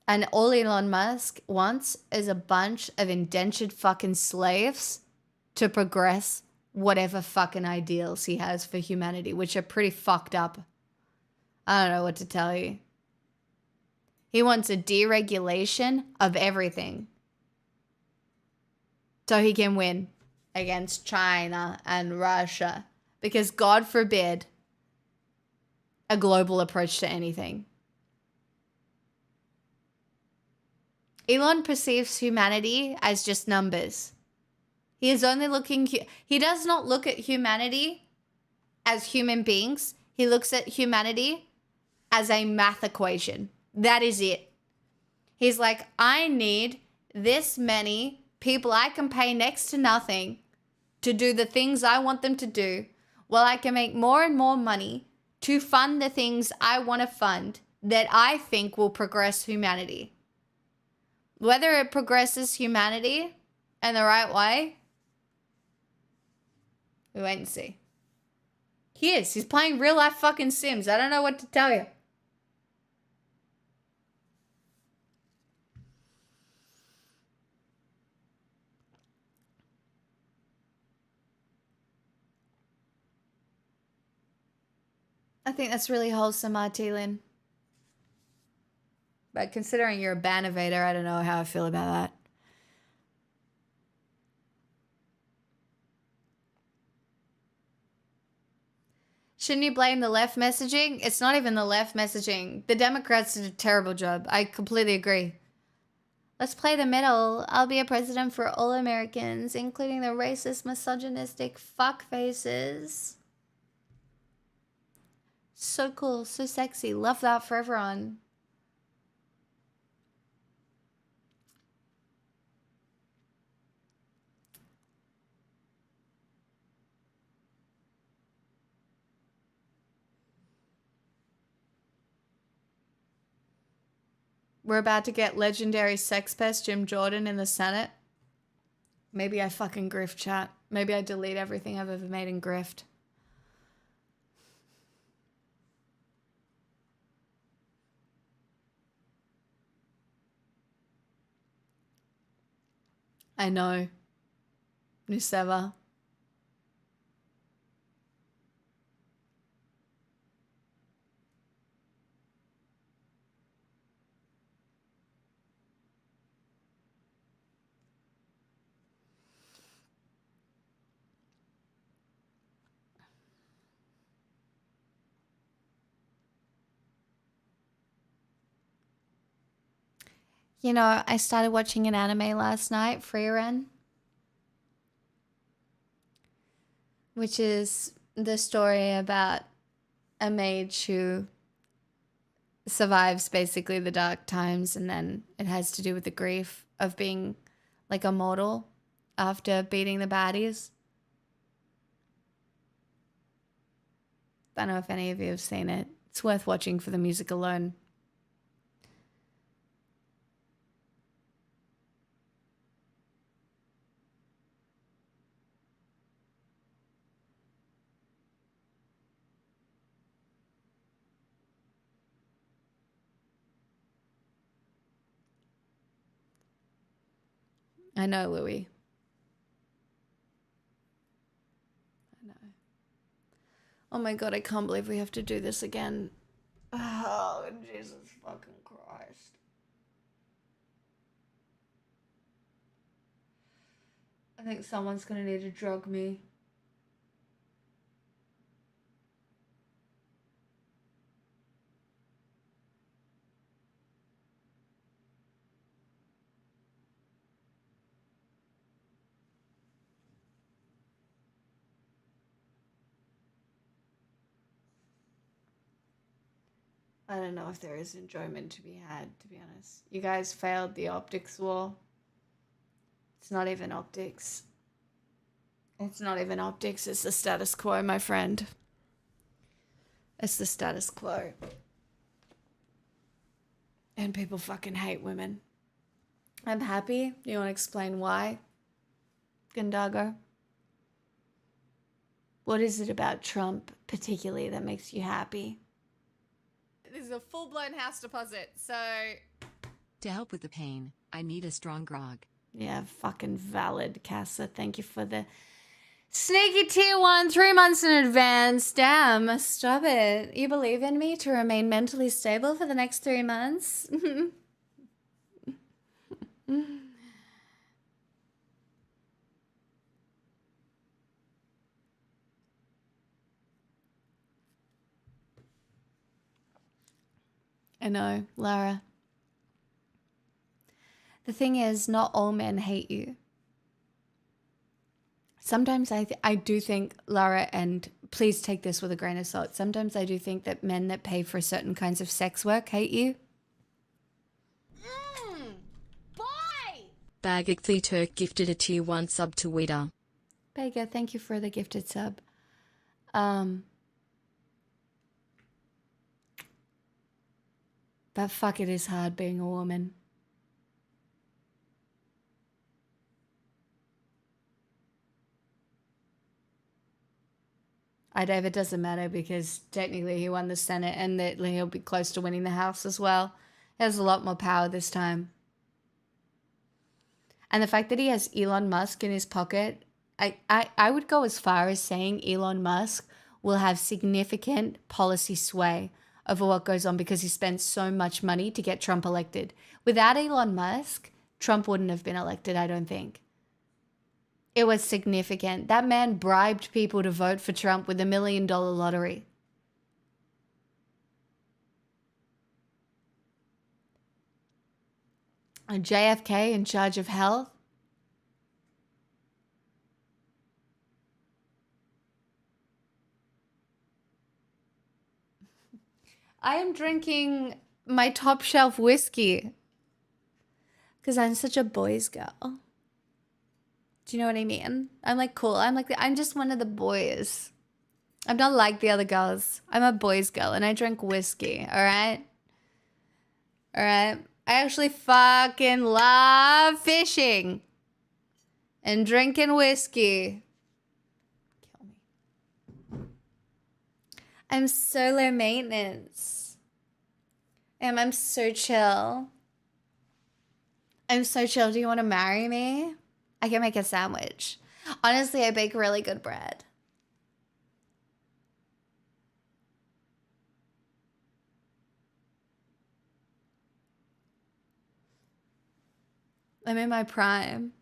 Speaker 12: And all Elon Musk wants is a bunch of indentured fucking slaves to progress whatever fucking ideals he has for humanity, which are pretty fucked up. I don't know what to tell you. He wants a deregulation of everything so he can win against China and Russia. Because God forbid a global approach to anything. Elon perceives humanity as just numbers. He is only looking, he does not look at humanity as human beings. He looks at humanity as a math equation. That is it. He's like, I need this many people I can pay next to nothing to do the things I want them to do, while I can make more and more money to fund the things I want to fund that I think will progress humanity. Whether it progresses humanity in the right way, we wait and see. He's playing real life fucking Sims. I don't know what to tell you. I think that's really wholesome, Artelin. But considering you're a bannovator, I don't know how I feel about that. Shouldn't you blame the left messaging? It's not even the left messaging. The Democrats did a terrible job. I completely agree. Let's play the middle. I'll be a president for all Americans, including the racist, misogynistic fuckfaces. So cool, so sexy. Love that for everyone. We're about to get legendary sex pest Jim Jordan in the Senate. Maybe I fucking grift, chat. Maybe I delete everything I've ever made in grift. I know. Nuseva. You know, I started watching an anime last night, Freeren, which is the story about a mage who survives basically the dark times, and then it has to do with the grief of being like immortal after beating the baddies. I don't know if any of you have seen it. It's worth watching for the music alone. I know, Louis. I know. Oh my god, I can't believe we have to do this again. Oh, Jesus fucking Christ. I think someone's gonna need to drug me. I don't know if there is enjoyment to be had, to be honest. You guys failed the optics war. It's not even optics. It's not even optics. It's the status quo, my friend. It's the status quo. And people fucking hate women. I'm happy. You want to explain why? Gundago? What is it about Trump particularly that makes you happy? This is a full-blown house deposit, so...
Speaker 2: To help with the pain, I need a strong grog.
Speaker 12: Yeah, fucking valid, Casa. Thank you for the sneaky tier 1, 3 months in advance. Damn, stop it. You believe in me to remain mentally stable for the next 3 months? I know, Lara. The thing is, not all men hate you. Sometimes I do think, Lara, and please take this with a grain of salt, sometimes I do think that men that pay for certain kinds of sex work hate you.
Speaker 9: Boy!
Speaker 11: Bagig the Turk gifted a tier 1 sub to Wida.
Speaker 12: Bega, thank you for the gifted sub. But fuck, it is hard being a woman. Dave, it doesn't matter because technically he won the Senate and that he'll be close to winning the House as well. He has a lot more power this time. And the fact that he has Elon Musk in his pocket, I would go as far as saying Elon Musk will have significant policy sway over what goes on because he spends so much money to get Trump elected. Without Elon Musk, Trump wouldn't have been elected, I don't think. It was significant. That man bribed people to vote for Trump with $1 million lottery. And JFK in charge of health. I am drinking my top shelf whiskey because I'm such a boys girl. Do you know what I mean? I'm like cool. I'm just one of the boys. I'm not like the other girls. I'm a boys girl and I drink whiskey. All right. All right. I actually fucking love fishing and drinking whiskey. Kill me. I'm so low maintenance. I'm so chill. I'm so chill. Do you want to marry me? I can make a sandwich. Honestly, I bake really good bread. I'm in my prime.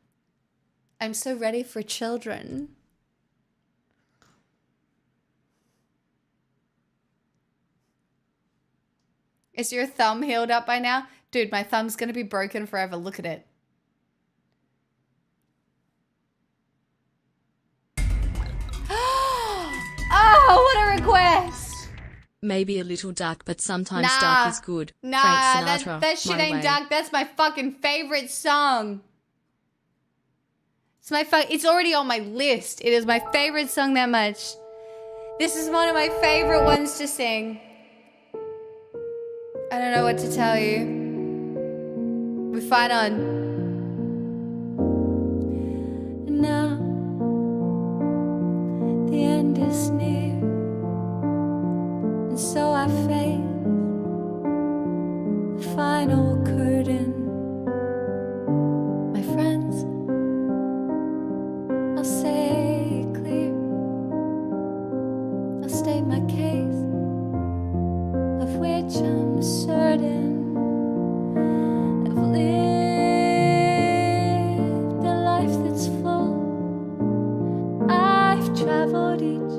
Speaker 12: I'm so ready for children. Is your thumb healed up by now? Dude, my thumb's gonna be broken forever. Look at it. Oh, what a request!
Speaker 11: Maybe a little dark, but sometimes dark is good.
Speaker 12: Nah,
Speaker 11: Frank Sinatra,
Speaker 12: that shit
Speaker 11: My
Speaker 12: ain't
Speaker 11: Way.
Speaker 12: dark. That's my fucking favorite song. It's already on my list. It is my favorite song that much. This is one of my favorite ones to sing. I don't know what to tell you. We fight on.
Speaker 21: And now the end is near, and so I face the final curtain. My friends, I'll say clear, I'll state my case, of which I'm certain. I've lived a life that's full. I've traveled each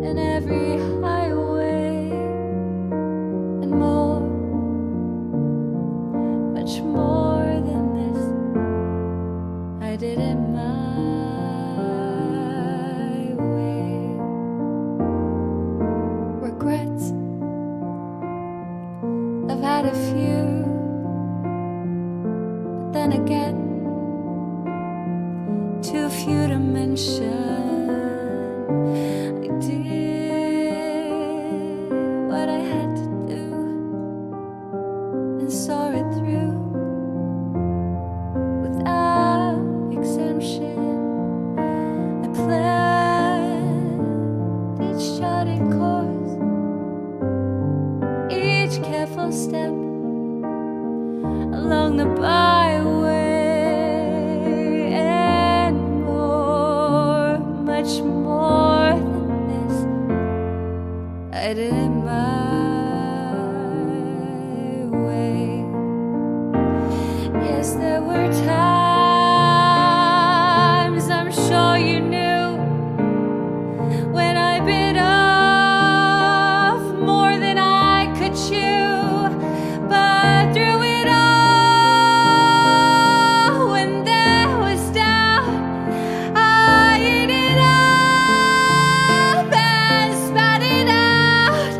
Speaker 21: and every highway and more, much more than this. I did it my way. Regrets, I've had a few, but then again, too few to mention. I did what I had to do and saw it through without exemption. I planned each charted course, each careful step along the byway, and more, much more than this. I did it my way. Yes, there were times, I'm sure you knew, when I bit off more than I could chew. But through it all, when there was doubt, I ate it up and spat it out.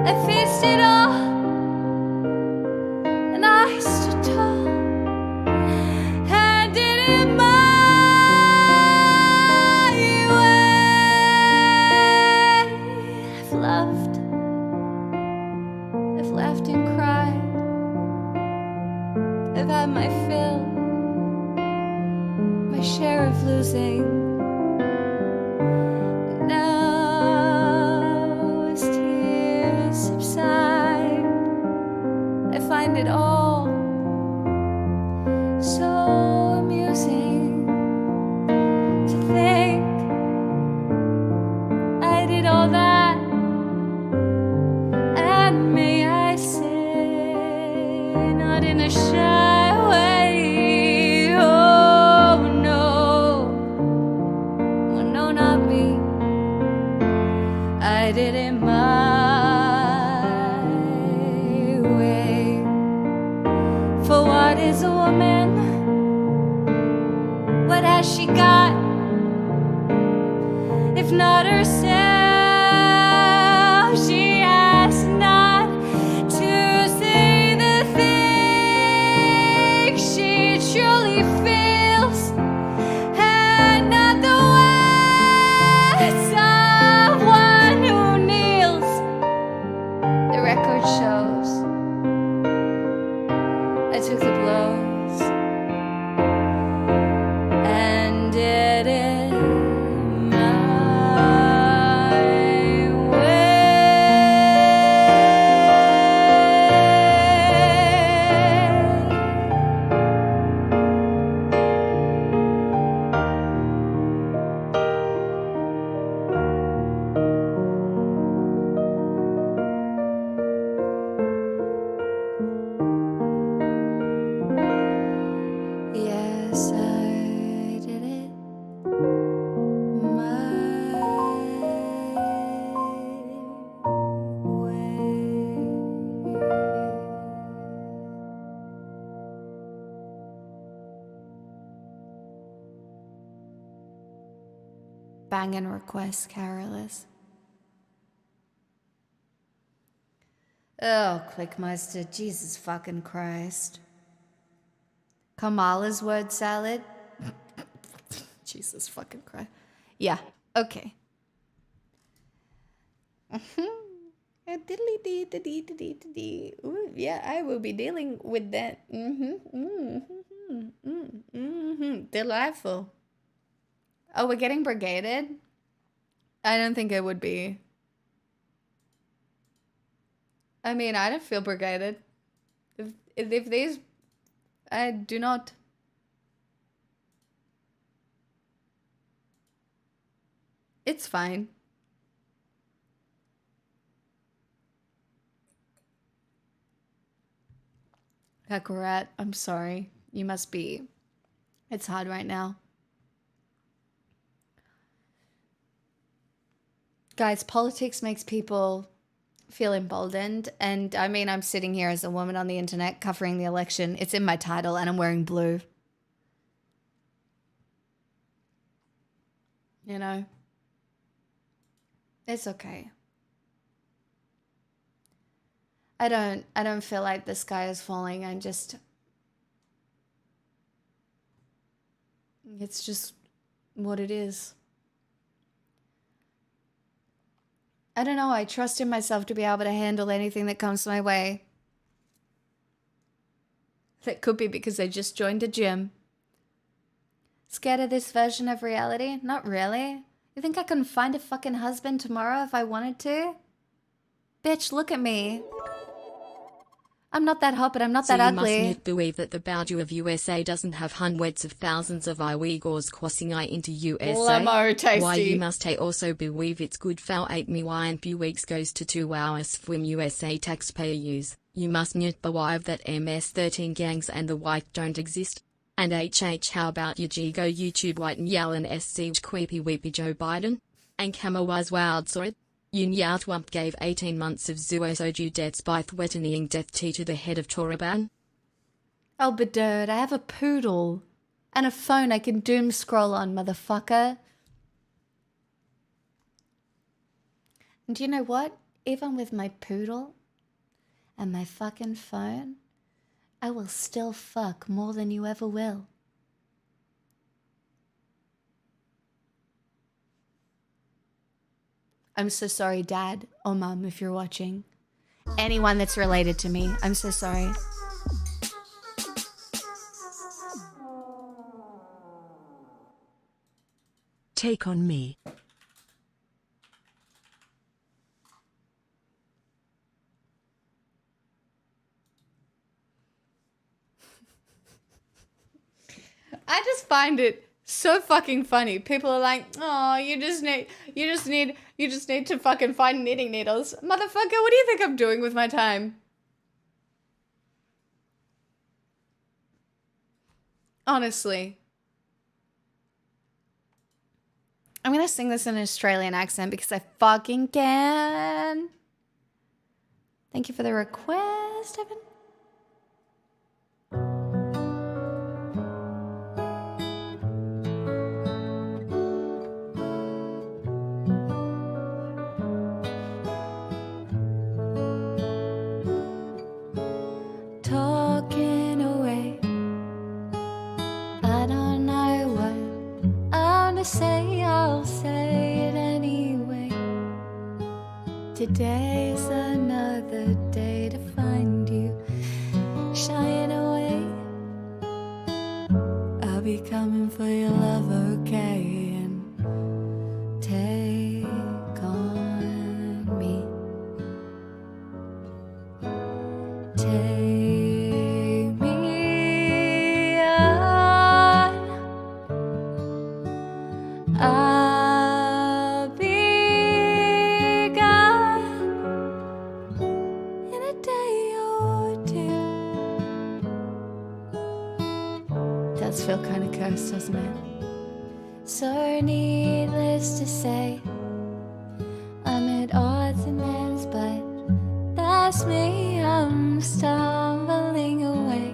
Speaker 21: I faced it all, and I stood tall and did it my way. I've loved, I've laughed and cried, I've had my fill, my share of losing. But now, as tears subside, I find it all so amusing to think I did all that, and may I say, not in a shy way. Oh no, oh no, not me. I did it my way. For what is a woman? What has she got if not herself? She has not to say the things she truly feels, and not the words of one who kneels. The record shows I took the blows and did it my yes, I did it my way. Bangin' request, Carolus. Oh, Clickmeister, Jesus fucking Christ.
Speaker 12: Kamala's word salad. Jesus fucking Christ. Yeah, okay. Ooh, yeah, I will be dealing with that. Delightful. Oh, we're getting brigaded? I don't think it would be. I mean, I don't feel brigaded. If these... I do not. It's fine. Akarat, I'm sorry. You must be... It's hard right now. Guys, politics makes people feel emboldened. And I mean, I'm sitting here as a woman on the internet covering the election. It's in my title and I'm wearing blue. You know? It's okay. I don't feel like the sky is falling. It's just what it is. I don't know. I trust in myself to be able to handle anything that comes my way. That could be because I just joined a gym. Scared of this version of reality? Not really. You think I can find a fucking husband tomorrow if I wanted to? Bitch, look at me. I'm not that hot, but I'm not that ugly.
Speaker 11: You must not believe that the Bauju of USA doesn't have hundreds of thousands of Uyghurs crossing into USA.
Speaker 12: Lamo tasty.
Speaker 11: Why you must also believe it's good for 8 million weeks goes to 2 hours from USA taxpayer use. You must not believe that MS-13 gangs and the white don't exist. And how about you go YouTube white and yell and SC creepy weepy Joe Biden? And Kamala's wild sword? Yun Yao Trump gave 18 months of Zuosoju deaths by threatening death to the head of Taliban.
Speaker 12: Oh, but dude, I have a poodle. And a phone I can doom scroll on, motherfucker. And you know what? Even with my poodle and my fucking phone, I will still fuck more than you ever will. I'm so sorry, Dad or Mum, if you're watching. Anyone that's related to me, I'm so sorry.
Speaker 10: Take on me.
Speaker 12: I just find it so fucking funny. People are like, "Oh, you just need to fucking find knitting needles." Motherfucker, what do you think I'm doing with my time? Honestly. I'm gonna sing this in an Australian accent because I fucking can. Thank you for the request, Evan. Talking away, I don't know what I'm to say, I'll say it anyway. Today's another day to find you shying away. I'll be coming for your love, okay, and take on me. Take me on. I'll be gone in a day or two. Does feel kind of cursed, doesn't it? So needless to say, I'm at odds and ends, but that's me. I'm stumbling away,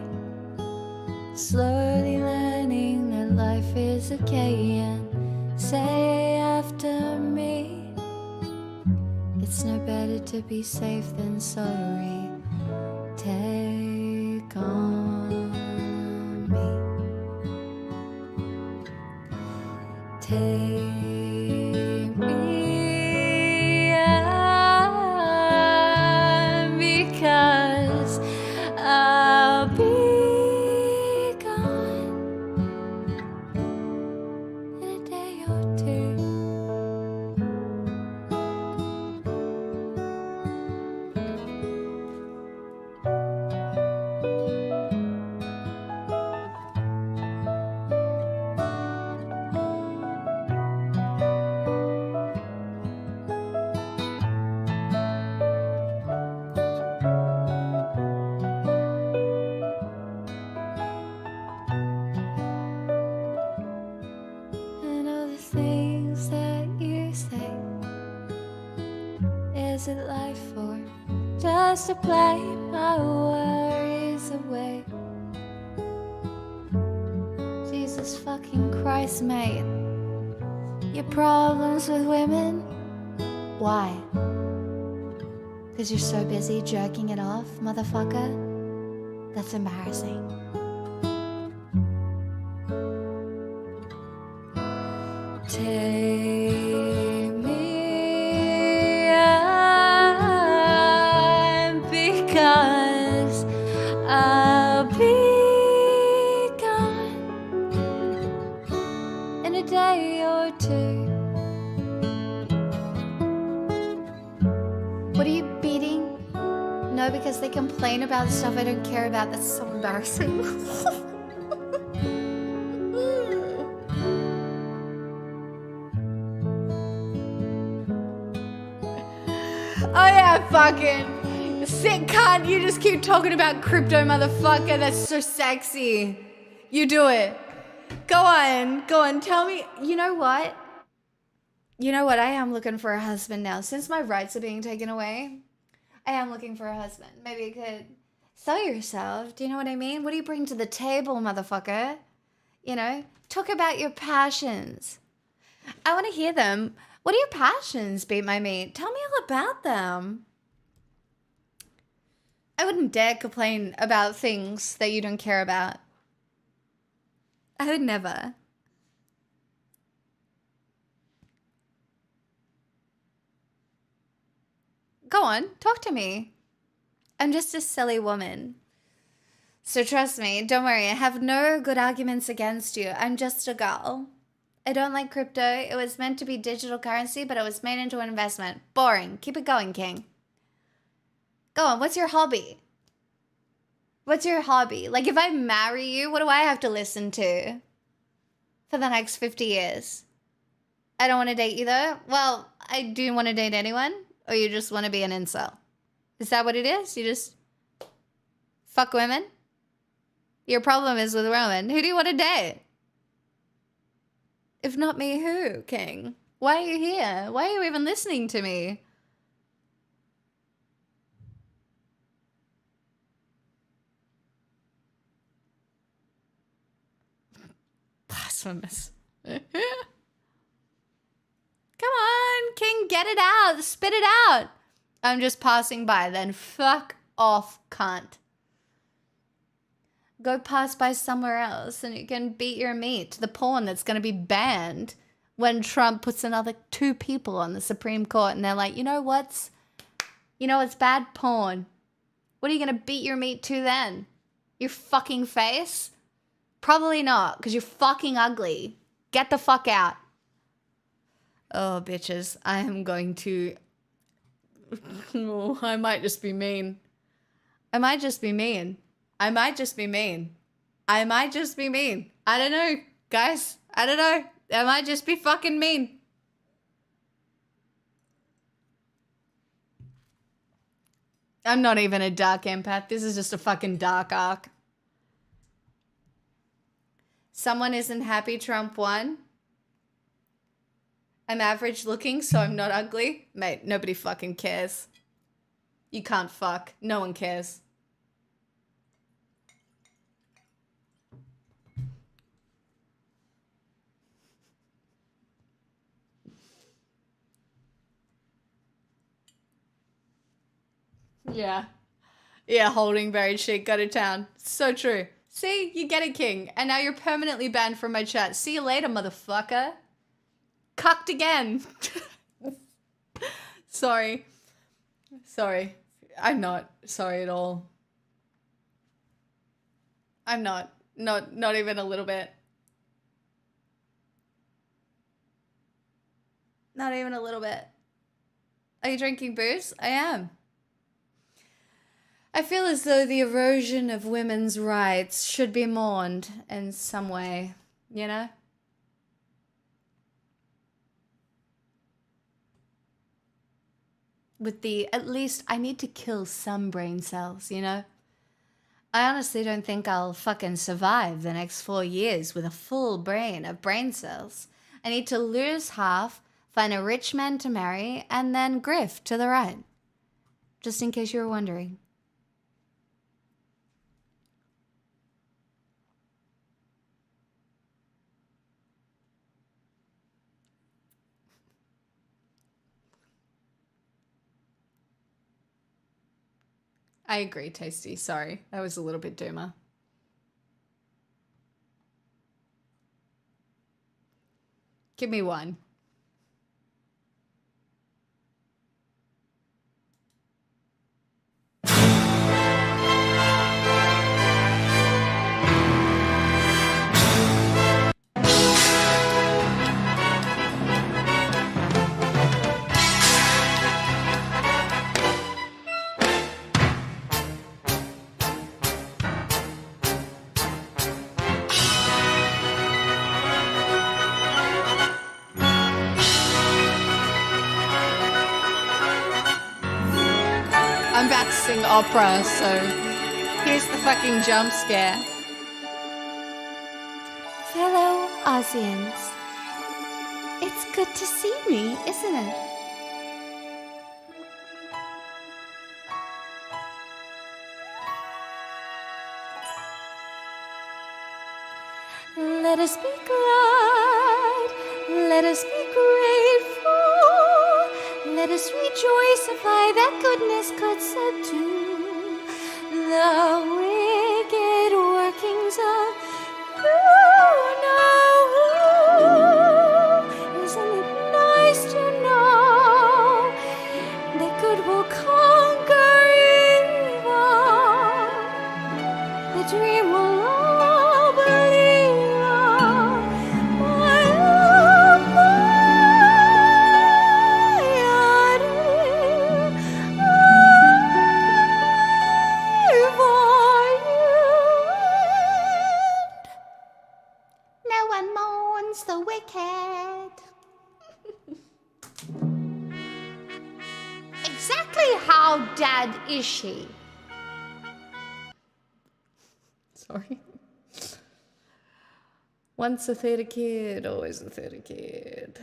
Speaker 12: slowly learning that life is okay, and say after me, it's no better to be safe than sorry. Take on me.
Speaker 21: me on, because I'll be gone in a day or two. And all the things that you say, is it life or just to play my worries away? Jesus fucking Christ, mate. Your problems with women? Why? Because you're so busy jerking it off, motherfucker? That's embarrassing. Take me on, because I'll be gone in a day or two. What are you beating? No, because they complain about stuff I don't care about. That's so embarrassing. Oh yeah, fucking sick cunt. You just keep talking about crypto, motherfucker. That's so sexy. You do it. Go on. Tell me. You know what? I am looking for a husband now. Since my rights are being taken away, I am looking for a husband. Maybe you could sell yourself. Do you know what I mean? What do you bring to the table, motherfucker? You know, talk about your passions. I want to hear them. What are your passions, Beat My Meat? Tell me all about them. I wouldn't dare complain about things that you don't care about. I would never. Go on, talk to me. I'm just a silly woman. So trust me, don't worry, I have no good arguments against you. I'm just a girl. I don't like crypto. It was meant to be digital currency, but it was made into an investment. Boring. Keep it going, King. Go on, what's your hobby? What's your hobby? Like, if I marry you, what do I have to listen to for the next 50 years? I don't want to date you, though. Well, do you want to date anyone? Or you just want to be an incel? Is that what it is? You just fuck women? Your problem is with women. Who do you want to date? If not me, who, King? Why are you here? Why are you even listening to me? Blasphemous. Come on, King, get it out. Spit it out. I'm just passing by, then fuck off, cunt. Go pass by somewhere else and you can beat your meat to the porn that's going to be banned when Trump puts another 2 people on the Supreme Court and they're like, you know what's bad? Porn. What are you going to beat your meat to then? Your fucking face? Probably not, because you're fucking ugly. Get the fuck out. Oh, bitches. I am going to... Oh, I might just be mean. I might just be mean. I don't know, guys. I don't know. I might just be fucking mean. I'm not even a dark empath. This is just a fucking dark arc. Someone isn't happy Trump won. I'm average looking, so I'm not ugly. Mate, nobody fucking cares. You can't fuck. No one cares. Yeah. Yeah, holding buried shit, go to town. So true. See, you get it, King. And now you're permanently banned from my chat. See you later, motherfucker.
Speaker 12: cucked again. Sorry. Sorry. I'm not sorry at all. I'm not. Not even a little bit. Not even a little bit. Are you drinking booze? I am. I feel as though the erosion of women's rights should be mourned in some way, you know? With the, at least I need to kill some brain cells, you know? I honestly don't think I'll fucking survive the next 4 years with a full brain of brain cells. I need to lose half, find a rich man to marry, and then grift to the right. Just in case you were wondering. I agree, Tasty. Sorry. That was a little bit doomer. Give me one. I'm about to sing opera, so here's the fucking jump scare.
Speaker 21: Fellow Aussians, it's good to see me, isn't it? Let us be glad, let us be grateful, let us rejoice if I that goodness could subdue the wicked workings of who know. Isn't it nice to know that good will conquer evil? The dream will all believe on. My love, no one mourns the wicked. Exactly how dead is she?
Speaker 12: Sorry. Once a theater kid, always a theater kid.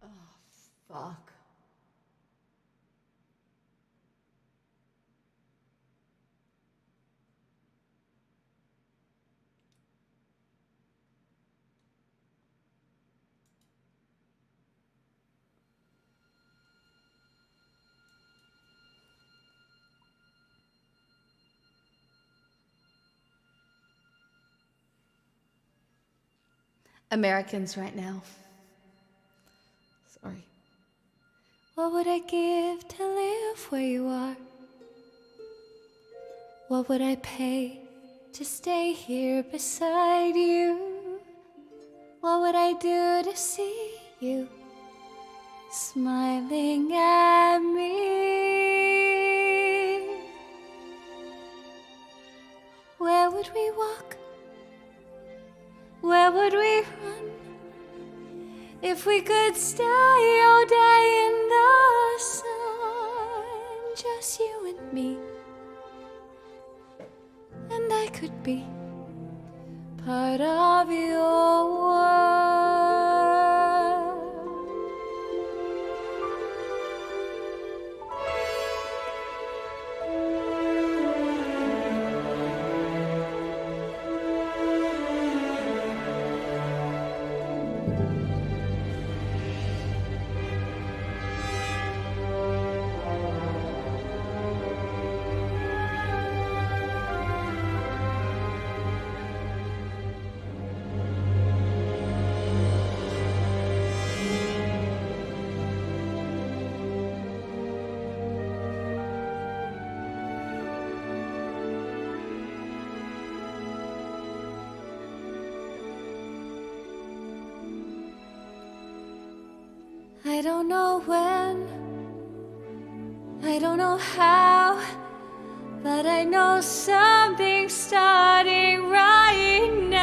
Speaker 12: Oh, fuck. Americans right now. Sorry.
Speaker 21: What would I give to live where you are? What would I pay to stay here beside you? What would I do to see you smiling at me? Where would we walk? Where would we run? If we could stay all day in the sun, just you and me, and I could be part of your world. I don't know when, I don't know how, but I know something's starting right now.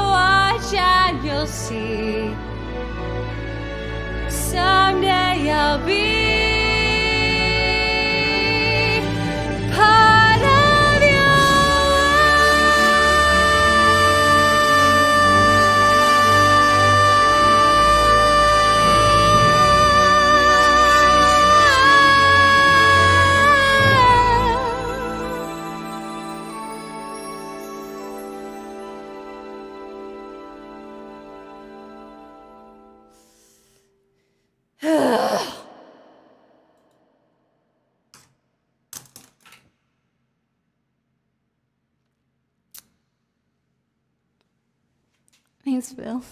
Speaker 21: Watch and you'll see. Someday I'll be part of your Thanks, Bill.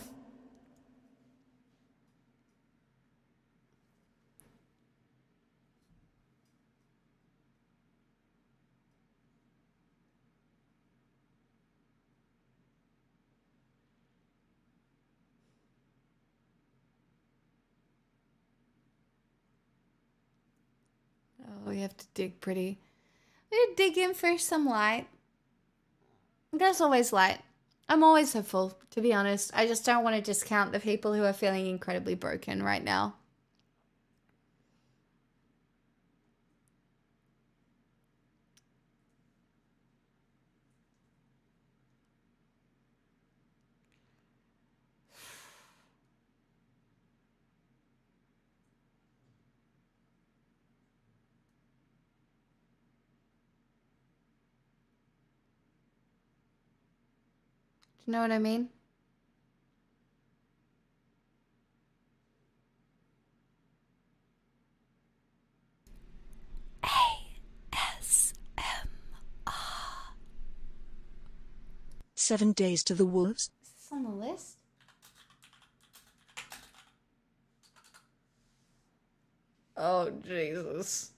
Speaker 12: Oh, we have to dig pretty. We dig in for some light. There's always light. I'm always hopeful, to be honest. I just don't want to discount the people who are feeling incredibly broken right now. You know what I mean?
Speaker 10: ASMR. 7 Days to the Wolves.
Speaker 12: Is this on the list? Oh, Jesus.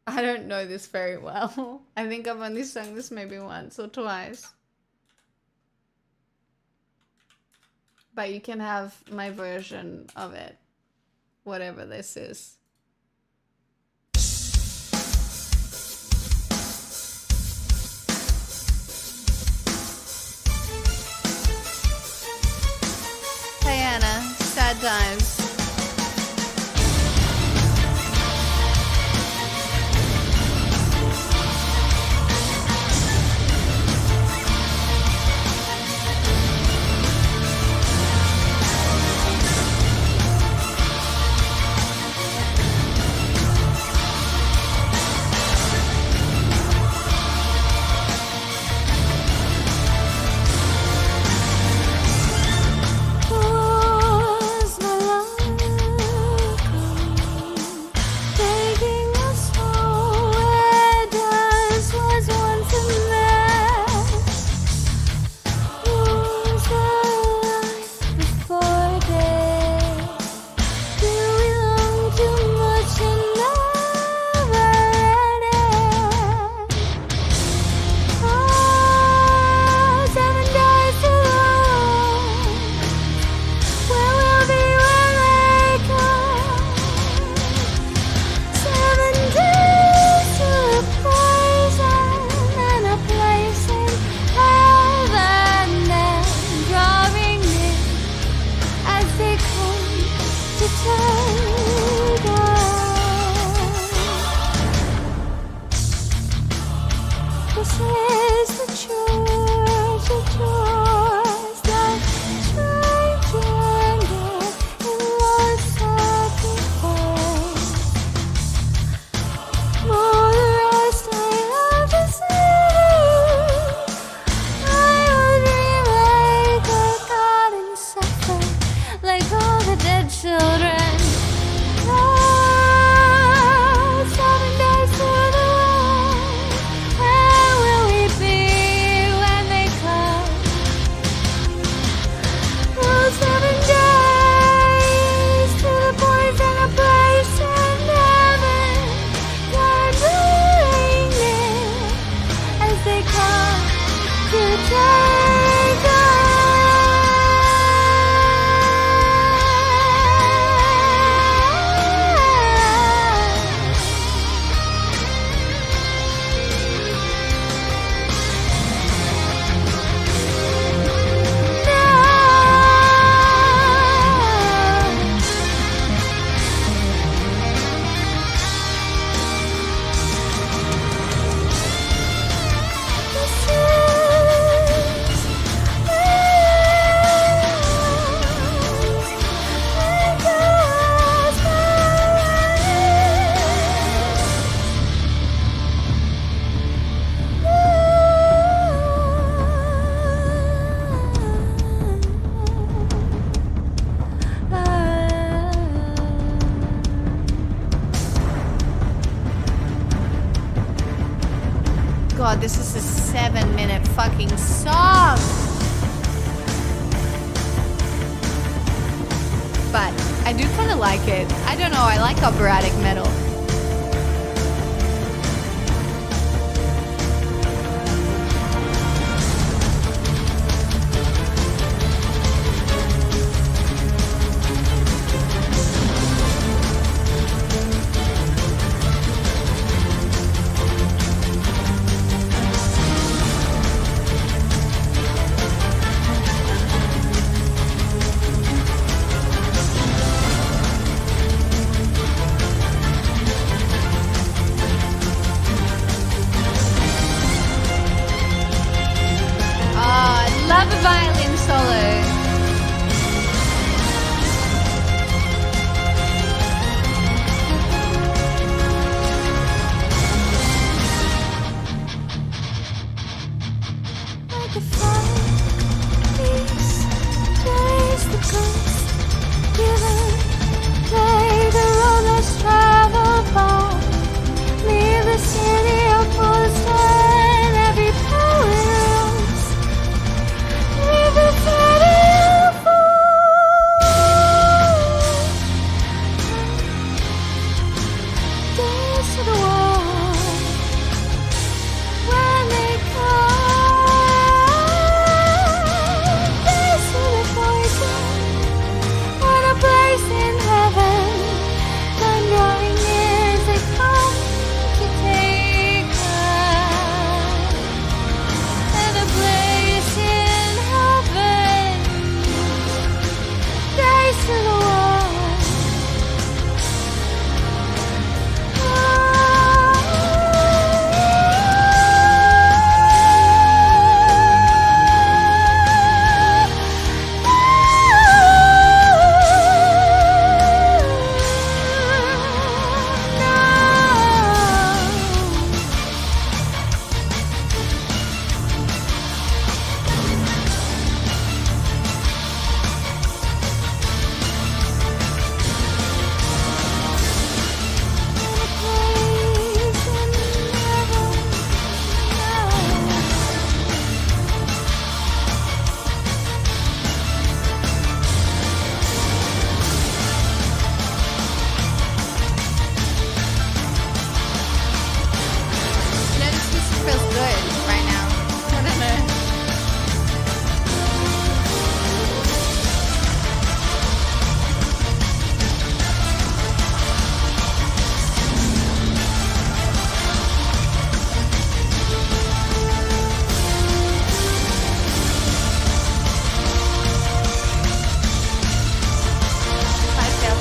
Speaker 12: I don't know this very well. I think I've only sung this maybe once or twice. But you can have my version of it. Whatever this is. Hey Anna, sad times. fucking song. But I do kind of like it. I don't know, I like operatic metal. Love a violin solo. Like a fire, peace, chase the coast, given, play the road less traveled by, leave the city of full and every power leave the city of dance to the wall when they come, dance to the poison on a place in heaven, time drawing near as they come to take us, and a place in heaven, dance to the wall. Feels good right now. I don't know. Hi, Phil.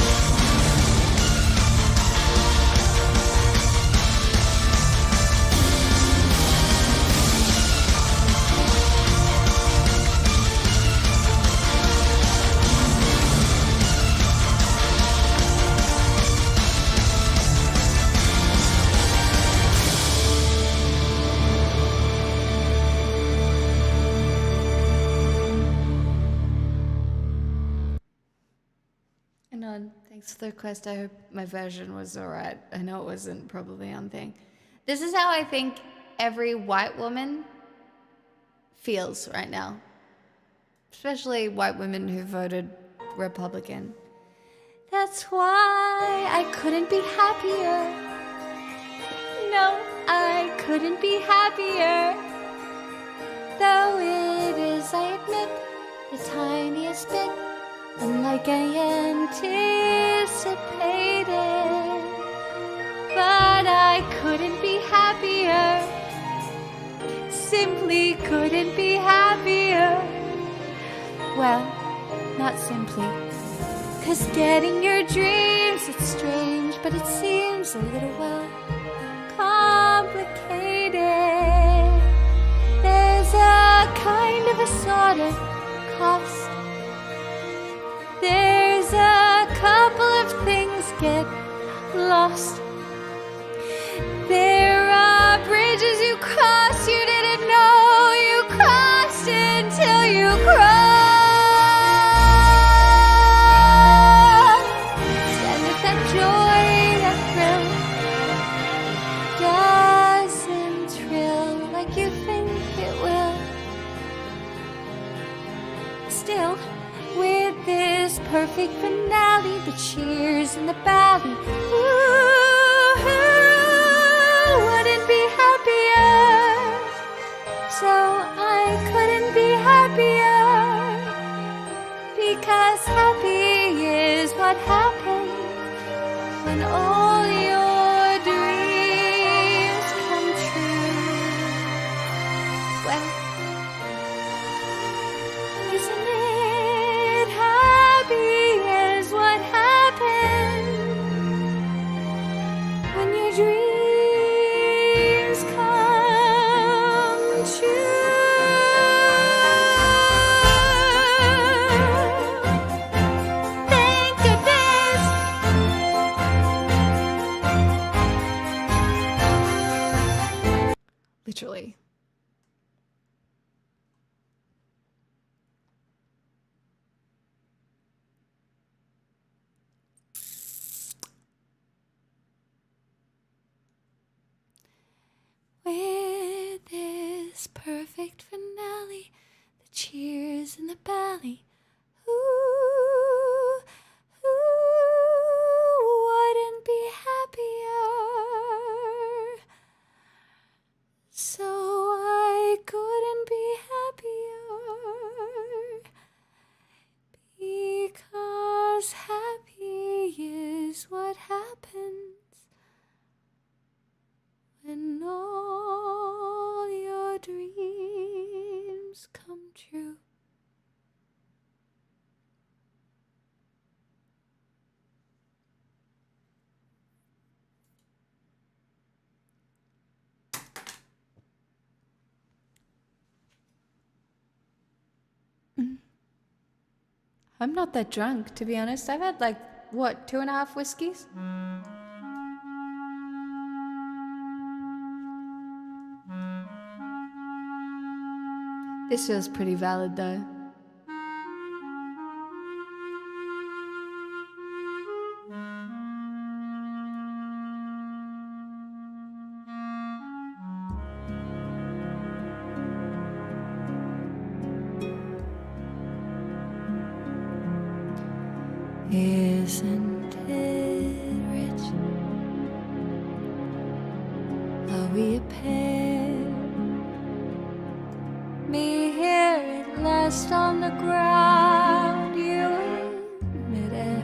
Speaker 12: Anon, thanks for the request. I hope my version was alright. I know it wasn't probably on thing. This is how I think every white woman feels right now. Especially white women who voted Republican. That's why I couldn't be happier. No, I couldn't be happier. Though it is, I admit, the tiniest bit unlike I anticipated. But I couldn't be happier. Simply couldn't be happier. Well, not simply. 'Cause getting your dreams, it's strange, but it seems a little, well, complicated. There's a kind of a sort of cost. There's a couple of things get lost. There are bridges you cross you didn't know you crossed until you crossed. And if that joy, that thrill, doesn't thrill like you think it will,
Speaker 21: Still, with this perfect finale, the cheers and the valley, ooh, who wouldn't be happier? So I couldn't be happier, because happy is what happens when all your dreams come true. Well, isn't it happy is what happens when your dreams come true? Thank goodness.
Speaker 12: Literally.
Speaker 21: With this perfect finale, the cheers and the bally, who wouldn't be happier? So I couldn't be happier, because happy is what happens when all your dreams come true.
Speaker 12: I'm not that drunk, to be honest. I've had like, what, 2.5 whiskeys? This feels pretty valid though.
Speaker 21: Isn't it rich? Are we a pair? Me here at last on the ground, you in midair.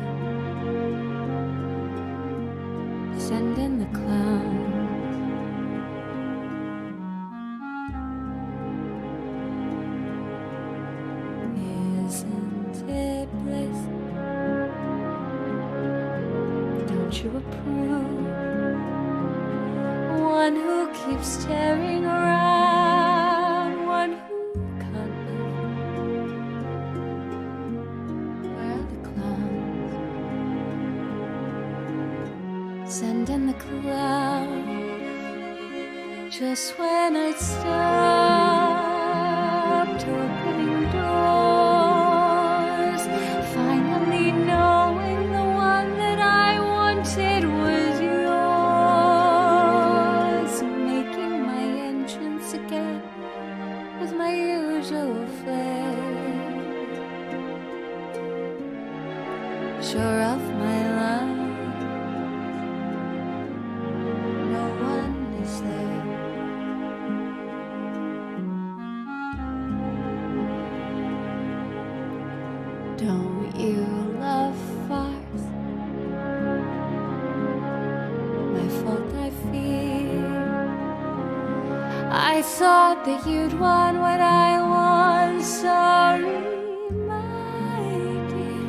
Speaker 21: Send in the clown. Isn't it bliss? Don't you approve? One who keeps staring around, one who can't move. Where are the clowns? Send in the clown. Just when I'd stopped opening doors, finally knowing the one that I wanted was yours, making my entrance again with my usual flair, sure of my love, no one is there. Don't you love farce? My fault, I fear. I thought that you'd want what I want. Sorry, my dear.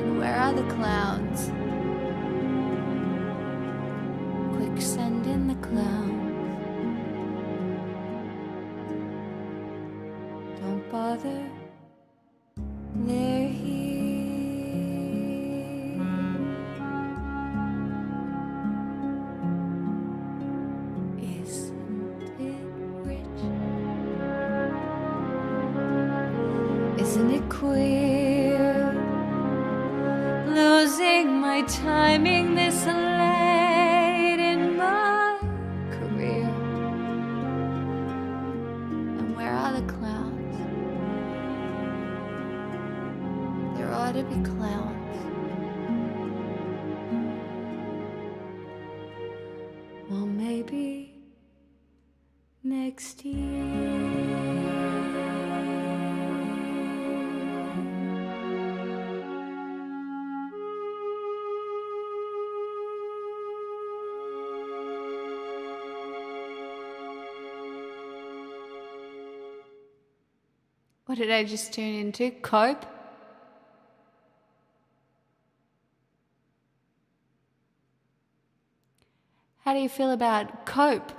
Speaker 12: And where are the clowns?
Speaker 21: Quick, send in the clowns. Don't bother. They're here. Isn't it rich? Isn't it queer? Losing my timing this late in my career.
Speaker 12: And where are the clowns?
Speaker 21: You clowns. Well, maybe next year.
Speaker 12: What did I just tune into? Cope? How do you feel about cope?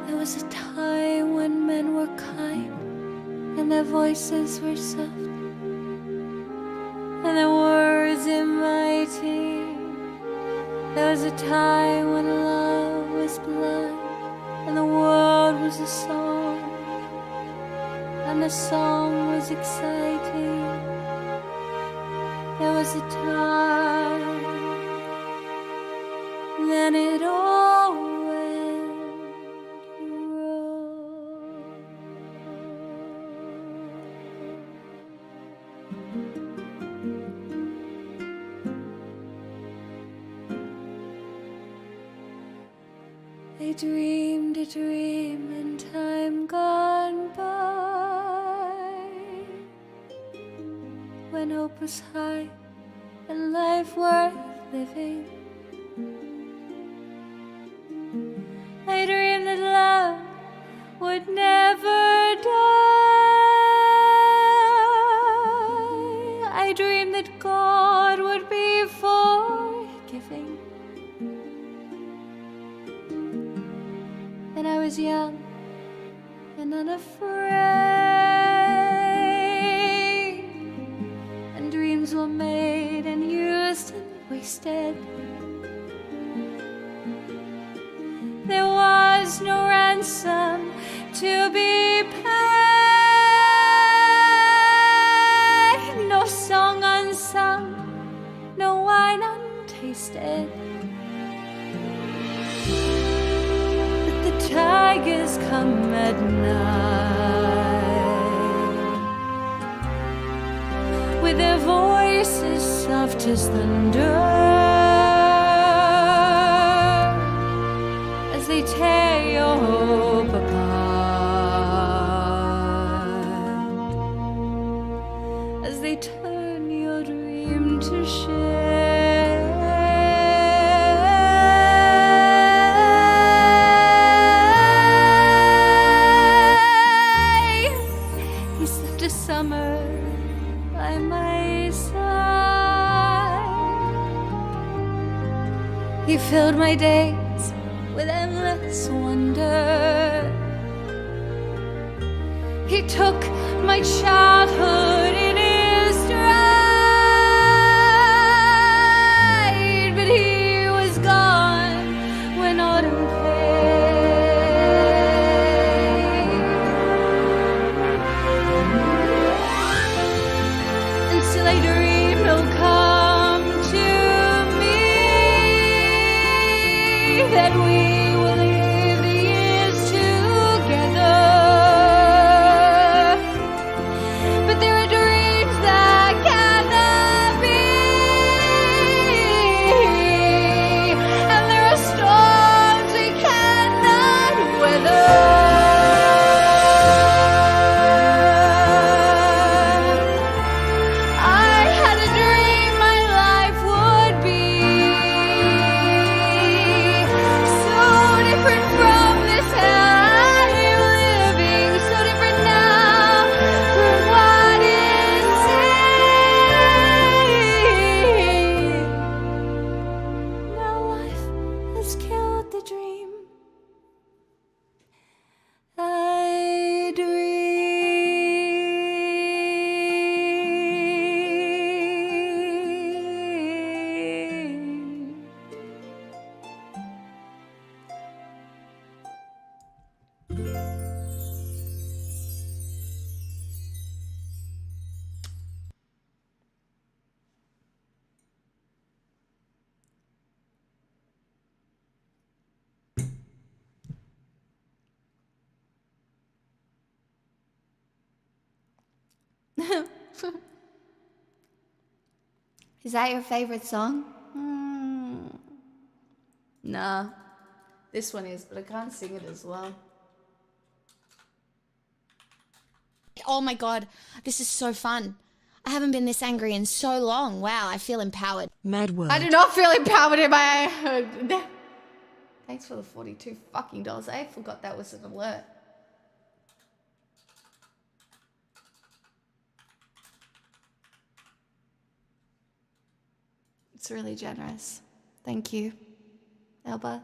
Speaker 21: There was a time when men were kind and their voices were soft and their words inviting. There was a time when love was blind and the world was a song and the song was exciting. There was a time, then it all went wrong. I dreamed a dream in time gone by, when hope was high and life worth living. I dreamed that love would never die. I dreamed that God would be forgiving. And I was young and unafraid, and dreams were made and used and wasted. There was no ransom to be paid, no song unsung, no wine untasted. But the tigers come at night with their voices soft as thunder. They tear your hope apart, as they turn your dream to shame. He slept a summer by my side. He filled my days with endless wonder. He took my childhood in his stride, but he was gone when autumn came. And still I dream he'll come to me, that we but there are
Speaker 1: Is that your favorite song? Nah. This one is, but I can't sing it as well.
Speaker 9: Oh my god, this is so fun. I haven't been this angry in so long. Wow, I feel empowered.
Speaker 10: Mad world.
Speaker 1: I do not feel empowered in my... Thanks for the $42 fucking dollars. I forgot that was an alert. It's really generous. Thank you, Elba.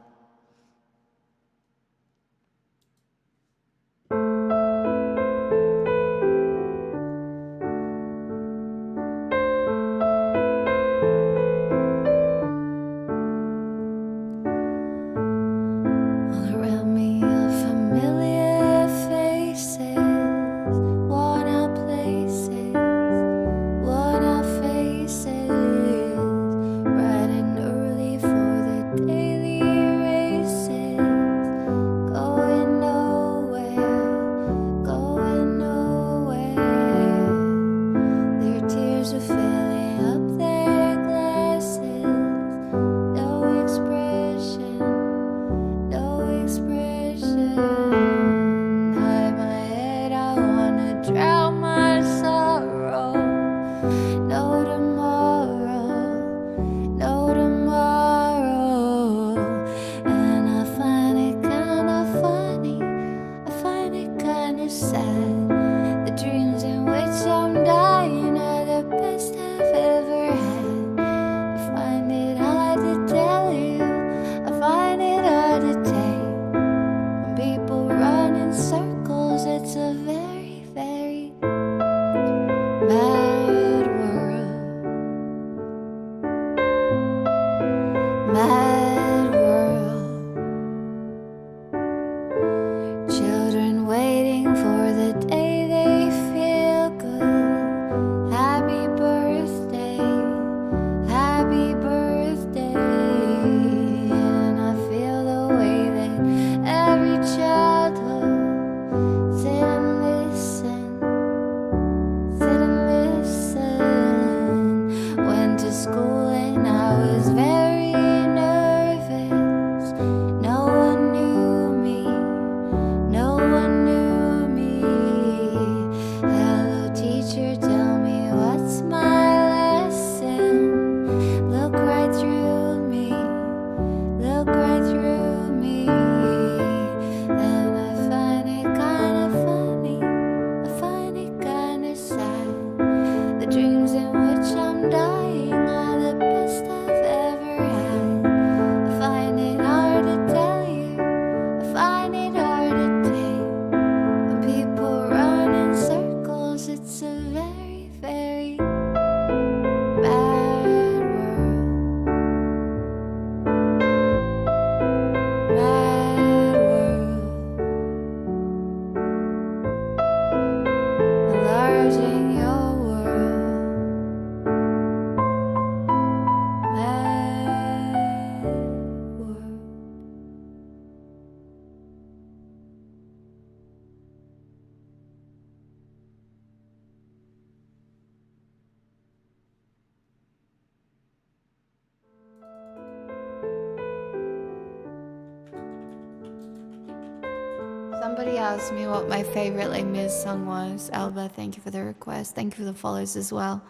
Speaker 1: Somebody asked me what my favorite Les Mis song was. Alba, thank you for the request. Thank you for the follows as well.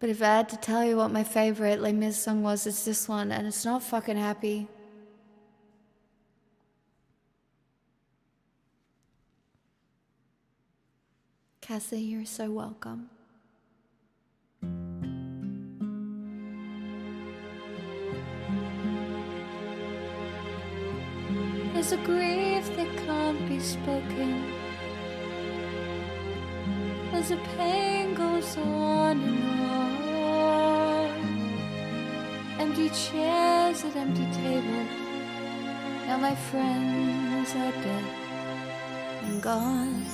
Speaker 1: But if I had to tell you what my favorite Les Mis song was, it's this one, and it's not fucking happy. Cassie, you're so welcome. There's a grief that can't be spoken. As the pain goes on and on. Empty chairs at empty tables. Now my friends are dead and gone.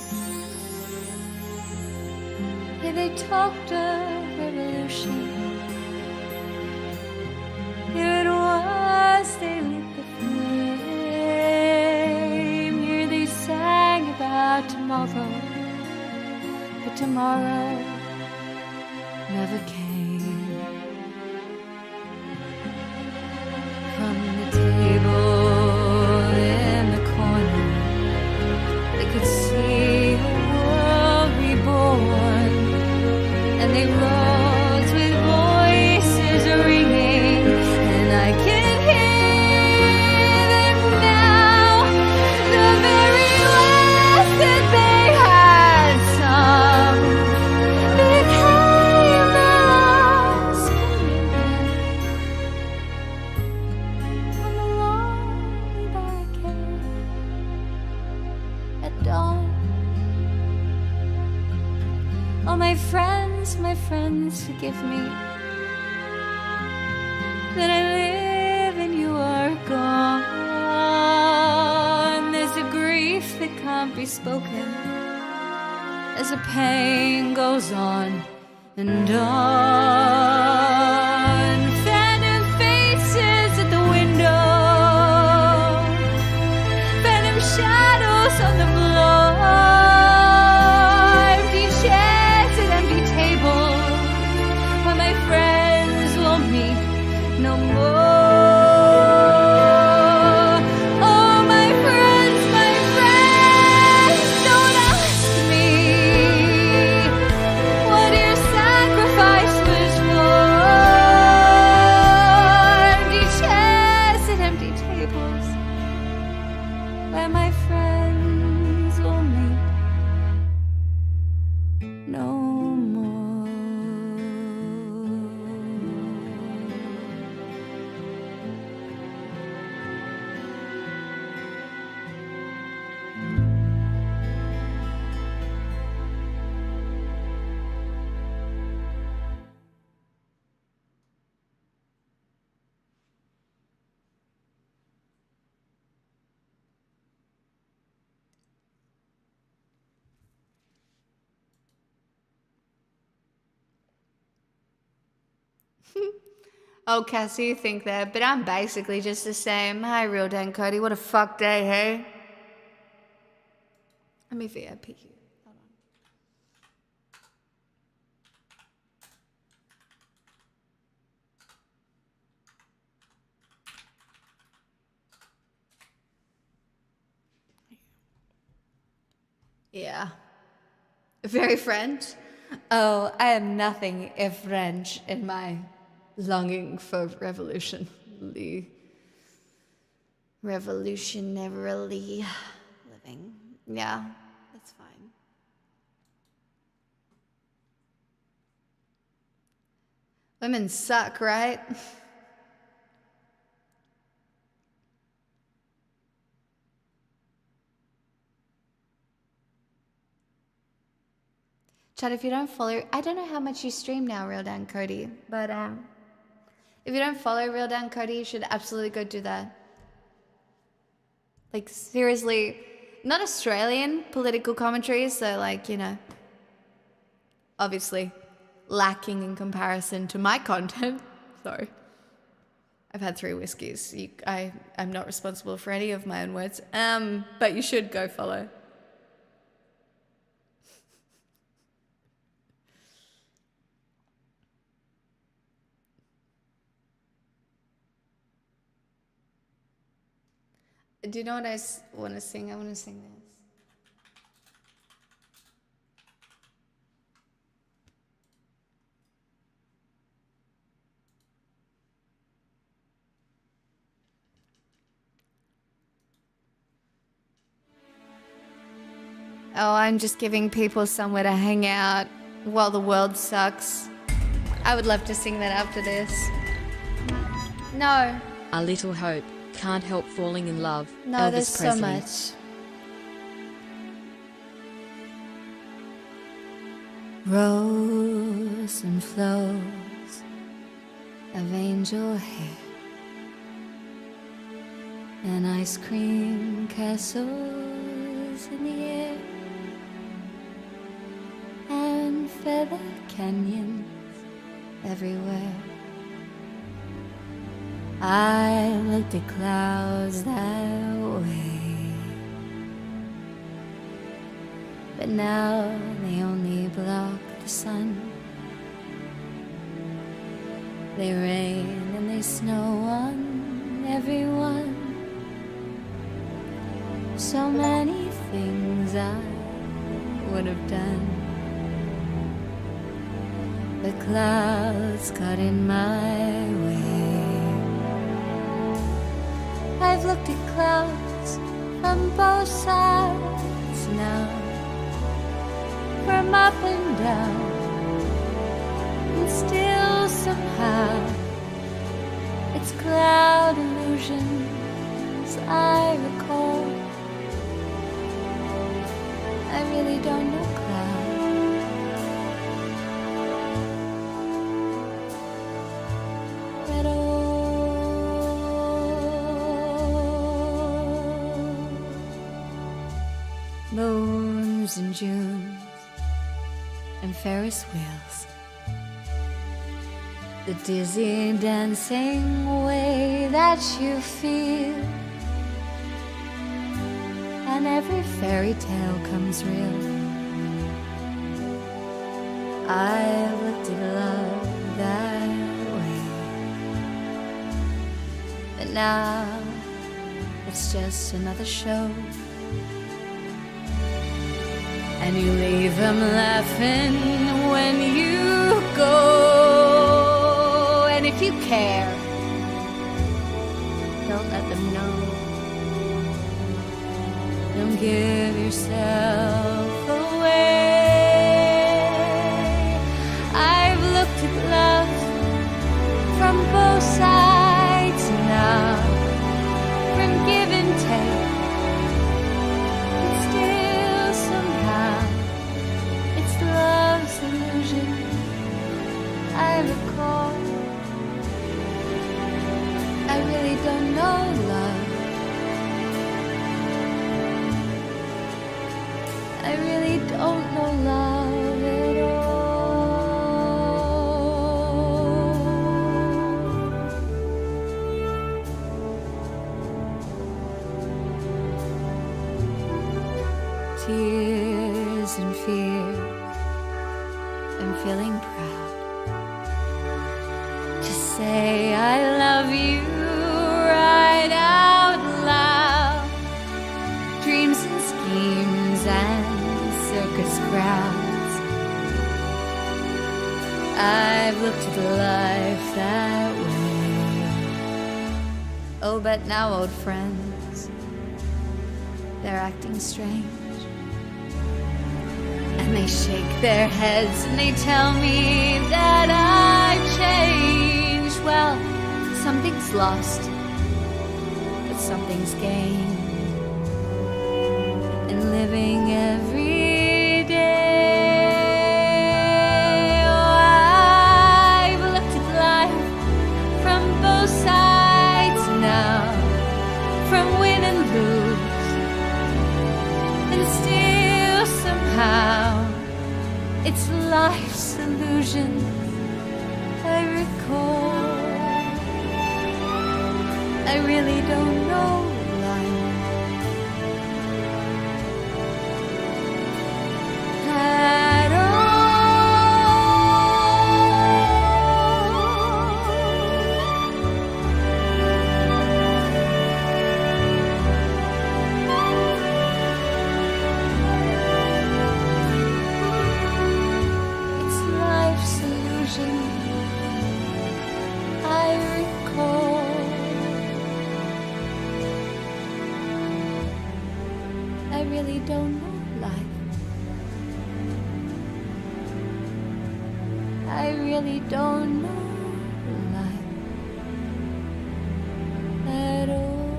Speaker 1: Here they talked of revolution. Here it was, they lit the flame. Here they sang about tomorrow.
Speaker 21: but tomorrow never came. From the table in the corner, they could see a world reborn, and they rose with voices ringing, and I can hear them now. The very last that they had sung became the last communion on the lonely barricade at dawn. Oh, my friends, forgive me that I live and you are gone. There's a grief that can't be spoken as the pain goes on and on. Phantom faces at the window, phantom shadows on the floor, empty chairs and empty tables where my friends will meet no more. Oh, my friends, don't ask me what your sacrifice was for. Empty chairs and empty tables where my friends will meet no more. Oh, Cassie, you think that, but I'm basically just the same. Hi, Real Dan Cody. What a fuck day, hey? Let me VIP you. Hold on. Yeah. Very French? Oh, I am nothing if French in my longing for revolution. Revolutionarily living. Yeah, that's fine. Women suck, right? Chad, if you don't follow, I don't know how much you stream now, Real Dan Cody, but if you don't follow Real Dan Cody, you should absolutely go do that. Like, seriously, not Australian political commentary, so like, you know, obviously lacking in comparison to my content. Sorry. I've had 3 whiskeys. I'm not responsible for any of my own words. But you should go follow. Do you know what I want to sing? I want to sing this. Oh, I'm just giving people somewhere to hang out while the world sucks. I would love to sing that after this. No.
Speaker 11: A little hope. Can't help falling in love.
Speaker 21: No,
Speaker 11: Elvis
Speaker 21: there's
Speaker 11: Presley.
Speaker 21: so much. Rose and flows of angel hair and ice cream castles in the air and feather canyons everywhere. I looked at clouds that way, but now they only block the sun. They rain and they snow on everyone. So many things I would have done, but clouds got in my way. I've looked at clouds from both sides now, from up and down, and still somehow it's cloud illusions I recall. I really don't know cloud at all. Moons and Junes and Ferris wheels, the dizzy dancing way that you feel, and every fairy tale comes real. I looked at love that way, but now it's just another show, and you leave them laughing when you go. And if you care, don't let them know. Don't give yourself away. I've looked at love from both sides now, from give and take, but still somehow it's love's illusion I recall. I really don't know love. I really don't know love at all. Tears and fear and feeling proud to say I love you right out loud. Dreams and schemes and circus crowds. I've looked at life that way. Oh, but now old friends, they're acting strange, and they shake their heads and they tell me that I've changed. Well, something's lost, but something's gained in living every day. Oh, I've looked at life from both sides now, from win and lose, and still somehow it's life's illusion I recall. I really don't know life at all. It's life's illusion I recall. I really don't know life. I really don't know life at all.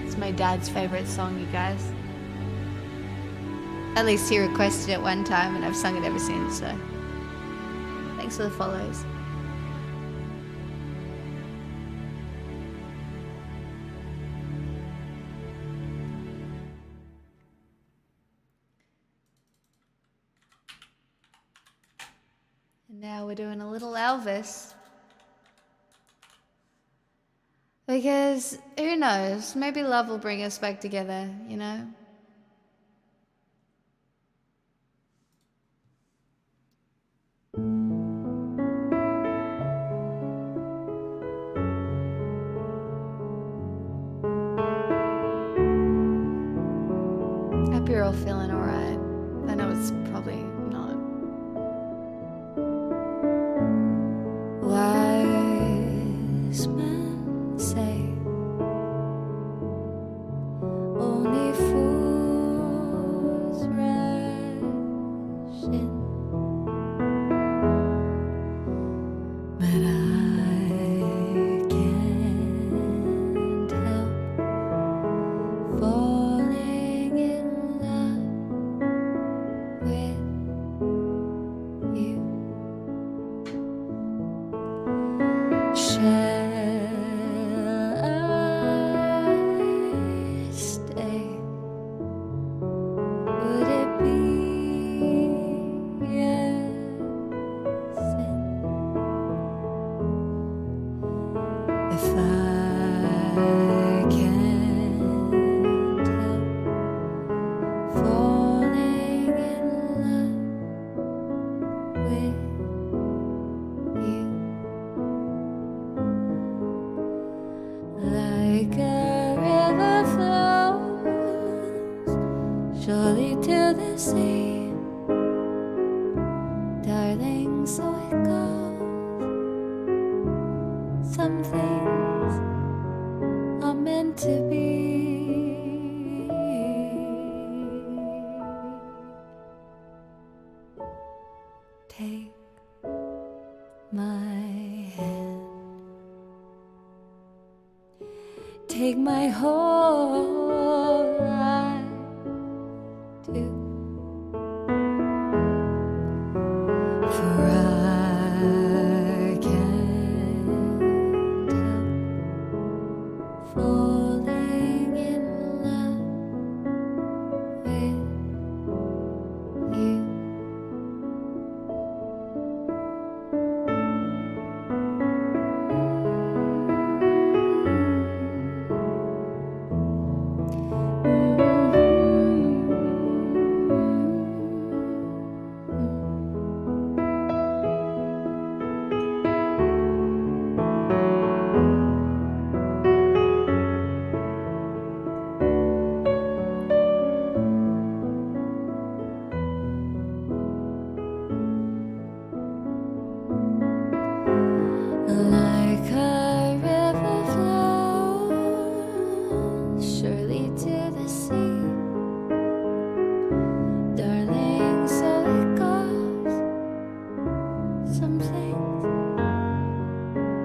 Speaker 21: It's my dad's favorite song, you guys. At least he requested it one time and I've sung it ever since, so thanks for the follows.
Speaker 12: And now we're doing a little Elvis. Because, who knows, maybe love will bring us back together, you know? Hope you're all feeling alright. I know it's probably not. Wise men say only fools rush in, but I can't help falling in love with you. Shall I stay? Would it be a sin if I can't help falling in love with you? Like a river flows surely to the sea, darling, so it goes. Some things are meant to be. Take my hand. Take my whole life too, for I can't help falling in love with you. Like a river flows surely to the sea, darling, so it goes. Some things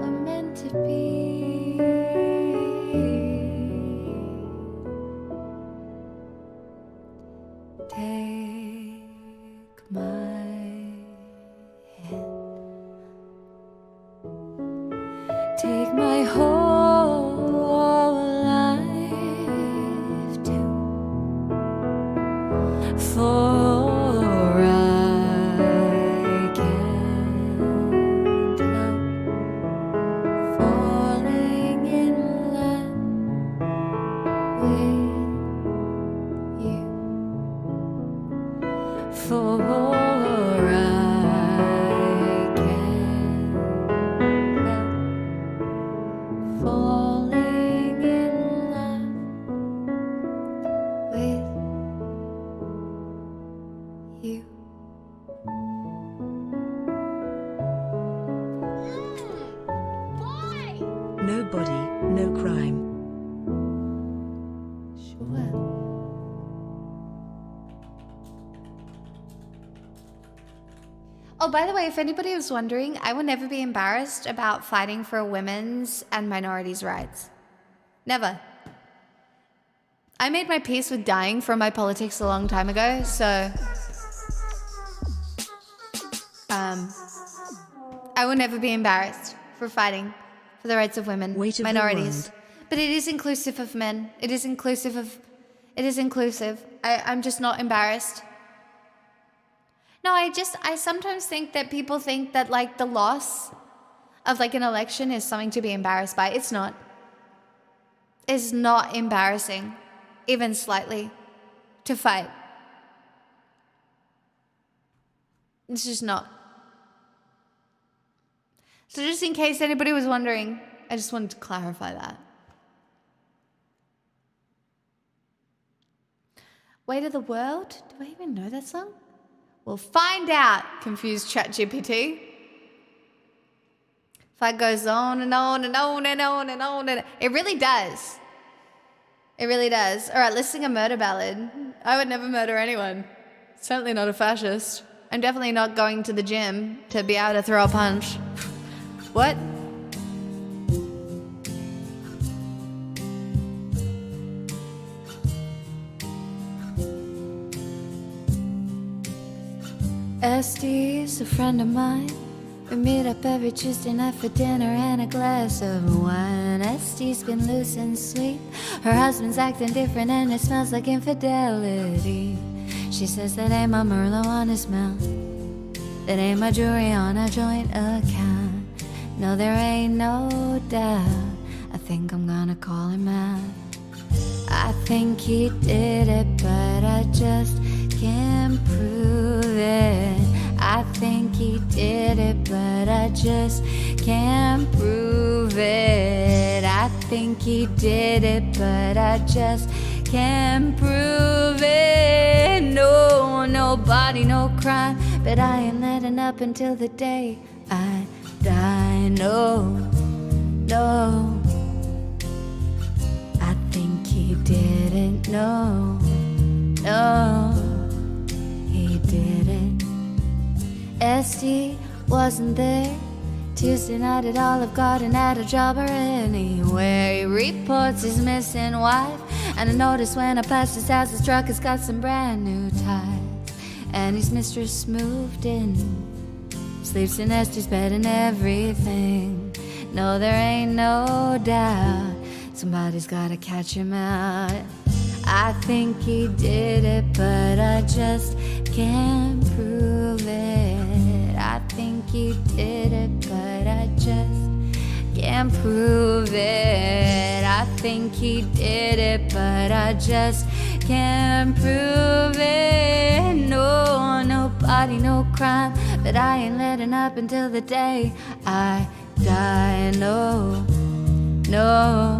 Speaker 12: are meant to be. Take my hand. Take my whole life too, for I can't help falling in love with you. For I can't help falling in love with you.
Speaker 10: No body, no crime.
Speaker 12: Sure. Oh, by the way, if anybody was wondering, I will never be embarrassed about fighting for women's and minorities' rights. Never. I made my peace with dying from my politics a long time ago, so I will never be embarrassed for fighting for the rights of women,
Speaker 10: Weight of the
Speaker 12: minorities.
Speaker 10: world.
Speaker 12: But it is inclusive of men. It is inclusive. I'm just not embarrassed.
Speaker 1: No, I sometimes think that people think that like the loss of like an election is something to be embarrassed by. It's not. It's not embarrassing, even slightly, to fight. It's just not. So just in case anybody was wondering, I just wanted to clarify that. Weight of the World? Do I even know that song? We'll find out, confused ChatGPT. Fight goes on and on and on and on and on and it really does. It really does. All right, let's sing a murder ballad. I would never murder anyone. Certainly not a fascist. I'm definitely not going to the gym to be able to throw a punch. What?
Speaker 21: Estie's a friend of mine. We meet up every Tuesday night for dinner and a glass of wine. Estie's been losing sleep. Her husband's acting different and it smells like infidelity. She says that ain't my Merlot on his mouth. That ain't my jewelry on a joint account. No, there ain't no doubt. I think I'm gonna call him out. I think he did it, but I just can't prove it. I think he did it, but I just can't prove it. I think he did it, but I just can't prove it. No, nobody, no crime, but I ain't letting up until the day I die. No, no, I think he did it. No, no, he did it. Esty wasn't there Tuesday night at Olive Garden at a job or anywhere. He reports his missing wife, and I noticed when I passed his house his truck has got some brand new tires, and his mistress moved in, sleeps in Esty's bed and everything. No, there ain't no doubt, somebody's gotta catch him out. I think he did it, but I just can't prove it. I think he did it, but I just can't prove it. I think he did it, but I just can't prove it. No, nobody, no crime, but I ain't letting up until the day I die. No, no,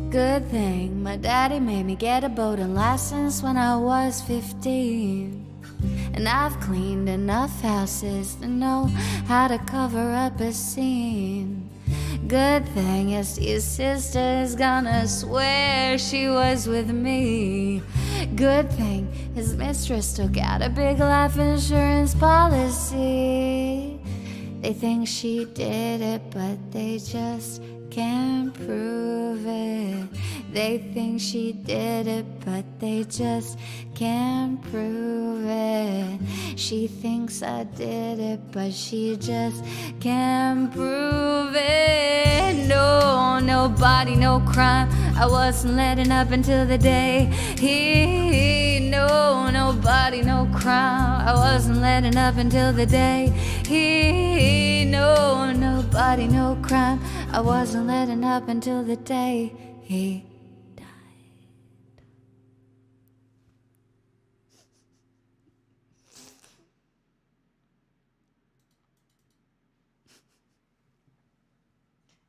Speaker 21: good thing my daddy made me get a boating license when I was 15. And I've cleaned enough houses to know how to cover up a scene. Good thing his sister is gonna swear she was with me. Good thing his mistress took out a big life insurance policy. They think she did it, but they just can't prove it. They think she did it, but they just can't prove it. She thinks I did it, but she just can't prove it. No, nobody, no crime, I wasn't letting up until the day he. No, nobody, no crime, I wasn't letting up until the day he. No, nobody, no crime, I wasn't letting up until the day he died.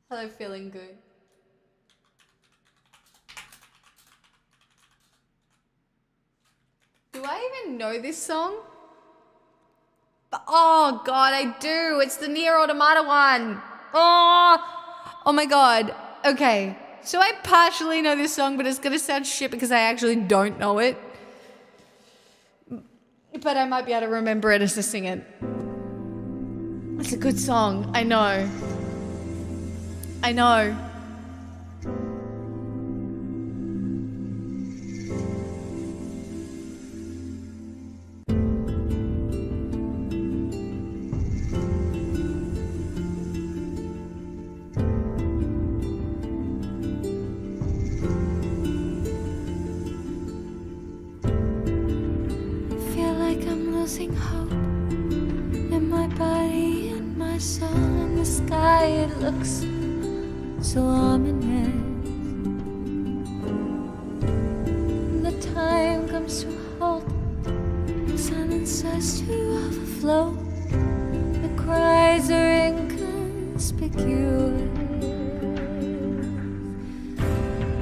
Speaker 1: Hello, feeling good. Do I even know this song? Oh god, I do. It's the Nier Automata one. Oh my god. Okay. So I partially know this song, but it's gonna sound shit because I actually don't know it. But I might be able to remember it as I sing it. It's a good song. I know. I know.
Speaker 21: losing hope in my body and my soul. In the sky it looks so ominous. And the time comes to a halt, silence starts to overflow. The cries are inconspicuous.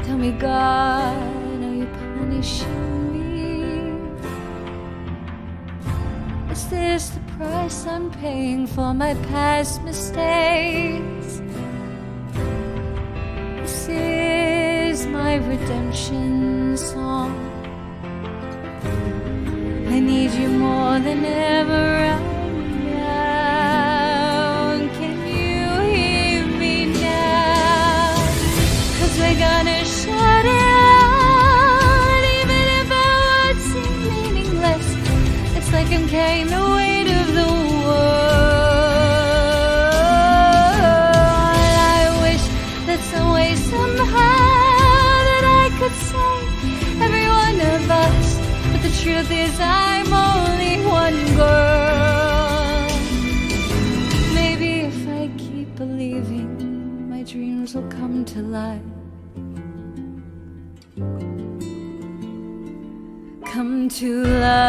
Speaker 21: Tell me, God, are you punishing me? Is this the price I'm paying for my past mistakes? This is my redemption song. I need you more than ever right now. Can you hear me now? 'Cause we're gonna shut it out, even if our words seem meaningless. It's like I'm carrying the weight of the world. I wish that some way, somehow, that I could save every one of us. But the truth is I'm only one girl. Maybe if I keep believing, my dreams will come to life. Come to life.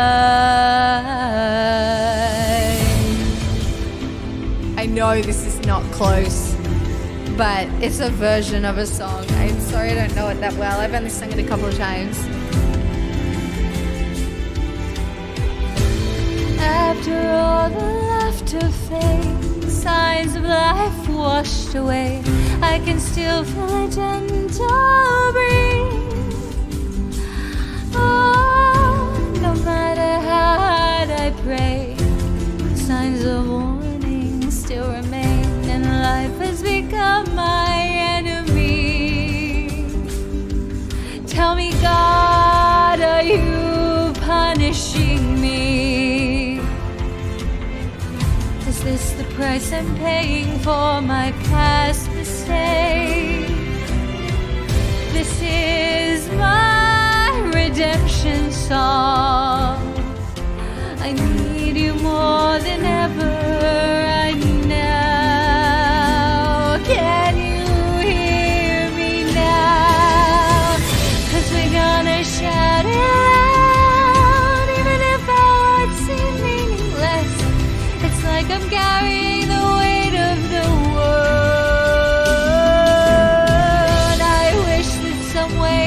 Speaker 21: I know this is not close, but it's a version of a song. I'm sorry I don't know it that well. I've only sung it a couple of times. After all the laughter fades, signs of life washed away, I can still feel a gentle breeze. Oh, no matter how hard I pray, signs of warning still remain, and life has become my enemy. Tell me, God, are you punishing me? Is this the price I'm paying for my past mistake? This is my redemption song. I need you more than ever right now. Can you hear me now? 'Cause we're gonna shout it out, even if our words seem meaningless. It's like I'm carrying the weight of the world. I wish that some way,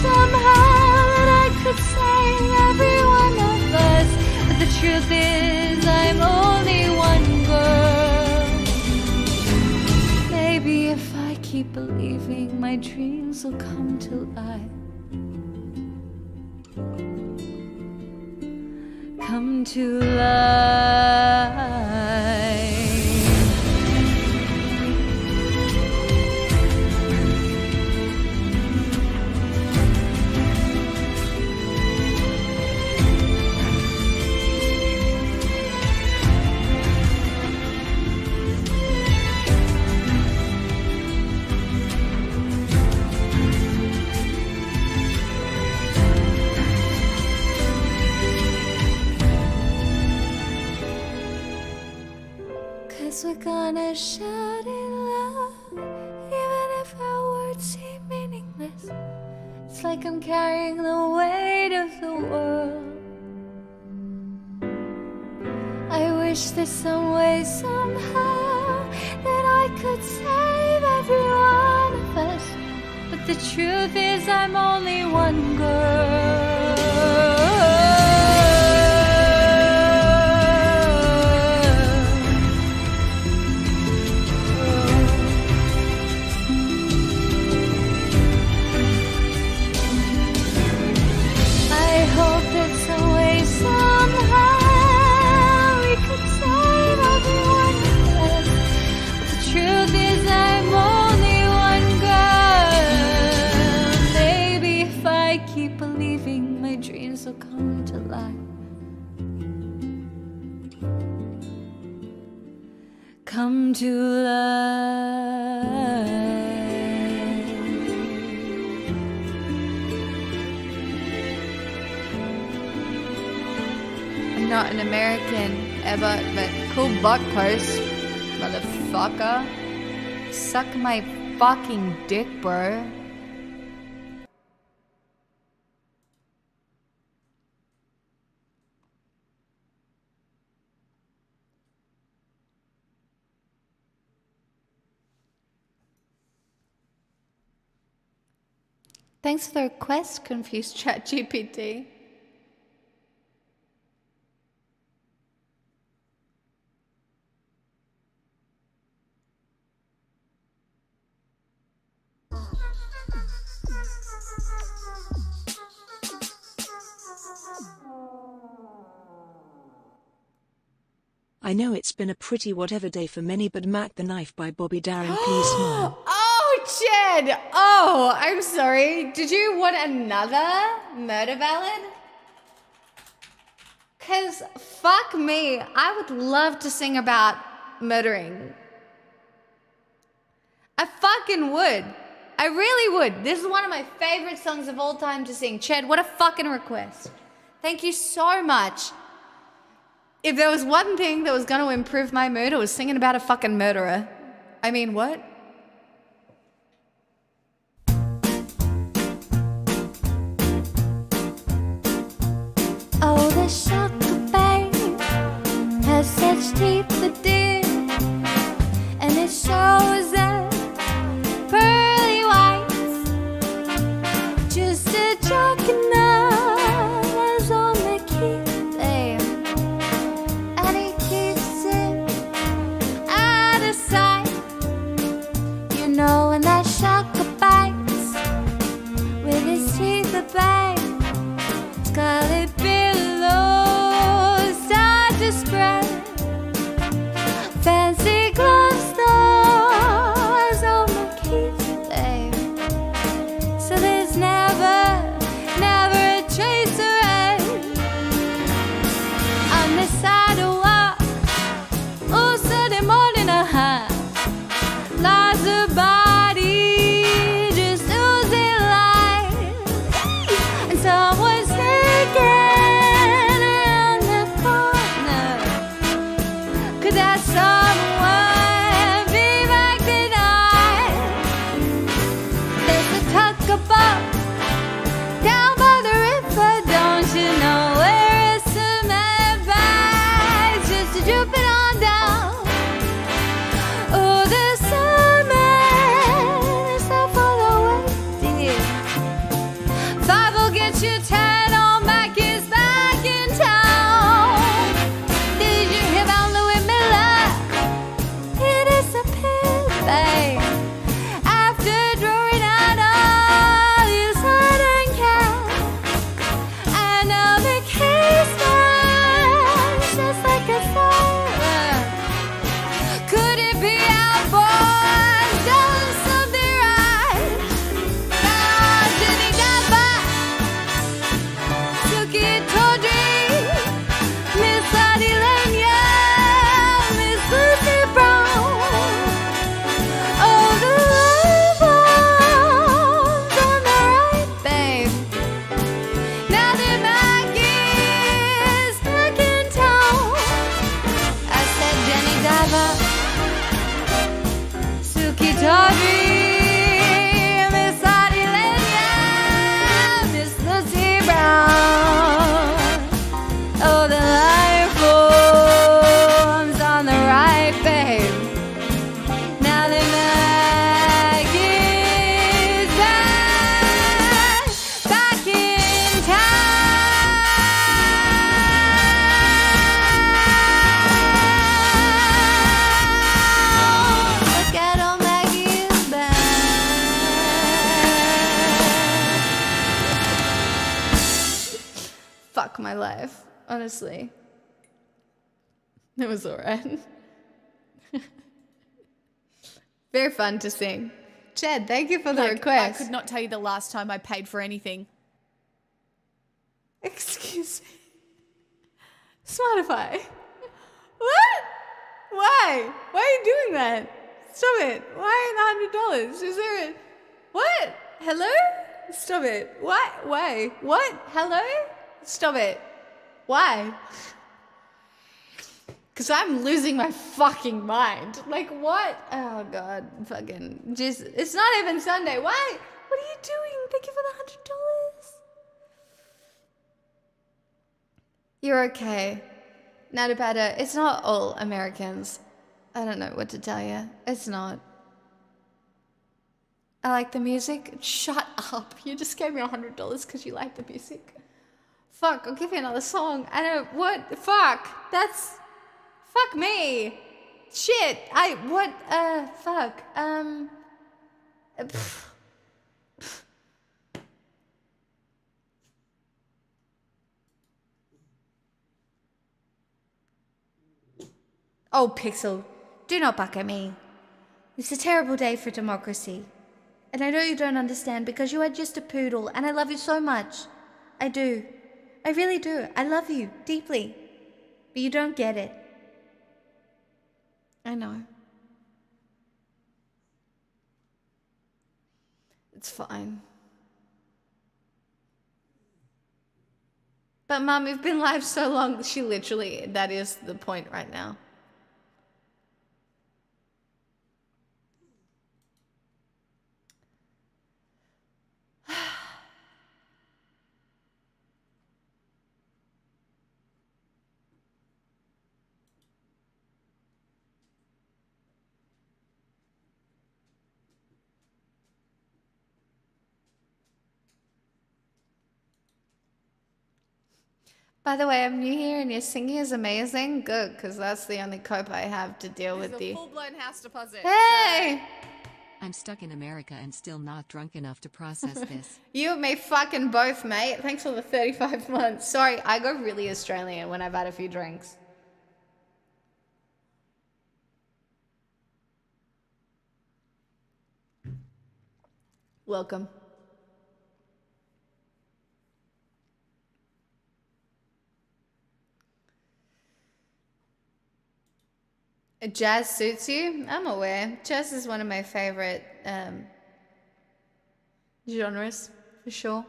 Speaker 21: somehow, that I could save every one of us. But the truth is I'm only one girl. Maybe if I keep believing, my dreams will come to life. Come to life. We're gonna shout it loud, even if our words seem meaningless. It's like I'm carrying the weight of the world. I wish there's some way, somehow, that I could save every one of us. But the truth is I'm only one girl. Will come to life. Come to life.
Speaker 12: not an American ever, but cool butt post, motherfucker. Suck my fucking dick, bro. Thanks for the request, confused ChatGPT.
Speaker 10: I know it's been a pretty whatever day for many, but Mac the Knife by Bobby Darin, please smile.
Speaker 12: Oh, Jed! Oh, I'm sorry. Did you want another murder ballad? Because fuck me, I would love to sing about murdering. I fucking would. I really would. This is one of my favorite songs of all time to sing. Ched, what a fucking request. Thank you so much. If there was one thing that was going to improve my mood, it was singing about a fucking murderer. I mean, what?
Speaker 21: Oh, the sugar babe has such teeth that dear, and it shows that pearly whites, just a joke enough as on the key there, and he keeps it out of sight. You know when that sugar bites with his teeth at bay, scarlet billows start to spread. Fancy gloves stars on the keys there, so there's never a trace of red on the sidewalk. Oh, Sunday morning, lies a body just oozing light, and someone's naked around the corner. Could that someone be back tonight? There's a tugboat down by the river, don't you know, where it's cement bags just drooping on down. Oh, the summer is so far away, dear. 5 will get you 10 on Mac is back in town. Did you hear about Louis Miller? He disappeared, babe, after drawing out all his hiding cash. And now the case stands just like a siren. Could it be our boy done something right? Now Jenny got back, Suki Tawdry, Miss Adilania, Miss Lucy Brown. Oh, the love bombs on the right, babe. Now that Maggie's back in town. I said Jenny Diver, Suki Tawdry, Miss Adilania, Miss Lucy Brown. Oh, the life forms on the right, babe. Now that Maggie's back in town. Look at old Maggie's back.
Speaker 12: Fuck my life, honestly. It was alright. Very fun to sing. Chad, thank you for the request.
Speaker 1: I could not tell you the last time I paid for anything.
Speaker 12: Excuse me. Smartify. What? Why? Why are you doing that? Stop it. Why $100? Is there a... What? Hello? Stop it. What? Why? What? Hello? Stop it. Why? Because I'm losing my fucking mind. Like, what? Oh, God. Fucking. Just, it's not even Sunday. Why? What are you doing? Thank you for the $100. You're okay. Not about it. It's not all Americans. I don't know what to tell you. It's not. I like the music. Shut up. You just gave me $100 because you like the music. Fuck, I'll give you another song. I don't, what? Fuck. That's, fuck me. Shit. Fuck. Oh, Pixel, do not buck at me. It's a terrible day for democracy. And I know you don't understand because you are just a poodle and I love you so much. I do. I really do. I love you deeply. But you don't get it. I know. It's fine. But Mum, we've been live so long, she literally, that is the point right now. By the way, I'm new here and your singing is amazing. Good, because that's the only cope I have to deal with the...
Speaker 1: full-blown house deposit.
Speaker 12: Hey!
Speaker 2: I'm stuck in America and still not drunk enough to process this.
Speaker 12: You and me fucking both, mate. Thanks for the 35 months. Sorry, I go really Australian when I've had a few drinks. Welcome. Jazz suits you? I'm aware. Jazz is one of my favorite genres, for sure.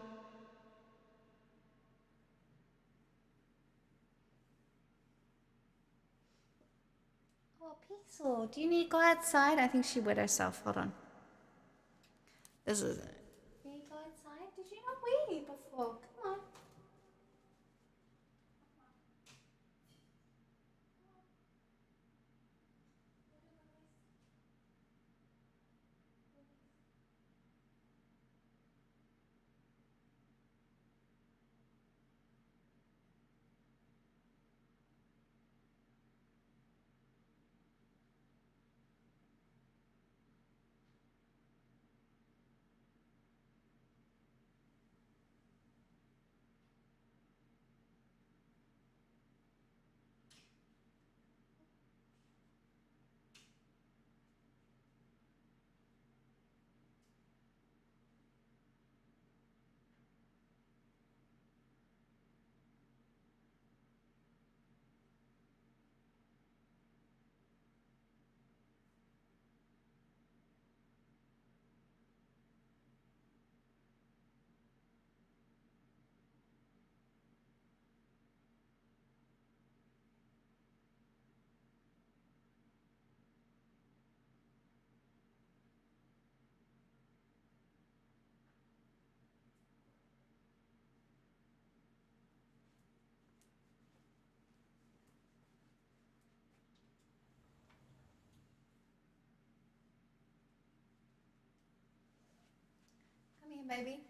Speaker 12: Oh, Pixel, do you need to go outside? I think she wet herself. Hold on. This is it. You need to go outside? Did you not wee before? Come on. Come here, baby.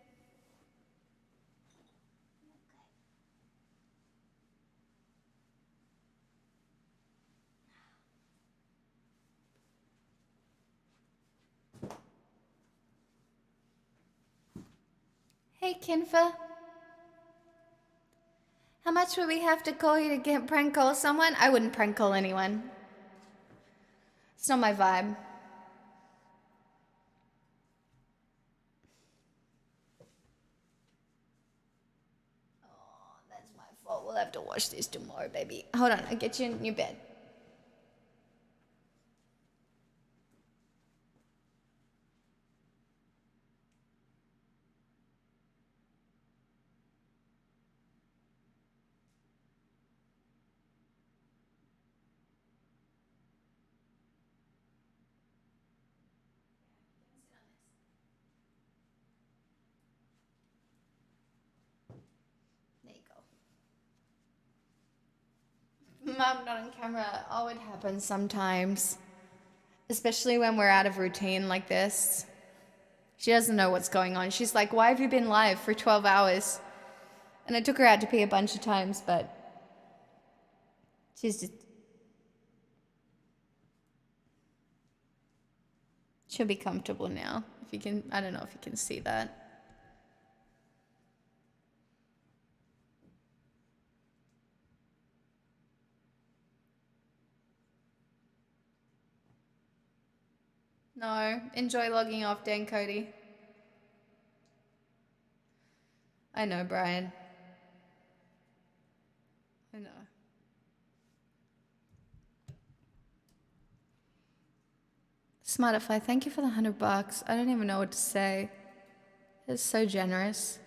Speaker 12: Hey, Kinfa. How much would we have to call you to get prank call someone? I wouldn't prank call anyone. It's not my vibe. Oh, that's my fault. We'll have to wash this tomorrow, baby. Hold on, I'll get you in your bed. I'm not on camera. Oh, it happens sometimes. Especially when we're out of routine like this. She doesn't know what's going on. She's like, why have you been live for 12 hours? And I took her out to pee a bunch of times, but she's just... She'll be comfortable now. If you can, I don't know if you can see that. No, enjoy logging off, Dan Cody. I know, Brian. I know. Smartify, thank you for the $100. I don't even know what to say. It's so generous.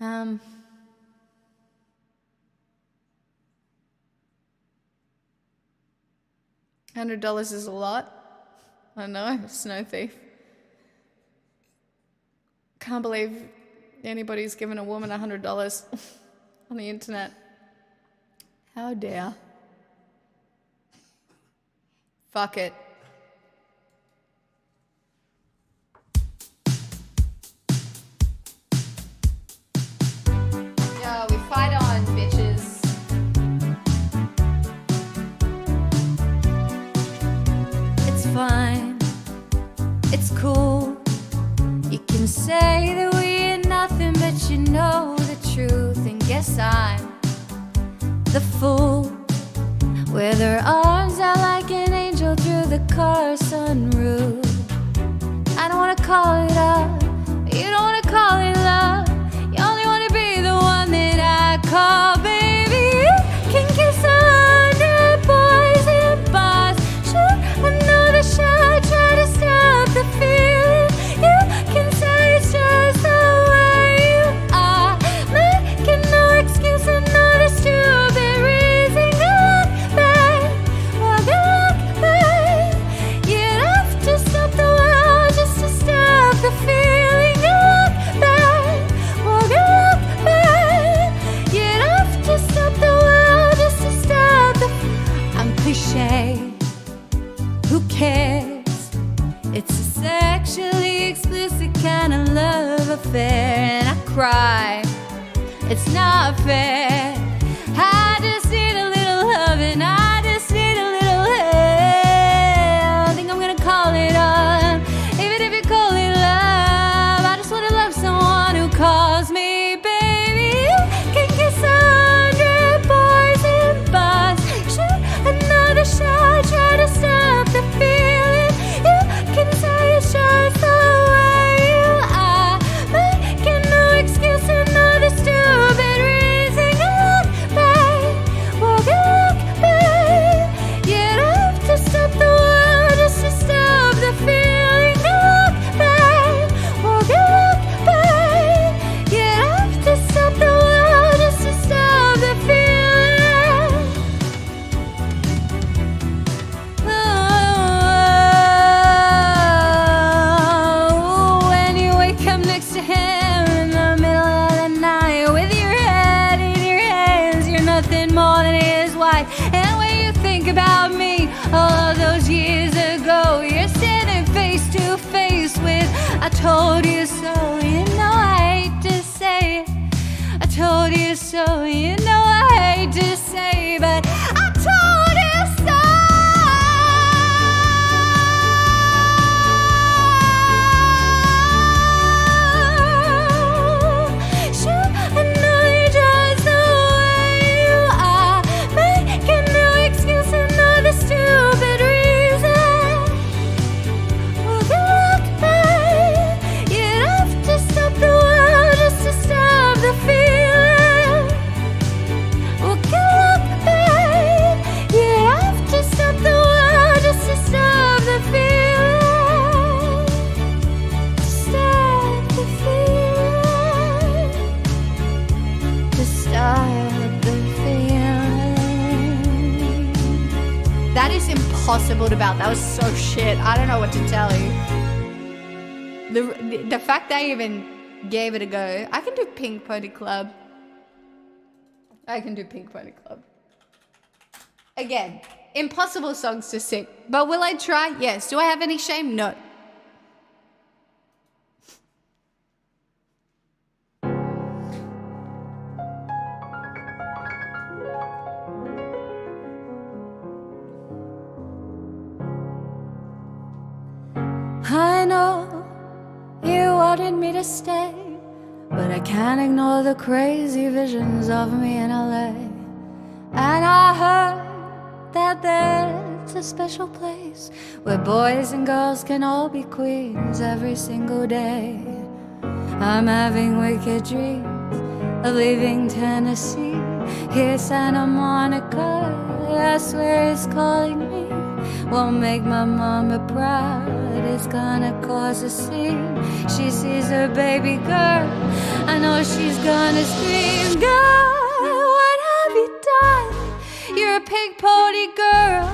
Speaker 12: $100 is a lot. I know, Snow Thief. Can't believe anybody's given a woman $100 on the internet. How dare. Fuck it. Yo, we fight on, bitches. It's fine. It's cool. You can say that we ain't nothing, but you know the truth. And guess I'm the fool. With her arms out like an angel through the car sunroof. I don't wanna call it up, you don't wanna call it love. You only wanna be the one that I call baby. You can kiss 100 boys and bars. Shoot another shot, try to stop the feeling. You can say it's just the way you are. Making no excuse, another stupid reason. Who cares? It's a sexually explicit kind of love affair. And I cry, it's not fair. I just need a little loving, I just need a little help. I think I'm gonna call it on, even if you call it love. I just wanna love someone who calls me baby. You can kiss 100 boys in bars. Shoot another shot, try to stop the feeling. You can say it's just the way you are. Making no excuse, another stupid reason. Look back, walk back. You'd have to stop the world just to stop the feeling. Look back, walk back. You'd have to stop the world just to stop the feeling. When you wake up next to him in the middle of the night with your head in your hands, you're nothing more than his wife. And when you think about me all of those years ago, you're standing face to face with I told you so. You know I hate to say it, I told you so. You know I hate to say, but I told you so. Shoot another just the way you are. Making no excuse, another stupid reason. Well, look back. You'd have to stop the world just to stop the feeling. Well, look back. You'd have to stop the world just to stop the feeling. Stop the feeling. To stop the feeling. That is impossible to belt. That was so shit. I don't know what to tell you. The fact they even gave it a go. I can do Pink Pony Club. I can do Pink Pony Club. Again, impossible songs to sing. But will I try? Yes. Do I have any shame? No.
Speaker 21: I know you wanted me to stay, but I can't ignore the crazy visions of me in LA. And I heard that there's a special place where boys and girls can all be queens every single day. I'm having wicked dreams of leaving Tennessee. Here's Santa Monica, I swear it's calling me. Won't make my mama proud, it's gonna cause a scene. She sees her baby girl, I know she's gonna scream. God, what have you done? You're a pink pony girl,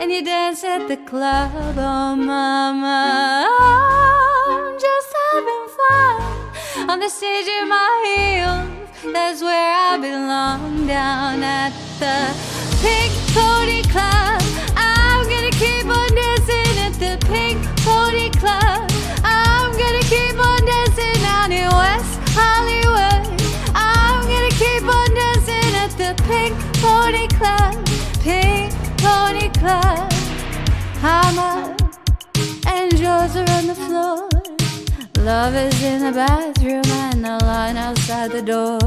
Speaker 21: and you dance at the club. Oh mama, I'm just having fun on the stage in my heels. That's where I belong, down at the Pink Pony Club. I'm gonna keep on dancing at the Pink Pony Club. I'm gonna keep on dancing down in West Hollywood. I'm gonna keep on dancing at the Pink Pony Club. Pink Pony Club. I'm up and drawers are on the floor. Love is in the bathroom and the line outside the door.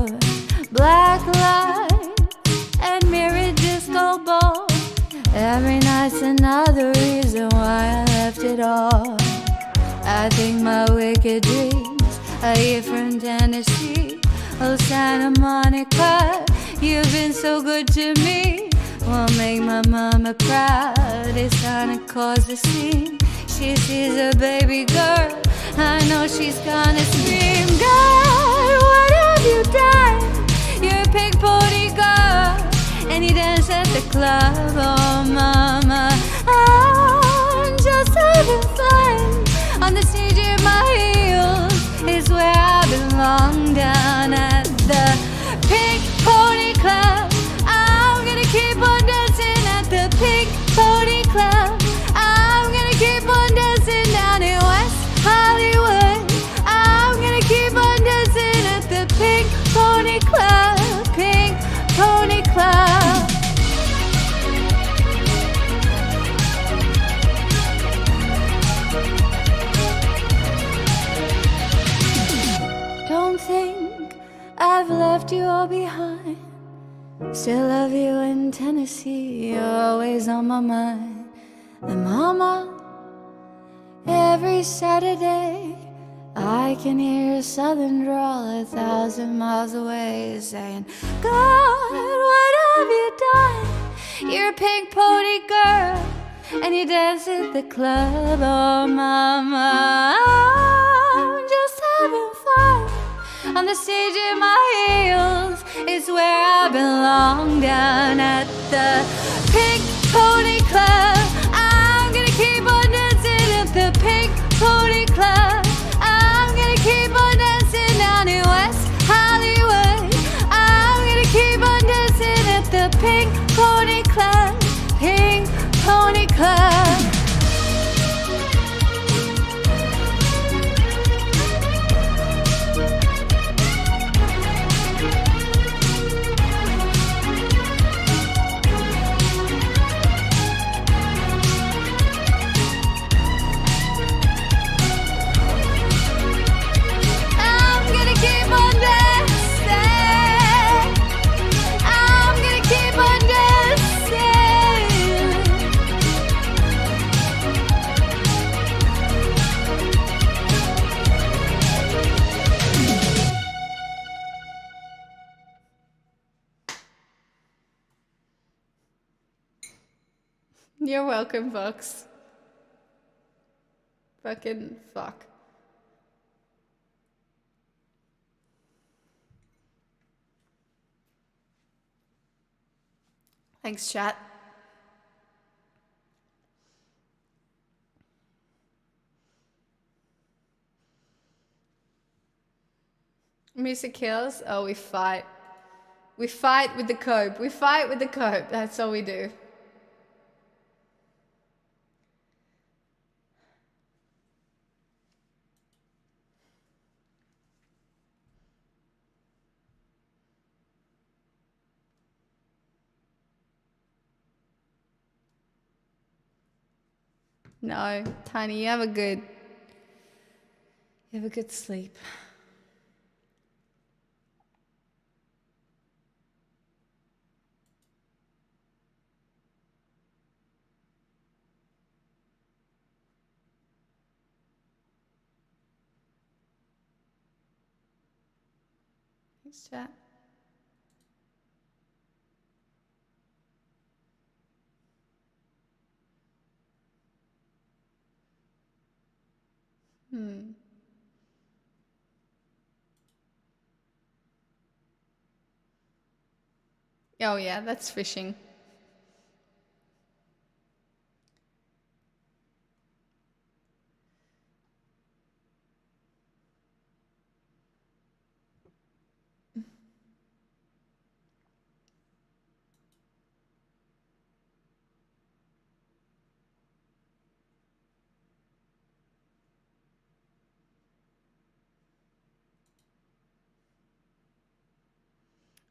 Speaker 21: Black light and mirror disco ball. Every night's another reason why I left it all. I think my wicked dreams are here from Tennessee. Oh, Santa Monica, you've been so good to me. Won't make my mama proud, it's gonna cause a scene. She sees a baby girl, I know she's gonna scream. God, what have you done? You're a pink pony girl, and you dance at the club. Oh mama, I'm just having fun on the stage in my heels. Is where I belong, down at the Pink Pony Club. I'm gonna keep on dancing at the Pink Pony Club. I'm gonna keep on dancing down in West Hollywood. I'm gonna keep on dancing at the Pink Pony Club. Pink Pony Club. Don't think I've left you all behind. Still love you in Tennessee, you're always on my mind. And mama, every Saturday I can hear a southern drawl 1,000 miles away saying, God, what have you done? You're a pink pony girl, and you dance at the club. Oh mama, I'm just having fun on the stage in my heels. It's where I belong, down at the Pink Pony Club. I'm gonna keep on dancing at the Pink Pony Club. I'm gonna keep on dancing down in West Hollywood. I'm gonna keep on dancing at the Pink Pony Club. Pink Pony Club.
Speaker 12: You're welcome, Vox. Fucking fuck. Thanks, chat. Music kills. Oh, we fight. We fight with the cope. We fight with the cope. That's all we do. No, Tiny, you have a good sleep. Thanks, chat. Oh yeah, that's fishing.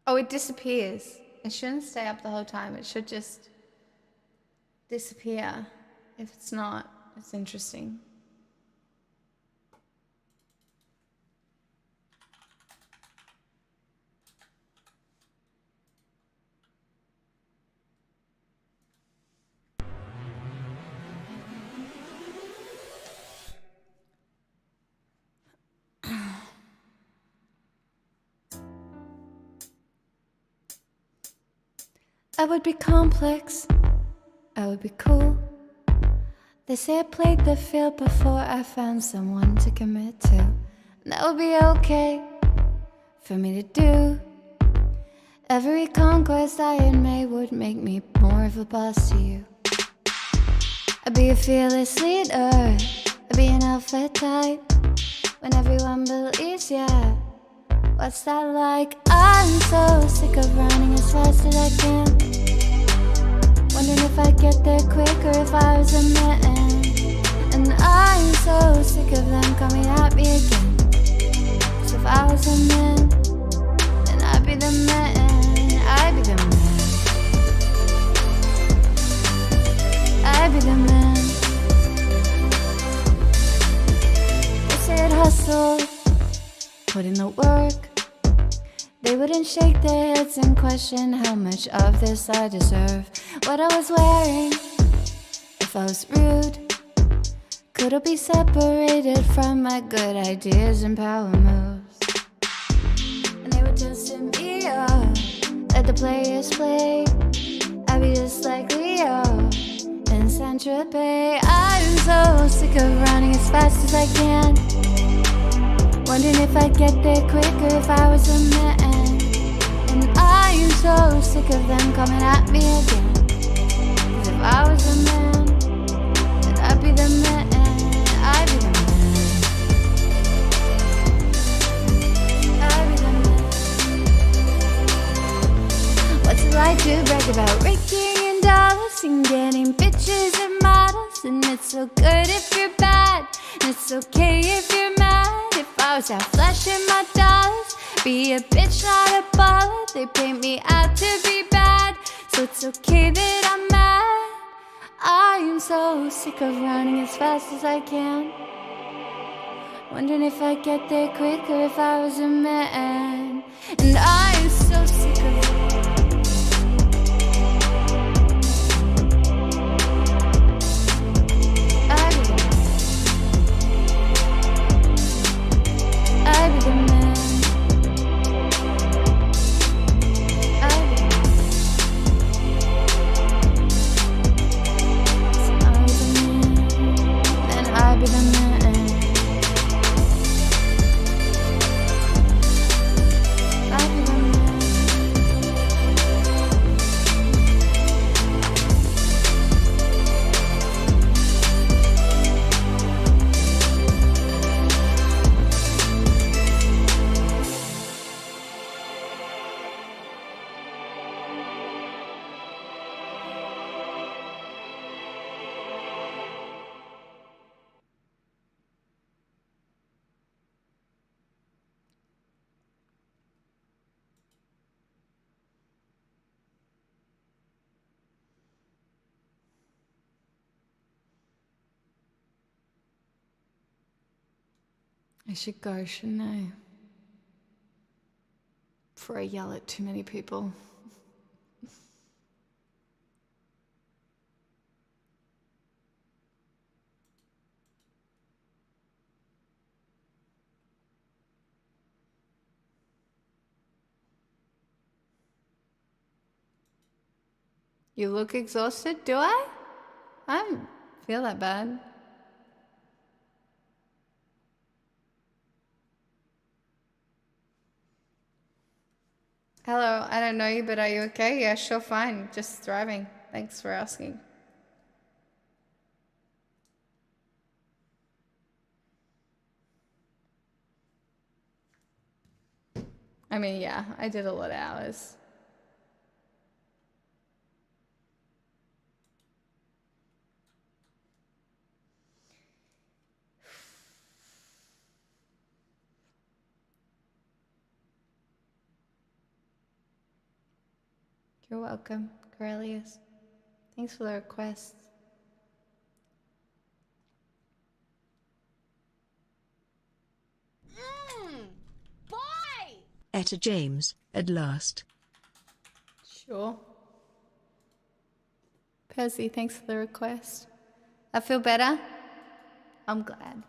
Speaker 12: Oh, it disappears. It shouldn't stay up the whole time. It should just disappear. If it's not, it's interesting. I would be complex, I would be cool. They say I played the field before I found someone to commit to. And that would be okay for me to do. Every conquest I had made would make me more of a boss to you. I'd be a fearless leader, I'd be an alpha type. When everyone believes, yeah, what's that like? I'm so sick of running as fast as I can. Wondering if I'd get there quicker if I was a man. And I'm so sick of them coming at me again. 'Cause if I was a man, then I'd be the man. I'd be the man. I'd be the man. They say I'd hustle, put in the work. They wouldn't shake their heads and question how much of this I deserve. What I was wearing, if I was rude, could it be separated from my good ideas and power moves? And they were testing me up, let the players play. I'd be just like Leo in Saint-Tropez. I'm so sick of running as fast as I can. Wondering if I'd get there quicker if I was a man. And I'm so sick of them coming at me again. 'Cause if I was a man, then I'd be the man. I'd be the man. I'd be the man. What's it like to brag about raking in dollars and getting bitches and models? And it's so good if you're bad, and it's okay if you're mad. If I was out flashing my dollars, be a bitch, not a baller. They paint me out to be bad, so it's okay that I'm mad. I am so sick of running as fast as I can. Wondering if I'd get there quicker if I was a man. And I'm so sick of it. I'd be the man. I'd be the man. I'd be the man. I should go, shouldn't I? Before I yell at too many people. You look exhausted, do I? I don't feel that bad. Hello, I don't know you, but are you okay? Yeah, sure, fine. Just thriving. Thanks for asking. I mean, yeah, I did a lot of hours. You're welcome, Corellius. Thanks for the requests.
Speaker 9: Boy!
Speaker 10: Etta James, at last.
Speaker 12: Sure. Percy, thanks for the request. I feel better. I'm glad.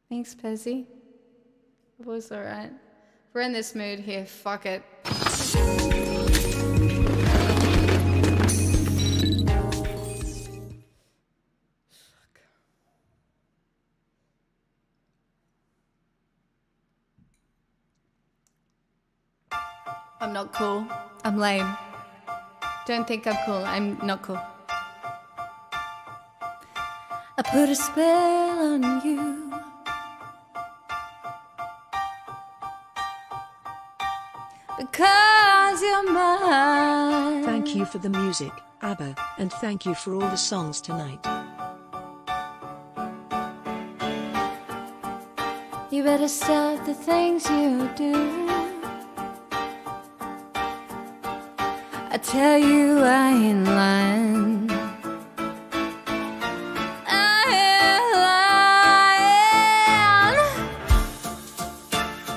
Speaker 12: Thanks, Pezzy. It was alright. We're in this mood here. Fuck it. I'm not cool. I'm lame. Don't think I'm cool. I'm not cool.
Speaker 21: I put a spell on you. Because you're mine.
Speaker 10: Thank you for the music, ABBA, and thank you for all the songs tonight.
Speaker 21: You better stop the things you do. I tell you I ain't lying. I ain't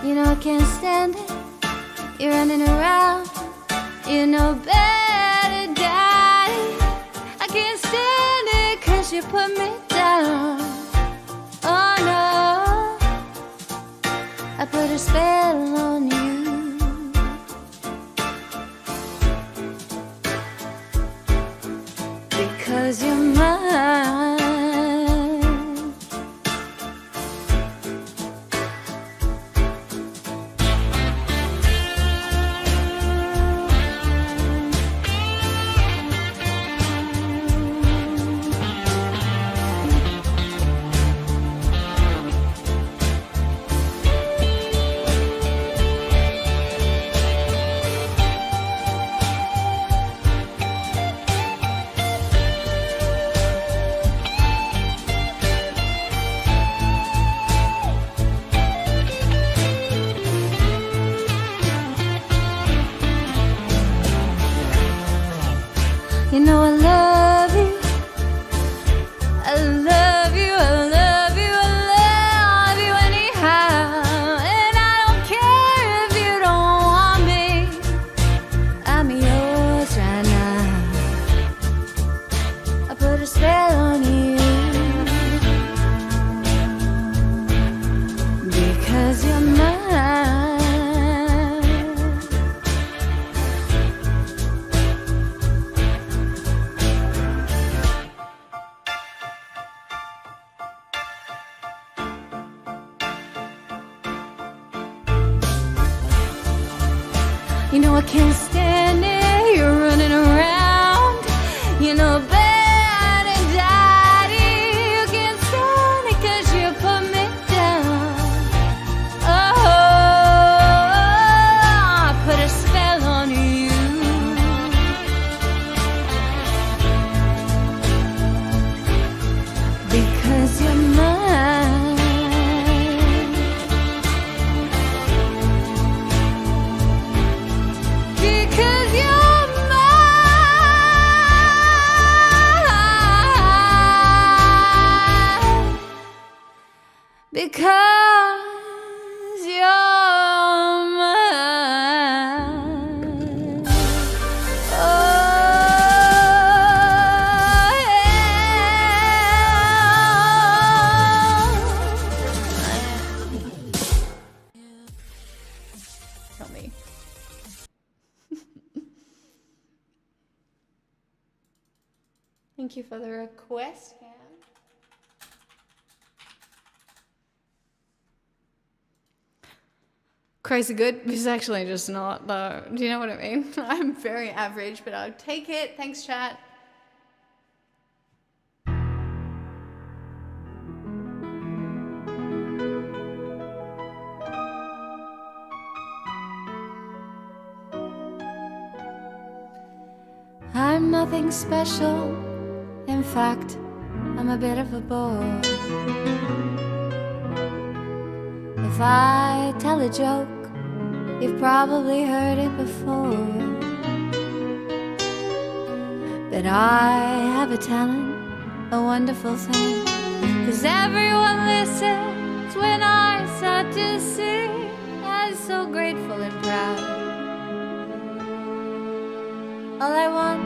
Speaker 21: lying. You know I can't stand it. You're running around. You know better, Daddy. I can't stand it 'cause you put me down. Oh no, I put a spell on you. Because you're mine. You know I love you. I love you, I love you, I love you anyhow. And I don't care if you don't want me. I'm yours right now. I put a spell on you. Because you're mine. You know I can't stand it, you're running around. You know better, Daddy. You can't stand it 'cause you put me down. Oh, I put a spell on you. Because you're mine. Because you're mine. Because you're mine. Oh,
Speaker 12: Help me. Thank you for the request, Cam. Crazy good is actually just not, though. Do you know what I mean? I'm very average, but I'll take it. Thanks, chat.
Speaker 21: I'm nothing special. In fact, I'm a bit of a bore. If I tell a joke, you've probably heard it before. But I have a talent, a wonderful thing. 'Cause everyone listens when I start to sing. I'm so grateful and proud. All I want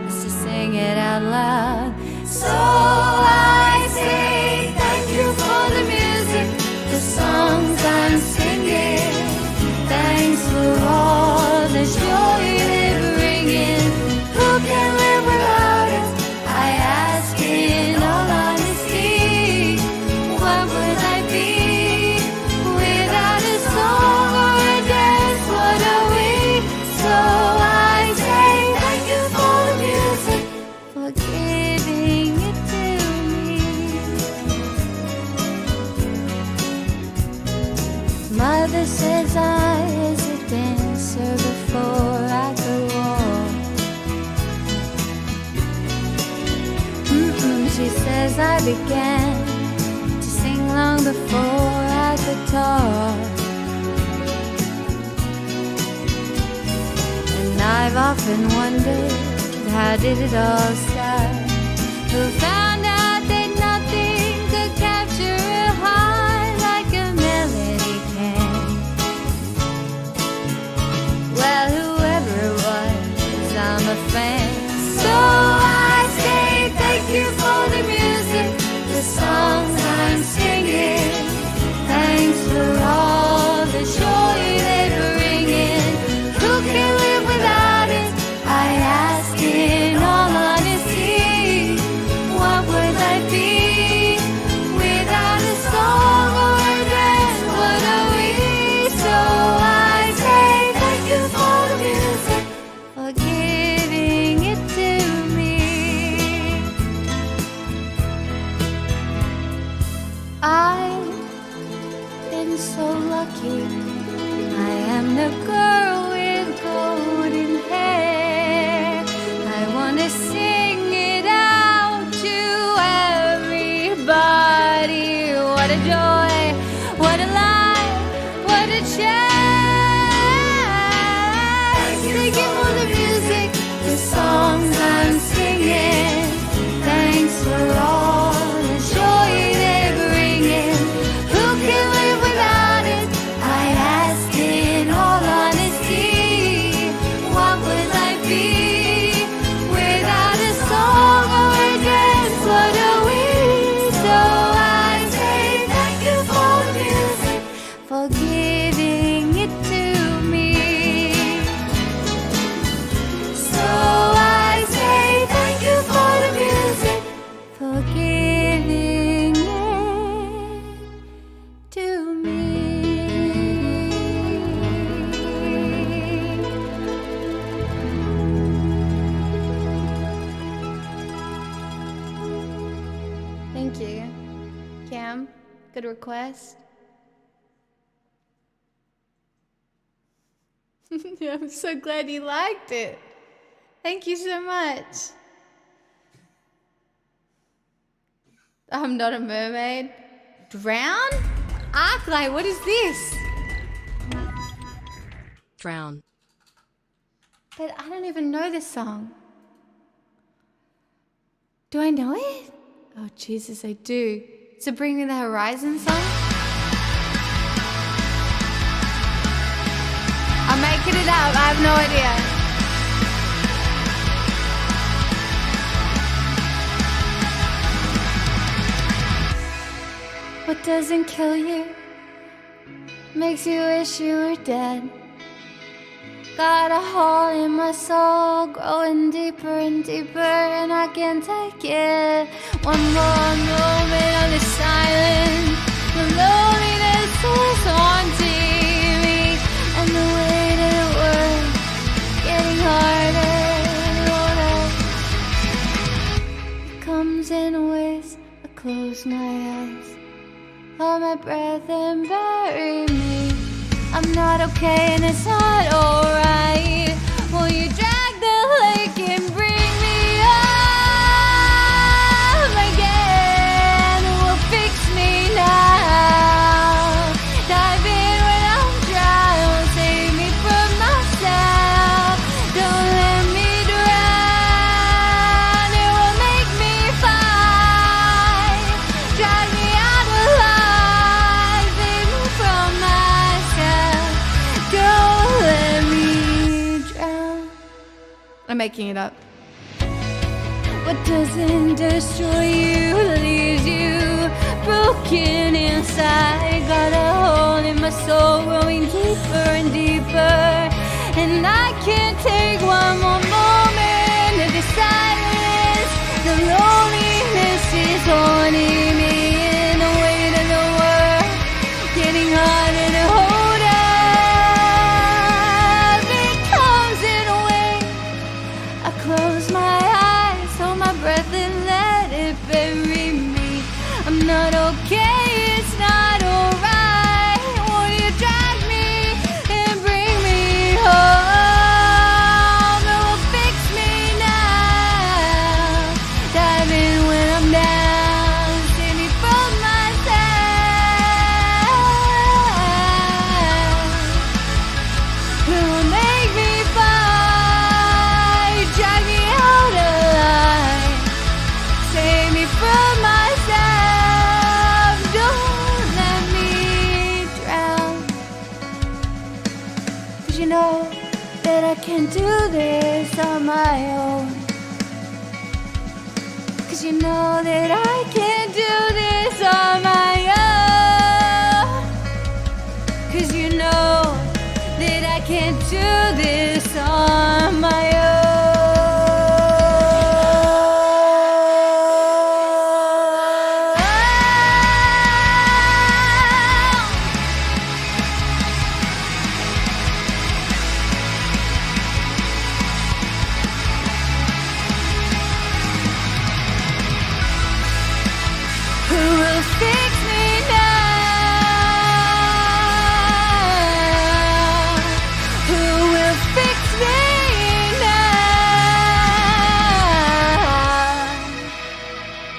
Speaker 21: is to sing it out loud. So I say thank you for the music, the songs I'm singing. Thanks for all the joy they're bringing. Who can live without it? I ask in all honesty. What would I be without a song or a dance? What are we? So I say thank you She says I began to sing long before I could talk. And I've often wondered, how did it all start? Who found out that nothing could capture a heart like a melody can? Well, whoever it was, I'm a fan. So I say thank you for the music, the songs I'm singing. Thanks for all the joy they bring in. Who can live without it? I ask in all honesty. What would I be without a song or a dance? What are we? So I say thank you for the music, for giving it to me. I've been so lucky. I am the girl with golden hair. I wanna sing it out to everybody. What a joy, what a life, what a chance. Thank you for the music, the songs I'm singing. Thanks for all the joy they bring in. Who can live without it? I ask in all honesty. What would I be without a song or a dance? What are we? So I say thank you for the music, for giving it to me. So I say thank you for the music, for giving it to me.
Speaker 12: Thank you. Cam, good request. I'm so glad you liked it. Thank you so much. I'm not a mermaid. Drown? Arclight, what is this?
Speaker 11: Drown.
Speaker 12: But I don't even know this song. Do I know it? Oh, Jesus, I do. Is it Bring Me the Horizon song? I'm making it up. I have no idea. What doesn't kill you makes you wish you were dead. Got a hole in my soul, growing deeper and deeper, and I can't take it. One more moment of the silence, the loneliness is haunting me, and the weight of the world getting harder and harder. It comes in waves. I close my eyes, hold my breath and bury me. I'm not okay and it's not alright. Will you drag the lake and bring me up again? Will fix me now. Dive in when I'm dry. Save me from myself. Don't let me drown. It will make me fine. Drag me out alive. Save me from myself. Don't let me drown. I'm making it up. What doesn't destroy you leaves you broken inside. Got a hole in my soul, growing deeper and deeper, and I can't take one more moment of the silence. The loneliness is haunting me, and the weight of the world getting harder to hold up. It comes in a way. I close my eyes, hold my breath and let it bury me. I'm not okay, it's not alright. Will you drag me and bring me home? It will fix me now. Dive
Speaker 21: 'Cause you know that I can't do this on my own. 'Cause you know that I can't do this on my own. Who will fix me now? Who will fix me now?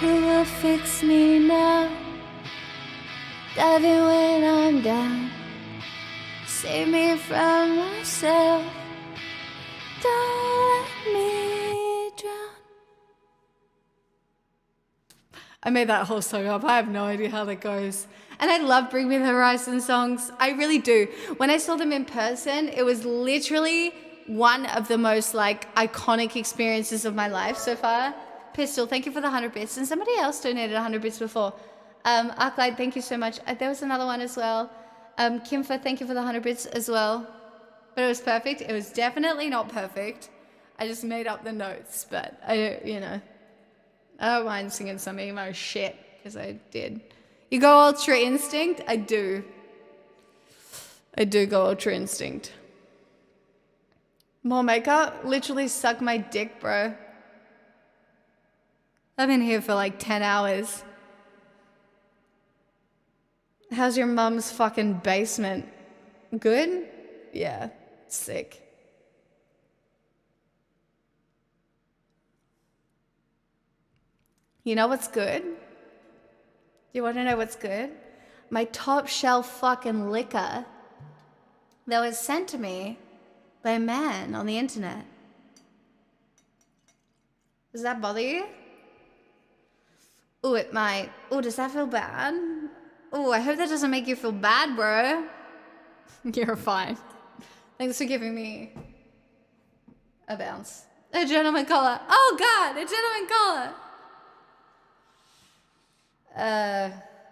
Speaker 21: Who will fix me now? Dive in when I'm down. Save me from myself. Don't let me drown.
Speaker 12: I made that whole song up. I have no idea how that goes. And I love Bring Me the Horizon songs. I really do. When I saw them in person, it was literally one of the most like iconic experiences of my life so far. Pistol, thank you for the 100 bits. And somebody else donated 100 bits before. Arclight, thank you so much. There was another one as well. Kimfa, thank you for the 100 bits as well. But it was perfect. It was definitely not perfect. I just made up the notes, but I don't mind singing some emo shit, because I did. You go Ultra Instinct? I do. I do go Ultra Instinct. More makeup? Literally suck my dick, bro. I've been here for like 10 hours. How's your mum's fucking basement? Good? Yeah, sick. You know what's good? You want to know what's good? My top shelf fucking liquor that was sent to me by a man on the internet. Does that bother you? Oh, it might. Oh, does that feel bad? Oh, I hope that doesn't make you feel bad, bro. You're fine. Thanks for giving me a bounce. A gentleman collar. Oh, God, a gentleman collar.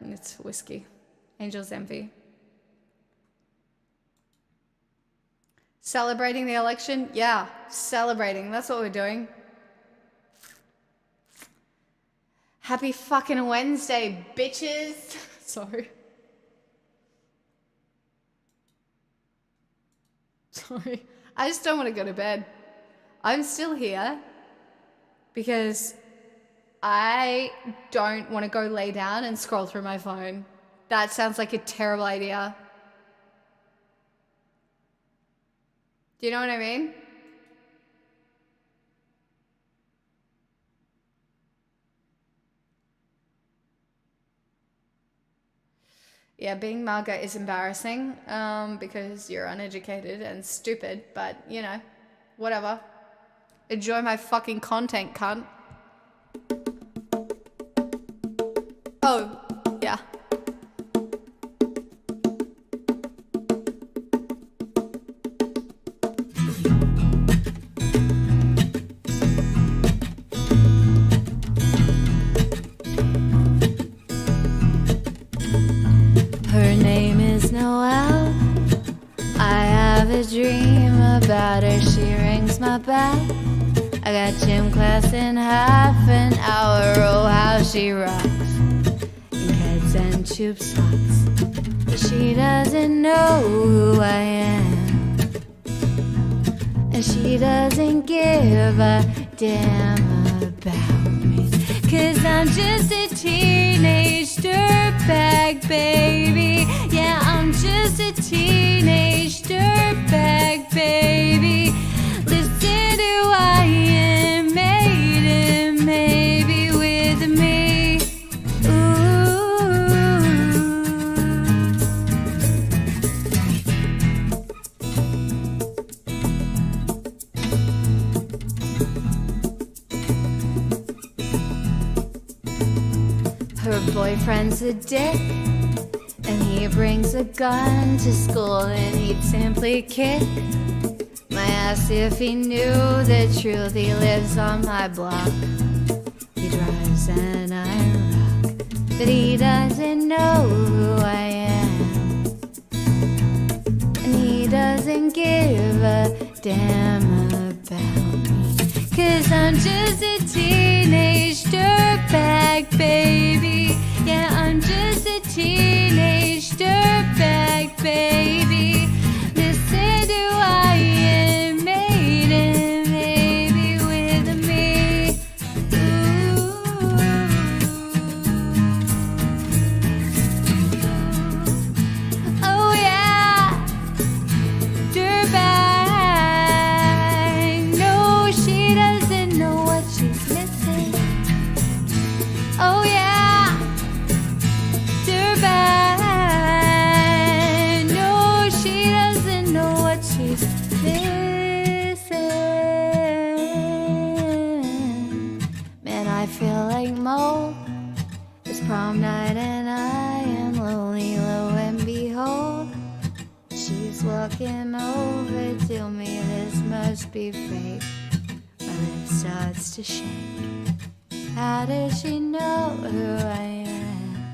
Speaker 12: It's whiskey. Angel's Envy. Celebrating the election? Yeah, celebrating. That's what we're doing. Happy fucking Wednesday, bitches. Sorry. Sorry. I just don't want to go to bed. I'm still here because I don't want to go lay down and scroll through my phone. That sounds like a terrible idea. Do you know what I mean? Yeah, being MAGA is embarrassing because you're uneducated and stupid, but, you know, whatever. Enjoy my fucking content, cunt. Oh, yeah.
Speaker 21: Her name is Noelle. I have a dream about her. She rings my bell. I got gym class in half an hour. Oh, how she rocks in kids and tube socks. But she doesn't know who I am, and she doesn't give a damn about me. 'Cause I'm just a teenage dirtbag, baby. Yeah, I'm just a teenage dirtbag, baby. Listen to I am made and maybe with me. Her boyfriend's a dick, and he brings a gun to school, and he'd simply kick my ass if he knew the truth. He lives on my block. He drives box and I rock, but he doesn't know who I am, and he doesn't give a damn about me, 'cause I'm just a teenage dirtbag baby. Yeah, I'm just a teenage dirtbag baby. Listen to I am made and maybe with me. Ooh. Oh yeah, dirtbag. No, she doesn't know what she's missing. Oh yeah, dirtbag. No, she doesn't know what she's missing. Man, I feel like mold. It's prom night and I am lonely, lo and behold, she's walking over to me. This must be fake. My lip starts to shake. How does she know who I am?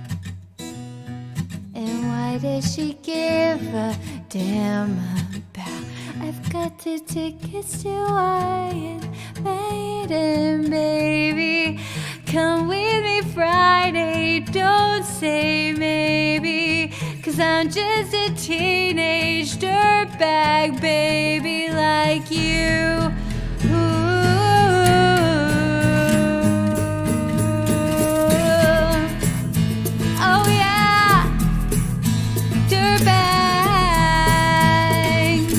Speaker 21: And why does she give a damn about? I've got 2 tickets to Iron Maiden, baby. Come with me Friday, don't say maybe, 'cause I'm just a teenage dirtbag baby like you. Ooh. Oh yeah, dirtbag.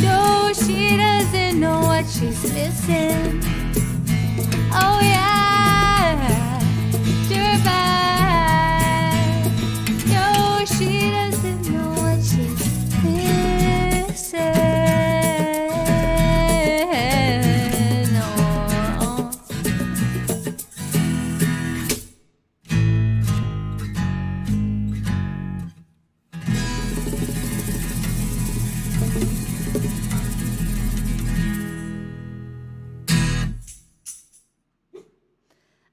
Speaker 21: No, she doesn't know what she's missing. Oh yeah, dirtbag. No, she doesn't know what she's missing. Oh.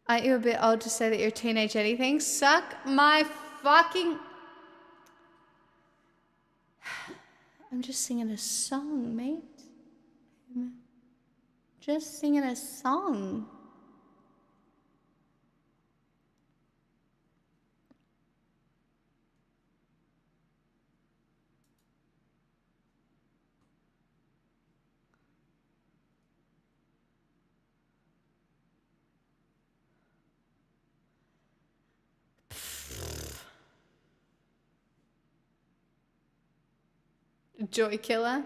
Speaker 12: Aren't you a bit old to say that you're teenage anything? Suck my fucking... I'm just singing a song, mate. Just singing a song. Joy killer?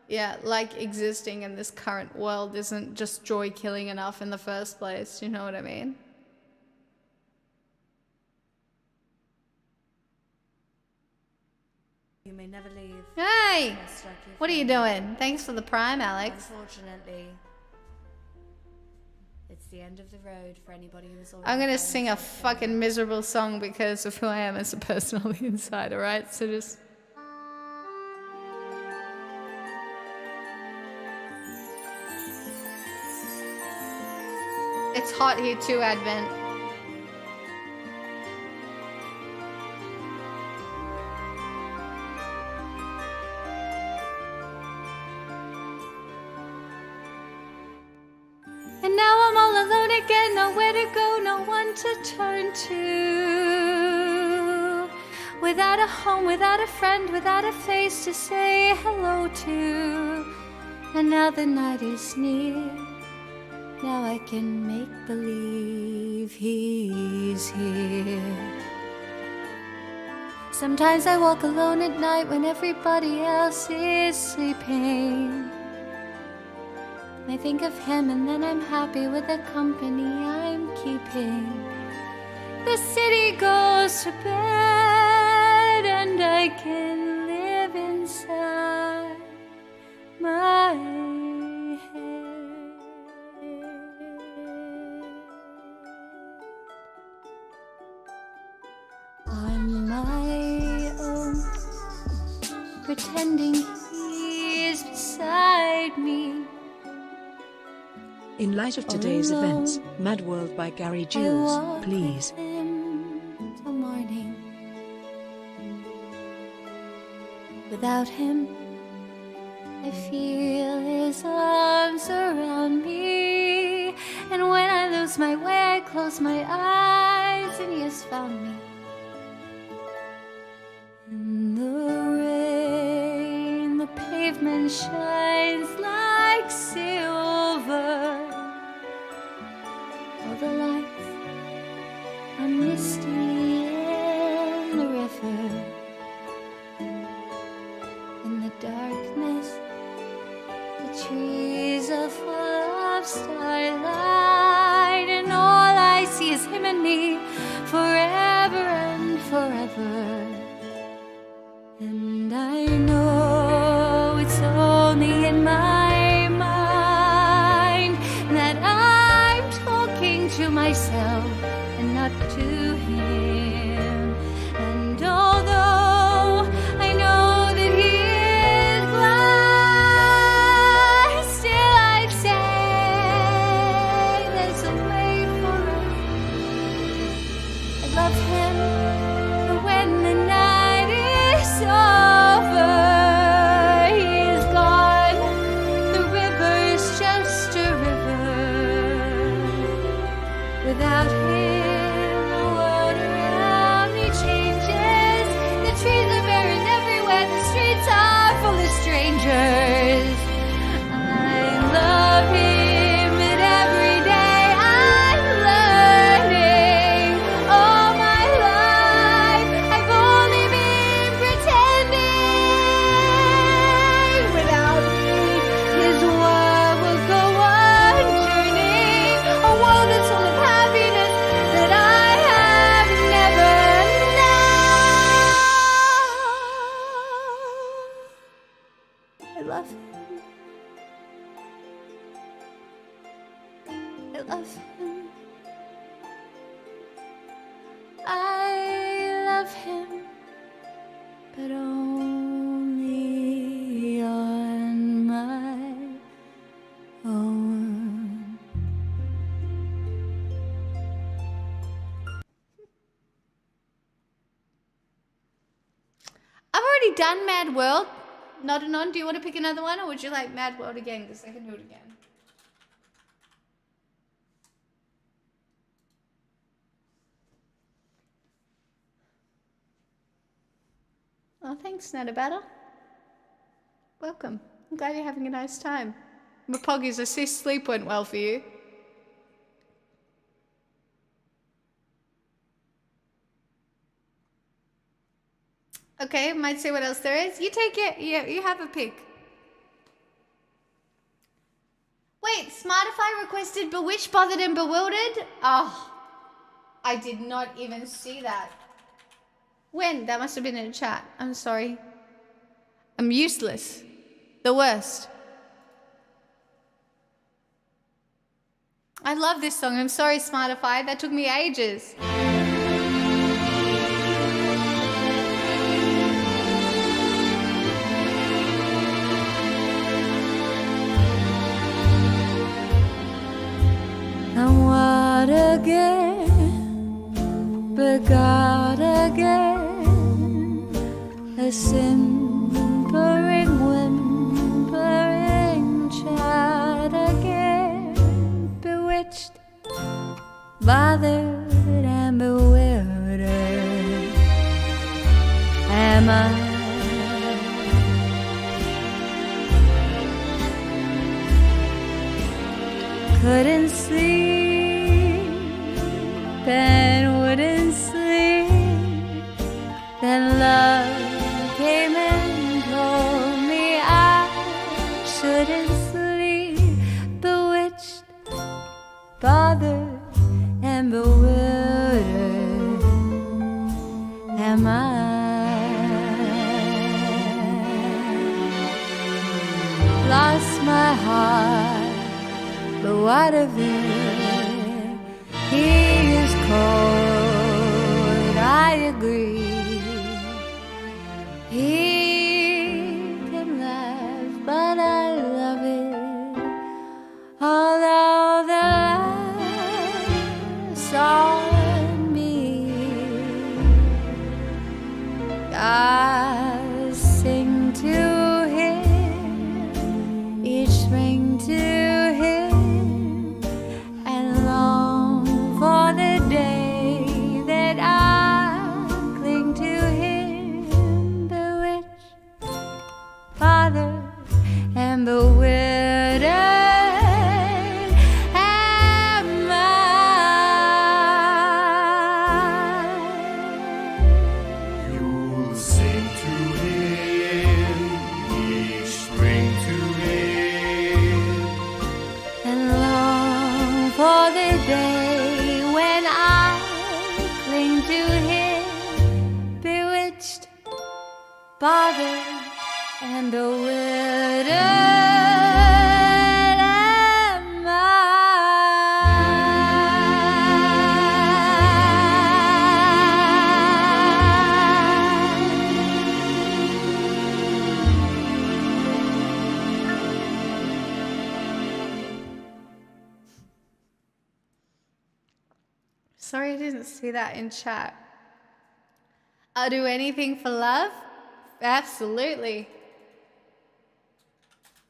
Speaker 12: Yeah, like existing in this current world isn't just joy killing enough in the first place. Do you know what I mean?
Speaker 21: You may never leave.
Speaker 12: Hey! What are you doing? Thanks for the prime, Alex.
Speaker 21: Unfortunately, it's the end of the road for anybody who is already.
Speaker 12: I'm gonna sing a fucking miserable song because of who I am as a person on the inside, alright? So just... It's hot here too, Advent. And now I'm all alone again, nowhere to go, no one to turn to. Without a home, without a friend, without a face to say hello to. And now the night is near. Now I can make believe he's here. Sometimes I walk alone at night when everybody else is sleeping. I think of him and then I'm happy with the company I'm keeping. The city goes to bed and I can live inside my head. On my own, pretending he's beside me.
Speaker 10: In light of today's events, Mad World by Gary Jules, please.
Speaker 21: Till morning. Without him, I feel his arms around me. And when I lose my way, I close my eyes, and he has found me. In the rain, the pavement shines like silver. All the lights are misty in the river. In the darkness, the trees are full of starlight, and all I see is him and me, forever and forever. And I know it's only in my mind that I'm talking to myself and not to him. And although I know that he is blind, still I'd say there's a way for us. I love him, but when the night is over, he is gone. The river is just a river. Without him, the world around me changes. The trees are barren everywhere. The streets are full of strangers. I love him, and every day I'm learning. All my life I've only been pretending. Without me, his world will go on turning. A world that's full of happiness that I have never known. I love him. I love him. I love him, but only on my own. I've already done Mad World. Not and on. Do you want to pick another one, or would you like Mad World again? Because I can do it again. Oh, thanks, Natabatta. Welcome. I'm glad you're having a nice time. Mapoggies, I see sleep went well for you. Okay, might see what else there is. You take it. You have a pick. Wait, Smartify requested Bewitched, Bothered and Bewildered? Oh, I did not even see that. When? That must have been in a chat. I'm sorry. I'm useless. The worst. I love this song. I'm sorry, Smartify. That took me ages. I'm what again, but God again, a simpering, whimpering child again, bewitched, bothered and bewildered. Am I? Couldn't sleep and wouldn't sleep. Then love came and told me I shouldn't sleep. Bewitched, bothered and bewildered. Am I? Lost my heart. But what of it? He is cold, I agree. He can laugh, but I love it. Although on me. I sing to him, each spring to him, and long for the day that I cling to him. Bewitched, Father, and bewildered am I.
Speaker 19: You'll sing to him, each spring to him,
Speaker 21: and long for the day when I cling to him. Bewitched, bothered, and bewildered am
Speaker 12: Sorry, I didn't see that in chat. I'll do anything for love? Absolutely.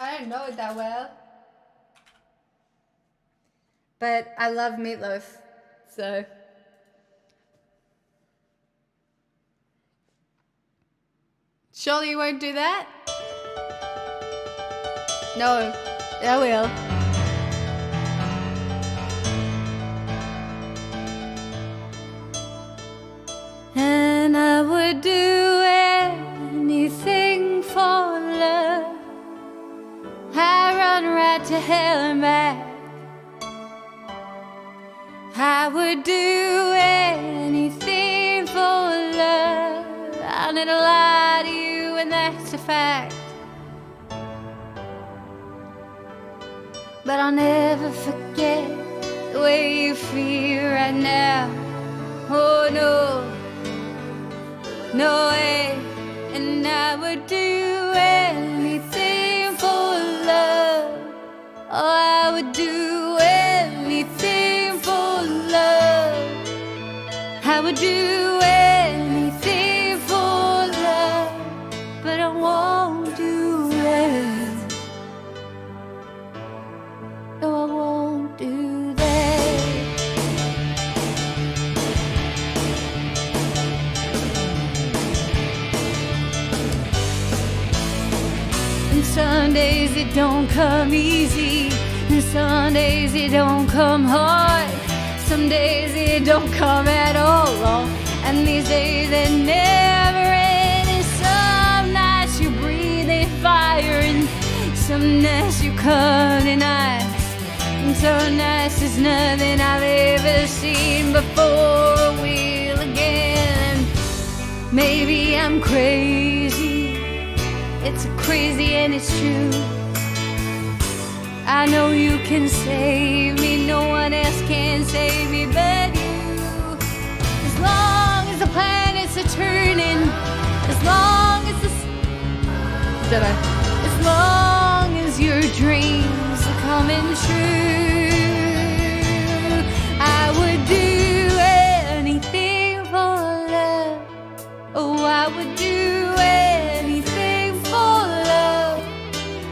Speaker 12: I don't know it that well. But I love meatloaf, so. Surely you won't do that? No, I will.
Speaker 21: and I would do anything for love. I run right to hell and back. I would do anything for love. I'll never lie to you, and that's a fact. But I'll never forget the way you feel right now. Oh no, no way. And I would do anything for love. Oh, I would do anything for love. I would do anything for love, but I won't do that. No, I won't do that. And some days it don't come easy, and some days it don't come hard. Some days it don't come at all, and these days they never end. And some nights you breathe in fire, and some nights you come in ice. And some nights there's nothing I've ever seen before or will again. Maybe I'm crazy, it's crazy and it's true. I know you can save me, no one else can save me but you. As long as the planets are turning, as long as the as long as your dreams are coming true, I would do anything for love. Oh, I would do anything for love.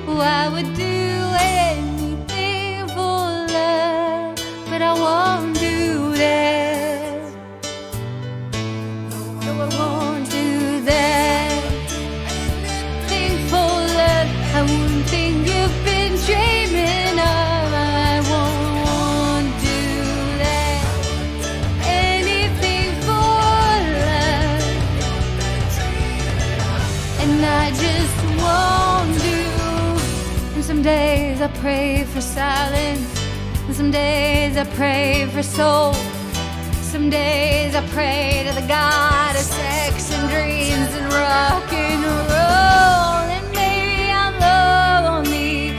Speaker 21: Oh, I would do anything for love, but I won't do that. No, I won't do that. Think for love, I wouldn't think you've been dreaming of. I won't do that. Anything for love, and I just won't do. And some days I pray for silence, and some days I pray for soul. Some days I pray to the God of sex and dreams and rock and roll. And maybe I'm lonely,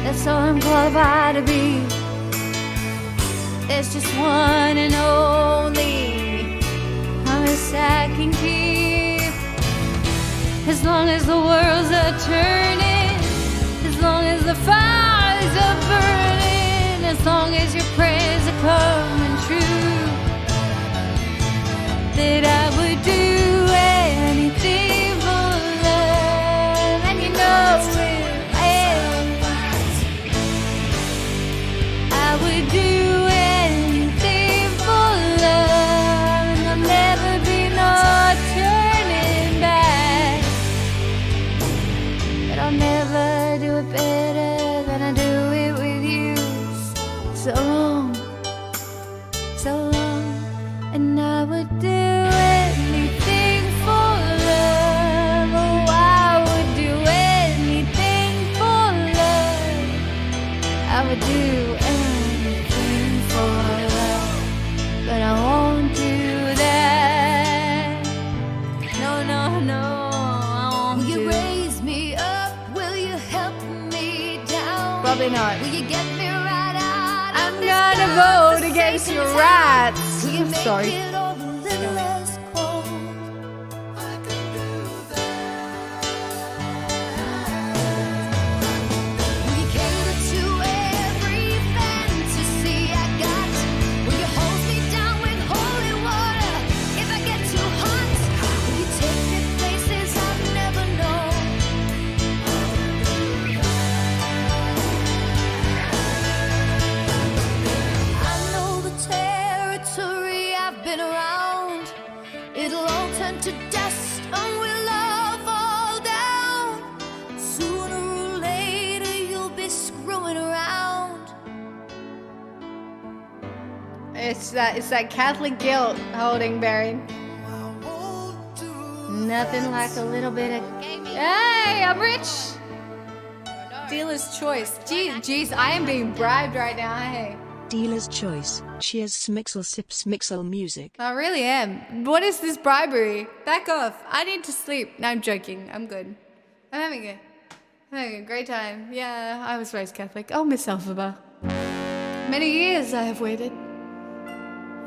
Speaker 21: that's all I'm qualified to be. There's just one and only promise I can keep. As long as the worlds are turning, as long as the fires are burning, as long as your prayers are coming true. and I would do anything for love. Oh, I would do anything for love. I would do anything for love, but I won't do that. No, no, no, I won't. Will you raise me up? Will you help me down?
Speaker 12: Probably not.
Speaker 21: Will you get me right out?
Speaker 12: I'm gonna vote against your rights.
Speaker 21: Will you make
Speaker 12: Sorry.
Speaker 21: it all a little less cold? Will you cater to every fantasy I got? Will you hold me down with holy water if I get too hot? Will you take me places I've never known? I know the territory I've been around. It'll all turn to dust and we'll all fall down. Sooner or later you'll be screwing around.
Speaker 12: It's that Catholic guilt holding Barry. Nothing like a little bit of. Hey, I'm rich. Dealer's choice. Jeez, I am being bribed right now. Hey.
Speaker 10: Dealer's choice. Cheers, smixel, sips, mixel music.
Speaker 12: I really am. What is this bribery? Back off. I need to sleep. No, I'm joking. I'm good. I'm having a great time. Yeah, I was raised Catholic. Oh, Miss Alphaba. Many years I have waited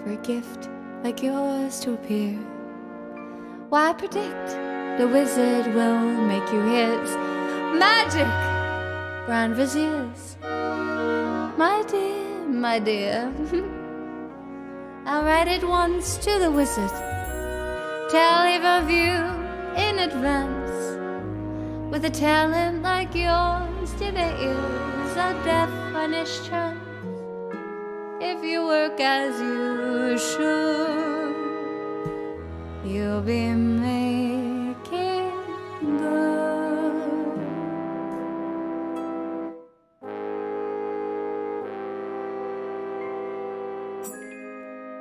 Speaker 12: for a gift like yours to appear. Why predict the wizard will make you his magic grand viziers? My dear, I'll write it once to the wizard. Tell him of you in advance. With a talent like yours, to there is a definite chance. If you work as you should, you'll be making good.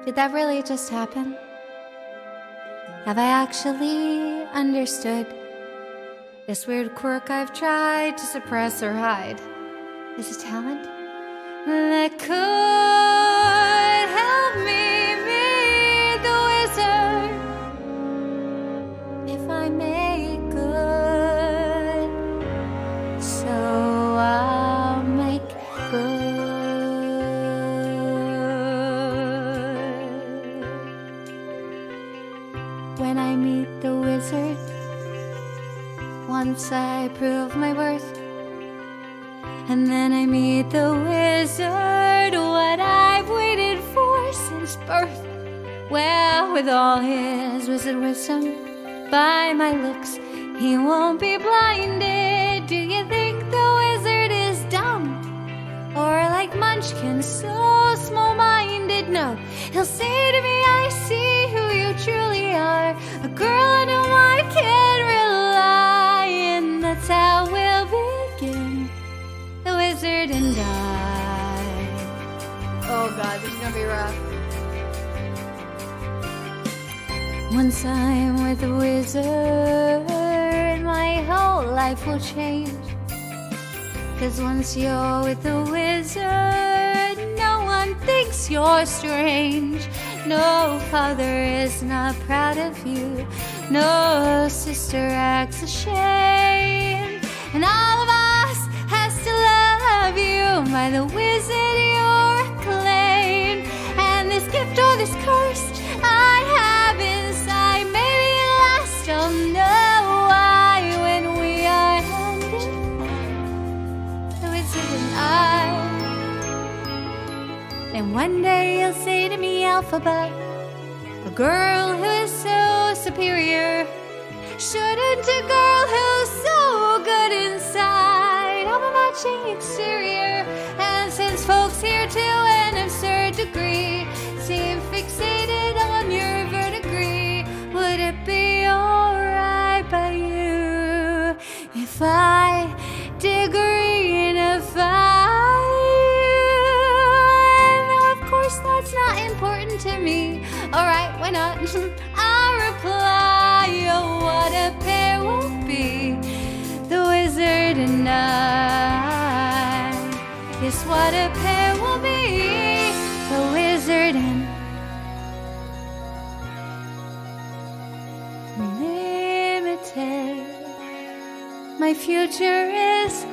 Speaker 21: Did that really just happen? Have I actually understood?
Speaker 12: This weird quirk I've tried to suppress or hide is a talent that could help me meet the wizard
Speaker 21: If I make good, so I'll make good. When I meet the wizard, once I prove my worth, and then I meet the wizard, what I've waited for since birth. Well, with all his wizard wisdom, by my looks, he won't be blinded. Do you think the wizard is dumb? Or like Munchkin, so small-minded? No, he'll say to me, I see who you truly are, a girl on whom I can rely, and that's how we'll begin, the wizard and I.
Speaker 12: Oh god, this is gonna be rough.
Speaker 21: Once I'm with the wizard, my whole life will change. 'Cause once you're with the wizard, no one thinks you're strange. No father is not proud of you, no sister acts ashamed, and all of us has to love you. By the wizard you're acclaimed, and this gift or this curse I have inside, maybe at last I'll know why when we are hand in hand, the wizard and I. And one day you'll say to me, Alphabet, a girl who is so superior, shouldn't a girl who's so good inside have a matching exterior? And since folks here to an absurd degree seem fixated on your verdigris, would it be alright by you if I digreenify you? And though of course that's not important to me. Alright, why not? I reply, oh, what a pair we'll be, the wizard and I. Yes, what a pair we'll be, the wizard and unlimited. My future is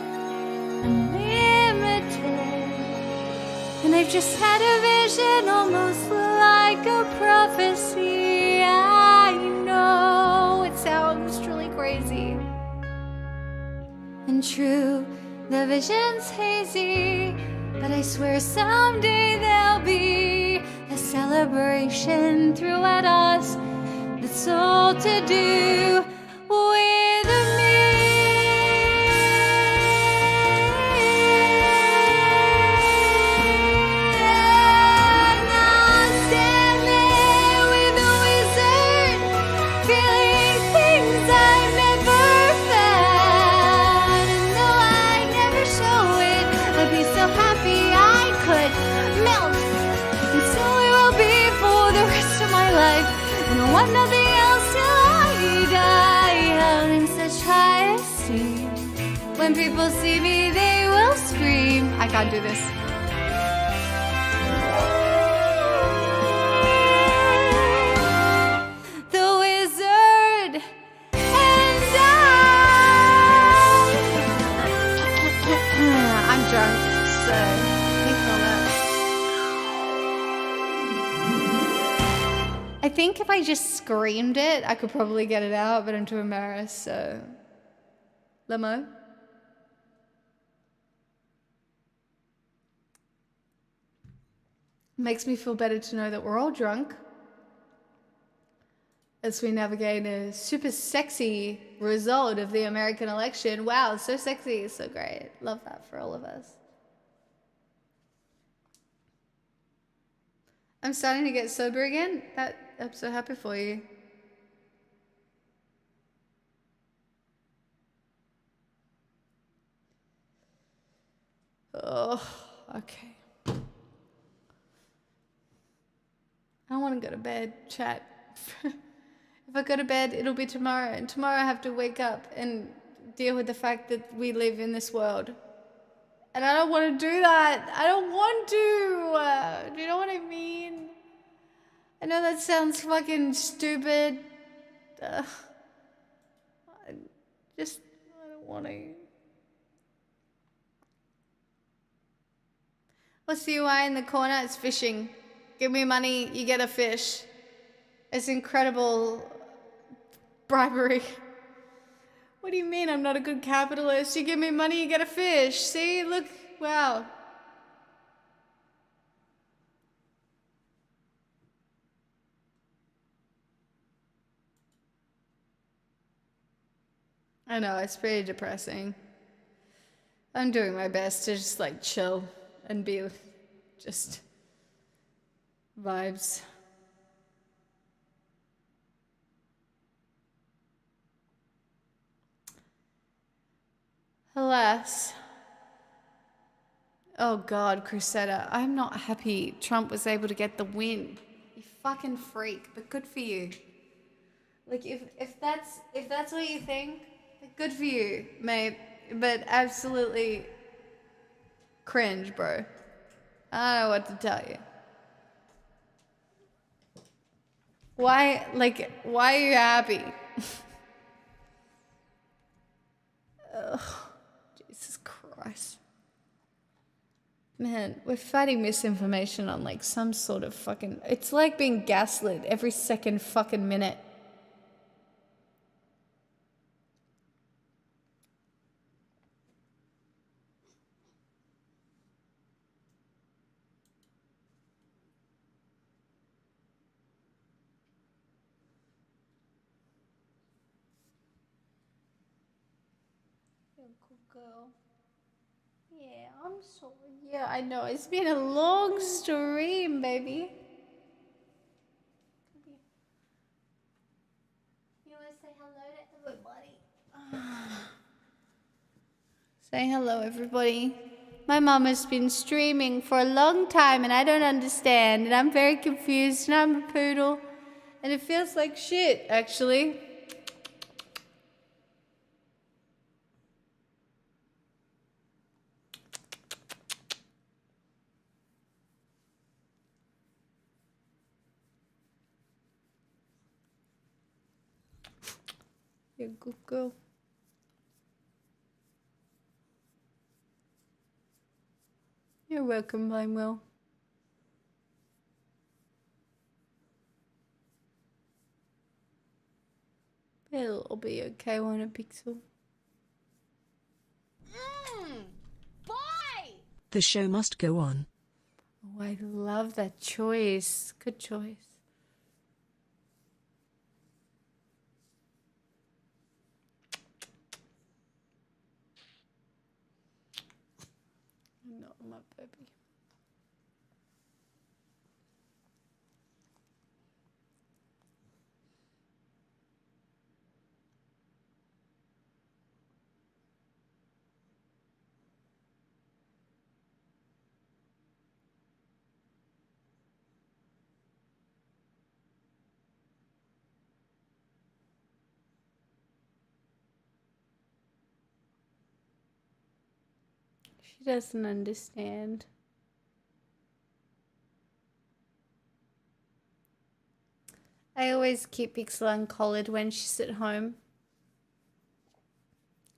Speaker 21: unlimited. And I've just had a vision, almost like a prophecy. I know it sounds truly crazy and true. The vision's hazy, but I swear someday there'll be a celebration throughout us that's all to do with me. And I'll stand there with a wizard, feeling things I've never felt. And though I never show it, I'd be so happy I could melt. And so it will be for the rest of my life. And I want nothing else till I die. Held in such high esteem. When people see me, they will scream. I can't do this. The wizard and I'm drunk, so please know that. I think if I just screamed it, I could probably get it out, but I'm too embarrassed, so. Limo? Makes me feel better to know that we're all drunk as we navigate a super sexy result of the American election. Wow, so sexy, so great. Love that for all of us. I'm starting to get sober again. I'm so happy for you. Oh, okay. I don't want to go to bed, chat. If I go to bed, it'll be tomorrow. And tomorrow I have to wake up and deal with the fact that we live in this world. And I don't want to do that. I don't want to. Do you know what I mean? I know that sounds fucking stupid. I don't want to. What's the UI in the corner? It's fishing. Give me money, you get a fish. It's incredible bribery. What do you mean I'm not a good capitalist? You give me money, you get a fish. See, look, wow. I know, it's pretty depressing. I'm doing my best to just like chill and be just vibes. Alas. Oh God, Crusader, I'm not happy Trump was able to get the win. You fucking freak, but good for you. Like if that's what you think, good for you, mate. But absolutely cringe, bro. I don't know what to tell you. Why are you happy? Ugh, Jesus Christ. Man, we're fighting misinformation on like some sort of fucking... It's like being gaslit every second fucking minute. Girl. Yeah, I'm sorry. Yeah, I know. It's been a long stream, baby. You want to say hello to everybody? Say hello, everybody.
Speaker 12: My mom has been streaming for a long time and I don't understand and I'm very confused and I'm a poodle and it feels like shit, actually. You're a good girl. You're welcome, Blamewell. It'll be okay, won't it, Pixel?
Speaker 9: Boy!
Speaker 10: The show must go on.
Speaker 12: Oh, I love that choice. Good choice. Not my baby. She doesn't understand. I always keep Pixel uncollared when she's at home.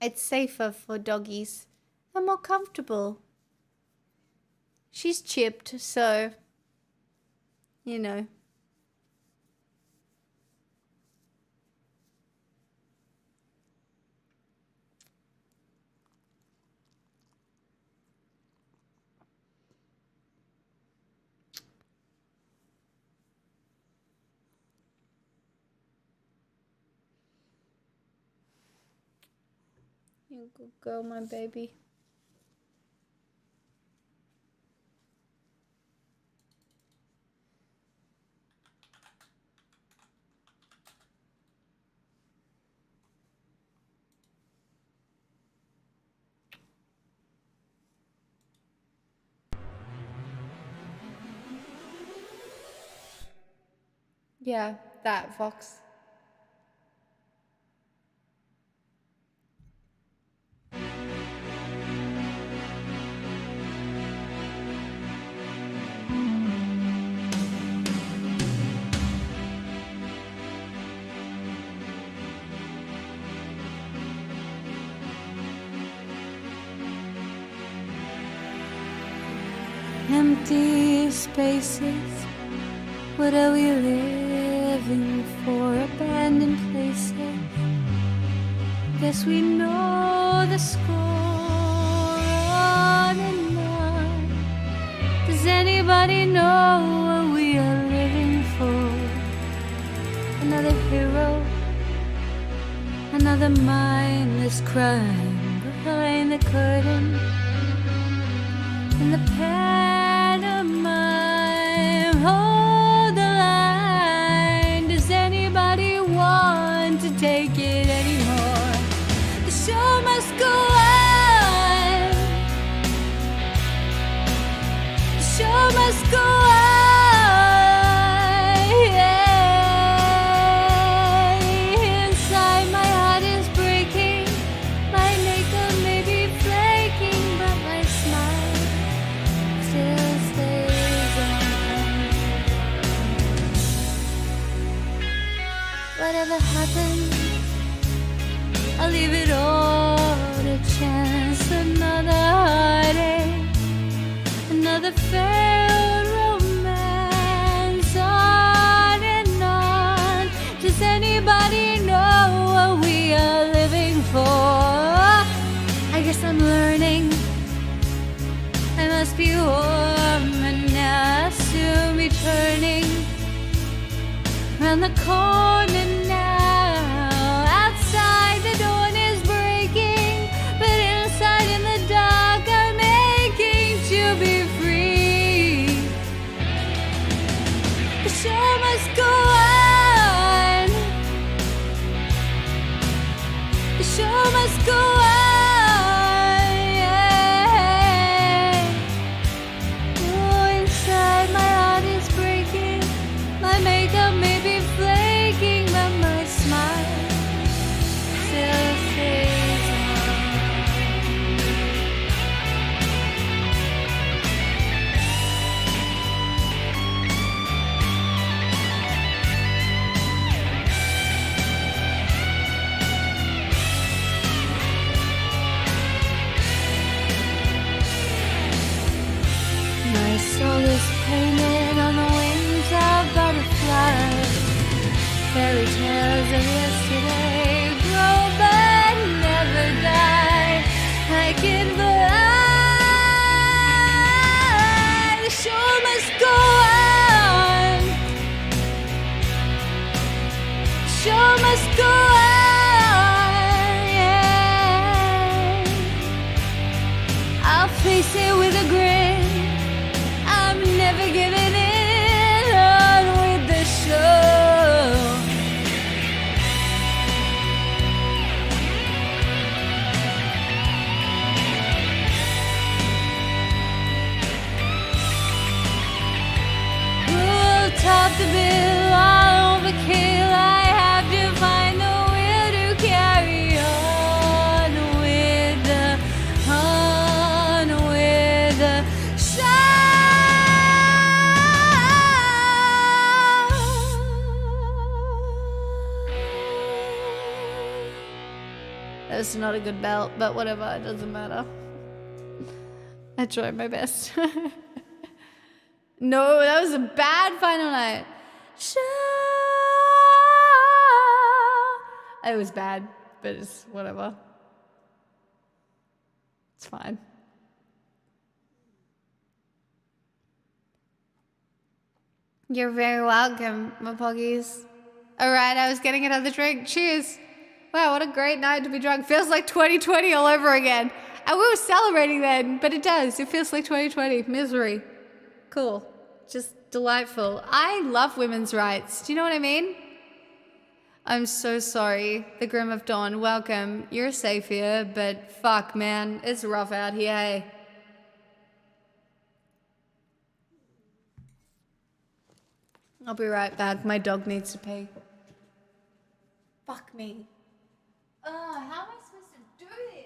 Speaker 12: It's safer for doggies and more comfortable. She's chipped, so, you know. You good girl, my baby. Yeah, that Vox. Empty spaces, what are we living for? Abandoned places, guess we know the score on and on. Does anybody know what we are living for? Another hero, another mindless crime behind the curtain. In the pantomime, hold the line. Does anybody want to take it anymore? The show must go on. The show must go on. Yeah. Inside my heart is breaking. My makeup may be flaking, but my smile still stays on. Whatever happens, I'll leave it all to chance. Another heartache, another failed romance, on and on. Does anybody know what we are living for? I guess I'm learning. I must be warm and now soon be turning round the corner now. Outside the dawn is breaking, but inside in the dark I'm aching to be free. The show must go on. The show must go on. Yeah.
Speaker 21: the tales of yesterday grow but never die. I can fly. The show must go on. The show must go on. Yeah. I'll face it with a grin. I'm never giving in. On with the show. Who'll top the bill? I'll overkill. I have to find the will to carry on with the show. That's not a good belt, but whatever, it doesn't matter. I tried my best. No, that was a bad final night. It was bad, but it's whatever. It's fine. You're very welcome, my poggies. All right, I was getting another drink. Cheers. Wow, what a great night to be drunk. Feels like 2020 all over again. And we were celebrating then, but it does. It feels like 2020. Misery. Cool. Just delightful. I love women's rights. Do you know what I mean? I'm so sorry. The Grim of Dawn, welcome. You're safe here, but fuck, man. It's rough out here, hey. I'll be right back. My dog needs to pee. Fuck me. How am I supposed to do this?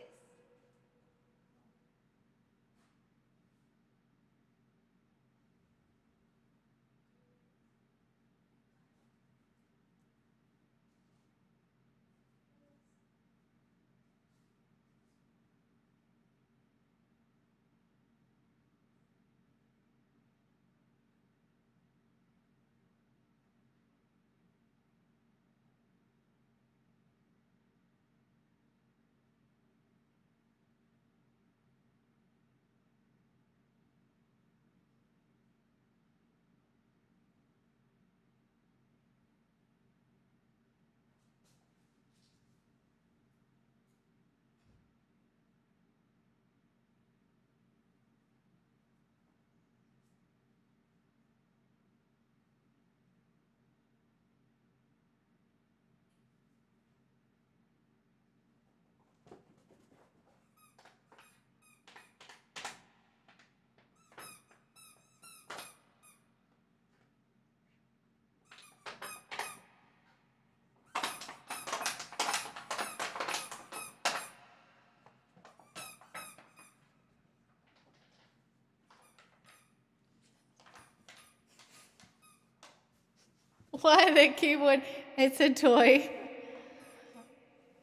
Speaker 21: Why the keyboard? It's a toy.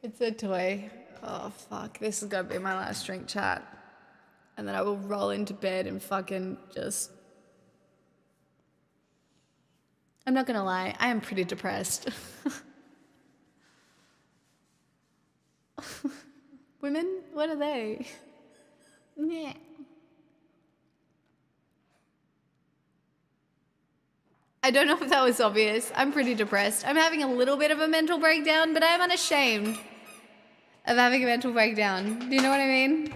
Speaker 21: It's a toy. Oh, fuck. This is gonna be my last drink, chat. And then I will roll into bed and fucking just... I'm not gonna lie. I am pretty depressed. Women? What are they? Yeah. I don't know if that was obvious. I'm pretty depressed. I'm having a little bit of a mental breakdown, but I'm unashamed of having a mental breakdown. Do you know what I mean?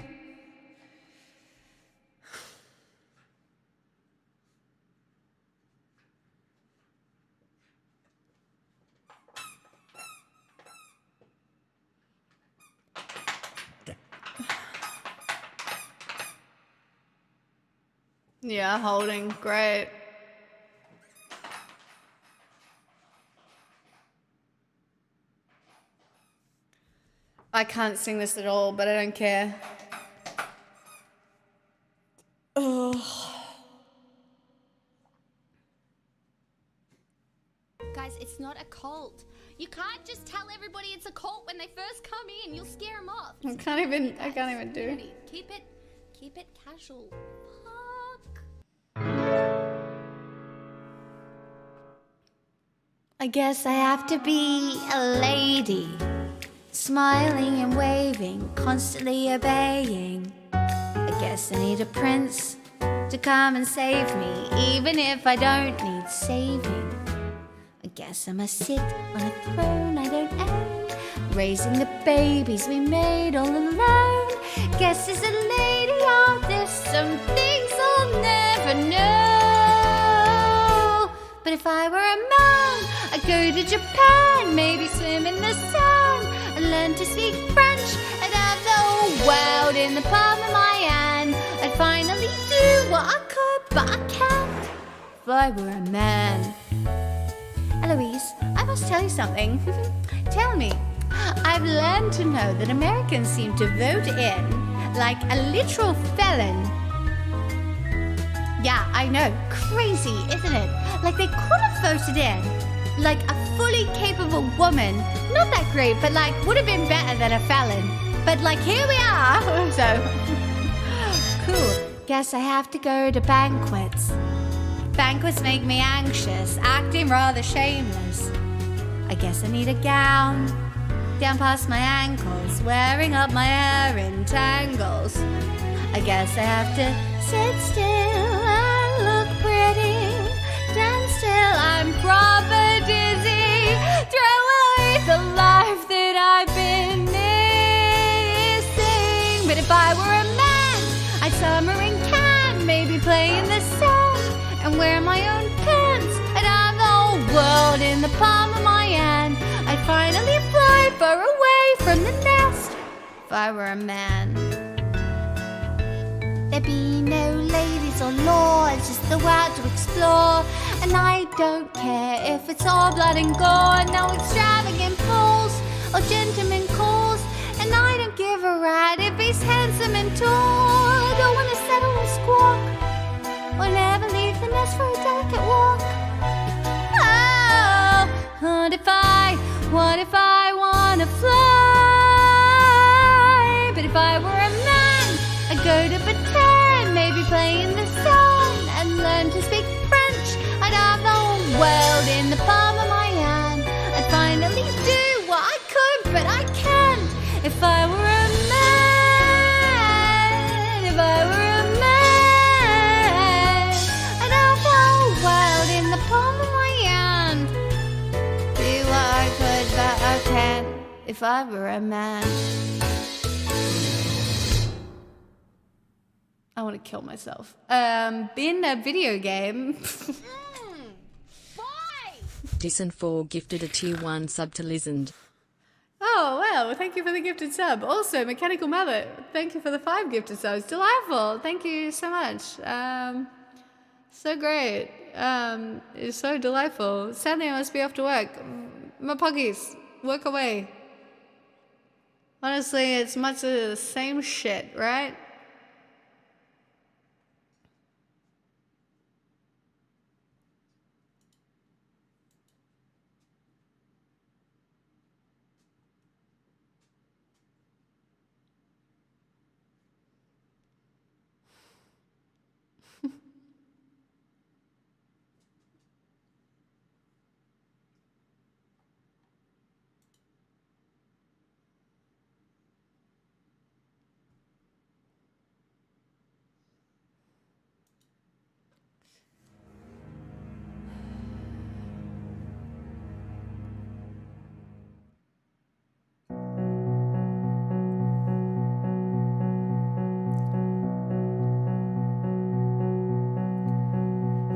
Speaker 21: Yeah, holding. Great. I can't sing this at all, but I don't care. Oh.
Speaker 9: Guys, it's not a cult. You can't just tell everybody it's a cult when they first come in. You'll scare them off.
Speaker 12: I can't even do.
Speaker 9: Keep it casual. Fuck.
Speaker 21: I guess I have to be a lady, smiling and waving, constantly obeying. I guess I need a prince to come and save me, even if I don't need saving. I guess I must sit on a throne I don't own, raising the babies we made all alone. Guess as a lady, oh, there's some things I'll never know. But if I were a man, I'd go to Japan, maybe swim in the sun, and learn to speak French. I'd have the whole world in the palm of my hand. I'd finally do what I could, but I can't if I were a man. Eloise, I must tell you something. Tell me. I've learned to know that Americans seem to vote in like a literal felon. Yeah, I know. Crazy, isn't it? Like they could have voted in like a fully capable woman. Not that great, but like would have been better than a felon. But like here we are. So cool. Guess I have to go to banquets. Banquets make me anxious, acting rather shameless. I guess I need a gown down past my ankles, wearing up my hair in tangles. I guess I have to sit still and look pretty, stand still, I'm proper dizzy. Throw away the life that I've been missing. But if I were a man, I'd summer in Cannes, maybe play in the sun and wear my own pants. I'd have the whole world in the palm of my hand. I'd finally fly far away from the nest if I were a man. There'd be no ladies or laws, just the world to explore. And I don't care if it's all blood and gore, no extravagant balls or gentlemen calls. And I don't give a rat if he's handsome and tall. I don't want to settle and squawk, or never leave the nest for a delicate walk. Oh, what if I wanna fly? But if I were a man, I'd go to Bhutan, maybe play in the sun and learn to speak French. I'd have the whole world in the palm of my hand. I'd finally do what I could, but I can't if I were a man. If I were a man, I'd have the whole world in the palm of my hand. Do what I could, but I can't if I were a man. I want to kill myself. In a video game.
Speaker 11: Disin4 gifted a tier 1 sub to Lizard.
Speaker 12: Oh, well, thank you for the gifted sub. Also, Mechanical Mallet, thank you for the 5 gifted subs. Delightful. Thank you so much. So great. It's so delightful. Sadly, I must be off to work. My puggies, work away. Honestly, it's much of the same shit, right?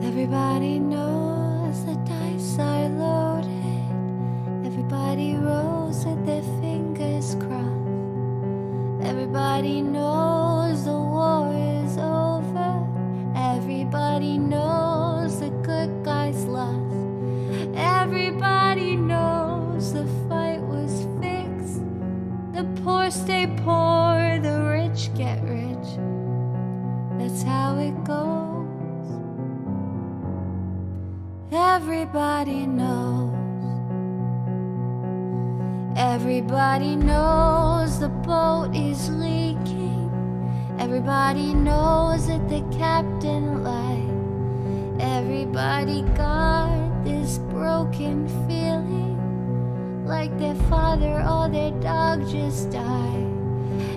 Speaker 21: Everybody knows the dice are loaded. Everybody rolls with their fingers crossed. Everybody knows the war is over. Everybody knows the good guys lost. Everybody knows the fight was fixed. The poor stay poor, the rich get rich. That's how it goes. Everybody knows. Everybody knows the boat is leaking. Everybody knows that the captain lied. Everybody got this this broken feeling, like their father or their dog just died.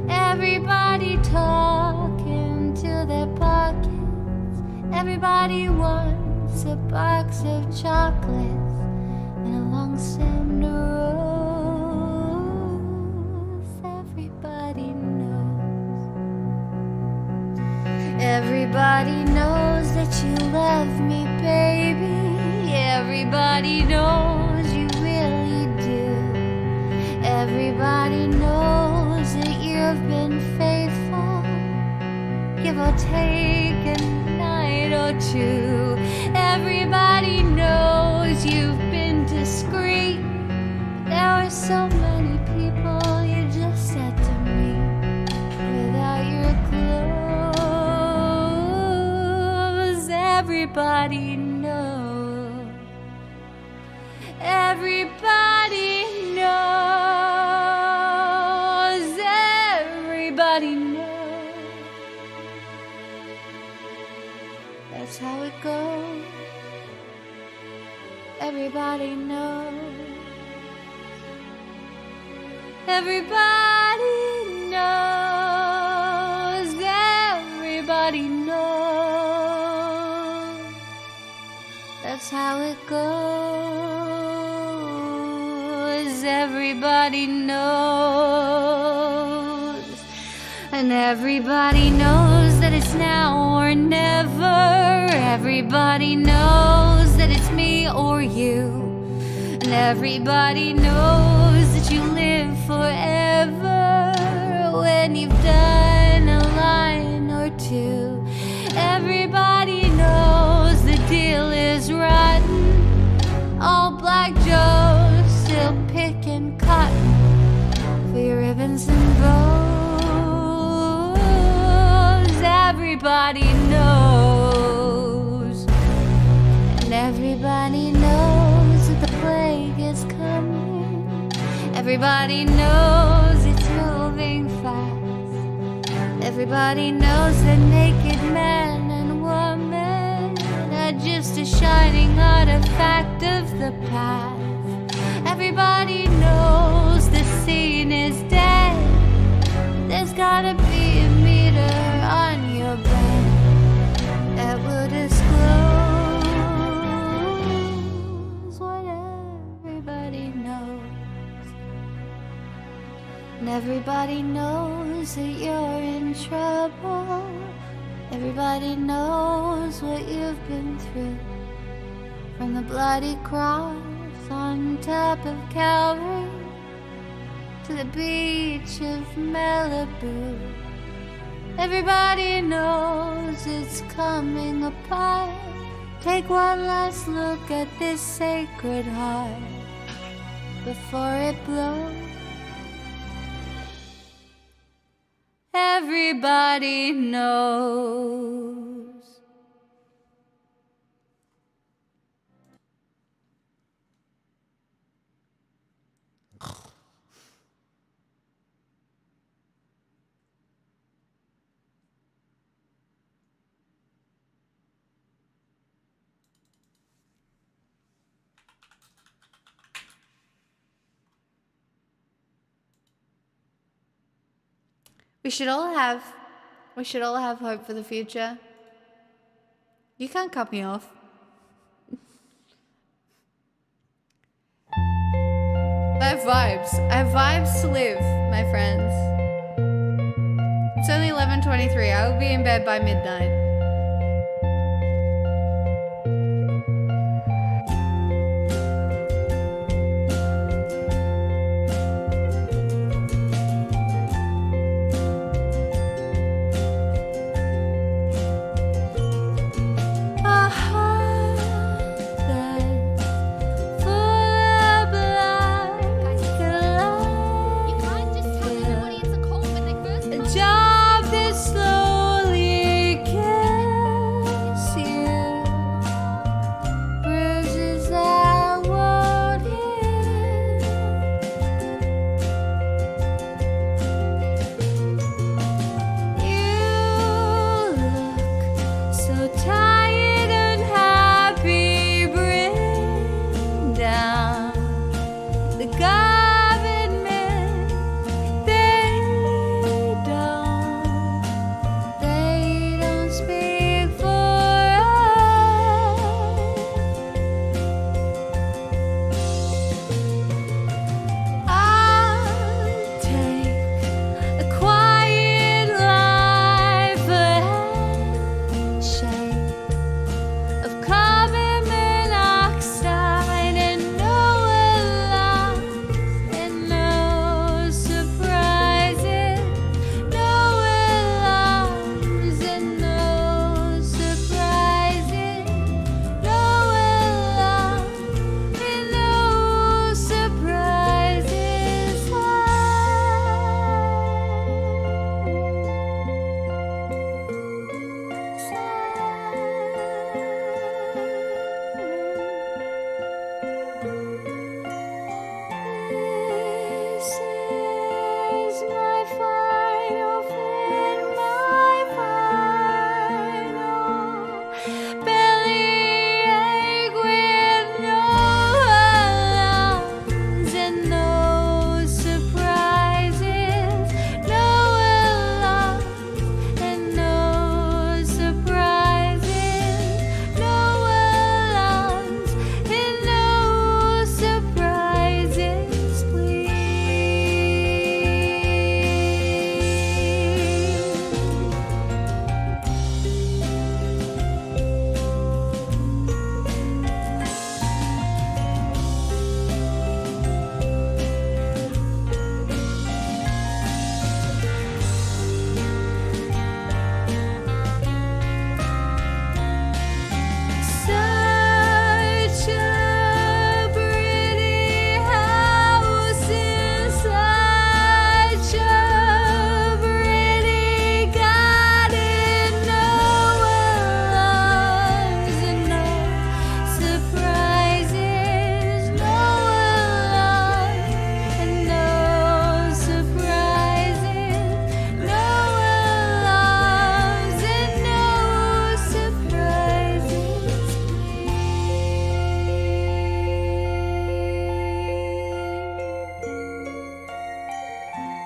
Speaker 21: Everybody talking to their pockets. Everybody wants a box of chocolates and a long stemmed rose. Everybody knows. Everybody knows that you love me, baby. Everybody knows you really do. Everybody knows that you've been faithful, give or take a night or two. Everybody knows you've been discreet. There were so many people you just had to meet without your clothes. Everybody knows. Everybody knows. Everybody knows. That's how it goes. Everybody knows. Everybody knows. Everybody knows. That's how it goes. Everybody knows. And everybody knows that it's now or never. Everybody knows that it's me or you. And everybody knows that you live forever when you've done a line or two. Everybody knows the deal is rotten. All black Joes still picking cotton for your ribbons and bows. Everybody knows. And everybody knows that the plague is coming. Everybody knows it's moving fast. Everybody knows that naked man and woman are just a shining artifact of the past. Everybody knows the scene is dead. There's gotta be a meter on your bed that will disclose what everybody knows. And everybody knows that you're in trouble. Everybody knows what you've been through. From the bloody cross on top of Calvary to the beach of Malibu. Everybody knows it's coming apart. Take one last look at this sacred heart before it blows. Everybody knows. We should all have hope for the future. You can't cut me off. I have vibes. I have vibes to live, my friends. It's only 11:23. I will be in bed by midnight. Job that slowly kills.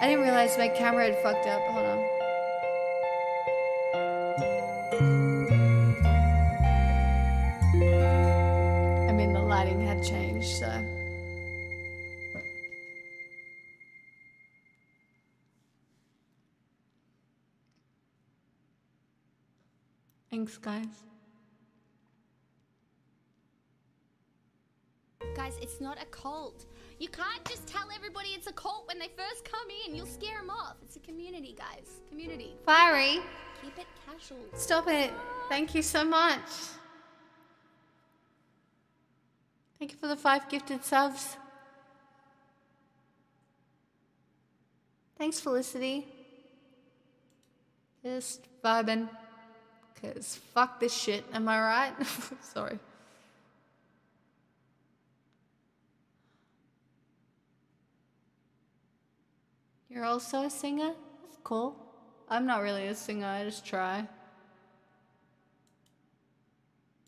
Speaker 12: I didn't realize my camera had fucked up. Hold on. I mean, the lighting had changed, so. Thanks, guys.
Speaker 9: Guys, it's not a cult. You can't just tell everybody it's a cult when they first come in. You'll scare them off. It's a community, guys. Community.
Speaker 12: Fiery.
Speaker 9: Keep it casual.
Speaker 12: Stop it. Thank you so much. Thank you for the 5 gifted subs. Thanks, Felicity. Just vibing. Because fuck this shit. Am I right? Sorry. You're also a singer? That's cool. I'm not really a singer, I just try.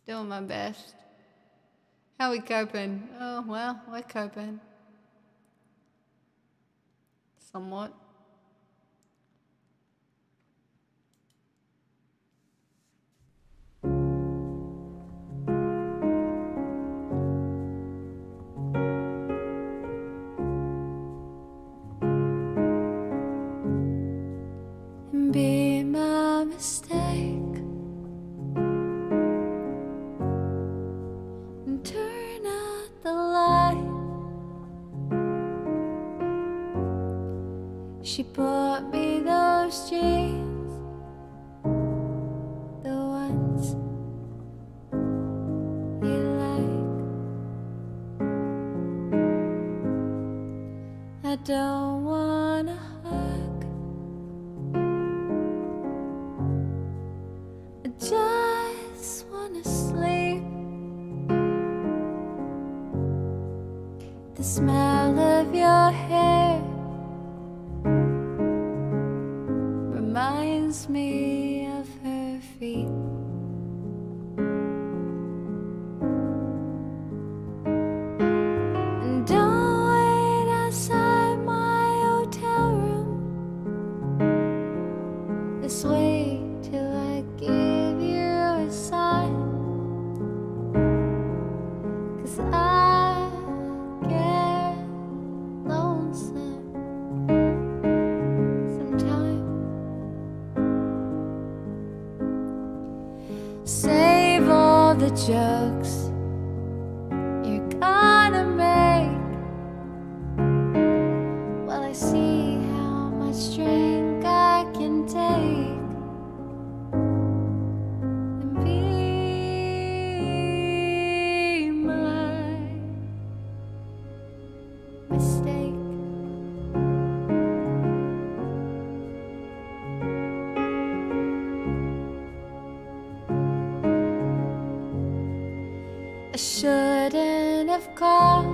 Speaker 12: Doing my best. How we coping? Oh, well, we're coping. Somewhat.
Speaker 21: Be my mistake and turn out the light. She bought me those jeans, the ones you like. I don't wanna hug, I just wanna sleep. The smell of your hair reminds me of her feet. And don't wait outside my hotel room. Just wait till I give you a sign. 'Cause I get lonesome sometimes. Save all the jokes you're gonna make while I see how much drink I can take. And be my mistake. I shouldn't have called,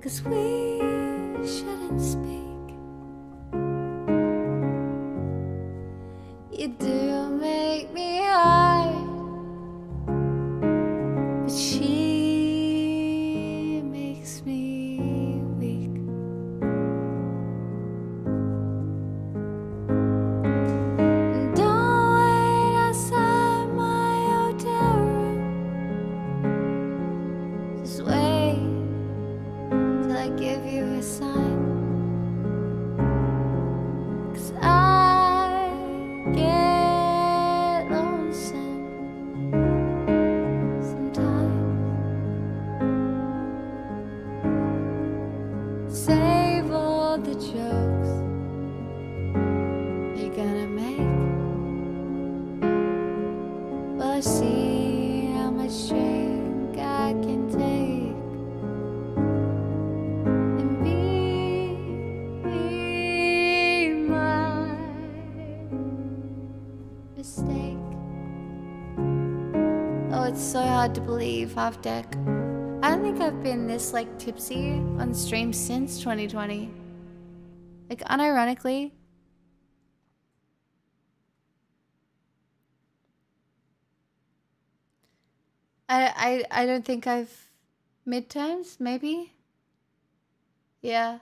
Speaker 21: 'cause we shouldn't speak. You do make me hard, but she makes me weak. And don't wait outside my hotel room. Just wait till I give you a sign. 'Cause I get lonesome sometimes. Save all the jokes you're gonna make. Well, I see how much drink I can take. And be my mistake. Oh, it's so hard to believe, half deck. I don't think I've been this like tipsy on stream since 2020. Like unironically. I don't think I've midterms, maybe.
Speaker 12: Yeah.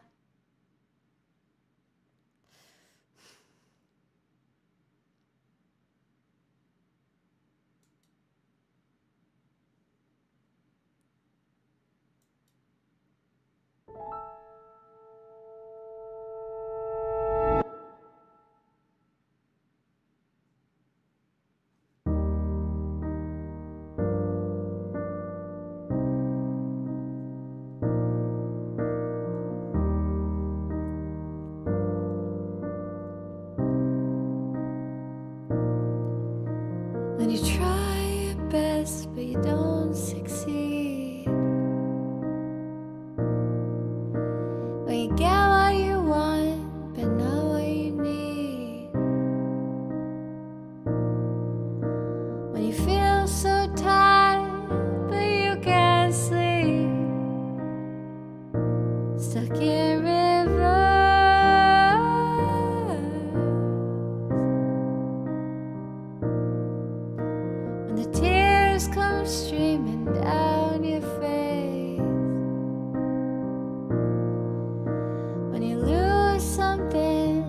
Speaker 21: When you try your best but you don't succeed, when you get what you want but not what you need, when you feel so tired but you can't sleep, stuck in reverse. When the tears come streaming down your face, when you lose something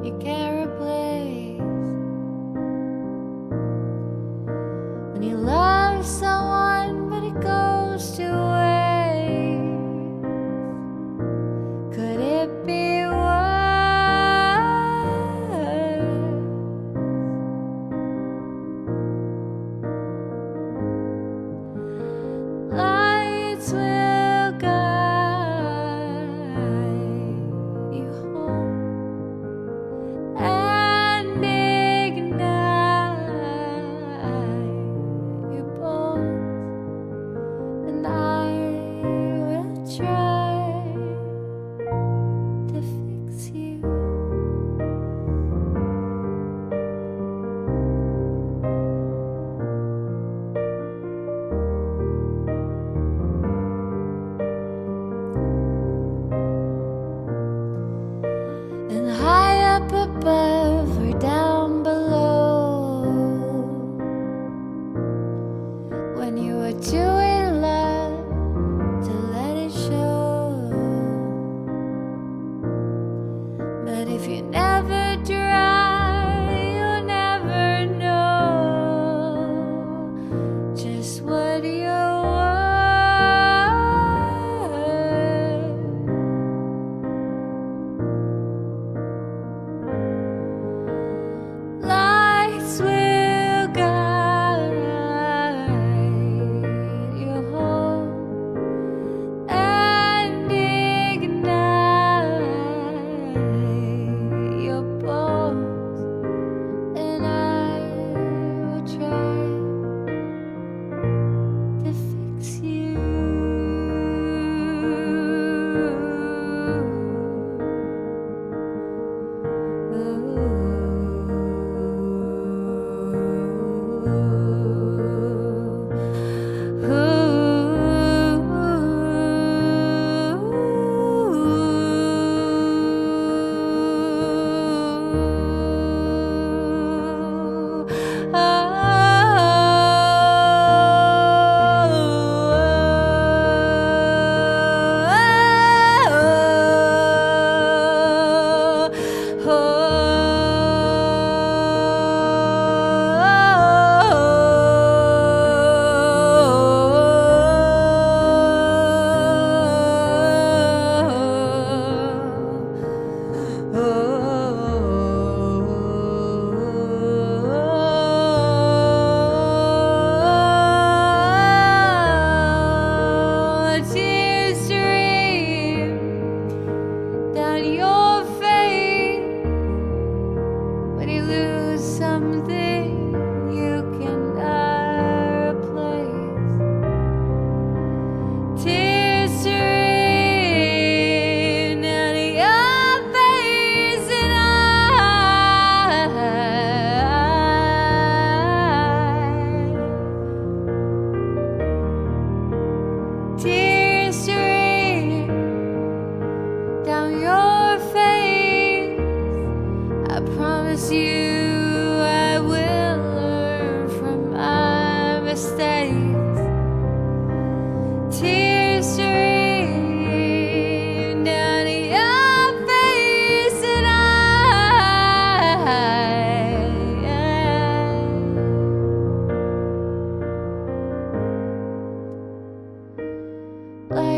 Speaker 21: you can't replace, when you love someone but it goes to waste, could it be worse? Lights will guide you home and ignite your bones, and I will try to fix you. And high up above or down below, when you were too in love to let it show. But if you never try, you'll never know just what you're worth. Lights will guide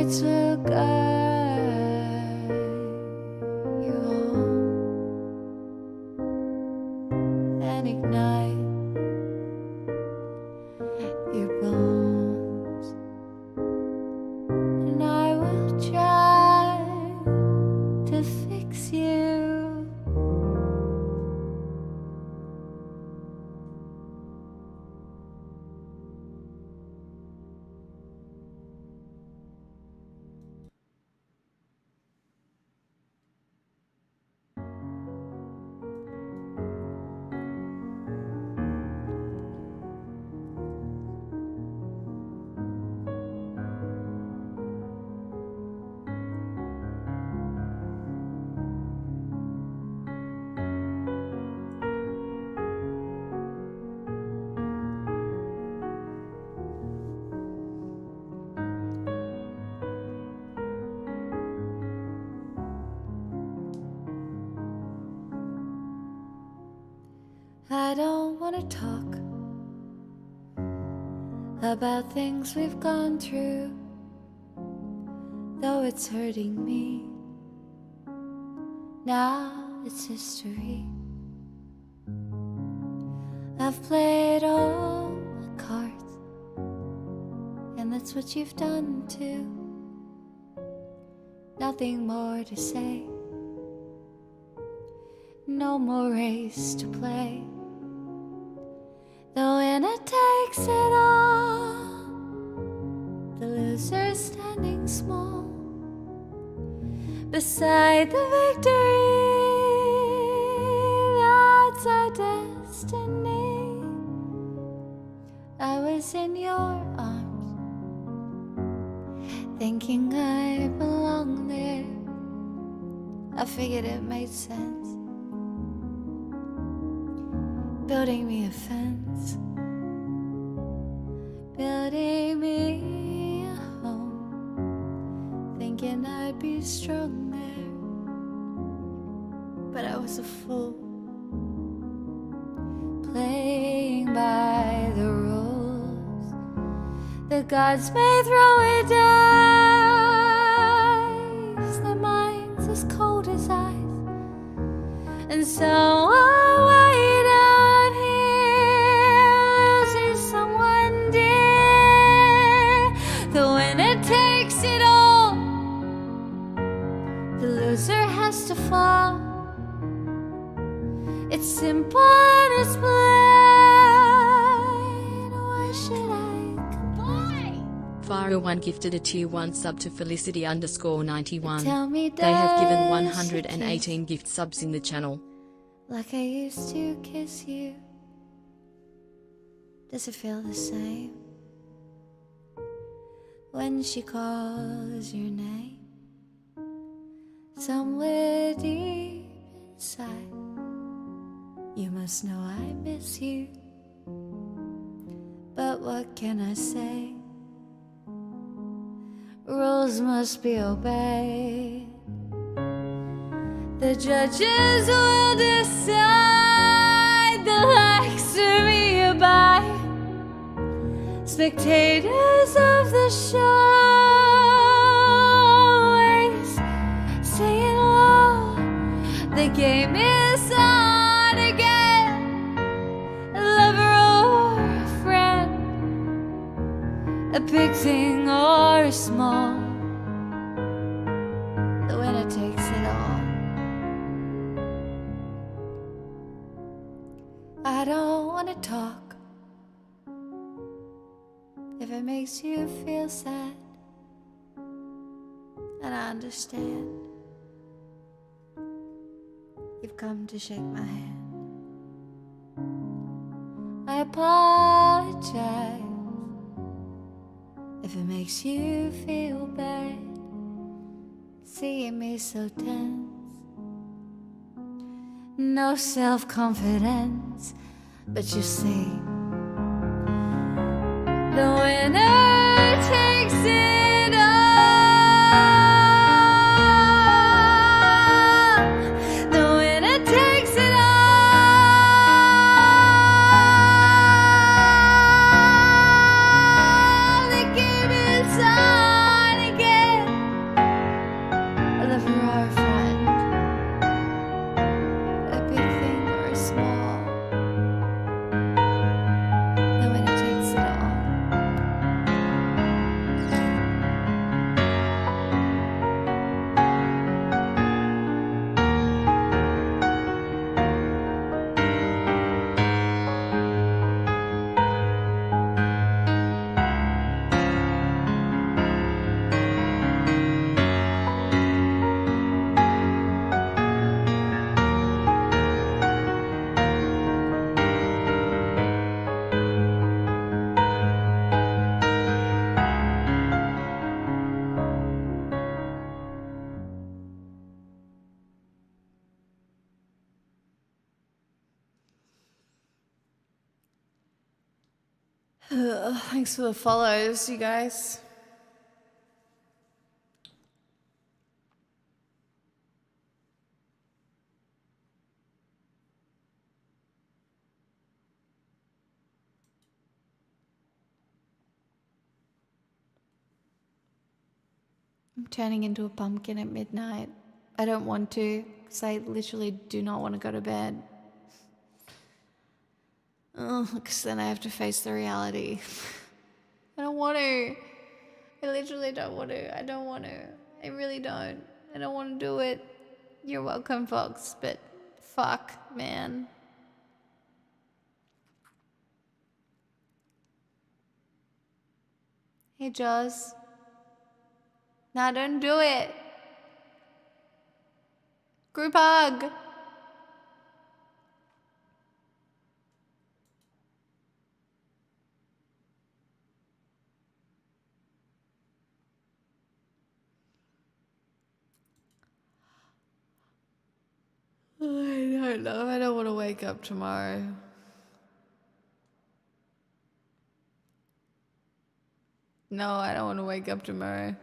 Speaker 21: lights will guide you home and ignite your bones, and I will try to fix you. I don't want to talk about things we've gone through, though it's hurting me. Now it's history. I've played all my cards, and that's what you've done too. Nothing more to say, no more race to play. The winner takes it all, the loser standing small beside the victory. That's our destiny. I was in your arms, thinking I belonged there. I figured it made sense, building me a fence, building me a home, thinking I'd be strong there. But I was a fool, playing by the rules. The gods may throw a dice, their minds as cold as ice, and so I wait out here, losing someone dear. The winner takes it all, the loser has to fall. It's simple and it's plain. Why should I complain?
Speaker 11: Fire1 gifted a tier 1 sub to Felicity_91.
Speaker 21: Tell me,
Speaker 11: They have given
Speaker 21: does
Speaker 11: 118
Speaker 21: it
Speaker 11: gift subs in the channel.
Speaker 21: like I used to kiss you? Does it feel the same when she calls your name? Somewhere deep inside, you must know I miss you. But what can I say? Rules must be obeyed. The judges will decide the likes to me by spectators of the show. Always saying low, the game is on again. A lover or a friend, a big thing or a small, the winner takes it all. I don't want to talk if it makes you feel sad, and I understand. You've come to shake my hand. I apologize if it makes you feel bad, seeing me so tense. No self-confidence, but you see, the winner takes it all. The winner takes it all. The game is on again.
Speaker 12: Thanks for the follows, you guys. I'm turning into a pumpkin at midnight. I don't want to, because I literally do not want to go to bed. Because then I have to face the reality. I don't want to. I literally don't want to. I don't want to. I really don't. I don't want to do it. You're welcome, Fox, but fuck, man. Hey, Jaws. Nah, don't do it. Group hug. I don't know. I don't want to wake up tomorrow. No, I don't want to wake up tomorrow.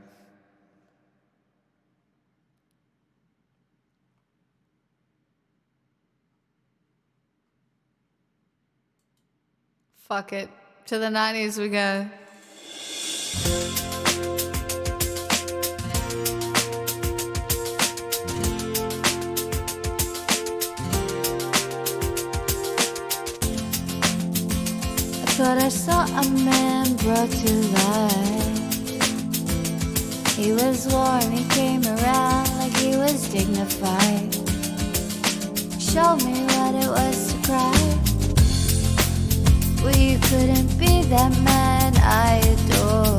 Speaker 12: Fuck it. To the 90s we go. I thought I saw a man brought to life. He was warm, he came around like he was dignified. Showed me what it was to cry. Well, you couldn't be that man I adore.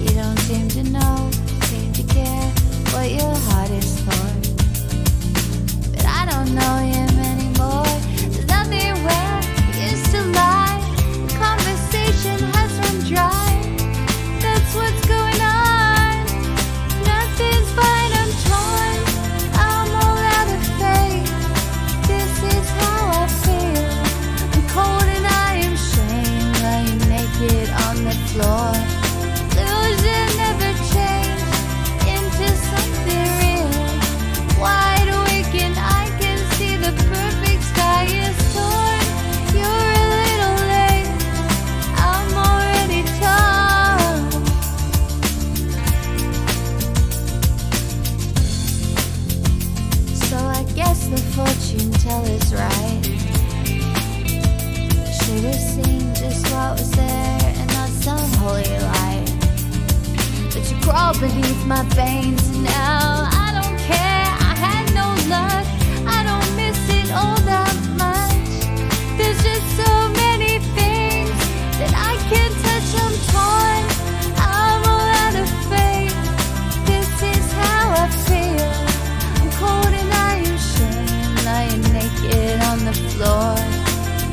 Speaker 12: You don't seem to know, seem to care what your heart is for. But I don't know him anymore. There's nothing where he used to lie. The conversation has run dry. That's what's going on. Nothing's fine, I'm torn. I'm all out of faith. This is how I feel. Cold and I am shamed, lying naked on the floor. Illusion never changed into something real. Wide awake and I can see the perfect sky is torn. You're a little late, I'm already torn. So I guess the fortune teller's right. Should have seen just what was there and not some holy light. But you crawl beneath my veins and now I don't care. I had no luck, I don't miss it all that much. There's just so many things that I can't touch, I'm torn. I'm all out of faith. This is how I feel. I'm cold and I am shamed, lying naked on the floor.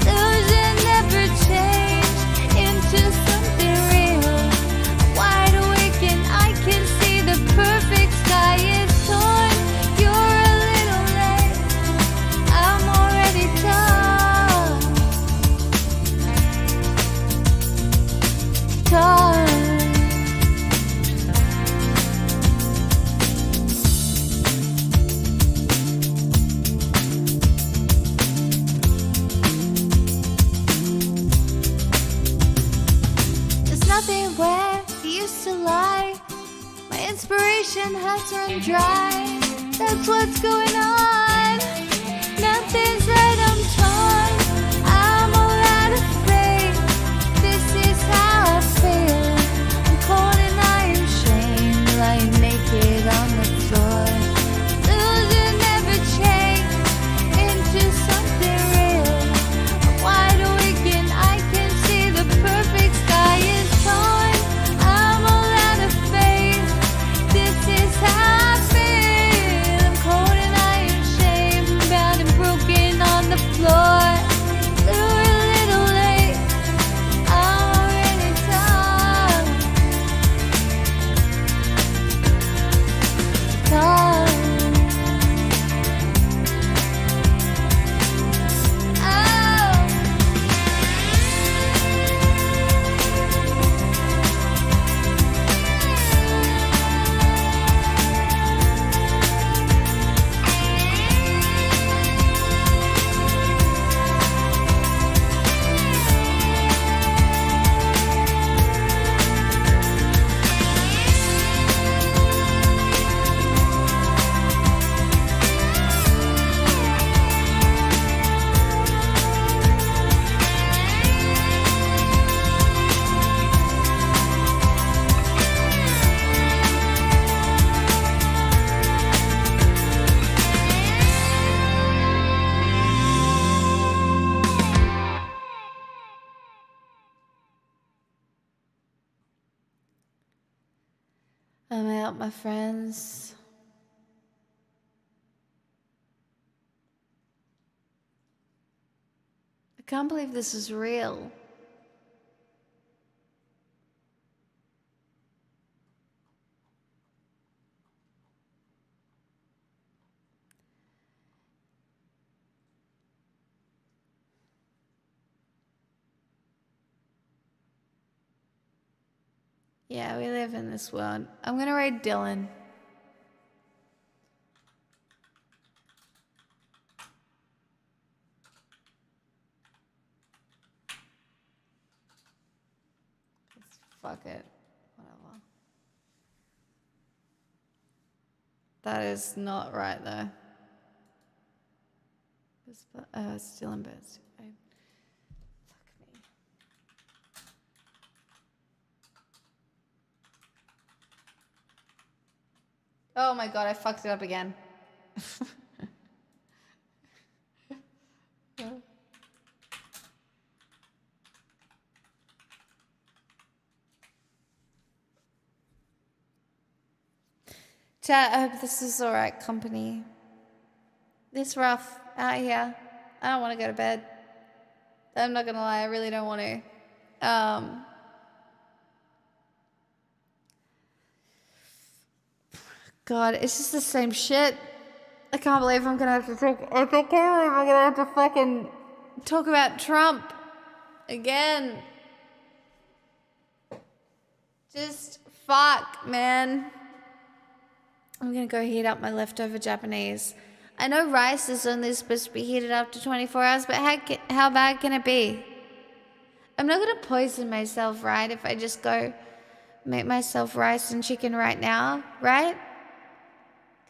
Speaker 12: Illusion never changed into something real. Wide awake and I can see the perfect sky is torn. You're a little late, I'm already torn. Torn. Nothing where he used to lie. My inspiration has run dry. That's what's going on. Nothing's right, I'm torn. I'm all out of faith. This is how I feel. I'm cold and I am shamed, lying naked on the floor. Illusion never changed into something real. I'm wide awake and I can see the perfect sky is torn. I'm all out of faith. This is how I feel. I'm cold and I am shamed, bound and broken
Speaker 1: I'm out, my friends. I can't believe this is real. Yeah, we live in this world. I'm gonna read Dylan. Fuck it. Whatever. That is not right though. It's Dylan Burns. Fuck me. Oh my god, I fucked it up again. Chat, I hope this is alright company. It's rough out here. I don't want to go to bed. I'm not gonna lie, I really don't want to. God, it's just the same shit. I can't believe I'm gonna have to talk. I can't believe I'm gonna have to fucking talk about Trump again. Just fuck, man. I'm gonna go heat up my leftover Japanese. I know rice is only supposed to be heated up to 24 hours, but how bad can it be? I'm not gonna poison myself, right? If I just go make myself rice and chicken right now, right?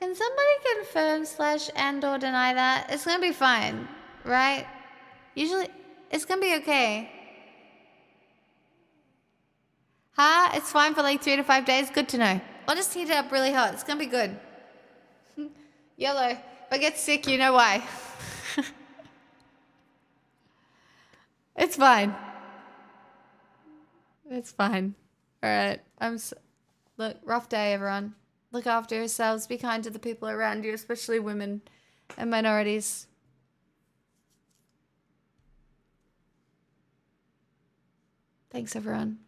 Speaker 1: Can somebody confirm / and or deny that? It's gonna be fine, right? Usually, it's gonna be okay. Huh? It's fine for like 3 to 5 days? Good to know. I'll just heat it up really hot. It's gonna be good. Yellow. If I get sick, you know why. It's fine. It's fine. Alright. Look, rough day, everyone. Look after yourselves. Be kind to the people around you, especially women and minorities. Thanks, everyone.